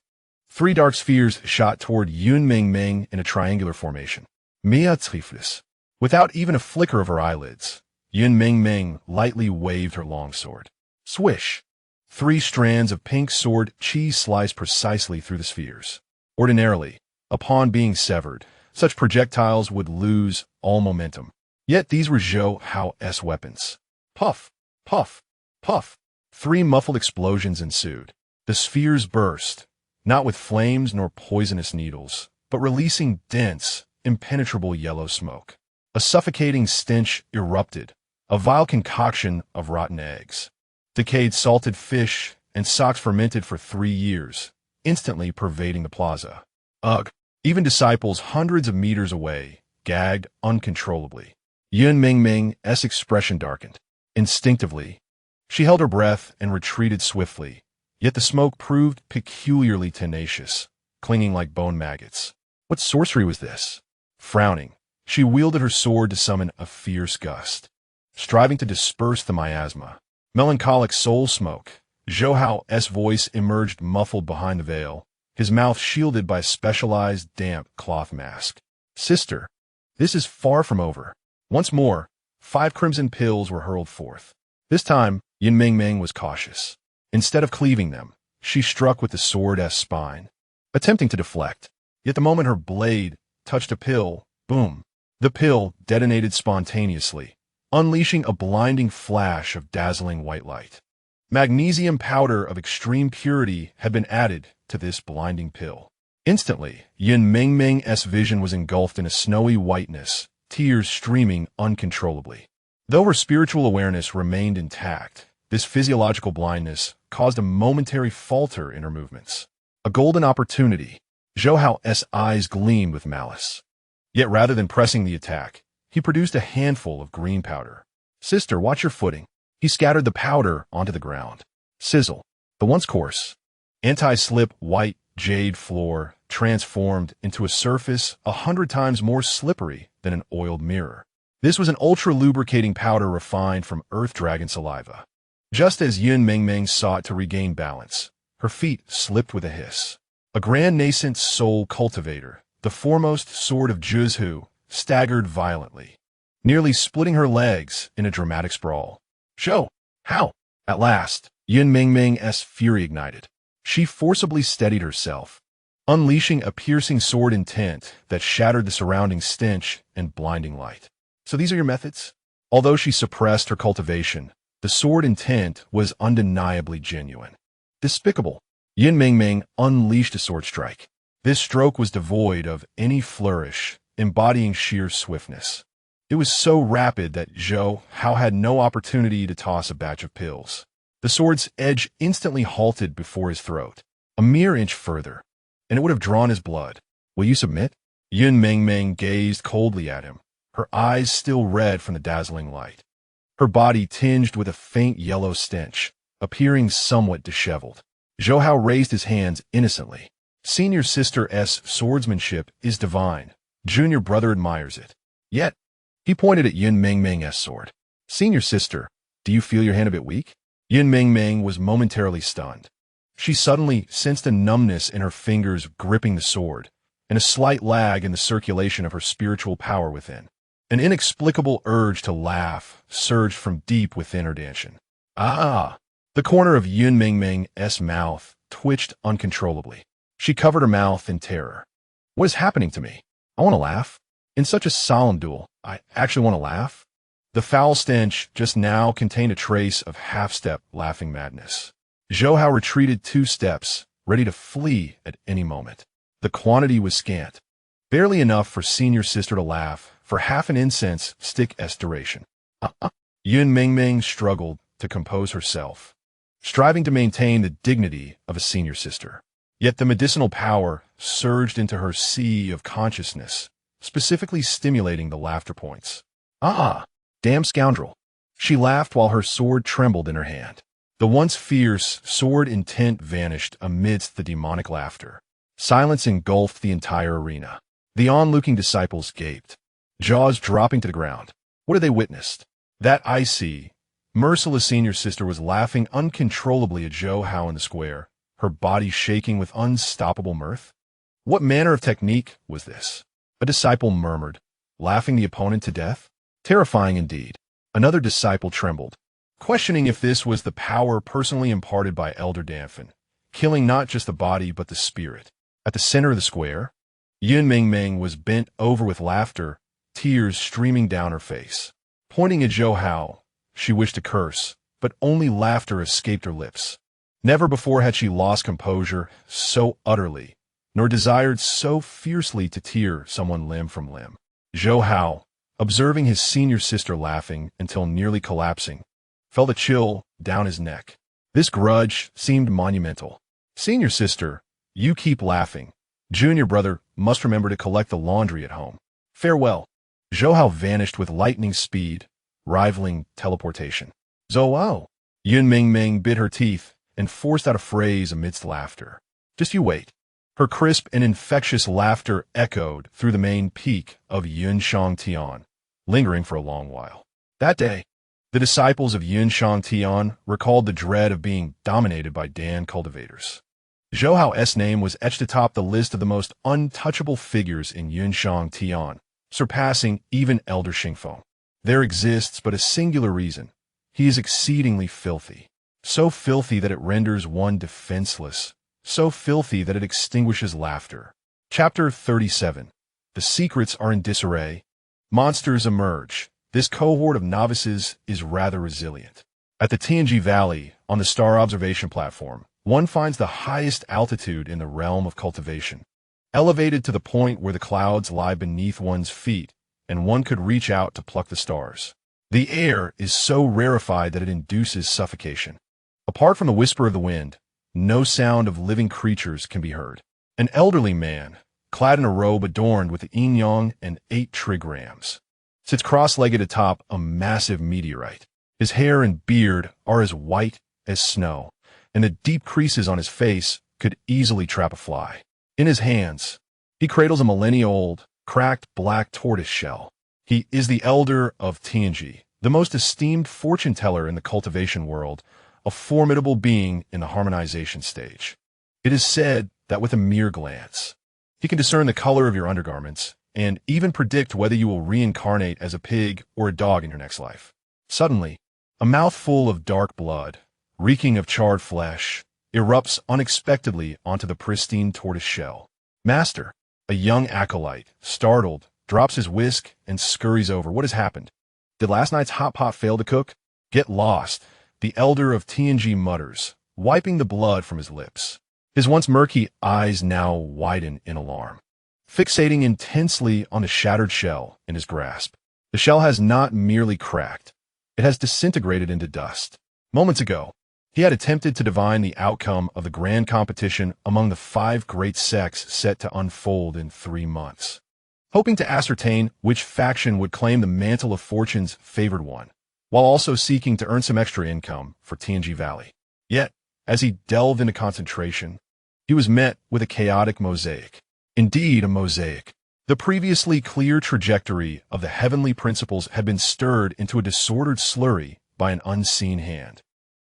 3 dark spheres shot toward Yun Mingmeng in a triangular formation. Mia Triflis. Without even a flicker of her eyelids, Yun Mingmeng lightly waved her longsword. Swish. 3 strands of pink sword chi sliced precisely through the spheres. Ordinarily, upon being severed, such projectiles would lose all momentum. Yet these were Zhou Hao's weapons. Puff, puff, puff. 3 muffled explosions ensued. The spheres burst, not with flames nor poisonous needles, but releasing dense, impenetrable yellow smoke. A suffocating stench erupted, a vile concoction of rotten eggs, decayed salted fish, and socks fermented for 3 years, instantly pervading the plaza. Ugh! Even disciples hundreds of meters away gagged uncontrollably. Yun Mingmeng's expression darkened. Instinctively, she held her breath and retreated swiftly, yet the smoke proved peculiarly tenacious, clinging like bone maggots. What sorcery was this? Frowning, she wielded her sword to summon a fierce gust, striving to disperse the miasma. Melancholic soul smoke. Zhou Hao's voice emerged muffled behind the veil, his mouth shielded by a specialized damp cloth mask. Sister, this is far from over. Once more, 5 crimson pills were hurled forth. This time, Yun Mingmeng was cautious. Instead of cleaving them, she struck with the sword's spine, attempting to deflect. Yet the moment her blade touched a pill, boom, the pill detonated spontaneously, unleashing a blinding flash of dazzling white light. Magnesium powder of extreme purity had been added to this blinding pill. Instantly, Yun Mingmeng's vision was engulfed in a snowy whiteness, tears streaming uncontrollably. Though her spiritual awareness remained intact, this physiological blindness caused a momentary falter in her movements. A golden opportunity. Zhou Hao's eyes gleamed with malice. Yet rather than pressing the attack, he produced a handful of green powder. Sister, watch your footing. He scattered the powder onto the ground. Sizzle. The once coarse, anti-slip white jade floor transformed into a surface 100 times more slippery than an oiled mirror. This was an ultra-lubricating powder refined from earth dragon saliva. Just as Yun Mingmeng sought to regain balance, her feet slipped with a hiss. A grand nascent soul cultivator, the foremost sword of Zhou, staggered violently, nearly splitting her legs in a dramatic sprawl. Zhou Hao! At last, Yun Mingmeng's fury ignited. She forcibly steadied herself, unleashing a piercing sword intent that shattered the surrounding stench and blinding light. So these are your methods? Although she suppressed her cultivation, the sword intent was undeniably genuine. Despicable. Yun Mingmeng unleashed a sword strike. This stroke was devoid of any flourish, embodying sheer swiftness. It was so rapid that Zhou Hao had no opportunity to toss a batch of pills. The sword's edge instantly halted before his throat, A mere inch further, and it would have drawn his blood. Will you submit? Yun Mengmeng gazed coldly at him, her eyes still red from the dazzling light. Her body tinged with a faint yellow stench, appearing somewhat disheveled. Zhou Hao raised his hands innocently. Senior sister's swordsmanship is divine. Junior brother admires it. Yet, he pointed at Yun Mengmeng's sword. Senior sister, do you feel your hand a bit weak? Yun Mengmeng was momentarily stunned. She suddenly sensed a numbness in her fingers gripping the sword, and a slight lag in the circulation of her spiritual power within. An inexplicable urge to laugh surged from deep within her Danshan. Ah! The corner of Yun Mengmeng's mouth twitched uncontrollably. She covered her mouth in terror. What is happening to me? I want to laugh. In such a solemn duel, I actually want to laugh. The foul stench just now contained a trace of half-step laughing madness. Zhou Hao retreated 2 steps, ready to flee at any moment. The quantity was scant, barely enough for senior sister to laugh for half an incense stick's duration. Yun Mengmeng struggled to compose herself, striving to maintain the dignity of a senior sister. Yet the medicinal power surged into her sea of consciousness, specifically stimulating the laughter points. Damn scoundrel. She laughed while her sword trembled in her hand. The once fierce sword intent vanished amidst the demonic laughter. Silence engulfed the entire arena. The onlooking disciples gaped, jaws dropping to the ground. What had they witnessed? That icy, merciless senior sister was laughing uncontrollably at Zhou Hao in the square, her body shaking with unstoppable mirth. What manner of technique was this? A disciple murmured, laughing the opponent to death? Terrifying indeed. Another disciple trembled, questioning if this was the power personally imparted by Elder Danfan, killing not just the body but the spirit. At the center of the square, Yun Mengmeng was bent over with laughter, tears streaming down her face. Pointing at Zhou Hao, she wished to curse, but only laughter escaped her lips. Never before had she lost composure so utterly, nor desired so fiercely to tear someone limb from limb. Zhou Hao, observing his senior sister laughing until nearly collapsing, felt a chill down his neck. This grudge seemed monumental. Senior sister, you keep laughing. Junior brother must remember to collect the laundry at home. Farewell. Zhou Hao vanished with lightning speed, rivaling teleportation. Zhou Hao. Yun Mengmeng bit her teeth and forced out a phrase amidst laughter. Just you wait. Her crisp and infectious laughter echoed through the main peak of Shang Tian, lingering for a long while. That day, the disciples of Shang Tian recalled the dread of being dominated by Dan cultivators. Zhou Hao's name was etched atop the list of the most untouchable figures in Shang Tian, surpassing even Elder Xingfeng. There exists but a singular reason. He is exceedingly filthy. So filthy that it renders one defenseless. So filthy that it extinguishes laughter. Chapter 37. The secrets are in disarray. Monsters emerge. This cohort of novices is rather resilient. At the Tianji Valley, on the star observation platform, one finds the highest altitude in the realm of cultivation. Elevated to the point where the clouds lie beneath one's feet, and one could reach out to pluck the stars. The air is so rarefied that it induces suffocation. Apart from the whisper of the wind, no sound of living creatures can be heard. An elderly man, clad in a robe adorned with the yin-yang and 8 trigrams, sits cross-legged atop a massive meteorite. His hair and beard are as white as snow, and the deep creases on his face could easily trap a fly. In his hands, he cradles a millennia-old, cracked black tortoise shell. He is the elder of Tianji, the most esteemed fortune-teller in the cultivation world, a formidable being in the harmonization stage. It is said that with a mere glance, he can discern the color of your undergarments and even predict whether you will reincarnate as a pig or a dog in your next life. Suddenly, a mouthful of dark blood, reeking of charred flesh, erupts unexpectedly onto the pristine tortoise shell. Master, a young acolyte, startled, drops his whisk and scurries over. What has happened? Did last night's hot pot fail to cook? Get lost, the elder of Tianji mutters, wiping the blood from his lips. His once murky eyes now widen in alarm, fixating intensely on the shattered shell in his grasp. The shell has not merely cracked, it has disintegrated into dust. Moments ago, He had attempted to divine the outcome of the grand competition among the 5 great sects set to unfold in 3 months, hoping to ascertain which faction would claim the mantle of fortune's favored one, while also seeking to earn some extra income for Tianji Valley. Yet, as he delved into concentration, he was met with a chaotic mosaic. Indeed, a mosaic. The previously clear trajectory of the heavenly principles had been stirred into a disordered slurry by an unseen hand.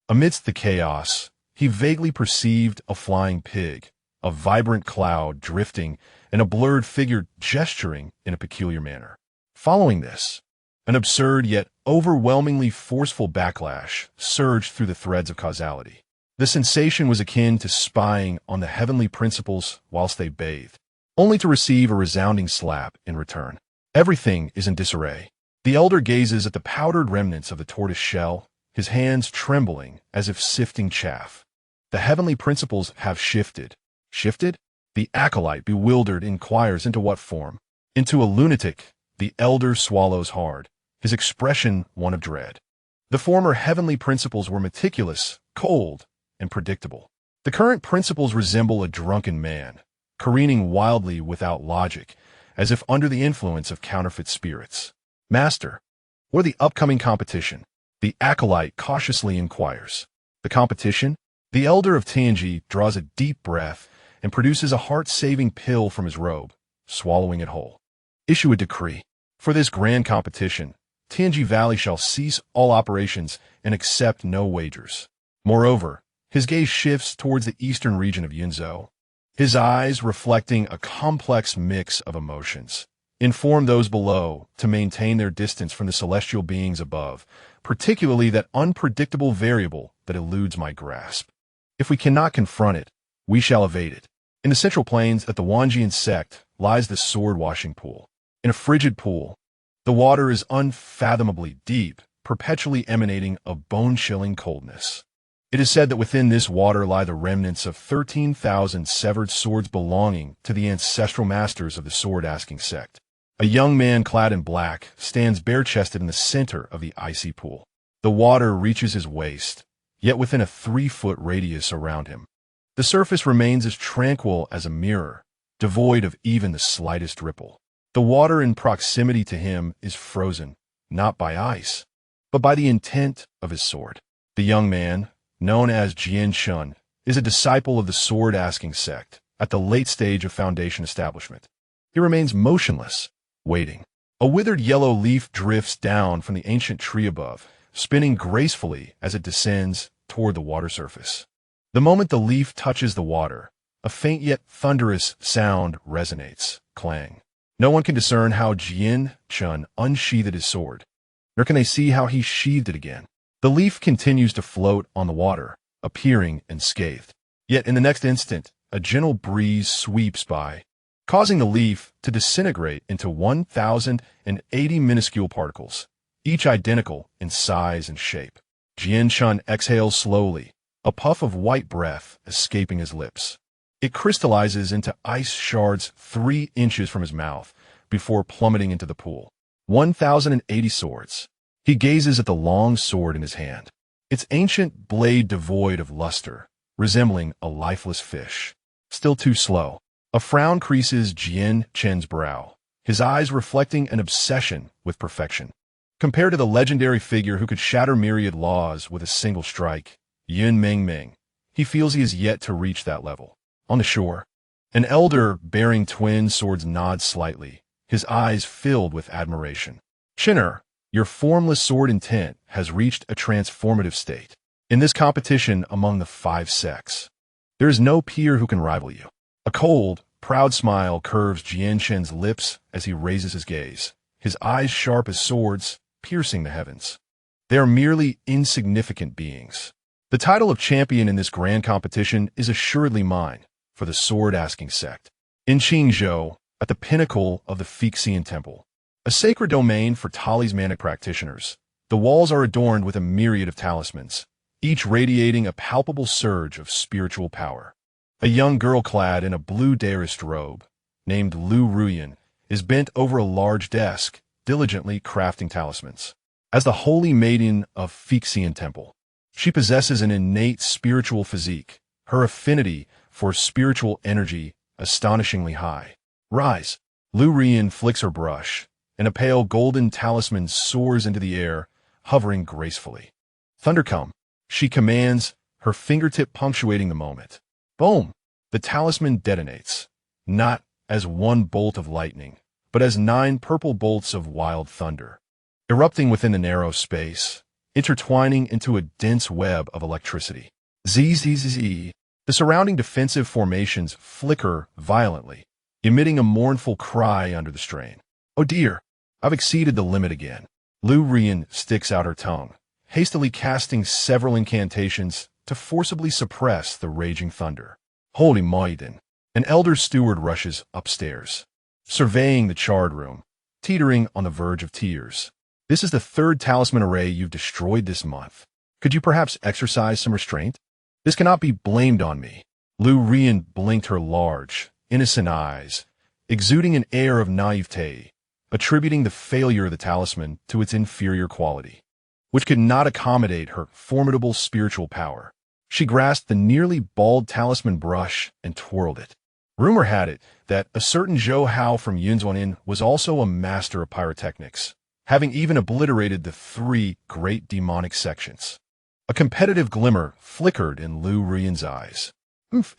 Amidst the chaos, he vaguely perceived a flying pig, a vibrant cloud drifting, and a blurred figure gesturing in a peculiar manner. Following this, an absurd yet overwhelmingly forceful backlash surged through the threads of causality. The sensation was akin to spying on the heavenly principles whilst they bathed, only to receive a resounding slap in return. Everything is in disarray. The elder gazes at the powdered remnants of the tortoise shell, his hands trembling as if sifting chaff. The heavenly principles have shifted. Shifted? The acolyte, bewildered, inquires into what form. Into a lunatic, the elder swallows hard, his expression one of dread. The former heavenly principles were meticulous, cold, and predictable. The current principles resemble a drunken man, careening wildly without logic, as if under the influence of counterfeit spirits. Master, or the upcoming competition? The acolyte cautiously inquires. The competition? The elder of Tianji draws a deep breath and produces a heart-saving pill from his robe, swallowing it whole. Issue a decree. For this grand competition, Tianji Valley shall cease all operations and accept no wagers. Moreover, his gaze shifts towards the eastern region of Yunzhou, his eyes reflecting a complex mix of emotions. Inform those below to maintain their distance from the celestial beings above, particularly that unpredictable variable that eludes my grasp. If we cannot confront it, we shall evade it. In the central plains at the Wanjian sect lies the sword-washing pool. In a frigid pool, the water is unfathomably deep, perpetually emanating a bone-chilling coldness. It is said that within this water lie the remnants of 13,000 severed swords belonging to the ancestral masters of the sword-asking sect. A young man clad in black stands bare-chested in the center of the icy pool. The water reaches his waist, yet within a 3-foot radius around him. The surface remains as tranquil as a mirror, devoid of even the slightest ripple. The water in proximity to him is frozen, not by ice, but by the intent of his sword. The young man, known as Jian Shun, is a disciple of the sword-asking sect at the late stage of foundation establishment. He remains motionless, waiting. A withered yellow leaf drifts down from the ancient tree above, spinning gracefully as it descends toward the water surface. The moment the leaf touches the water, a faint yet thunderous sound resonates, clang. No one can discern how Jian Shun unsheathed his sword, nor can they see how he sheathed it again. The leaf continues to float on the water, appearing unscathed. Yet in the next instant, a gentle breeze sweeps by, causing the leaf to disintegrate into 1,080 minuscule particles, each identical in size and shape. Jian Shun exhales slowly, a puff of white breath escaping his lips. It crystallizes into ice shards 3 inches from his mouth before plummeting into the pool. 1,080 swords. He gazes at the long sword in his hand, its ancient blade devoid of luster, resembling a lifeless fish. Still too slow. A frown creases Jian Chen's brow, his eyes reflecting an obsession with perfection. Compared to the legendary figure who could shatter myriad laws with a single strike, Yun Mengmeng, he feels he is yet to reach that level. On the shore, an elder bearing twin swords nods slightly, his eyes filled with admiration. Chinner, your formless sword intent has reached a transformative state. In this competition among the 5 sects, there is no peer who can rival you. A cold, proud smile curves Jian Shen's lips as he raises his gaze, his eyes sharp as swords, piercing the heavens. They are merely insignificant beings. The title of champion in this grand competition is assuredly mine, for the sword-asking sect. In Qingzhou, at the pinnacle of the Fixian Temple, a sacred domain for talismanic practitioners, the walls are adorned with a myriad of talismans, each radiating a palpable surge of spiritual power. A young girl clad in a blue Daoist robe, named Lu Ruyan, is bent over a large desk, diligently crafting talismans. As the holy maiden of Fixian Temple, She possesses an innate spiritual physique, her affinity for spiritual energy astonishingly high. Rise. Lu Rian flicks her brush, and a pale golden talisman soars into the air, hovering gracefully. Thunder come, she commands, her fingertip punctuating the moment. Boom! The talisman detonates, not as one bolt of lightning, but as 9 purple bolts of wild thunder, erupting within the narrow space, intertwining into a dense web of electricity. Zzz. The surrounding defensive formations flicker violently, emitting a mournful cry under the strain. Oh dear, I've exceeded the limit again. Lu Rian sticks out her tongue, hastily casting several incantations to forcibly suppress the raging thunder. Holy Maiden! An elder steward rushes upstairs, surveying the charred room, teetering on the verge of tears. This is the 3rd talisman array you've destroyed this month. Could you perhaps exercise some restraint? This cannot be blamed on me. Lu Rian blinked her large, innocent eyes, exuding an air of naivete, attributing the failure of the talisman to its inferior quality, which could not accommodate her formidable spiritual power. She grasped the nearly bald talisman brush and twirled it. Rumor had it that a certain Zhou Hao from Yunzhuanin was also a master of pyrotechnics, having even obliterated the 3 great demonic sections. A competitive glimmer flickered in Lu Rian's eyes.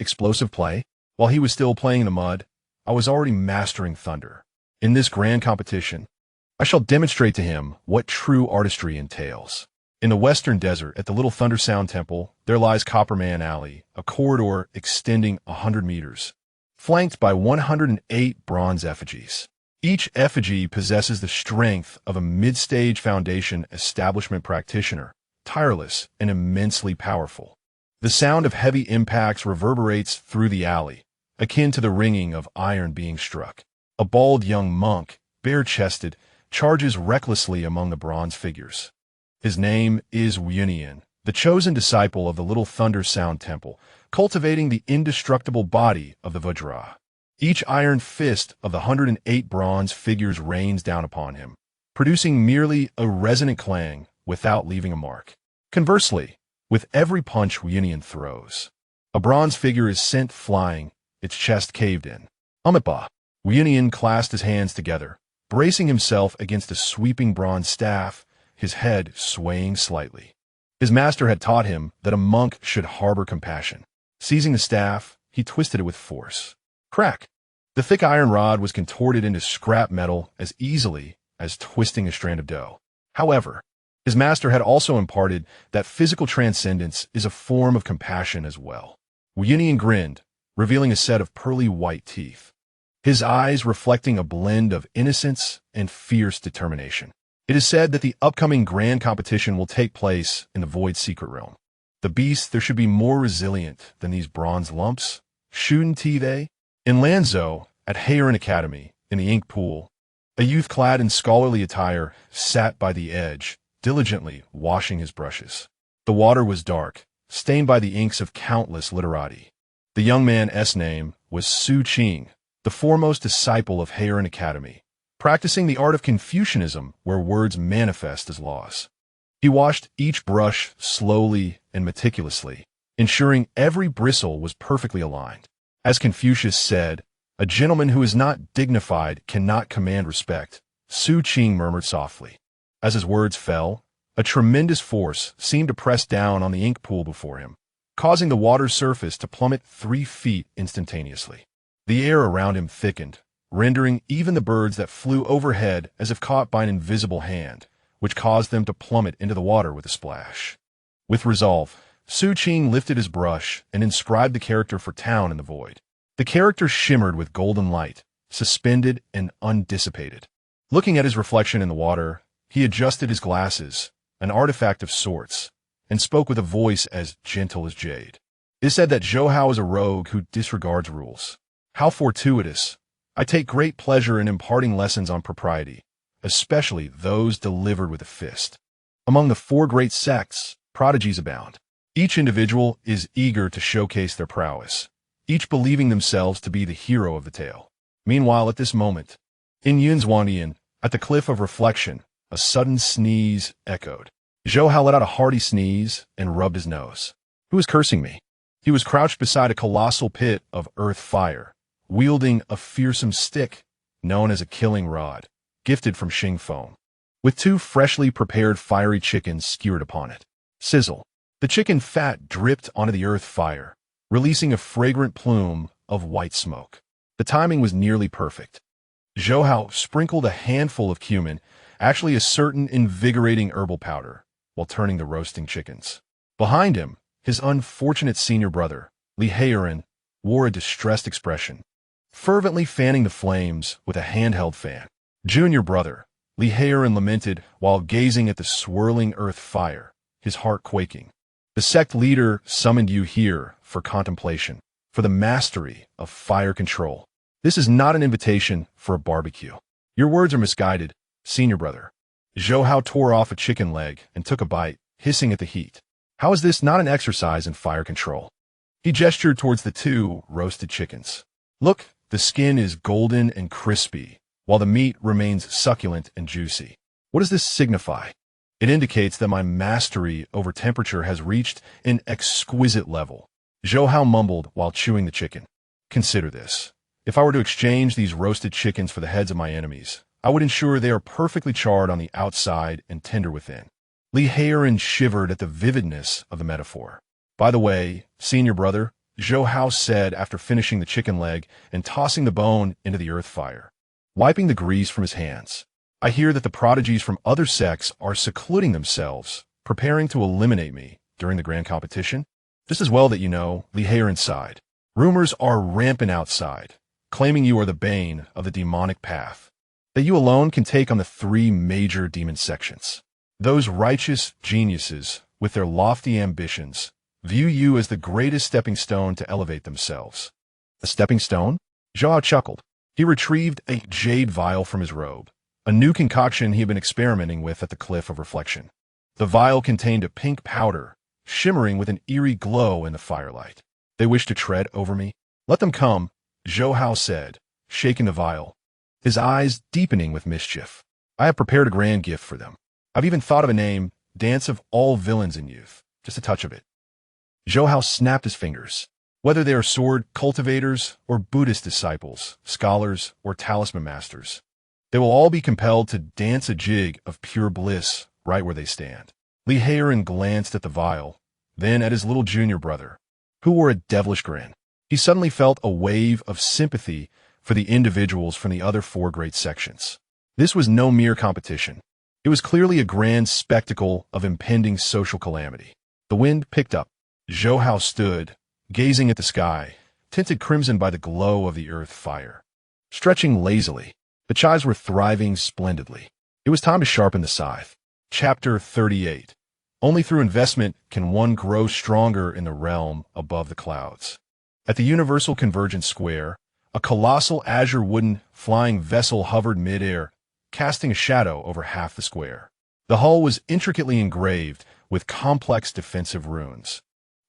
Explosive play. While he was still playing in the mud, I was already mastering thunder. In this grand competition, I shall demonstrate to him what true artistry entails. In the western desert, at the Little Thunder Sound Temple, there lies Copperman Alley, a corridor extending 100 meters, flanked by 108 bronze effigies. Each effigy possesses the strength of a mid-stage foundation establishment practitioner, tireless and immensely powerful. The sound of heavy impacts reverberates through the alley, akin to the ringing of iron being struck. A bald young monk, bare-chested, charges recklessly among the bronze figures. His name is Yunian, the chosen disciple of the Little Thunder Sound Temple, cultivating the indestructible body of the Vajra. Each iron fist of the 108 bronze figures rains down upon him, producing merely a resonant clang without leaving a mark. Conversely, with every punch Yunian throws, a bronze figure is sent flying, its chest caved in. Amipa! Yunian clasped his hands together, bracing himself against a sweeping bronze staff, his head swaying slightly. His master had taught him that a monk should harbor compassion. Seizing the staff, he twisted it with force. Crack! The thick iron rod was contorted into scrap metal as easily as twisting a strand of dough. However, his master had also imparted that physical transcendence is a form of compassion as well. Yunian grinned, revealing a set of pearly white teeth, his eyes reflecting a blend of innocence and fierce determination. It is said that the upcoming grand competition will take place in the Void Secret Realm. The beasts there should be more resilient than these bronze lumps. Shouldn't they? In Lanzhou, at Heron Academy, in the ink pool, a youth clad in scholarly attire sat by the edge, diligently washing his brushes. The water was dark, stained by the inks of countless literati. The young man's name was Su Qing, the foremost disciple of Heron Academy, practicing the art of Confucianism where words manifest as laws. He washed each brush slowly and meticulously, ensuring every bristle was perfectly aligned. As Confucius said, a gentleman who is not dignified cannot command respect, Su Qing murmured softly. As his words fell, a tremendous force seemed to press down on the ink pool before him, causing the water's surface to plummet 3 feet instantaneously. The air around him thickened, rendering even the birds that flew overhead as if caught by an invisible hand, which caused them to plummet into the water with a splash. With resolve, Su Qing lifted his brush and inscribed the character for town in the void. The character shimmered with golden light, suspended and undissipated. Looking at his reflection in the water, he adjusted his glasses, an artifact of sorts, and spoke with a voice as gentle as jade. It is said that Zhou Hao is a rogue who disregards rules. How fortuitous! I take great pleasure in imparting lessons on propriety, especially those delivered with a fist. Among the 4 great sects, prodigies abound. Each individual is eager to showcase their prowess, each believing themselves to be the hero of the tale. Meanwhile, at this moment, in Yunzhuanin, at the Cliff of Reflection, a sudden sneeze echoed. Zhou Hao let out a hearty sneeze and rubbed his nose. Who was cursing me? He was crouched beside a colossal pit of earth fire, wielding a fearsome stick known as a killing rod, gifted from Xing foam, with two freshly prepared fiery chickens skewered upon it. Sizzle. The chicken fat dripped onto the earth fire, releasing a fragrant plume of white smoke. The timing was nearly perfect. Zhou Hao sprinkled a handful of cumin, actually a certain invigorating herbal powder, while turning the roasting chickens. Behind him, his unfortunate senior brother, Li Heiren, wore a distressed expression, fervently fanning the flames with a handheld fan. Junior brother, Li Heiren lamented while gazing at the swirling earth fire, his heart quaking. The sect leader summoned you here for contemplation, for the mastery of fire control. This is not an invitation for a barbecue. Your words are misguided, senior brother. Zhou Hao tore off a chicken leg and took a bite, hissing at the heat. How is this not an exercise in fire control? He gestured towards the two roasted chickens. Look, the skin is golden and crispy, while the meat remains succulent and juicy. What does this signify? It indicates that my mastery over temperature has reached an exquisite level. Zhou Hao mumbled while chewing the chicken. Consider this. If I were to exchange these roasted chickens for the heads of my enemies, I would ensure they are perfectly charred on the outside and tender within. Li Heiren shivered at the vividness of the metaphor. By the way, senior brother, Zhou Hao said after finishing the chicken leg and tossing the bone into the earth fire, wiping the grease from his hands. I hear that the prodigies from other sects are secluding themselves, preparing to eliminate me during the grand competition. Just as well that you know, Li Heiren sighed. Rumors are rampant outside, claiming you are the bane of the demonic path, that you alone can take on the three major demon sections. Those righteous geniuses, with their lofty ambitions, view you as the greatest stepping stone to elevate themselves. A stepping stone? Zhou Hao chuckled. He retrieved a jade vial from his robe, a new concoction he had been experimenting with at the Cliff of Reflection. The vial contained a pink powder, shimmering with an eerie glow in the firelight. They wish to tread over me? Let them come, Zhou Hao said, shaking the vial, his eyes deepening with mischief. I have prepared a grand gift for them. I've even thought of a name, Dance of All Villains in Youth, just a touch of it. Zhou Hao snapped his fingers. Whether they are sword cultivators or Buddhist disciples, scholars or talisman masters, they will all be compelled to dance a jig of pure bliss right where they stand. Li Heiren glanced at the vial, then at his little junior brother, who wore a devilish grin. He suddenly felt a wave of sympathy for the individuals from the other four great sections. This was no mere competition. It was clearly a grand spectacle of impending social calamity. The wind picked up. Zhou Hao stood, gazing at the sky, tinted crimson by the glow of the earth fire. Stretching lazily, the chives were thriving splendidly. It was time to sharpen the scythe. Chapter 38. Only through investment can one grow stronger in the realm above the clouds. At the Universal Convergence Square, a colossal azure wooden flying vessel hovered mid-air, casting a shadow over half the square. The hull was intricately engraved with complex defensive runes,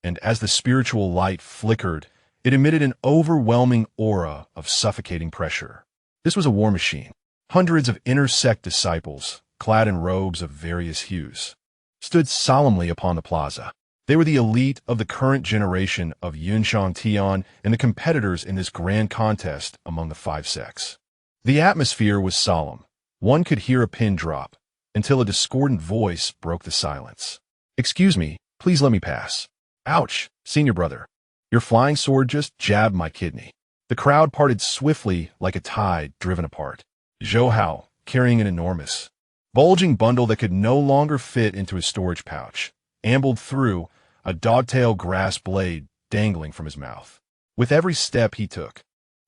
and as the spiritual light flickered, it emitted an overwhelming aura of suffocating pressure. This was a war machine. Hundreds of inner sect disciples, clad in robes of various hues, stood solemnly upon the plaza. They were the elite of the current generation of Shang Tian and the competitors in this grand contest among the five sects. The atmosphere was solemn. One could hear a pin drop, until a discordant voice broke the silence. Excuse me, please let me pass. Ouch, senior brother. Your flying sword just jabbed my kidney. The crowd parted swiftly like a tide driven apart. Zhou Hao, carrying an enormous, bulging bundle that could no longer fit into his storage pouch, ambled through, a dogtail grass blade dangling from his mouth. With every step he took,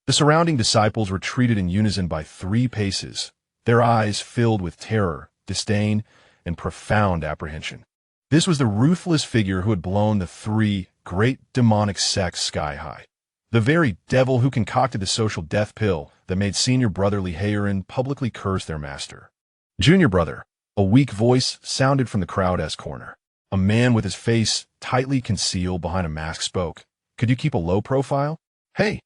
the surrounding disciples retreated in unison by 3 paces, their eyes filled with terror, disdain, and profound apprehension. This was the ruthless figure who had blown the 3 great demonic sects sky high. The very devil who concocted the social death pill that made senior brother Li Heiren publicly curse their master. Junior brother, a weak voice sounded from the crowd-esque corner. A man with his face tightly concealed behind a mask spoke. Could you keep a low profile? Hey,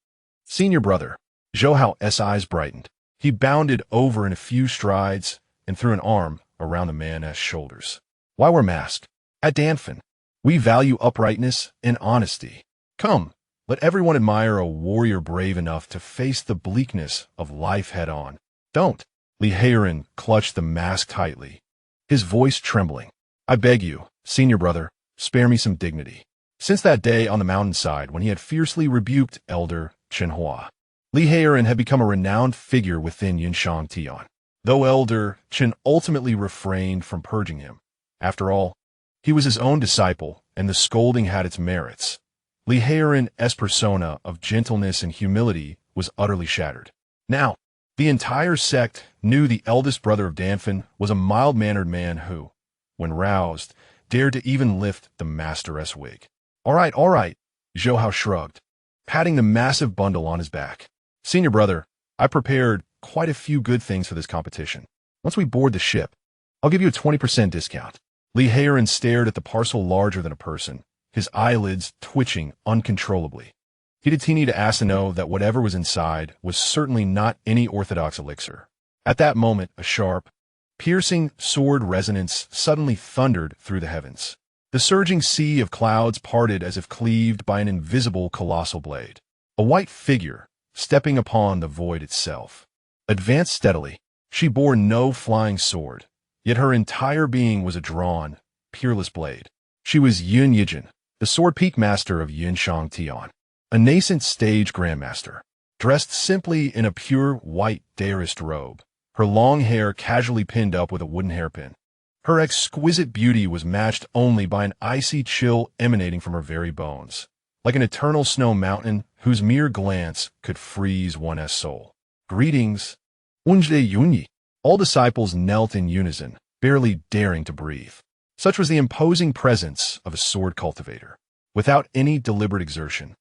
senior brother. Zhou Hao's eyes brightened. He bounded over in a few strides and threw an arm around the man's shoulders. Why wear mask? At Danfin, we value uprightness and honesty. Come, let everyone admire a warrior brave enough to face the bleakness of life head-on. Don't. Li Heiran clutched the mask tightly, his voice trembling. I beg you, senior brother, spare me some dignity. Since that day on the mountainside when he had fiercely rebuked Elder Chenhua, Li Heiran had become a renowned figure within Shang Tian. Though Elder Chen ultimately refrained from purging him. After all, he was his own disciple, and the scolding had its merits. Li Heiran's persona of gentleness and humility was utterly shattered. Now, the entire sect knew the eldest brother of Danfin was a mild-mannered man who, when roused, dared to even lift the master's wig. All right, Zhou Hao shrugged, patting the massive bundle on his back. Senior brother, I prepared quite a few good things for this competition. Once we board the ship, I'll give you a 20% discount. Li Heiran stared at the parcel larger than a person, his eyelids twitching uncontrollably. He did need to ask to know that whatever was inside was certainly not any orthodox elixir. At that moment, a sharp, piercing sword resonance suddenly thundered through the heavens. The surging sea of clouds parted as if cleaved by an invisible colossal blade. A white figure, stepping upon the void itself, advanced steadily. She bore no flying sword, yet her entire being was a drawn, peerless blade. She was Yun Yijin, the sword peak master of Shang Tian, a nascent stage grandmaster, dressed simply in a pure white dairist robe, her long hair casually pinned up with a wooden hairpin. Her exquisite beauty was matched only by an icy chill emanating from her very bones, like an eternal snow mountain whose mere glance could freeze one's soul. Greetings, Unjde Yunyi. All disciples knelt in unison, barely daring to breathe. Such was the imposing presence of a sword cultivator. Without any deliberate exertion,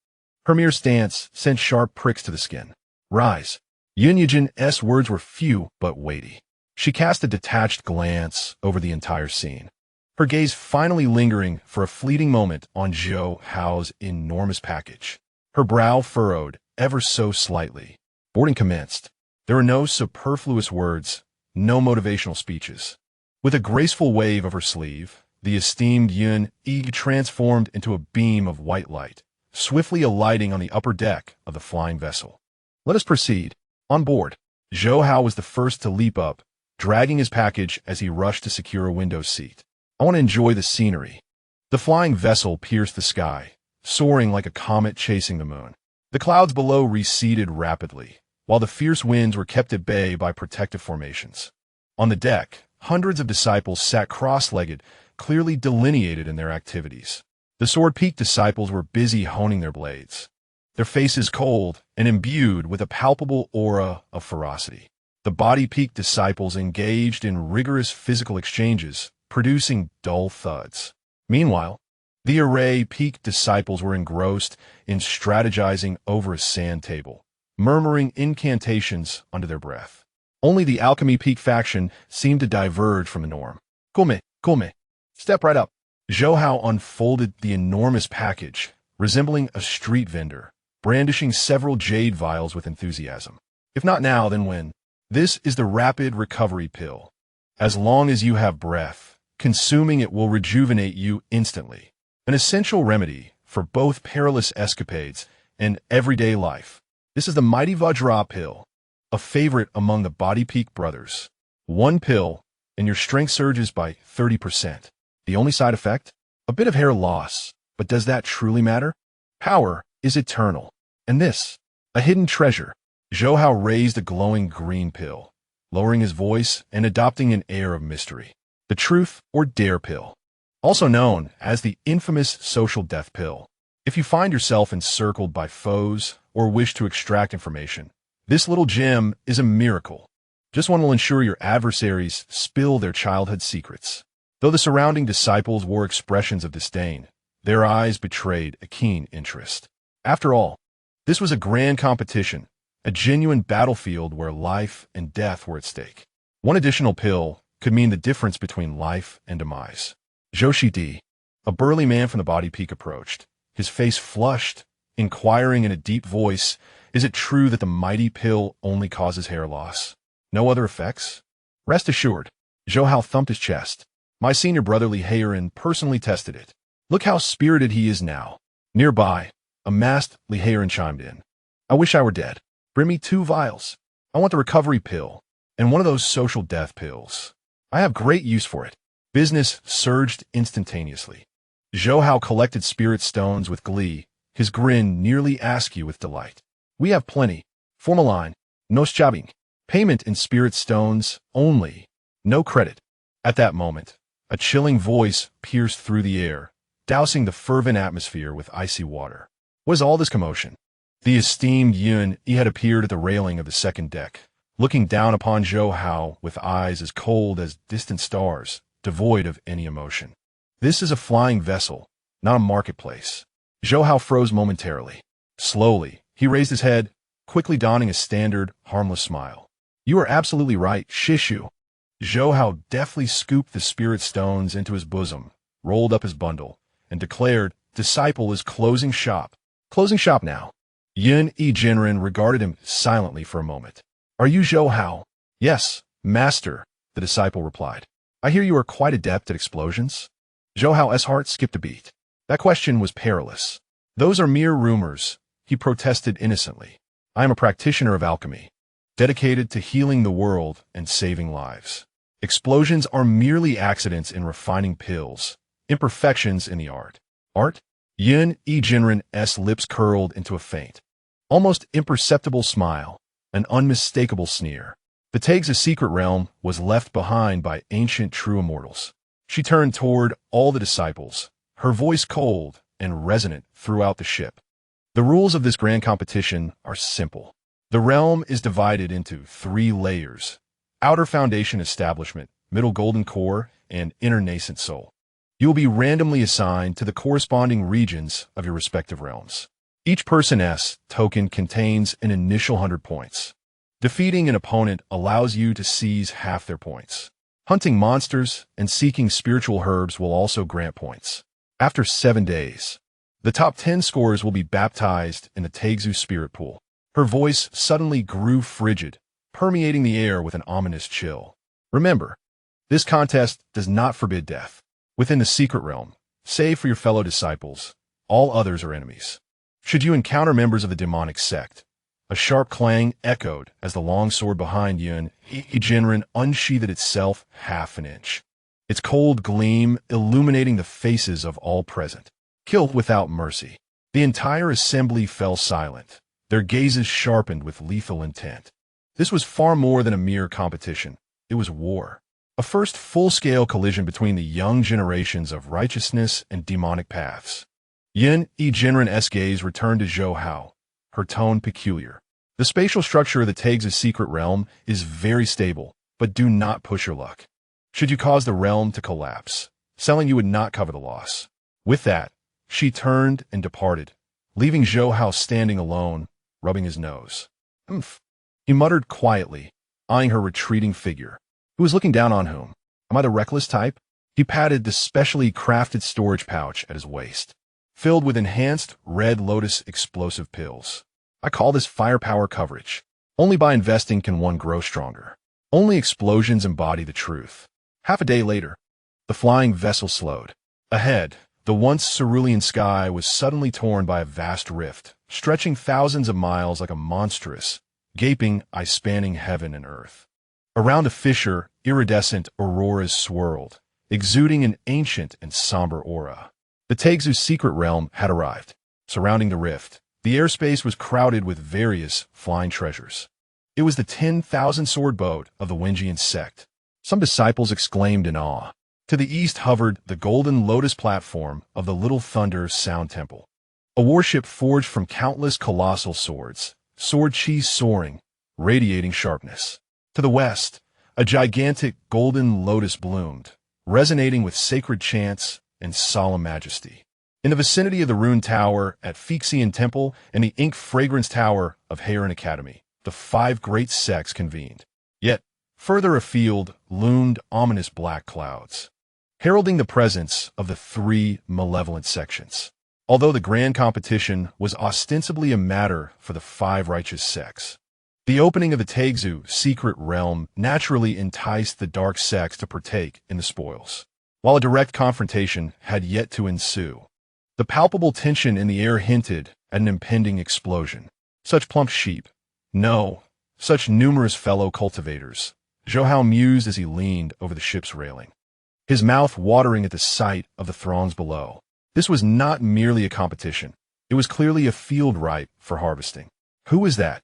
her mere stance sent sharp pricks to the skin. Rise. Yun Yijin's words were few but weighty. She cast a detached glance over the entire scene, her gaze finally lingering for a fleeting moment on Zhou Hao's enormous package. Her brow furrowed ever so slightly. Boarding commenced. There were no superfluous words, no motivational speeches. With a graceful wave of her sleeve, the esteemed Yun Yi transformed into a beam of white light, swiftly alighting on the upper deck of the flying vessel. Let us proceed. On board. Zhou Hao was the first to leap up, dragging his package as he rushed to secure a window seat. I want to enjoy the scenery. The flying vessel pierced the sky, soaring like a comet chasing the moon. The clouds below receded rapidly, while the fierce winds were kept at bay by protective formations. On the deck, hundreds of disciples sat cross-legged, clearly delineated in their activities. The Sword Peak disciples were busy honing their blades, their faces cold and imbued with a palpable aura of ferocity. The Body Peak disciples engaged in rigorous physical exchanges, producing dull thuds. Meanwhile, the Array Peak disciples were engrossed in strategizing over a sand table, murmuring incantations under their breath. Only the Alchemy Peak faction seemed to diverge from the norm. Come, step right up. Zhou Hao unfolded the enormous package, resembling a street vendor, brandishing several jade vials with enthusiasm. If not now, then when? This is the rapid recovery pill. As long as you have breath, consuming it will rejuvenate you instantly. An essential remedy for both perilous escapades and everyday life. This is the Mighty Vajra pill, a favorite among the Body Peak brothers. One pill, and your strength surges by 30%. The only side effect? A bit of hair loss. But does that truly matter? Power is eternal. And this, a hidden treasure. Zhou Hao raised a glowing green pill, lowering his voice and adopting an air of mystery. The Truth or Dare pill, also known as the infamous social death pill. If you find yourself encircled by foes or wish to extract information, this little gem is a miracle. Just one will ensure your adversaries spill their childhood secrets. Though the surrounding disciples wore expressions of disdain, their eyes betrayed a keen interest. After all, this was a grand competition, a genuine battlefield where life and death were at stake. One additional pill could mean the difference between life and demise. Zhou Di, a burly man from the Body Peak, approached, his face flushed, inquiring in a deep voice, is it true that the mighty pill only causes hair loss? No other effects? Rest assured, Zhou Hao thumped his chest. My senior brother Liharan personally tested it. Look how spirited he is now. Nearby, a masked Liharan chimed in. I wish I were dead. Bring me 2 vials. I want the recovery pill, and one of those social death pills. I have great use for it. Business surged instantaneously. Zhou Hao collected spirit stones with glee, his grin nearly askew with delight. We have plenty. Form a line. No schabbing. Payment in spirit stones only. No credit. At that moment, a chilling voice pierced through the air, dousing the fervent atmosphere with icy water. What is all this commotion? The esteemed Yun had appeared at the railing of the second deck, looking down upon Zhou Hao with eyes as cold as distant stars, devoid of any emotion. This is a flying vessel, not a marketplace. Zhou Hao froze momentarily. Slowly, he raised his head, quickly donning a standard, harmless smile. You are absolutely right, Shishu. Zhou Hao deftly scooped the spirit stones into his bosom, rolled up his bundle, and declared, Disciple is closing shop. Closing shop now. Yun Jinren regarded him silently for a moment. Are you Zhou Hao? Yes, master, the disciple replied. I hear you are quite adept at explosions. Zhou Hao's heart skipped a beat. That question was perilous. Those are mere rumors, he protested innocently. I am a practitioner of alchemy, dedicated to healing the world and saving lives. Explosions are merely accidents in refining pills, imperfections in the art. Art? Yun Jinren's lips curled into a faint, almost imperceptible smile, an unmistakable sneer. The Taig's secret realm was left behind by ancient true immortals. She turned toward all the disciples, her voice cold and resonant throughout the ship. The rules of this grand competition are simple. The realm is divided into 3 layers: outer foundation establishment, middle golden core, and inner nascent soul. You will be randomly assigned to the corresponding regions of your respective realms. Each person's token contains an initial 100 points. Defeating an opponent allows you to seize half their points. Hunting monsters and seeking spiritual herbs will also grant points. After 7 days, the top 10 scorers will be baptized in the Taigzu spirit pool. Her voice suddenly grew frigid, permeating the air with an ominous chill. Remember, this contest does not forbid death. Within the secret realm, save for your fellow disciples, all others are enemies. Should you encounter members of the demonic sect, a sharp clang echoed as the long sword behind Yun Jinren unsheathed itself half an inch, its cold gleam illuminating the faces of all present. Killed without mercy. The entire assembly fell silent, their gazes sharpened with lethal intent. This was far more than a mere competition. It was war. A first full-scale collision between the young generations of righteousness and demonic paths. Yun Jinren's gaze returned to Zhou Hao, her tone peculiar. The spatial structure of the Taig's secret realm is very stable, but do not push your luck. Should you cause the realm to collapse, selling you would not cover the loss. With that, she turned and departed, leaving Zhou Hao standing alone, rubbing his nose. Umph. He muttered quietly, eyeing her retreating figure. Who was looking down on whom? Am I the reckless type? He patted the specially crafted storage pouch at his waist, filled with enhanced red lotus explosive pills. I call this firepower coverage. Only by investing can one grow stronger. Only explosions embody the truth. Half a day later, the flying vessel slowed. Ahead, the once cerulean sky was suddenly torn by a vast rift, stretching thousands of miles like a monstrous, gaping eye spanning heaven and earth. Around a fissure, iridescent auroras swirled, exuding an ancient and somber aura. The Taigzu secret realm had arrived. Surrounding the rift, the airspace was crowded with various flying treasures. It was the 10,000 sword boat of the Wenjian sect. Some disciples exclaimed in awe. To the east hovered the golden lotus platform of the Little Thunder Sound Temple, a warship forged from countless colossal swords, sword chi soaring, radiating sharpness. To the west, a gigantic golden lotus bloomed, resonating with sacred chants and solemn majesty. In the vicinity of the Rune Tower at Fixian Temple and the Ink Fragrance Tower of Heron Academy, the 5 great sects convened. Yet, further afield loomed ominous black clouds, heralding the presence of the 3 malevolent sections. Although the grand competition was ostensibly a matter for the 5 righteous sects, the opening of the Taigzu secret realm naturally enticed the dark sects to partake in the spoils. while a direct confrontation had yet to ensue. The palpable tension in the air hinted at an impending explosion. Such plump sheep. No, such numerous fellow cultivators. Zhou Hao mused as he leaned over the ship's railing, his mouth watering at the sight of the throngs below. This was not merely a competition. It was clearly a field ripe for harvesting. Who was that?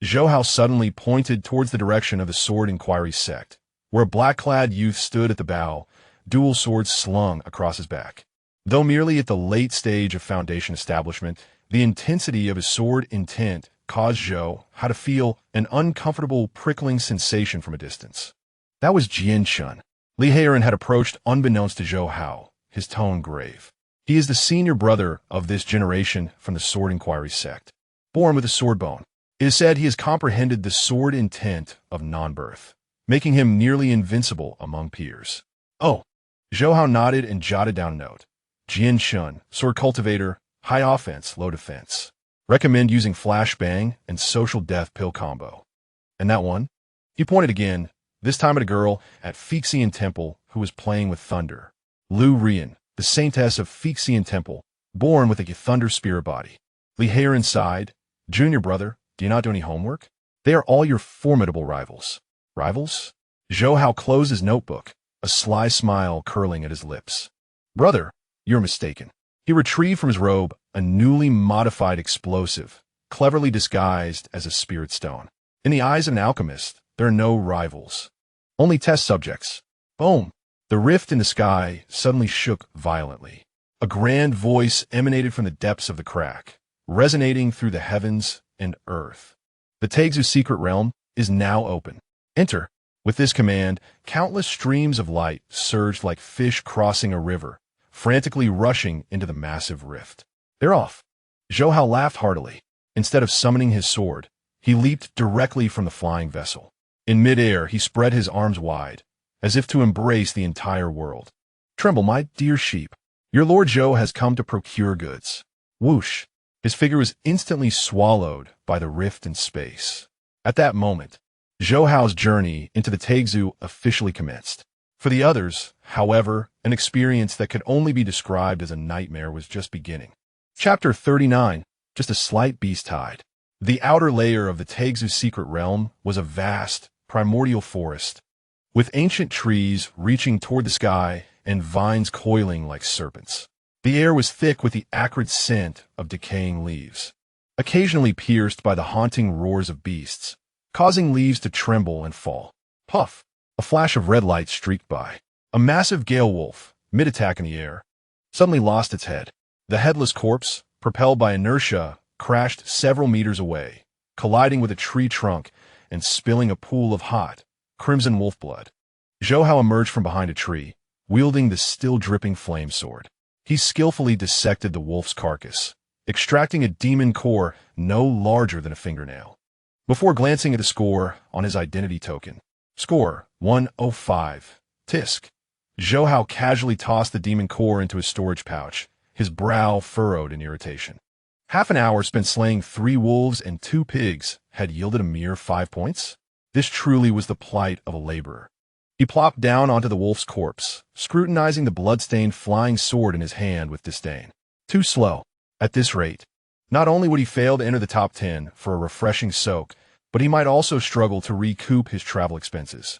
Zhou Hao suddenly pointed towards the direction of the Sword Inquiry sect, where a black-clad youth stood at the bow, dual swords slung across his back. Though merely at the late stage of Foundation establishment, the intensity of his sword intent caused Zhou Hao to feel an uncomfortable prickling sensation from a distance. That was Jian Shun. Li Heiran had approached unbeknownst to Zhou Hao, his tone grave. He is the senior brother of this generation from the Sword Inquiry sect. Born with a sword bone, it is said he has comprehended the sword intent of non-birth, making him nearly invincible among peers. Oh, Zhou Hao nodded and jotted down a note. Jian Shun, sword cultivator, high offense, low defense. Recommend using flashbang and social death pill combo. And that one? He pointed again, this time at a girl at Fixian Temple who was playing with thunder. Lu Rian, the saintess of Fixian Temple, born with a thunder spirit body. Li Heiran sighed. Junior brother, do you not do any homework? They are all your formidable rivals. Rivals? Zhou Hao closed his notebook, a sly smile curling at his lips. Brother, you're mistaken. He retrieved from his robe a newly modified explosive, cleverly disguised as a spirit stone. In the eyes of an alchemist, there are no rivals, only test subjects. Boom! The rift in the sky suddenly shook violently. A grand voice emanated from the depths of the crack, resonating through the heavens and earth. The Taigzhu secret realm is now open. Enter. With this command, countless streams of light surged like fish crossing a river, frantically rushing into the massive rift. They're off. Zhou Hao laughed heartily. Instead of summoning his sword, he leaped directly from the flying vessel. In midair, he spread his arms wide, as if to embrace the entire world. Tremble, my dear sheep. Your Lord Zhou has come to procure goods. Whoosh! His figure was instantly swallowed by the rift in space. At that moment, Zhou Hao's journey into the Taigzhu officially commenced. For the others, however, an experience that could only be described as a nightmare was just beginning. Chapter 39, just a slight beast tide. The outer layer of the Taigzhu secret realm was a vast, primordial forest, with ancient trees reaching toward the sky and vines coiling like serpents. The air was thick with the acrid scent of decaying leaves, occasionally pierced by the haunting roars of beasts, causing leaves to tremble and fall. Puff! A flash of red light streaked by. A massive gale wolf, mid-attack in the air, suddenly lost its head. The headless corpse, propelled by inertia, crashed several meters away, colliding with a tree trunk and spilling a pool of hot, crimson wolf blood. Zhou Hao emerged from behind a tree, wielding the still-dripping flame sword. He skillfully dissected the wolf's carcass, extracting a demon core no larger than a fingernail. Before glancing at the score on his identity token, score 105, Tisk. Zhou Hao casually tossed the demon core into his storage pouch, his brow furrowed in irritation. Half an hour spent slaying 3 wolves and 2 pigs had yielded a mere 5 points? This truly was the plight of a laborer. He plopped down onto the wolf's corpse, scrutinizing the blood-stained flying sword in his hand with disdain. Too slow. At this rate, not only would he fail to enter the top 10 for a refreshing soak, but he might also struggle to recoup his travel expenses.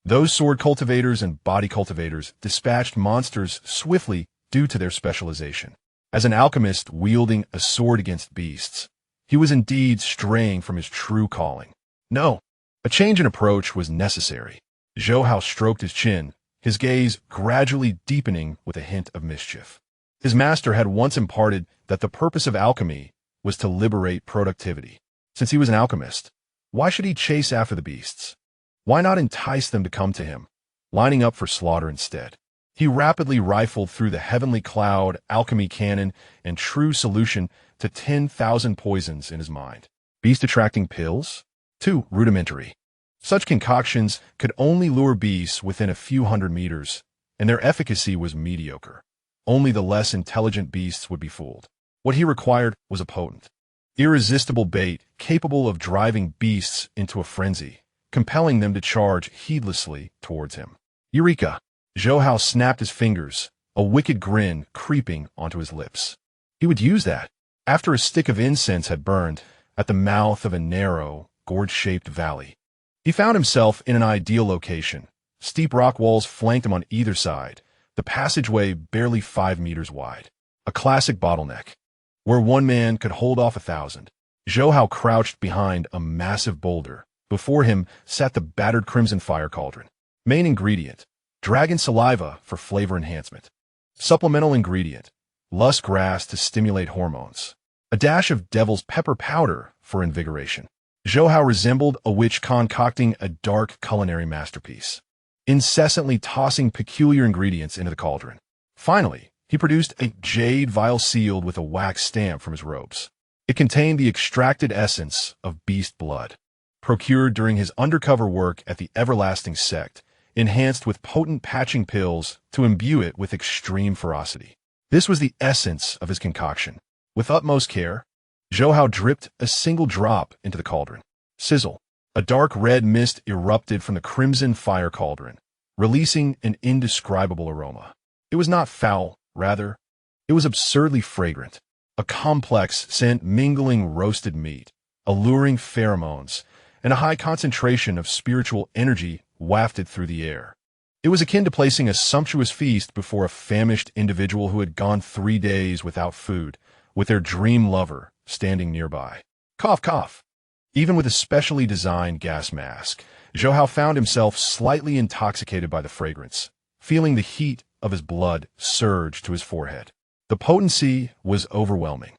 Those sword cultivators and body cultivators dispatched monsters swiftly due to their specialization. As an alchemist wielding a sword against beasts, he was indeed straying from his true calling. No, a change in approach was necessary. Zhou Hao stroked his chin, his gaze gradually deepening with a hint of mischief. His master had once imparted that the purpose of alchemy was to liberate productivity. Since he was an alchemist, why should he chase after the beasts? Why not entice them to come to him, lining up for slaughter instead? He rapidly rifled through the heavenly cloud, alchemy canon, and true solution to 10,000 poisons in his mind. Beast-attracting pills? Too rudimentary. Such concoctions could only lure beasts within a few hundred meters, and their efficacy was mediocre. Only the less intelligent beasts would be fooled. What he required was a potent, irresistible bait capable of driving beasts into a frenzy, compelling them to charge heedlessly towards him. Eureka! Zhou Hao snapped his fingers, a wicked grin creeping onto his lips. He would use that, after a stick of incense had burned, at the mouth of a narrow, gourd-shaped valley. He found himself in an ideal location. Steep rock walls flanked him on either side, the passageway barely 5 meters wide. A classic bottleneck, where one man could hold off 1,000. Zhou Hao crouched behind a massive boulder. Before him sat the battered crimson fire cauldron. Main ingredient: dragon saliva for flavor enhancement. Supplemental ingredient: lusk grass to stimulate hormones. A dash of devil's pepper powder for invigoration. Zhou Hao resembled a witch concocting a dark culinary masterpiece, incessantly tossing peculiar ingredients into the cauldron. Finally, he produced a jade vial sealed with a wax stamp from his robes. It contained the extracted essence of beast blood, procured during his undercover work at the everlasting sect, enhanced with potent patching pills to imbue it with extreme ferocity. This was the essence of his concoction. With utmost care, Zhou Hao dripped a single drop into the cauldron. Sizzle. A dark red mist erupted from the crimson fire cauldron, releasing an indescribable aroma. It was not foul, rather, it was absurdly fragrant. A complex scent mingling roasted meat, alluring pheromones, and a high concentration of spiritual energy wafted through the air. It was akin to placing a sumptuous feast before a famished individual who had gone 3 days without food, with their dream lover standing nearby. Cough, cough. Even with a specially designed gas mask, Zhou Hao found himself slightly intoxicated by the fragrance, feeling the heat of his blood surge to his forehead. The potency was overwhelming.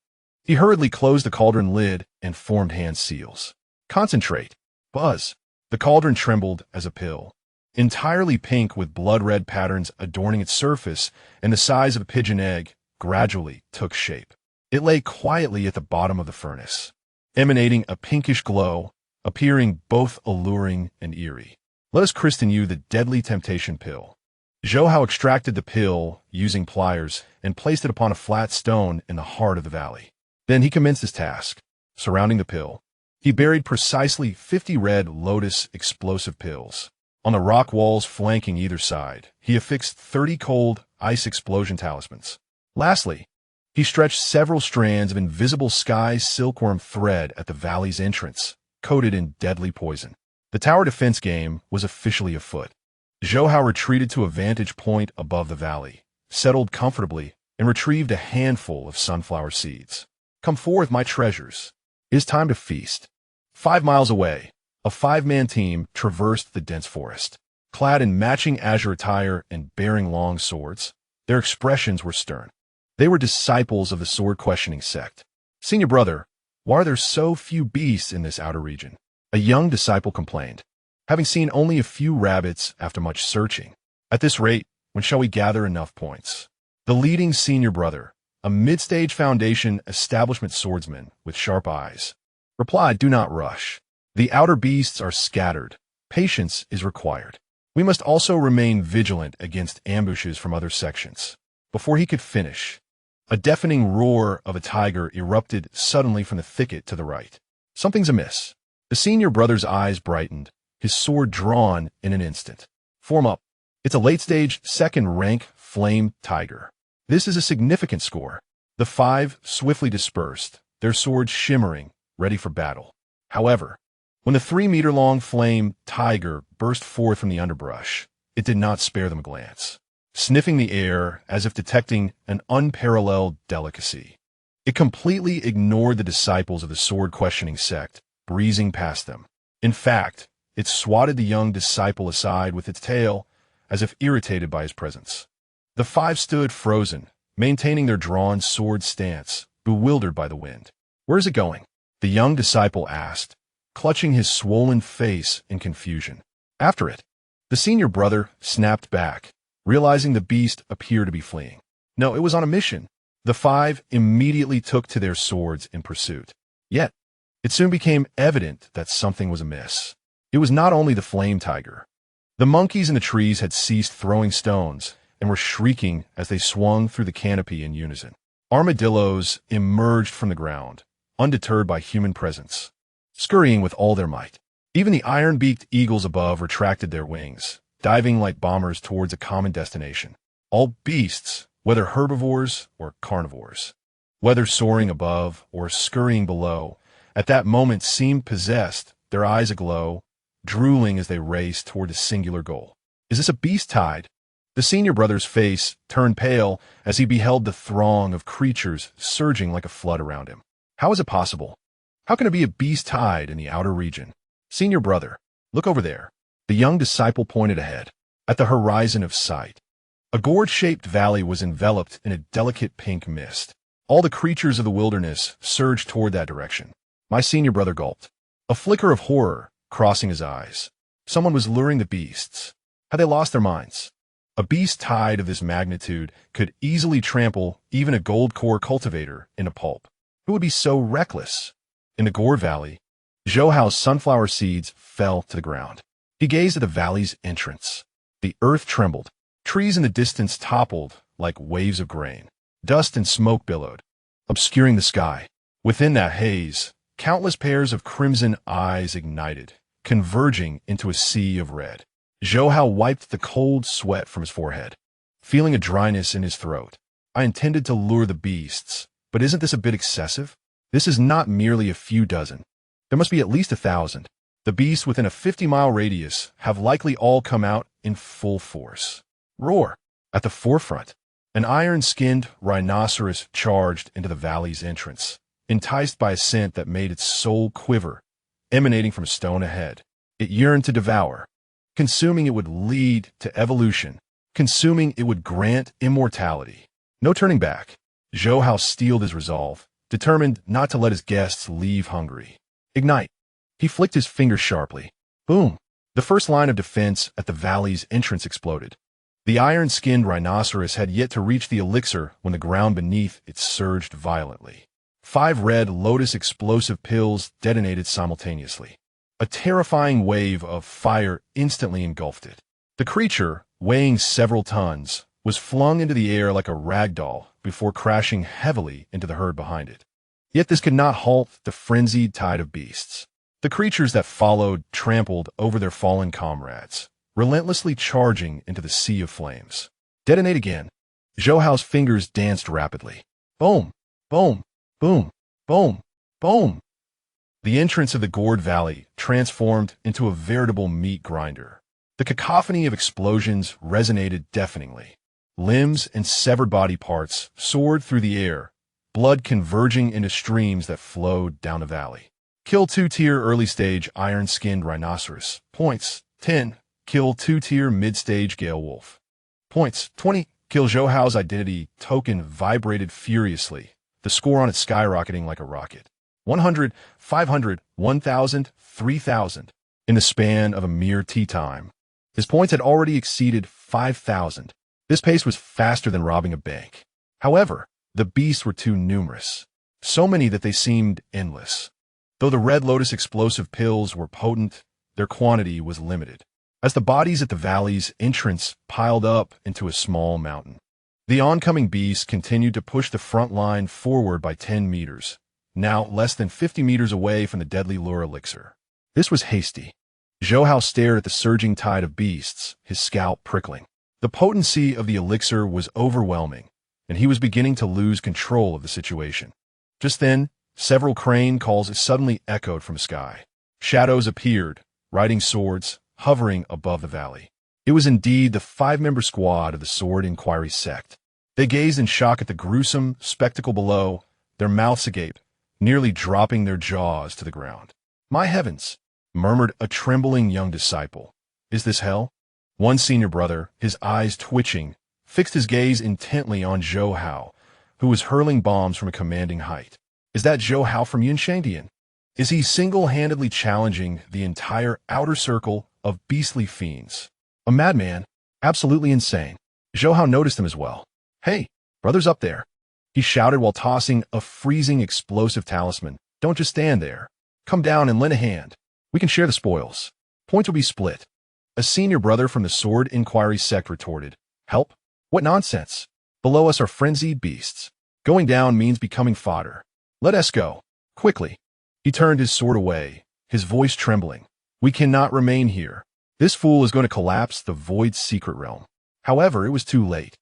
He hurriedly closed the cauldron lid and formed hand seals. Concentrate. Buzz. The cauldron trembled as a pill, entirely pink with blood-red patterns adorning its surface and the size of a pigeon egg, gradually took shape. It lay quietly at the bottom of the furnace, emanating a pinkish glow, appearing both alluring and eerie. Let us christen you the deadly temptation pill. Zhou Hao extracted the pill using pliers and placed it upon a flat stone in the heart of the valley. Then he commenced his task. Surrounding the pill, he buried precisely 50 red lotus explosive pills. On the rock walls flanking either side, he affixed 30 cold ice explosion talismans. Lastly, he stretched several strands of invisible sky silkworm thread at the valley's entrance, coated in deadly poison. The tower defense game was officially afoot. Zhou Hao retreated to a vantage point above the valley, settled comfortably, and retrieved a handful of sunflower seeds. Come forth, my treasures. It is time to feast. 5 miles away, a 5-man team traversed the dense forest. Clad in matching azure attire and bearing long swords, their expressions were stern. They were disciples of the sword-questioning sect. Senior brother, why are there so few beasts in this outer region? A young disciple complained, having seen only a few rabbits after much searching. At this rate, when shall we gather enough points? The leading senior brother, a mid-stage foundation establishment swordsman with sharp eyes, replied, do not rush. The outer beasts are scattered. Patience is required. We must also remain vigilant against ambushes from other sections. Before he could finish, a deafening roar of a tiger erupted suddenly from the thicket to the right. Something's amiss. The senior brother's eyes brightened, his sword drawn in an instant. Form up. It's a late-stage, second-rank flame tiger. This is a significant score. The 5 swiftly dispersed, their swords shimmering, ready for battle. However, when the 3-meter-long flame tiger burst forth from the underbrush, it did not spare them a glance. Sniffing the air as if detecting an unparalleled delicacy, it completely ignored the disciples of the sword-questioning sect, breezing past them. In fact, it swatted the young disciple aside with its tail, as if irritated by his presence. The 5 stood frozen, maintaining their drawn sword stance, bewildered by the wind. Where's it going? The young disciple asked, clutching his swollen face in confusion. After it. The senior brother snapped back, realizing the beast appeared to be fleeing. No, it was on a mission. The 5 immediately took to their swords in pursuit. Yet, it soon became evident that something was amiss. It was not only the flame tiger. The monkeys in the trees had ceased throwing stones and were shrieking as they swung through the canopy in unison. Armadillos emerged from the ground, undeterred by human presence, scurrying with all their might. Even the iron-beaked eagles above retracted their wings, diving like bombers towards a common destination. All beasts, whether herbivores or carnivores, whether soaring above or scurrying below, at that moment seemed possessed, their eyes aglow, drooling as they raced toward a singular goal. Is this a beast tide? The senior brother's face turned pale as he beheld the throng of creatures surging like a flood around him. How is it possible? How can it be a beast tide in the outer region? Senior brother, look over there. The young disciple pointed ahead, at the horizon of sight. A gourd-shaped valley was enveloped in a delicate pink mist. All the creatures of the wilderness surged toward that direction. My senior brother gulped, a flicker of horror crossing his eyes. Someone was luring the beasts. Had they lost their minds? A beast tide of this magnitude could easily trample even a gold core cultivator into pulp. Who would be so reckless? In the Gourd Valley, Zhou Hao's sunflower seeds fell to the ground. He gazed at the valley's entrance. The earth trembled. Trees in the distance toppled like waves of grain. Dust and smoke billowed, obscuring the sky. Within that haze, countless pairs of crimson eyes ignited, converging into a sea of red. Zhou Hao wiped the cold sweat from his forehead, feeling a dryness in his throat. I intended to lure the beasts, but isn't this a bit excessive? This is not merely a few dozen. There must be at least 1,000. The beasts within a 50-mile radius have likely all come out in full force. Roar! At the forefront, an iron-skinned rhinoceros charged into the valley's entrance, enticed by a scent that made its soul quiver, emanating from a stone ahead. It yearned to devour. Consuming it would lead to evolution. Consuming it would grant immortality. No turning back. Zhou Hao steeled his resolve, determined not to let his guests leave hungry. Ignite. He flicked his fingers sharply. Boom. The first line of defense at the valley's entrance exploded. The iron-skinned rhinoceros had yet to reach the elixir when the ground beneath it surged violently. 5 red lotus explosive pills detonated simultaneously. A terrifying wave of fire instantly engulfed it. The creature, weighing several tons, was flung into the air like a rag doll before crashing heavily into the herd behind it. Yet this could not halt the frenzied tide of beasts. The creatures that followed trampled over their fallen comrades, relentlessly charging into the sea of flames. Detonate again. Zhou Hao's fingers danced rapidly. Boom, boom, boom, boom, boom. The entrance of the Gourd Valley transformed into a veritable meat grinder. The cacophony of explosions resonated deafeningly. Limbs and severed body parts soared through the air, blood converging into streams that flowed down the valley. Kill 2-tier early-stage iron-skinned rhinoceros. Points, 10. Kill 2-tier mid-stage gale wolf. Points, 20. Kill Zhou Hao's identity token vibrated furiously, the score on it skyrocketing like a rocket. 100, 500, 1,000, 3,000. In the span of a mere tea time, his points had already exceeded 5,000. This pace was faster than robbing a bank. However, the beasts were too numerous, so many that they seemed endless. Though the red lotus explosive pills were potent, their quantity was limited. As the bodies at the valley's entrance piled up into a small mountain, the oncoming beasts continued to push the front line forward by 10 meters, now less than 50 meters away from the deadly lure elixir. This was hasty. Zhou Hao stared at the surging tide of beasts, his scalp prickling. The potency of the elixir was overwhelming, and he was beginning to lose control of the situation. Just then, several crane calls suddenly echoed from the sky. Shadows appeared, riding swords, hovering above the valley. It was indeed the 5-member squad of the Sword Inquiry sect. They gazed in shock at the gruesome spectacle below, their mouths agape, nearly dropping their jaws to the ground. My heavens, murmured a trembling young disciple. Is this hell? One senior brother, his eyes twitching, fixed his gaze intently on Zhou Hao, who was hurling bombs from a commanding height. Is that Zhou Hao from Shang Tian? Is he single-handedly challenging the entire outer circle of beastly fiends? A madman, absolutely insane. Zhou Hao noticed him as well. Hey, brother's up there, he shouted while tossing a freezing explosive talisman. Don't just stand there. Come down and lend a hand. We can share the spoils. Points will be split. A senior brother from the Sword Inquiry sect retorted. Help? What nonsense. Below us are frenzied beasts. Going down means becoming fodder. Let us go. Quickly. He turned his sword away, his voice trembling. We cannot remain here. This fool is going to collapse the void's secret realm. However, it was too late.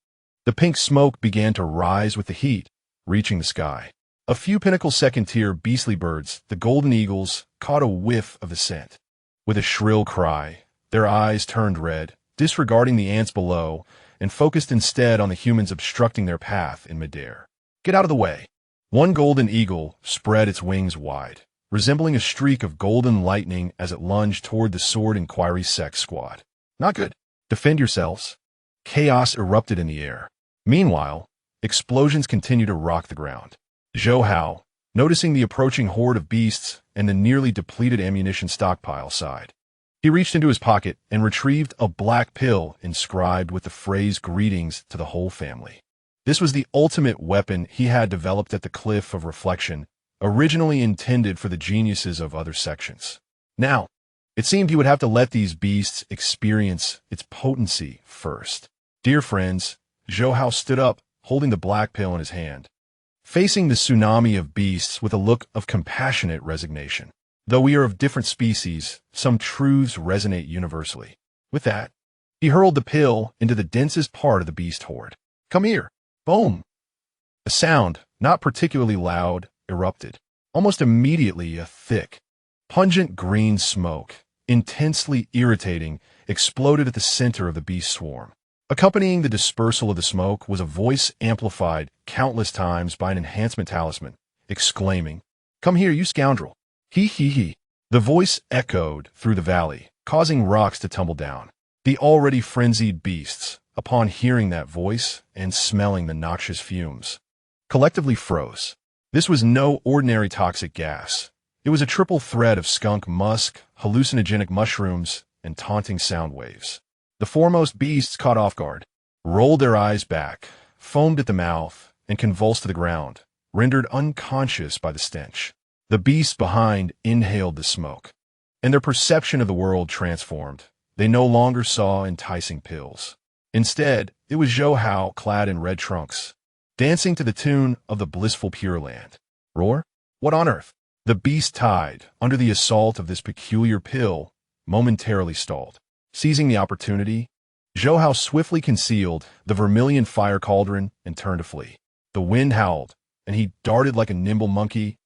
The pink smoke began to rise with the heat, reaching the sky. A few pinnacle second-tier beastly birds, the golden eagles, caught a whiff of the scent. With a shrill cry, their eyes turned red, disregarding the ants below, and focused instead on the humans obstructing their path in midair. Get out of the way. One golden eagle spread its wings wide, resembling a streak of golden lightning as it lunged toward the Sword-Inquiry sect squad. Not good. Defend yourselves. Chaos erupted in the air. Meanwhile, explosions continued to rock the ground. Zhou Hao, noticing the approaching horde of beasts and the nearly depleted ammunition stockpile, sighed. He reached into his pocket and retrieved a black pill inscribed with the phrase "Greetings to the whole family." This was the ultimate weapon he had developed at the Cliff of Reflection, originally intended for the geniuses of other sections. Now, it seemed he would have to let these beasts experience its potency first. Dear friends, Zhou Hao stood up, holding the black pill in his hand, facing the tsunami of beasts with a look of compassionate resignation. Though we are of different species, some truths resonate universally. With that, he hurled the pill into the densest part of the beast horde. Come here. Boom. A sound, not particularly loud, erupted. Almost immediately, a thick, pungent green smoke, intensely irritating, exploded at the center of the beast swarm. Accompanying the dispersal of the smoke was a voice amplified countless times by an enhancement talisman, exclaiming, "Come here, you scoundrel." He. The voice echoed through the valley, causing rocks to tumble down. The already frenzied beasts, upon hearing that voice and smelling the noxious fumes, collectively froze. This was no ordinary toxic gas. It was a triple threat of skunk musk, hallucinogenic mushrooms, and taunting sound waves. The foremost beasts, caught off guard, rolled their eyes back, foamed at the mouth, and convulsed to the ground, rendered unconscious by the stench. The beasts behind inhaled the smoke, and their perception of the world transformed. They no longer saw enticing pills. Instead, it was Zhou Hao clad in red trunks, dancing to the tune of the blissful Pure Land. Roar? What on earth? The beast tide, under the assault of this peculiar pill, momentarily stalled. Seizing the opportunity, Zhou Hao swiftly concealed the vermilion fire cauldron and turned to flee. The wind howled, and he darted like a nimble monkey,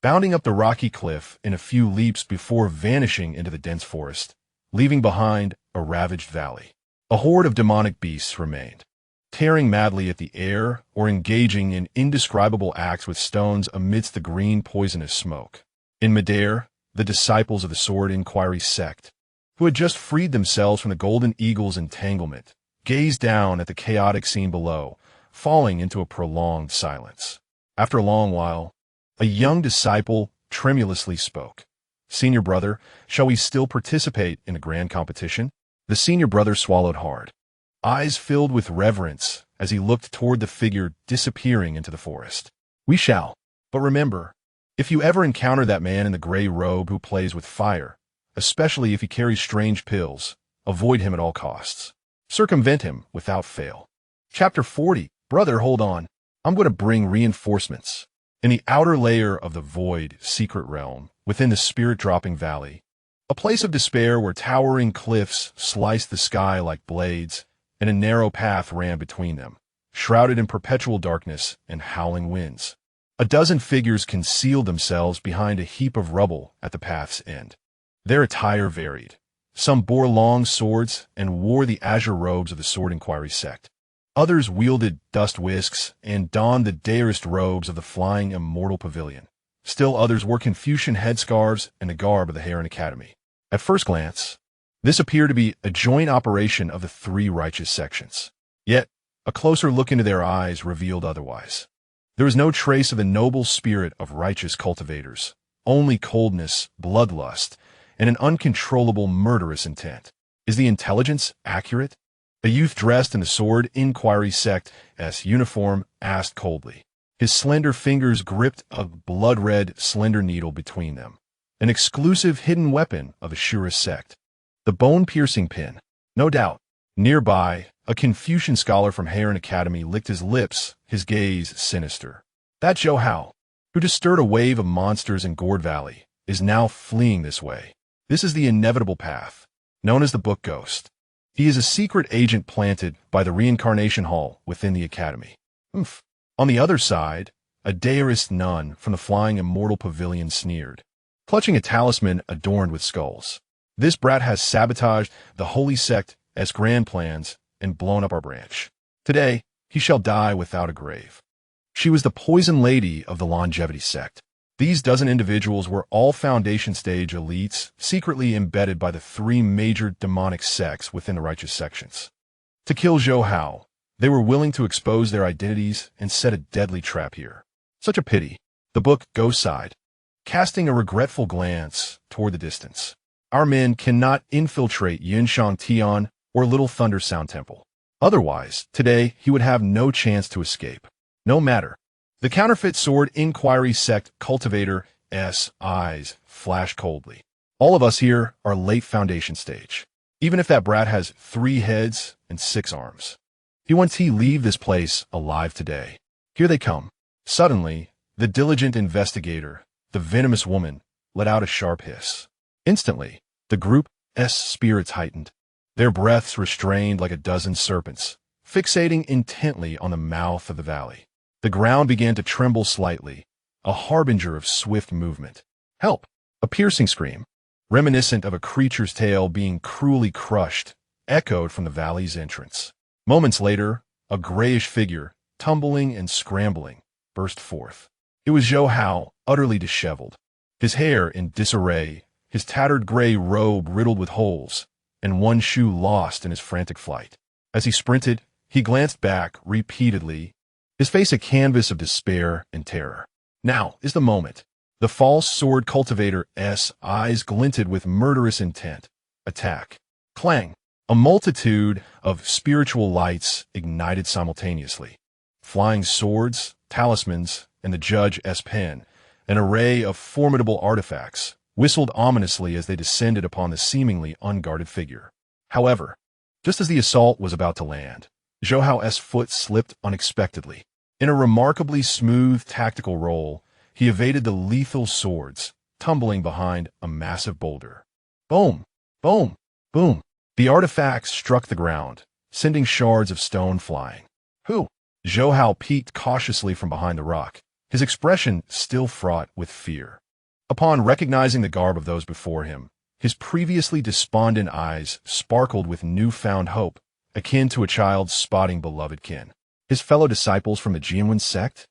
bounding up the rocky cliff in a few leaps before vanishing into the dense forest, leaving behind a ravaged valley. A horde of demonic beasts remained, tearing madly at the air or engaging in indescribable acts with stones amidst the green poisonous smoke. In midair, the disciples of the Sword-Inquiry sect, who had just freed themselves from the Golden Eagle's entanglement, gazed down at the chaotic scene below, falling into a prolonged silence. After a long while, a young disciple tremulously spoke. "Senior brother, shall we still participate in the grand competition?" The senior brother swallowed hard, eyes filled with reverence as he looked toward the figure disappearing into the forest. "We shall. But remember, if you ever encounter that man in the gray robe who plays with fire, especially if he carries strange pills, avoid him at all costs. Circumvent him without fail." Chapter 40. Brother, hold on. I'm going to bring reinforcements. In the outer layer of the void secret realm, within the spirit-dropping valley, a place of despair where towering cliffs sliced the sky like blades, and a narrow path ran between them, shrouded in perpetual darkness and howling winds. A dozen figures concealed themselves behind a heap of rubble at the path's end. Their attire varied. Some bore long swords and wore the azure robes of the Sword-Inquiry sect. Others wielded dust whisks and donned the dearest robes of the flying immortal pavilion. Still others wore Confucian headscarves and the garb of the Heron Academy. At first glance, this appeared to be a joint operation of the three righteous sections. Yet, a closer look into their eyes revealed otherwise. There was no trace of the noble spirit of righteous cultivators, only coldness, bloodlust, and an uncontrollable murderous intent. Is the intelligence accurate? A youth dressed in the Sword-Inquiry sect's uniform asked coldly. His slender fingers gripped a blood-red slender needle between them, an exclusive hidden weapon of the surest sect. The bone-piercing pin. No doubt. Nearby, a Confucian scholar from Heron Academy licked his lips, his gaze sinister. That Zhou Hao, who just stirred a wave of monsters in Gourd Valley, is now fleeing this way. This is the inevitable path. known as the Book Ghost. He is a secret agent planted by the Reincarnation Hall within the Academy. Oomph. On the other side, a Daorist nun from the Flying Immortal Pavilion sneered, clutching a talisman adorned with skulls. This brat has sabotaged the holy sect.'s grand plans and blown up our branch. Today, he shall die without a grave. She was the poison lady of the longevity sect. These dozen individuals were all foundation stage elites, secretly embedded by the three major demonic sects within the righteous sections. To kill Zhou Hao, they were willing to expose their identities and set a deadly trap here. Such a pity. The Book Ghost sighed, casting a regretful glance toward the distance. Our men cannot infiltrate Shang Tian or Little Thunder Sound Temple. Otherwise, today he would have no chance to escape. No matter. The counterfeit sword inquiry sect cultivator's eyes flashed coldly. All of us here are late foundation stage. Even if that brat has 3 heads and 6 arms. He wants he leave this place alive today. Here they come. Suddenly, the diligent investigator, the venomous woman, let out a sharp hiss. Instantly, the group's spirits heightened, their breaths restrained like a dozen serpents, fixating intently on the mouth of the valley. The ground began to tremble slightly, a harbinger of swift movement. Help! A piercing scream, reminiscent of a creature's tail being cruelly crushed, echoed from the valley's entrance. Moments later, a grayish figure, tumbling and scrambling, burst forth. It was Zhou Hao, utterly disheveled, his hair in disarray, his tattered gray robe riddled with holes, and one shoe lost in his frantic flight. As he sprinted, he glanced back repeatedly, his face a canvas of despair and terror. Now is the moment. The false sword cultivator's eyes glinted with murderous intent. Attack. Clang. A multitude of spiritual lights ignited simultaneously. Flying swords, talismans, and the judge's pen, an array of formidable artifacts, whistled ominously as they descended upon the seemingly unguarded figure. However, just as the assault was about to land, Zhou Hao's foot slipped unexpectedly. In a remarkably smooth tactical roll, he evaded the lethal swords, tumbling behind a massive boulder. Boom! Boom! Boom! The artifacts struck the ground, sending shards of stone flying. Who? Zhou Hao peeked cautiously from behind the rock, his expression still fraught with fear. Upon recognizing the garb of those before him, his previously despondent eyes sparkled with newfound hope, akin to a child spotting beloved kin. His fellow disciples from the Jianwen sect?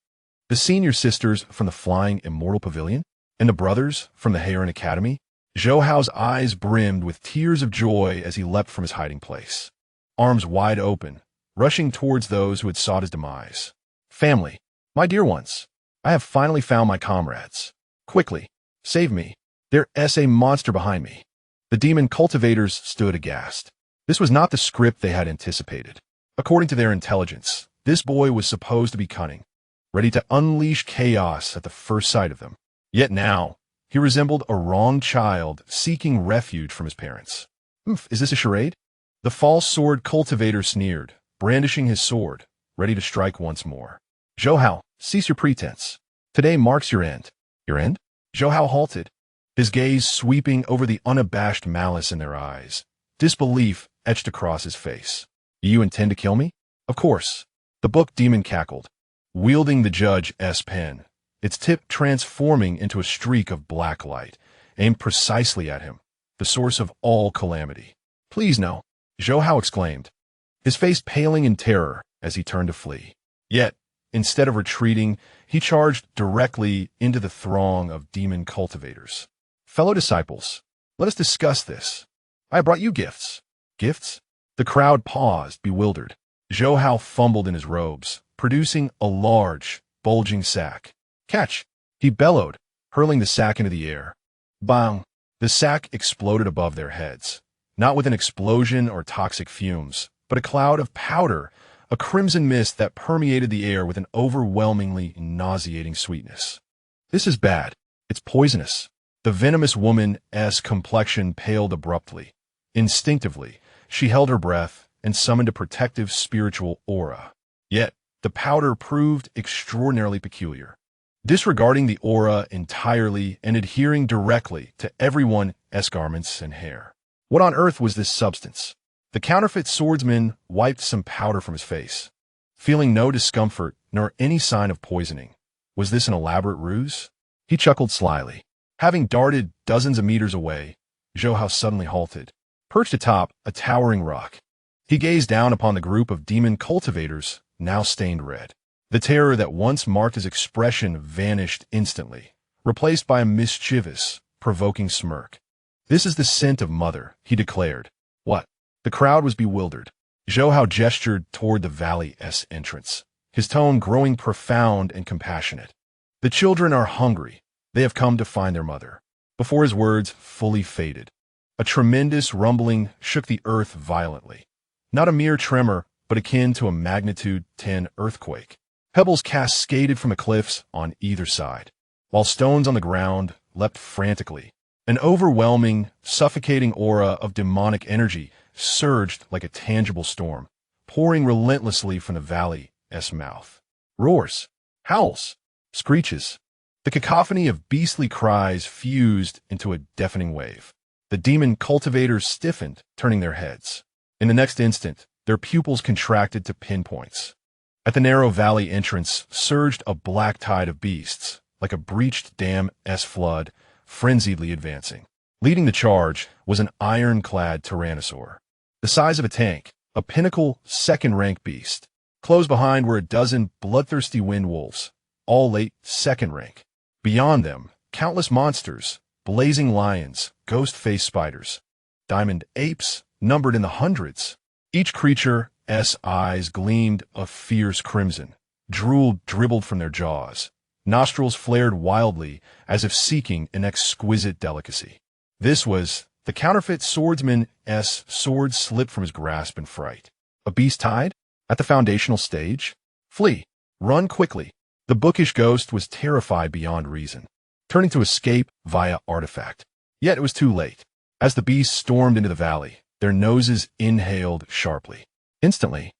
The senior sisters from the Flying Immortal Pavilion? And the brothers from the Heron Academy? Zhou Hao's eyes brimmed with tears of joy as he leapt from his hiding place, arms wide open, rushing towards those who had sought his demise. Family, my dear ones, I have finally found my comrades. Quickly, save me. There's a monster behind me. The demon cultivators stood aghast. This was not the script they had anticipated. According to their intelligence, this boy was supposed to be cunning, ready to unleash chaos at the first sight of them. Yet now, he resembled a wronged child seeking refuge from his parents. Is this a charade? The false sword cultivator sneered, brandishing his sword, ready to strike once more. Zhou Hao, cease your pretense. Today marks your end. Your end? Zhou Hao halted, his gaze sweeping over the unabashed malice in their eyes, disbelief etched across his face. You intend to kill me? Of course. The book demon cackled, wielding the judge's pen, its tip transforming into a streak of black light, aimed precisely at him, the source of all calamity. Please no, Zhou Hao exclaimed, his face paling in terror as he turned to flee. Yet, instead of retreating, he charged directly into the throng of demon cultivators. Fellow disciples, let us discuss this. I brought you gifts. Gifts? The crowd paused, bewildered. Zhou Hao fumbled in his robes, producing a large, bulging sack. Catch! He bellowed, hurling the sack into the air. Bang! The sack exploded above their heads, not with an explosion or toxic fumes, but a cloud of powder, a crimson mist that permeated the air with an overwhelmingly nauseating sweetness. This is bad. It's poisonous. The venomous woman's complexion paled abruptly. Instinctively, she held her breath and summoned a protective spiritual aura. Yet, the powder proved extraordinarily peculiar, disregarding the aura entirely and adhering directly to everyone's garments and hair. What on earth was this substance? The counterfeit swordsman wiped some powder from his face, feeling no discomfort nor any sign of poisoning. Was this an elaborate ruse? He chuckled slyly. Having darted dozens of meters away, Zhou Hao suddenly halted, perched atop a towering rock. He gazed down upon the group of demon cultivators, now stained red. The terror that once marked his expression vanished instantly, replaced by a mischievous, provoking smirk. "This is the scent of mother," he declared. "What?" The crowd was bewildered. Zhou Hao gestured toward the valley's entrance, his tone growing profound and compassionate. "The children are hungry. They have come to find their mother." Before his words fully faded, a tremendous rumbling shook the earth violently. Not a mere tremor, but akin to a magnitude 10 earthquake. Pebbles cascaded from the cliffs on either side, while stones on the ground leapt frantically. An overwhelming, suffocating aura of demonic energy surged like a tangible storm, pouring relentlessly from the valley's mouth. Roars, howls, screeches. The cacophony of beastly cries fused into a deafening wave. The demon cultivators stiffened, turning their heads. In the next instant, their pupils contracted to pinpoints. At the narrow valley entrance surged a black tide of beasts, like a breached dam's flood, frenziedly advancing. Leading the charge was an iron-clad tyrannosaur, the size of a tank, a pinnacle second-rank beast. Close behind were a dozen bloodthirsty wind wolves, all late second rank. Beyond them, countless monsters, blazing lions, ghost-faced spiders, diamond apes, numbered in the hundreds. Each creature's eyes gleamed a fierce crimson. Drool dribbled from their jaws. Nostrils flared wildly, as if seeking an exquisite delicacy. This was the counterfeit swordsman's sword slipped from his grasp in fright. A beast tied? At the foundational stage? Flee. Run quickly. The bookish ghost was terrified beyond reason, turning to escape via artifact. Yet it was too late. As the beasts stormed into the valley, their noses inhaled sharply. Instantly,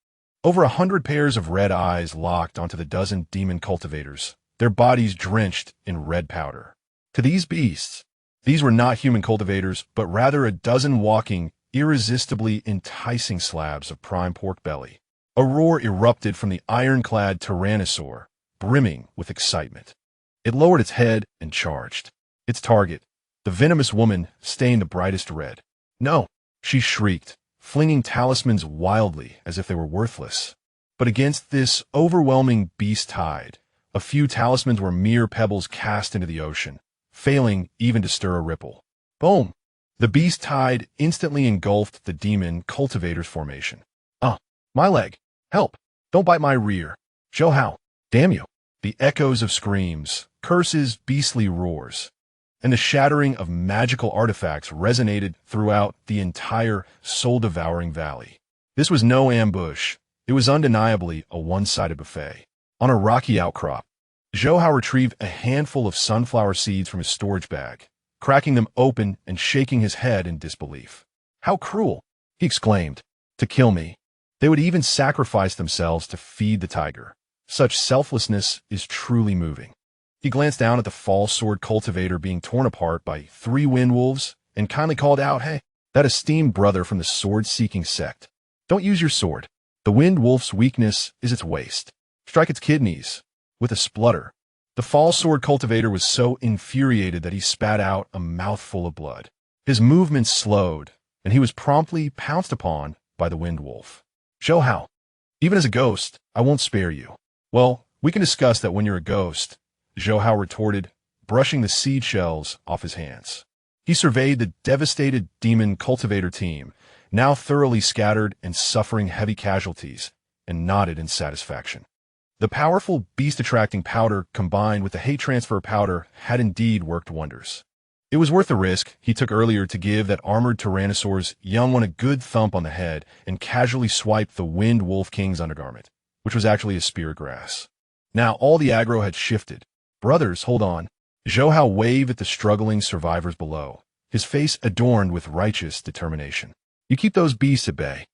over 100 pairs of red eyes locked onto the dozen demon cultivators, their bodies drenched in red powder. To these beasts, these were not human cultivators, but rather a dozen walking, irresistibly enticing slabs of prime pork belly. A roar erupted from the iron-clad tyrannosaur, brimming with excitement. It lowered its head and charged. Its target, the venomous woman, stained the brightest red. "No!" she shrieked, flinging talismans wildly as if they were worthless. But against this overwhelming beast tide, a few talismans were mere pebbles cast into the ocean, failing even to stir a ripple. Boom! The beast tide instantly engulfed the demon cultivator's formation. My leg! Help! Don't bite my rear! Zhou Hao! Damn you! The echoes of screams, curses, beastly roars, and the shattering of magical artifacts resonated throughout the entire soul-devouring valley. This was no ambush. It was undeniably a one-sided buffet. On a rocky outcrop, Zhou Hao retrieved a handful of sunflower seeds from his storage bag, cracking them open and shaking his head in disbelief. "How cruel!" he exclaimed. "To kill me. They would even sacrifice themselves to feed the tiger. Such selflessness is truly moving." He glanced down at the false sword cultivator being torn apart by 3 wind wolves and kindly called out, "Hey, that esteemed brother from the sword-seeking sect. Don't use your sword. The wind wolf's weakness is its waist. Strike its kidneys." With a splutter, the false sword cultivator was so infuriated that he spat out a mouthful of blood. His movements slowed, and he was promptly pounced upon by the wind wolf. "Zhou Hao, even as a ghost, I won't spare you." "Well, we can discuss that when you're a ghost," Zhou Hao retorted, brushing the seed shells off his hands. He surveyed the devastated demon cultivator team, now thoroughly scattered and suffering heavy casualties, and nodded in satisfaction. The powerful beast-attracting powder combined with the hate transfer powder had indeed worked wonders. It was worth the risk he took earlier to give that armored tyrannosaur's young one a good thump on the head and casually swipe the Wind Wolf King's undergarment, which was actually a spear of grass. Now all the aggro had shifted. "Brothers, hold on." Zhou Hao waved at the struggling survivors below, his face adorned with righteous determination. "You keep those beasts at bay,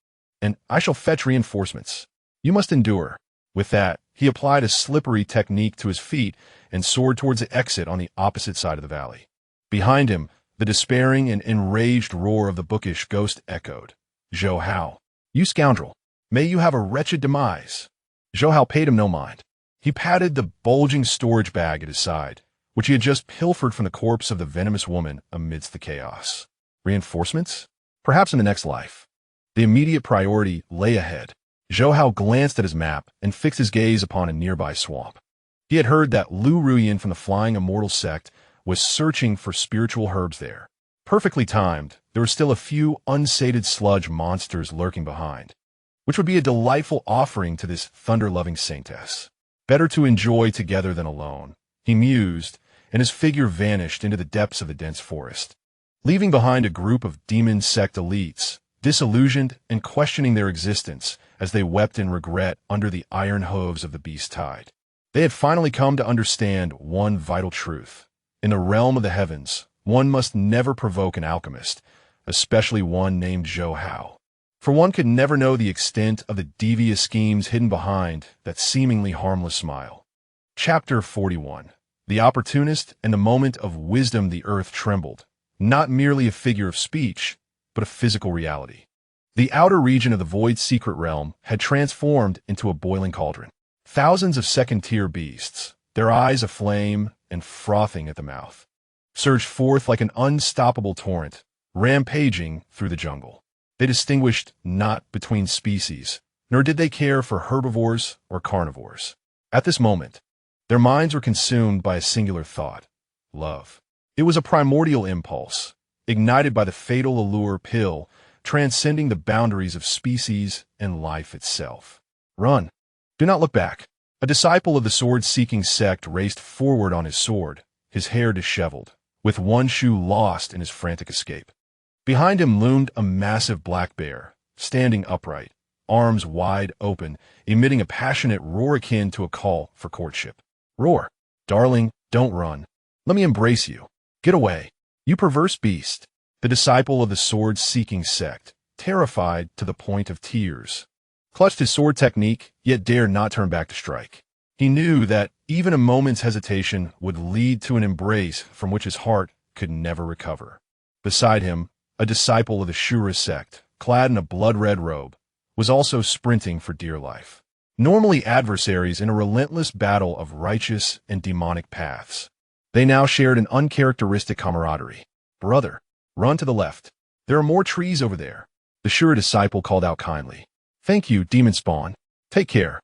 and I shall fetch reinforcements. You must endure." With that, he applied a slippery technique to his feet and soared towards the exit on the opposite side of the valley. Behind him, The despairing and enraged roar of the bookish ghost echoed. "Zhou Hao, you scoundrel! May you have a wretched demise!" Zhou Hao paid him no mind. He patted the bulging storage bag at his side, which he had just pilfered from the corpse of the venomous woman amidst the chaos. Reinforcements? Perhaps in the next life. The immediate priority lay ahead. Zhou Hao glanced at his map and fixed his gaze upon a nearby swamp. He had heard that Lu Ruyin from the Flying Immortal sect was searching for spiritual herbs there. Perfectly timed, there were still a few unsated sludge monsters lurking behind, which would be a delightful offering to this thunder-loving saintess. Better to enjoy together than alone, he mused, and his figure vanished into the depths of the dense forest, leaving behind a group of demon sect elites, disillusioned and questioning their existence as they wept in regret under the iron hooves of the beast tide. They had finally come to understand one vital truth. In the realm of the heavens, one must never provoke an alchemist, especially one named Zhou Hao, for one could never know the extent of the devious schemes hidden behind that seemingly harmless smile. Chapter 41. The opportunist and the moment of wisdom. The earth trembled, not merely a figure of speech, but a physical reality. The outer region of the void secret realm had transformed into a boiling cauldron. Thousands of second-tier beasts, their eyes aflame and frothing at the mouth, surged forth like an unstoppable torrent, rampaging through the jungle. They distinguished not between species, nor did they care for herbivores or carnivores. At this moment, their minds were consumed by a singular thought: love. It was a primordial impulse, ignited by the fatal allure pill, transcending the boundaries of species and life itself. Run. Do not look back. A disciple of the sword-seeking sect raced forward on his sword, his hair disheveled, with one shoe lost in his frantic escape. Behind him loomed a massive black bear, standing upright, arms wide open, emitting a passionate roar akin to a call for courtship. "Roar. Darling, don't run. Let me embrace you. Get away, you perverse beast." The disciple of the sword-seeking sect, terrified to the point of tears, clutched his sword technique, yet dared not turn back to strike. He knew that even a moment's hesitation would lead to an embrace from which his heart could never recover. Beside him, a disciple of the Shura sect, clad in a blood-red robe, was also sprinting for dear life. Normally adversaries in a relentless battle of righteous and demonic paths, they now shared an uncharacteristic camaraderie. "Brother, run to the left. There are more trees over there," the Shura disciple called out kindly. "Thank you, demon spawn. Take care,"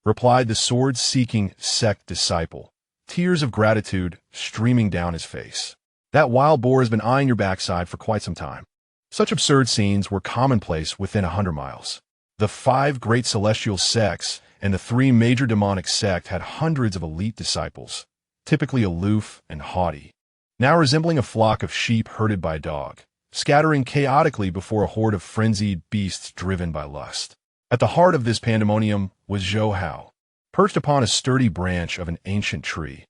replied the sword-seeking sect disciple, tears of gratitude streaming down his face. "That wild boar has been eyeing your backside for quite some time." Such absurd scenes were commonplace within 100 miles. The 5 great celestial sects and the 3 major demonic sects had hundreds of elite disciples, typically aloof and haughty, now resembling a flock of sheep herded by a dog, scattering chaotically before a horde of frenzied beasts driven by lust. At the heart of this pandemonium was Zhou Hao, perched upon a sturdy branch of an ancient tree,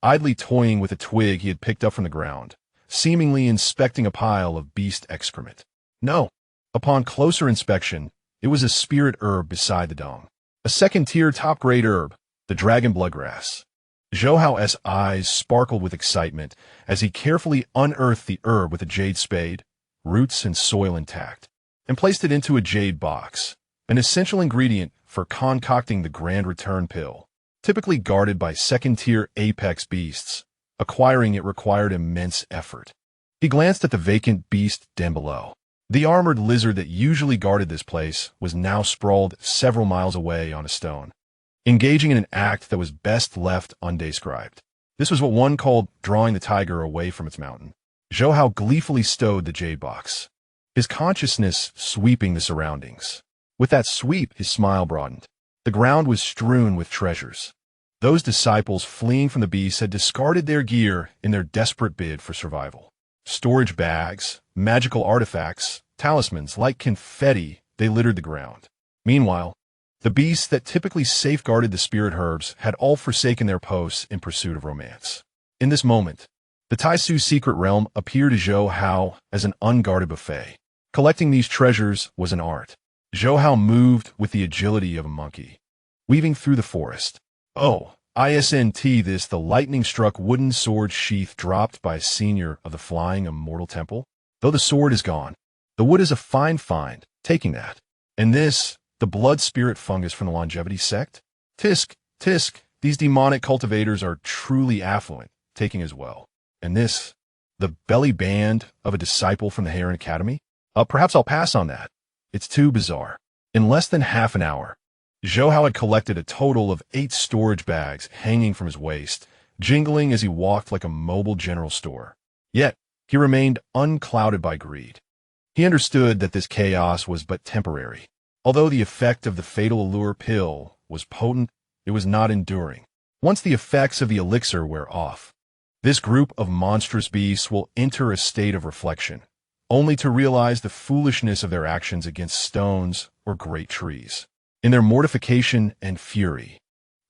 idly toying with a twig he had picked up from the ground, seemingly inspecting a pile of beast excrement. No, upon closer inspection, it was a spirit herb beside the dung. A second-tier top-grade herb, the dragon bloodgrass. Zhou Hao's eyes sparkled with excitement as he carefully unearthed the herb with a jade spade, roots and soil intact, and placed it into a jade box, an essential ingredient for concocting the Grand Return pill. Typically guarded by second-tier apex beasts, acquiring it required immense effort. He glanced at the vacant beast den below. The armored lizard that usually guarded this place was now sprawled several miles away on a stone, engaging in an act that was best left undescribed. This was what one called drawing the tiger away from its mountain. Zhou Hao gleefully stowed the jade box, his consciousness sweeping the surroundings. With that sweep, his smile broadened. The ground was strewn with treasures. Those disciples fleeing from the beast had discarded their gear in their desperate bid for survival. Storage bags, magical artifacts, talismans, like confetti, they littered the ground. Meanwhile, the beasts that typically safeguarded the spirit herbs had all forsaken their posts in pursuit of romance. In this moment, the Taisu secret realm appeared to Zhou Hao as an unguarded buffet. Collecting these treasures was an art. Zhou Hao moved with the agility of a monkey, weaving through the forest. Oh, Isnt this the lightning-struck wooden sword sheath dropped by a senior of the Flying Immortal Temple? Though the sword is gone, the wood is a fine find, taking that. And this, the blood spirit fungus from the longevity sect? Tisk, these demonic cultivators are truly affluent, taking as well. And this, the belly band of a disciple from the Heron Academy? Perhaps I'll pass on that. It's too bizarre. In less than half an hour, Zhou Hao had collected a total of 8 storage bags hanging from his waist, jingling as he walked like a mobile general store. Yet, he remained unclouded by greed. He understood that this chaos was but temporary. Although the effect of the fatal allure pill was potent, it was not enduring. Once the effects of the elixir wear off, this group of monstrous beasts will enter a state of reflection, only to realize the foolishness of their actions against stones or great trees. In their mortification and fury,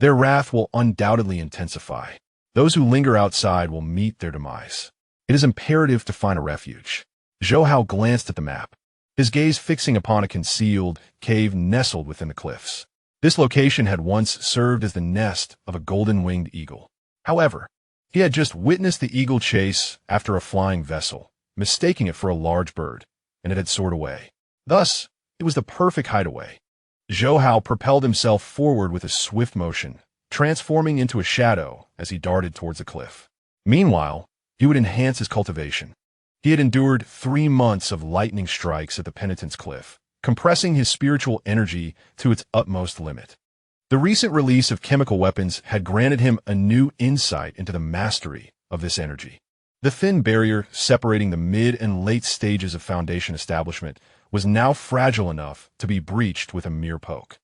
their wrath will undoubtedly intensify. Those who linger outside will meet their demise. It is imperative to find a refuge. Zhou Hao glanced at the map, his gaze fixing upon a concealed cave nestled within the cliffs. This location had once served as the nest of a golden-winged eagle. However, he had just witnessed the eagle chase after a flying vessel, mistaking it for a large bird, and it had soared away. Thus, it was the perfect hideaway. Zhou Hao propelled himself forward with a swift motion, transforming into a shadow as he darted towards the cliff. Meanwhile, he would enhance his cultivation. He had endured 3 months of lightning strikes at the Penitence Cliff, compressing his spiritual energy to its utmost limit. The recent release of chemical weapons had granted him a new insight into the mastery of this energy. The thin barrier separating the mid and late stages of Foundation establishment was now fragile enough to be breached with a mere poke.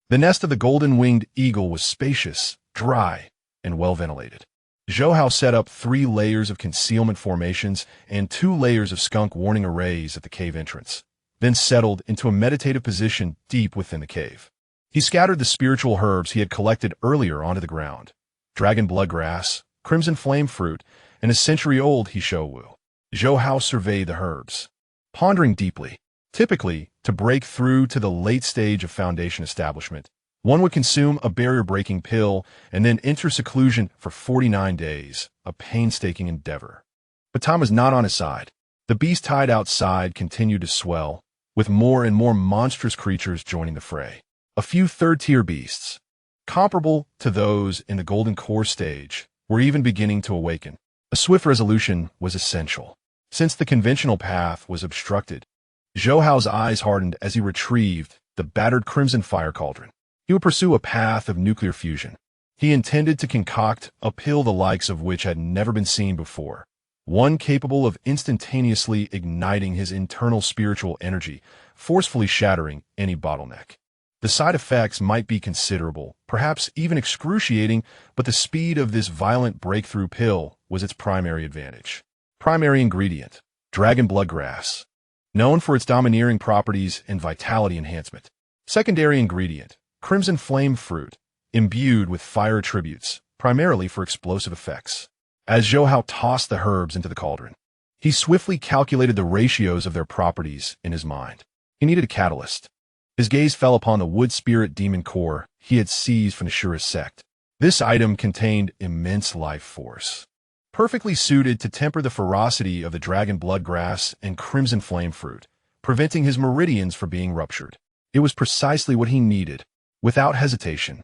The nest of the golden-winged eagle was spacious, dry, and well-ventilated. Zhou Hao set up 3 layers of concealment formations and 2 layers of skunk warning arrays at the cave entrance, then settled into a meditative position deep within the cave. He scattered the spiritual herbs he had collected earlier onto the ground: dragon blood grass, crimson flame fruit, and a century-old Hishowu. Zhou Hao surveyed the herbs, pondering deeply. Typically, to break through to the late stage of Foundation establishment, one would consume a barrier-breaking pill and then enter seclusion for 49 days, a painstaking endeavor. But time was not on his side. The beast tied outside continued to swell, with more and more monstrous creatures joining the fray. A few third-tier beasts, comparable to those in the Golden Core stage, were even beginning to awaken. A swift resolution was essential. Since the conventional path was obstructed, Zhou Hao's eyes hardened as he retrieved the battered crimson fire cauldron. He would pursue a path of nuclear fusion. He intended to concoct a pill the likes of which had never been seen before, one capable of instantaneously igniting his internal spiritual energy, forcefully shattering any bottleneck. The side effects might be considerable, perhaps even excruciating, but the speed of this violent breakthrough pill was its primary advantage. Primary ingredient: dragon blood grass, known for its domineering properties and vitality enhancement. Secondary ingredient: crimson flame fruit, imbued with fire attributes, primarily for explosive effects. As Zhou Hao tossed the herbs into the cauldron, he swiftly calculated the ratios of their properties in his mind. He needed a catalyst. His gaze fell upon the wood spirit demon core he had seized from the Shura sect. This item contained immense life force, perfectly suited to temper the ferocity of the dragon blood grass and crimson flame fruit, preventing his meridians from being ruptured. It was precisely what he needed. Without hesitation,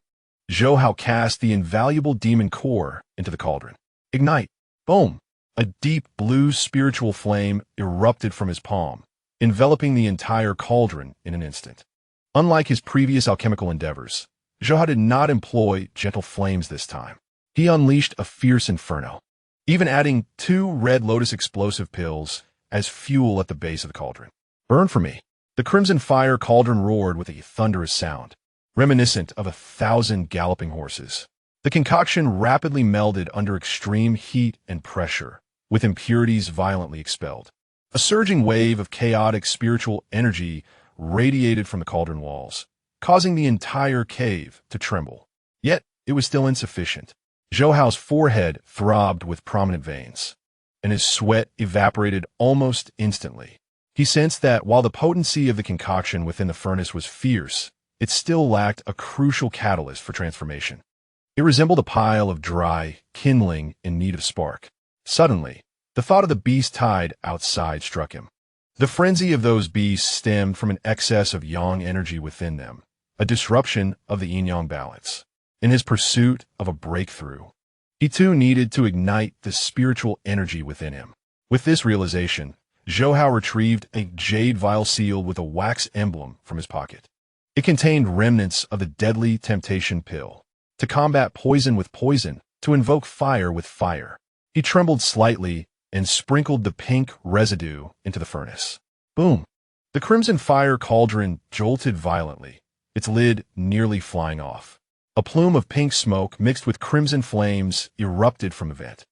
Zhou Hao cast the invaluable demon core into the cauldron. Ignite! Boom! A deep blue spiritual flame erupted from his palm, enveloping the entire cauldron in an instant. Unlike his previous alchemical endeavors, Zhou Hao did not employ gentle flames this time. He unleashed a fierce inferno, even adding 2 red lotus explosive pills as fuel at the base of the cauldron. Burn for me! The crimson fire cauldron roared with a thunderous sound, reminiscent of 1,000 galloping horses. The concoction rapidly melded under extreme heat and pressure, with impurities violently expelled. A surging wave of chaotic spiritual energy radiated from the cauldron walls, causing the entire cave to tremble. Yet, it was still insufficient. Zhou Hao's forehead throbbed with prominent veins, and his sweat evaporated almost instantly. He sensed that while the potency of the concoction within the furnace was fierce, it still lacked a crucial catalyst for transformation. It resembled a pile of dry kindling in need of spark. Suddenly, the thought of the beast tied outside struck him. The frenzy of those beasts stemmed from an excess of yang energy within them, a disruption of the yin-yang balance. In his pursuit of a breakthrough, he too needed to ignite the spiritual energy within him. With this realization, Zhou Hao retrieved a jade vial sealed with a wax emblem from his pocket. It contained remnants of the deadly temptation pill. To combat poison with poison, to invoke fire with fire. He trembled slightly and sprinkled the pink residue into the furnace. Boom! The crimson fire cauldron jolted violently, its lid nearly flying off. A plume of pink smoke mixed with crimson flames erupted from the vent.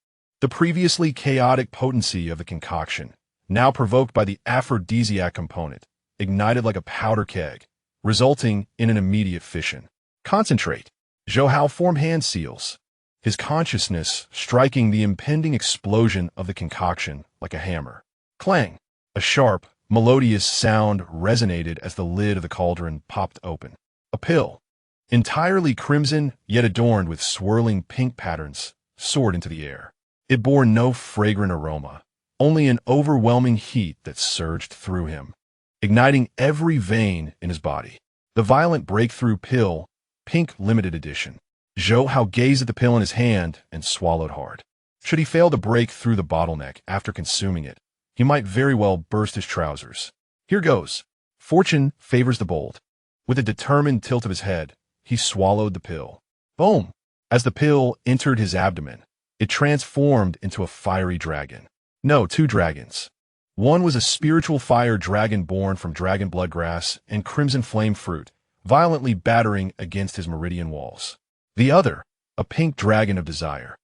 The previously chaotic potency of the concoction, now provoked by the aphrodisiac component, ignited like a powder keg, resulting in an immediate fission. Concentrate. Zhou Hao formed hand seals, his consciousness striking the impending explosion of the concoction like a hammer. Clang! A sharp, melodious sound resonated as the lid of the cauldron popped open. A pill, entirely crimson yet adorned with swirling pink patterns, soared into the air. It bore no fragrant aroma, only an overwhelming heat that surged through him, igniting every vein in his body. The violent breakthrough pill, pink limited edition. Zhou Hao gazed at the pill in his hand and swallowed hard. Should he fail to break through the bottleneck after consuming it, he might very well burst his trousers. Here goes. Fortune favors the bold. With a determined tilt of his head, he swallowed the pill. Boom! As the pill entered his abdomen, it transformed into a fiery dragon. No, two dragons. One was a spiritual fire dragon born from dragon bloodgrass and crimson flame fruit, violently battering against his meridian walls. The other, a pink dragon of desire,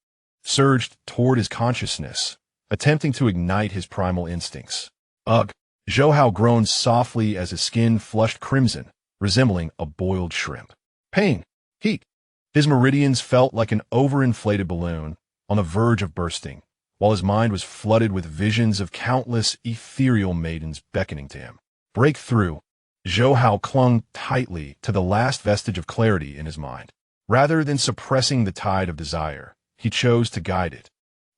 surged toward his consciousness, attempting to ignite his primal instincts. Ugh! Zhou Hao groaned softly as his skin flushed crimson, resembling a boiled shrimp. Pain! Heat! His meridians felt like an overinflated balloon, on the verge of bursting, while his mind was flooded with visions of countless ethereal maidens beckoning to him. Breakthrough! Zhou Hao clung tightly to the last vestige of clarity in his mind. Rather than suppressing the tide of desire, he chose to guide it,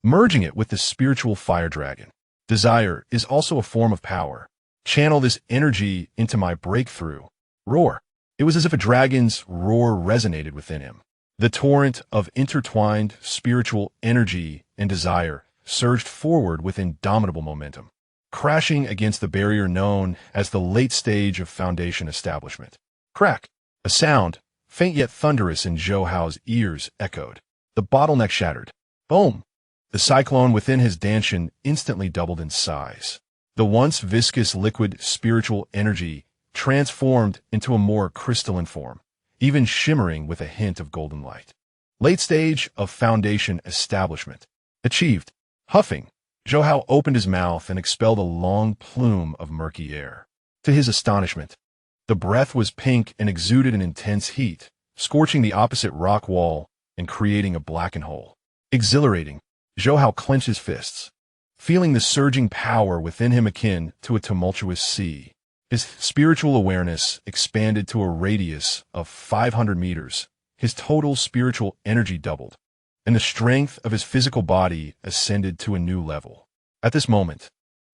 merging it with the spiritual fire dragon. Desire is also a form of power. Channel this energy into my breakthrough. Roar! It was as if a dragon's roar resonated within him. The torrent of intertwined spiritual energy and desire surged forward with indomitable momentum, crashing against the barrier known as the late stage of foundation establishment. Crack! A sound, faint yet thunderous in Zhou Hao's ears, echoed. The bottleneck shattered. Boom! The cyclone within his dantian instantly doubled in size. The once viscous liquid spiritual energy transformed into a more crystalline form, even shimmering with a hint of golden light. Late stage of foundation establishment. Achieved. Huffing, Zhou Hao opened his mouth and expelled a long plume of murky air. To his astonishment, the breath was pink and exuded an intense heat, scorching the opposite rock wall and creating a blackened hole. Exhilarating, Zhou Hao clenched his fists, feeling the surging power within him akin to a tumultuous sea. His spiritual awareness expanded to a radius of 500 meters. His total spiritual energy doubled, and the strength of his physical body ascended to a new level. At this moment,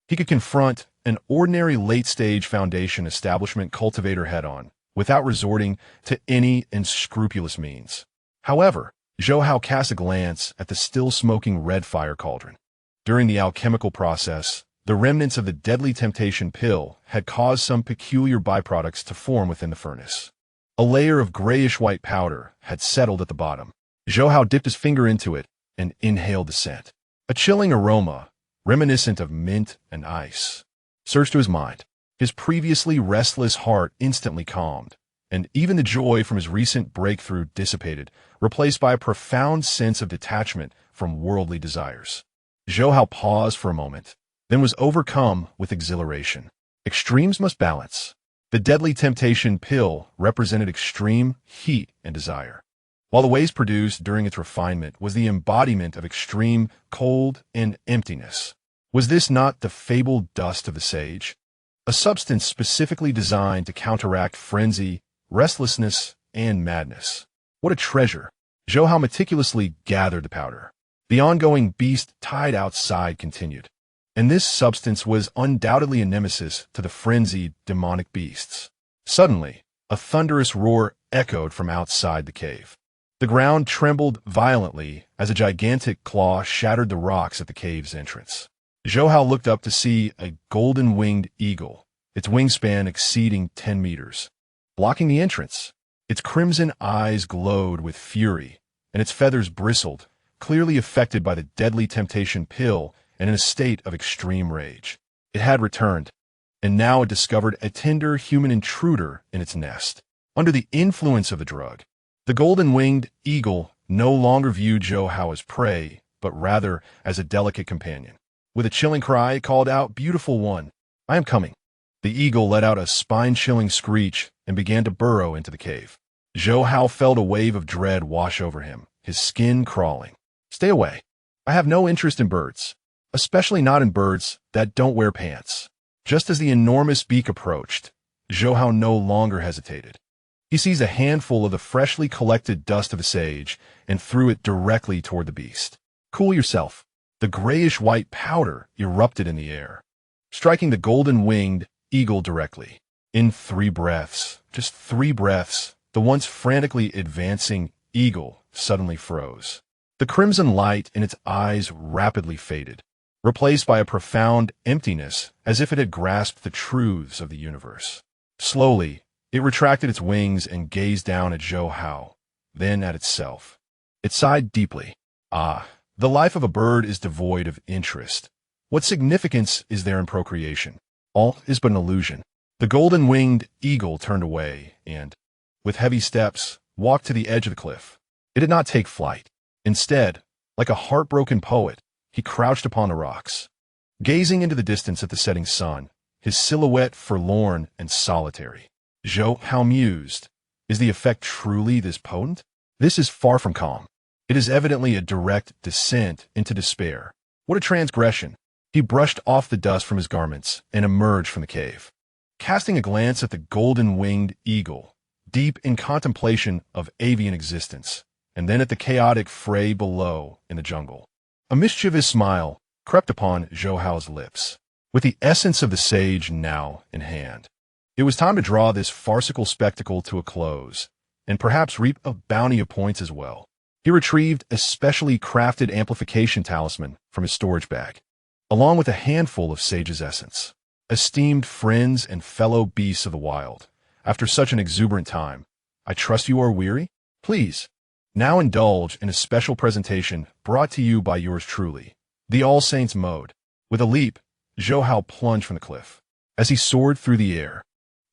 he could confront an ordinary late-stage foundation establishment cultivator head-on, without resorting to any unscrupulous means. However, Zhou Hao cast a glance at the still-smoking red fire cauldron. During the alchemical process, the remnants of the deadly temptation pill had caused some peculiar byproducts to form within the furnace. A layer of grayish-white powder had settled at the bottom. Zhou Hao dipped his finger into it and inhaled the scent. A chilling aroma, reminiscent of mint and ice, surged to his mind. His previously restless heart instantly calmed, and even the joy from his recent breakthrough dissipated, replaced by a profound sense of detachment from worldly desires. Zhou Hao paused for a moment, then was overcome with exhilaration. Extremes must balance. The deadly temptation pill represented extreme heat and desire, while the waste produced during its refinement was the embodiment of extreme cold and emptiness. Was this not the fabled dust of the sage? A substance specifically designed to counteract frenzy, restlessness, and madness. What a treasure! Zhou Hao meticulously gathered the powder. The ongoing beast tied outside continued. And this substance was undoubtedly a nemesis to the frenzied, demonic beasts. Suddenly, a thunderous roar echoed from outside the cave. The ground trembled violently as a gigantic claw shattered the rocks at the cave's entrance. Zhou Hao looked up to see a golden-winged eagle, its wingspan exceeding 10 meters, blocking the entrance. Its crimson eyes glowed with fury, and its feathers bristled, clearly affected by the deadly temptation pill and in a state of extreme rage. It had returned, and now it discovered a tender human intruder in its nest. Under the influence of the drug, the golden-winged eagle no longer viewed Zhou Hao as prey, but rather as a delicate companion. With a chilling cry, it called out, "Beautiful one, I am coming." The eagle let out a spine-chilling screech and began to burrow into the cave. Zhou Hao felt a wave of dread wash over him, his skin crawling. "Stay away. I have no interest in birds, especially not in birds that don't wear pants." Just as the enormous beak approached, Zhou Hao no longer hesitated. He seized a handful of the freshly collected dust of a sage and threw it directly toward the beast. "Cool yourself." The grayish-white powder erupted in the air, striking the golden-winged eagle directly. In 3 breaths, just 3 breaths, the once frantically advancing eagle suddenly froze. The crimson light in its eyes rapidly faded, replaced by a profound emptiness as if it had grasped the truths of the universe. Slowly, it retracted its wings and gazed down at Zhou Hao, then at itself. It sighed deeply. "Ah, the life of a bird is devoid of interest. What significance is there in procreation? All is but an illusion." The golden-winged eagle turned away and, with heavy steps, walked to the edge of the cliff. It did not take flight. Instead, like a heartbroken poet, he crouched upon the rocks, gazing into the distance at the setting sun, his silhouette forlorn and solitary. Zhou Hao mused, "Is the effect truly this potent? This is far from calm. It is evidently a direct descent into despair. What a transgression." He brushed off the dust from his garments and emerged from the cave, casting a glance at the golden-winged eagle, deep in contemplation of avian existence, and then at the chaotic fray below in the jungle. A mischievous smile crept upon Zhou Hao's lips. With the essence of the sage now in hand, it was time to draw this farcical spectacle to a close, and perhaps reap a bounty of points as well. He retrieved a specially crafted amplification talisman from his storage bag, along with a handful of sage's essence. "Esteemed friends and fellow beasts of the wild, after such an exuberant time, I trust you are weary? Please, now indulge in a special presentation brought to you by yours truly, the All Saints Mode." With a leap, Zhou Hao plunged from the cliff. As he soared through the air,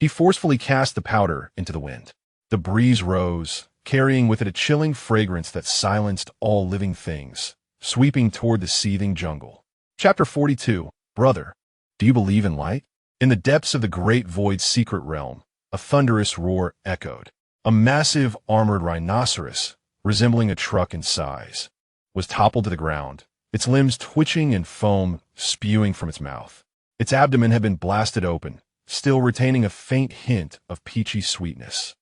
he forcefully cast the powder into the wind. The breeze rose, carrying with it a chilling fragrance that silenced all living things, sweeping toward the seething jungle. Chapter 42. Brother, do you believe in light? In the depths of the great void's secret realm, a thunderous roar echoed. A massive armored rhinoceros, resembling a truck in size, was toppled to the ground, its limbs twitching and foam spewing from its mouth. Its abdomen had been blasted open, still retaining a faint hint of peachy sweetness.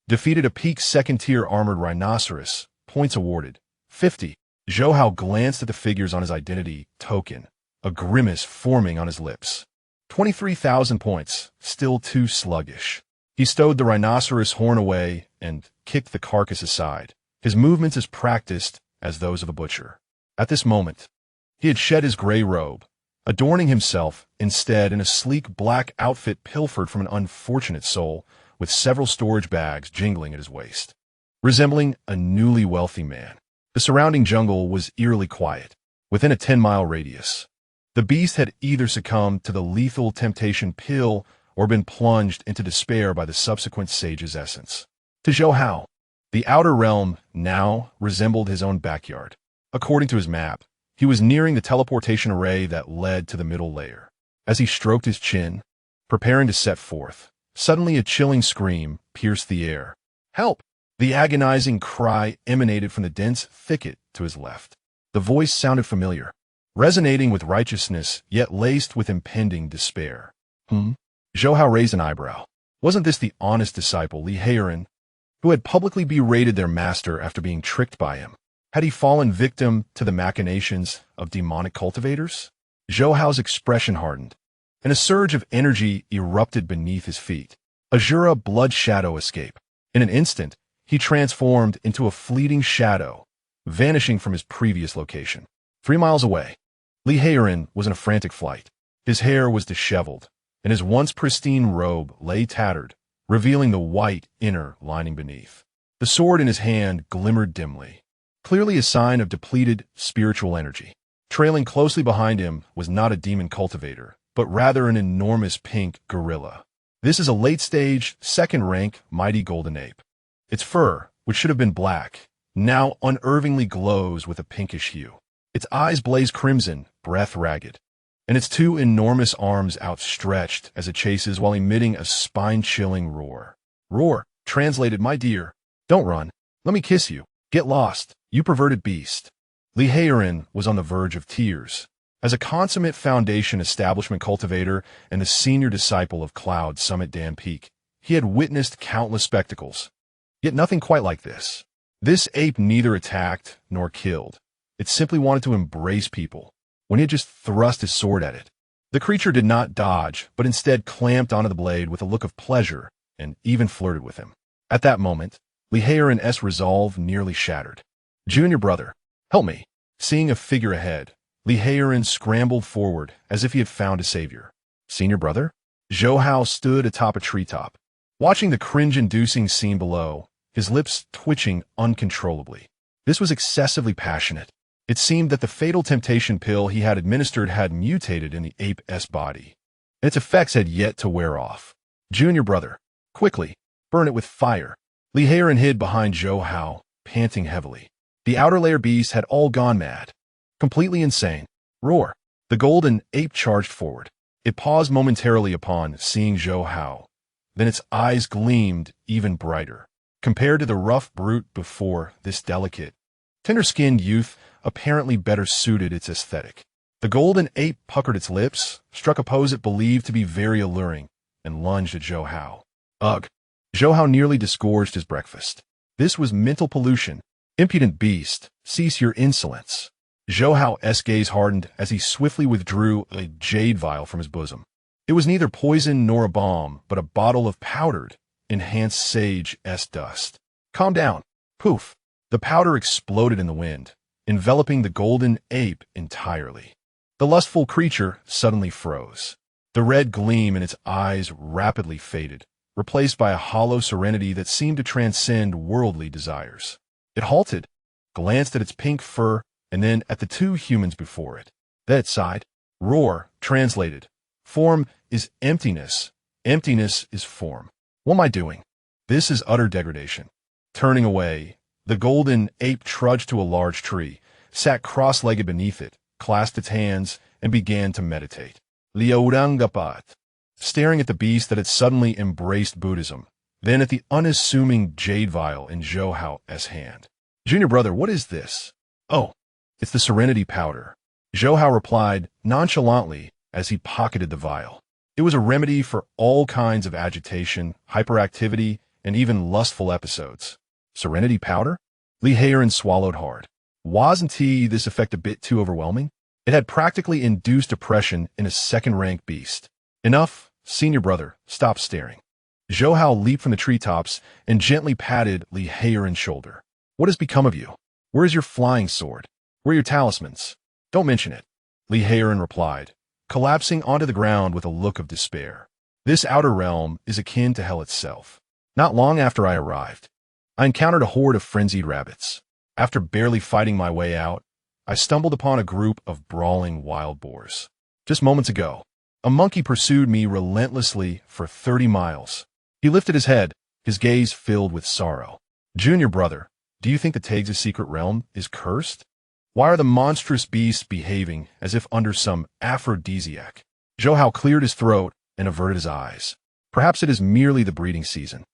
Defeated a peak second-tier armored rhinoceros. Points awarded. 50. Zhou Hao glanced at the figures on his identity token, a grimace forming on his lips. 23,000 points, still too sluggish. He stowed the rhinoceros horn away and kicked the carcass aside, his movements as practiced as those of a butcher. At this moment, he had shed his gray robe, adorning himself instead in a sleek black outfit pilfered from an unfortunate soul, with several storage bags jingling at his waist. Resembling a newly wealthy man, the surrounding jungle was eerily quiet, within a 10-mile radius. The beast had either succumbed to the lethal temptation pill or been plunged into despair by the subsequent sage's essence. To Zhou Hao, the outer realm now resembled his own backyard. According to his map, he was nearing the teleportation array that led to the middle layer. As he stroked his chin, preparing to set forth, suddenly a chilling scream pierced the air. "Help!" The agonizing cry emanated from the dense thicket to his left. The voice sounded familiar, resonating with righteousness, yet laced with impending despair. Zhou Hao raised an eyebrow. Wasn't this the honest disciple Li Heiren, who had publicly berated their master after being tricked by him. Had he fallen victim to the machinations of demonic cultivators? Zhou Hao's expression hardened, and a surge of energy erupted beneath his feet. Azura blood shadow escape. In an instant, he transformed into a fleeting shadow, vanishing from his previous location. 3 miles away, Li Heiren was in a frantic flight. His hair was disheveled, and his once pristine robe lay tattered, revealing the white inner lining beneath. The sword in his hand glimmered dimly, clearly a sign of depleted spiritual energy. Trailing closely behind him was not a demon cultivator, but rather an enormous pink gorilla. This is a late-stage, second-rank mighty golden ape. Its fur, which should have been black, now unervingly glows with a pinkish hue. Its eyes blaze crimson, breath ragged, and its 2 enormous arms outstretched as it chases while emitting a spine-chilling roar. Roar, translated, my dear, don't run. Let me kiss you. Get lost, you perverted beast. Li Heiren was on the verge of tears. As a consummate foundation establishment cultivator and the senior disciple of Cloud Summit Dan Peak, he had witnessed countless spectacles. Yet nothing quite like this. This ape neither attacked nor killed. It simply wanted to embrace people, when he had just thrust his sword at it. The creature did not dodge, but instead clamped onto the blade with a look of pleasure and even flirted with him. At that moment, Li Heiren's resolve nearly shattered. Junior brother, help me. Seeing a figure ahead, Li Heiren scrambled forward as if he had found a savior. Senior brother? Zhou Hao stood atop a treetop, watching the cringe-inducing scene below, his lips twitching uncontrollably. This was excessively passionate. It seemed that the fatal temptation pill he had administered had mutated in the ape's body, and its effects had yet to wear off. Junior brother, quickly, burn it with fire. Li Heiren hid behind Zhou Hao, panting heavily. The outer layer beasts had all gone mad. Completely insane. Roar. The golden ape charged forward. It paused momentarily upon seeing Zhou Hao. Then its eyes gleamed even brighter. Compared to the rough brute before, this delicate, tender-skinned youth apparently better suited its aesthetic. The golden ape puckered its lips, struck a pose it believed to be very alluring, and lunged at Zhou Hao. Ugh. Zhou Hao nearly disgorged his breakfast. This was mental pollution. Impudent beast, cease your insolence. Zhou Hao's gaze hardened as he swiftly withdrew a jade vial from his bosom. It was neither poison nor a bomb, but a bottle of powdered, enhanced sage-s dust. Calm down. Poof. The powder exploded in the wind, enveloping the golden ape entirely. The lustful creature suddenly froze. The red gleam in its eyes rapidly faded, replaced by a hollow serenity that seemed to transcend worldly desires. It halted, glanced at its pink fur, and then at the 2 humans before it. Then it sighed. Roar, translated. Form is emptiness. Emptiness is form. What am I doing? This is utter degradation. Turning away, the golden ape trudged to a large tree, sat cross-legged beneath it, clasped its hands, and began to meditate. Liurangapat, staring at the beast that had suddenly embraced Buddhism, then at the unassuming jade vial in Zhou Hao's hand. Junior brother, what is this? Oh, it's the serenity powder. Zhou Hao replied nonchalantly as he pocketed the vial. It was a remedy for all kinds of agitation, hyperactivity, and even lustful episodes. Serenity powder? Li Heiren swallowed hard. Wasn't this effect a bit too overwhelming? It had practically induced depression in a second-rank beast. Enough, senior brother, stop staring. Zhou Hao leaped from the treetops and gently patted Li Heiren's shoulder. What has become of you? Where is your flying sword? Where are your talismans? Don't mention it. Li Heiren replied, collapsing onto the ground with a look of despair. This outer realm is akin to hell itself. Not long after I arrived, I encountered a horde of frenzied rabbits. After barely fighting my way out, I stumbled upon a group of brawling wild boars. Just moments ago, a monkey pursued me relentlessly for 30 miles. He lifted his head, his gaze filled with sorrow. Junior brother, do you think the Tags' secret realm is cursed? Why are the monstrous beasts behaving as if under some aphrodisiac? Zhou Hao cleared his throat and averted his eyes. Perhaps it is merely the breeding season.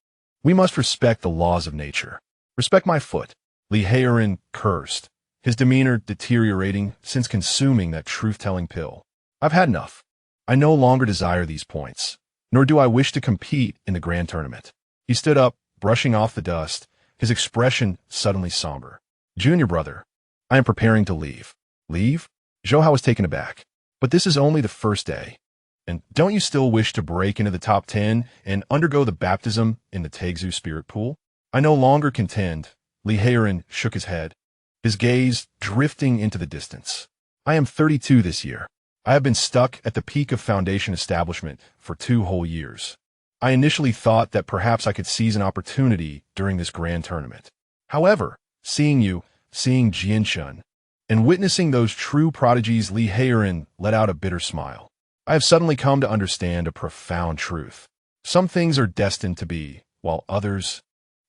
We must respect the laws of nature. Respect my foot. Li Heiren cursed, his demeanor deteriorating since consuming that truth-telling pill. I've had enough. I no longer desire these points, nor do I wish to compete in the grand tournament. He stood up, brushing off the dust, his expression suddenly somber. Junior brother, I am preparing to leave. Leave? Zhou Hao was taken aback. But this is only the first day. And don't you still wish to break into the top 10 and undergo the baptism in the Taegzu spirit pool? I no longer contend. Li Heiran shook his head, his gaze drifting into the distance. I am 32 this year. I have been stuck at the peak of foundation establishment for 2 whole years. I initially thought that perhaps I could seize an opportunity during this grand tournament. However, seeing you, seeing Jianshun, and witnessing those true prodigies, Li Heiran let out a bitter smile. I have suddenly come to understand a profound truth. Some things are destined to be, while others,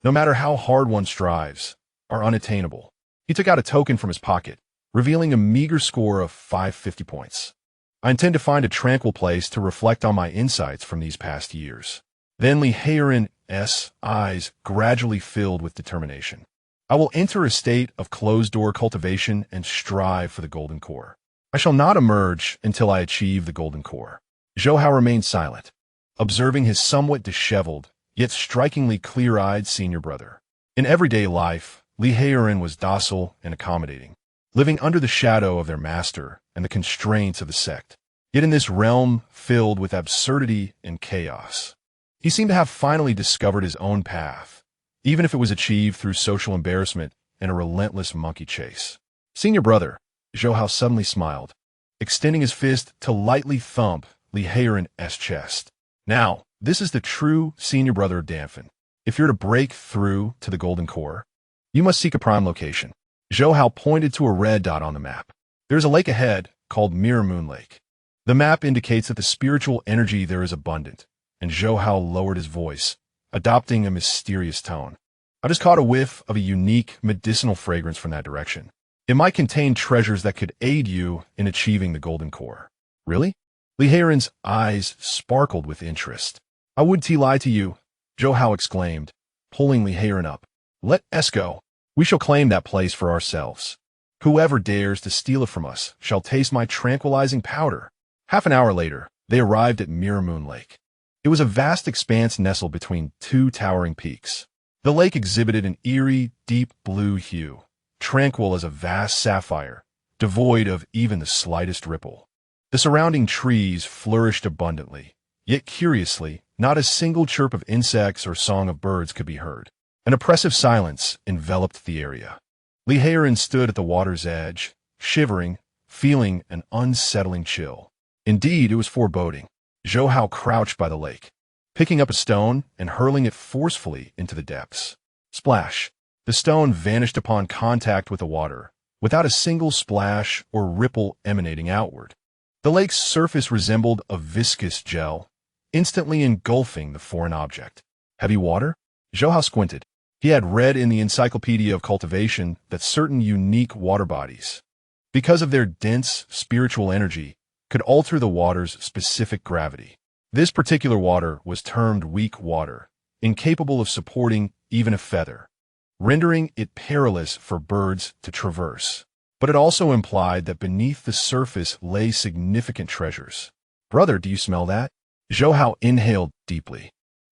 no matter how hard one strives, are unattainable. He took out a token from his pocket, revealing a meager score of 550 points. I intend to find a tranquil place to reflect on my insights from these past years. Then Li Heiran's eyes gradually filled with determination. I will enter a state of closed-door cultivation and strive for the golden core. I shall not emerge until I achieve the golden core. Zhou Hao remained silent, observing his somewhat disheveled, yet strikingly clear-eyed senior brother. In everyday life, Li Heiran was docile and accommodating, living under the shadow of their master and the constraints of the sect. Yet in this realm filled with absurdity and chaos, he seemed to have finally discovered his own path, even if it was achieved through social embarrassment and a relentless monkey chase. Senior brother, Zhou Hao suddenly smiled, extending his fist to lightly thump Li Heiran's chest. Now, this is the true senior brother of Danfeng. If you're to break through to the golden core, you must seek a prime location. Zhou Hao pointed to a red dot on the map. There's a lake ahead called Mirror Moon Lake. The map indicates that the spiritual energy there is abundant, and Zhou Hao lowered his voice, adopting a mysterious tone. I just caught a whiff of a unique medicinal fragrance from that direction. It might contain treasures that could aid you in achieving the golden core. Really? Li Heiran's eyes sparkled with interest. I wouldn't lie to you, Zhou Hao exclaimed, pulling Li Heiran up. Let us go. We shall claim that place for ourselves. Whoever dares to steal it from us shall taste my tranquilizing powder. Half an hour later, they arrived at Mirror Moon Lake. It was a vast expanse nestled between 2 towering peaks. The lake exhibited an eerie, deep blue hue, tranquil as a vast sapphire, devoid of even the slightest ripple. The surrounding trees flourished abundantly, yet curiously, not a single chirp of insects or song of birds could be heard. An oppressive silence enveloped the area. Li Heiran stood at the water's edge, shivering, feeling an unsettling chill. Indeed, it was foreboding. Zhou Hao crouched by the lake, picking up a stone and hurling it forcefully into the depths. Splash! The stone vanished upon contact with the water, without a single splash or ripple emanating outward. The lake's surface resembled a viscous gel, instantly engulfing the foreign object. Heavy water? Zhou Hao squinted. He had read in the Encyclopedia of Cultivation that certain unique water bodies, because of their dense spiritual energy, could alter the water's specific gravity. This particular water was termed weak water, incapable of supporting even a feather, rendering it perilous for birds to traverse. But it also implied that beneath the surface lay significant treasures. Brother, do you smell that? Zhou Hao inhaled deeply.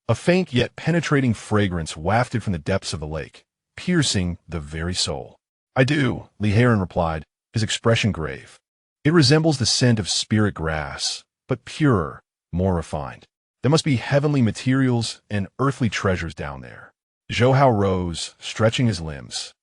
A faint yet penetrating fragrance wafted from the depths of the lake, piercing the very soul. I do, Li Heiran replied, his expression grave. It resembles the scent of spirit grass, but purer, more refined. There must be heavenly materials and earthly treasures down there. Zhou Hao rose, stretching his limbs,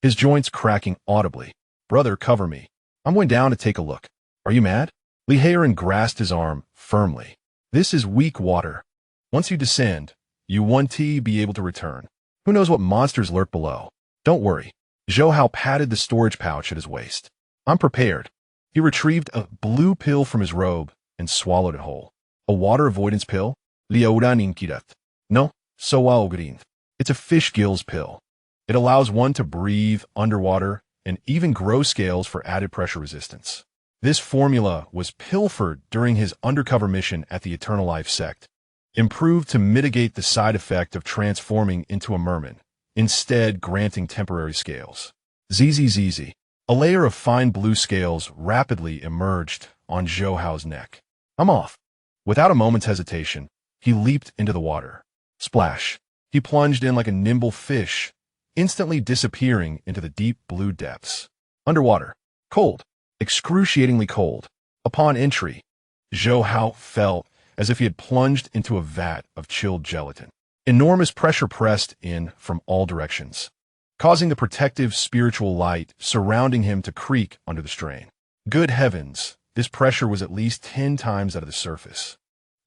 his joints cracking audibly. Brother, cover me. I'm going down to take a look. Are you mad? Li Heiran grasped his arm firmly. This is weak water. Once you descend, you won't be able to return. Who knows what monsters lurk below? Don't worry. Zhou Hao patted the storage pouch at his waist. I'm prepared. He retrieved a blue pill from his robe and swallowed it whole. A water avoidance pill? Liaudaninkidat. No, Sowaogrin. It's a fish gills pill. It allows one to breathe underwater and even grow scales for added pressure resistance. This formula was pilfered during his undercover mission at the Eternal Life sect, improved to mitigate the side effect of transforming into a merman, instead granting temporary scales. ZZZZ. A layer of fine blue scales rapidly emerged on Zhou Hao's neck. I'm off. Without a moment's hesitation, he leaped into the water. Splash. He plunged in like a nimble fish, instantly disappearing into the deep blue depths. Underwater. Cold. Excruciatingly cold. Upon entry, Zhou Hao felt as if he had plunged into a vat of chilled gelatin. Enormous pressure pressed in from all directions, causing the protective spiritual light surrounding him to creak under the strain. Good heavens, this pressure was at least 10 times out of the surface.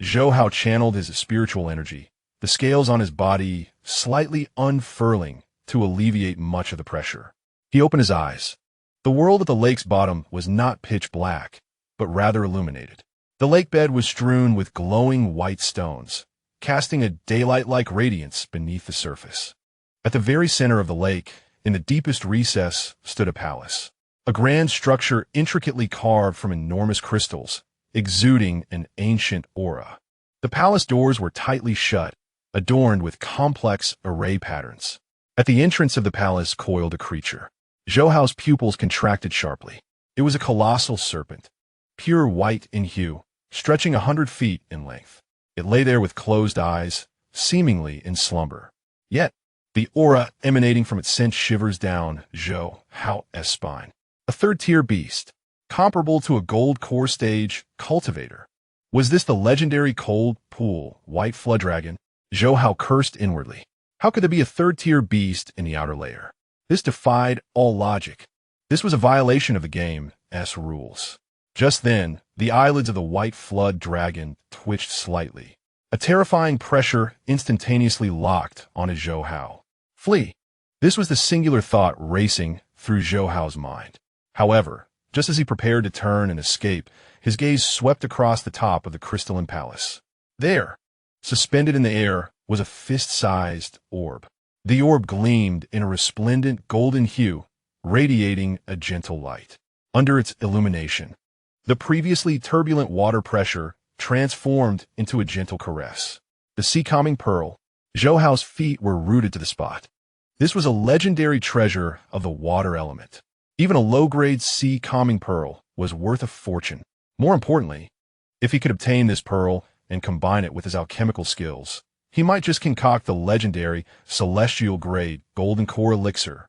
Zhou Hao channeled his spiritual energy, the scales on his body slightly unfurling to alleviate much of the pressure. He opened his eyes. The world at the lake's bottom was not pitch black, but rather illuminated. The lake bed was strewn with glowing white stones, casting a daylight-like radiance beneath the surface. At the very center of the lake, in the deepest recess, stood a palace. A grand structure intricately carved from enormous crystals, exuding an ancient aura. The palace doors were tightly shut, adorned with complex array patterns. At the entrance of the palace coiled a creature. Zhou Hao's pupils contracted sharply. It was a colossal serpent, pure white in hue, stretching 100 feet in length. It lay there with closed eyes, seemingly in slumber. Yet, the aura emanating from it sent shivers down Zhou Hao's spine. A third-tier beast, comparable to a gold core stage cultivator. Was this the legendary cold pool white flood dragon? Zhou Hao cursed inwardly. How could there be a third-tier beast in the outer layer? This defied all logic. This was a violation of the game's rules. Just then, the eyelids of the white flood dragon twitched slightly. A terrifying pressure instantaneously locked onto Zhou Hao. Flee! This was the singular thought racing through Zhou Hao's mind. However, just as he prepared to turn and escape, his gaze swept across the top of the crystalline palace. There, suspended in the air, was a fist-sized orb. The orb gleamed in a resplendent golden hue, radiating a gentle light. Under its illumination, the previously turbulent water pressure transformed into a gentle caress. The sea-calming pearl, Zhou Hao's feet were rooted to the spot. This was a legendary treasure of the water element. Even a low-grade sea-calming pearl was worth a fortune. More importantly, if he could obtain this pearl and combine it with his alchemical skills, he might just concoct the legendary celestial-grade golden core elixir,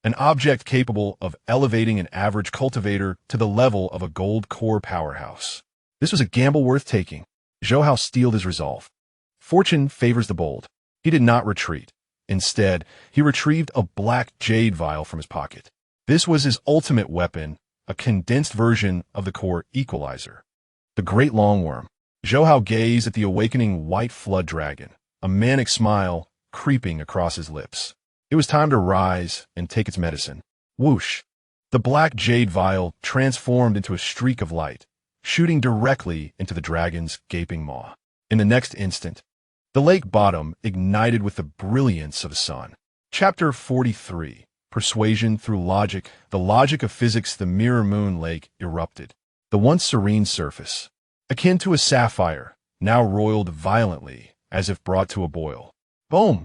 an object capable of elevating an average cultivator to the level of a gold core powerhouse. This was a gamble worth taking. Zhou Hao steeled his resolve. Fortune favors the bold. He did not retreat. Instead, he retrieved a black jade vial from his pocket. This was his ultimate weapon, a condensed version of the core equalizer. The great longworm. Zhou Hao gazed at the awakening white flood dragon, a manic smile creeping across his lips. It was time to rise and take its medicine. Whoosh! The black jade vial transformed into a streak of light, shooting directly into the dragon's gaping maw. In the next instant, the lake bottom ignited with the brilliance of the sun. Chapter 43. Persuasion through logic. The logic of physics. The mirror moon lake erupted. The once serene surface, akin to a sapphire, now roiled violently as if brought to a boil. Boom!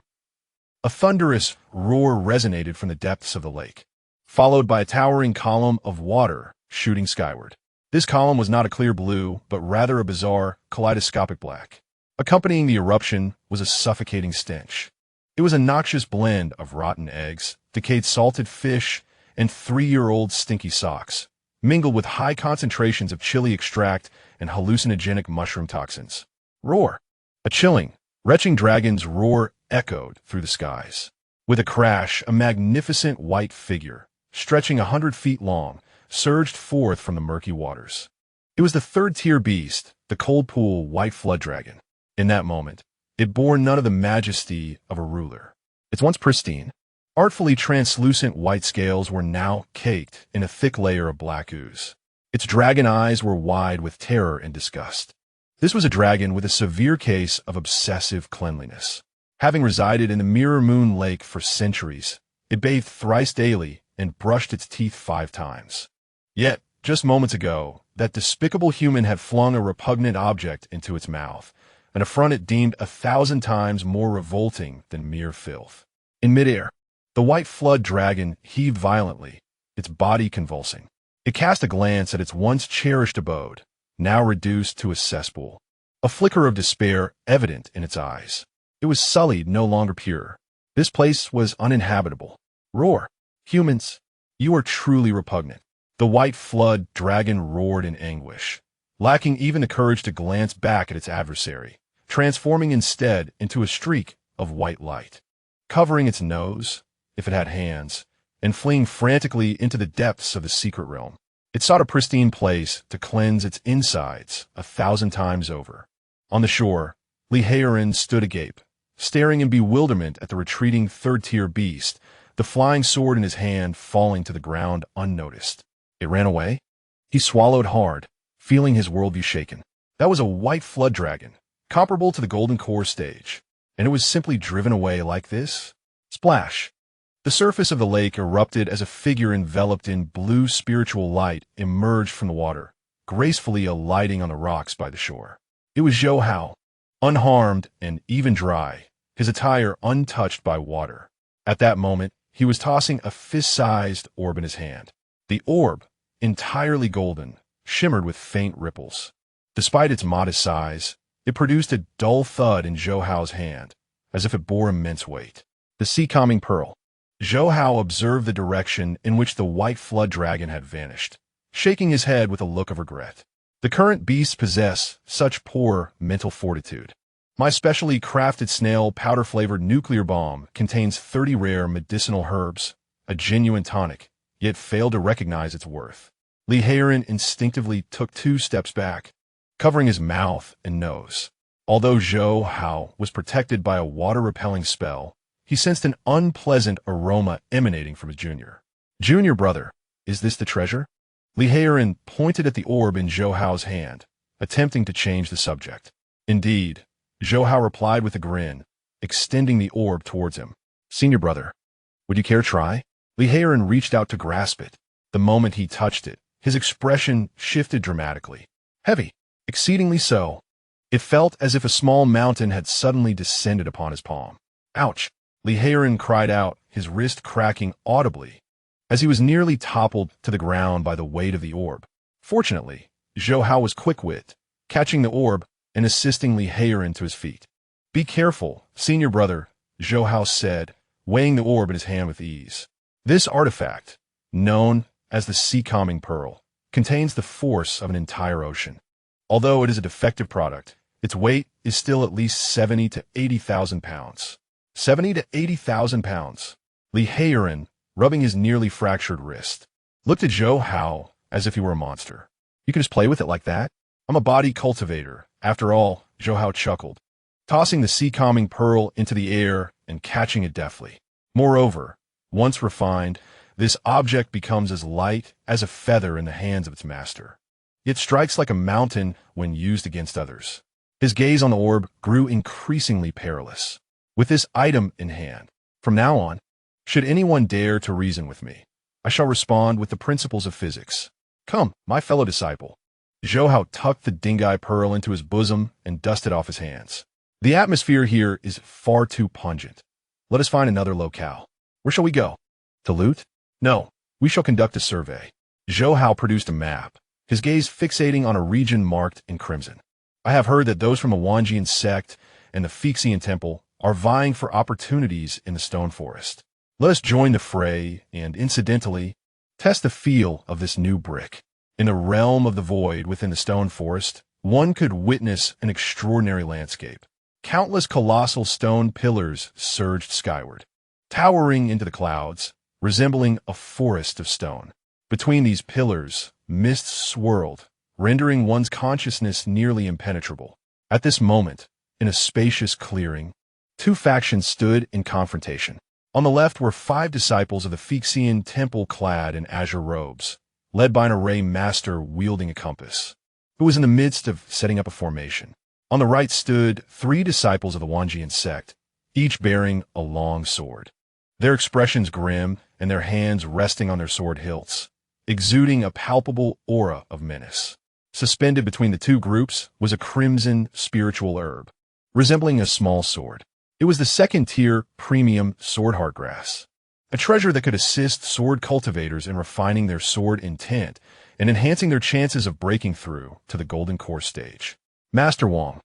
A thunderous roar resonated from the depths of the lake, followed by a towering column of water shooting skyward. This column was not a clear blue, but rather a bizarre, kaleidoscopic black. Accompanying the eruption was a suffocating stench. It was a noxious blend of rotten eggs, decayed salted fish, and 3-year-old stinky socks, mingled with high concentrations of chili extract and hallucinogenic mushroom toxins. Roar! A chilling, retching dragon's roar echoed through the skies. With a crash, a magnificent white figure, stretching 100 feet long, surged forth from the murky waters. It was the third-tier beast, the cold pool white flood dragon. In that moment, it bore none of the majesty of a ruler. Its once pristine, artfully translucent white scales were now caked in a thick layer of black ooze. Its dragon eyes were wide with terror and disgust. This was a dragon with a severe case of obsessive cleanliness. Having resided in the Mirror Moon Lake for centuries, it bathed thrice daily and brushed its teeth 5 times. Yet, just moments ago, that despicable human had flung a repugnant object into its mouth, an affront it deemed 1,000 times more revolting than mere filth. In midair, the white flood dragon heaved violently, its body convulsing. It cast a glance at its once cherished abode, now reduced to a cesspool, a flicker of despair evident in its eyes. It was sullied, no longer pure. This place was uninhabitable. Roar. Humans, you are truly repugnant. The white flood dragon roared in anguish, lacking even the courage to glance back at its adversary, transforming instead into a streak of white light, covering its nose, if it had hands, and fleeing frantically into the depths of the secret realm. It sought a pristine place to cleanse its insides 1,000 times over. On the shore, Lihaerin stood agape, staring in bewilderment at the retreating third-tier beast, the flying sword in his hand falling to the ground unnoticed. It ran away? He swallowed hard, feeling his worldview shaken. That was a white flood dragon, comparable to the Golden Core stage, and it was simply driven away like this? Splash! The surface of the lake erupted as a figure enveloped in blue spiritual light emerged from the water, gracefully alighting on the rocks by the shore. It was Zhou Hao, unharmed and even dry, his attire untouched by water. At that moment, he was tossing a fist-sized orb in his hand. The orb, entirely golden, shimmered with faint ripples. Despite its modest size, it produced a dull thud in Zhou Hao's hand, as if it bore immense weight. The sea-calming pearl. Zhou Hao observed the direction in which the white flood dragon had vanished, shaking his head with a look of regret. The current beasts possess such poor mental fortitude. My specially crafted snail powder-flavored nuclear bomb contains 30 rare medicinal herbs, a genuine tonic, yet failed to recognize its worth. Lihaerin instinctively took 2 steps back, covering his mouth and nose. Although Zhou Hao was protected by a water-repelling spell, he sensed an unpleasant aroma emanating from his junior. Junior brother, is this the treasure? Lihaerin pointed at the orb in Zhou Hao's hand, attempting to change the subject. Indeed, Zhou Hao replied with a grin, extending the orb towards him. Senior brother, would you care to try? Lihaerin reached out to grasp it. The moment he touched it, his expression shifted dramatically. Heavy, exceedingly so. It felt as if a small mountain had suddenly descended upon his palm. Ouch! Lihaerin cried out, his wrist cracking audibly, as he was nearly toppled to the ground by the weight of the orb. Fortunately, Zhou Hao was quick-witted, catching the orb and assisting Lihaerin to his feet. Be careful, senior brother, Zhou Hao said, weighing the orb in his hand with ease. This artifact, known as the sea-calming pearl, contains the force of an entire ocean. Although it is a defective product, its weight is still at least 70 to 80,000 pounds. 70 to 80,000 pounds. Lihaerin, rubbing his nearly fractured wrist, looked at Zhou Hao as if he were a monster. You can just play with it like that? I'm a body cultivator. After all, Zhou Hao chuckled, tossing the sea-calming pearl into the air and catching it deftly. Moreover, once refined, this object becomes as light as a feather in the hands of its master. It strikes like a mountain when used against others. His gaze on the orb grew increasingly perilous. With this item in hand, from now on, should anyone dare to reason with me, I shall respond with the principles of physics. Come, my fellow disciple. Zhou Hao tucked the dingai pearl into his bosom and dusted off his hands. The atmosphere here is far too pungent. Let us find another locale. Where shall we go? To loot? No, we shall conduct a survey. Zhou Hao produced a map, his gaze fixating on a region marked in crimson. I have heard that those from the Wanjian sect and the Fixian temple are vying for opportunities in the stone forest. Let us join the fray and, incidentally, test the feel of this new brick. In the realm of the void within the stone forest, one could witness an extraordinary landscape. Countless colossal stone pillars surged skyward, towering into the clouds, resembling a forest of stone. Between these pillars, mists swirled, rendering one's consciousness nearly impenetrable. At this moment, in a spacious clearing, 2 factions stood in confrontation. On the left were 5 disciples of the Fixian temple clad in azure robes, led by an array master wielding a compass, who was in the midst of setting up a formation. On the right stood 3 disciples of the Wanjian sect, each bearing a long sword, their expressions grim and their hands resting on their sword hilts, exuding a palpable aura of menace. Suspended between the 2 groups was a crimson spiritual herb, resembling a small sword. It was the 2nd-tier premium sword heartgrass, a treasure that could assist sword cultivators in refining their sword intent and enhancing their chances of breaking through to the Golden Core stage. Master Wang,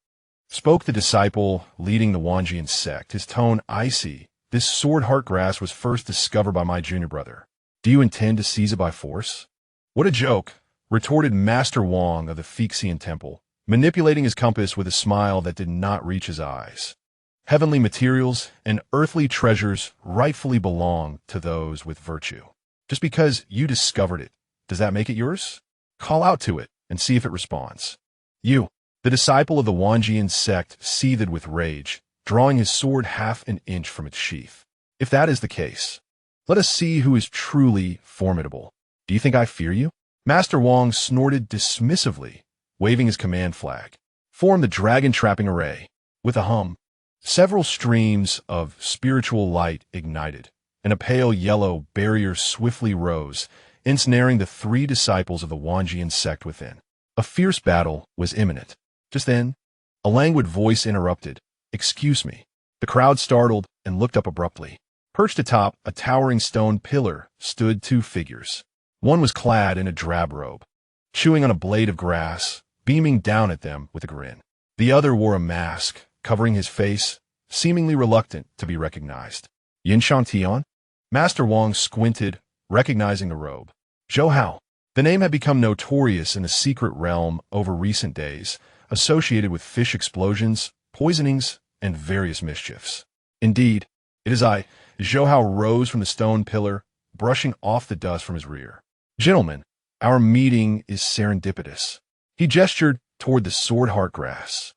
Spoke the disciple leading the Wanjian sect, his tone icy. This sword heart grass was first discovered by my junior brother. Do you intend to seize it by force? What a joke, retorted Master Wang of the Fixian temple, manipulating his compass with a smile that did not reach his eyes. Heavenly materials and earthly treasures rightfully belong to those with virtue. Just because you discovered it, does that make it yours? Call out to it and see if it responds. You, the disciple of the Wanjian sect, seethed with rage, drawing his sword half an inch from its sheath. If that is the case, let us see who is truly formidable. Do you think I fear you? Master Wang snorted dismissively, waving his command flag. Form the dragon-trapping array. With a hum, several streams of spiritual light ignited, and a pale yellow barrier swiftly rose, ensnaring the 3 disciples of the Wanjian sect within. A fierce battle was imminent. Just then, a languid voice interrupted. Excuse me. The crowd startled and looked up abruptly. Perched atop a towering stone pillar stood 2 figures. One was clad in a drab robe, chewing on a blade of grass, beaming down at them with a grin. The other wore a mask, covering his face, seemingly reluctant to be recognized. Shang Tian? Master Wang squinted, recognizing the robe. Zhou Hao. The name had become notorious in the secret realm over recent days, associated with fish explosions, poisonings, and various mischiefs. Indeed, it is I. Zhou Hao rose from the stone pillar, brushing off the dust from his rear. Gentlemen, our meeting is serendipitous. He gestured toward the sword heart grass.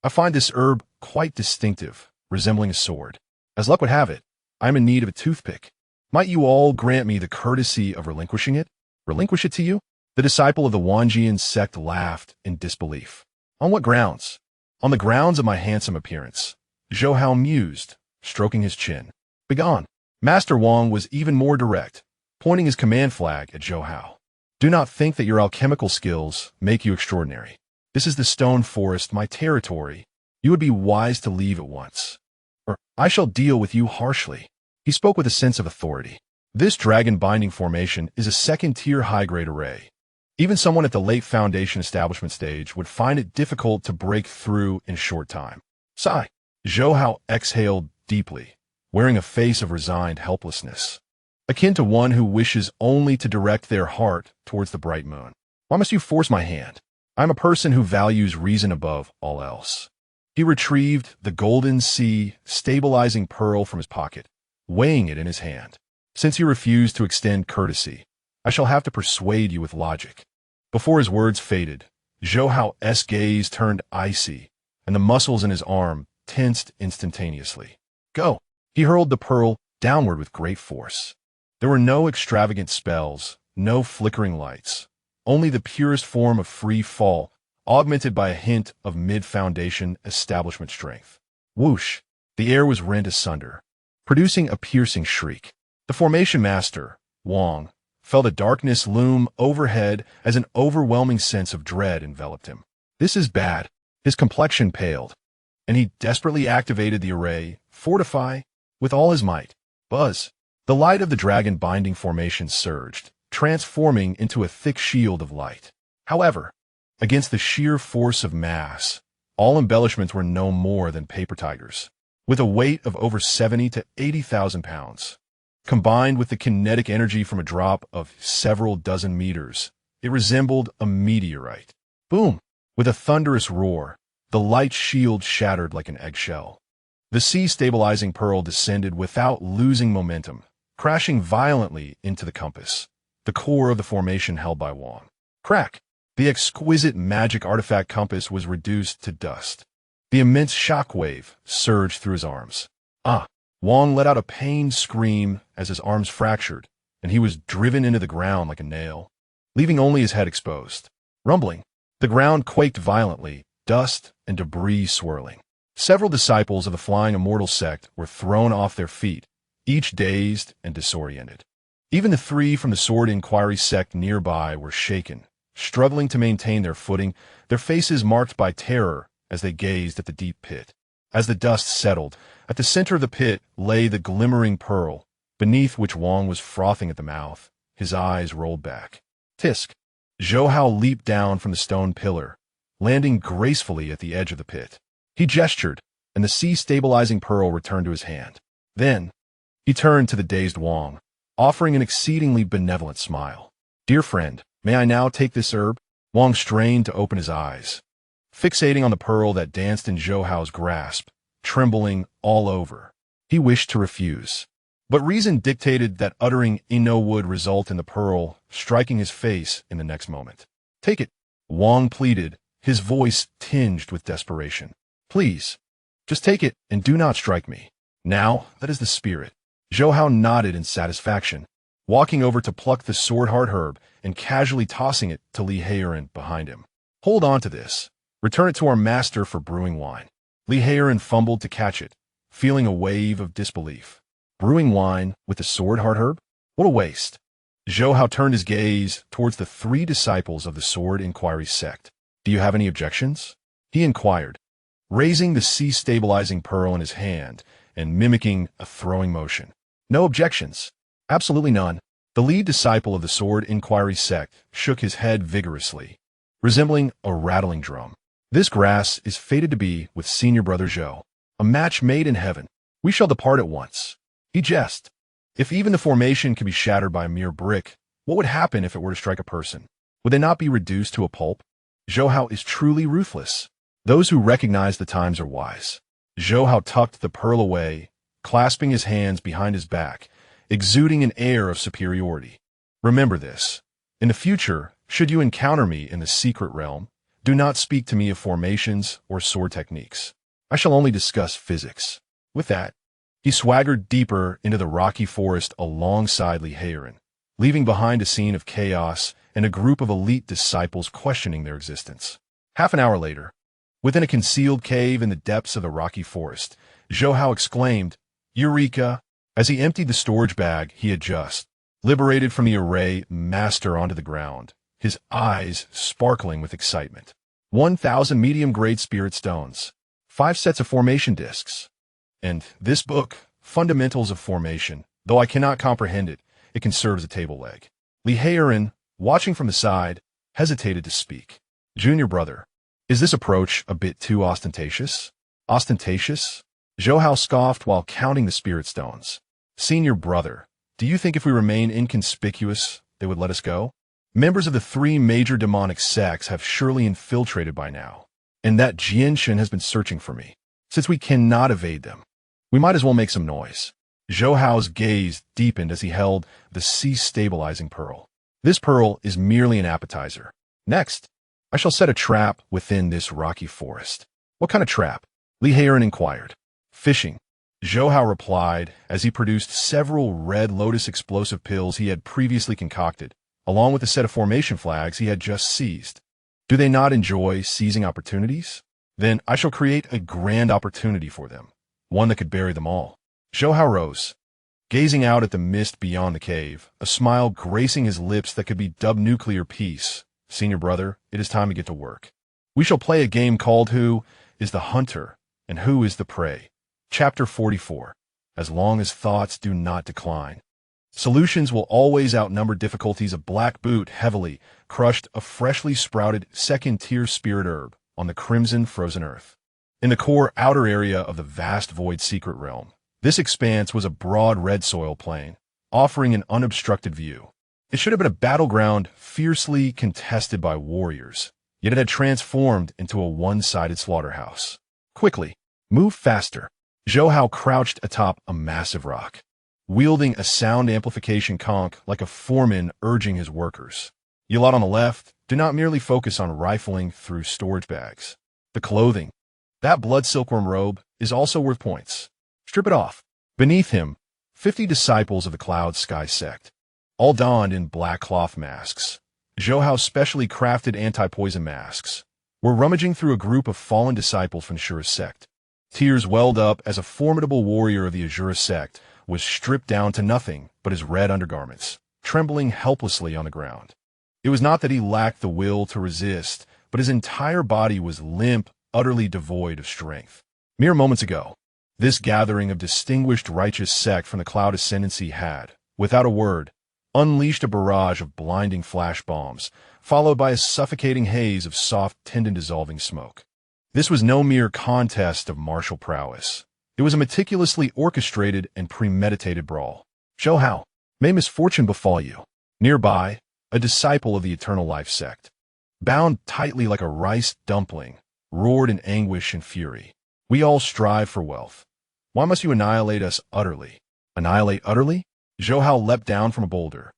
I find this herb quite distinctive, resembling a sword. As luck would have it, I am in need of a toothpick. Might you all grant me the courtesy of relinquishing it? Relinquish it to you? The disciple of the Wanjian sect laughed in disbelief. On what grounds? On the grounds of my handsome appearance. Zhou Hao mused, stroking his chin. Begone. Master Wang was even more direct, pointing his command flag at Zhou Hao. Do not think that your alchemical skills make you extraordinary. This is the stone forest, my territory. You would be wise to leave at once, or I shall deal with you harshly. He spoke with a sense of authority. This dragon-binding formation is a second-tier high-grade array. Even someone at the late Foundation establishment stage would find it difficult to break through in a short time. Sigh. Zhou Hao exhaled deeply, wearing a face of resigned helplessness, akin to one who wishes only to direct their heart towards the bright moon. Why must you force my hand? I am a person who values reason above all else. He retrieved the golden sea stabilizing pearl from his pocket, weighing it in his hand. Since you refuse to extend courtesy, I shall have to persuade you with logic. Before his words faded, Zhou Hao's gaze turned icy, and the muscles in his arm tensed instantaneously. Go! He hurled the pearl downward with great force. There were no extravagant spells, no flickering lights, only the purest form of free fall, augmented by a hint of mid-foundation establishment strength. Whoosh! The air was rent asunder, producing a piercing shriek. The formation master, Wang, felt a darkness loom overhead as an overwhelming sense of dread enveloped him. This is bad. His complexion paled, and he desperately activated the array, fortify, with all his might. Buzz! The light of the dragon-binding formation surged, transforming into a thick shield of light. However, against the sheer force of mass, all embellishments were no more than paper tigers, with a weight of over 70 to 80,000 pounds. Combined with the kinetic energy from a drop of several dozen meters, it resembled a meteorite. Boom! With a thunderous roar, the light shield shattered like an eggshell. The sea-stabilizing pearl descended without losing momentum, crashing violently into the compass, the core of the formation held by Wang. Crack! The exquisite magic artifact compass was reduced to dust. The immense shockwave surged through his arms. Ah! Wang let out a pained scream as his arms fractured, and he was driven into the ground like a nail, leaving only his head exposed. Rumbling, the ground quaked violently, dust and debris swirling. Several disciples of the Flying Immortal sect were thrown off their feet, each dazed and disoriented. Even the 3 from the Sword Inquiry sect nearby were shaken, struggling to maintain their footing, their faces marked by terror as they gazed at the deep pit. As the dust settled, at the center of the pit lay the glimmering pearl, beneath which Wang was frothing at the mouth, his eyes rolled back. Tisk! Zhou Hao leaped down from the stone pillar, landing gracefully at the edge of the pit. He gestured, and the sea-stabilizing pearl returned to his hand. Then, he turned to the dazed Wang, offering an exceedingly benevolent smile. "Dear friend, may I now take this herb?" Wang strained to open his eyes, fixating on the pearl that danced in Zhou Hao's grasp, trembling all over. He wished to refuse, but reason dictated that uttering "no" would result in the pearl striking his face in the next moment. "Take it," Wang pleaded, his voice tinged with desperation. "Please, just take it and do not strike me." "Now, that is the spirit." Zhou Hao nodded in satisfaction, walking over to pluck the sword-heart herb and casually tossing it to Li Heiren behind him. "Hold on to this. Return it to our master for brewing wine." Li Heiren fumbled to catch it, feeling a wave of disbelief. Brewing wine with the sword-heart herb? What a waste. Zhou Hao turned his gaze towards the 3 disciples of the Sword Inquiry sect. "Do you have any objections?" he inquired, raising the sea-stabilizing pearl in his hand and mimicking a throwing motion. "No objections. Absolutely none." The lead disciple of the Sword Inquiry sect shook his head vigorously, resembling a rattling drum. "This grass is fated to be with senior brother Zhou, a match made in heaven. We shall depart at once." He jested. If even the formation could be shattered by a mere brick, what would happen if it were to strike a person? Would they not be reduced to a pulp? Zhou Hao is truly ruthless. Those who recognize the times are wise. Zhou Hao tucked the pearl away, clasping his hands behind his back, exuding an air of superiority. "Remember this. In the future, should you encounter me in the secret realm, do not speak to me of formations or sword techniques. I shall only discuss physics." With that, he swaggered deeper into the rocky forest alongside Li Heiren, leaving behind a scene of chaos and a group of elite disciples questioning their existence. Half an hour later, within a concealed cave in the depths of the rocky forest, Zhou Hao exclaimed, "Eureka!" as he emptied the storage bag he had just liberated from the array master onto the ground, his eyes sparkling with excitement. 1,000 medium-grade spirit stones, 5 sets of formation discs, and this book, Fundamentals of Formation. Though I cannot comprehend it, it can serve as a table leg. Li Heiren, watching from the side, hesitated to speak. "Junior brother, is this approach a bit too ostentatious?" "Ostentatious?" Zhou Hao scoffed while counting the spirit stones. "Senior brother, do you think if we remain inconspicuous, they would let us go? Members of the 3 major demonic sects have surely infiltrated by now, and that Jianshan has been searching for me. Since we cannot evade them, we might as well make some noise." Zhou Hao's gaze deepened as he held the sea-stabilizing pearl. "This pearl is merely an appetizer. Next, I shall set a trap within this rocky forest." "What kind of trap?" Li Heiren inquired. "Fishing," Zhou Hao replied as he produced several red lotus explosive pills he had previously concocted, along with a set of formation flags he had just seized. "Do they not enjoy seizing opportunities? Then I shall create a grand opportunity for them, one that could bury them all." Zhou Hao rose, gazing out at the mist beyond the cave, a smile gracing his lips that could be dubbed nuclear peace. "Senior brother, it is time to get to work. We shall play a game called Who is the Hunter and Who is the Prey?" Chapter 44. As long as thoughts do not decline. Solutions will always outnumber difficulties. A black boot heavily crushed a freshly sprouted second-tier spirit herb on the crimson frozen earth. In the core outer area of the vast void secret realm, this expanse was a broad red soil plain, offering an unobstructed view. It should have been a battleground fiercely contested by warriors, yet it had transformed into a one-sided slaughterhouse. "Quickly, move faster." Zhou Hao crouched atop a massive rock, wielding a sound amplification conch like a foreman urging his workers. "You lot on the left, do not merely focus on rifling through storage bags. The clothing, that blood silkworm robe, is also worth points. Strip it off." Beneath him, 50 disciples of the Cloud Sky sect, all donned in black cloth masks, Zhou Hao's specially crafted anti-poison masks, were rummaging through a group of fallen disciples from Ashura's sect. Tears welled up as a formidable warrior of the Ashura sect was stripped down to nothing but his red undergarments, trembling helplessly on the ground. It was not that he lacked the will to resist, but his entire body was limp, utterly devoid of strength. Mere moments ago, this gathering of distinguished righteous sect from the Cloud Ascendancy had, without a word, unleashed a barrage of blinding flash bombs, followed by a suffocating haze of soft, tendon-dissolving smoke. This was no mere contest of martial prowess. It was a meticulously orchestrated and premeditated brawl. "Zhou Hao, may misfortune befall you." Nearby, a disciple of the Eternal Life sect, bound tightly like a rice dumpling, roared in anguish and fury. "We all strive for wealth. Why must you annihilate us utterly?" "Annihilate utterly?" Zhou Hao leapt down from a boulder,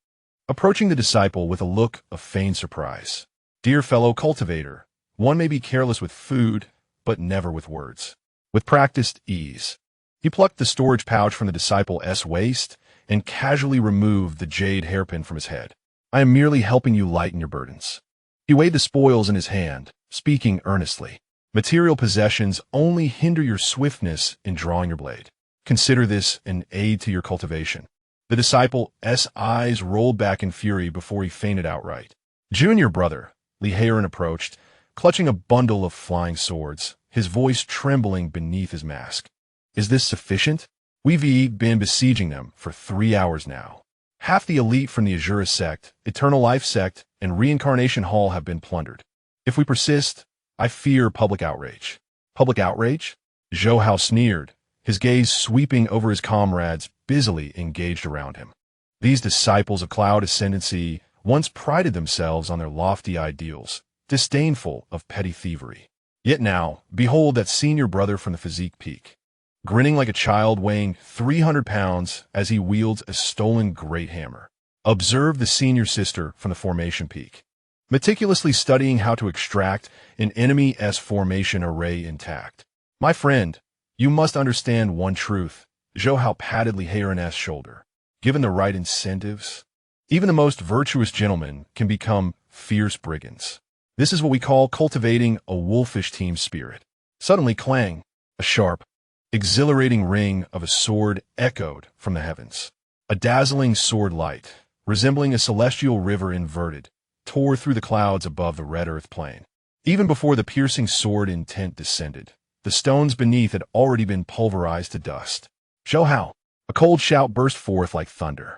approaching the disciple with a look of feigned surprise. "Dear fellow cultivator, one may be careless with food, but never with words." With practiced ease, he plucked the storage pouch from the disciple's waist and casually removed the jade hairpin from his head. "I am merely helping you lighten your burdens." He weighed the spoils in his hand, speaking earnestly. "Material possessions only hinder your swiftness in drawing your blade. Consider this an aid to your cultivation." The disciple's eyes rolled back in fury before he fainted outright. Junior brother, Li Heiran approached, clutching a bundle of flying swords, his voice trembling beneath his mask. "Is this sufficient? We've been besieging them for 3 hours now. Half the elite from the Azura sect, Eternal Life sect, and Reincarnation Hall have been plundered. If we persist, I fear public outrage." "Public outrage?" Zhou Hao sneered, his gaze sweeping over his comrades busily engaged around him. These disciples of Cloud Ascendancy once prided themselves on their lofty ideals, disdainful of petty thievery. Yet now, behold that senior brother from the physique peak, grinning like a child weighing 300 pounds as he wields a stolen great hammer. Observe the senior sister from the formation peak, meticulously studying how to extract an enemy's formation array intact. "My friend, you must understand one truth." Zhou Hao patted Li Heiran's shoulder. "Given the right incentives, even the most virtuous gentlemen can become fierce brigands. This is what we call cultivating a wolfish team spirit." Suddenly, clang! A sharp, exhilarating ring of a sword echoed from the heavens. A dazzling sword light, resembling a celestial river inverted, tore through the clouds above the red earth plain. Even before the piercing sword intent descended, the stones beneath had already been pulverized to dust. "Zhou Hao!" A cold shout burst forth like thunder.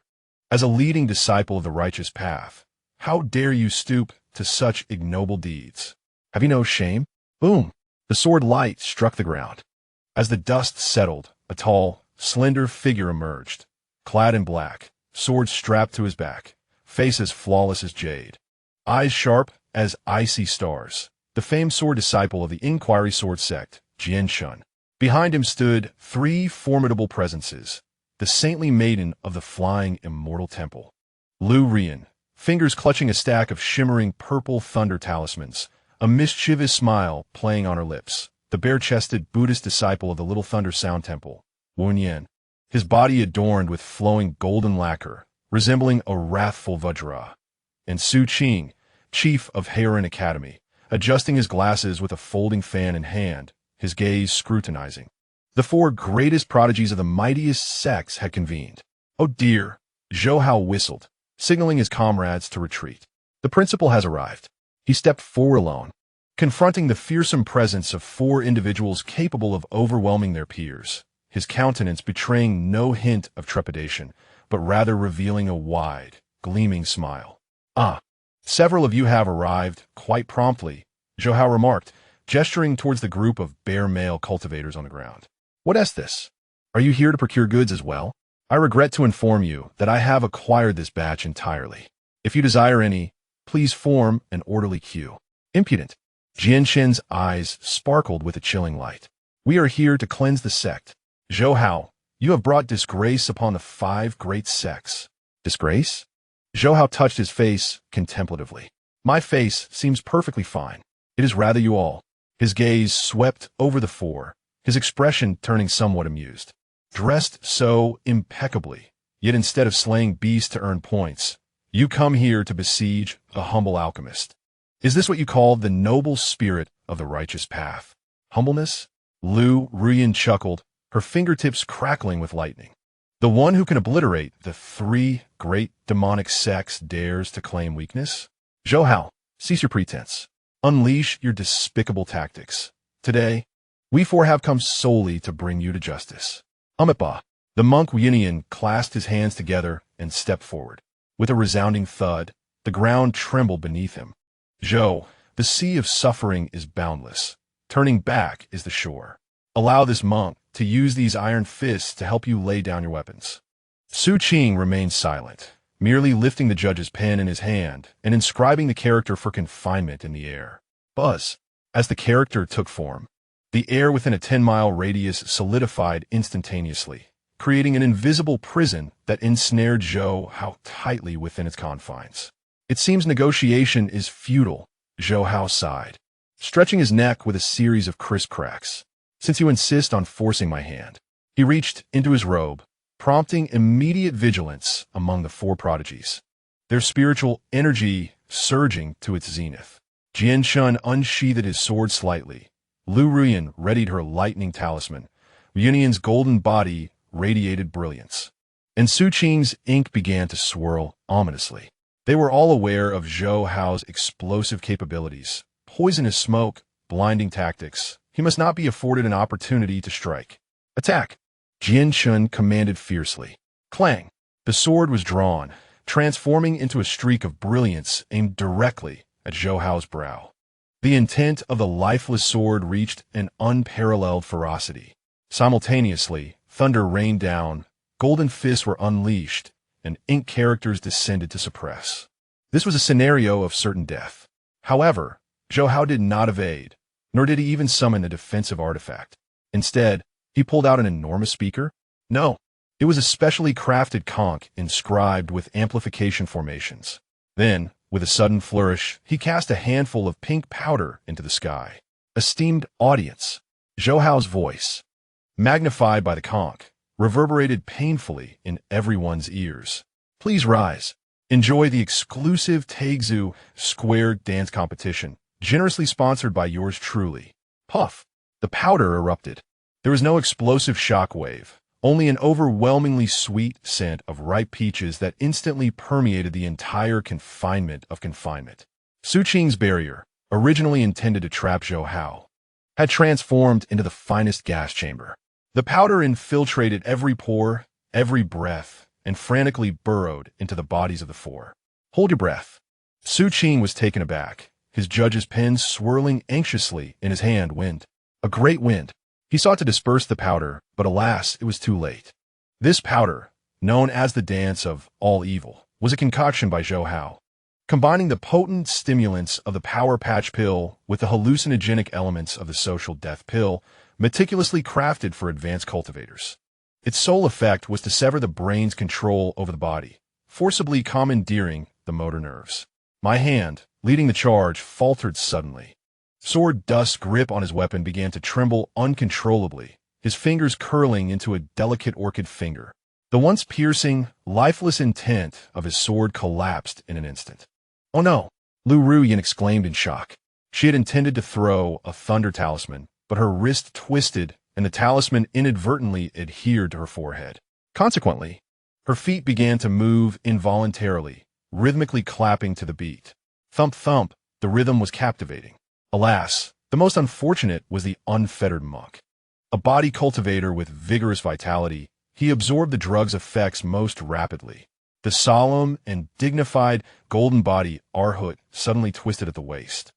"As a leading disciple of the righteous path, how dare you stoop to such ignoble deeds? Have you no shame?" Boom! The sword light struck the ground. As the dust settled, a tall, slender figure emerged, clad in black, sword strapped to his back, face as flawless as jade, eyes sharp as icy stars. The famed sword disciple of the Inquiry Sword sect, Jian Shun. Behind him stood 3 formidable presences, the saintly maiden of the flying immortal temple, Lu Rian, fingers clutching a stack of shimmering purple thunder talismans, a mischievous smile playing on her lips. The bare-chested Buddhist disciple of the Little Thunder Sound Temple, Wen Yan, his body adorned with flowing golden lacquer, resembling a wrathful Vajra. And Su Qing, chief of Heiran Academy, adjusting his glasses with a folding fan in hand, his gaze scrutinizing. The 4 greatest prodigies of the mightiest sects had convened. "Oh dear," Zhou Hao whistled, signaling his comrades to retreat. "The principal has arrived." He stepped forward alone, confronting the fearsome presence of 4 individuals capable of overwhelming their peers, his countenance betraying no hint of trepidation, but rather revealing a wide, gleaming smile. "Ah, several of you have arrived quite promptly," Zhou Hao remarked, gesturing towards the group of bare male cultivators on the ground. "What is this? Are you here to procure goods as well? I regret to inform you that I have acquired this batch entirely. If you desire any, please form an orderly queue." "Impudent." Jian Shen's eyes sparkled with a chilling light. "We are here to cleanse the sect. Zhou Hao, you have brought disgrace upon the 5 great sects." "Disgrace?" Zhou Hao touched his face contemplatively. "My face seems perfectly fine. It is rather you all." His gaze swept over the 4, his expression turning somewhat amused. "Dressed so impeccably, yet instead of slaying beasts to earn points, you come here to besiege a humble alchemist. Is this what you call the noble spirit of the righteous path? Humbleness?" Lu Ruyan chuckled, her fingertips crackling with lightning. "The one who can obliterate the 3 great demonic sects dares to claim weakness? Zhou Hao, cease your pretense. Unleash your despicable tactics. Today, we 4 have come solely to bring you to justice." "Umitba." The monk Yinian clasped his hands together and stepped forward. With a resounding thud, the ground trembled beneath him. "Zhou, the sea of suffering is boundless. Turning back is the shore. Allow this monk to use these iron fists to help you lay down your weapons. Su Qing remained silent, merely lifting the judge's pen in his hand and inscribing the character for confinement in the air. Buzz. As the character took form, the air within a 10-mile radius solidified instantaneously, creating an invisible prison that ensnared Zhou Hao tightly within its confines. It seems negotiation is futile, Zhou Hao sighed, stretching his neck with a series of crisp cracks. Since you insist on forcing my hand. He reached into his robe, prompting immediate vigilance among the four prodigies, their spiritual energy surging to its zenith. Jian Shun unsheathed his sword slightly. Lu Ruyan readied her lightning talisman. Yunyan's golden body radiated brilliance. And Su Qing's ink began to swirl ominously. They were all aware of Zhou Hao's explosive capabilities, poisonous smoke, blinding tactics. He must not be afforded an opportunity to strike. Attack! Jian Shun commanded fiercely. Clang! The sword was drawn, transforming into a streak of brilliance aimed directly at Zhou Hao's brow. The intent of the lifeless sword reached an unparalleled ferocity. Simultaneously, thunder rained down, golden fists were unleashed, and ink characters descended to suppress. This was a scenario of certain death. However, Zhou Hao did not evade, nor did he even summon a defensive artifact. Instead, he pulled out an enormous speaker. No, it was a specially crafted conch inscribed with amplification formations. Then, with a sudden flourish, he cast a handful of pink powder into the sky. Esteemed audience, Zhou Hao's voice, magnified by the conch, reverberated painfully in everyone's ears. Please rise. Enjoy the exclusive Taizhu Square dance competition, generously sponsored by yours truly. Puff! The powder erupted. There was no explosive shock wave, only an overwhelmingly sweet scent of ripe peaches that instantly permeated the entire confinement of confinement. Su Qing's barrier, originally intended to trap Zhou Hao, had transformed into the finest gas chamber. The powder infiltrated every pore, every breath, and frantically burrowed into the bodies of the four. Hold your breath. Su Qing was taken aback, his judge's pen swirling anxiously in his hand. Wind. A great wind. He sought to disperse the powder, but alas, it was too late. This powder, known as the dance of all evil, was a concoction by Zhou Hao, combining the potent stimulants of the Power Patch pill with the hallucinogenic elements of the Social Death pill, meticulously crafted for advanced cultivators. Its sole effect was to sever the brain's control over the body, forcibly commandeering the motor nerves. My hand, leading the charge, faltered suddenly. Sword Dust's grip on his weapon began to tremble uncontrollably, his fingers curling into a delicate orchid finger. The once piercing, lifeless intent of his sword collapsed in an instant. Oh no! Lu Ruyan exclaimed in shock. She had intended to throw a thunder talisman, but her wrist twisted and the talisman inadvertently adhered to her forehead. Consequently, her feet began to move involuntarily, rhythmically clapping to the beat. Thump thump, the rhythm was captivating. Alas, the most unfortunate was the unfettered monk. A body cultivator with vigorous vitality, he absorbed the drug's effects most rapidly. The solemn and dignified golden body Arhut suddenly twisted at the waist.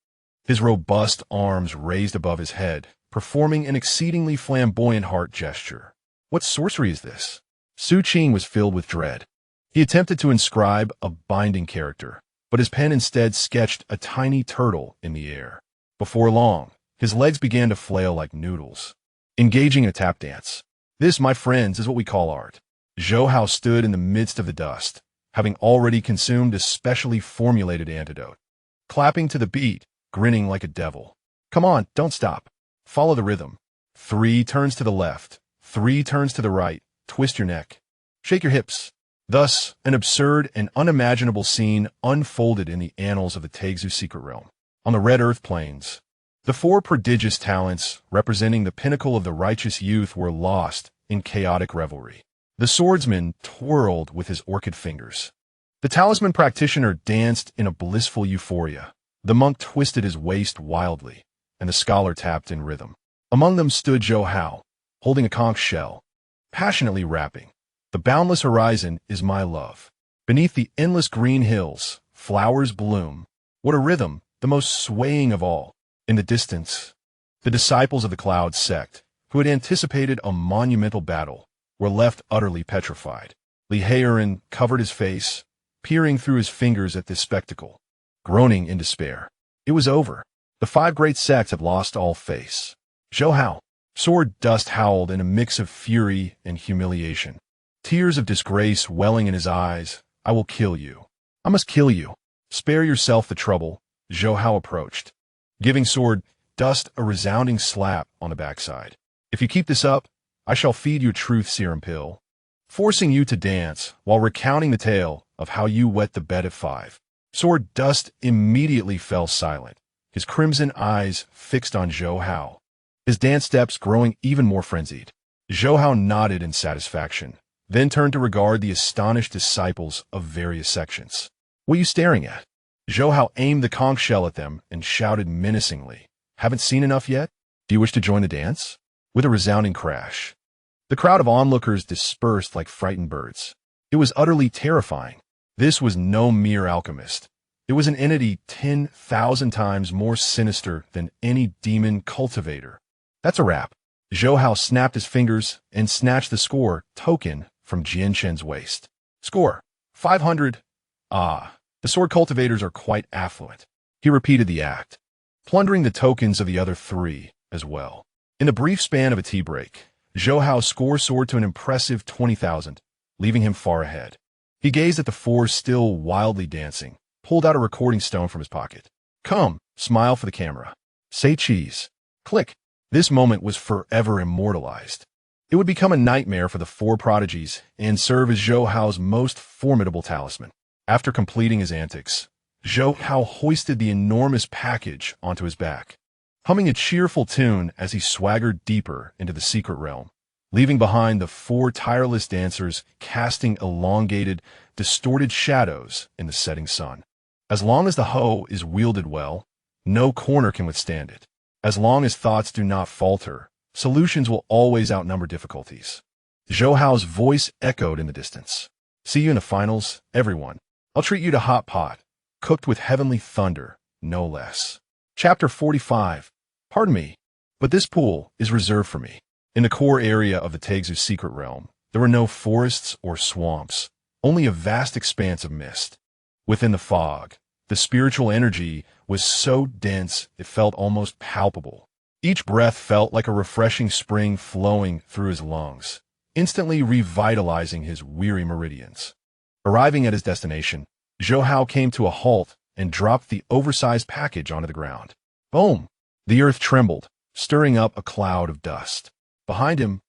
His robust arms raised above his head, performing an exceedingly flamboyant heart gesture. What sorcery is this? Su Qing was filled with dread. He attempted to inscribe a binding character, but his pen instead sketched a tiny turtle in the air. Before long, his legs began to flail like noodles, engaging in a tap dance. This, my friends, is what we call art. Zhou Hao stood in the midst of the dust, having already consumed a specially formulated antidote. Clapping to the beat, grinning like a devil. Come on, don't stop. Follow the rhythm. 3 turns to the left, 3 turns to the right, twist your neck. Shake your hips. Thus, an absurd and unimaginable scene unfolded in the annals of the Taizhu secret realm. On the red earth plains, the 4 prodigious talents representing the pinnacle of the righteous youth were lost in chaotic revelry. The swordsman twirled with his orchid fingers. The talisman practitioner danced in a blissful euphoria. The monk twisted his waist wildly, and the scholar tapped in rhythm. Among them stood Zhou Hao, holding a conch shell, passionately rapping. The boundless horizon is my love. Beneath the endless green hills, flowers bloom. What a rhythm, the most swaying of all. In the distance, The disciples of the Cloud sect, who had anticipated a monumental battle, were left utterly petrified. Lihaerin covered his face, peering through his fingers at this spectacle, groaning in despair. It was over. The 5 great sects had lost all face. Zhou Hao. Sword Dust howled in a mix of fury and humiliation. Tears of disgrace welling in his eyes. I will kill you. I must kill you. Spare yourself the trouble. Zhou Hao approached, giving Sword Dust a resounding slap on the backside. If you keep this up, I shall feed you a truth serum pill, forcing you to dance while recounting the tale of how you wet the bed at 5. Sword Dust immediately fell silent, his crimson eyes fixed on Zhou Hao, his dance steps growing even more frenzied. Zhou Hao nodded in satisfaction, then turned to regard the astonished disciples of various sections. What are you staring at? Zhou Hao aimed the conch shell at them and shouted menacingly, Haven't seen enough yet? Do you wish to join the dance? With a resounding crash, the crowd of onlookers dispersed like frightened birds. It was utterly terrifying. This was no mere alchemist. It was an entity 10,000 times more sinister than any demon cultivator. That's a wrap. Zhou Hao snapped his fingers and snatched the score token from Jian Chen's waist. Score, 500. Ah, the sword cultivators are quite affluent. He repeated the act, plundering the tokens of the other 3 as well. In the brief span of a tea break, Zhou Hao's score soared to an impressive 20,000, leaving him far ahead. He gazed at the 4 still wildly dancing, pulled out a recording stone from his pocket. Come, smile for the camera. Say cheese. Click. This moment was forever immortalized. It would become a nightmare for the 4 prodigies and serve as Zhou Hao's most formidable talisman. After completing his antics, Zhou Hao hoisted the enormous package onto his back, humming a cheerful tune as he swaggered deeper into the secret realm, leaving behind the 4 tireless dancers casting elongated, distorted shadows in the setting sun. As long as the hoe is wielded well, no corner can withstand it. As long as thoughts do not falter, solutions will always outnumber difficulties. Zhou Hao's voice echoed in the distance. See you in the finals, everyone. I'll treat you to hot pot, cooked with heavenly thunder, no less. Chapter 45. Pardon me, but this pool is reserved for me. In the core area of the Taigu's secret realm, there were no forests or swamps, only a vast expanse of mist. Within the fog, the spiritual energy was so dense it felt almost palpable. Each breath felt like a refreshing spring flowing through his lungs, instantly revitalizing his weary meridians. Arriving at his destination, Zhou Hao came to a halt and dropped the oversized package onto the ground. Boom! The earth trembled, stirring up a cloud of dust. Behind him,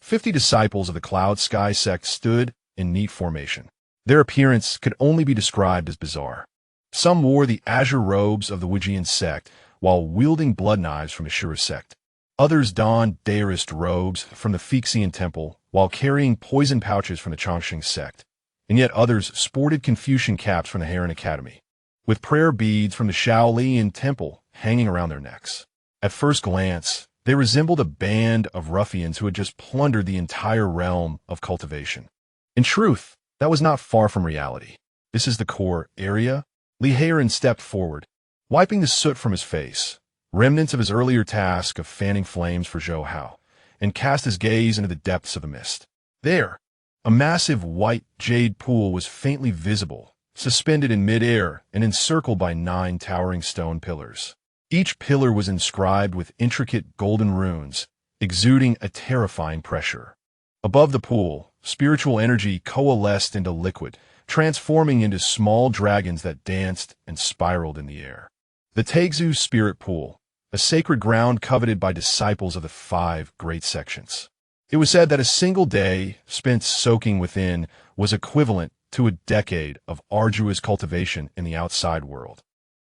50 disciples of the Cloud Sky sect stood in neat formation. Their appearance could only be described as bizarre. Some wore the azure robes of the Wujian sect, while wielding blood knives from the Shura sect. Others donned Daorist robes from the Fixian temple, while carrying poison pouches from the Chongqing sect. And yet others sported Confucian caps from the Heron Academy, with prayer beads from the Shaolin temple hanging around their necks. At first glance, they resembled a band of ruffians who had just plundered the entire realm of cultivation. In truth, that was not far from reality. This is the core area. Lihaerin stepped forward, wiping the soot from his face, remnants of his earlier task of fanning flames for Zhou Hao, and cast his gaze into the depths of the mist. There, a massive white jade pool was faintly visible, suspended in mid-air and encircled by 9 towering stone pillars. Each pillar was inscribed with intricate golden runes, exuding a terrifying pressure. Above the pool, spiritual energy coalesced into liquid, transforming into small dragons that danced and spiraled in the air. The Taigu's Spirit Pool, a sacred ground coveted by disciples of the 5 great sections. It was said that a single day spent soaking within was equivalent to a decade of arduous cultivation in the outside world,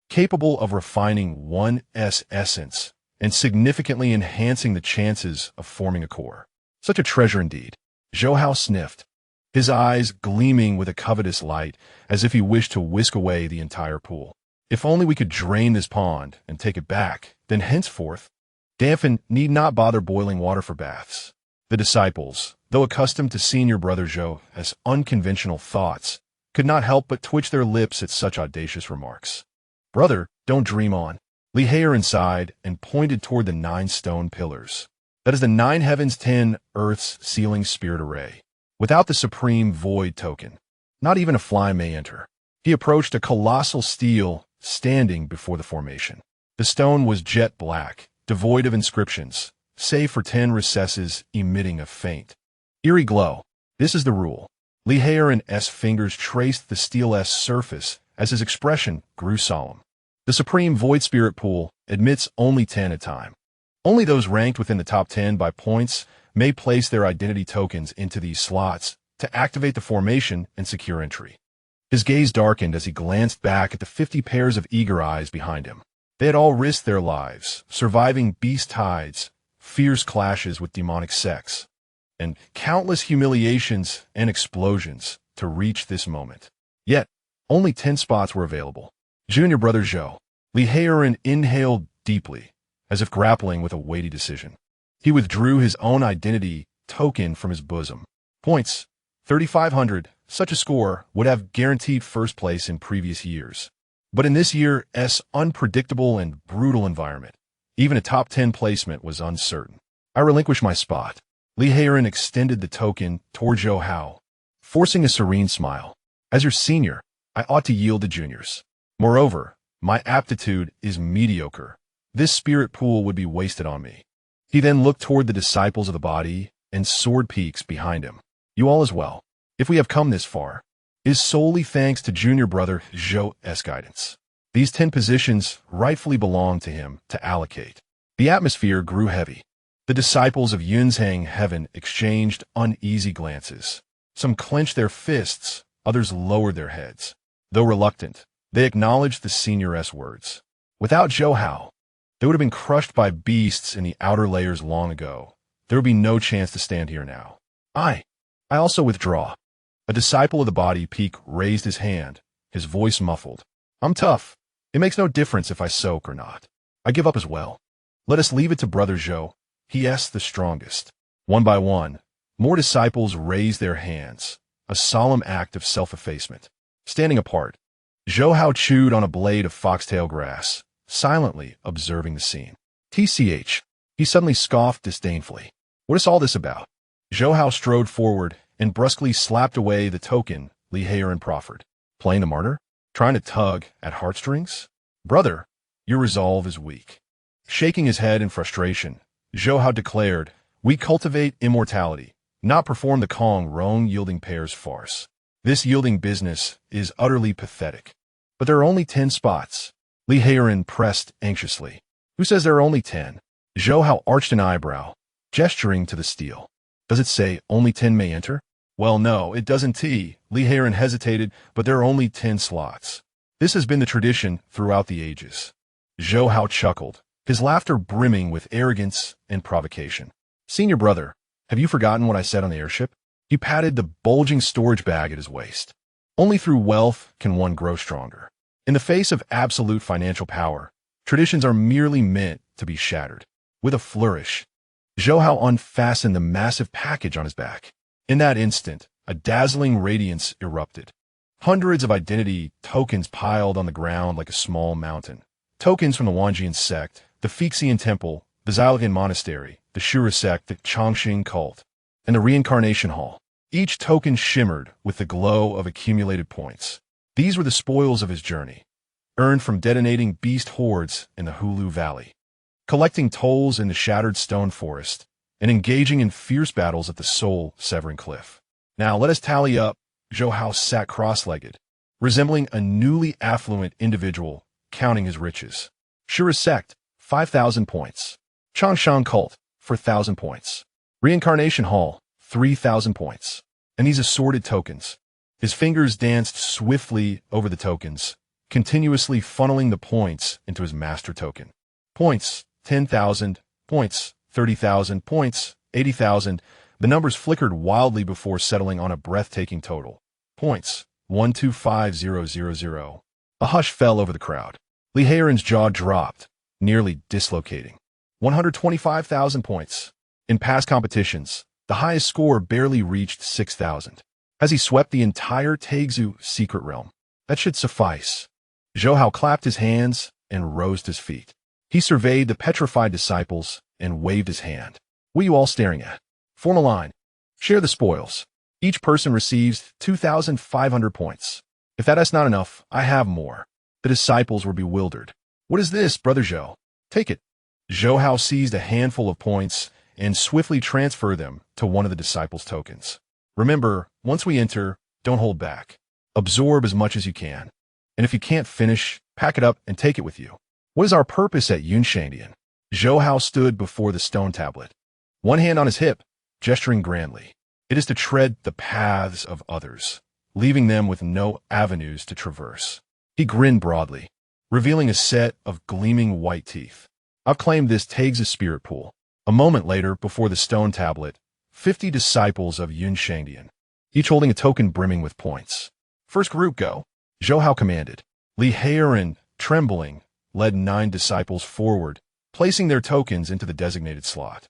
capable of refining one's essence and significantly enhancing the chances of forming a core. Such a treasure indeed. Zhou Hao sniffed, his eyes gleaming with a covetous light, as if he wished to whisk away the entire pool. If only we could drain this pond and take it back, then henceforth, Danfin need not bother boiling water for baths. The disciples, though accustomed to senior brother Zhou as unconventional thoughts, could not help but twitch their lips at such audacious remarks. Brother, don't dream on. Li Heiren sighed and pointed toward the 9 stone pillars. That is the 9 heavens, 10 earths sealing spirit array. Without the supreme void token, not even a fly may enter. He approached a colossal stele standing before the formation. The stone was jet black, devoid of inscriptions, save for 10 recesses emitting a faint, eerie glow. This is the rule. Li Heiren's fingers traced the steel's surface as his expression grew solemn. The supreme void spirit pool admits only 10 at a time. Only those ranked within the top 10 by points may place their identity tokens into these slots to activate the formation and secure entry. His gaze darkened as he glanced back at the 50 pairs of eager eyes behind him. They had all risked their lives, surviving beast tides, fierce clashes with demonic sects, and countless humiliations and explosions to reach this moment. Yet, only 10 spots were available. Junior brother Zhou. Li Heiren inhaled deeply, as if grappling with a weighty decision. He withdrew his own identity token from his bosom. Points, 3,500. Such a score would have guaranteed first place in previous years. But in this year's unpredictable and brutal environment, even a top 10 placement was uncertain. I relinquished my spot. Li Heiren extended the token toward Zhou Hao, forcing a serene smile. As your senior, I ought to yield to juniors. Moreover, my aptitude is mediocre. This spirit pool would be wasted on me. He then looked toward the disciples of the body and sword peaks behind him. You all as well. If we have come this far, it is solely thanks to junior brother Zhou's guidance. These 10 positions rightfully belong to him to allocate. The atmosphere grew heavy. The disciples of Yunzhang Heaven exchanged uneasy glances. Some clenched their fists, others lowered their heads. Though reluctant, they acknowledged the senior's words. Without Zhou Hao, they would have been crushed by beasts in the outer layers long ago. There would be no chance to stand here now. I also withdraw. A disciple of the body peak raised his hand, his voice muffled. I'm tough. It makes no difference if I soak or not. I give up as well. Let us leave it to brother Zhou. He*s the strongest. One by one, more disciples raised their hands, a solemn act of self-effacement. Standing apart, Zhou Hao chewed on a blade of foxtail grass, silently observing the scene. TCH, he suddenly scoffed disdainfully. What is all this about? Zhou Hao strode forward and brusquely slapped away the token Li Heiren proffered. Playing the martyr? Trying to tug at heartstrings? Brother, your resolve is weak. Shaking his head in frustration, Zhou Hao declared, we cultivate immortality, not perform the Kong Rong yielding pairs farce. This yielding business is utterly pathetic. But there are only 10 spots. Li Heiren pressed anxiously. Who says there are only 10? Zhou Hao arched an eyebrow, gesturing to the stele. Does it say only 10 may enter? Well, no, it doesn't. Li Heiren hesitated, but there are only 10 slots. This has been the tradition throughout the ages. Zhou Hao chuckled, his laughter brimming with arrogance and provocation. Senior brother, have you forgotten what I said on the airship? He patted the bulging storage bag at his waist. Only through wealth can one grow stronger. In the face of absolute financial power, traditions are merely meant to be shattered. With a flourish, Zhou Hao unfastened the massive package on his back. In that instant, a dazzling radiance erupted. Hundreds of identity tokens piled on the ground like a small mountain. Tokens from the Wanjian sect, the Fixian temple, the Xiligan monastery, the Shura sect, the Chongqing cult, and the reincarnation hall. Each token shimmered with the glow of accumulated points. These were the spoils of his journey, earned from detonating beast hordes in the Hulu Valley, collecting tolls in the shattered stone forest, and engaging in fierce battles at the soul-severing cliff. Now let us tally up. Zhou Hao sat cross-legged, resembling a newly affluent individual, counting his riches. Shura sect, 5,000 points. Chongshang cult, 4,000 points. Reincarnation hall, 3,000 points. And these assorted tokens. His fingers danced swiftly over the tokens, continuously funneling the points into his master token. Points, 10,000. Points, 30,000. Points, 80,000. The numbers flickered wildly before settling on a breathtaking total. Points, 125,000. A hush fell over the crowd. Li Heiren's jaw dropped, nearly dislocating. 125,000 points. In past competitions, the highest score barely reached 6,000. As he swept the entire Taizhou secret realm, that should suffice. Zhou Hao clapped his hands and rose to his feet. He surveyed the petrified disciples and waved his hand. What are you all staring at? Form a line. Share the spoils. Each person receives 2,500 points. If that's not enough, I have more. The disciples were bewildered. What is this, Brother Zhou? Take it. Zhou Hao seized a handful of points and swiftly transferred them to one of the disciples' tokens. Remember, once we enter, don't hold back. Absorb as much as you can. And if you can't finish, pack it up and take it with you. What is our purpose at Shang Tian? Zhou Hao stood before the stone tablet, one hand on his hip, gesturing grandly. It is to tread the paths of others, leaving them with no avenues to traverse. He grinned broadly, revealing a set of gleaming white teeth. I've claimed this Tags' spirit pool. A moment later, before the stone tablet, 50 disciples of Shang Tian, each holding a token brimming with points. First group go. Zhou Hao commanded. Li Heiran, trembling, led 9 disciples forward, placing their tokens into the designated slot.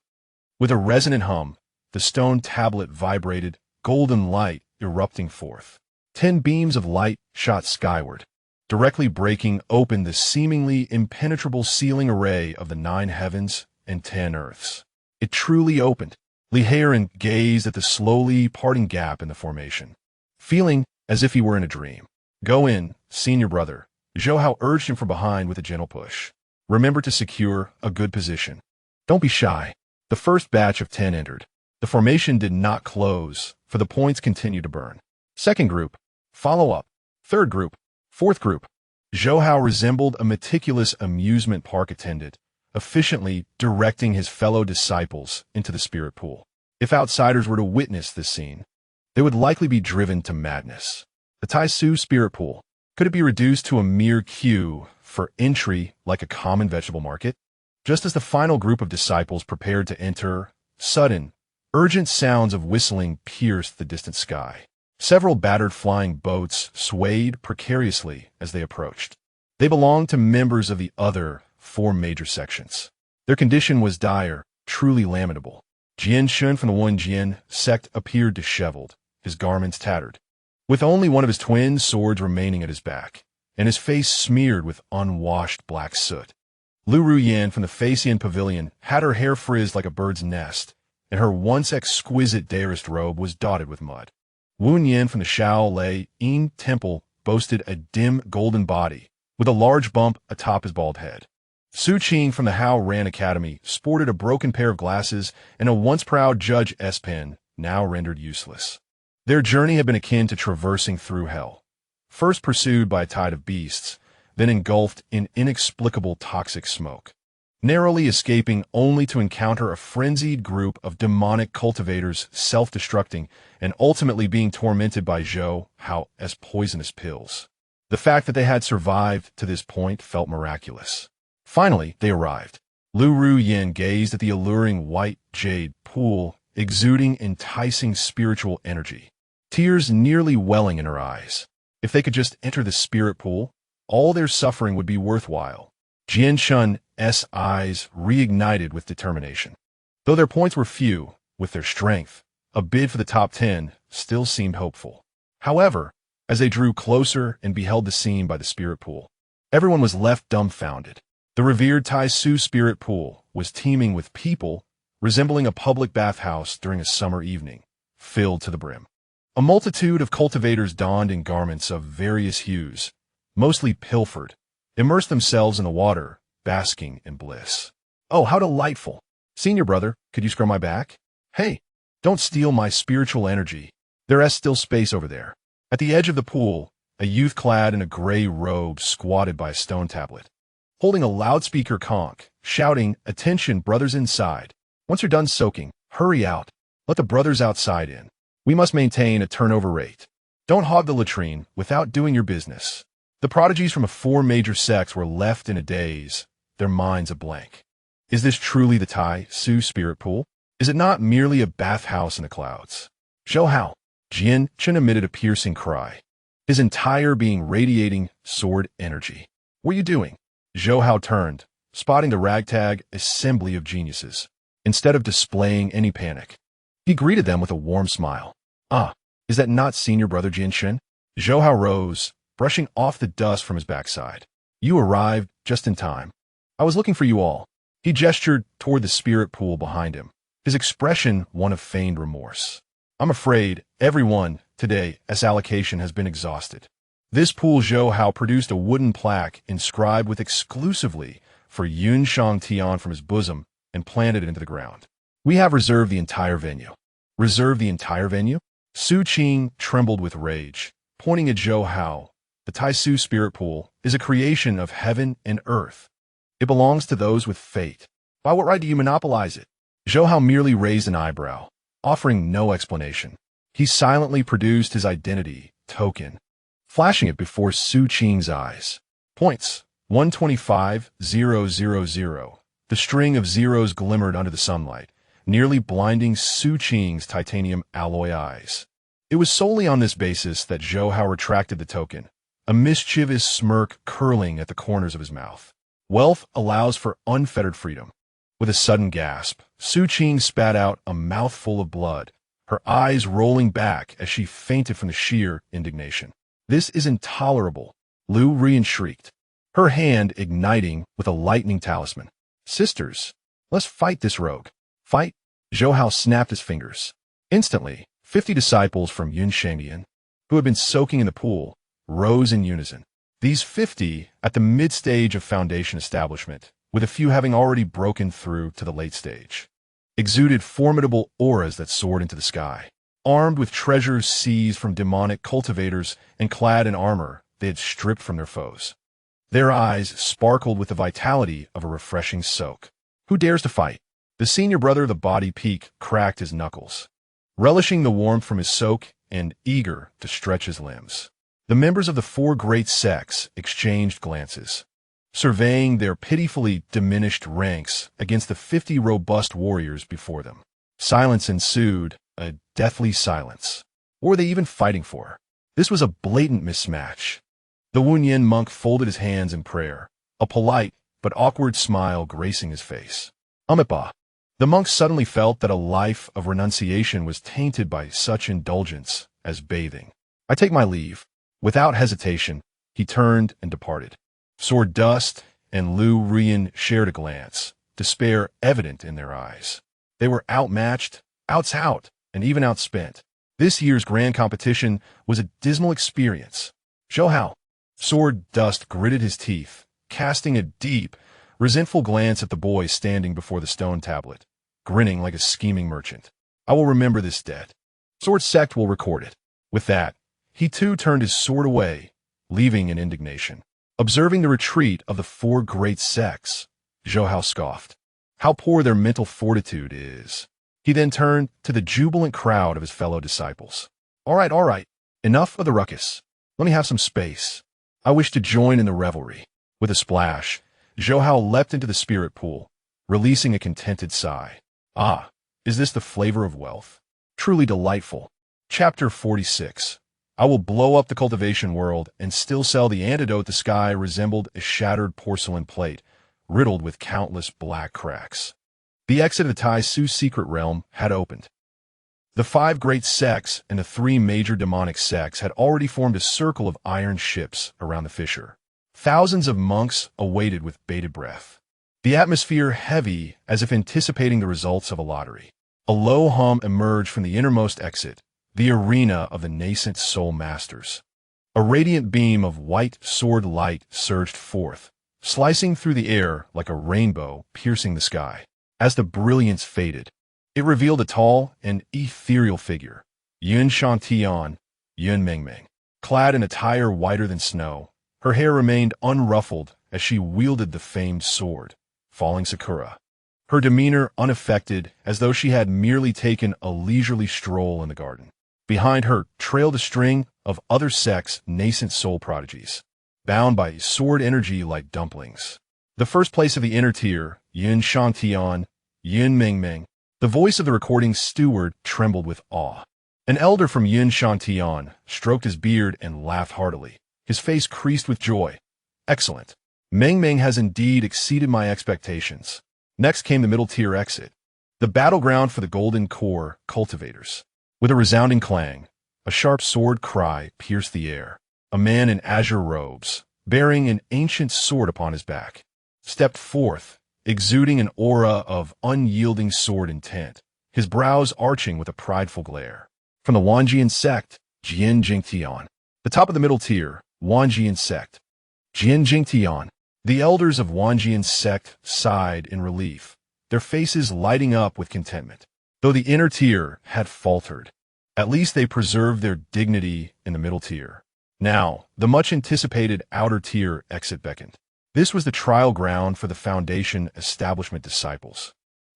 With a resonant hum, the stone tablet vibrated, golden light erupting forth. 10 beams of light shot skyward, directly breaking open the seemingly impenetrable ceiling array of the 9 heavens and 10 earths. It truly opened. Li Heiran gazed at the slowly parting gap in the formation, feeling as if he were in a dream. Go in, senior brother. Zhou Hao urged him from behind with a gentle push. Remember to secure a good position. Don't be shy. The first batch of 10 entered. The formation did not close, for the points continued to burn. Second group, follow up. Third group, fourth group. Zhou Hao resembled a meticulous amusement park attendant, efficiently directing his fellow disciples into the spirit pool. If outsiders were to witness this scene, they would likely be driven to madness. The Tai Su spirit pool. Could it be reduced to a mere queue for entry like a common vegetable market? Just as the final group of disciples prepared to enter, sudden, urgent sounds of whistling pierced the distant sky. Several battered flying boats swayed precariously as they approached. They belonged to members of the other 4 major sections. Their condition was dire, truly lamentable. Jian Shun from the Jian sect appeared disheveled, his garments tattered, with only one of his twin swords remaining at his back, and his face smeared with unwashed black soot. Lu Ruyan from the Facian Pavilion had her hair frizzed like a bird's nest, and her once exquisite dearest robe was dotted with mud. Wu Yan from the Shao Lei Yin Temple boasted a dim golden body, with a large bump atop his bald head. Su Qing from the Hao Ran Academy sported a broken pair of glasses and a once proud Judge S pen, now rendered useless. Their journey had been akin to traversing through hell, first pursued by a tide of beasts, then engulfed in inexplicable toxic smoke, narrowly escaping only to encounter a frenzied group of demonic cultivators self-destructing and ultimately being tormented by Zhou Hao as poisonous pills. The fact that they had survived to this point felt miraculous. Finally, they arrived. Lu Ruyan gazed at the alluring white jade pool, exuding enticing spiritual energy, tears nearly welling in her eyes. If they could just enter the spirit pool, all their suffering would be worthwhile. Jian Shun's eyes reignited with determination. Though their points were few, with their strength, a bid for the top 10 still seemed hopeful. However, as they drew closer and beheld the scene by the spirit pool, everyone was left dumbfounded. The revered Tai Su spirit pool was teeming with people, resembling a public bathhouse during a summer evening, filled to the brim. A multitude of cultivators donned in garments of various hues, mostly pilfered, immersed themselves in the water, basking in bliss. Oh, how delightful! Senior brother, could you scrub my back? Hey, don't steal my spiritual energy. There's still space over there. At the edge of the pool, a youth clad in a gray robe squatted by a stone tablet, holding a loudspeaker conch, shouting, "Attention, brothers inside. Once you're done soaking, hurry out. Let the brothers outside in. We must maintain a turnover rate. Don't hog the latrine without doing your business." The prodigies from the 4 major sects were left in a daze, their minds a blank. Is this truly the Tai Su spirit pool? Is it not merely a bathhouse in the clouds? Zhou Hao. Jian Chen emitted a piercing cry, his entire being radiating sword energy. What are you doing? Zhou Hao turned, spotting the ragtag assembly of geniuses. Instead of displaying any panic, he greeted them with a warm smile. Ah, is that not senior brother Jian Chen? Zhou Hao rose, brushing off the dust from his backside. You arrived just in time. I was looking for you all. He gestured toward the spirit pool behind him, his expression one of feigned remorse. I'm afraid everyone today S allocation has been exhausted. This pool-Zhou Hao produced a wooden plaque inscribed with exclusively for Shang Tian from his bosom and planted it into the ground. We have reserved the entire venue. Reserve the entire venue? Su Qing trembled with rage, pointing at Zhou Hao. The Taisu spirit pool is a creation of heaven and earth. It belongs to those with fate. By what right do you monopolize it? Zhou Hao merely raised an eyebrow, offering no explanation. He silently produced his identity token, flashing it before Su Qing's eyes. Points 125,000. The string of zeros glimmered under the sunlight, nearly blinding Su Qing's titanium alloy eyes. It was solely on this basis that Zhou Hao retracted the token, a mischievous smirk curling at the corners of his mouth. Wealth allows for unfettered freedom. With a sudden gasp, Su Qing spat out a mouthful of blood, her eyes rolling back as she fainted from the sheer indignation. This is intolerable, Lu Rian shrieked, her hand igniting with a lightning talisman. Sisters, let's fight this rogue. Fight? Zhou Hao snapped his fingers. Instantly, 50 disciples from Shang Tian, who had been soaking in the pool, rose in unison. These 50 at the mid-stage of foundation establishment, with a few having already broken through to the late stage, exuded formidable auras that soared into the sky. Armed with treasures seized from demonic cultivators and clad in armor they had stripped from their foes. Their eyes sparkled with the vitality of a refreshing soak. Who dares to fight? The senior brother of the body peak cracked his knuckles, relishing the warmth from his soak and eager to stretch his limbs. The members of the four great sects exchanged glances, surveying their pitifully diminished ranks against the 50 robust warriors before them. Silence ensued, a deathly silence. What were they even fighting for? This was a blatant mismatch. The Wunyan monk folded his hands in prayer, a polite but awkward smile gracing his face. Amipa. The monk suddenly felt that a life of renunciation was tainted by such indulgence as bathing. I take my leave. Without hesitation, he turned and departed. Sword Dust and Lu Rian shared a glance, despair evident in their eyes. They were outmatched, out, and even outspent. This year's grand competition was a dismal experience. Zhou Hao. Sword Dust gritted his teeth, casting a deep, resentful glance at the boy standing before the stone tablet, grinning like a scheming merchant. I will remember this debt. Sword Sect will record it. With that, he too turned his sword away, leaving in indignation. Observing the retreat of the four great sects, Zhou Hao scoffed. How poor their mental fortitude is. He then turned to the jubilant crowd of his fellow disciples. All right. Enough of the ruckus. Let me have some space. I wish to join in the revelry. With a splash, Zhou Hao leapt into the spirit pool, releasing a contented sigh. Ah, is this the flavor of wealth? Truly delightful. Chapter 46. I will blow up the cultivation world and still sell the antidote. The sky resembled a shattered porcelain plate, riddled with countless black cracks. The exit of the Taisu secret realm had opened. The 5 great sects and the 3 major demonic sects had already formed a circle of iron ships around the fissure. Thousands of monks awaited with bated breath, the atmosphere heavy as if anticipating the results of a lottery. A low hum emerged from the innermost exit, the arena of the nascent soul masters. A radiant beam of white sword light surged forth, slicing through the air like a rainbow piercing the sky. As the brilliance faded, it revealed a tall and ethereal figure, Shang Tian, Yun Mengmeng. Clad in attire whiter than snow, her hair remained unruffled as she wielded the famed sword, Falling Sakura. Her demeanor unaffected, as though she had merely taken a leisurely stroll in the garden. Behind her trailed a string of other sects' nascent soul prodigies, bound by sword energy like dumplings. The first place of the inner tier, Shang Tian, Yun Mengmeng. The voice of the recording steward trembled with awe. An elder from Shang Tian stroked his beard and laughed heartily, his face creased with joy. Excellent. Mengmeng has indeed exceeded my expectations. Next came the middle tier exit, the battleground for the golden core cultivators. With a resounding clang, a sharp sword cry pierced the air. A man in azure robes, bearing an ancient sword upon his back, stepped forth, exuding an aura of unyielding sword intent, his brows arching with a prideful glare. From the Wanjian sect, Jian Jingtian. The top of the middle tier, Wanjian sect. Jian Jingtian. The elders of Wanjian sect sighed in relief, their faces lighting up with contentment. Though the inner tier had faltered, at least they preserved their dignity in the middle tier. Now, the much-anticipated outer tier exit beckoned. This was the trial ground for the Foundation establishment disciples,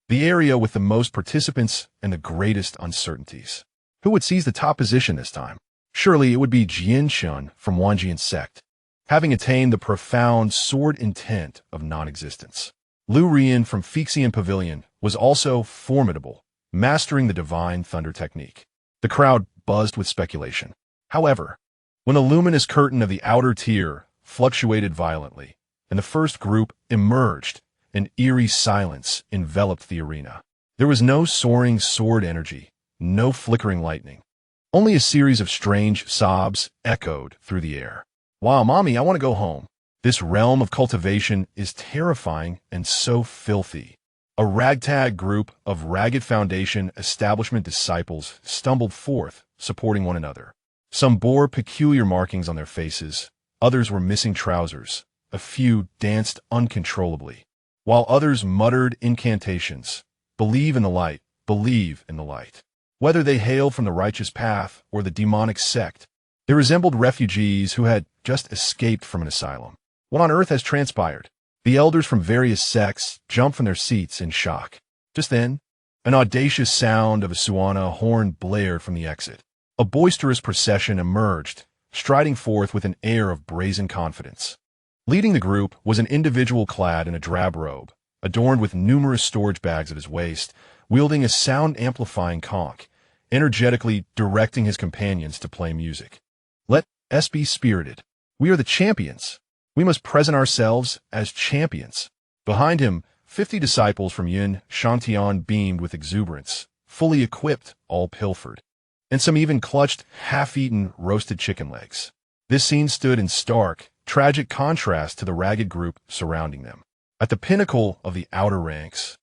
the area with the most participants and the greatest uncertainties. Who would seize the top position this time? Surely it would be Jianshun from Wanjian sect, having attained the profound sword intent of non-existence. Lu Rian from Fixian Pavilion was also formidable, mastering the divine thunder technique. The crowd buzzed with speculation. However, when the luminous curtain of the outer tier fluctuated violently, and the first group emerged, an eerie silence enveloped the arena. There was no soaring sword energy, no flickering lightning. Only a series of strange sobs echoed through the air. Wow, mommy, I want to go home. This realm of cultivation is terrifying and so filthy. A ragtag group of ragged Foundation establishment disciples stumbled forth, supporting one another. Some bore peculiar markings on their faces, others were missing trousers, a few danced uncontrollably, while others muttered incantations. Believe in the light, believe in the light. Whether they hailed from the righteous path or the demonic sect, they resembled refugees who had just escaped from an asylum. What on earth has transpired? The elders from various sects jumped from their seats in shock. Just then, an audacious sound of a Suana horn blared from the exit. A boisterous procession emerged, striding forth with an air of brazen confidence. Leading the group was an individual clad in a drab robe, adorned with numerous storage bags at his waist, wielding a sound-amplifying conch, energetically directing his companions to play music. Let us be spirited. We are the champions. We must present ourselves as champions. Behind him, 50 disciples from Yin Shang Tian beamed with exuberance, fully equipped, all pilfered. And some even clutched half-eaten roasted chicken legs. This scene stood in stark, tragic contrast to the ragged group surrounding them. At the pinnacle of the outer ranks,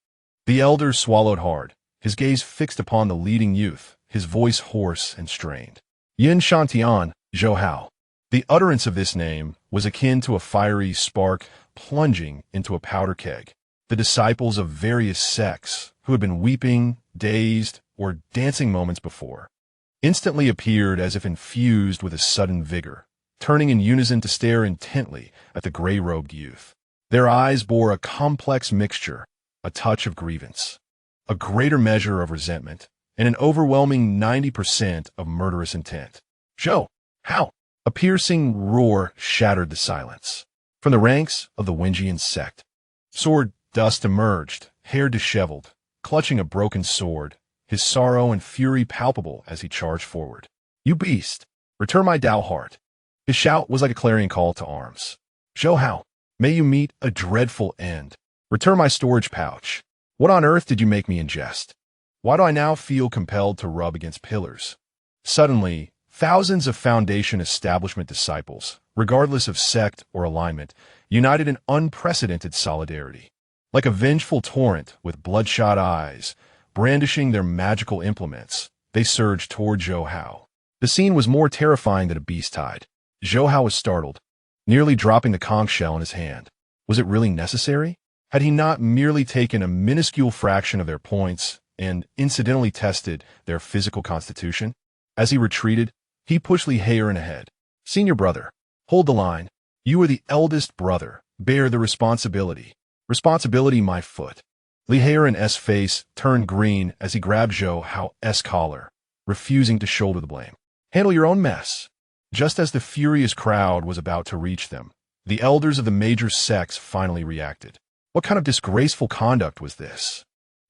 the elder swallowed hard, his gaze fixed upon the leading youth, his voice hoarse and strained. Yin Shantian.Zhou Hao. The utterance of this name was akin to a fiery spark plunging into a powder keg. The disciples of various sects, who had been weeping, dazed, or dancing moments before, instantly appeared as if infused with a sudden vigor, turning in unison to stare intently at the gray-robed youth. Their eyes bore a complex mixture, a touch of grievance, a greater measure of resentment, and an overwhelming 90% of murderous intent. "Zhou Hao!" A piercing roar shattered the silence. From the ranks of the Wenjian sect, sword dust emerged, hair disheveled, clutching a broken sword, his sorrow and fury palpable as he charged forward. "You beast! Return my Tao heart!" His shout was like a clarion call to arms. "Zhou Hao, may you meet a dreadful end. Return my storage pouch. What on earth did you make me ingest? Why do I now feel compelled to rub against pillars?" Suddenly, thousands of Foundation establishment disciples, regardless of sect or alignment, united in unprecedented solidarity. Like a vengeful torrent with bloodshot eyes, brandishing their magical implements, they surged toward Zhou Hao. The scene was more terrifying than a beast tide. Zhou Hao was startled, nearly dropping the conch shell in his hand. Was it really necessary? Had he not merely taken a minuscule fraction of their points and incidentally tested their physical constitution? As he retreated, he pushed Li Heiren ahead. "Senior brother, hold the line. You are the eldest brother. Bear the responsibility. Responsibility, my foot." Li Heiren's face turned green as he grabbed Zhou Hao's collar, refusing to shoulder the blame. "Handle your own mess." Just as the furious crowd was about to reach them, the elders of the major sects finally reacted. What kind of disgraceful conduct was this?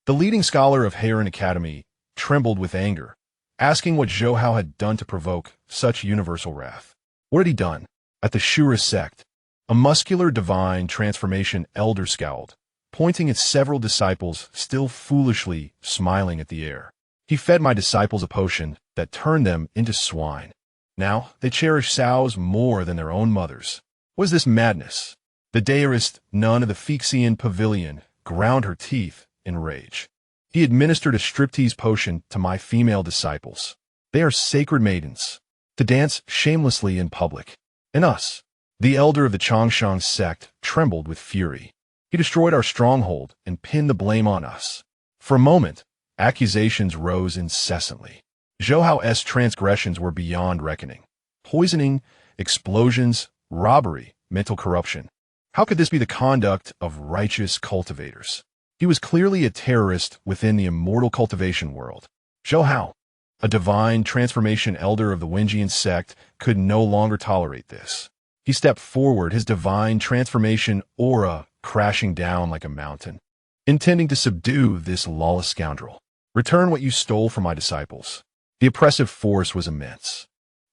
The leading scholar of Heiren Academy trembled with anger, asking what Zhou Hao had done to provoke such universal wrath. What had he done? At the Shura sect, a muscular divine transformation elder scowled, pointing at several disciples still foolishly smiling at the air. "He fed my disciples a potion that turned them into swine. Now they cherish sows more than their own mothers. What is this madness? The dearest nun of the Phyxian pavilion ground her teeth in rage. He administered a striptease potion to my female disciples. They are sacred maidens, to dance shamelessly in public. And us, the elder of the Changshan sect, trembled with fury. He destroyed our stronghold and pinned the blame on us. For a moment, accusations rose incessantly. Zhou Hao's transgressions were beyond reckoning. Poisoning, explosions, robbery, mental corruption. How could this be the conduct of righteous cultivators? He was clearly a terrorist within the immortal cultivation world. Zhou Hao, a divine transformation elder of the Wenjian sect, could no longer tolerate this. He stepped forward, his divine transformation aura crashing down like a mountain, intending to subdue this lawless scoundrel. Return what you stole from my disciples. The oppressive force was immense.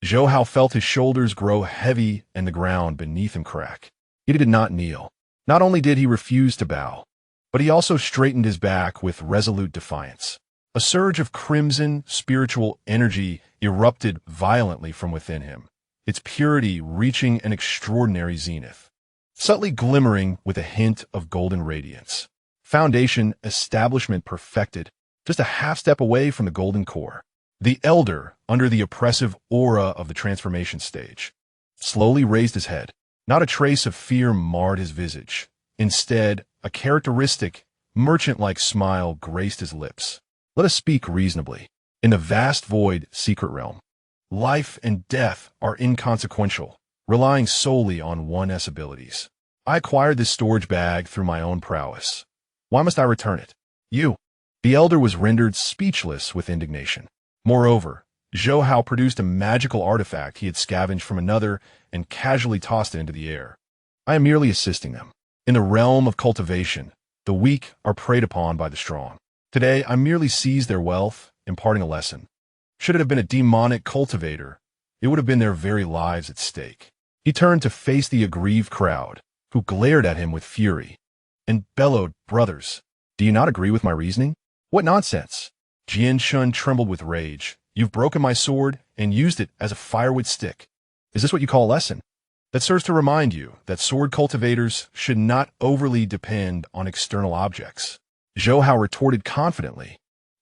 Zhou Hao felt his shoulders grow heavy and the ground beneath him crack. Yet he did not kneel. Not only did he refuse to bow, but he also straightened his back with resolute defiance. A surge of crimson spiritual energy erupted violently from within him, its purity reaching an extraordinary zenith, subtly glimmering with a hint of golden radiance. Foundation establishment perfected, just a half step away from the golden core. The elder, under the oppressive aura of the transformation stage, slowly raised his head. Not a trace of fear marred his visage. Instead, a characteristic, merchant-like smile graced his lips. Let us speak reasonably. In the vast void secret realm, life and death are inconsequential, relying solely on one's abilities. I acquired this storage bag through my own prowess. Why must I return it? You. The elder was rendered speechless with indignation. Moreover, Zhou Hao produced a magical artifact he had scavenged from another and casually tossed it into the air. I am merely assisting them. In the realm of cultivation, the weak are preyed upon by the strong. Today, I merely seized their wealth, imparting a lesson. Should it have been a demonic cultivator, it would have been their very lives at stake. He turned to face the aggrieved crowd, who glared at him with fury, and bellowed, "Brothers, do you not agree with my reasoning? What nonsense!" Jian Shun trembled with rage. "You've broken my sword and used it as a firewood stick. Is this what you call a lesson? That serves to remind you that sword cultivators should not overly depend on external objects." Zhou Hao retorted confidently,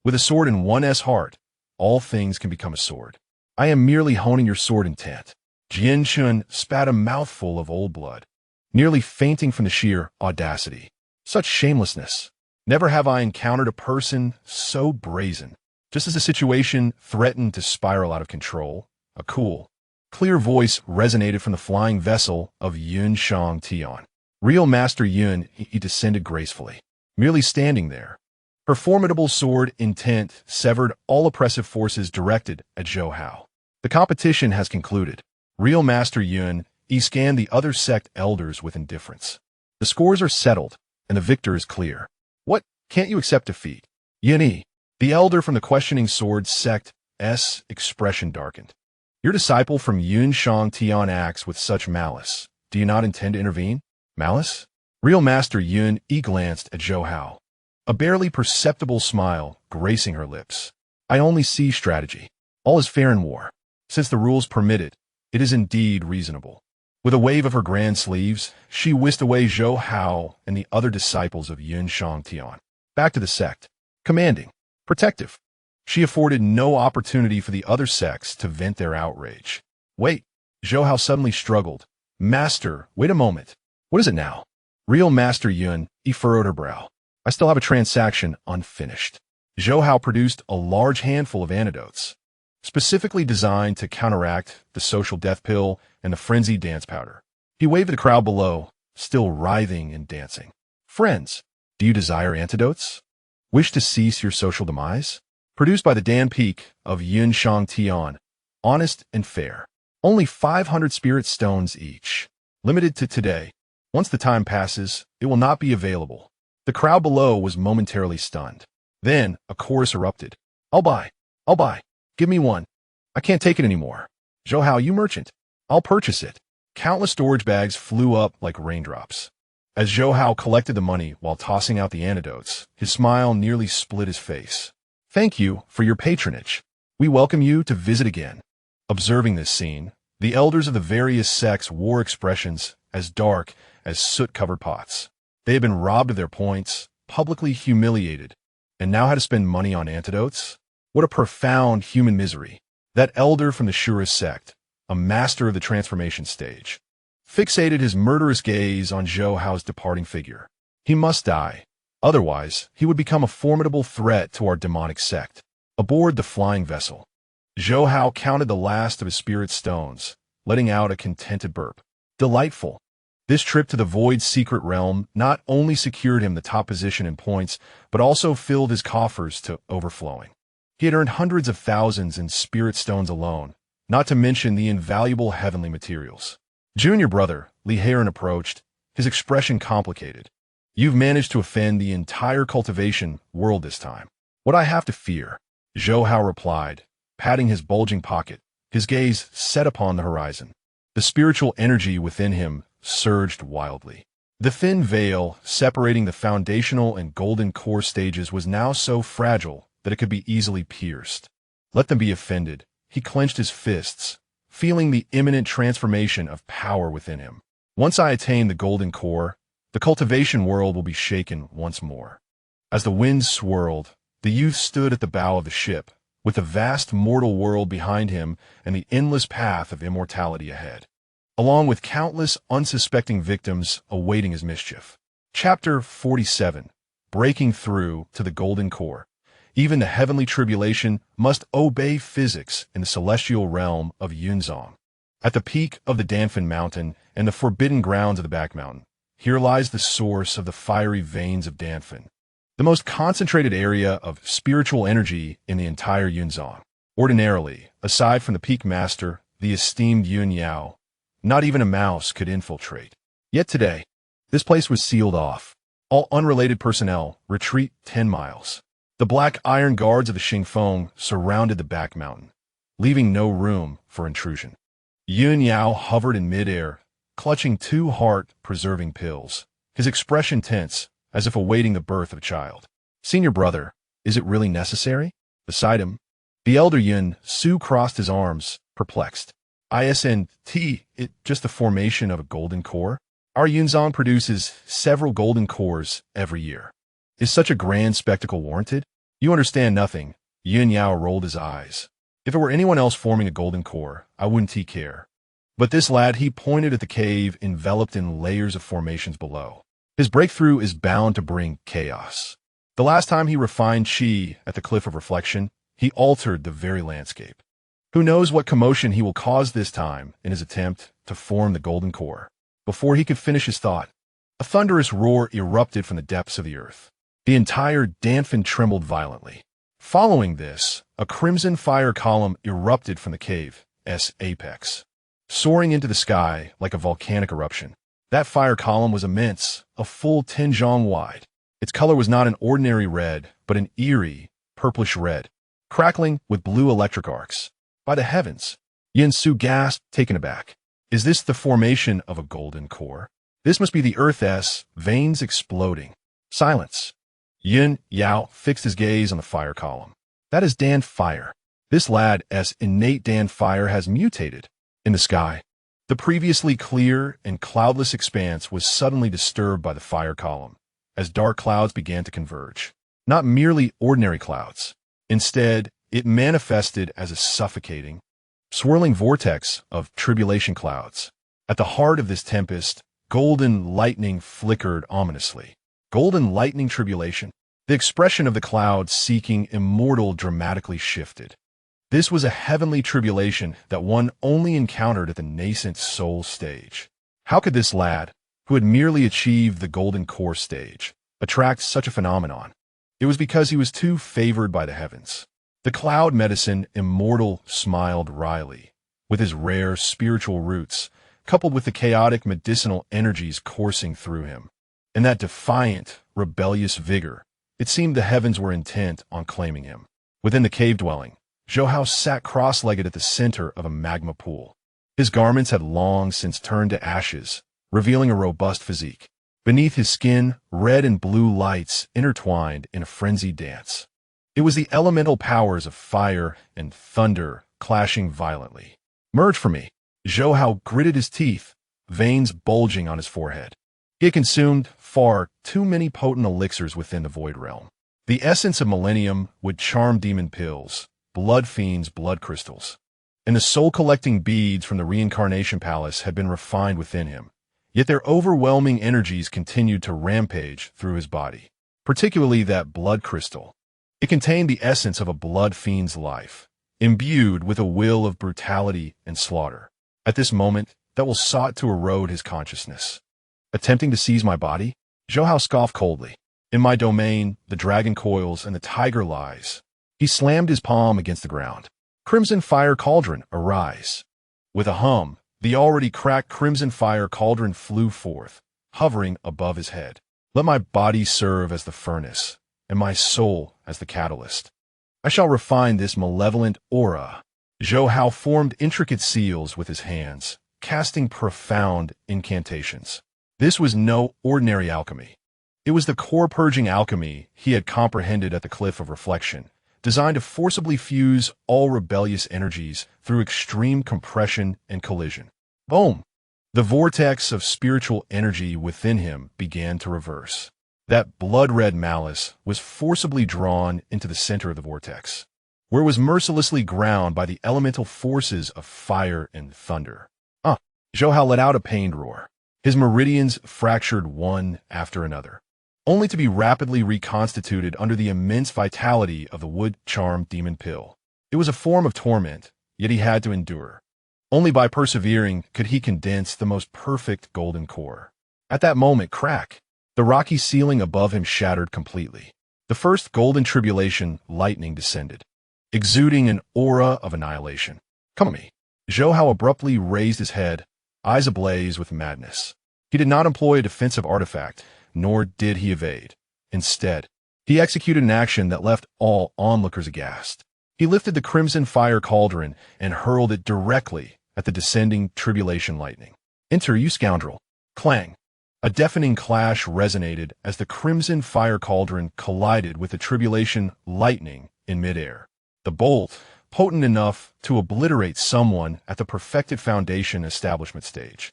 "With a sword in one's heart, all things can become a sword. I am merely honing your sword intent." Jian Shun spat a mouthful of old blood, nearly fainting from the sheer audacity. Such shamelessness. Never have I encountered a person so brazen. Just as the situation threatened to spiral out of control, a cool, clear voice resonated from the flying vessel of Shang Tian. Real Master Yun, he descended gracefully, merely standing there. Her formidable sword intent severed all oppressive forces directed at Zhou Hao. The competition has concluded. Real Master Yun, he scanned the other sect elders with indifference. The scores are settled, and the victor is clear. What? Can't you accept defeat? Yun, the elder from the questioning sword sect's expression darkened. Your disciple from Shang Tian acts with such malice. Do you not intend to intervene? Malice? Real Master Yun glanced at Zhou Hao, a barely perceptible smile gracing her lips. I only see strategy. All is fair in war. Since the rules permit it, it is indeed reasonable. With a wave of her grand sleeves, she whisked away Zhou Hao and the other disciples of Shang Tian. Back to the sect. Commanding. Protective. She afforded no opportunity for the other sects to vent their outrage. Wait. Zhou Hao suddenly struggled. Master, wait a moment. What is it now? Real Master Yun, he furrowed her brow. I still have a transaction unfinished. Zhou Hao produced a large handful of antidotes, specifically designed to counteract the social death pill and the frenzied dance powder. He waved at the crowd below, still writhing and dancing. Friends, do you desire antidotes? Wish to cease your social demise? Produced by the Dan Peak of Shang Tian, honest and fair. Only 500 spirit stones each. Limited to today. Once the time passes, it will not be available. The crowd below was momentarily stunned. Then, a chorus erupted. I'll buy. I'll buy. Give me one. I can't take it anymore. Zhou Hao, you merchant. I'll purchase it. Countless storage bags flew up like raindrops. As Zhou Hao collected the money while tossing out the antidotes, his smile nearly split his face. Thank you for your patronage. We welcome you to visit again. Observing this scene, the elders of the various sects wore expressions as dark as soot-covered pots. They had been robbed of their points, publicly humiliated, and now had to spend money on antidotes? What a profound human misery. That elder from the surest sect, a master of the transformation stage, fixated his murderous gaze on Zhou Hao's departing figure. He must die. Otherwise, he would become a formidable threat to our demonic sect. Aboard the flying vessel, Zhou Hao counted the last of his spirit stones, letting out a contented burp. Delightful. This trip to the Void's secret realm not only secured him the top position in points, but also filled his coffers to overflowing. He had earned hundreds of thousands in spirit stones alone, not to mention the invaluable heavenly materials. Junior brother, Li Heron approached, his expression complicated. You've managed to offend the entire cultivation world this time. What I have to fear, Zhou Hao replied, patting his bulging pocket, his gaze set upon the horizon. The spiritual energy within him surged wildly. The thin veil separating the foundational and golden core stages was now so fragile that it could be easily pierced. Let them be offended. He clenched his fists, feeling the imminent transformation of power within him. Once I attain the golden core, the cultivation world will be shaken once more. As the winds swirled, the youth stood at the bow of the ship, with the vast mortal world behind him and the endless path of immortality ahead, along with countless unsuspecting victims awaiting his mischief. Chapter 47. Breaking Through to the Golden Core. Even the heavenly tribulation must obey physics in the celestial realm of Yunzong. At the peak of the Danfeng Mountain and the forbidden grounds of the Back Mountain, here lies the source of the fiery veins of Danfeng, the most concentrated area of spiritual energy in the entire Yunzong. Ordinarily, aside from the peak master, the esteemed Yun Yao, not even a mouse could infiltrate. Yet today, this place was sealed off. All unrelated personnel retreat 10 miles. The black iron guards of the Xingfeng surrounded the Back Mountain, leaving no room for intrusion. Yun Yao hovered in midair, clutching 2 heart-preserving pills, his expression tense, as if awaiting the birth of a child. Senior brother, is it really necessary? Beside him, the elder Yun Su crossed his arms, perplexed. Isn't it just the formation of a golden core? Our Yunzong produces several golden cores every year. Is such a grand spectacle warranted? You understand nothing. Yun Yao rolled his eyes. If it were anyone else forming a golden core, I wouldn't care. But this lad, he pointed at the cave enveloped in layers of formations below. His breakthrough is bound to bring chaos. The last time he refined Qi at the Cliff of Reflection, he altered the very landscape. Who knows what commotion he will cause this time in his attempt to form the golden core. Before he could finish his thought, a thunderous roar erupted from the depths of the earth. The entire Danfeng trembled violently. Following this, a crimson fire column erupted from the cave's apex, soaring into the sky like a volcanic eruption. That fire column was immense, a full 10 zhong wide. Its color was not an ordinary red, but an eerie, purplish red, crackling with blue electric arcs. By the heavens! Yin Su gasped, taken aback. Is this the formation of a golden core? This must be the Earth's veins exploding. Silence. Yun Yao fixed his gaze on the fire column. That is Dan Fire. This lad's innate Dan Fire has mutated. In the sky, the previously clear and cloudless expanse was suddenly disturbed by the fire column, as dark clouds began to converge. Not merely ordinary clouds. Instead, it manifested as a suffocating, swirling vortex of tribulation clouds. At the heart of this tempest, golden lightning flickered ominously. Golden lightning tribulation. The expression of the clouds seeking immortal dramatically shifted. This was a heavenly tribulation that one only encountered at the nascent soul stage. How could this lad, who had merely achieved the golden core stage, attract such a phenomenon? It was because he was too favored by the heavens. The cloud medicine immortal smiled wryly, with his rare spiritual roots, coupled with the chaotic medicinal energies coursing through him. In that defiant, rebellious vigor, it seemed the heavens were intent on claiming him. Within the cave dwelling, Zhou Hao sat cross-legged at the center of a magma pool. His garments had long since turned to ashes, revealing a robust physique. Beneath his skin, red and blue lights intertwined in a frenzied dance. It was the elemental powers of fire and thunder clashing violently. Merge from me. Zhou Hao gritted his teeth, veins bulging on his forehead. He had consumed far too many potent elixirs within the void realm. The essence of millennium would charm demon pills, blood fiends' blood crystals, and the soul-collecting beads from the reincarnation palace had been refined within him. Yet their overwhelming energies continued to rampage through his body, particularly that blood crystal. It contained the essence of a blood fiend's life, imbued with a will of brutality and slaughter. At this moment, that will sought to erode his consciousness. Attempting to seize my body? Zhou Hao scoffed coldly. In my domain, the dragon coils and the tiger lies. He slammed his palm against the ground. Crimson fire cauldron, arise. With a hum, the already cracked crimson fire cauldron flew forth, hovering above his head. Let my body serve as the furnace, and my soul as the catalyst. I shall refine this malevolent aura. Zhou Hao formed intricate seals with his hands, casting profound incantations. This was no ordinary alchemy. It was the core-purging alchemy he had comprehended at the Cliff of Reflection, designed to forcibly fuse all rebellious energies through extreme compression and collision. Boom! The vortex of spiritual energy within him began to reverse. That blood-red malice was forcibly drawn into the center of the vortex, where it was mercilessly ground by the elemental forces of fire and thunder. Zhou Hao let out a pained roar. His meridians fractured one after another, only to be rapidly reconstituted under the immense vitality of the wood-charmed demon pill. It was a form of torment, yet he had to endure. Only by persevering could he condense the most perfect golden core. At that moment, crack! The rocky ceiling above him shattered completely. The first golden tribulation lightning descended, exuding an aura of annihilation. Come at me. Zhou Hao abruptly raised his head, eyes ablaze with madness. He did not employ a defensive artifact, nor did he evade. Instead, he executed an action that left all onlookers aghast. He lifted the crimson fire cauldron and hurled it directly at the descending tribulation lightning. Enter, you scoundrel! Clang! A deafening clash resonated as the crimson fire cauldron collided with the tribulation lightning in midair. The bolt, potent enough to obliterate someone at the perfected foundation establishment stage,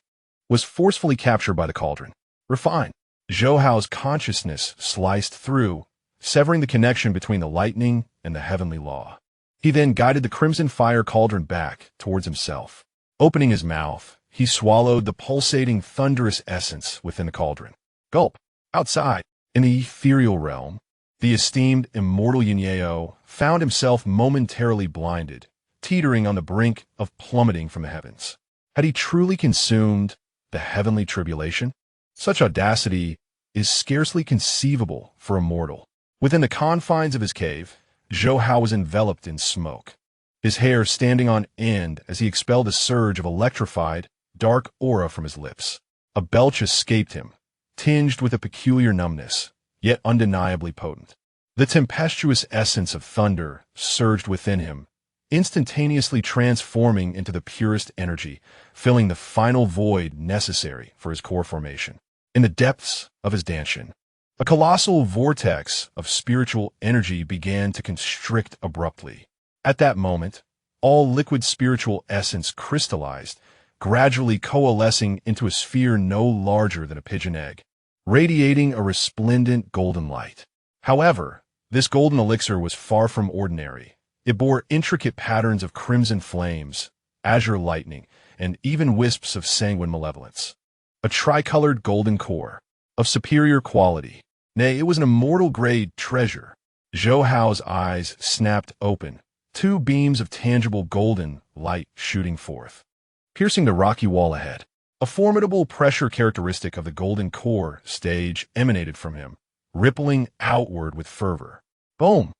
was forcefully captured by the cauldron. Refined. Zhou Hao's consciousness sliced through, severing the connection between the lightning and the heavenly law. He then guided the crimson fire cauldron back towards himself. Opening his mouth, he swallowed the pulsating, thunderous essence within the cauldron. Gulp. Outside, in the ethereal realm, the esteemed immortal Yin found himself momentarily blinded, teetering on the brink of plummeting from the heavens. Had he truly consumed the heavenly tribulation? Such audacity is scarcely conceivable for a mortal. Within the confines of his cave, Zhou Hao was enveloped in smoke, his hair standing on end as he expelled a surge of electrified, dark aura from his lips. A belch escaped him, tinged with a peculiar numbness, yet undeniably potent. The tempestuous essence of thunder surged within him, instantaneously transforming into the purest energy, filling the final void necessary for his core formation. In the depths of his danshin, a colossal vortex of spiritual energy began to constrict abruptly. At that moment, all liquid spiritual essence crystallized, gradually coalescing into a sphere no larger than a pigeon egg, radiating a resplendent golden light. However, this golden elixir was far from ordinary. It bore intricate patterns of crimson flames, azure lightning, and even wisps of sanguine malevolence. A tricolored golden core, of superior quality. Nay, it was an immortal-grade treasure. Zhou Hao's eyes snapped open, two beams of tangible golden light shooting forth, piercing the rocky wall ahead. A formidable pressure characteristic of the golden core stage emanated from him, rippling outward with fervor. Boom!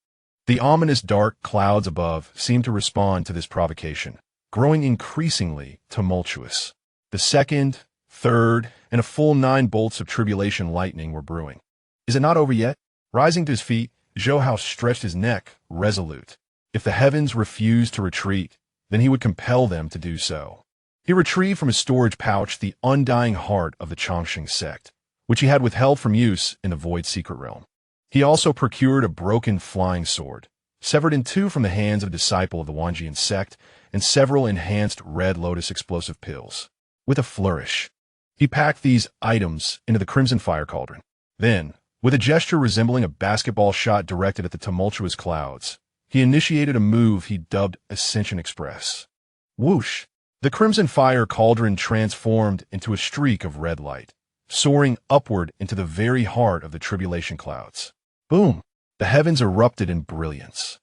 The ominous dark clouds above seemed to respond to this provocation, growing increasingly tumultuous. The second, third, and a full 9 bolts of tribulation lightning were brewing. Is it not over yet? Rising to his feet, Zhou Hao stretched his neck, resolute. If the heavens refused to retreat, then he would compel them to do so. He retrieved from his storage pouch the undying heart of the Chongqing sect, which he had withheld from use in the Void Secret Realm. He also procured a broken flying sword, severed in 2 from the hands of a disciple of the Wanjian sect, and several enhanced Red Lotus explosive pills. With a flourish, He packed these items into the crimson fire cauldron. Then, with a gesture resembling a basketball shot directed at the tumultuous clouds, he initiated a move he dubbed Ascension Express. Whoosh! The crimson fire cauldron transformed into a streak of red light, soaring upward into the very heart of the tribulation clouds. Boom! The heavens erupted in brilliance.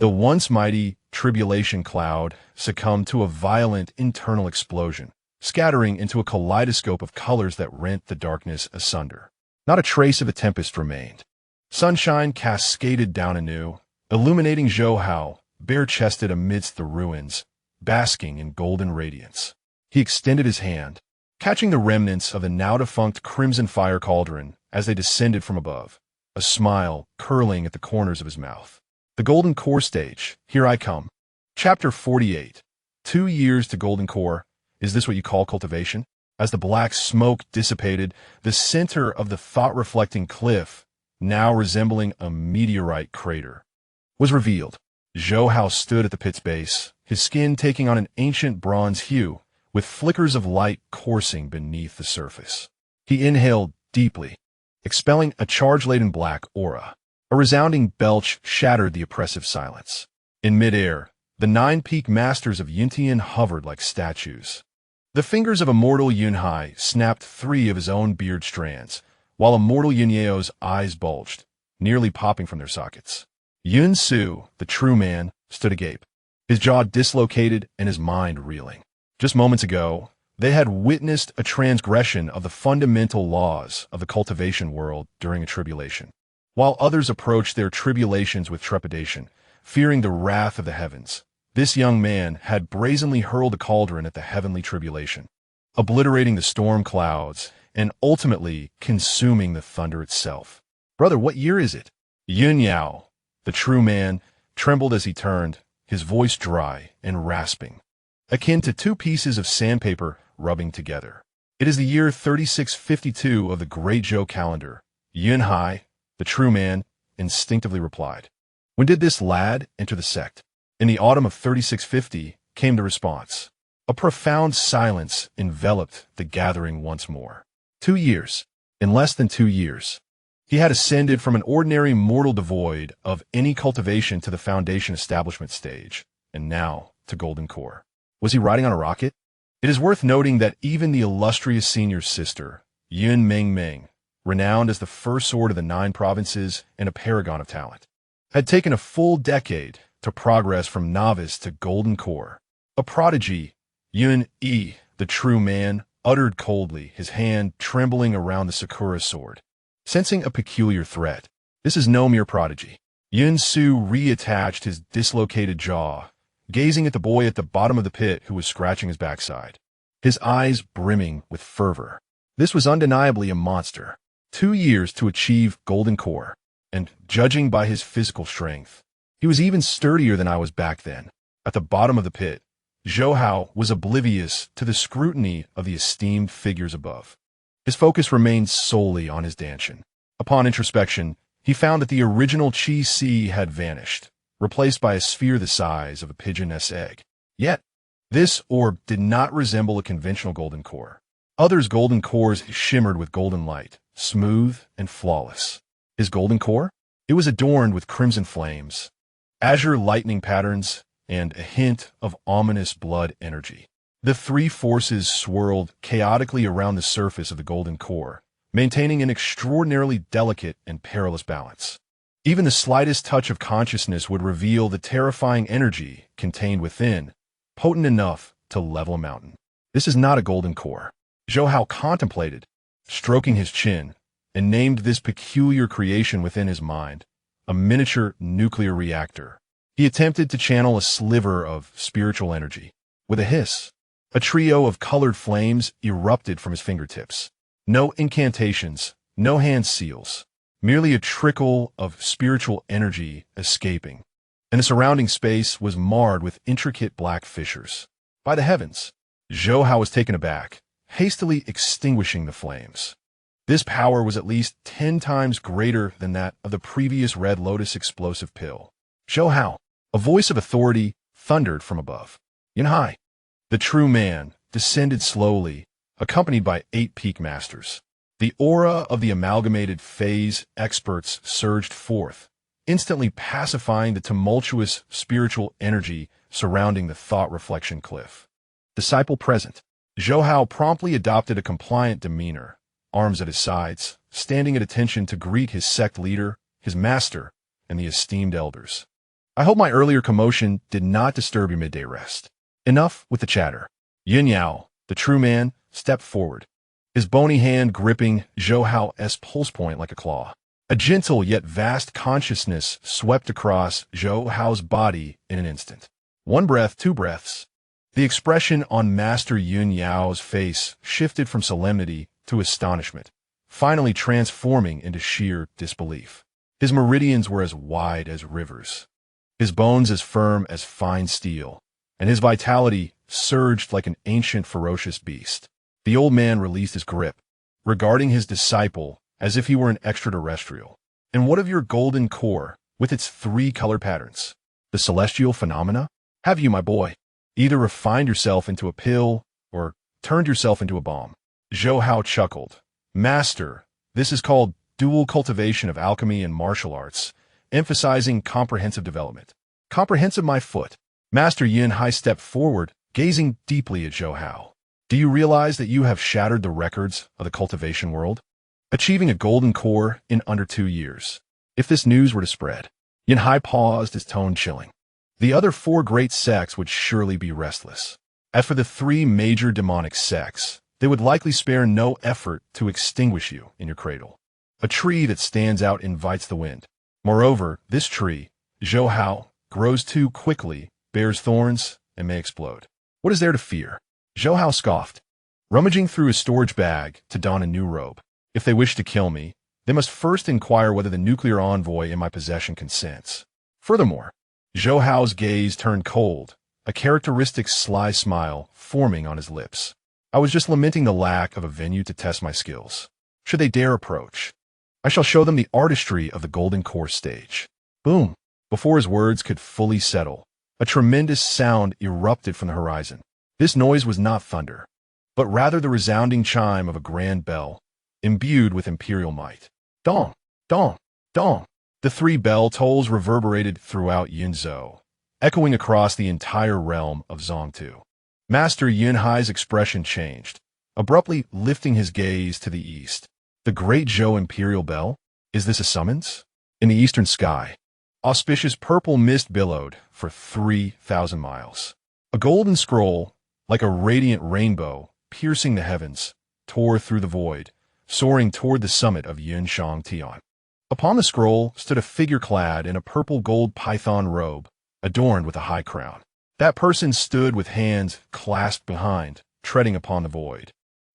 The once mighty tribulation cloud succumbed to a violent internal explosion, scattering into a kaleidoscope of colors that rent the darkness asunder. Not a trace of a tempest remained. Sunshine cascaded down anew, illuminating Zhou Hao, bare-chested amidst the ruins, basking in golden radiance. He extended his hand, catching the remnants of the now-defunct crimson fire cauldron as they descended from above, a smile curling at the corners of his mouth. The Golden Core stage, here I come. Chapter 48. 2 years to Golden Core. Is this what you call cultivation? As the black smoke dissipated, the center of the thought-reflecting cliff, now resembling a meteorite crater, was revealed. Zhou Hao stood at the pit's base, his skin taking on an ancient bronze hue, with flickers of light coursing beneath the surface. He inhaled deeply, expelling a charge-laden black aura. A resounding belch shattered the oppressive silence. In midair, the 9 peak masters of Yuntian hovered like statues. The fingers of immortal Yunhai snapped 3 of his own beard strands, while immortal Yunyeo's eyes bulged, nearly popping from their sockets. Yun Su, the true man, stood agape, his jaw dislocated and his mind reeling. Just moments ago, they had witnessed a transgression of the fundamental laws of the cultivation world during a tribulation. While others approached their tribulations with trepidation, fearing the wrath of the heavens, this young man had brazenly hurled a cauldron at the heavenly tribulation, obliterating the storm clouds and ultimately consuming the thunder itself. Brother, what year is it? Yun Yao, the true man, trembled as he turned, his voice dry and rasping, akin to 2 pieces of sandpaper rubbing together. It is the year 3652 of the Great Zhou calendar. Yunhai, the true man, instinctively replied. When did this lad enter the sect? In the autumn of 3650 came the response. A profound silence enveloped the gathering once more. 2 years. In less than 2 years. He had ascended from an ordinary mortal devoid of any cultivation to the foundation establishment stage, and now to Golden Core. Was he riding on a rocket? It is worth noting that even the illustrious senior sister, Yun Meng, renowned as the first sword of the 9 provinces and a paragon of talent, had taken a full decade to progress from novice to Golden Core. A prodigy, Yun Yi, the true man, uttered coldly, his hand trembling around the Sakura sword, sensing a peculiar threat. This is no mere prodigy. Yun Su reattached his dislocated jaw, gazing at the boy at the bottom of the pit who was scratching his backside, his eyes brimming with fervor. This was undeniably a monster. 2 years to achieve Golden Core, and judging by his physical strength, he was even sturdier than I was back then. At the bottom of the pit, Zhou Hao was oblivious to the scrutiny of the esteemed figures above. His focus remained solely on his dantian. Upon introspection, he found that the original Qi Si had vanished, replaced by a sphere the size of a pigeon's egg. Yet, this orb did not resemble a conventional Golden Core. Others' Golden Cores shimmered with golden light, smooth and flawless. His Golden Core? It was adorned with crimson flames, azure lightning patterns, and a hint of ominous blood energy. The 3 forces swirled chaotically around the surface of the Golden Core, maintaining an extraordinarily delicate and perilous balance. Even the slightest touch of consciousness would reveal the terrifying energy contained within, potent enough to level a mountain. This is not a Golden Core. Zhou Hao contemplated, stroking his chin, and named this peculiar creation within his mind a miniature nuclear reactor. He attempted to channel a sliver of spiritual energy. With a hiss, a trio of colored flames erupted from his fingertips. No incantations, no hand seals, merely a trickle of spiritual energy escaping, and the surrounding space was marred with intricate black fissures. By the heavens, Zhou Hao was taken aback, hastily extinguishing the flames. This power was at least 10 times greater than that of the previous Red Lotus explosive pill. Zhou Hao, a voice of authority, thundered from above. Yunhai, the true man, descended slowly, accompanied by 8 peak masters. The aura of the amalgamated phase experts surged forth, instantly pacifying the tumultuous spiritual energy surrounding the thought reflection cliff. Disciple present. Zhou Hao promptly adopted a compliant demeanor, arms at his sides, standing at attention to greet his sect leader, his master, and the esteemed elders. I hope my earlier commotion did not disturb your midday rest. Enough with the chatter. Yin Yao, the true man, stepped forward, his bony hand gripping Zhou Hao's pulse point like a claw. A gentle yet vast consciousness swept across Zhou Hao's body in an instant. 1 breath, 2 breaths. The expression on Master Yin Yao's face shifted from solemnity to astonishment, finally transforming into sheer disbelief. His meridians were as wide as rivers, his bones as firm as fine steel, and his vitality surged like an ancient ferocious beast. The old man released his grip, regarding his disciple as if he were an extraterrestrial. And what of your golden core, with its 3 color patterns? The celestial phenomena? Have you, my boy, either refined yourself into a pill or turned yourself into a bomb? Zhou Hao chuckled. Master, this is called dual cultivation of alchemy and martial arts, emphasizing comprehensive development. Comprehensive, my foot. Master Yin Hai stepped forward, gazing deeply at Zhou Hao. Do you realize that you have shattered the records of the cultivation world, achieving a golden core in under 2 years? If this news were to spread, Yin Hai paused, his tone chilling. The other 4 great sects would surely be restless. As for the 3 major demonic sects, they would likely spare no effort to extinguish you in your cradle. A tree that stands out invites the wind. Moreover, this tree, Zhou Hao, grows too quickly, bears thorns, and may explode. What is there to fear? Zhou Hao scoffed, rummaging through his storage bag to don a new robe. If they wish to kill me, they must first inquire whether the nuclear envoy in my possession consents. Furthermore, Zhou Hao's gaze turned cold, a characteristic sly smile forming on his lips. I was just lamenting the lack of a venue to test my skills. Should they dare approach, I shall show them the artistry of the golden core stage. Boom! Before his words could fully settle, a tremendous sound erupted from the horizon. This noise was not thunder, but rather the resounding chime of a grand bell, imbued with imperial might. Dong! Dong! Dong! The 3 bell tolls reverberated throughout Yinzhou, echoing across the entire realm of Zhongtu. Master Yin Hai's expression changed, abruptly lifting his gaze to the east. The great Zhou imperial bell? Is this a summons? In the eastern sky, auspicious purple mist billowed for 3,000 miles. A golden scroll, like a radiant rainbow, piercing the heavens, tore through the void, soaring toward the summit of Shang Tian. Upon the scroll stood a figure clad in a purple gold python robe, adorned with a high crown. That person stood with hands clasped behind, treading upon the void.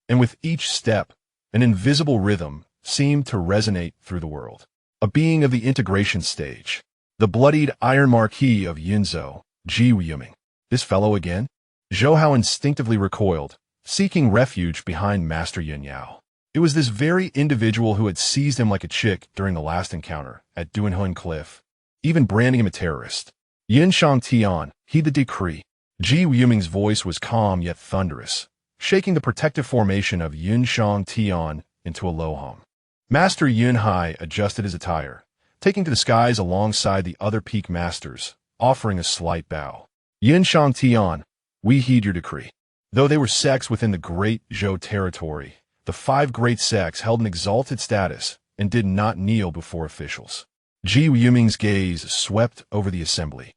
And with each step, an invisible rhythm seemed to resonate through the world. A being of the integration stage, the bloodied Iron Marquis of Yinzhou, Ji Yuming. This fellow again? Zhou Hao instinctively recoiled, seeking refuge behind Master Yin Yao. It was this very individual who had seized him like a chick during the last encounter at Duanhun Cliff, even branding him a terrorist. Shang Tian, heed the decree. Ji Yuming's voice was calm yet thunderous, shaking the protective formation of Shang Tian into a low hum. Master Yin Hai adjusted his attire, taking to the skies alongside the other peak masters, offering a slight bow. Shang Tian, we heed your decree. Though they were sects within the great Zhou territory, the 5 great sects held an exalted status and did not kneel before officials. Ji Yuming's gaze swept over the assembly,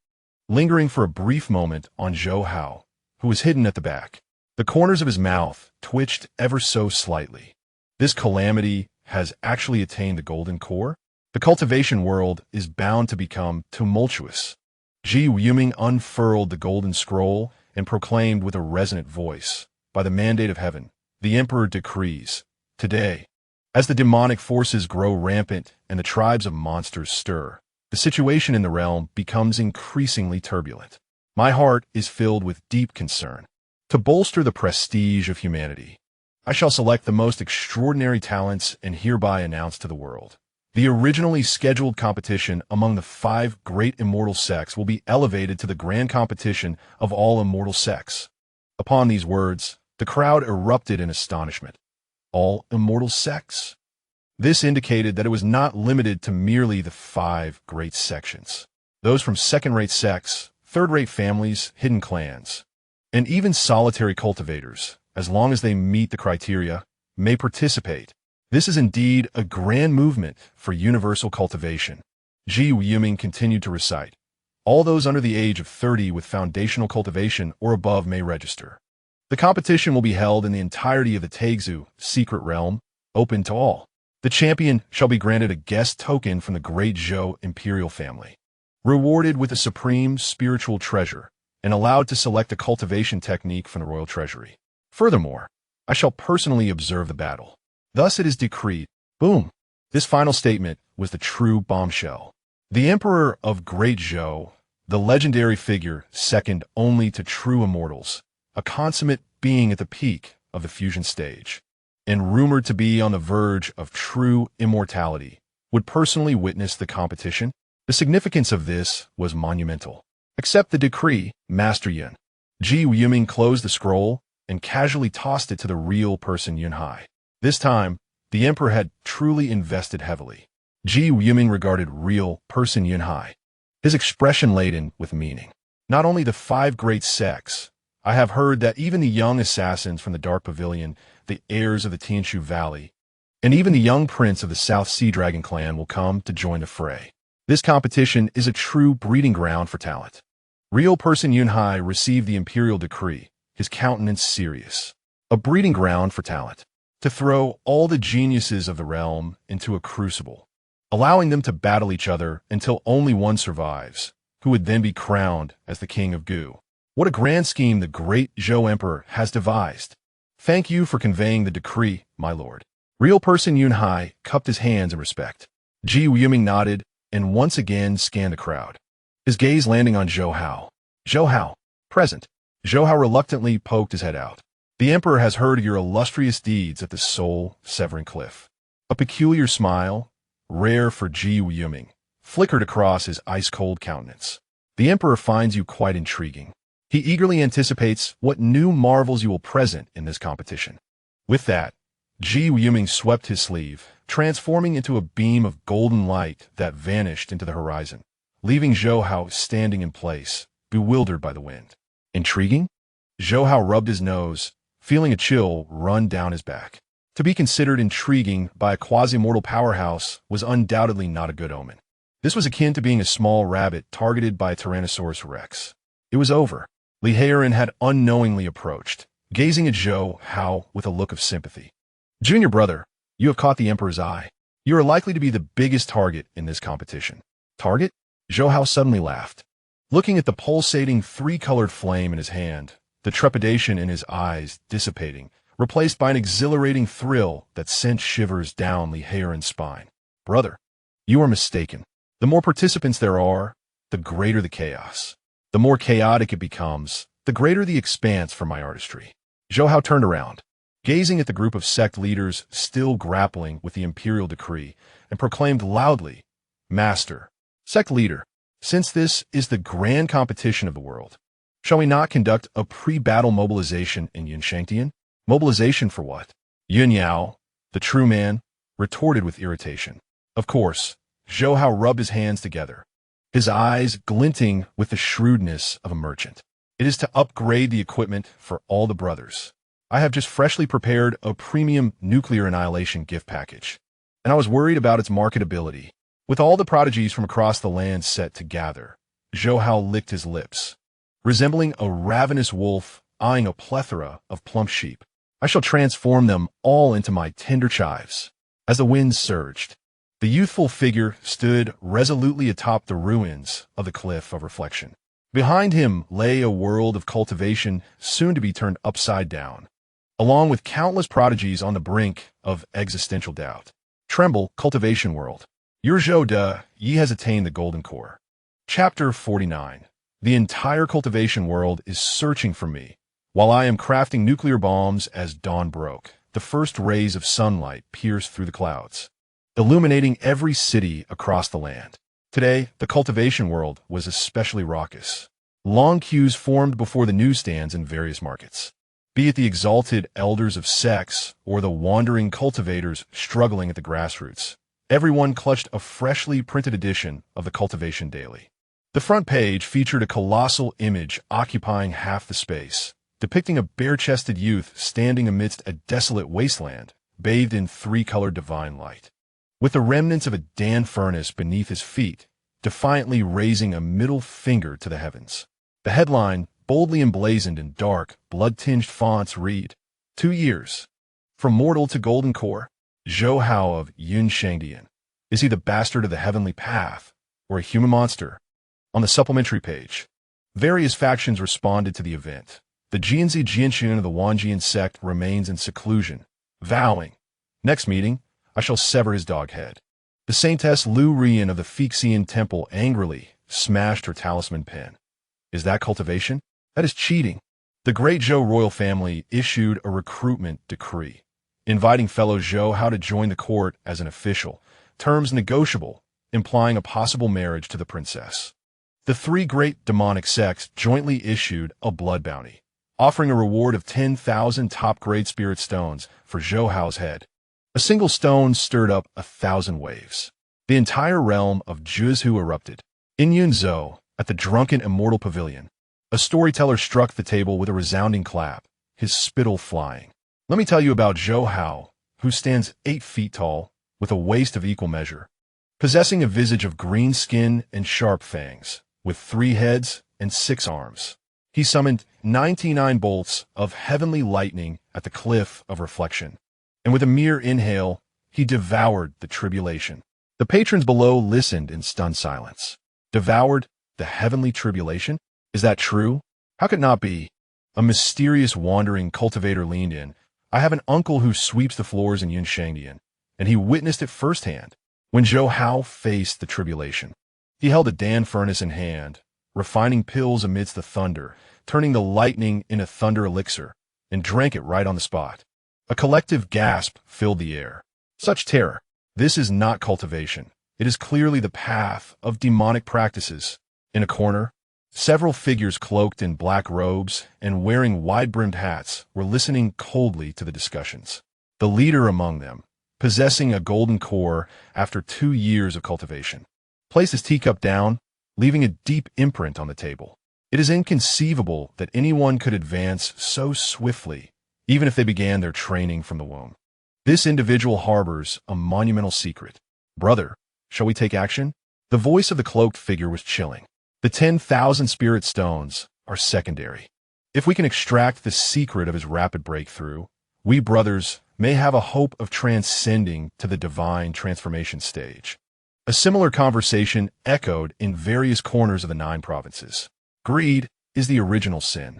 lingering for a brief moment on Zhou Hao, who was hidden at the back. The corners of his mouth twitched ever so slightly. This calamity has actually attained the golden core? The cultivation world is bound to become tumultuous. Ji Yuming unfurled the golden scroll and proclaimed with a resonant voice, by the mandate of heaven, the Emperor decrees, today, as the demonic forces grow rampant and the tribes of monsters stir, the situation in the realm becomes increasingly turbulent. My heart is filled with deep concern. To bolster the prestige of humanity, I shall select the most extraordinary talents and hereby announce to the world. The originally scheduled competition among the 5 great immortal sects will be elevated to the grand competition of all immortal sects. Upon these words, The crowd erupted in astonishment. All immortal sects? This indicated that it was not limited to merely the 5 great sections. Those from second-rate sects, third-rate families, hidden clans, and even solitary cultivators, as long as they meet the criteria, may participate. This is indeed a grand movement for universal cultivation. Ji Yuming continued to recite. All those under the age of 30 with foundational cultivation or above may register. The competition will be held in the entirety of the Taizhou secret realm, open to all. The champion shall be granted a guest token from the great Zhou imperial family, rewarded with a supreme spiritual treasure, and allowed to select a cultivation technique from the royal treasury. Furthermore, I shall personally observe the battle. Thus it is decreed. Boom! This final statement was the true bombshell. The emperor of Great Zhou, the legendary figure second only to true immortals, a consummate being at the peak of the fusion stage, and rumored to be on the verge of true immortality, would personally witness the competition. The significance of this was monumental. Accept the decree, Master Yun. Ji Yuming closed the scroll and casually tossed it to the real person Yunhai. This time, the emperor had truly invested heavily. Ji Yuming regarded real person Yunhai, his expression laden with meaning. Not only the 5 great sects, I have heard that even the young assassins from the Dark Pavilion, the heirs of the Tianshu Valley, and even the young prince of the South Sea Dragon clan will come to join the fray. This competition is a true breeding ground for talent. Real person Yunhai received the imperial decree, his countenance serious. A breeding ground for talent. To throw all the geniuses of the realm into a crucible, allowing them to battle each other until only one survives, who would then be crowned as the king of Gu. What a grand scheme the great Zhou Emperor has devised. Thank you for conveying the decree, my lord. Real person Yunhai cupped his hands in respect. Ji Yuming nodded and once again scanned the crowd, his gaze landing on Zhou Hao. Zhou Hao, present. Zhou Hao reluctantly poked his head out. The emperor has heard of your illustrious deeds at the soul-severing cliff. A peculiar smile, rare for Ji Yuming, flickered across his ice-cold countenance. The emperor finds you quite intriguing. He eagerly anticipates what new marvels you will present in this competition. With that, Ji Yuming swept his sleeve, transforming into a beam of golden light that vanished into the horizon, leaving Zhou Hao standing in place, bewildered by the wind. Intriguing? Zhou Hao rubbed his nose, feeling a chill run down his back. To be considered intriguing by a quasi-mortal powerhouse was undoubtedly not a good omen. This was akin to being a small rabbit targeted by a Tyrannosaurus rex. It was over. Li Heiran had unknowingly approached, gazing at Zhou Hao with a look of sympathy. Junior brother, you have caught the emperor's eye. You are likely to be the biggest target in this competition. Target? Zhou Hao suddenly laughed. Looking at the pulsating 3-colored flame in his hand, the trepidation in his eyes dissipating, replaced by an exhilarating thrill that sent shivers down Li Heiran's spine. Brother, you are mistaken. The more participants there are, the greater the chaos. The more chaotic it becomes, the greater the expanse for my artistry. Zhou Hao turned around, gazing at the group of sect leaders still grappling with the imperial decree, and proclaimed loudly, Master, sect leader, since this is the grand competition of the world, shall we not conduct a pre-battle mobilization in Shang Tian? Mobilization for what? Yun Yao, the true man, retorted with irritation. Of course, Zhou Hao rubbed his hands together, his eyes glinting with the shrewdness of a merchant. It is to upgrade the equipment for all the brothers. I have just freshly prepared a premium nuclear annihilation gift package, and I was worried about its marketability. With all the prodigies from across the land set to gather, Zhou Hao licked his lips, resembling a ravenous wolf eyeing a plethora of plump sheep. I shall transform them all into my tender chives. As the winds surged, the youthful figure stood resolutely atop the ruins of the cliff of reflection. Behind him lay a world of cultivation soon to be turned upside down, along with countless prodigies on the brink of existential doubt. Tremble, cultivation world. Your Zhou De, ye has attained the golden core. Chapter 49. The entire cultivation world is searching for me, while I am crafting nuclear bombs as dawn broke. The first rays of sunlight pierced through the clouds, illuminating every city across the land. Today, the cultivation world was especially raucous. Long queues formed before the newsstands in various markets. Be it the exalted elders of sects or the wandering cultivators struggling at the grassroots, everyone clutched a freshly printed edition of the Cultivation Daily. The front page featured a colossal image occupying half the space, depicting a bare-chested youth standing amidst a desolate wasteland, bathed in three-colored divine light. With the remnants of a Dan furnace beneath his feet, defiantly raising a middle finger to the heavens. The headline, boldly emblazoned in dark, blood-tinged fonts, read, 2 years. From mortal to golden core, Zhou Hao of Shang Tian. Is he the bastard of the heavenly path, or a human monster? On the supplementary page, various factions responded to the event. The Jianzi Jianxun of the Wanjian sect remains in seclusion, vowing, next meeting, I shall sever his dog head. The Saintess Lu Rian of the Fixian temple angrily smashed her talisman pin. Is that cultivation? That is cheating. The great Zhou royal family issued a recruitment decree, inviting fellow Zhou Hao to join the court as an official, terms negotiable, implying a possible marriage to the princess. The 3 great demonic sects jointly issued a blood bounty, offering a reward of 10,000 top-grade spirit stones for Zhou Hao's head. A single stone stirred up 1,000 waves. The entire realm of Zhuzhu erupted. In Yunzhou, at the drunken immortal pavilion, a storyteller struck the table with a resounding clap, his spittle flying. Let me tell you about Zhou Hao, who stands 8 feet tall, with a waist of equal measure, possessing a visage of green skin and sharp fangs, with 3 heads and 6 arms. He summoned 99 bolts of heavenly lightning at the cliff of reflection, and with a mere inhale, he devoured the tribulation. The patrons below listened in stunned silence. Devoured the heavenly tribulation? Is that true? How could it not be? A mysterious wandering cultivator leaned in. I have an uncle who sweeps the floors in Shang, and he witnessed it firsthand when Zhou Hao faced the tribulation. He held a Dan furnace in hand, refining pills amidst the thunder, turning the lightning into thunder elixir, and drank it right on the spot. A collective gasp filled the air. Such terror. This is not cultivation. It is clearly the path of demonic practices. In a corner, several figures cloaked in black robes and wearing wide-brimmed hats were listening coldly to the discussions. The leader among them, possessing a golden core after 2 years of cultivation, placed his teacup down, leaving a deep imprint on the table. It is inconceivable that anyone could advance so swiftly, even if they began their training from the womb. This individual harbors a monumental secret. Brother, shall we take action? The voice of the cloaked figure was chilling. The 10,000 spirit stones are secondary. If we can extract the secret of his rapid breakthrough, we brothers may have a hope of transcending to the divine transformation stage. A similar conversation echoed in various corners of the 9 provinces. Greed is the original sin,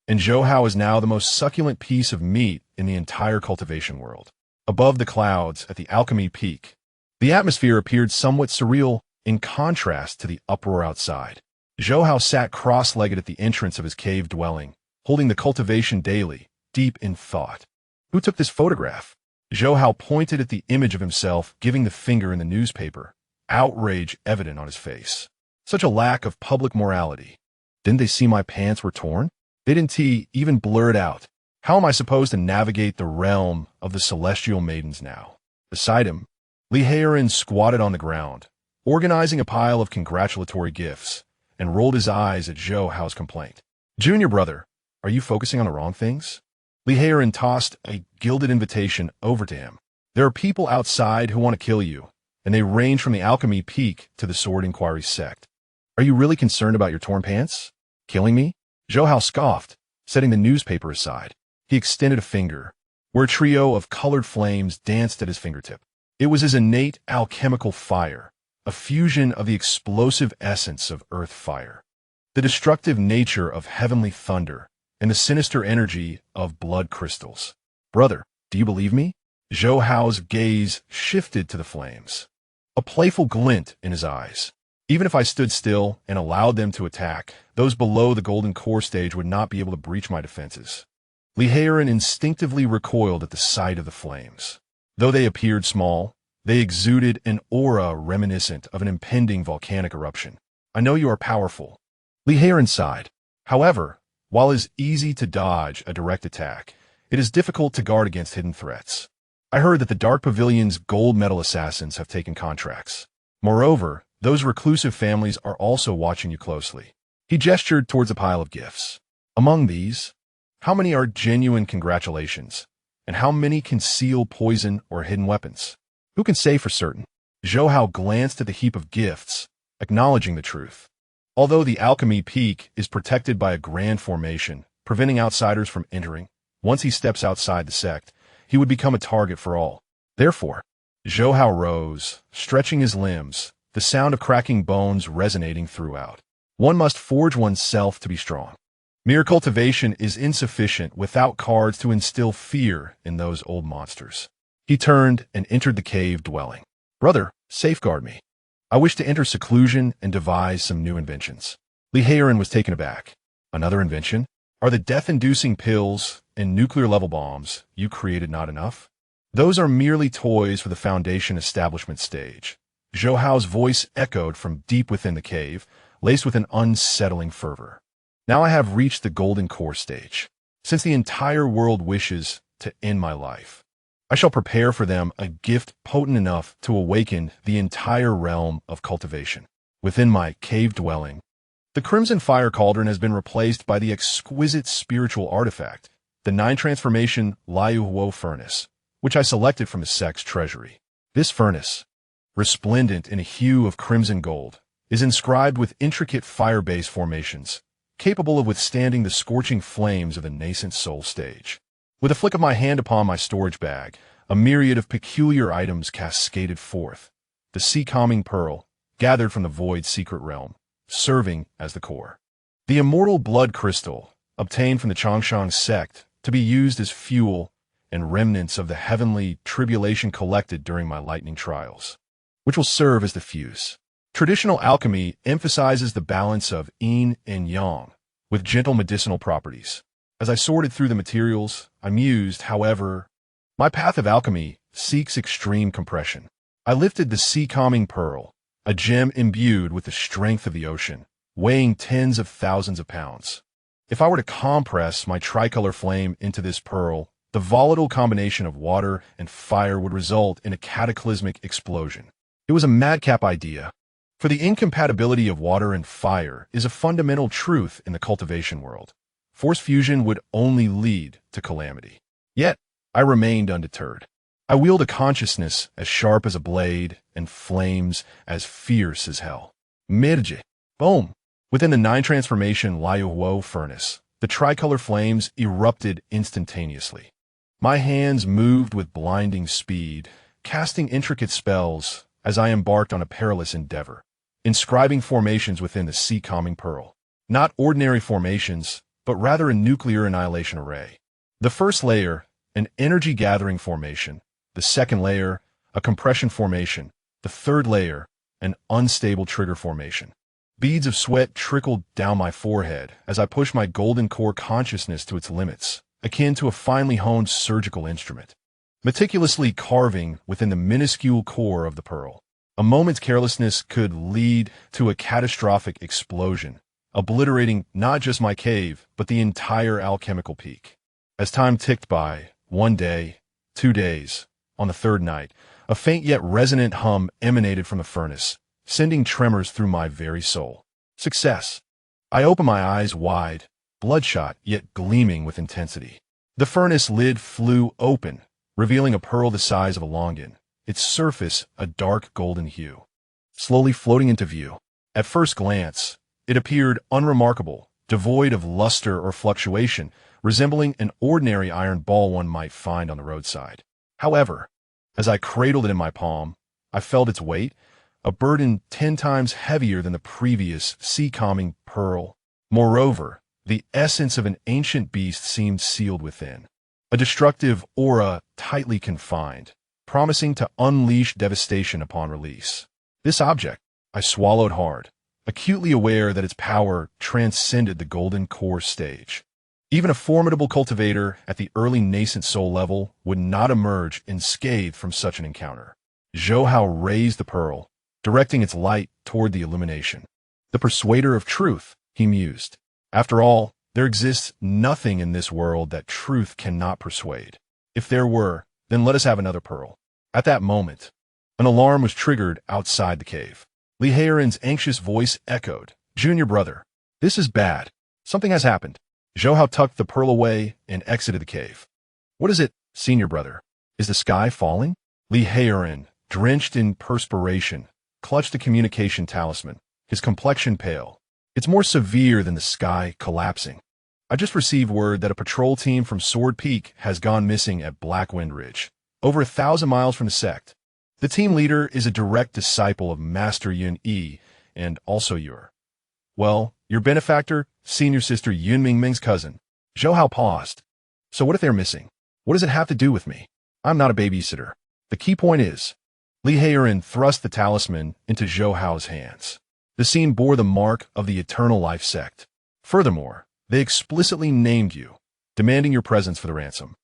and Zhou Hao is now the most succulent piece of meat in the entire cultivation world. Above the clouds at the Alchemy peak, the atmosphere appeared somewhat surreal in contrast to the uproar outside. Zhou Hao sat cross-legged at the entrance of his cave dwelling, holding the Cultivation Daily, deep in thought. Who took this photograph? Zhou Hao pointed at the image of himself giving the finger in the newspaper, outrage evident on his face. Such a lack of public morality. Didn't they see my pants were torn? They didn't even blur it out. How am I supposed to navigate the realm of the celestial maidens now? Beside him, Li Heiren squatted on the ground, organizing a pile of congratulatory gifts, and rolled his eyes at Zhou Hao's complaint. Junior brother, are you focusing on the wrong things? Li Heiren tossed a gilded invitation over to him. There are people outside who want to kill you, and they range from the Alchemy peak to the Sword Inquiry sect. Are you really concerned about your torn pants? Killing me? Zhou Hao scoffed, setting the newspaper aside. He extended a finger, where a trio of colored flames danced at his fingertip. It was his innate alchemical fire, a fusion of the explosive essence of earth fire, the destructive nature of heavenly thunder, and the sinister energy of blood crystals. Brother, do you believe me? Zhou Hao's gaze shifted to the flames, a playful glint in his eyes. Even if I stood still and allowed them to attack, those below the golden core stage would not be able to breach my defenses. Li Heiren instinctively recoiled at the sight of the flames. Though they appeared small, they exuded an aura reminiscent of an impending volcanic eruption. I know you are powerful. Li Heiren sighed. However, While it is easy to dodge a direct attack, it is difficult to guard against hidden threats. I heard that the Dark Pavilion's gold medal assassins have taken contracts. Moreover, those reclusive families are also watching you closely. He gestured towards a pile of gifts. Among these, how many are genuine congratulations, and how many conceal poison or hidden weapons? Who can say for certain? Zhou Hao glanced at the heap of gifts, acknowledging the truth. Although the Alchemy Peak is protected by a grand formation, preventing outsiders from entering, once he steps outside the sect, he would become a target for all. Therefore, Zhou Hao rose, stretching his limbs, the sound of cracking bones resonating throughout. One must forge oneself to be strong. Mere cultivation is insufficient without cards to instill fear in those old monsters. He turned and entered the cave dwelling. Brother, safeguard me. I wish to enter seclusion and devise some new inventions. Li Heiran was taken aback. Another invention? Are the death-inducing pills and nuclear-level bombs you created not enough? Those are merely toys for the Foundation establishment stage. Zhou Hao's voice echoed from deep within the cave, laced with an unsettling fervor. Now I have reached the golden core stage. Since the entire world wishes to end my life, I shall prepare for them a gift potent enough to awaken the entire realm of cultivation. Within my cave dwelling, the Crimson Fire Cauldron has been replaced by the exquisite spiritual artifact, the 9-transformation Liu Huo furnace, which I selected from the sect's treasury. This furnace, resplendent in a hue of crimson gold, is inscribed with intricate fire-based formations, capable of withstanding the scorching flames of the nascent soul stage. With a flick of my hand upon my storage bag, a myriad of peculiar items cascaded forth. The sea-calming pearl, gathered from the void's secret realm, serving as the core. The immortal blood crystal, obtained from the Changshan sect to be used as fuel, and remnants of the heavenly tribulation collected during my lightning trials, which will serve as the fuse. Traditional alchemy emphasizes the balance of yin and yang, with gentle medicinal properties. As I sorted through the materials, I mused, however, my path of alchemy seeks extreme compression. I lifted the sea-calming pearl, a gem imbued with the strength of the ocean, weighing tens of thousands of pounds. If I were to compress my tricolor flame into this pearl, the volatile combination of water and fire would result in a cataclysmic explosion. It was a madcap idea, for the incompatibility of water and fire is a fundamental truth in the cultivation world. Force fusion would only lead to calamity. Yet, I remained undeterred. I wield a consciousness as sharp as a blade and flames as fierce as hell. Mirje. Boom. Within the 9-transformation Liu Huo furnace, the tricolor flames erupted instantaneously. My hands moved with blinding speed, casting intricate spells as I embarked on a perilous endeavor, inscribing formations within the sea-calming pearl. Not ordinary formations, but rather a nuclear annihilation array. The first layer, an energy-gathering formation. The second layer, a compression formation. The third layer, an unstable trigger formation. Beads of sweat trickled down my forehead as I pushed my golden core consciousness to its limits, akin to a finely honed surgical instrument, meticulously carving within the minuscule core of the pearl. A moment's carelessness could lead to a catastrophic explosion, obliterating not just my cave, but the entire alchemical peak. As time ticked by, 1 day, 2 days, on the third night, a faint yet resonant hum emanated from the furnace, sending tremors through my very soul. Success. I opened my eyes wide, bloodshot yet gleaming with intensity. The furnace lid flew open, revealing a pearl the size of a longan, its surface a dark golden hue. Slowly floating into view. At first glance, it appeared unremarkable, devoid of luster or fluctuation, resembling an ordinary iron ball one might find on the roadside. However, as I cradled it in my palm, I felt its weight, a burden 10 times heavier than the previous sea-calming pearl. Moreover, the essence of an ancient beast seemed sealed within, a destructive aura tightly confined, promising to unleash devastation upon release. This object, I swallowed hard, acutely aware that its power transcended the golden core stage. Even a formidable cultivator at the early nascent soul level would not emerge unscathed from such an encounter. Zhou Hao raised the pearl, directing its light toward the illumination. The persuader of truth, he mused. After all, There exists nothing in this world that truth cannot persuade. If there were, then let us have another pearl. At that moment, an alarm was triggered outside the cave. Li Heiren's anxious voice echoed, "Junior brother, this is bad. Something has happened." Zhou Hao tucked the pearl away and exited the cave. "What is it, senior brother? Is the sky falling?" Li Heiren, drenched in perspiration, clutched the communication talisman, his complexion pale. "It's more severe than the sky collapsing. I just received word that a patrol team from Sword Peak has gone missing at Blackwind Ridge, over 1,000 miles from the sect. The team leader is a direct disciple of Master Yun Yi, and also your benefactor, senior sister Yun Mingming's cousin." Zhou Hao paused. "So what if they're missing? What does it have to do with me? I'm not a babysitter. The key point is..." Li Heiren thrust the talisman into Zhou Hao's hands. The scene bore the mark of the Eternal Life sect. Furthermore, they explicitly named you, demanding your presence for the ransom.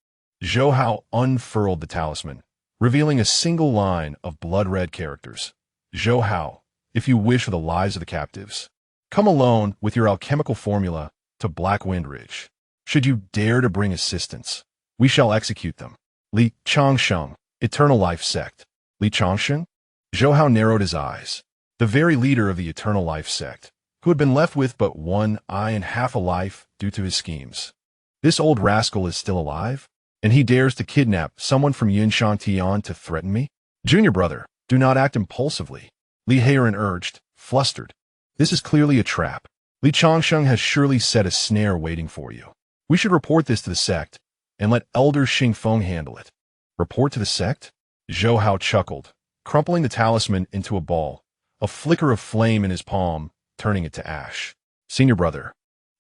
Zhou Hao unfurled the talisman, revealing a single line of blood-red characters. "Zhou Hao, if you wish for the lives of the captives, come alone with your alchemical formula to Blackwind Ridge. Should you dare to bring assistance, we shall execute them." Li Changsheng, Eternal Life sect. Li Changsheng? Zhou Hao narrowed his eyes. The very leader of the Eternal Life sect, who had been left with but one eye and half a life due to his schemes. This old rascal is still alive? And he dares to kidnap someone from Shang Tian to threaten me? "Junior brother, do not act impulsively," Li Heiren urged, flustered. "This is clearly a trap. Li Changsheng has surely set a snare waiting for you. We should report this to the sect, and let Elder Xingfeng handle it." "Report to the sect?" Zhou Hao chuckled, crumpling the talisman into a ball, a flicker of flame in his palm, turning it to ash. "Senior brother,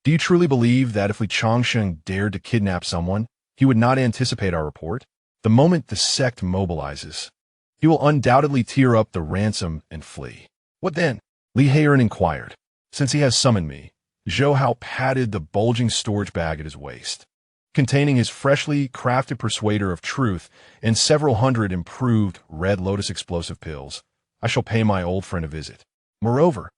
do you truly believe that if Li Changsheng dared to kidnap someone, he would not anticipate our report? The moment the sect mobilizes, he will undoubtedly tear up the ransom and flee." "What then?" Li Heiren inquired. "Since he has summoned me," Zhou Hao patted the bulging storage bag at his waist, containing his freshly crafted persuader of truth and several hundred improved Red Lotus explosive pills, "I shall pay my old friend a visit. Moreover,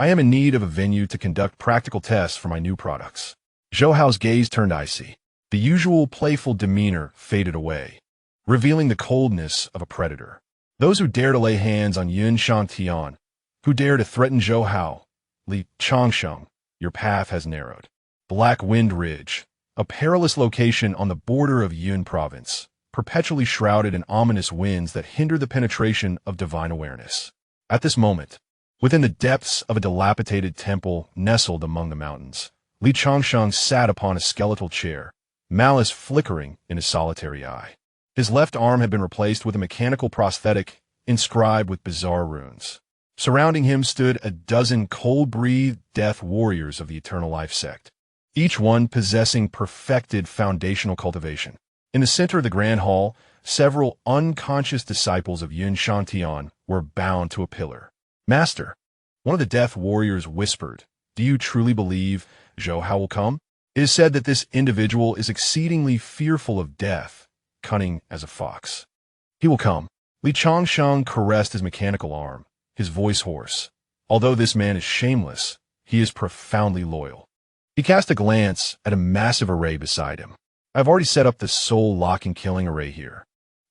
I am in need of a venue to conduct practical tests for my new products." Zhou Hao's gaze turned icy. The usual playful demeanor faded away, revealing the coldness of a predator. Those who dare to lay hands on Shang Tian, who dare to threaten Zhou Hao, Li Changsheng, your path has narrowed. Blackwind Ridge, a perilous location on the border of Yun province, perpetually shrouded in ominous winds that hinder the penetration of divine awareness. At this moment, within the depths of a dilapidated temple nestled among the mountains, Li Changsheng sat upon a skeletal chair, malice flickering in his solitary eye. His left arm had been replaced with a mechanical prosthetic inscribed with bizarre runes. Surrounding him stood a dozen cold-breathed death warriors of the Eternal Life sect, each one possessing perfected foundational cultivation. In the center of the grand hall, several unconscious disciples of Shang Tian were bound to a pillar. "Master," one of the death warriors whispered, "do you truly believe Zhou Hao will come? It is said that this individual is exceedingly fearful of death, cunning as a fox." "He will come." Li Changsheng caressed his mechanical arm, his voice hoarse. "Although this man is shameless, he is profoundly loyal." He cast a glance at a massive array beside him. "I've already set up the soul-locking killing array here.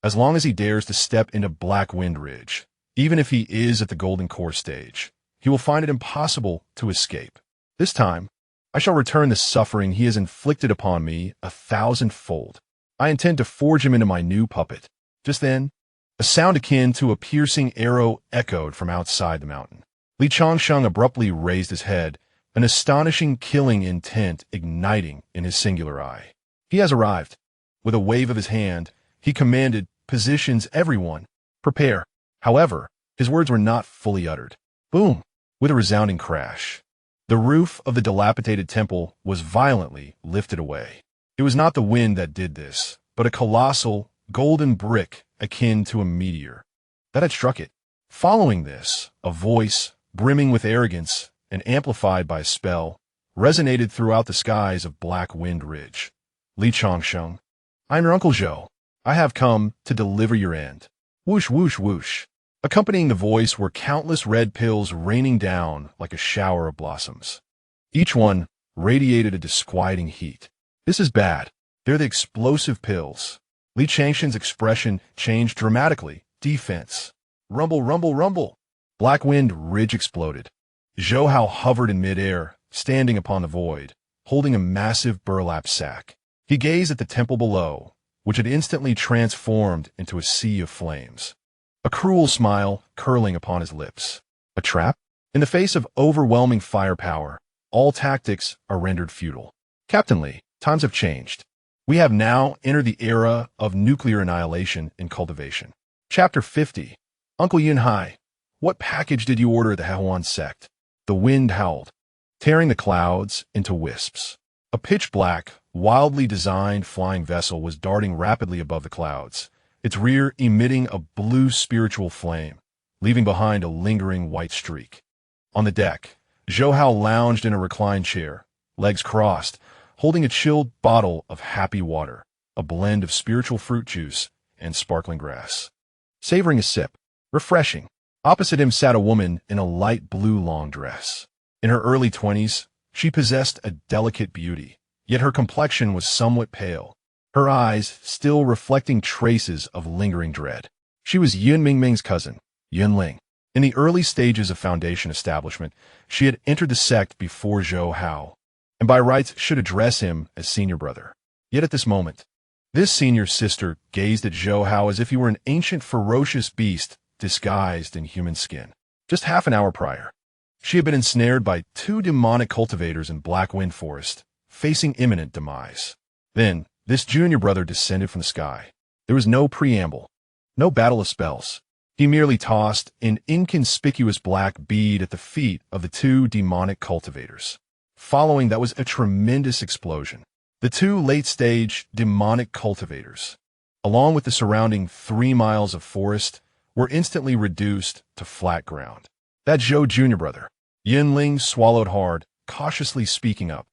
As long as he dares to step into Blackwind Ridge, even if he is at the Golden Core stage, he will find it impossible to escape. This time, I shall return the suffering he has inflicted upon me 1,000-fold. I intend to forge him into my new puppet." Just then, a sound akin to a piercing arrow echoed from outside the mountain. Li Changsheng abruptly raised his head, an astonishing killing intent igniting in his singular eye. "He has arrived." With a wave of his hand, he commanded, "Positions, everyone. Prepare." However, his words were not fully uttered. Boom! With a resounding crash, the roof of the dilapidated temple was violently lifted away. It was not the wind that did this, but a colossal, golden brick akin to a meteor that had struck it. Following this, a voice, brimming with arrogance and amplified by a spell, resonated throughout the skies of Blackwind Ridge. "Li Changsheng, I am your Uncle Zhou. I have come to deliver your end." Whoosh, whoosh, whoosh. Accompanying the voice were countless red pills raining down like a shower of blossoms. Each one radiated a disquieting heat. This is bad. They're the explosive pills. Li Changshan's expression changed dramatically. Defense. Rumble, rumble, rumble. Black Wind Ridge exploded. Zhou Hao hovered in midair, standing upon the void, holding a massive burlap sack. He gazed at the temple below, which had instantly transformed into a sea of flames. A cruel smile curling upon his lips. A trap? In the face of overwhelming firepower, all tactics are rendered futile. Captain Li, times have changed. We have now entered the era of nuclear annihilation in cultivation. Chapter 50. Uncle Yunhai, what package did you order at the Haoan sect? The wind howled, tearing the clouds into wisps. A pitch-black, wildly designed flying vessel was darting rapidly above the clouds, its rear emitting a blue spiritual flame, leaving behind a lingering white streak. On the deck, Zhou Hao lounged in a reclined chair, legs crossed, holding a chilled bottle of happy water, a blend of spiritual fruit juice and sparkling grass. Savoring a sip, refreshing. Opposite him sat a woman in a light blue long dress. In her early 20s, she possessed a delicate beauty, yet her complexion was somewhat pale, her eyes still reflecting traces of lingering dread. She was Yun Mingming's cousin, Yun Ling. In the early stages of Foundation establishment, she had entered the sect before Zhou Hao, and by rights should address him as senior brother. Yet at this moment, this senior sister gazed at Zhou Hao as if he were an ancient ferocious beast disguised in human skin. Just half an hour prior, she had been ensnared by 2 demonic cultivators in Black Wind Forest, facing imminent demise. Then, this junior brother descended from the sky. There was no preamble, no battle of spells. He merely tossed an inconspicuous black bead at the feet of the 2 demonic cultivators. Following that was a tremendous explosion. The 2 late-stage demonic cultivators, along with the surrounding 3 miles of forest, were instantly reduced to flat ground. That Zhou junior brother, Yin Ling, swallowed hard, cautiously speaking up.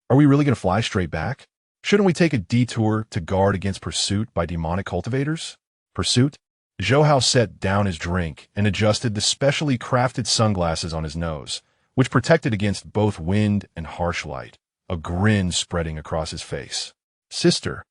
Are we really going to fly straight back? Shouldn't we take a detour to guard against pursuit by demonic cultivators? Pursuit? Zhou Hao set down his drink and adjusted the specially crafted sunglasses on his nose, which protected against both wind and harsh light, a grin spreading across his face. Sister,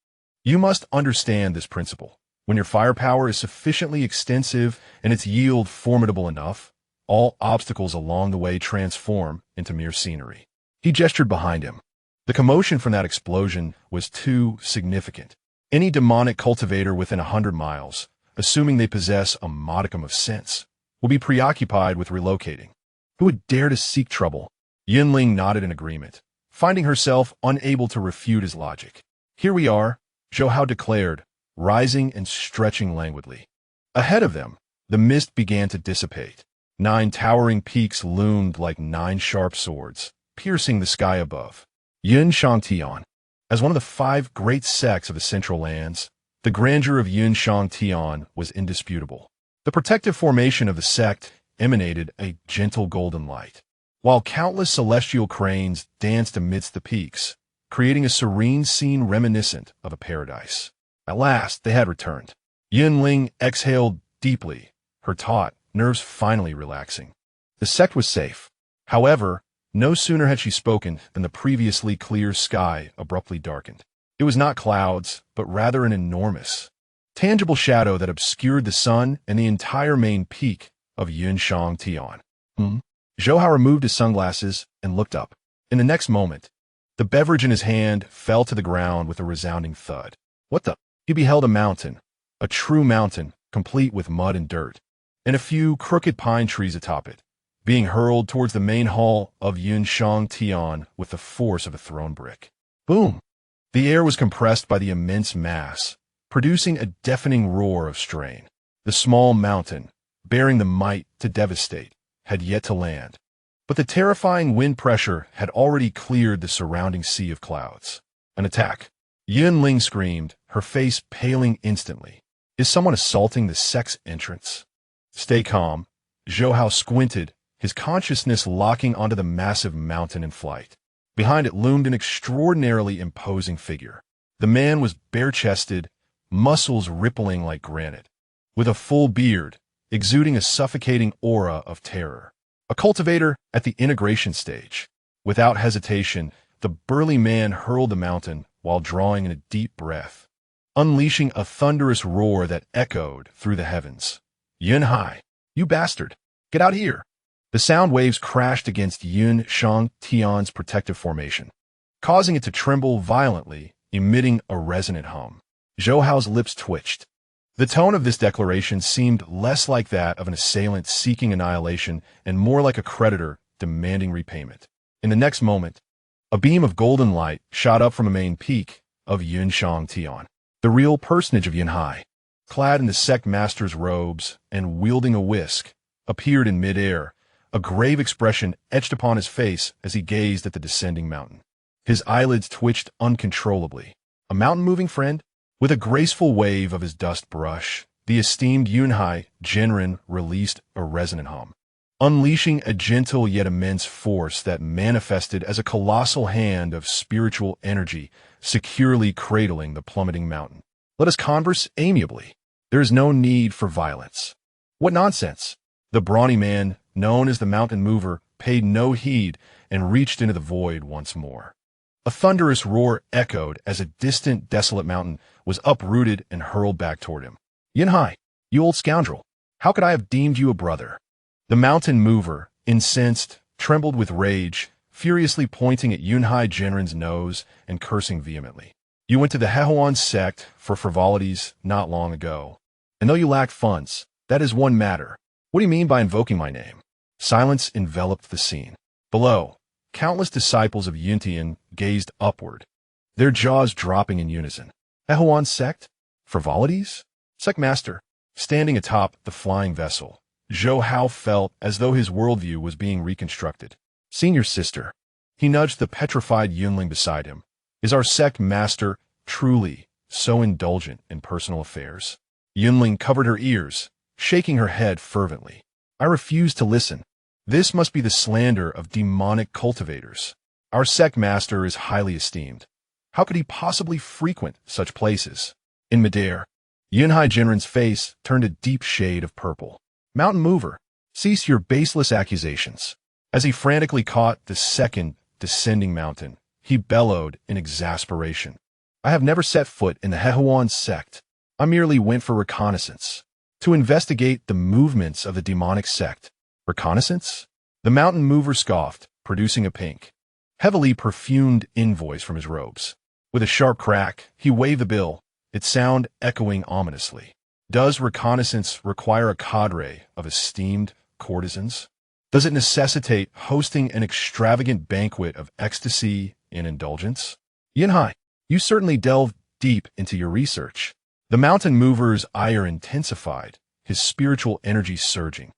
you must understand this principle. When your firepower is sufficiently extensive and its yield formidable enough, all obstacles along the way transform into mere scenery. He gestured behind him. The commotion from that explosion was too significant. Any demonic cultivator within 100 miles, assuming they possess a modicum of sense, will be preoccupied with relocating. Who would dare to seek trouble? Yin Ling nodded in agreement, finding herself unable to refute his logic. Here we are, Zhou Hao declared, rising and stretching languidly. Ahead of them, the mist began to dissipate. 9 towering peaks loomed like 9 sharp swords, piercing the sky above. Shang Tian. As one of the 5 great sects of the Central Lands, the grandeur of Shang Tian was indisputable. The protective formation of the sect emanated a gentle golden light, while countless celestial cranes danced amidst the peaks, creating a serene scene reminiscent of a paradise. At last, they had returned. Yin Ling exhaled deeply, her taut nerves finally relaxing. The sect was safe. However, no sooner had she spoken than the previously clear sky abruptly darkened. It was not clouds, but rather an enormous, tangible shadow that obscured the sun and the entire main peak of Shang Tian. Zhou Hao removed his sunglasses and looked up. In the next moment, the beverage in his hand fell to the ground with a resounding thud. What the? He beheld a mountain, a true mountain, complete with mud and dirt, and a few crooked pine trees atop it, being hurled towards the main hall of Shang Tian with the force of a thrown brick. Boom! The air was compressed by the immense mass, producing a deafening roar of strain. The small mountain, bearing the might to devastate, had yet to land, but the terrifying wind pressure had already cleared the surrounding sea of clouds. An attack. Yin Ling screamed, her face paling instantly. Is someone assaulting the sect's entrance? Stay calm. Zhou Hao squinted, his consciousness locking onto the massive mountain in flight. Behind it loomed an extraordinarily imposing figure. The man was bare-chested, muscles rippling like granite, with a full beard, exuding a suffocating aura of terror. A cultivator at the integration stage. Without hesitation, the burly man hurled the mountain while drawing in a deep breath, unleashing a thunderous roar that echoed through the heavens. "Yun Hai, you bastard! Get out here!" The sound waves crashed against Shang Tian's protective formation, causing it to tremble violently, emitting a resonant hum. Zhou Hao's lips twitched. The tone of this declaration seemed less like that of an assailant seeking annihilation and more like a creditor demanding repayment. In the next moment, a beam of golden light shot up from a main peak of Shang Tian, the real personage of Yun Hai, clad in the sect master's robes and wielding a whisk, appeared in midair, a grave expression etched upon his face as he gazed at the descending mountain. His eyelids twitched uncontrollably. A mountain-moving friend? With a graceful wave of his dust brush, the esteemed Yun Hai Jinren released a resonant hum, unleashing a gentle yet immense force that manifested as a colossal hand of spiritual energy securely cradling the plummeting mountain. "Let us converse amiably. There is no need for violence." "What nonsense!" The brawny man, known as the Mountain Mover, paid no heed and reached into the void once more. A thunderous roar echoed as a distant, desolate mountain was uprooted and hurled back toward him. "Yun Hai, you old scoundrel! How could I have deemed you a brother?" The Mountain Mover, incensed, trembled with rage, furiously pointing at Yun Hai Jinren's nose and cursing vehemently. "You went to the Hehuan sect for frivolities not long ago. And though you lacked funds, that is one matter. What do you mean by invoking my name?" Silence enveloped the scene. Below, countless disciples of Yun Tian gazed upward, their jaws dropping in unison. Hehuan sect? Frivolities? Sect master, standing atop the flying vessel, Zhou Hao felt as though his worldview was being reconstructed. "Senior sister," he nudged the petrified Yunling beside him, "is our sect master truly so indulgent in personal affairs?" Yunling covered her ears, shaking her head fervently. "I refuse to listen. This must be the slander of demonic cultivators. Our sect master is highly esteemed. How could he possibly frequent such places?" In midair, Yun Hai Jinren's face turned a deep shade of purple. "Mountain Mover, cease your baseless accusations." As he frantically caught the second descending mountain, he bellowed in exasperation. "I have never set foot in the Hehuan sect. I merely went for reconnaissance, to investigate the movements of the demonic sect." "Reconnaissance?" The Mountain Mover scoffed, producing a pink, heavily perfumed invoice from his robes. With a sharp crack, he waved the bill, its sound echoing ominously. "Does reconnaissance require a cadre of esteemed courtesans? Does it necessitate hosting an extravagant banquet of ecstasy and indulgence?" "Yun Hai, you certainly delved deep into your research." The Mountain Mover's ire intensified, his spiritual energy surging,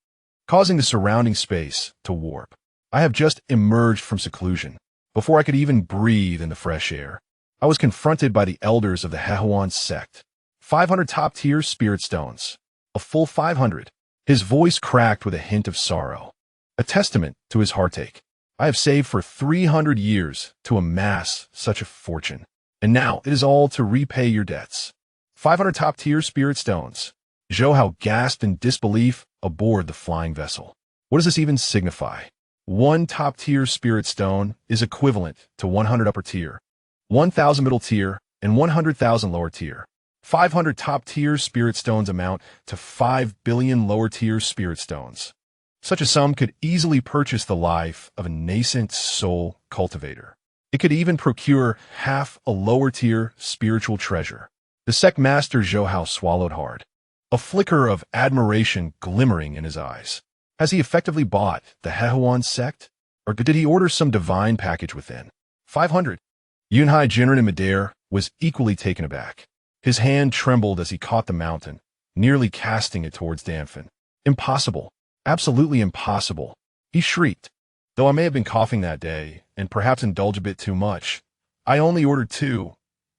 causing the surrounding space to warp. "I have just emerged from seclusion. Before I could even breathe in the fresh air, I was confronted by the elders of the Hehuan sect. 500 top-tier spirit stones. A full 500. His voice cracked with a hint of sorrow, a testament to his heartache. "I have saved for 300 years to amass such a fortune, and now it is all to repay your debts. 500 top-tier spirit stones." Zhou Hao gasped in disbelief aboard the flying vessel. What does this even signify? One top-tier spirit stone is equivalent to 100 upper tier, 1,000 middle tier, and 100,000 lower tier. 500 top-tier spirit stones amount to 5 billion lower-tier spirit stones. Such a sum could easily purchase the life of a nascent soul cultivator. It could even procure half a lower-tier spiritual treasure. The sect master Zhou Hao swallowed hard, a flicker of admiration glimmering in his eyes. Has he effectively bought the Hehuan sect? Or did he order some divine package within? 500. Yun Hai Jinren in midair was equally taken aback. His hand trembled as he caught the mountain, nearly casting it towards Danfin. "Impossible. Absolutely impossible," he shrieked. "Though I may have been coughing that day, and perhaps indulged a bit too much, I only ordered 2,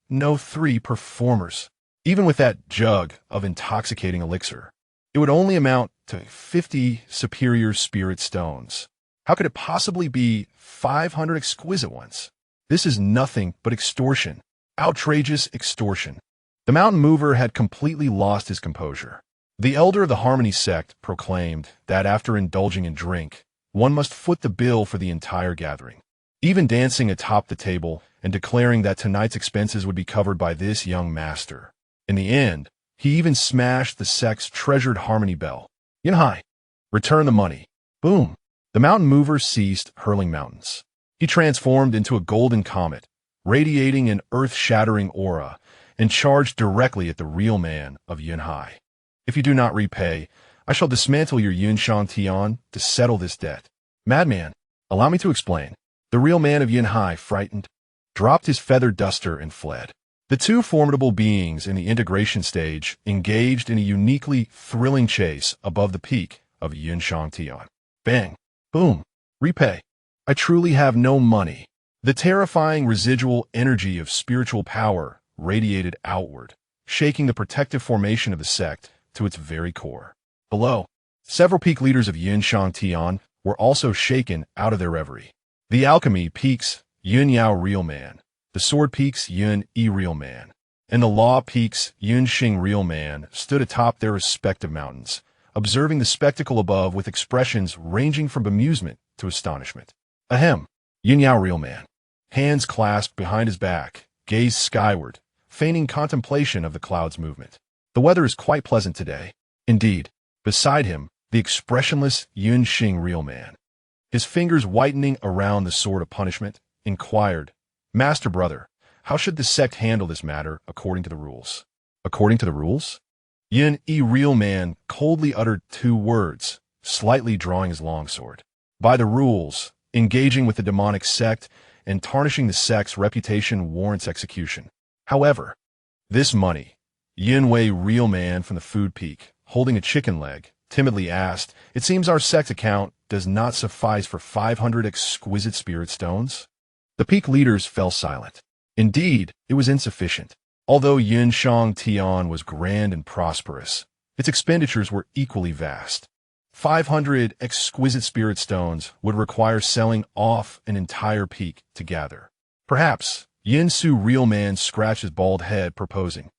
no 3 performers. Even with that jug of intoxicating elixir, it would only amount to 50 superior spirit stones. How could it possibly be 500 exquisite ones? This is nothing but extortion. Outrageous extortion." The Mountain Mover had completely lost his composure. The elder of the Harmony sect proclaimed that after indulging in drink, one must foot the bill for the entire gathering. even dancing atop the table and declaring that tonight's expenses would be covered by this young master. In the end, he even smashed the sect's treasured harmony bell. Yunhai, return the money. Boom. The mountain mover ceased hurling mountains. He transformed into a golden comet, radiating an earth-shattering aura, and charged directly at the real man of Yunhai. If you do not repay, I shall dismantle your Shang Tian to settle this debt. Madman, allow me to explain. The real man of Yunhai, frightened, dropped his feathered duster and fled. The two formidable beings in the integration stage engaged in a uniquely thrilling chase above the peak of Shang Tian. Bang! Boom! Repay. I truly have no money. The terrifying residual energy of spiritual power radiated outward, shaking the protective formation of the sect to its very core. Below, several peak leaders of Shang Tian were also shaken out of their reverie. The Alchemy peaks Yun Yao Real Man, the Sword peaks Yun Yi Real Man, and the Law peaks Yun Xing Real Man stood atop their respective mountains, observing the spectacle above with expressions ranging from amusement to astonishment. Ahem, Yun Yao Real Man, hands clasped behind his back, gazed skyward, feigning contemplation of the cloud's movement. The weather is quite pleasant today. Indeed, beside him, the expressionless Yun Xing Real Man, his fingers whitening around the sword of punishment, inquired, Master Brother, how should the sect handle this matter according to the rules? According to the rules? Yun Yi Real Man coldly uttered two words, slightly drawing his longsword. By the rules, engaging with the demonic sect and tarnishing the sect's reputation warrants execution. However, this money, Yun Wei Real Man from the Food Peak, holding a chicken leg, timidly asked, it seems our sect account does not suffice for 500 exquisite spirit stones? The peak leaders fell silent. Indeed, it was insufficient. Although Shang Tian was grand and prosperous, its expenditures were equally vast. 500 exquisite spirit stones would require selling off an entire peak to gather. Perhaps Yin Su Real Man scratched his bald head, proposing,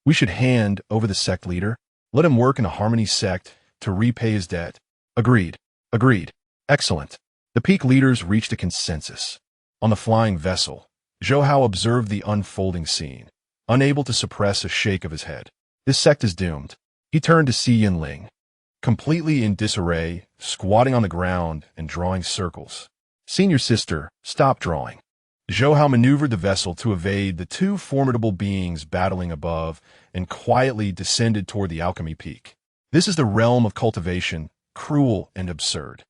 we should hand over the sect leader, let him work in the Harmony sect to repay his debt. Agreed. Agreed. Excellent. The peak leaders reached a consensus. On the flying vessel, Zhou Hao observed the unfolding scene, unable to suppress a shake of his head. This sect is doomed. He turned to see Yinling, completely in disarray, squatting on the ground and drawing circles. Senior sister, stop drawing. Zhou Hao maneuvered the vessel to evade the two formidable beings battling above and quietly descended toward the Alchemy peak. This is the realm of cultivation, cruel and absurd.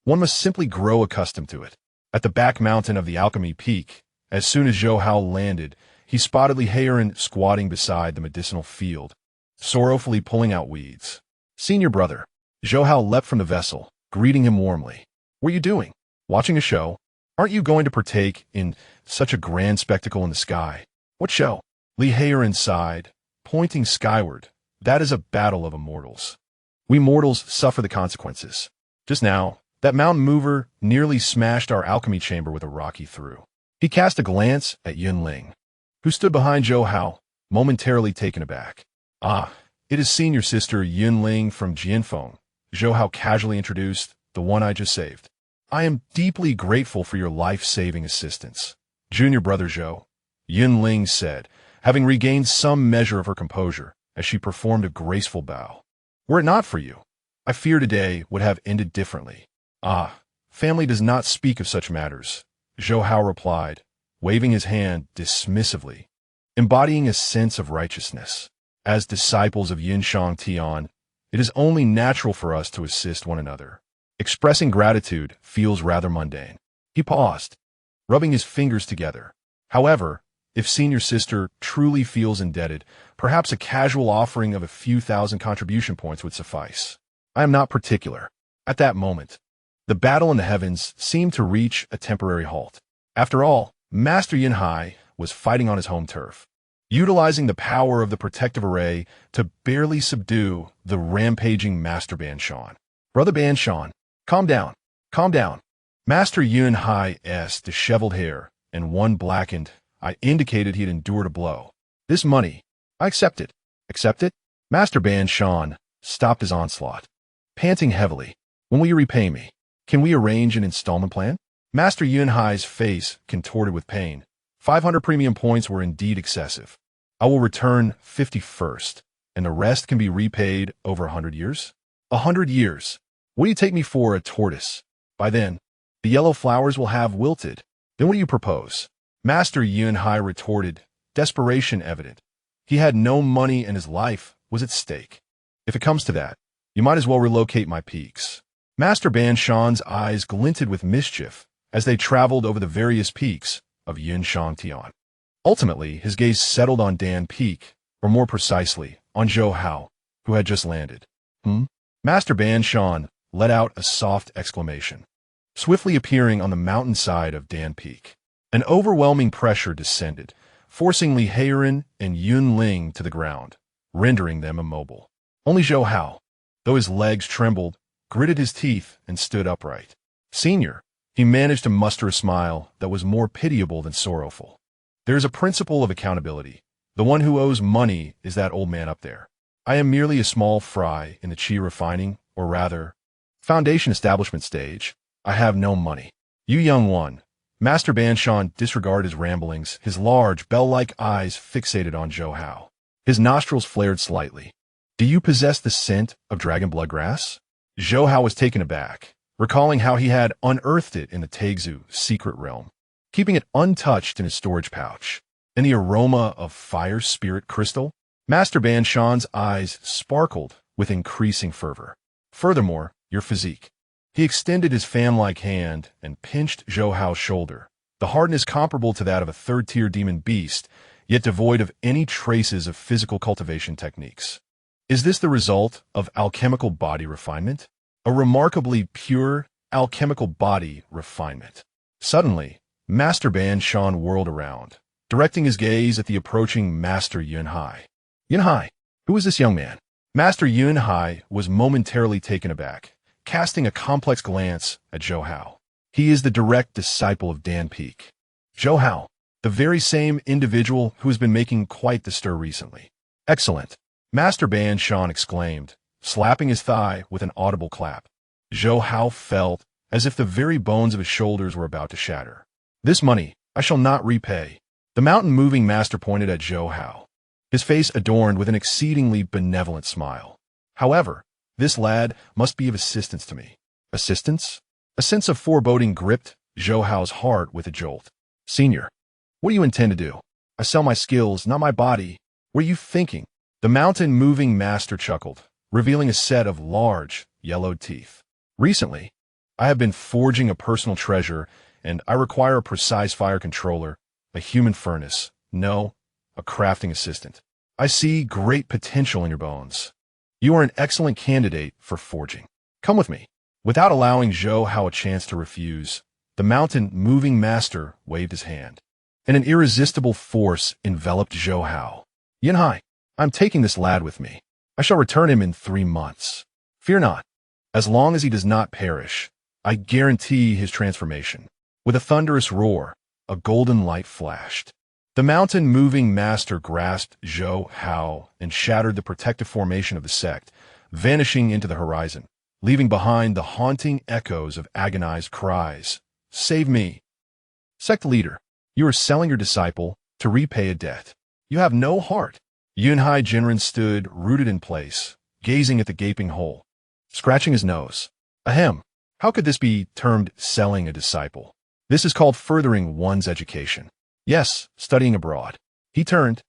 One must simply grow accustomed to it. At the back mountain of the Alchemy peak, as soon as Zhou Hao landed, he spotted Li Heiran squatting beside the medicinal field, sorrowfully pulling out weeds. Senior brother, Zhou Hao leapt from the vessel, greeting him warmly. What are you doing? Watching a show? Aren't you going to partake in such a grand spectacle in the sky? What show? Li Heiran sighed, pointing skyward. That is a battle of immortals. We mortals suffer the consequences. Just now, that mountain mover nearly smashed our alchemy chamber with a rock he threw. He cast a glance at Yunling, who stood behind Zhou Hao, momentarily taken aback. Ah, it is senior sister Yunling from Jianfeng, Zhou Hao casually introduced, the one I just saved. I am deeply grateful for your life-saving assistance. Junior brother Zhou, Yunling said, having regained some measure of her composure as she performed a graceful bow. Were it not for you, I fear today would have ended differently. Ah, family does not speak of such matters, Zhou Hao replied, waving his hand dismissively, embodying a sense of righteousness. As disciples of Shang Tian, it is only natural for us to assist one another. Expressing gratitude feels rather mundane. He paused, rubbing his fingers together. However, if senior sister truly feels indebted, perhaps a casual offering of a few thousand contribution points would suffice. I am not particular. At that moment, the battle in the heavens seemed to reach a temporary halt. After all, Master Yunhai was fighting on his home turf, utilizing the power of the protective array to barely subdue the rampaging Master Banshan. Brother Banshan, calm down, calm down. Master Yunhai's disheveled hair and one blackened eye indicated he had endured a blow. This money, I accept it. Accept it? Master Banshan stopped his onslaught, panting heavily. When will you repay me? Can we arrange an installment plan? Master Yunhai's face contorted with pain. 500 premium points were indeed excessive. I will return 50 first, and the rest can be repaid over 100 years? 100 years. What do you take me for, a tortoise? By then, the yellow flowers will have wilted. Then what do you propose? Master Yunhai retorted, desperation evident. He had no money and his life was at stake. If it comes to that, you might as well relocate my peaks. Master Ban Shan's eyes glinted with mischief as they traveled over the various peaks of Shang Tian. Ultimately, his gaze settled on Dan Peak, or more precisely, on Zhou Hao, who had just landed. Master Ban Shan let out a soft exclamation, swiftly appearing on the mountainside of Dan Peak. An overwhelming pressure descended, forcing Li Heiren and Yun Ling to the ground, rendering them immobile. Only Zhou Hao, though his legs trembled, gritted his teeth and stood upright. Senior, he managed to muster a smile that was more pitiable than sorrowful. There is a principle of accountability. The one who owes money is that old man up there. I am merely a small fry in the qi refining, or rather, foundation establishment stage. I have no money. You young one. Master Ban Shan disregarded his ramblings, his large, bell-like eyes fixated on Zhou Hao. His nostrils flared slightly. Do you possess the scent of dragon blood grass? Zhou Hao was taken aback, recalling how he had unearthed it in the Taixu secret realm, keeping it untouched in his storage pouch. And the aroma of fire spirit crystal? Master Ban Shan's eyes sparkled with increasing fervor. Furthermore, your physique. He extended his fan-like hand and pinched Zhou Hao's shoulder, the hardness comparable to that of a third-tier demon beast, yet devoid of any traces of physical cultivation techniques. Is this the result of alchemical body refinement? A remarkably pure alchemical body refinement. Suddenly, Master Ban Shan whirled around, directing his gaze at the approaching Master Yunhai. Yunhai, who is this young man? Master Yunhai was momentarily taken aback, casting a complex glance at Zhou Hao. He is the direct disciple of Dan Peak. Zhou Hao, the very same individual who has been making quite the stir recently. Excellent, Master Ban Shan exclaimed, slapping his thigh with an audible clap. Zhou Hao felt as if the very bones of his shoulders were about to shatter. This money I shall not repay. The mountain-moving master pointed at Zhou Hao, his face adorned with an exceedingly benevolent smile. However, this lad must be of assistance to me. Assistance? A sense of foreboding gripped Zhou Hao's heart with a jolt. Senior, what do you intend to do? I sell my skills, not my body. What are you thinking? The mountain-moving master chuckled, revealing a set of large, yellowed teeth. Recently, I have been forging a personal treasure, and I require a precise fire controller, a human furnace. No, a crafting assistant. I see great potential in your bones. You are an excellent candidate for forging. Come with me. Without allowing Zhou Hao a chance to refuse, the mountain-moving master waved his hand, and an irresistible force enveloped Zhou Hao. Yunhai, I'm taking this lad with me. I shall return him in 3 months. Fear not. As long as he does not perish, I guarantee his transformation. With a thunderous roar, a golden light flashed. The mountain-moving master grasped Zhou Hao and shattered the protective formation of the sect, vanishing into the horizon, leaving behind the haunting echoes of agonized cries. Save me! Sect leader, you are selling your disciple to repay a debt. You have no heart. Yunhai Jinren stood rooted in place, gazing at the gaping hole, scratching his nose. Ahem, how could this be termed selling a disciple? This is called furthering one's education. Yes, studying abroad. He turned,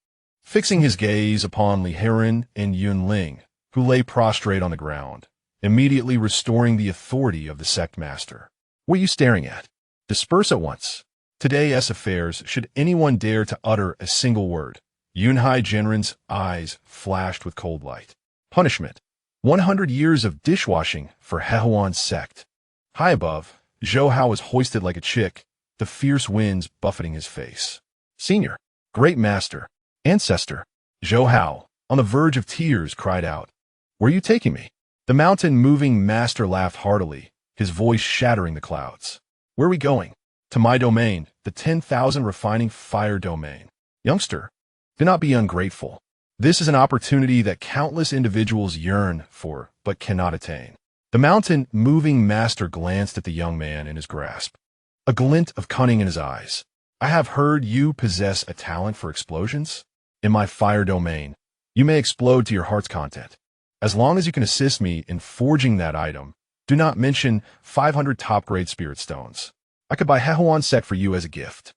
fixing his gaze upon Li Heiren and Yun Ling, who lay prostrate on the ground, immediately restoring the authority of the sect master. What are you staring at? Disperse at once. Today's affairs, should anyone dare to utter a single word. Yunhai Jinren's eyes flashed with cold light. Punishment. 100 years of dishwashing for Hehuan's sect. High above, Zhou Hao was hoisted like a chick, the fierce winds buffeting his face. Senior, great master, ancestor, Zhou Hao, on the verge of tears, cried out. Where are you taking me? The mountain-moving master laughed heartily, his voice shattering the clouds. Where are we going? To my domain, the 10,000 refining fire domain. Youngster, do not be ungrateful. This is an opportunity that countless individuals yearn for but cannot attain. The mountain-moving master glanced at the young man in his grasp. a glint of cunning in his eyes. I have heard you possess a talent for explosions. In my fire domain, you may explode to your heart's content. As long as you can assist me in forging that item, do not mention 500 top-grade spirit stones. I could buy Hehuan Sect for you as a gift.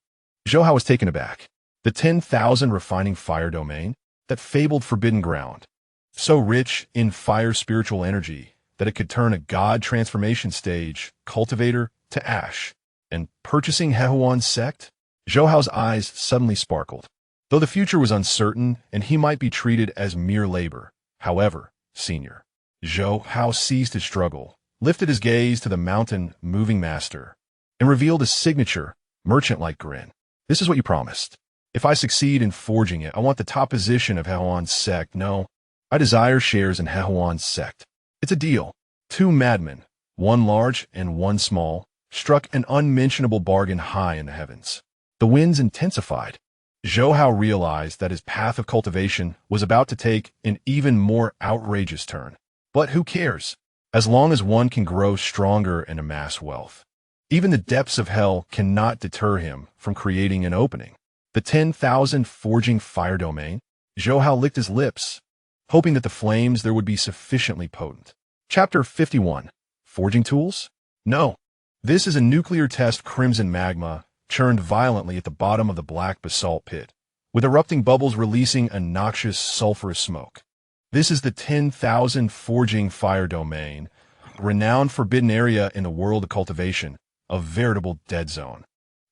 Zhou Hao was taken aback. The 10,000 refining fire domain, that fabled forbidden ground, so rich in fire spiritual energy that it could turn a god transformation stage cultivator to ash. And purchasing Hehuan Sect? Zhou Hao's eyes suddenly sparkled. Though the future was uncertain and he might be treated as mere labor, however, senior. Zhou Hao ceased his struggle, lifted his gaze to the mountain moving master, and revealed a signature, merchant-like grin. This is what you promised. If I succeed in forging it, I want the top position of Hehuan Sect. No, I desire shares in Hehuan Sect. It's a deal. Two madmen, one large and one small, struck an unmentionable bargain high in the heavens. The winds intensified. Zhou Hao realized that his path of cultivation was about to take an even more outrageous turn. But who cares? As long as one can grow stronger and amass wealth. Even the depths of hell cannot deter him from creating an opening. The 10,000 forging fire domain? Zhou Hao licked his lips, hoping that the flames there would be sufficiently potent. Chapter 51. Forging tools? No. This is a nuclear test crimson magma churned violently at the bottom of the black basalt pit, with erupting bubbles releasing a noxious sulfurous smoke. This is the 10,000 forging fire domain, renowned forbidden area in the world of cultivation, a veritable dead zone.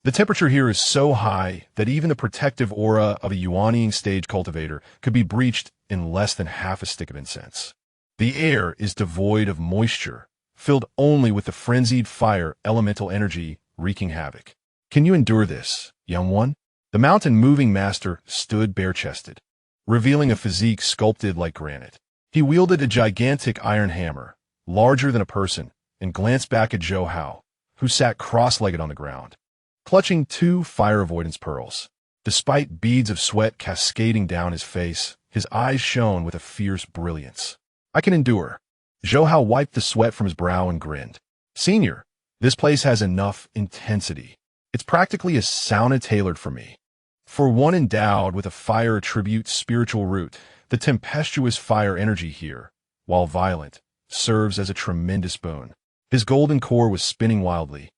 The temperature here is so high that even the protective aura of a Yuaniing stage cultivator could be breached in less than half a stick of incense. The air is devoid of moisture, filled only with the frenzied fire elemental energy wreaking havoc. Can you endure this, young one? The mountain-moving master stood bare-chested, revealing a physique sculpted like granite. He wielded a gigantic iron hammer, larger than a person, and glanced back at Zhou Hao, who sat cross-legged on the ground, clutching two fire avoidance pearls. Despite beads of sweat cascading down his face, his eyes shone with a fierce brilliance. I can endure. Zhou Hao wiped the sweat from his brow and grinned. Senior, this place has enough intensity. It's practically a sauna tailored for me. For one endowed with a fire attribute spiritual root, the tempestuous fire energy here, while violent, serves as a tremendous boon. His golden core was spinning wildly,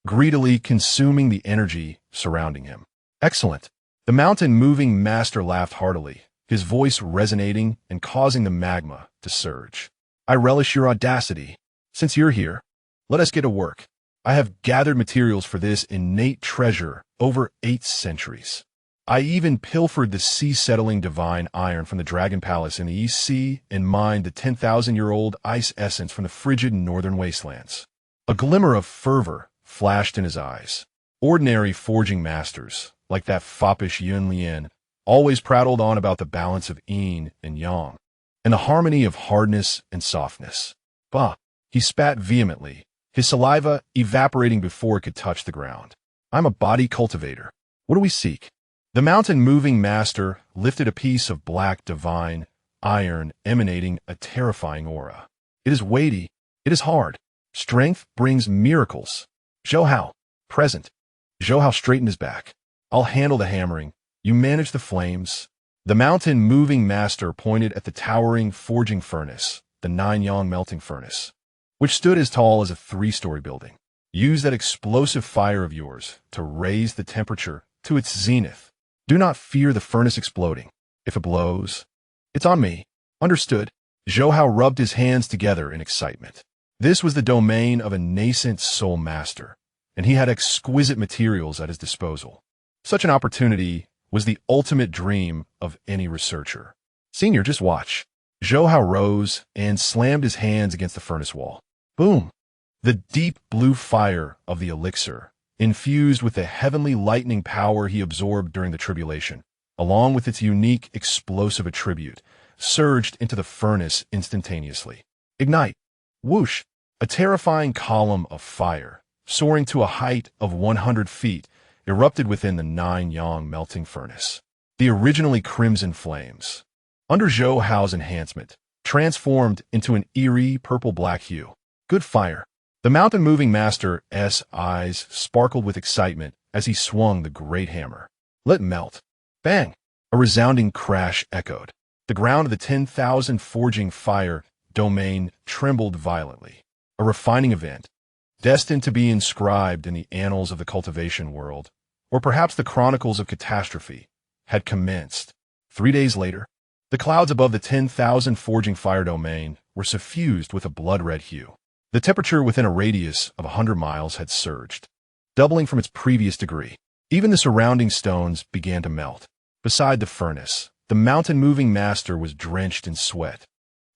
greedily consuming the energy surrounding him. Excellent. The mountain-moving master laughed heartily, his voice resonating and causing the magma to surge. I relish your audacity. Since you're here, let us get to work. I have gathered materials for this innate treasure over 8 centuries. I even pilfered the sea-settling divine iron from the Dragon Palace in the East Sea and mined the 10,000-year-old ice essence from the frigid northern wastelands. A glimmer of fervor flashed in his eyes. Ordinary forging masters, like that foppish Yun Lian, always prattled on about the balance of yin and yang, and the harmony of hardness and softness. Bah! He spat vehemently, his saliva evaporating before it could touch the ground. I'm a body cultivator. What do we seek? The mountain-moving master lifted a piece of black divine iron emanating a terrifying aura. It is weighty. It is hard. Strength brings miracles. Zhou Hao, present. Zhou Hao straightened his back. I'll handle the hammering. You manage the flames. The mountain-moving master pointed at the towering forging furnace, the 9-yang melting furnace, which stood as tall as a 3-story building. Use that explosive fire of yours to raise the temperature to its zenith. Do not fear the furnace exploding. If it blows, it's on me. Understood? Zhou Hao rubbed his hands together in excitement. This was the domain of a nascent soul master, and he had exquisite materials at his disposal. Such an opportunity was the ultimate dream of any researcher. Senior, just watch. Zhou Hao rose and slammed his hands against the furnace wall. Boom! The deep blue fire of the elixir, infused with the heavenly lightning power he absorbed during the tribulation, along with its unique explosive attribute, surged into the furnace instantaneously. Ignite! Whoosh! A terrifying column of fire, soaring to a height of 100 feet, erupted within the 9-yang melting furnace. The originally crimson flames, under Zhou Hao's enhancement, transformed into an eerie purple-black hue. Good fire. The mountain-moving master's eyes sparkled with excitement as he swung the great hammer. Let it melt. Bang! A resounding crash echoed. The ground of the 10,000 forging fire domain trembled violently. A refining event, destined to be inscribed in the annals of the cultivation world, or perhaps the chronicles of catastrophe, had commenced. 3 days later, the clouds above the 10,000 forging fire domain were suffused with a blood-red hue. The temperature within a radius of 100 miles had surged, doubling from its previous degree. Even the surrounding stones began to melt. Beside the furnace, the mountain-moving master was drenched in sweat,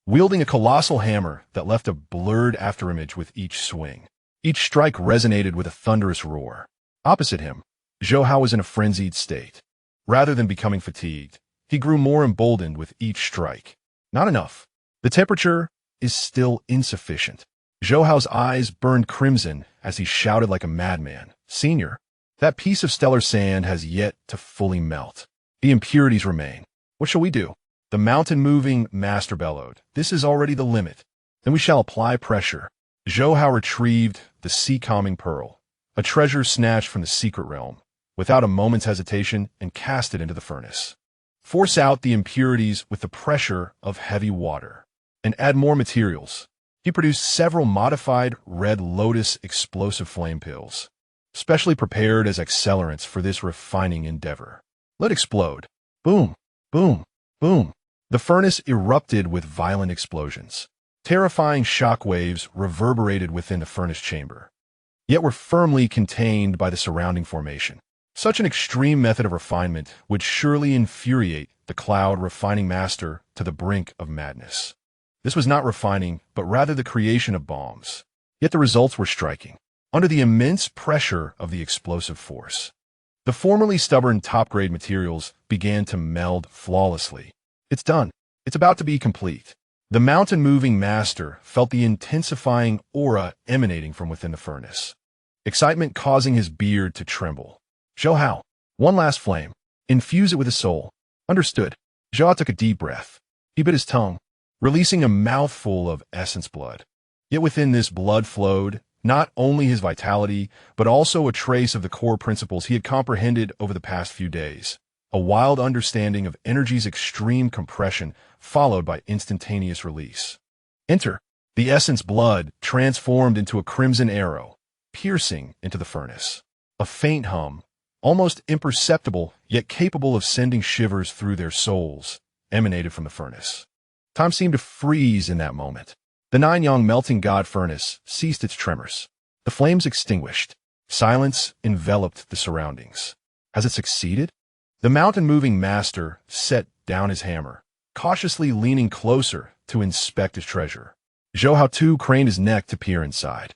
wielding a colossal hammer that left a blurred afterimage with each swing. Each strike resonated with a thunderous roar. Opposite him, Zhou Hao was in a frenzied state. Rather than becoming fatigued, he grew more emboldened with each strike. Not enough. The temperature is still insufficient. Zhou Hao's eyes burned crimson as he shouted like a madman. Senior, that piece of stellar sand has yet to fully melt. The impurities remain. What shall we do? The mountain-moving master bellowed. This is already the limit. Then we shall apply pressure. Zhou Hao retrieved the sea-calming pearl, a treasure snatched from the secret realm, without a moment's hesitation, and cast it into the furnace. Force out the impurities with the pressure of heavy water, and add more materials. He produced several modified red lotus explosive flame pills, specially prepared as accelerants for this refining endeavor. Let explode. Boom, boom, boom. The furnace erupted with violent explosions. Terrifying shock waves reverberated within the furnace chamber, yet were firmly contained by the surrounding formation. Such an extreme method of refinement would surely infuriate the cloud refining master to the brink of madness. This was not refining, but rather the creation of bombs. Yet the results were striking. Under the immense pressure of the explosive force, the formerly stubborn top-grade materials began to meld flawlessly. It's done. It's about to be complete. The mountain-moving master felt the intensifying aura emanating from within the furnace, excitement causing his beard to tremble. Zhou Hao, one last flame. Infuse it with his soul. Understood. Zhou Hao took a deep breath. He bit his tongue, releasing a mouthful of essence blood. Yet within this blood flowed not only his vitality, but also a trace of the core principles he had comprehended over the past few days. A wild understanding of energy's extreme compression followed by instantaneous release. Enter. The essence blood transformed into a crimson arrow, piercing into the furnace. A faint hum, almost imperceptible yet capable of sending shivers through their souls, emanated from the furnace. Time seemed to freeze in that moment. The nine-yang melting god furnace ceased its tremors. The flames extinguished. Silence enveloped the surroundings. Has it succeeded? The mountain-moving master set down his hammer, cautiously leaning closer to inspect his treasure. Zhou Hao too craned his neck to peer inside.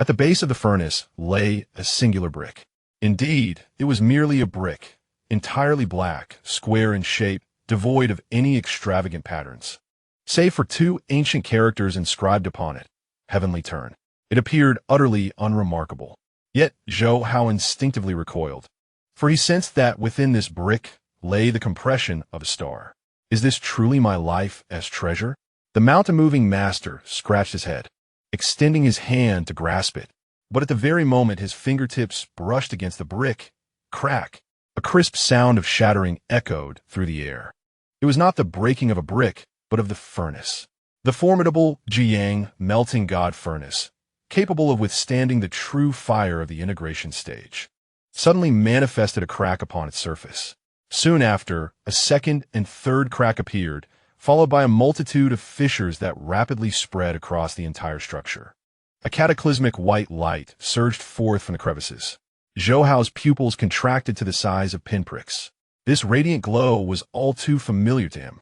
At the base of the furnace lay a singular brick. Indeed, it was merely a brick, entirely black, square in shape, devoid of any extravagant patterns. Save for 2 ancient characters inscribed upon it, heavenly turn. It appeared utterly unremarkable. Yet Zhou Hao instinctively recoiled, for he sensed that within this brick lay the compression of a star. Is this truly my life as treasure? The mountain-moving master scratched his head, extending his hand to grasp it. But at the very moment his fingertips brushed against the brick, crack, a crisp sound of shattering echoed through the air. It was not the breaking of a brick, but of the furnace. The formidable Jiang melting god furnace, capable of withstanding the true fire of the integration stage, suddenly manifested a crack upon its surface. Soon after, a second and third crack appeared, followed by a multitude of fissures that rapidly spread across the entire structure. A cataclysmic white light surged forth from the crevices. Zhou Hao's pupils contracted to the size of pinpricks. This radiant glow was all too familiar to him.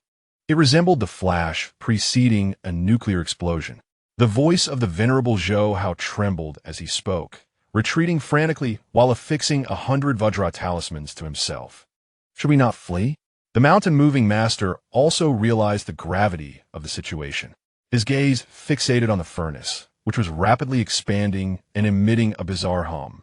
It resembled the flash preceding a nuclear explosion. The voice of the venerable Zhou Hao trembled as he spoke, retreating frantically while affixing 100 Vajra talismans to himself. Should we not flee? The mountain-moving master also realized the gravity of the situation. His gaze fixated on the furnace, which was rapidly expanding and emitting a bizarre hum.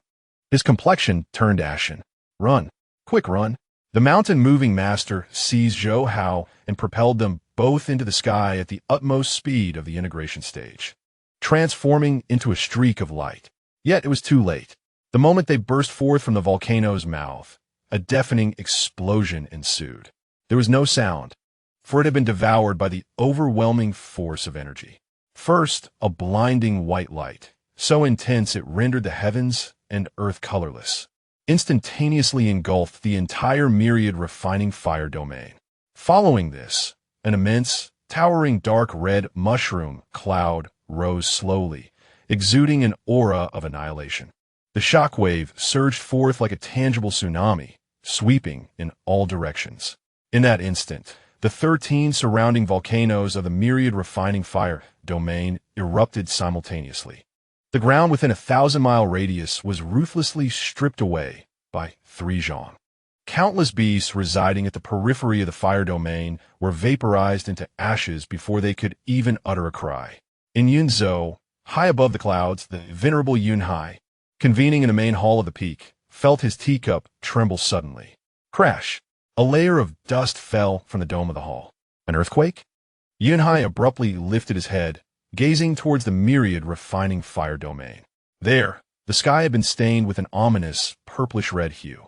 His complexion turned ashen. Run. Quick run. The mountain-moving master seized Zhou Hao and propelled them both into the sky at the utmost speed of the integration stage. transforming into a streak of light. Yet it was too late. The moment they burst forth from the volcano's mouth, a deafening explosion ensued. There was no sound, for it had been devoured by the overwhelming force of energy. First, a blinding white light, so intense it rendered the heavens and earth colorless, instantaneously engulfed the entire myriad refining fire domain. Following this, an immense, towering dark red mushroom cloud rose slowly, exuding an aura of annihilation. The shockwave surged forth like a tangible tsunami, sweeping in all directions. In that instant, the 13 surrounding volcanoes of the myriad refining fire domain erupted simultaneously. The ground within a 1,000-mile radius was ruthlessly stripped away by 3 zhang. Countless beasts residing at the periphery of the fire domain were vaporized into ashes before they could even utter a cry. In Yunzhou, high above the clouds, the venerable Yunhai, convening in the main hall of the peak, felt his teacup tremble suddenly. Crash! A layer of dust fell from the dome of the hall. An earthquake? Yunhai abruptly lifted his head, gazing towards the myriad refining fire domain. There, the sky had been stained with an ominous, purplish-red hue.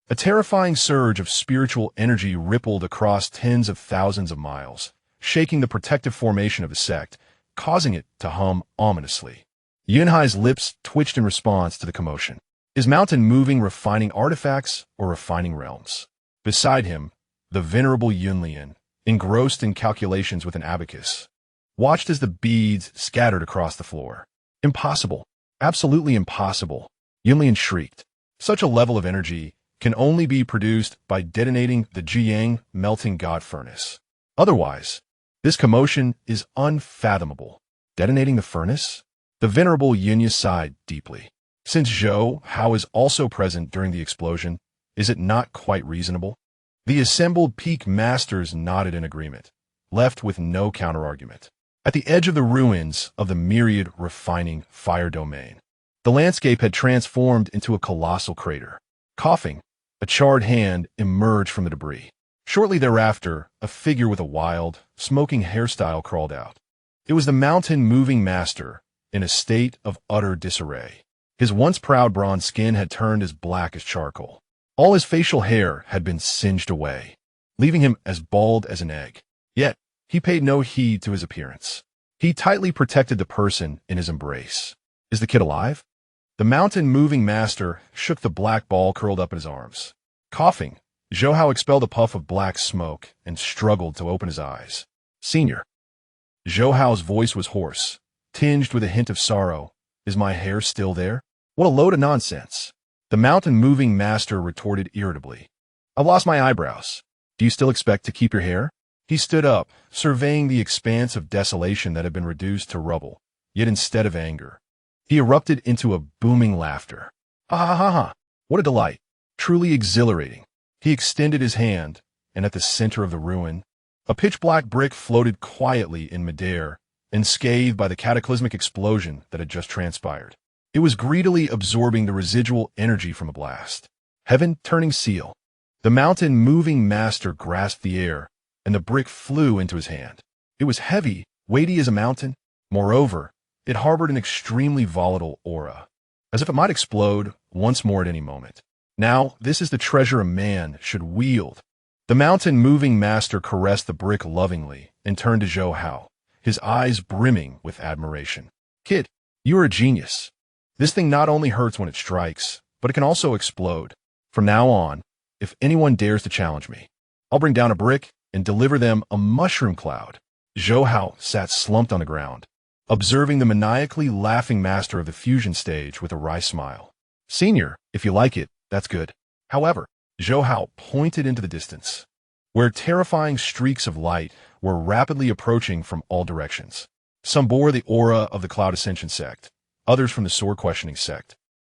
A terrifying surge of spiritual energy rippled across tens of thousands of miles, shaking the protective formation of the sect, causing it to hum ominously. Yunhai's lips twitched in response to the commotion. Is mountain moving refining artifacts or refining realms? Beside him, the venerable Yunlian, engrossed in calculations with an abacus, watched as the beads scattered across the floor. Impossible. Absolutely impossible. Yunlian shrieked. Such a level of energy can only be produced by detonating the Jiang melting god furnace. Otherwise, this commotion is unfathomable. Detonating the furnace? The venerable Yunya sighed deeply. Since Zhou Hao is also present during the explosion, is it not quite reasonable? The assembled peak masters nodded in agreement, left with no counterargument. At the edge of the ruins of the myriad refining fire domain, the landscape had transformed into a colossal crater. Coughing, a charred hand emerged from the debris. Shortly thereafter, a figure with a wild, smoking hairstyle crawled out. It was the mountain-moving master, in a state of utter disarray. His once proud bronze skin had turned as black as charcoal. All his facial hair had been singed away, leaving him as bald as an egg. Yet, he paid no heed to his appearance. He tightly protected the person in his embrace. Is the kid alive? The mountain-moving master shook the black ball curled up in his arms. Coughing, Zhou Hao expelled a puff of black smoke and struggled to open his eyes. Senior. Zhou Hao's voice was hoarse, tinged with a hint of sorrow. Is my hair still there? What a load of nonsense. The mountain-moving master retorted irritably. I've lost my eyebrows. Do you still expect to keep your hair? He stood up, surveying the expanse of desolation that had been reduced to rubble. Yet instead of anger, he erupted into a booming laughter. Ha ha ha ha! What a delight! Truly exhilarating. He extended his hand, and at the center of the ruin, a pitch-black brick floated quietly in midair, unscathed by the cataclysmic explosion that had just transpired. It was greedily absorbing the residual energy from a blast. Heaven-turning seal. The mountain-moving master grasped the air, and the brick flew into his hand. It was heavy, weighty as a mountain. Moreover, it harbored an extremely volatile aura, as if it might explode once more at any moment. Now, this is the treasure a man should wield. The mountain-moving master caressed the brick lovingly and turned to Zhou Hao, his eyes brimming with admiration. Kid, you are a genius. This thing not only hurts when it strikes, but it can also explode. From now on, if anyone dares to challenge me, I'll bring down a brick and deliver them a mushroom cloud. Zhou Hao sat slumped on the ground, observing the maniacally laughing master of the fusion stage with a wry smile. Senior, if you like it, that's good. However, Zhou Hao pointed into the distance, where terrifying streaks of light were rapidly approaching from all directions. Some bore the aura of the Cloud Ascension sect, others from the Sword Questioning sect,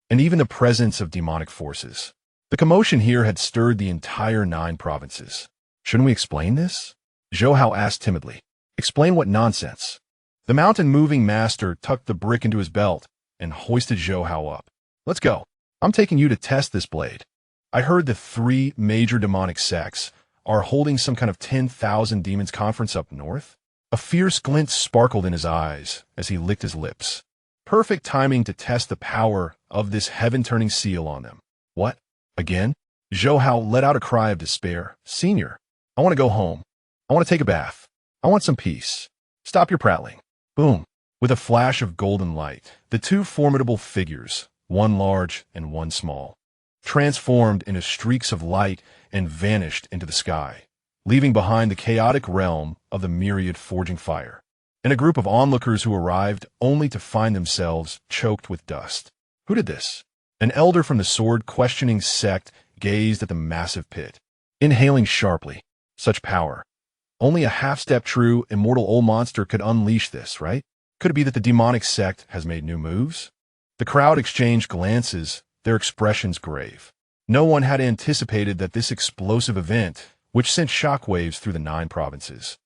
and even the presence of demonic forces. The commotion here had stirred the entire 9 provinces. Shouldn't we explain this? Zhou Hao asked timidly. Explain what nonsense? The mountain-moving master tucked the brick into his belt and hoisted Zhou Hao up. Let's go. I'm taking you to test this blade. I heard the 3 major demonic sects are holding some kind of 10,000 demons conference up north. A fierce glint sparkled in his eyes as he licked his lips. Perfect timing to test the power of this heaven-turning seal on them. What? Again? Zhou Hao let out a cry of despair. Senior, I want to go home. I want to take a bath. I want some peace. Stop your prattling. Boom. With a flash of golden light, the two formidable figures, one large and one small, transformed into streaks of light and vanished into the sky, leaving behind the chaotic realm of the myriad forging fire, and a group of onlookers who arrived only to find themselves choked with dust. Who did this? An elder from the sword-questioning sect gazed at the massive pit, inhaling sharply. Such power. Only a half-step true, immortal old monster could unleash this, right? Could it be that the demonic sect has made new moves? The crowd exchanged glances, their expressions grave. No one had anticipated that this explosive event, which sent shockwaves through the 9 provinces,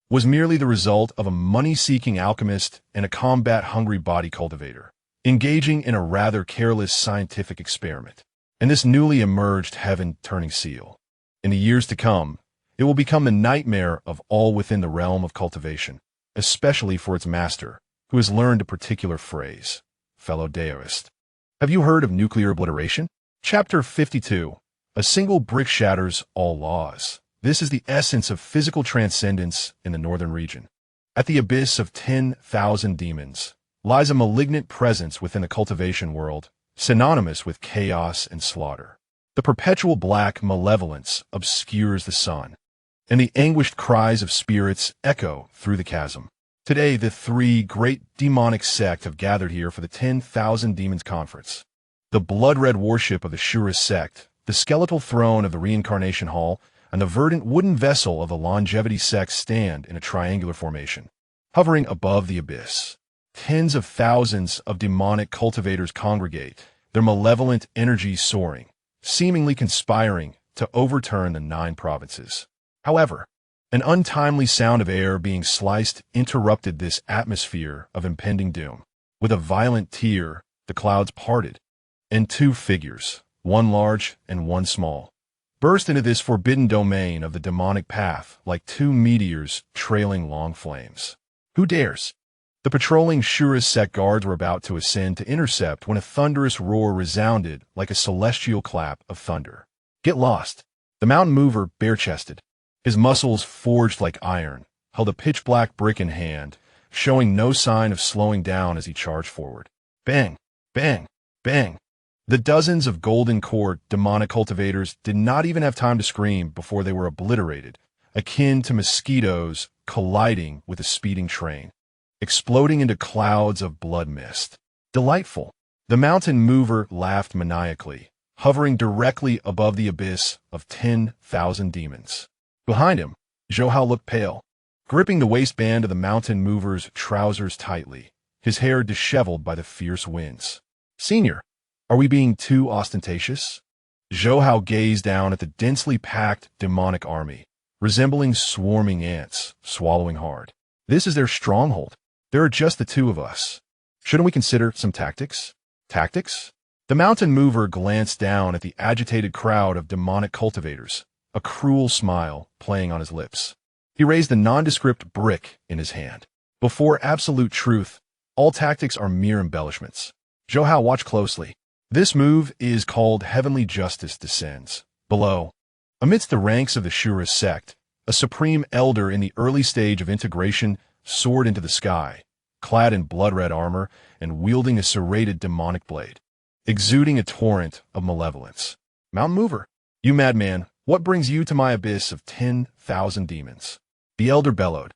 was merely the result of a money-seeking alchemist and a combat-hungry body cultivator, engaging in a rather careless scientific experiment. And this newly emerged heaven-turning seal, in the years to come, it will become the nightmare of all within the realm of cultivation, especially for its master, who has learned a particular phrase, fellow Daoist. Have you heard of nuclear obliteration? Chapter 52. A single brick shatters all laws. This is the essence of physical transcendence in the northern region. At the abyss of 10,000 demons lies a malignant presence within the cultivation world, synonymous with chaos and slaughter. The perpetual black malevolence obscures the sun, and the anguished cries of spirits echo through the chasm. Today, the 3 great demonic sects have gathered here for the 10,000 Demons Conference. The blood-red worship of the Shurist sect, the skeletal throne of the Reincarnation Hall, and the verdant wooden vessel of the Longevity sect stand in a triangular formation, hovering above the abyss. Tens of thousands of demonic cultivators congregate, their malevolent energy soaring, seemingly conspiring to overturn the 9 provinces. However, an untimely sound of air being sliced interrupted this atmosphere of impending doom. With a violent tear, the clouds parted, and 2 figures, one large and one small, burst into this forbidden domain of the demonic path like 2 meteors trailing long flames. Who dares? The patrolling Shurist sect guards were about to ascend to intercept when a thunderous roar resounded like a celestial clap of thunder. Get lost. The mountain mover, bare-chested, his muscles forged like iron, held a pitch-black brick in hand, showing no sign of slowing down as he charged forward. Bang! Bang! Bang! The dozens of golden-cored demonic cultivators did not even have time to scream before they were obliterated, akin to mosquitoes colliding with a speeding train, exploding into clouds of blood mist. Delightful! The mountain mover laughed maniacally, hovering directly above the abyss of 10,000 demons. Behind him, Zhou Hao looked pale, gripping the waistband of the mountain mover's trousers tightly, his hair disheveled by the fierce winds. Senior, are we being too ostentatious? Zhou Hao gazed down at the densely packed demonic army, resembling swarming ants, swallowing hard. This is their stronghold. There are just the 2 of us. Shouldn't we consider some tactics? Tactics? The mountain mover glanced down at the agitated crowd of demonic cultivators, a cruel smile playing on his lips. He raised the nondescript brick in his hand. Before absolute truth, all tactics are mere embellishments. Zhou Hao watched closely. This move is called Heavenly Justice Descends. Below, amidst the ranks of the Shurist sect, a supreme elder in the early stage of integration soared into the sky, clad in blood-red armor and wielding a serrated demonic blade, exuding a torrent of malevolence. Mountain mover, you madman, what brings you to my abyss of 10,000 demons? The elder bellowed.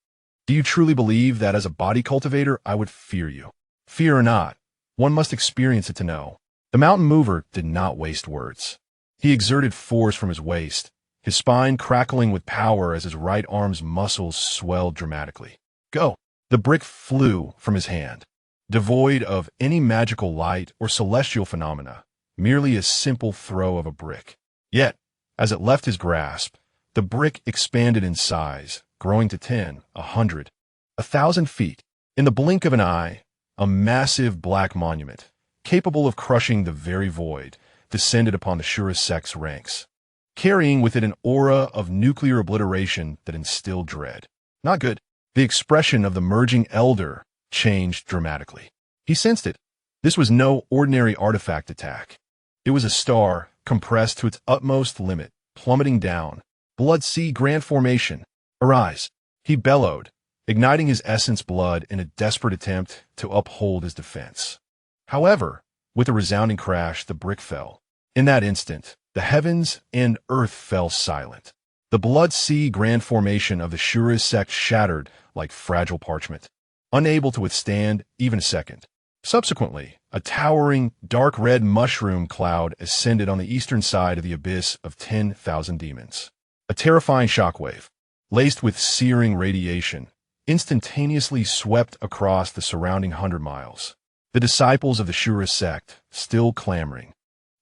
Do you truly believe that as a body cultivator I would fear you? Fear or not, one must experience it to know. The mountain mover did not waste words. He exerted force from his waist, his spine crackling with power as his right arm's muscles swelled dramatically. Go! The brick flew from his hand, devoid of any magical light or celestial phenomena, merely a simple throw of a brick. Yet, as it left his grasp, the brick expanded in size, growing to 10, 100, 1,000 feet. In the blink of an eye, a massive black monument, capable of crushing the very void, descended upon the Shurist sect's ranks, carrying with it an aura of nuclear obliteration that instilled dread. Not good. The expression of the merging elder changed dramatically. He sensed it. This was no ordinary artifact attack. It was a star compressed to its utmost limit, plummeting down. Blood Sea Grand Formation. Arise, he bellowed, igniting his essence blood in a desperate attempt to uphold his defense. However, with a resounding crash, the brick fell. In that instant, the heavens and earth fell silent. The Blood Sea Grand Formation of the Shura's sect shattered like fragile parchment, unable to withstand even a second. Subsequently, a towering, dark red mushroom cloud ascended on the eastern side of the abyss of 10,000 demons. A terrifying shockwave, laced with searing radiation, instantaneously swept across the surrounding 100 miles. The disciples of the Shura sect, still clamoring,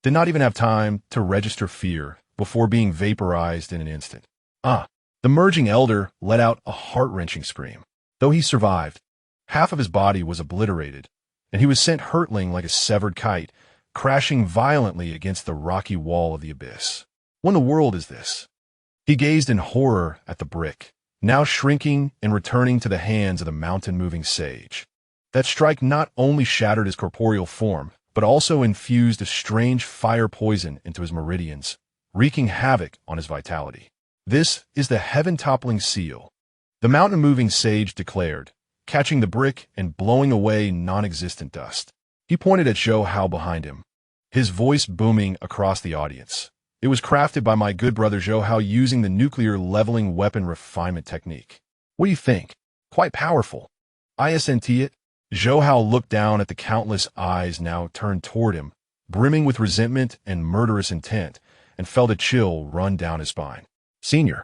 did not even have time to register fear before being vaporized in an instant. The merging elder let out a heart-wrenching scream. Though he survived, half of his body was obliterated, and he was sent hurtling like a severed kite, crashing violently against the rocky wall of the abyss. What in the world is this? He gazed in horror at the brick, now shrinking and returning to the hands of the mountain-moving sage. That strike not only shattered his corporeal form, but also infused a strange fire poison into his meridians, wreaking havoc on his vitality. This is the heaven-toppling seal, the mountain-moving sage declared, catching the brick and blowing away non-existent dust. He pointed at Zhou Hao behind him, his voice booming across the audience. It was crafted by my good brother Zhou Hao using the nuclear leveling weapon refinement technique. What do you think? Quite powerful. Isn't it? Zhou Hao looked down at the countless eyes now turned toward him, brimming with resentment and murderous intent, and felt a chill run down his spine. Senior,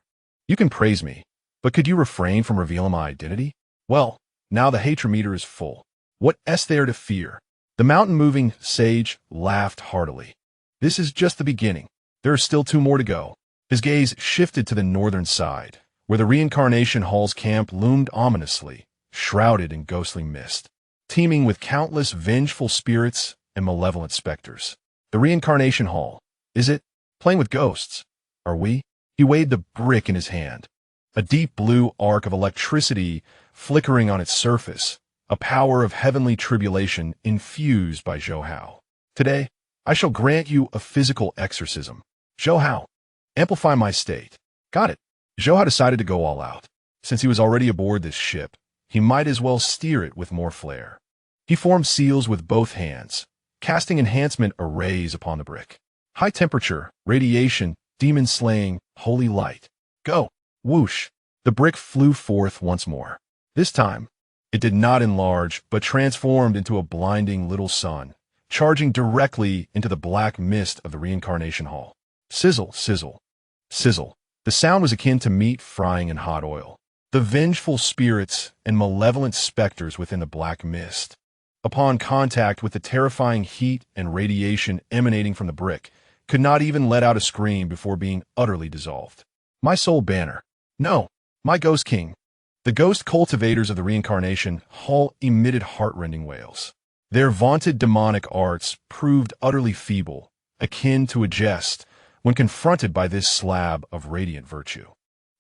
you can praise me, but could you refrain from revealing my identity? Well, now the hatred meter is full. What is there to fear? The mountain-moving sage laughed heartily. This is just the beginning. There are still 2 more to go. His gaze shifted to the northern side, where the reincarnation hall's camp loomed ominously, shrouded in ghostly mist, teeming with countless vengeful spirits and malevolent specters. The reincarnation hall. Is it? Playing with ghosts. Are we? He weighed the brick in his hand. A deep blue arc of electricity flickering on its surface, a power of heavenly tribulation infused by Zhou Hao. Today, I shall grant you a physical exorcism. Zhou Hao, amplify my state. Got it. Zhou Hao decided to go all out. Since he was already aboard this ship, he might as well steer it with more flair. He formed seals with both hands, casting enhancement arrays upon the brick. High temperature, radiation, demon slaying, holy light. Go. Whoosh. The brick flew forth once more. This time, it did not enlarge, but transformed into a blinding little sun, charging directly into the black mist of the reincarnation hall. Sizzle, sizzle, sizzle. The sound was akin to meat frying in hot oil. The vengeful spirits and malevolent specters within the black mist, upon contact with the terrifying heat and radiation emanating from the brick, could not even let out a scream before being utterly dissolved. My soul banner. No, my ghost king. The ghost cultivators of the reincarnation hall emitted heart-rending wails. Their vaunted demonic arts proved utterly feeble, akin to a jest, when confronted by this slab of radiant virtue.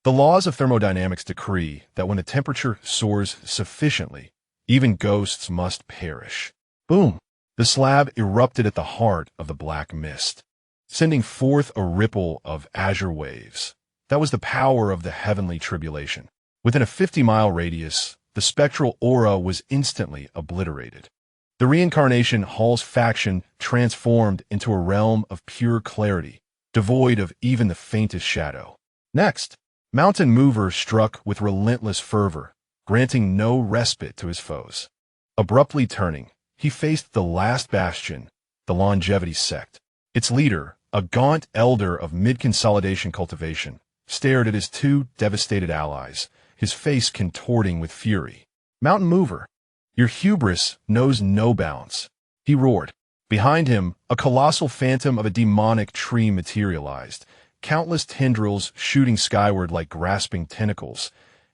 The laws of thermodynamics decree that when the temperature soars sufficiently, even ghosts must perish. Boom! The slab erupted at the heart of the black mist, sending forth a ripple of azure waves. That was the power of the heavenly tribulation. Within a 50-mile radius, the spectral aura was instantly obliterated. The reincarnation hall's faction transformed into a realm of pure clarity, devoid of even the faintest shadow. Next, Mountain Mover struck with relentless fervor, granting no respite to his foes. Abruptly turning, he faced the last bastion, the Longevity sect. Its leader, a gaunt elder of mid-consolidation cultivation, stared at his 2 devastated allies, his face contorting with fury. Mountain Mover, your hubris knows no bounds, he roared. Behind him, a colossal phantom of a demonic tree materialized, countless tendrils shooting skyward like grasping tentacles,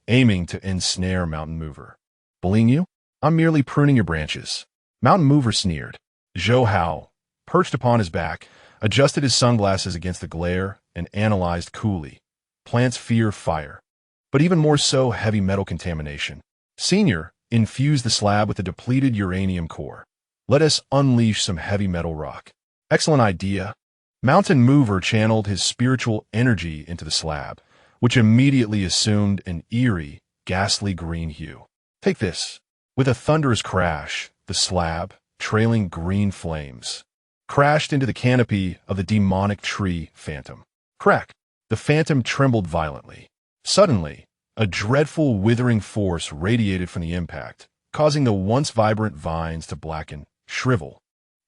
aiming to ensnare Mountain Mover. Bullying you? I'm merely pruning your branches. Mountain Mover sneered. Zhou Hao, perched upon his back, adjusted his sunglasses against the glare and analyzed coolly. Plants fear fire. but even more so heavy metal contamination. Senior, infuse the slab with a depleted uranium core. Let us unleash some heavy metal rock. Excellent idea. Mountain Mover channeled his spiritual energy into the slab, which immediately assumed an eerie, ghastly green hue. Take this. With a thunderous crash, the slab, trailing green flames, crashed into the canopy of the demonic tree phantom. Crack! The phantom trembled violently. Suddenly, a dreadful withering force radiated from the impact, causing the once vibrant vines to blacken, shrivel,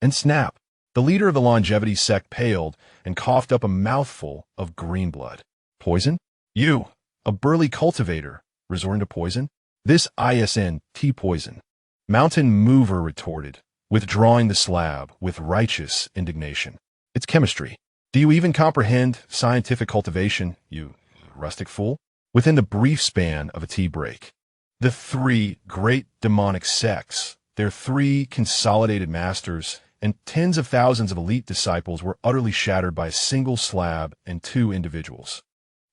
and snap. The leader of the longevity sect paled and coughed up a mouthful of green blood. Poison? You, a burly cultivator, resorting to poison? This ISNT poison. Mountain Mover retorted, withdrawing the slab with righteous indignation. It's chemistry. Do you even comprehend scientific cultivation, you rustic fool? Within the brief span of a tea break, the three great demonic sects, their three consolidated masters, and tens of thousands of elite disciples were utterly shattered by a single slab and two individuals.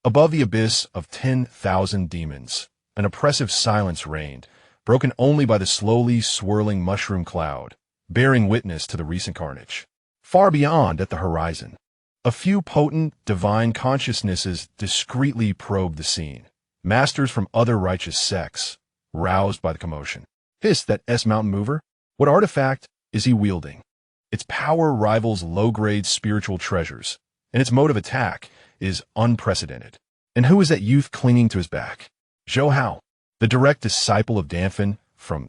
Above the abyss of 10,000 demons, an oppressive silence reigned, broken only by the slowly swirling mushroom cloud, bearing witness to the recent carnage. Far beyond, at the horizon, a few potent, divine consciousnesses discreetly probed the scene. Masters from other righteous sects, roused by the commotion. Hissed that Mountain Mover? What artifact is he wielding? Its power rivals low-grade spiritual treasures, and its mode of attack is unprecedented. And who is that youth clinging to his back? Zhou Hao, the direct disciple of Danfeng from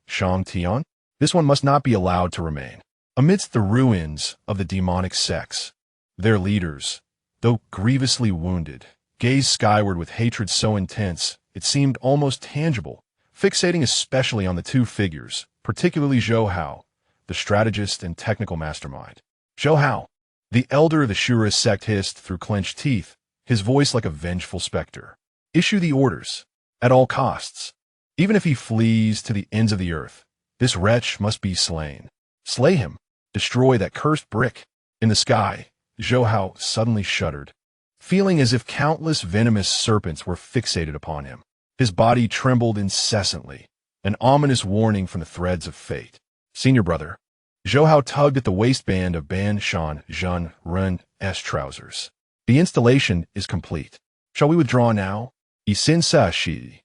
Shang Tian? This one must not be allowed to remain. Amidst the ruins of the demonic sects, their leaders, though grievously wounded, gazed skyward with hatred so intense it seemed almost tangible, fixating especially on the two figures, particularly Zhou Hao, the strategist and technical mastermind. Zhou Hao, the elder of the Shura sect, hissed through clenched teeth, his voice like a vengeful specter. Issue the orders, at all costs. Even if he flees to the ends of the earth, this wretch must be slain. Slay him. Destroy that cursed brick. In the sky, Zhou Hao suddenly shuddered, feeling as if countless venomous serpents were fixated upon him. His body trembled incessantly, an ominous warning from the threads of fate. Senior brother. Zhou Hao tugged at the waistband of Ban Shan Zhen Ren's trousers. The installation is complete. Shall we withdraw now? Shi.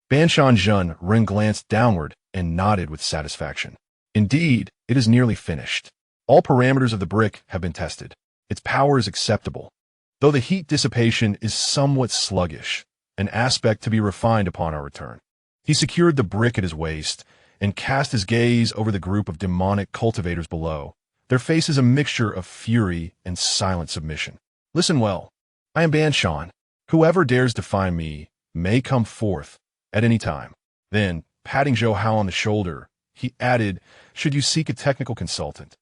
Ban Shan Zhen Ren glanced downward and nodded with satisfaction. Indeed, it is nearly finished. All parameters of the brick have been tested. Its power is acceptable, though the heat dissipation is somewhat sluggish, an aspect to be refined upon our return. He secured the brick at his waist and cast his gaze over the group of demonic cultivators below, their faces a mixture of fury and silent submission. Listen well. I am Ban Shan. Whoever dares defy me may come forth at any time. Then, patting Zhou Hao on the shoulder, he added, should you seek a technical consultant,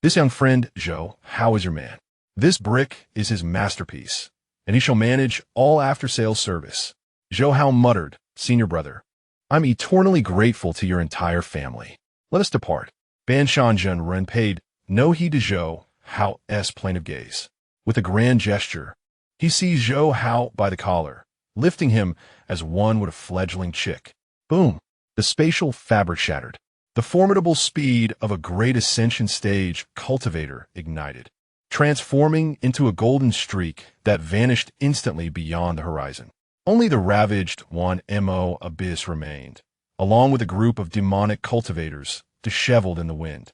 this young friend, Zhou Hao, is your man. This brick is his masterpiece, and he shall manage all after-sales service. Zhou Hao muttered, Senior brother, I'm eternally grateful to your entire family. Let us depart. Ban Shan Zhen Ren paid no heed to Zhou Hao's plaintive gaze. With a grand gesture, he seized Zhou Hao by the collar, lifting him as one would a fledgling chick. Boom! The spatial fabric shattered. The formidable speed of a great ascension stage cultivator ignited, transforming into a golden streak that vanished instantly beyond the horizon. Only the ravaged 1mo abyss remained, along with a group of demonic cultivators disheveled in the wind.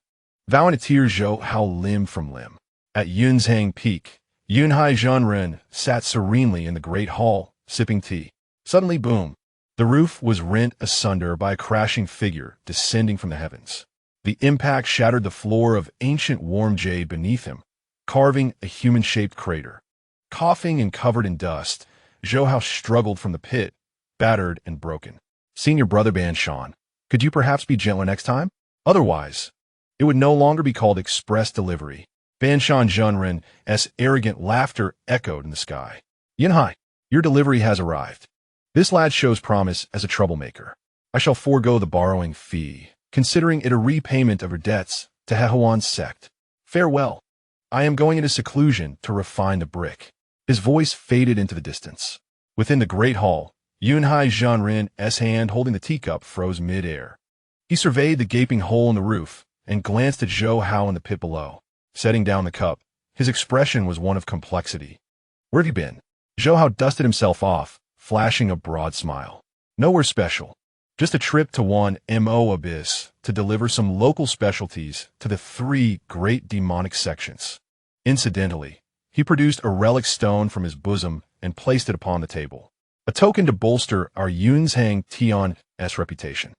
Vowing to tear Zhou Hao limb from limb. At Yunzhang Peak, Yunhai Zhenren sat serenely in the great hall, sipping tea. Suddenly, boom! The roof was rent asunder by a crashing figure descending from the heavens. The impact shattered the floor of ancient warm jade beneath him, carving a human-shaped crater. Coughing and covered in dust, Zhou Hao struggled from the pit, battered and broken. Senior brother Ban Shan, could you perhaps be gentler next time? Otherwise, it would no longer be called express delivery. Ban Shan Zhenren's arrogant laughter echoed in the sky. Yunhai, your delivery has arrived. This lad shows promise as a troublemaker. I shall forego the borrowing fee, considering it a repayment of her debts to Hehuan's sect. Farewell. I am going into seclusion to refine the brick. His voice faded into the distance. Within the great hall, Yunhai Zhanren's hand holding the teacup froze mid-air. He surveyed the gaping hole in the roof and glanced at Zhou Hao in the pit below. Setting down the cup, his expression was one of complexity. "Where have you been?" Zhou Hao dusted himself off, flashing a broad smile. "Nowhere special. Just a trip to one Mo abyss to deliver some local specialties to the 3 great demonic sections." Incidentally, he produced a relic stone from his bosom and placed it upon the table, a token to bolster our Shang Tian's reputation.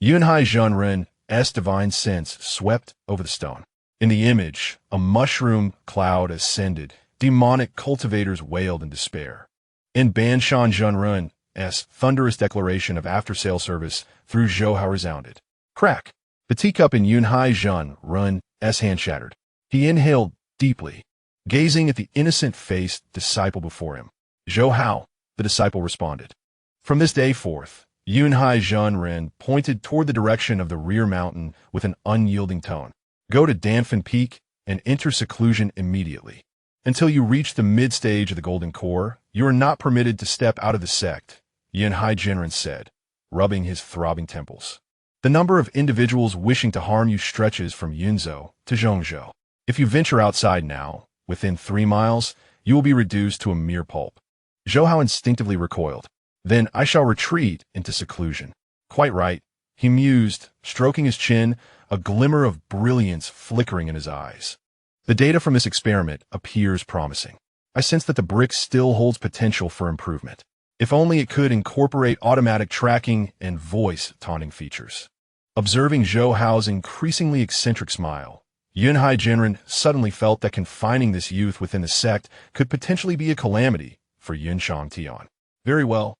Yunhai Zhanren's divine sense swept over the stone. In the image, a mushroom cloud ascended. Demonic cultivators wailed in despair. In Banshan Zhanren's thunderous declaration of after-sale service through Zhou Hao resounded. Crack! The teacup in Yunhai Zhanren's hand shattered. He inhaled deeply, gazing at the innocent-faced disciple before him. "Zhou Hao," the disciple responded. From this day forth, Yunhai Zhanren pointed toward the direction of the rear mountain with an unyielding tone. "Go to Danfeng Peak and enter seclusion immediately. Until you reach the mid-stage of the Golden Core, you are not permitted to step out of the sect," Yunhai Zhanren said, rubbing his throbbing temples. "The number of individuals wishing to harm you stretches from Yunzhou to Zhongzhou. If you venture outside now, within 3 miles, you will be reduced to a mere pulp." Zhou Hao instinctively recoiled. "Then I shall retreat into seclusion." "Quite right," he mused, stroking his chin, a glimmer of brilliance flickering in his eyes. "The data from this experiment appears promising. I sense that the brick still holds potential for improvement. If only it could incorporate automatic tracking and voice taunting features." Observing Zhou Hao's increasingly eccentric smile, Yunhai Zhanren suddenly felt that confining this youth within the sect could potentially be a calamity for Shang Tian. "Very well."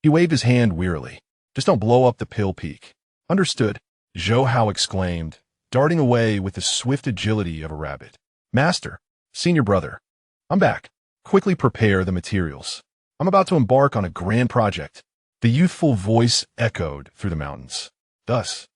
He waved his hand wearily. "Just don't blow up the pill peak." "Understood," Zhou Hao exclaimed, darting away with the swift agility of a rabbit. "Master, senior brother, I'm back. Quickly prepare the materials. I'm about to embark on a grand project." The youthful voice echoed through the mountains. Thus,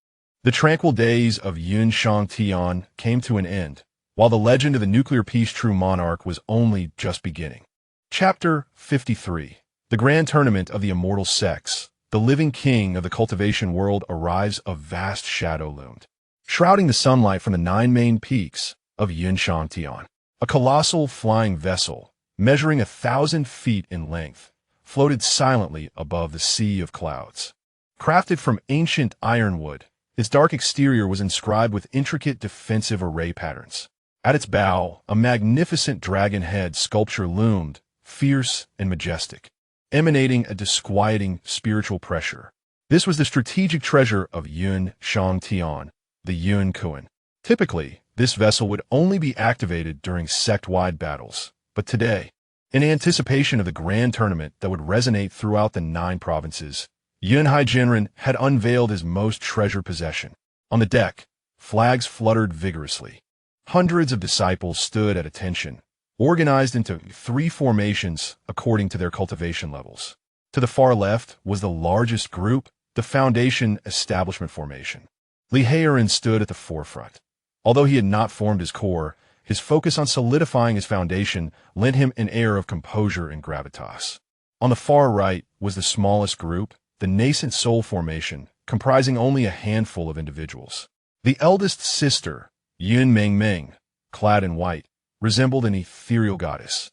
the tranquil days of Shang Tian came to an end, while the legend of the nuclear peace true monarch was only just beginning. Chapter 53. The Grand Tournament of the Immortal Sects. The living king of the cultivation world arrives. A vast shadow loomed, shrouding the sunlight from the 9 main peaks of Shang Tian. A colossal flying vessel, measuring 1,000 feet in length, floated silently above the sea of clouds. Crafted from ancient ironwood, its dark exterior was inscribed with intricate defensive array patterns. At its bow, a magnificent dragon head sculpture loomed, fierce and majestic, emanating a disquieting spiritual pressure. This was the strategic treasure of Shang Tian, the Yun Kuan. Typically, this vessel would only be activated during sect-wide battles, but today, in anticipation of the grand tournament that would resonate throughout the 9 provinces, Yunhai Zhanren had unveiled his most treasured possession. On the deck, flags fluttered vigorously. Hundreds of disciples stood at attention, organized into 3 formations according to their cultivation levels. To the far left was the largest group, the Foundation Establishment Formation. Li Heiren stood at the forefront. Although he had not formed his core, his focus on solidifying his foundation lent him an air of composure and gravitas. On the far right was the smallest group, the Nascent Soul Formation, comprising only a handful of individuals. The eldest sister, Yun Meng, clad in white, resembled an ethereal goddess,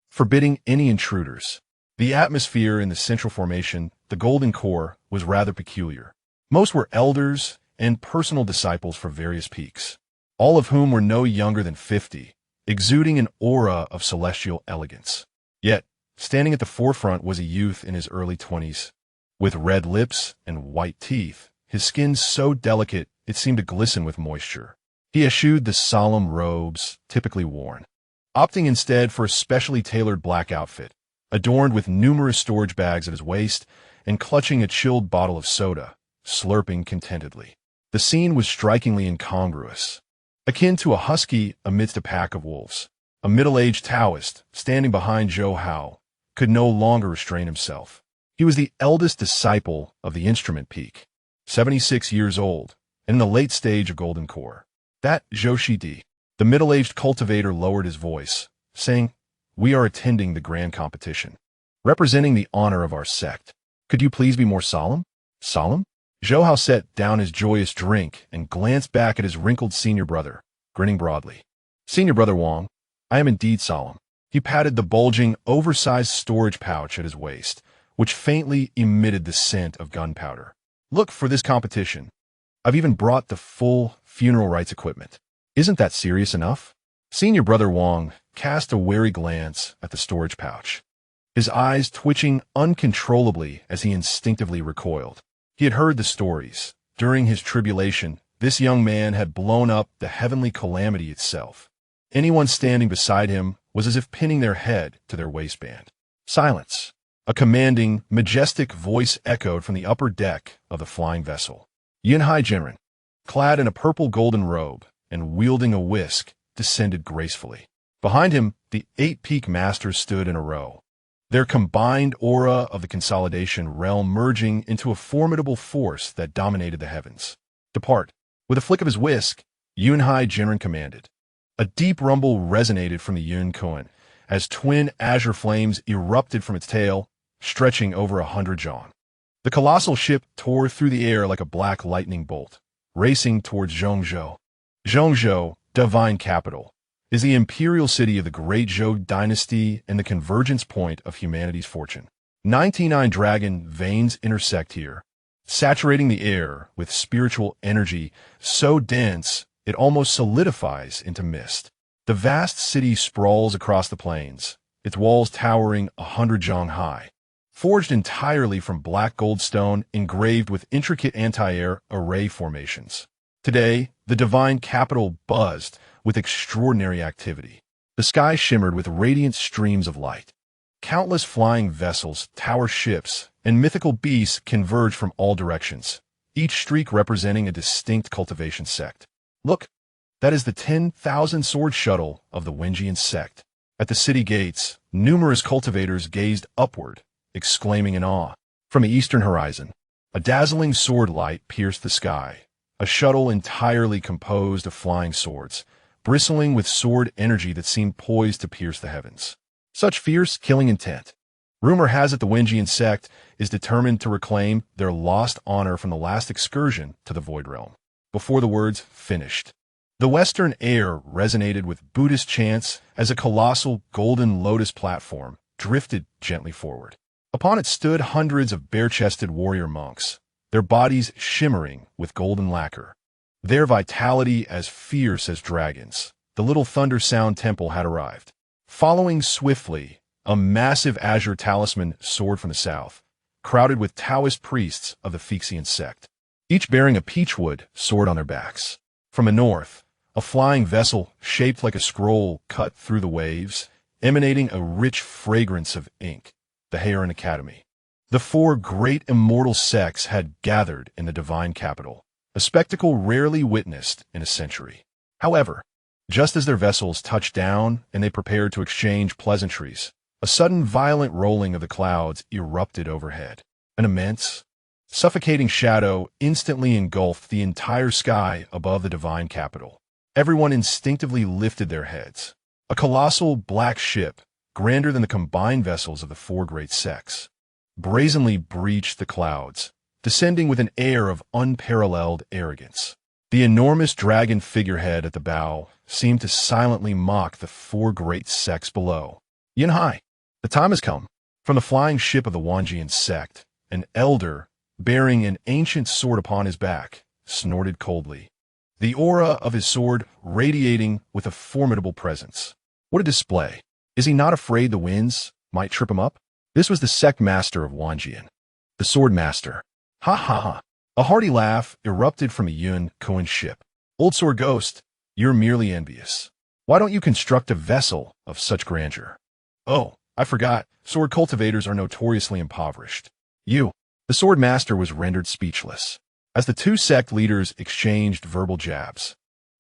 forbidding any intruders. The atmosphere in the central formation, the Golden Core, was rather peculiar. Most were elders and personal disciples for various peaks, all of whom were no younger than 50, exuding an aura of celestial elegance. Yet, standing at the forefront was a youth in his early 20s. With red lips and white teeth, his skin so delicate it seemed to glisten with moisture. He eschewed the solemn robes typically worn, opting instead for a specially tailored black outfit, adorned with numerous storage bags at his waist and clutching a chilled bottle of soda, slurping contentedly. The scene was strikingly incongruous, akin to a husky amidst a pack of wolves. A middle-aged Taoist, standing behind Zhou Hao, could no longer restrain himself. He was the eldest disciple of the Instrument Peak, 76 years old, and in the late stage of Golden Core. That Zhou, the middle-aged cultivator, lowered his voice, saying, "We are attending the grand competition, representing the honor of our sect. Could you please be more solemn? Solemn? Zhou Hao set down his joyous drink and glanced back at his wrinkled senior brother, grinning broadly. Senior brother Wang, I am indeed solemn. He patted the bulging, oversized storage pouch at his waist, which faintly emitted the scent of gunpowder. Look, for this competition, I've even brought the full funeral rites equipment. Isn't that serious enough? Senior brother Wang cast a wary glance at the storage pouch, his eyes twitching uncontrollably as he instinctively recoiled. He had heard the stories. During his tribulation, this young man had blown up the heavenly calamity itself. Anyone standing beside him was as if pinning their head to their waistband. Silence. A commanding, majestic voice echoed from the upper deck of the flying vessel. Yunhai Jinren, clad in a purple golden robe and wielding a whisk, descended gracefully. Behind him, the 8 peak masters stood in a row, their combined aura of the consolidation realm merging into a formidable force that dominated the heavens. Depart. With a flick of his whisk, Yunhai Jinren commanded. A deep rumble resonated from the Yun Kuan as twin azure flames erupted from its tail, stretching over 100 zhang. The colossal ship tore through the air like a black lightning bolt, racing towards Zhongzhou. Zhongzhou, divine capital, is the imperial city of the great Zhou dynasty and the convergence point of humanity's fortune. 99 dragon veins intersect here, saturating the air with spiritual energy so dense it almost solidifies into mist. The vast city sprawls across the plains, its walls towering 100 zhang high, forged entirely from black gold stone engraved with intricate anti-air array formations. Today, the divine capital buzzed with extraordinary activity. The sky shimmered with radiant streams of light. Countless flying vessels, tower ships, and mythical beasts converged from all directions, each streak representing a distinct cultivation sect. Look, that is the 10,000 sword shuttle of the Wenjian sect. At the city gates, numerous cultivators gazed upward, exclaiming in awe. From the eastern horizon, a dazzling sword light pierced the sky, a shuttle entirely composed of flying swords, bristling with sword energy that seemed poised to pierce the heavens. Such fierce, killing intent. Rumor has it the Wenjian sect is determined to reclaim their lost honor from the last excursion to the Void Realm. Before the words finished, the western air resonated with Buddhist chants as a colossal golden lotus platform drifted gently forward. Upon it stood hundreds of bare-chested warrior monks, their bodies shimmering with golden lacquer, their vitality as fierce as dragons. The little Thunder Sound Temple had arrived. Following swiftly, a massive azure talisman soared from the south, crowded with Taoist priests of the Fixian sect, each bearing a peachwood sword on their backs. From the north, a flying vessel shaped like a scroll cut through the waves, emanating a rich fragrance of ink, the Heron Academy. The 4 great immortal sects had gathered in the divine capital, a spectacle rarely witnessed in a century. However, just as their vessels touched down and they prepared to exchange pleasantries, a sudden violent rolling of the clouds erupted overhead. An immense, suffocating shadow instantly engulfed the entire sky above the divine capital. Everyone instinctively lifted their heads. A colossal black ship, grander than the combined vessels of the 4 great sects, brazenly breached the clouds, descending with an air of unparalleled arrogance. The enormous dragon figurehead at the bow seemed to silently mock the 4 great sects below. Yunhai, the time has come. From the flying ship of the Wanjian sect, an elder, bearing an ancient sword upon his back, snorted coldly, the aura of his sword radiating with a formidable presence. What a display! Is he not afraid the winds might trip him up? This was the sect master of Wanjian, the sword master. Ha ha ha! A hearty laugh erupted from a Yun Kuan ship. Old sword ghost, you're merely envious. Why don't you construct a vessel of such grandeur? Oh, I forgot, sword cultivators are notoriously impoverished. The sword master was rendered speechless. As the 2 sect leaders exchanged verbal jabs,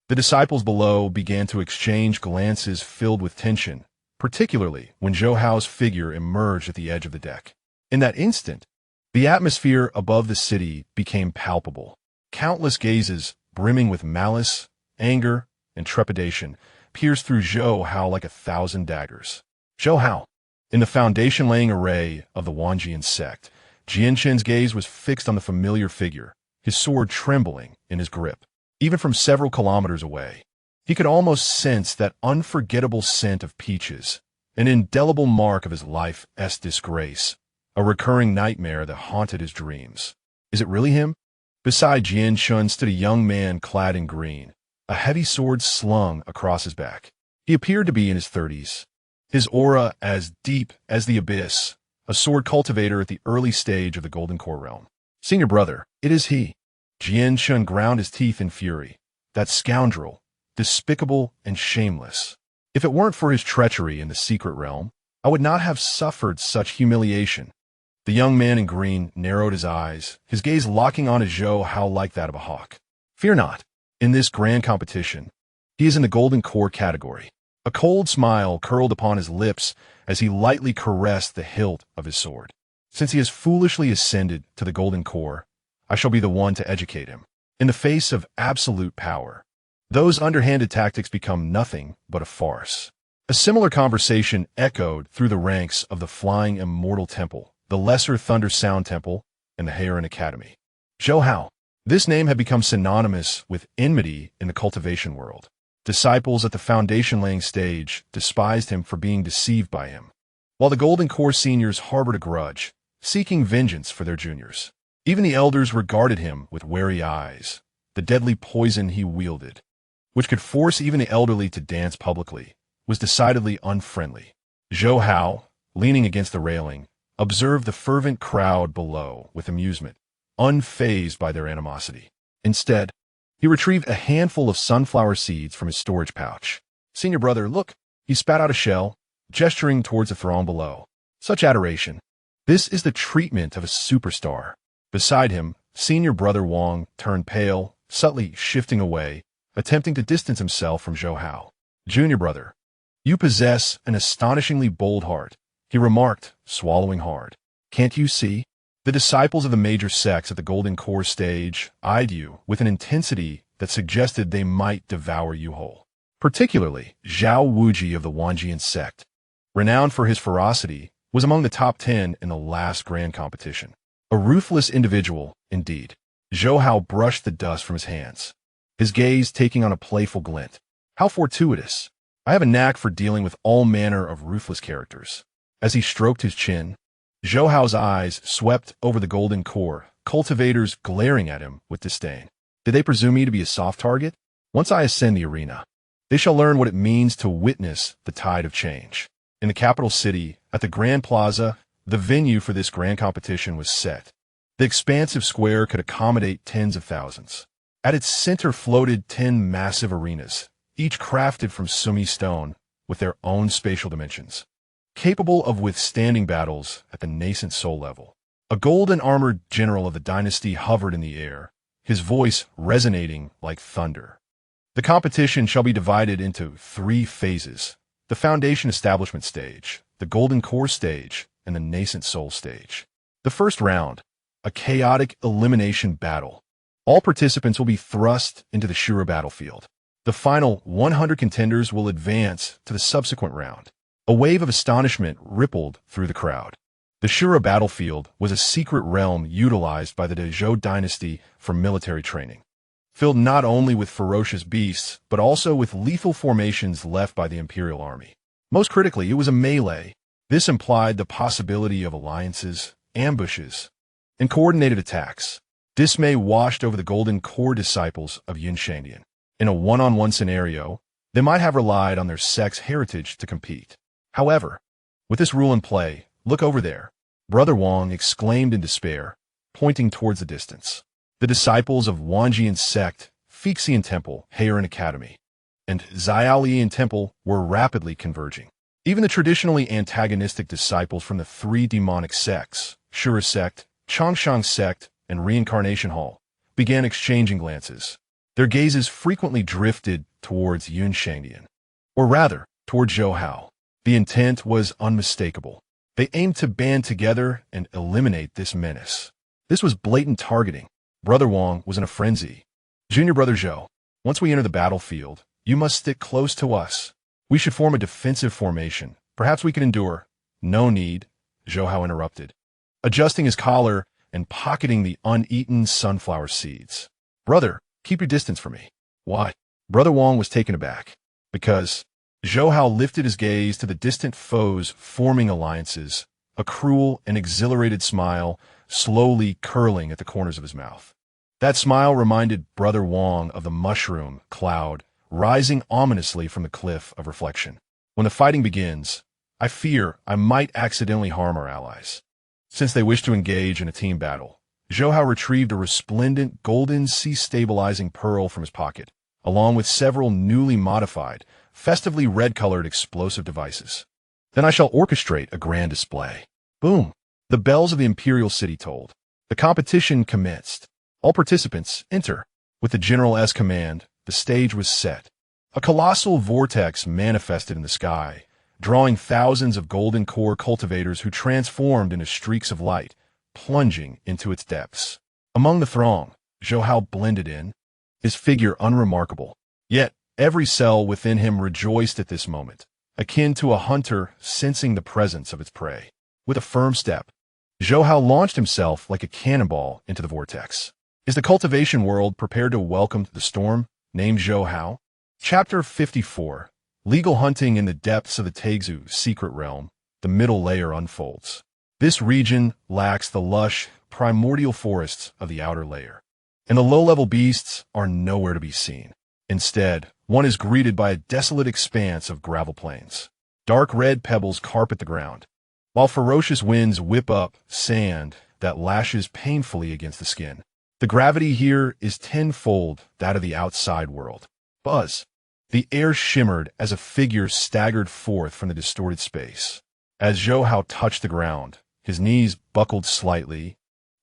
the disciples below began to exchange glances filled with tension, particularly when Zhou Hao's figure emerged at the edge of the deck. In that instant, the atmosphere above the city became palpable. Countless gazes, brimming with malice, anger, and trepidation, pierced through Zhou Hao like 1,000 daggers. Zhou Hao, in the foundation-laying array of the Wanjian sect, Jian Shen's gaze was fixed on the familiar figure, his sword trembling in his grip. Even from several kilometers away, he could almost sense that unforgettable scent of peaches, an indelible mark of his life's disgrace, a recurring nightmare that haunted his dreams. Is it really him? Beside Jian Shen stood a young man clad in green, a heavy sword slung across his back. He appeared to be in his 30s, his aura as deep as the abyss, a sword cultivator at the early stage of the Golden Core realm. Senior brother, it is he. Jian Shen ground his teeth in fury. That scoundrel, despicable and shameless. If it weren't for his treachery in the secret realm, I would not have suffered such humiliation. The young man in green narrowed his eyes, his gaze locking on Zhou Hao like that of a hawk. Fear not. In this grand competition, he is in the Golden Core category. A cold smile curled upon his lips as he lightly caressed the hilt of his sword. Since he has foolishly ascended to the Golden Core, I shall be the one to educate him. In the face of absolute power, those underhanded tactics become nothing but a farce. A similar conversation echoed through the ranks of the Flying Immortal Temple, the Lesser Thunder Sound Temple, and the Heron Academy. Zhou Hao. This name had become synonymous with enmity in the cultivation world. Disciples at the foundation-laying stage despised him for being deceived by him, while the Golden Core seniors harbored a grudge, seeking vengeance for their juniors. Even the elders regarded him with wary eyes, the deadly poison he wielded, which could force even the elderly to dance publicly, was decidedly unfriendly. Zhou Hao, leaning against the railing, observed the fervent crowd below with amusement, unfazed by their animosity. Instead, he retrieved a handful of sunflower seeds from his storage pouch. Senior brother, look, he spat out a shell, gesturing towards the throng below. Such adoration. This is the treatment of a superstar. Beside him, senior brother Wang turned pale, subtly shifting away, attempting to distance himself from Zhou Hao. Junior brother, you possess an astonishingly bold heart, he remarked, swallowing hard. Can't you see? The disciples of the major sects at the Golden Core stage eyed you with an intensity that suggested they might devour you whole. Particularly, Zhao Wuji of the Wanjian sect, renowned for his ferocity, was among the top 10 in the last grand competition. A ruthless individual, indeed. Zhou Hao brushed the dust from his hands, his gaze taking on a playful glint. How fortuitous. I have a knack for dealing with all manner of ruthless characters. As he stroked his chin, Zhou Hao's eyes swept over the Golden Core, cultivators glaring at him with disdain. Did they presume me to be a soft target? Once I ascend the arena, they shall learn what it means to witness the tide of change. In the capital city, at the Grand Plaza, the venue for this grand competition was set. The expansive square could accommodate tens of thousands. At its center floated 10 massive arenas, each crafted from sumi stone with their own spatial dimensions, capable of withstanding battles at the nascent soul level. A golden-armored general of the dynasty hovered in the air, his voice resonating like thunder. The competition shall be divided into 3 phases: the Foundation Establishment stage, the Golden Core stage, and the Nascent Soul stage. The first round, a chaotic elimination battle. All participants will be thrust into the Shura battlefield. The final 100 contenders will advance to the subsequent round. A wave of astonishment rippled through the crowd. The Shura battlefield was a secret realm utilized by the Zhou dynasty for military training, filled not only with ferocious beasts, but also with lethal formations left by the Imperial Army. Most critically, it was a melee. This implied the possibility of alliances, ambushes, and coordinated attacks. Dismay washed over the Golden Core disciples of Yin Shangdian. In a one-on-one scenario, they might have relied on their sect's heritage to compete. However, with this rule in play, look over there, Brother Wang exclaimed in despair, pointing towards the distance. The disciples of Wanjian sect, Fixian Temple, Heron Academy, and Xiaolian Temple were rapidly converging. Even the traditionally antagonistic disciples from the 3 demonic sects, Shura sect, Changshang sect, and Reincarnation Hall, began exchanging glances. Their gazes frequently drifted towards Yun Shangdian, or rather, towards Zhou Hao. The intent was unmistakable. They aimed to band together and eliminate this menace. This was blatant targeting. Brother Wang was in a frenzy. Junior brother Zhou, once we enter the battlefield, you must stick close to us. We should form a defensive formation. Perhaps we can endure. No need, Zhou Hao interrupted. adjusting his collar and pocketing the uneaten sunflower seeds. "Brother, keep your distance from me." "Why?" Brother Wong was taken aback. "Because." Zhou Hao lifted his gaze to the distant foes forming alliances, a cruel and exhilarated smile slowly curling at the corners of his mouth. That smile reminded Brother Wong of the mushroom cloud rising ominously from the cliff of reflection. "When the fighting begins, I fear I might accidentally harm our allies." Since they wish to engage in a team battle, Zhou Hao retrieved a resplendent golden sea-stabilizing pearl from his pocket, along with several newly modified, festively red-colored explosive devices. "Then I shall orchestrate a grand display." Boom! The bells of the imperial city tolled. The competition commenced. "All participants, enter." With the General's command, the stage was set. A colossal vortex manifested in the sky, drawing thousands of golden core cultivators who transformed into streaks of light, plunging into its depths. Among the throng, Zhou Hao blended in, his figure unremarkable. Yet every cell within him rejoiced at this moment, akin to a hunter sensing the presence of its prey. With a firm step, Zhou Hao launched himself like a cannonball into the vortex. Is the cultivation world prepared to welcome the storm? Named Zhou Hao. Chapter 54. Legal hunting in the depths of the Taixu secret realm. The middle layer unfolds. This region lacks the lush, primordial forests of the outer layer, and the low-level beasts are nowhere to be seen. Instead, one is greeted by a desolate expanse of gravel plains. Dark red pebbles carpet the ground, while ferocious winds whip up sand that lashes painfully against the skin. The gravity here is tenfold that of the outside world. Buzz. The air shimmered as a figure staggered forth from the distorted space. As Zhou Hao touched the ground, his knees buckled slightly,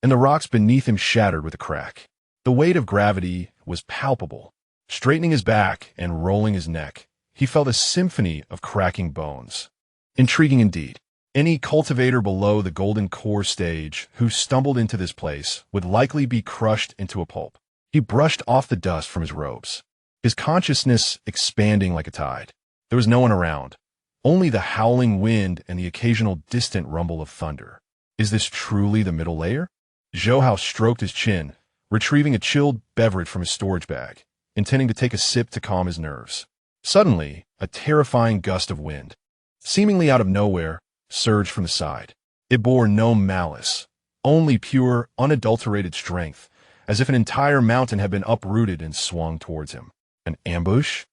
and the rocks beneath him shattered with a crack. The weight of gravity was palpable. Straightening his back and rolling his neck, he felt a symphony of cracking bones. Intriguing indeed. Any cultivator below the golden core stage who stumbled into this place would likely be crushed into a pulp. He brushed off the dust from his robes, his consciousness expanding like a tide. There was no one around, only the howling wind and the occasional distant rumble of thunder. Is this truly the middle layer? Zhou Hao stroked his chin, retrieving a chilled beverage from his storage bag, intending to take a sip to calm his nerves. Suddenly, a terrifying gust of wind, seemingly out of nowhere, surged from the side. It bore no malice, only pure, unadulterated strength, as if an entire mountain had been uprooted and swung towards him. An ambush?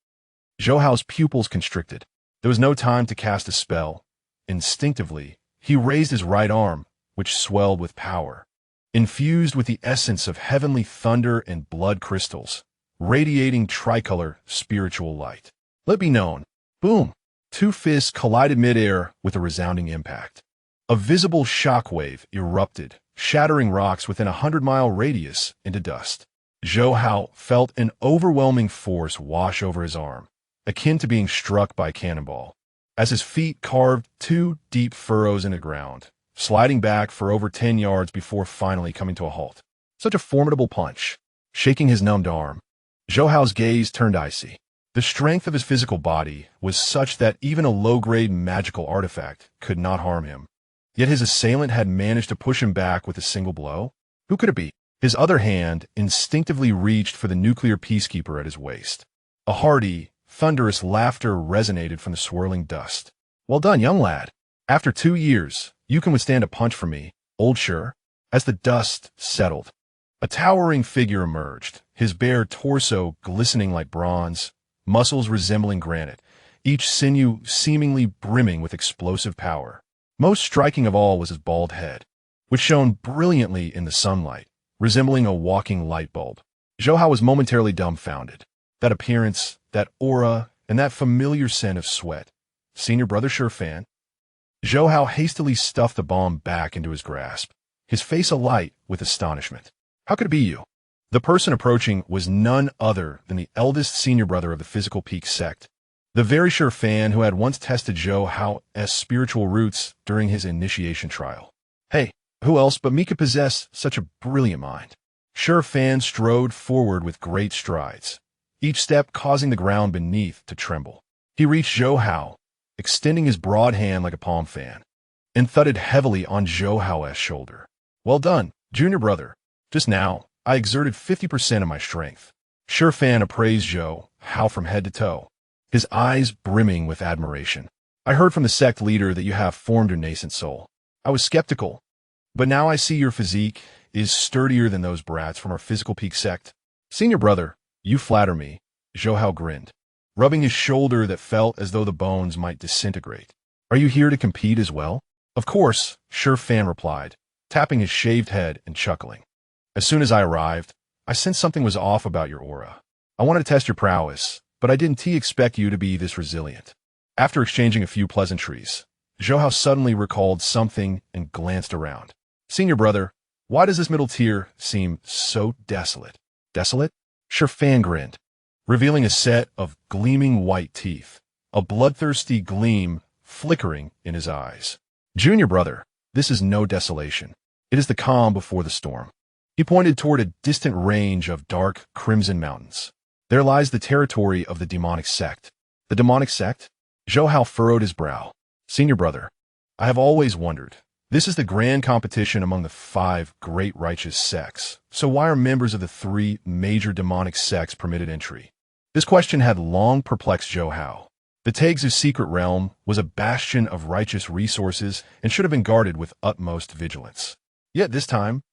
Zhou Hao's pupils constricted. There was no time to cast a spell. Instinctively, he raised his right arm, which swelled with power, infused with the essence of heavenly thunder and blood crystals, radiating tricolor spiritual light. Let be known. Boom! Two fists collided midair with a resounding impact. A visible shockwave erupted, shattering rocks within a 100-mile radius into dust. Zhou Hao felt an overwhelming force wash over his arm, akin to being struck by a cannonball, as his feet carved two deep furrows in the ground, sliding back for over 10 yards before finally coming to a halt. Such a formidable punch. Shaking his numbed arm, Zhou Hao's gaze turned icy. The strength of his physical body was such that even a low-grade magical artifact could not harm him. Yet his assailant had managed to push him back with a single blow. Who could it be? His other hand instinctively reached for the nuclear peacekeeper at his waist. A hearty, thunderous laughter resonated from the swirling dust. Well done, young lad. After 2 years, you can withstand a punch from me, old sure. As the dust settled, a towering figure emerged, his bare torso glistening like bronze, muscles resembling granite, each sinew seemingly brimming with explosive power. Most striking of all was his bald head, which shone brilliantly in the sunlight, resembling a walking light bulb. Zhou Hao was momentarily dumbfounded. That appearance, that aura, and that familiar scent of sweat. Senior brother sure fan. Zhou Hao hastily stuffed the bomb back into his grasp, his face alight with astonishment. How could it be you? The person approaching was none other than the eldest senior brother of the Physical Peak sect, the very sure fan who had once tested Zhou Hao's spiritual roots during his initiation trial. Hey, who else but me could possess such a brilliant mind? Sure Fan strode forward with great strides, each step causing the ground beneath to tremble. He reached Zhou Hao, extending his broad hand like a palm fan. and thudded heavily on Zhou Hao's shoulder. Well done, junior brother. Just now, I exerted 50% of my strength. Shi Fan appraised Zhou Hao from head to toe, his eyes brimming with admiration. I heard from the sect leader that you have formed your nascent soul. I was skeptical, but now I see your physique is sturdier than those brats from our physical peak sect. Senior brother, you flatter me, Zhou Hao grinned, rubbing his shoulder that felt as though the bones might disintegrate. Are you here to compete as well? Of course, Shi Fan replied, tapping his shaved head and chuckling. As soon as I arrived, I sensed something was off about your aura. I wanted to test your prowess, but I didn't expect you to be this resilient. After exchanging a few pleasantries, Zhou Hao suddenly recalled something and glanced around. Senior brother, why does this middle tier seem so desolate? Desolate? Shi Fan grinned, revealing a set of gleaming white teeth, a bloodthirsty gleam flickering in his eyes. Junior brother, this is no desolation. It is the calm before the storm. He pointed toward a distant range of dark crimson mountains. There lies the territory of the demonic sect. The demonic sect? Zhou Hao furrowed his brow. Senior brother, I have always wondered. This is the grand competition among the 5 great righteous sects. So why are members of the 3 major demonic sects permitted entry? This question had long perplexed Zhou Hao. The Taig's secret realm was a bastion of righteous resources and should have been guarded with utmost vigilance. Yet this time,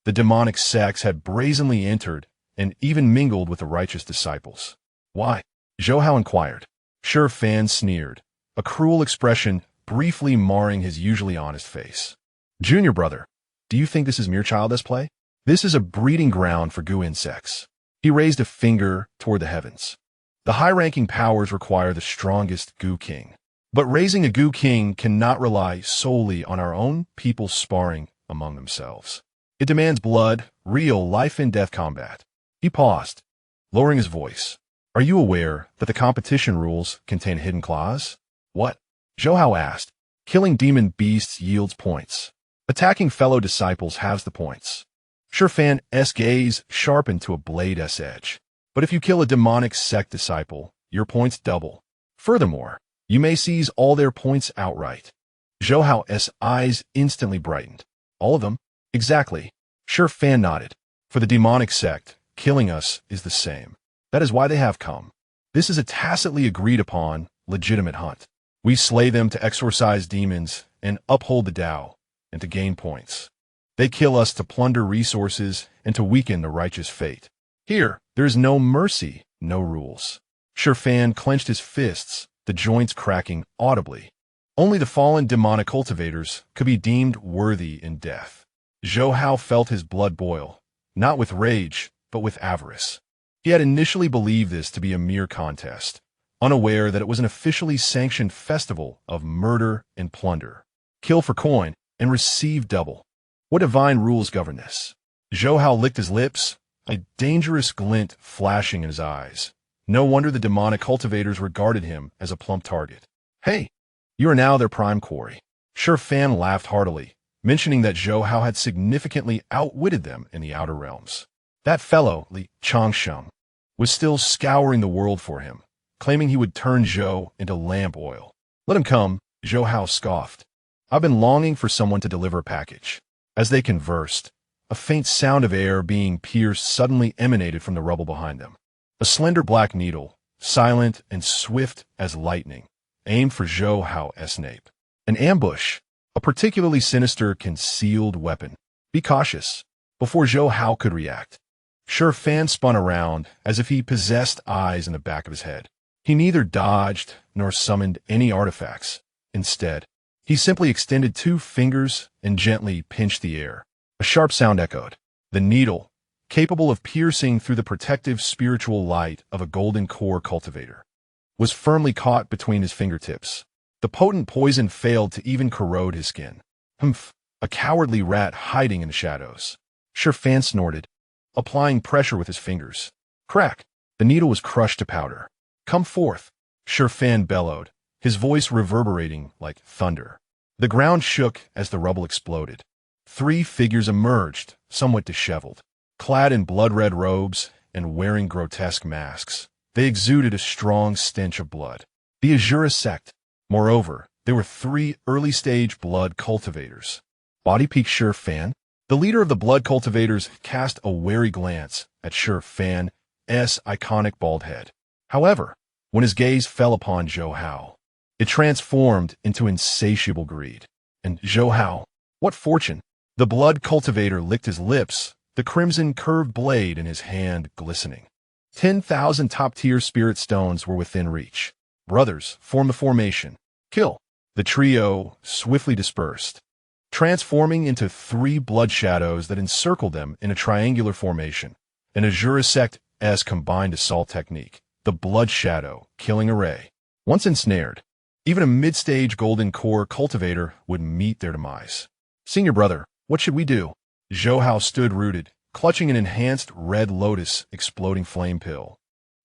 the demonic sects had brazenly entered and even mingled with the righteous disciples. Why? Zhou Hao inquired. Shi Fan sneered, a cruel expression briefly marring his usually honest face. Junior brother, do you think this is mere child's play? This is a breeding ground for goo insects. He raised a finger toward the heavens. The high-ranking powers require the strongest goo king. But raising a goo king cannot rely solely on our own people sparring among themselves. It demands blood, real life-and-death combat. He paused, lowering his voice. Are you aware that the competition rules contain a hidden clause? What? Zhou Hao asked. Killing demon beasts yields points. Attacking fellow disciples halves the points. Shi Fan's gaze sharpened to a blade's edge. But if you kill a demonic sect disciple, your points double. Furthermore, you may seize all their points outright. Zhou Hao's eyes instantly brightened. All of them? Exactly. Shi Fan nodded. For the demonic sect, killing us is the same. That is why they have come. This is a tacitly agreed upon, legitimate hunt. We slay them to exorcise demons and uphold the Tao, and to gain points. They kill us to plunder resources and to weaken the righteous fate. Here, there is no mercy, no rules. Shi Fan clenched his fists, the joints cracking audibly. Only the fallen demonic cultivators could be deemed worthy in death. Zhou Hao felt his blood boil, not with rage, but with avarice. He had initially believed this to be a mere contest, unaware that it was an officially sanctioned festival of murder and plunder. Kill for coin and receive double. What divine rules govern this? Zhou Hao licked his lips, a dangerous glint flashing in his eyes. No wonder the demonic cultivators regarded him as a plump target. Hey, you are now their prime quarry. Shi Fan laughed heartily, mentioning that Zhou Hao had significantly outwitted them in the outer realms. That fellow, Li Changsheng, was still scouring the world for him, claiming he would turn Zhou into lamp oil. Let him come, Zhou Hao scoffed. I've been longing for someone to deliver a package. As they conversed, a faint sound of air being pierced suddenly emanated from the rubble behind them. A slender black needle, silent and swift as lightning, aimed for Zhou Hao's nape. An ambush, a particularly sinister concealed weapon. Be cautious. Before Zhou Hao could react, Shi Fan spun around as if he possessed eyes in the back of his head. He neither dodged nor summoned any artifacts. Instead, he simply extended 2 fingers and gently pinched the air. A sharp sound echoed. The needle, capable of piercing through the protective spiritual light of a golden core cultivator, was firmly caught between his fingertips. The potent poison failed to even corrode his skin. Humph, a cowardly rat hiding in the shadows. Shi Fan snorted, applying pressure with his fingers. Crack! The needle was crushed to powder. Come forth, Shi Fan bellowed, his voice reverberating like thunder. The ground shook as the rubble exploded. 3 figures emerged, somewhat disheveled. Clad in blood-red robes and wearing grotesque masks, they exuded a strong stench of blood. The Azura sect. Moreover, There were 3 early-stage blood cultivators. Body peak Shi Fan. The leader of the blood cultivators cast a wary glance at Shi Fan's iconic bald head. However, when his gaze fell upon Zhou Hao, it transformed into insatiable greed. And Zhou Hao, what fortune! The blood cultivator licked his lips, the crimson curved blade in his hand glistening. 10,000 top-tier spirit stones were within reach. Brothers, form the formation. Kill. The trio swiftly dispersed, transforming into 3 blood shadows that encircled them in a triangular formation. An Azura sect-esque combined assault technique, the blood shadow killing array. Once ensnared, even a mid-stage golden core cultivator would meet their demise. Senior brother, what should we do? Zhou Hao stood rooted, clutching an enhanced red lotus exploding flame pill,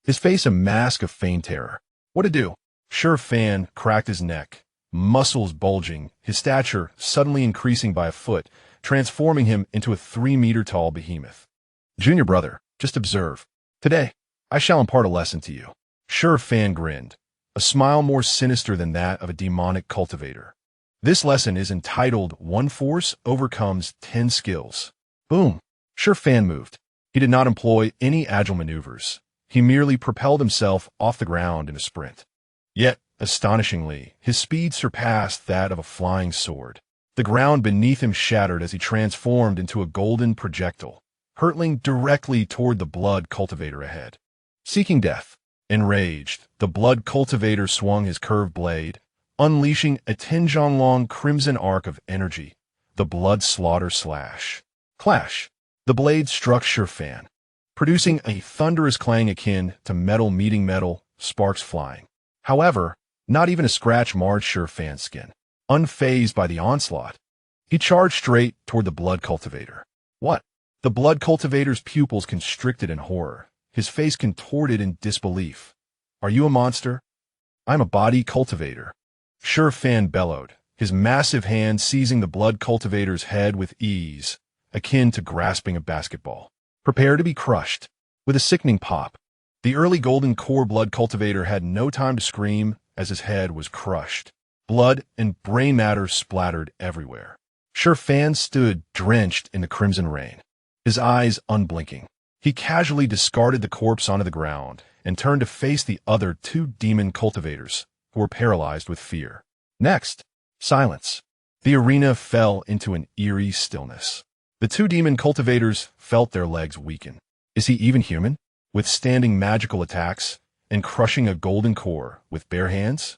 his face a mask of feigned terror. What to do? Shi Fan cracked his neck, muscles bulging, his stature suddenly increasing by a foot, transforming him into a 3-meter-tall behemoth. Junior brother, just observe. Today, I shall impart a lesson to you. Shi Fan grinned, a smile more sinister than that of a demonic cultivator. This lesson is entitled One Force Overcomes 10 Skills. Boom! Shi Fan moved. He did not employ any agile maneuvers. He merely propelled himself off the ground in a sprint. Yet, astonishingly, his speed surpassed that of a flying sword. The ground beneath him shattered as he transformed into a golden projectile, hurtling directly toward the blood cultivator ahead. Seeking death. Enraged, the blood cultivator swung his curved blade, unleashing a 10-zhang-long crimson arc of energy. The blood slaughter slash. Clash. The blade struck Shi Fan, producing a thunderous clang akin to metal meeting metal, sparks flying. However, not even a scratch marred Shi Fan's skin. Unfazed by the onslaught, he charged straight toward the blood cultivator. What? The blood cultivator's pupils constricted in horror, his face contorted in disbelief. Are you a monster? I'm a body cultivator. Shi Fan bellowed, his massive hand seizing the blood cultivator's head with ease, akin to grasping a basketball. Prepare to be crushed. With a sickening pop, the early golden core blood cultivator had no time to scream as his head was crushed. Blood and brain matter splattered everywhere. Shi Fan stood drenched in the crimson rain, his eyes unblinking. He casually discarded the corpse onto the ground and turned to face the other 2 demon cultivators, who were paralyzed with fear. Next, silence. The arena fell into an eerie stillness. The 2 demon cultivators felt their legs weaken. Is he even human? Withstanding magical attacks and crushing a golden core with bare hands?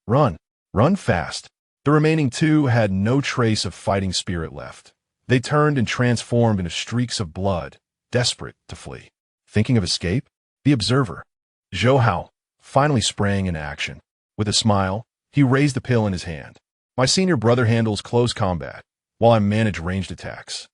Run. Run fast. The remaining 2 had no trace of fighting spirit left. They turned and transformed into streaks of blood, desperate to flee. Thinking of escape? The observer, Zhou Hao, finally sprang into action. With a smile, he raised the pill in his hand. My senior brother handles close combat, while I manage ranged attacks.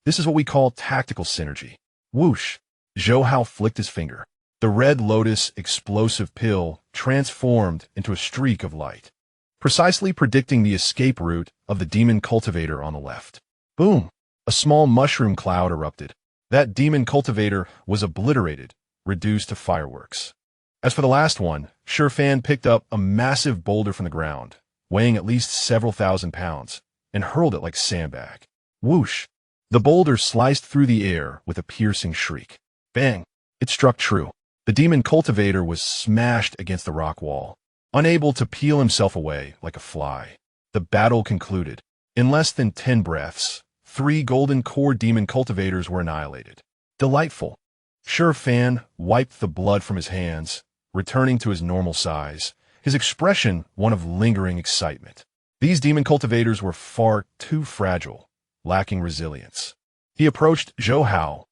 This is what we call tactical synergy. Whoosh! Zhou Hao flicked his finger. The red lotus explosive pill transformed into a streak of light, precisely predicting the escape route of the demon cultivator on the left. Boom! A small mushroom cloud erupted. That demon cultivator was obliterated, reduced to fireworks. As for the last one, Shi Fan picked up a massive boulder from the ground, weighing at least several thousand pounds, and hurled it like sandbag. Whoosh! The boulder sliced through the air with a piercing shriek. Bang! It struck true. The demon cultivator was smashed against the rock wall, unable to peel himself away like a fly. The battle concluded. In less than 10 breaths, 3 golden core demon cultivators were annihilated. Delightful. Shi Fan wiped the blood from his hands, returning to his normal size, his expression one of lingering excitement. These demon cultivators were far too fragile, lacking resilience. He approached Zhou Hao,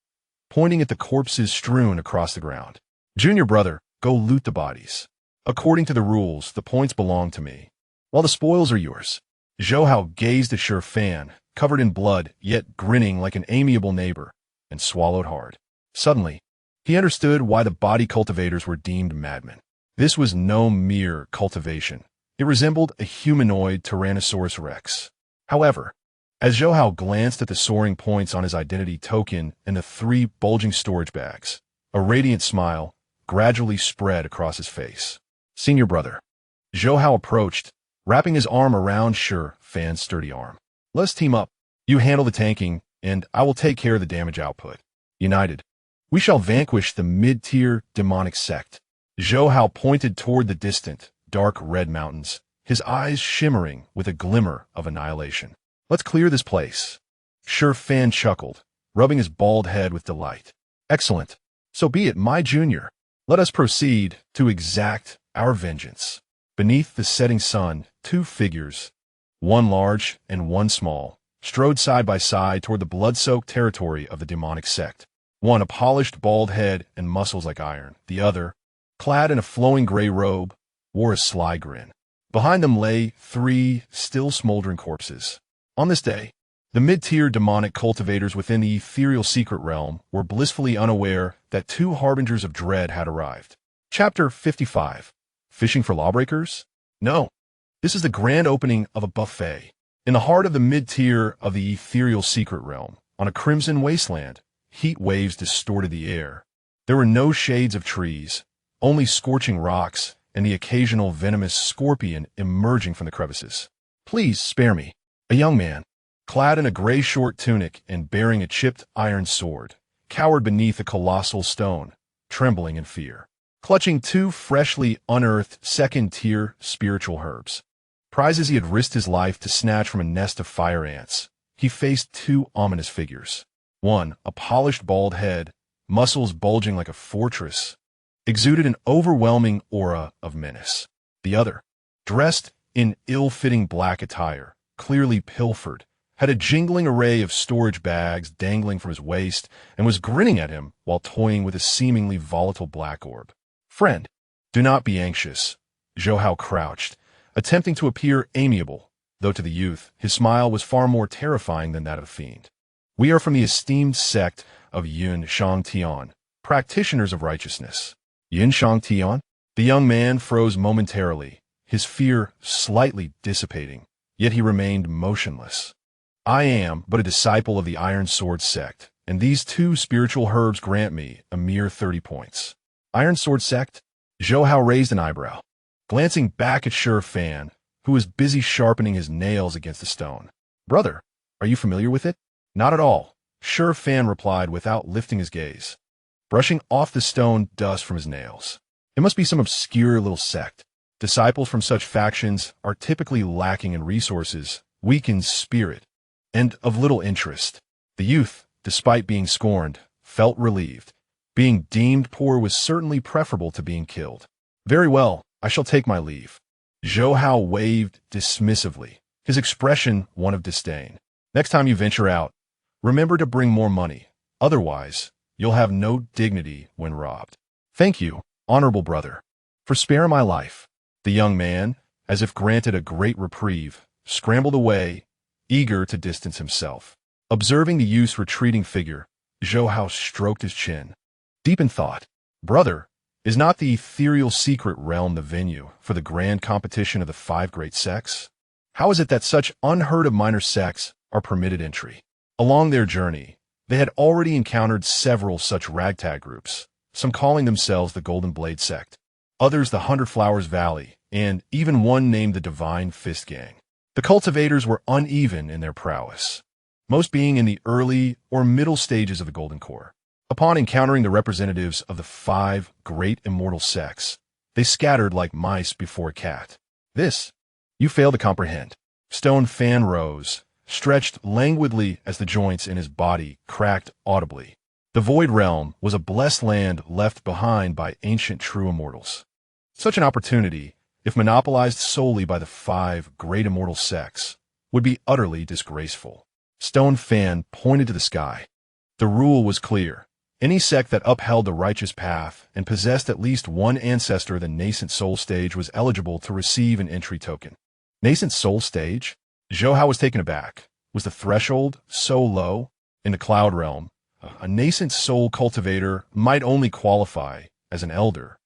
pointing at the corpses strewn across the ground. Junior brother, go loot the bodies. According to the rules, the points belong to me, while the spoils are yours. Zhou Hao gazed at Shi Fan, covered in blood, yet grinning like an amiable neighbor, and swallowed hard. Suddenly, he understood why the body cultivators were deemed madmen. This was no mere cultivation. It resembled a humanoid Tyrannosaurus Rex. However, as Zhou Hao glanced at the soaring points on his identity token and the 3 bulging storage bags, a radiant smile gradually spread across his face. Senior brother. Zhou Hao approached, wrapping his arm around Shang Fan's sturdy arm. Let's team up. You handle the tanking, and I will take care of the damage output. United, we shall vanquish the mid-tier demonic sect. Zhou Hao pointed toward the distant, dark red mountains, his eyes shimmering with a glimmer of annihilation. Let's clear this place. Shang Fan chuckled, rubbing his bald head with delight. Excellent. So be it, my junior. Let us proceed to exact our vengeance. Beneath the setting sun, two figures, one large and one small, strode side by side toward the blood-soaked territory of the demonic sect. One a polished bald head and muscles like iron. The other, clad in a flowing gray robe, wore a sly grin. Behind them lay three still smoldering corpses. On this day, the mid-tier demonic cultivators within the ethereal secret realm were blissfully unaware that two harbingers of dread had arrived. Chapter 55. Fishing for lawbreakers? No. This is the grand opening of a buffet. In the heart of the mid-tier of the ethereal secret realm, on a crimson wasteland, heat waves distorted the air. There were no shades of trees, only scorching rocks and the occasional venomous scorpion emerging from the crevices. Please spare me. A young man, clad in a gray short tunic and bearing a chipped iron sword, cowered beneath a colossal stone, trembling in fear, clutching two freshly unearthed second-tier spiritual herbs. Prizes he had risked his life to snatch from a nest of fire ants, he faced two ominous figures. One, a polished bald head, muscles bulging like a fortress, exuded an overwhelming aura of menace. The other, dressed in ill-fitting black attire, clearly pilfered, had a jingling array of storage bags dangling from his waist, and was grinning at him while toying with a seemingly volatile black orb. Friend, do not be anxious. Zhou Hao crouched, attempting to appear amiable, though to the youth, his smile was far more terrifying than that of a fiend. We are from the esteemed sect of Shang Tian, practitioners of righteousness. Shang Tian? The young man froze momentarily, his fear slightly dissipating, yet he remained motionless. I am but a disciple of the Iron Sword sect, and these two spiritual herbs grant me a mere 30 points. Iron Sword sect? Zhou Hao raised an eyebrow, glancing back at Shang Fan, who was busy sharpening his nails against the stone. Brother, are you familiar with it? Not at all, Shang Fan replied without lifting his gaze, brushing off the stone dust from his nails. It must be some obscure little sect. Disciples from such factions are typically lacking in resources, weak in spirit, and of little interest. The youth, despite being scorned, felt relieved. Being deemed poor was certainly preferable to being killed. Very well, I shall take my leave. Zhou Hao waved dismissively, his expression one of disdain. Next time you venture out, remember to bring more money. Otherwise, you'll have no dignity when robbed. Thank you, honorable brother, for sparing my life. The young man, as if granted a great reprieve, scrambled away, eager to distance himself. Observing the youth's retreating figure, Zhou Hao stroked his chin. Deep in thought, brother, is not the ethereal secret realm the venue for the grand competition of the 5 great sects? How is it that such unheard-of minor sects are permitted entry? Along their journey, they had already encountered several such ragtag groups, some calling themselves the Golden Blade Sect, others the 100 Flowers Valley, and even one named the Divine Fist Gang. The cultivators were uneven in their prowess, most being in the early or middle stages of the Golden Core. Upon encountering the representatives of the 5 great immortal sects, they scattered like mice before a cat. This, you fail to comprehend. Stone Fan rose, stretched languidly as the joints in his body cracked audibly. The Void Realm was a blessed land left behind by ancient true immortals. Such an opportunity, if monopolized solely by the 5 great immortal sects, would be utterly disgraceful. Stone Fan pointed to the sky. The rule was clear. Any sect that upheld the righteous path and possessed at least one ancestor of the nascent soul stage was eligible to receive an entry token. Nascent soul stage? Zhou Hao was taken aback. Was the threshold so low? In the cloud realm, a nascent soul cultivator might only qualify as an elder,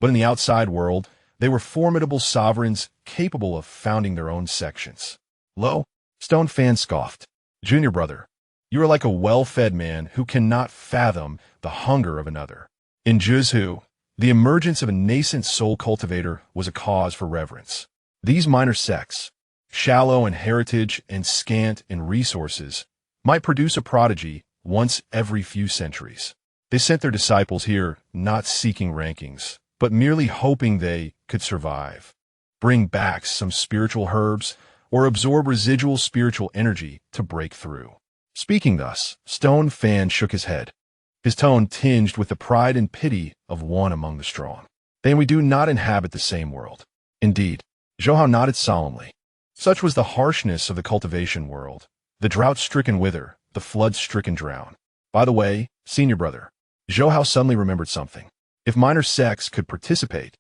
but in the outside world, they were formidable sovereigns capable of founding their own sections. Lo, Stone Fan scoffed. Junior brother, you are like a well-fed man who cannot fathom the hunger of another. In Zhuzhou, the emergence of a nascent soul cultivator was a cause for reverence. These minor sects, shallow in heritage and scant in resources, might produce a prodigy once every few centuries. They sent their disciples here not seeking rankings, but merely hoping they could survive, bring back some spiritual herbs, or absorb residual spiritual energy to break through. Speaking thus, Stone Fan shook his head, his tone tinged with the pride and pity of one among the strong. Then we do not inhabit the same world. Indeed, Zhou Hao nodded solemnly. Such was the harshness of the cultivation world, the drought-stricken wither, the flood-stricken drown. By the way, senior brother, Zhou Hao suddenly remembered something. If minor sects could participate,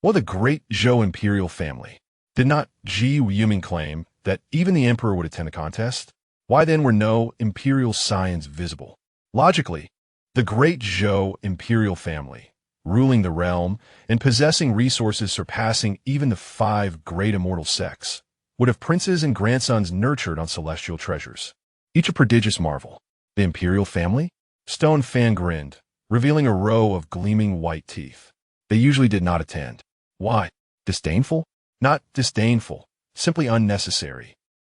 well, the great Zhou imperial family, did not Ji Yuming claim that even the emperor would attend the contest? Why then were no imperial scions visible? Logically, the great Zhou imperial family, ruling the realm and possessing resources surpassing even the 5 great immortal sects, would have princes and grandsons nurtured on celestial treasures, each a prodigious marvel. The imperial family? Stone Fan grinned, revealing a row of gleaming white teeth. They usually did not attend. Why? Disdainful? Not disdainful, simply unnecessary.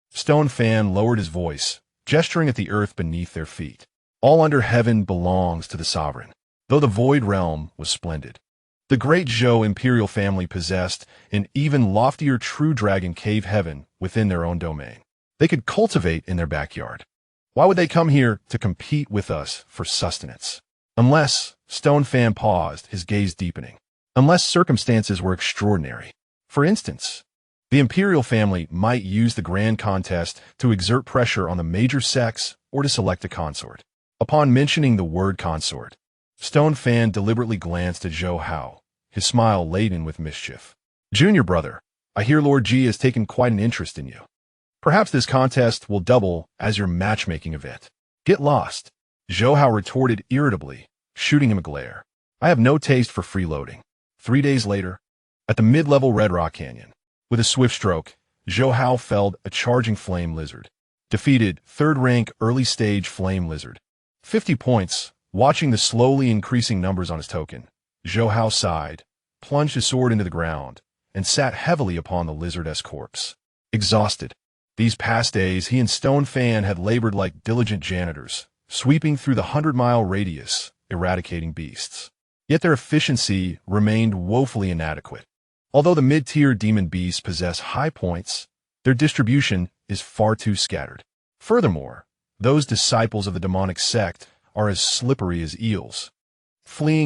Stone Fan lowered his voice, gesturing at the earth beneath their feet. All under heaven belongs to the sovereign, though the void realm was splendid. The great Zhou imperial family possessed an even loftier true dragon cave heaven within their own domain. They could cultivate in their backyard. Why would they come here to compete with us for sustenance? Unless, Stone Fan paused, his gaze deepening. Unless circumstances were extraordinary. For instance, the imperial family might use the grand contest to exert pressure on the major sects or to select a consort. Upon mentioning the word consort, Stone Fan deliberately glanced at Zhou Hao, his smile laden with mischief. Junior brother, I hear Lord Ji has taken quite an interest in you. Perhaps this contest will double as your matchmaking event. Get lost, Zhou Hao retorted irritably, shooting him a glare. I have no taste for freeloading. 3 days later, at the mid-level Red Rock Canyon, with a swift stroke, Zhou Hao felled a charging flame lizard. Defeated 3rd-rank early-stage flame lizard. 50 points, watching the slowly increasing numbers on his token. Zhou Hao sighed, plunged his sword into the ground, and sat heavily upon the lizard's corpse. Exhausted. These past days, he and Stone Fan had labored like diligent janitors, sweeping through the 100-mile radius, eradicating beasts. Yet their efficiency remained woefully inadequate. Although the mid-tier demon beasts possess high points, their distribution is far too scattered. Furthermore, those disciples of the demonic sect are as slippery as eels, fleeing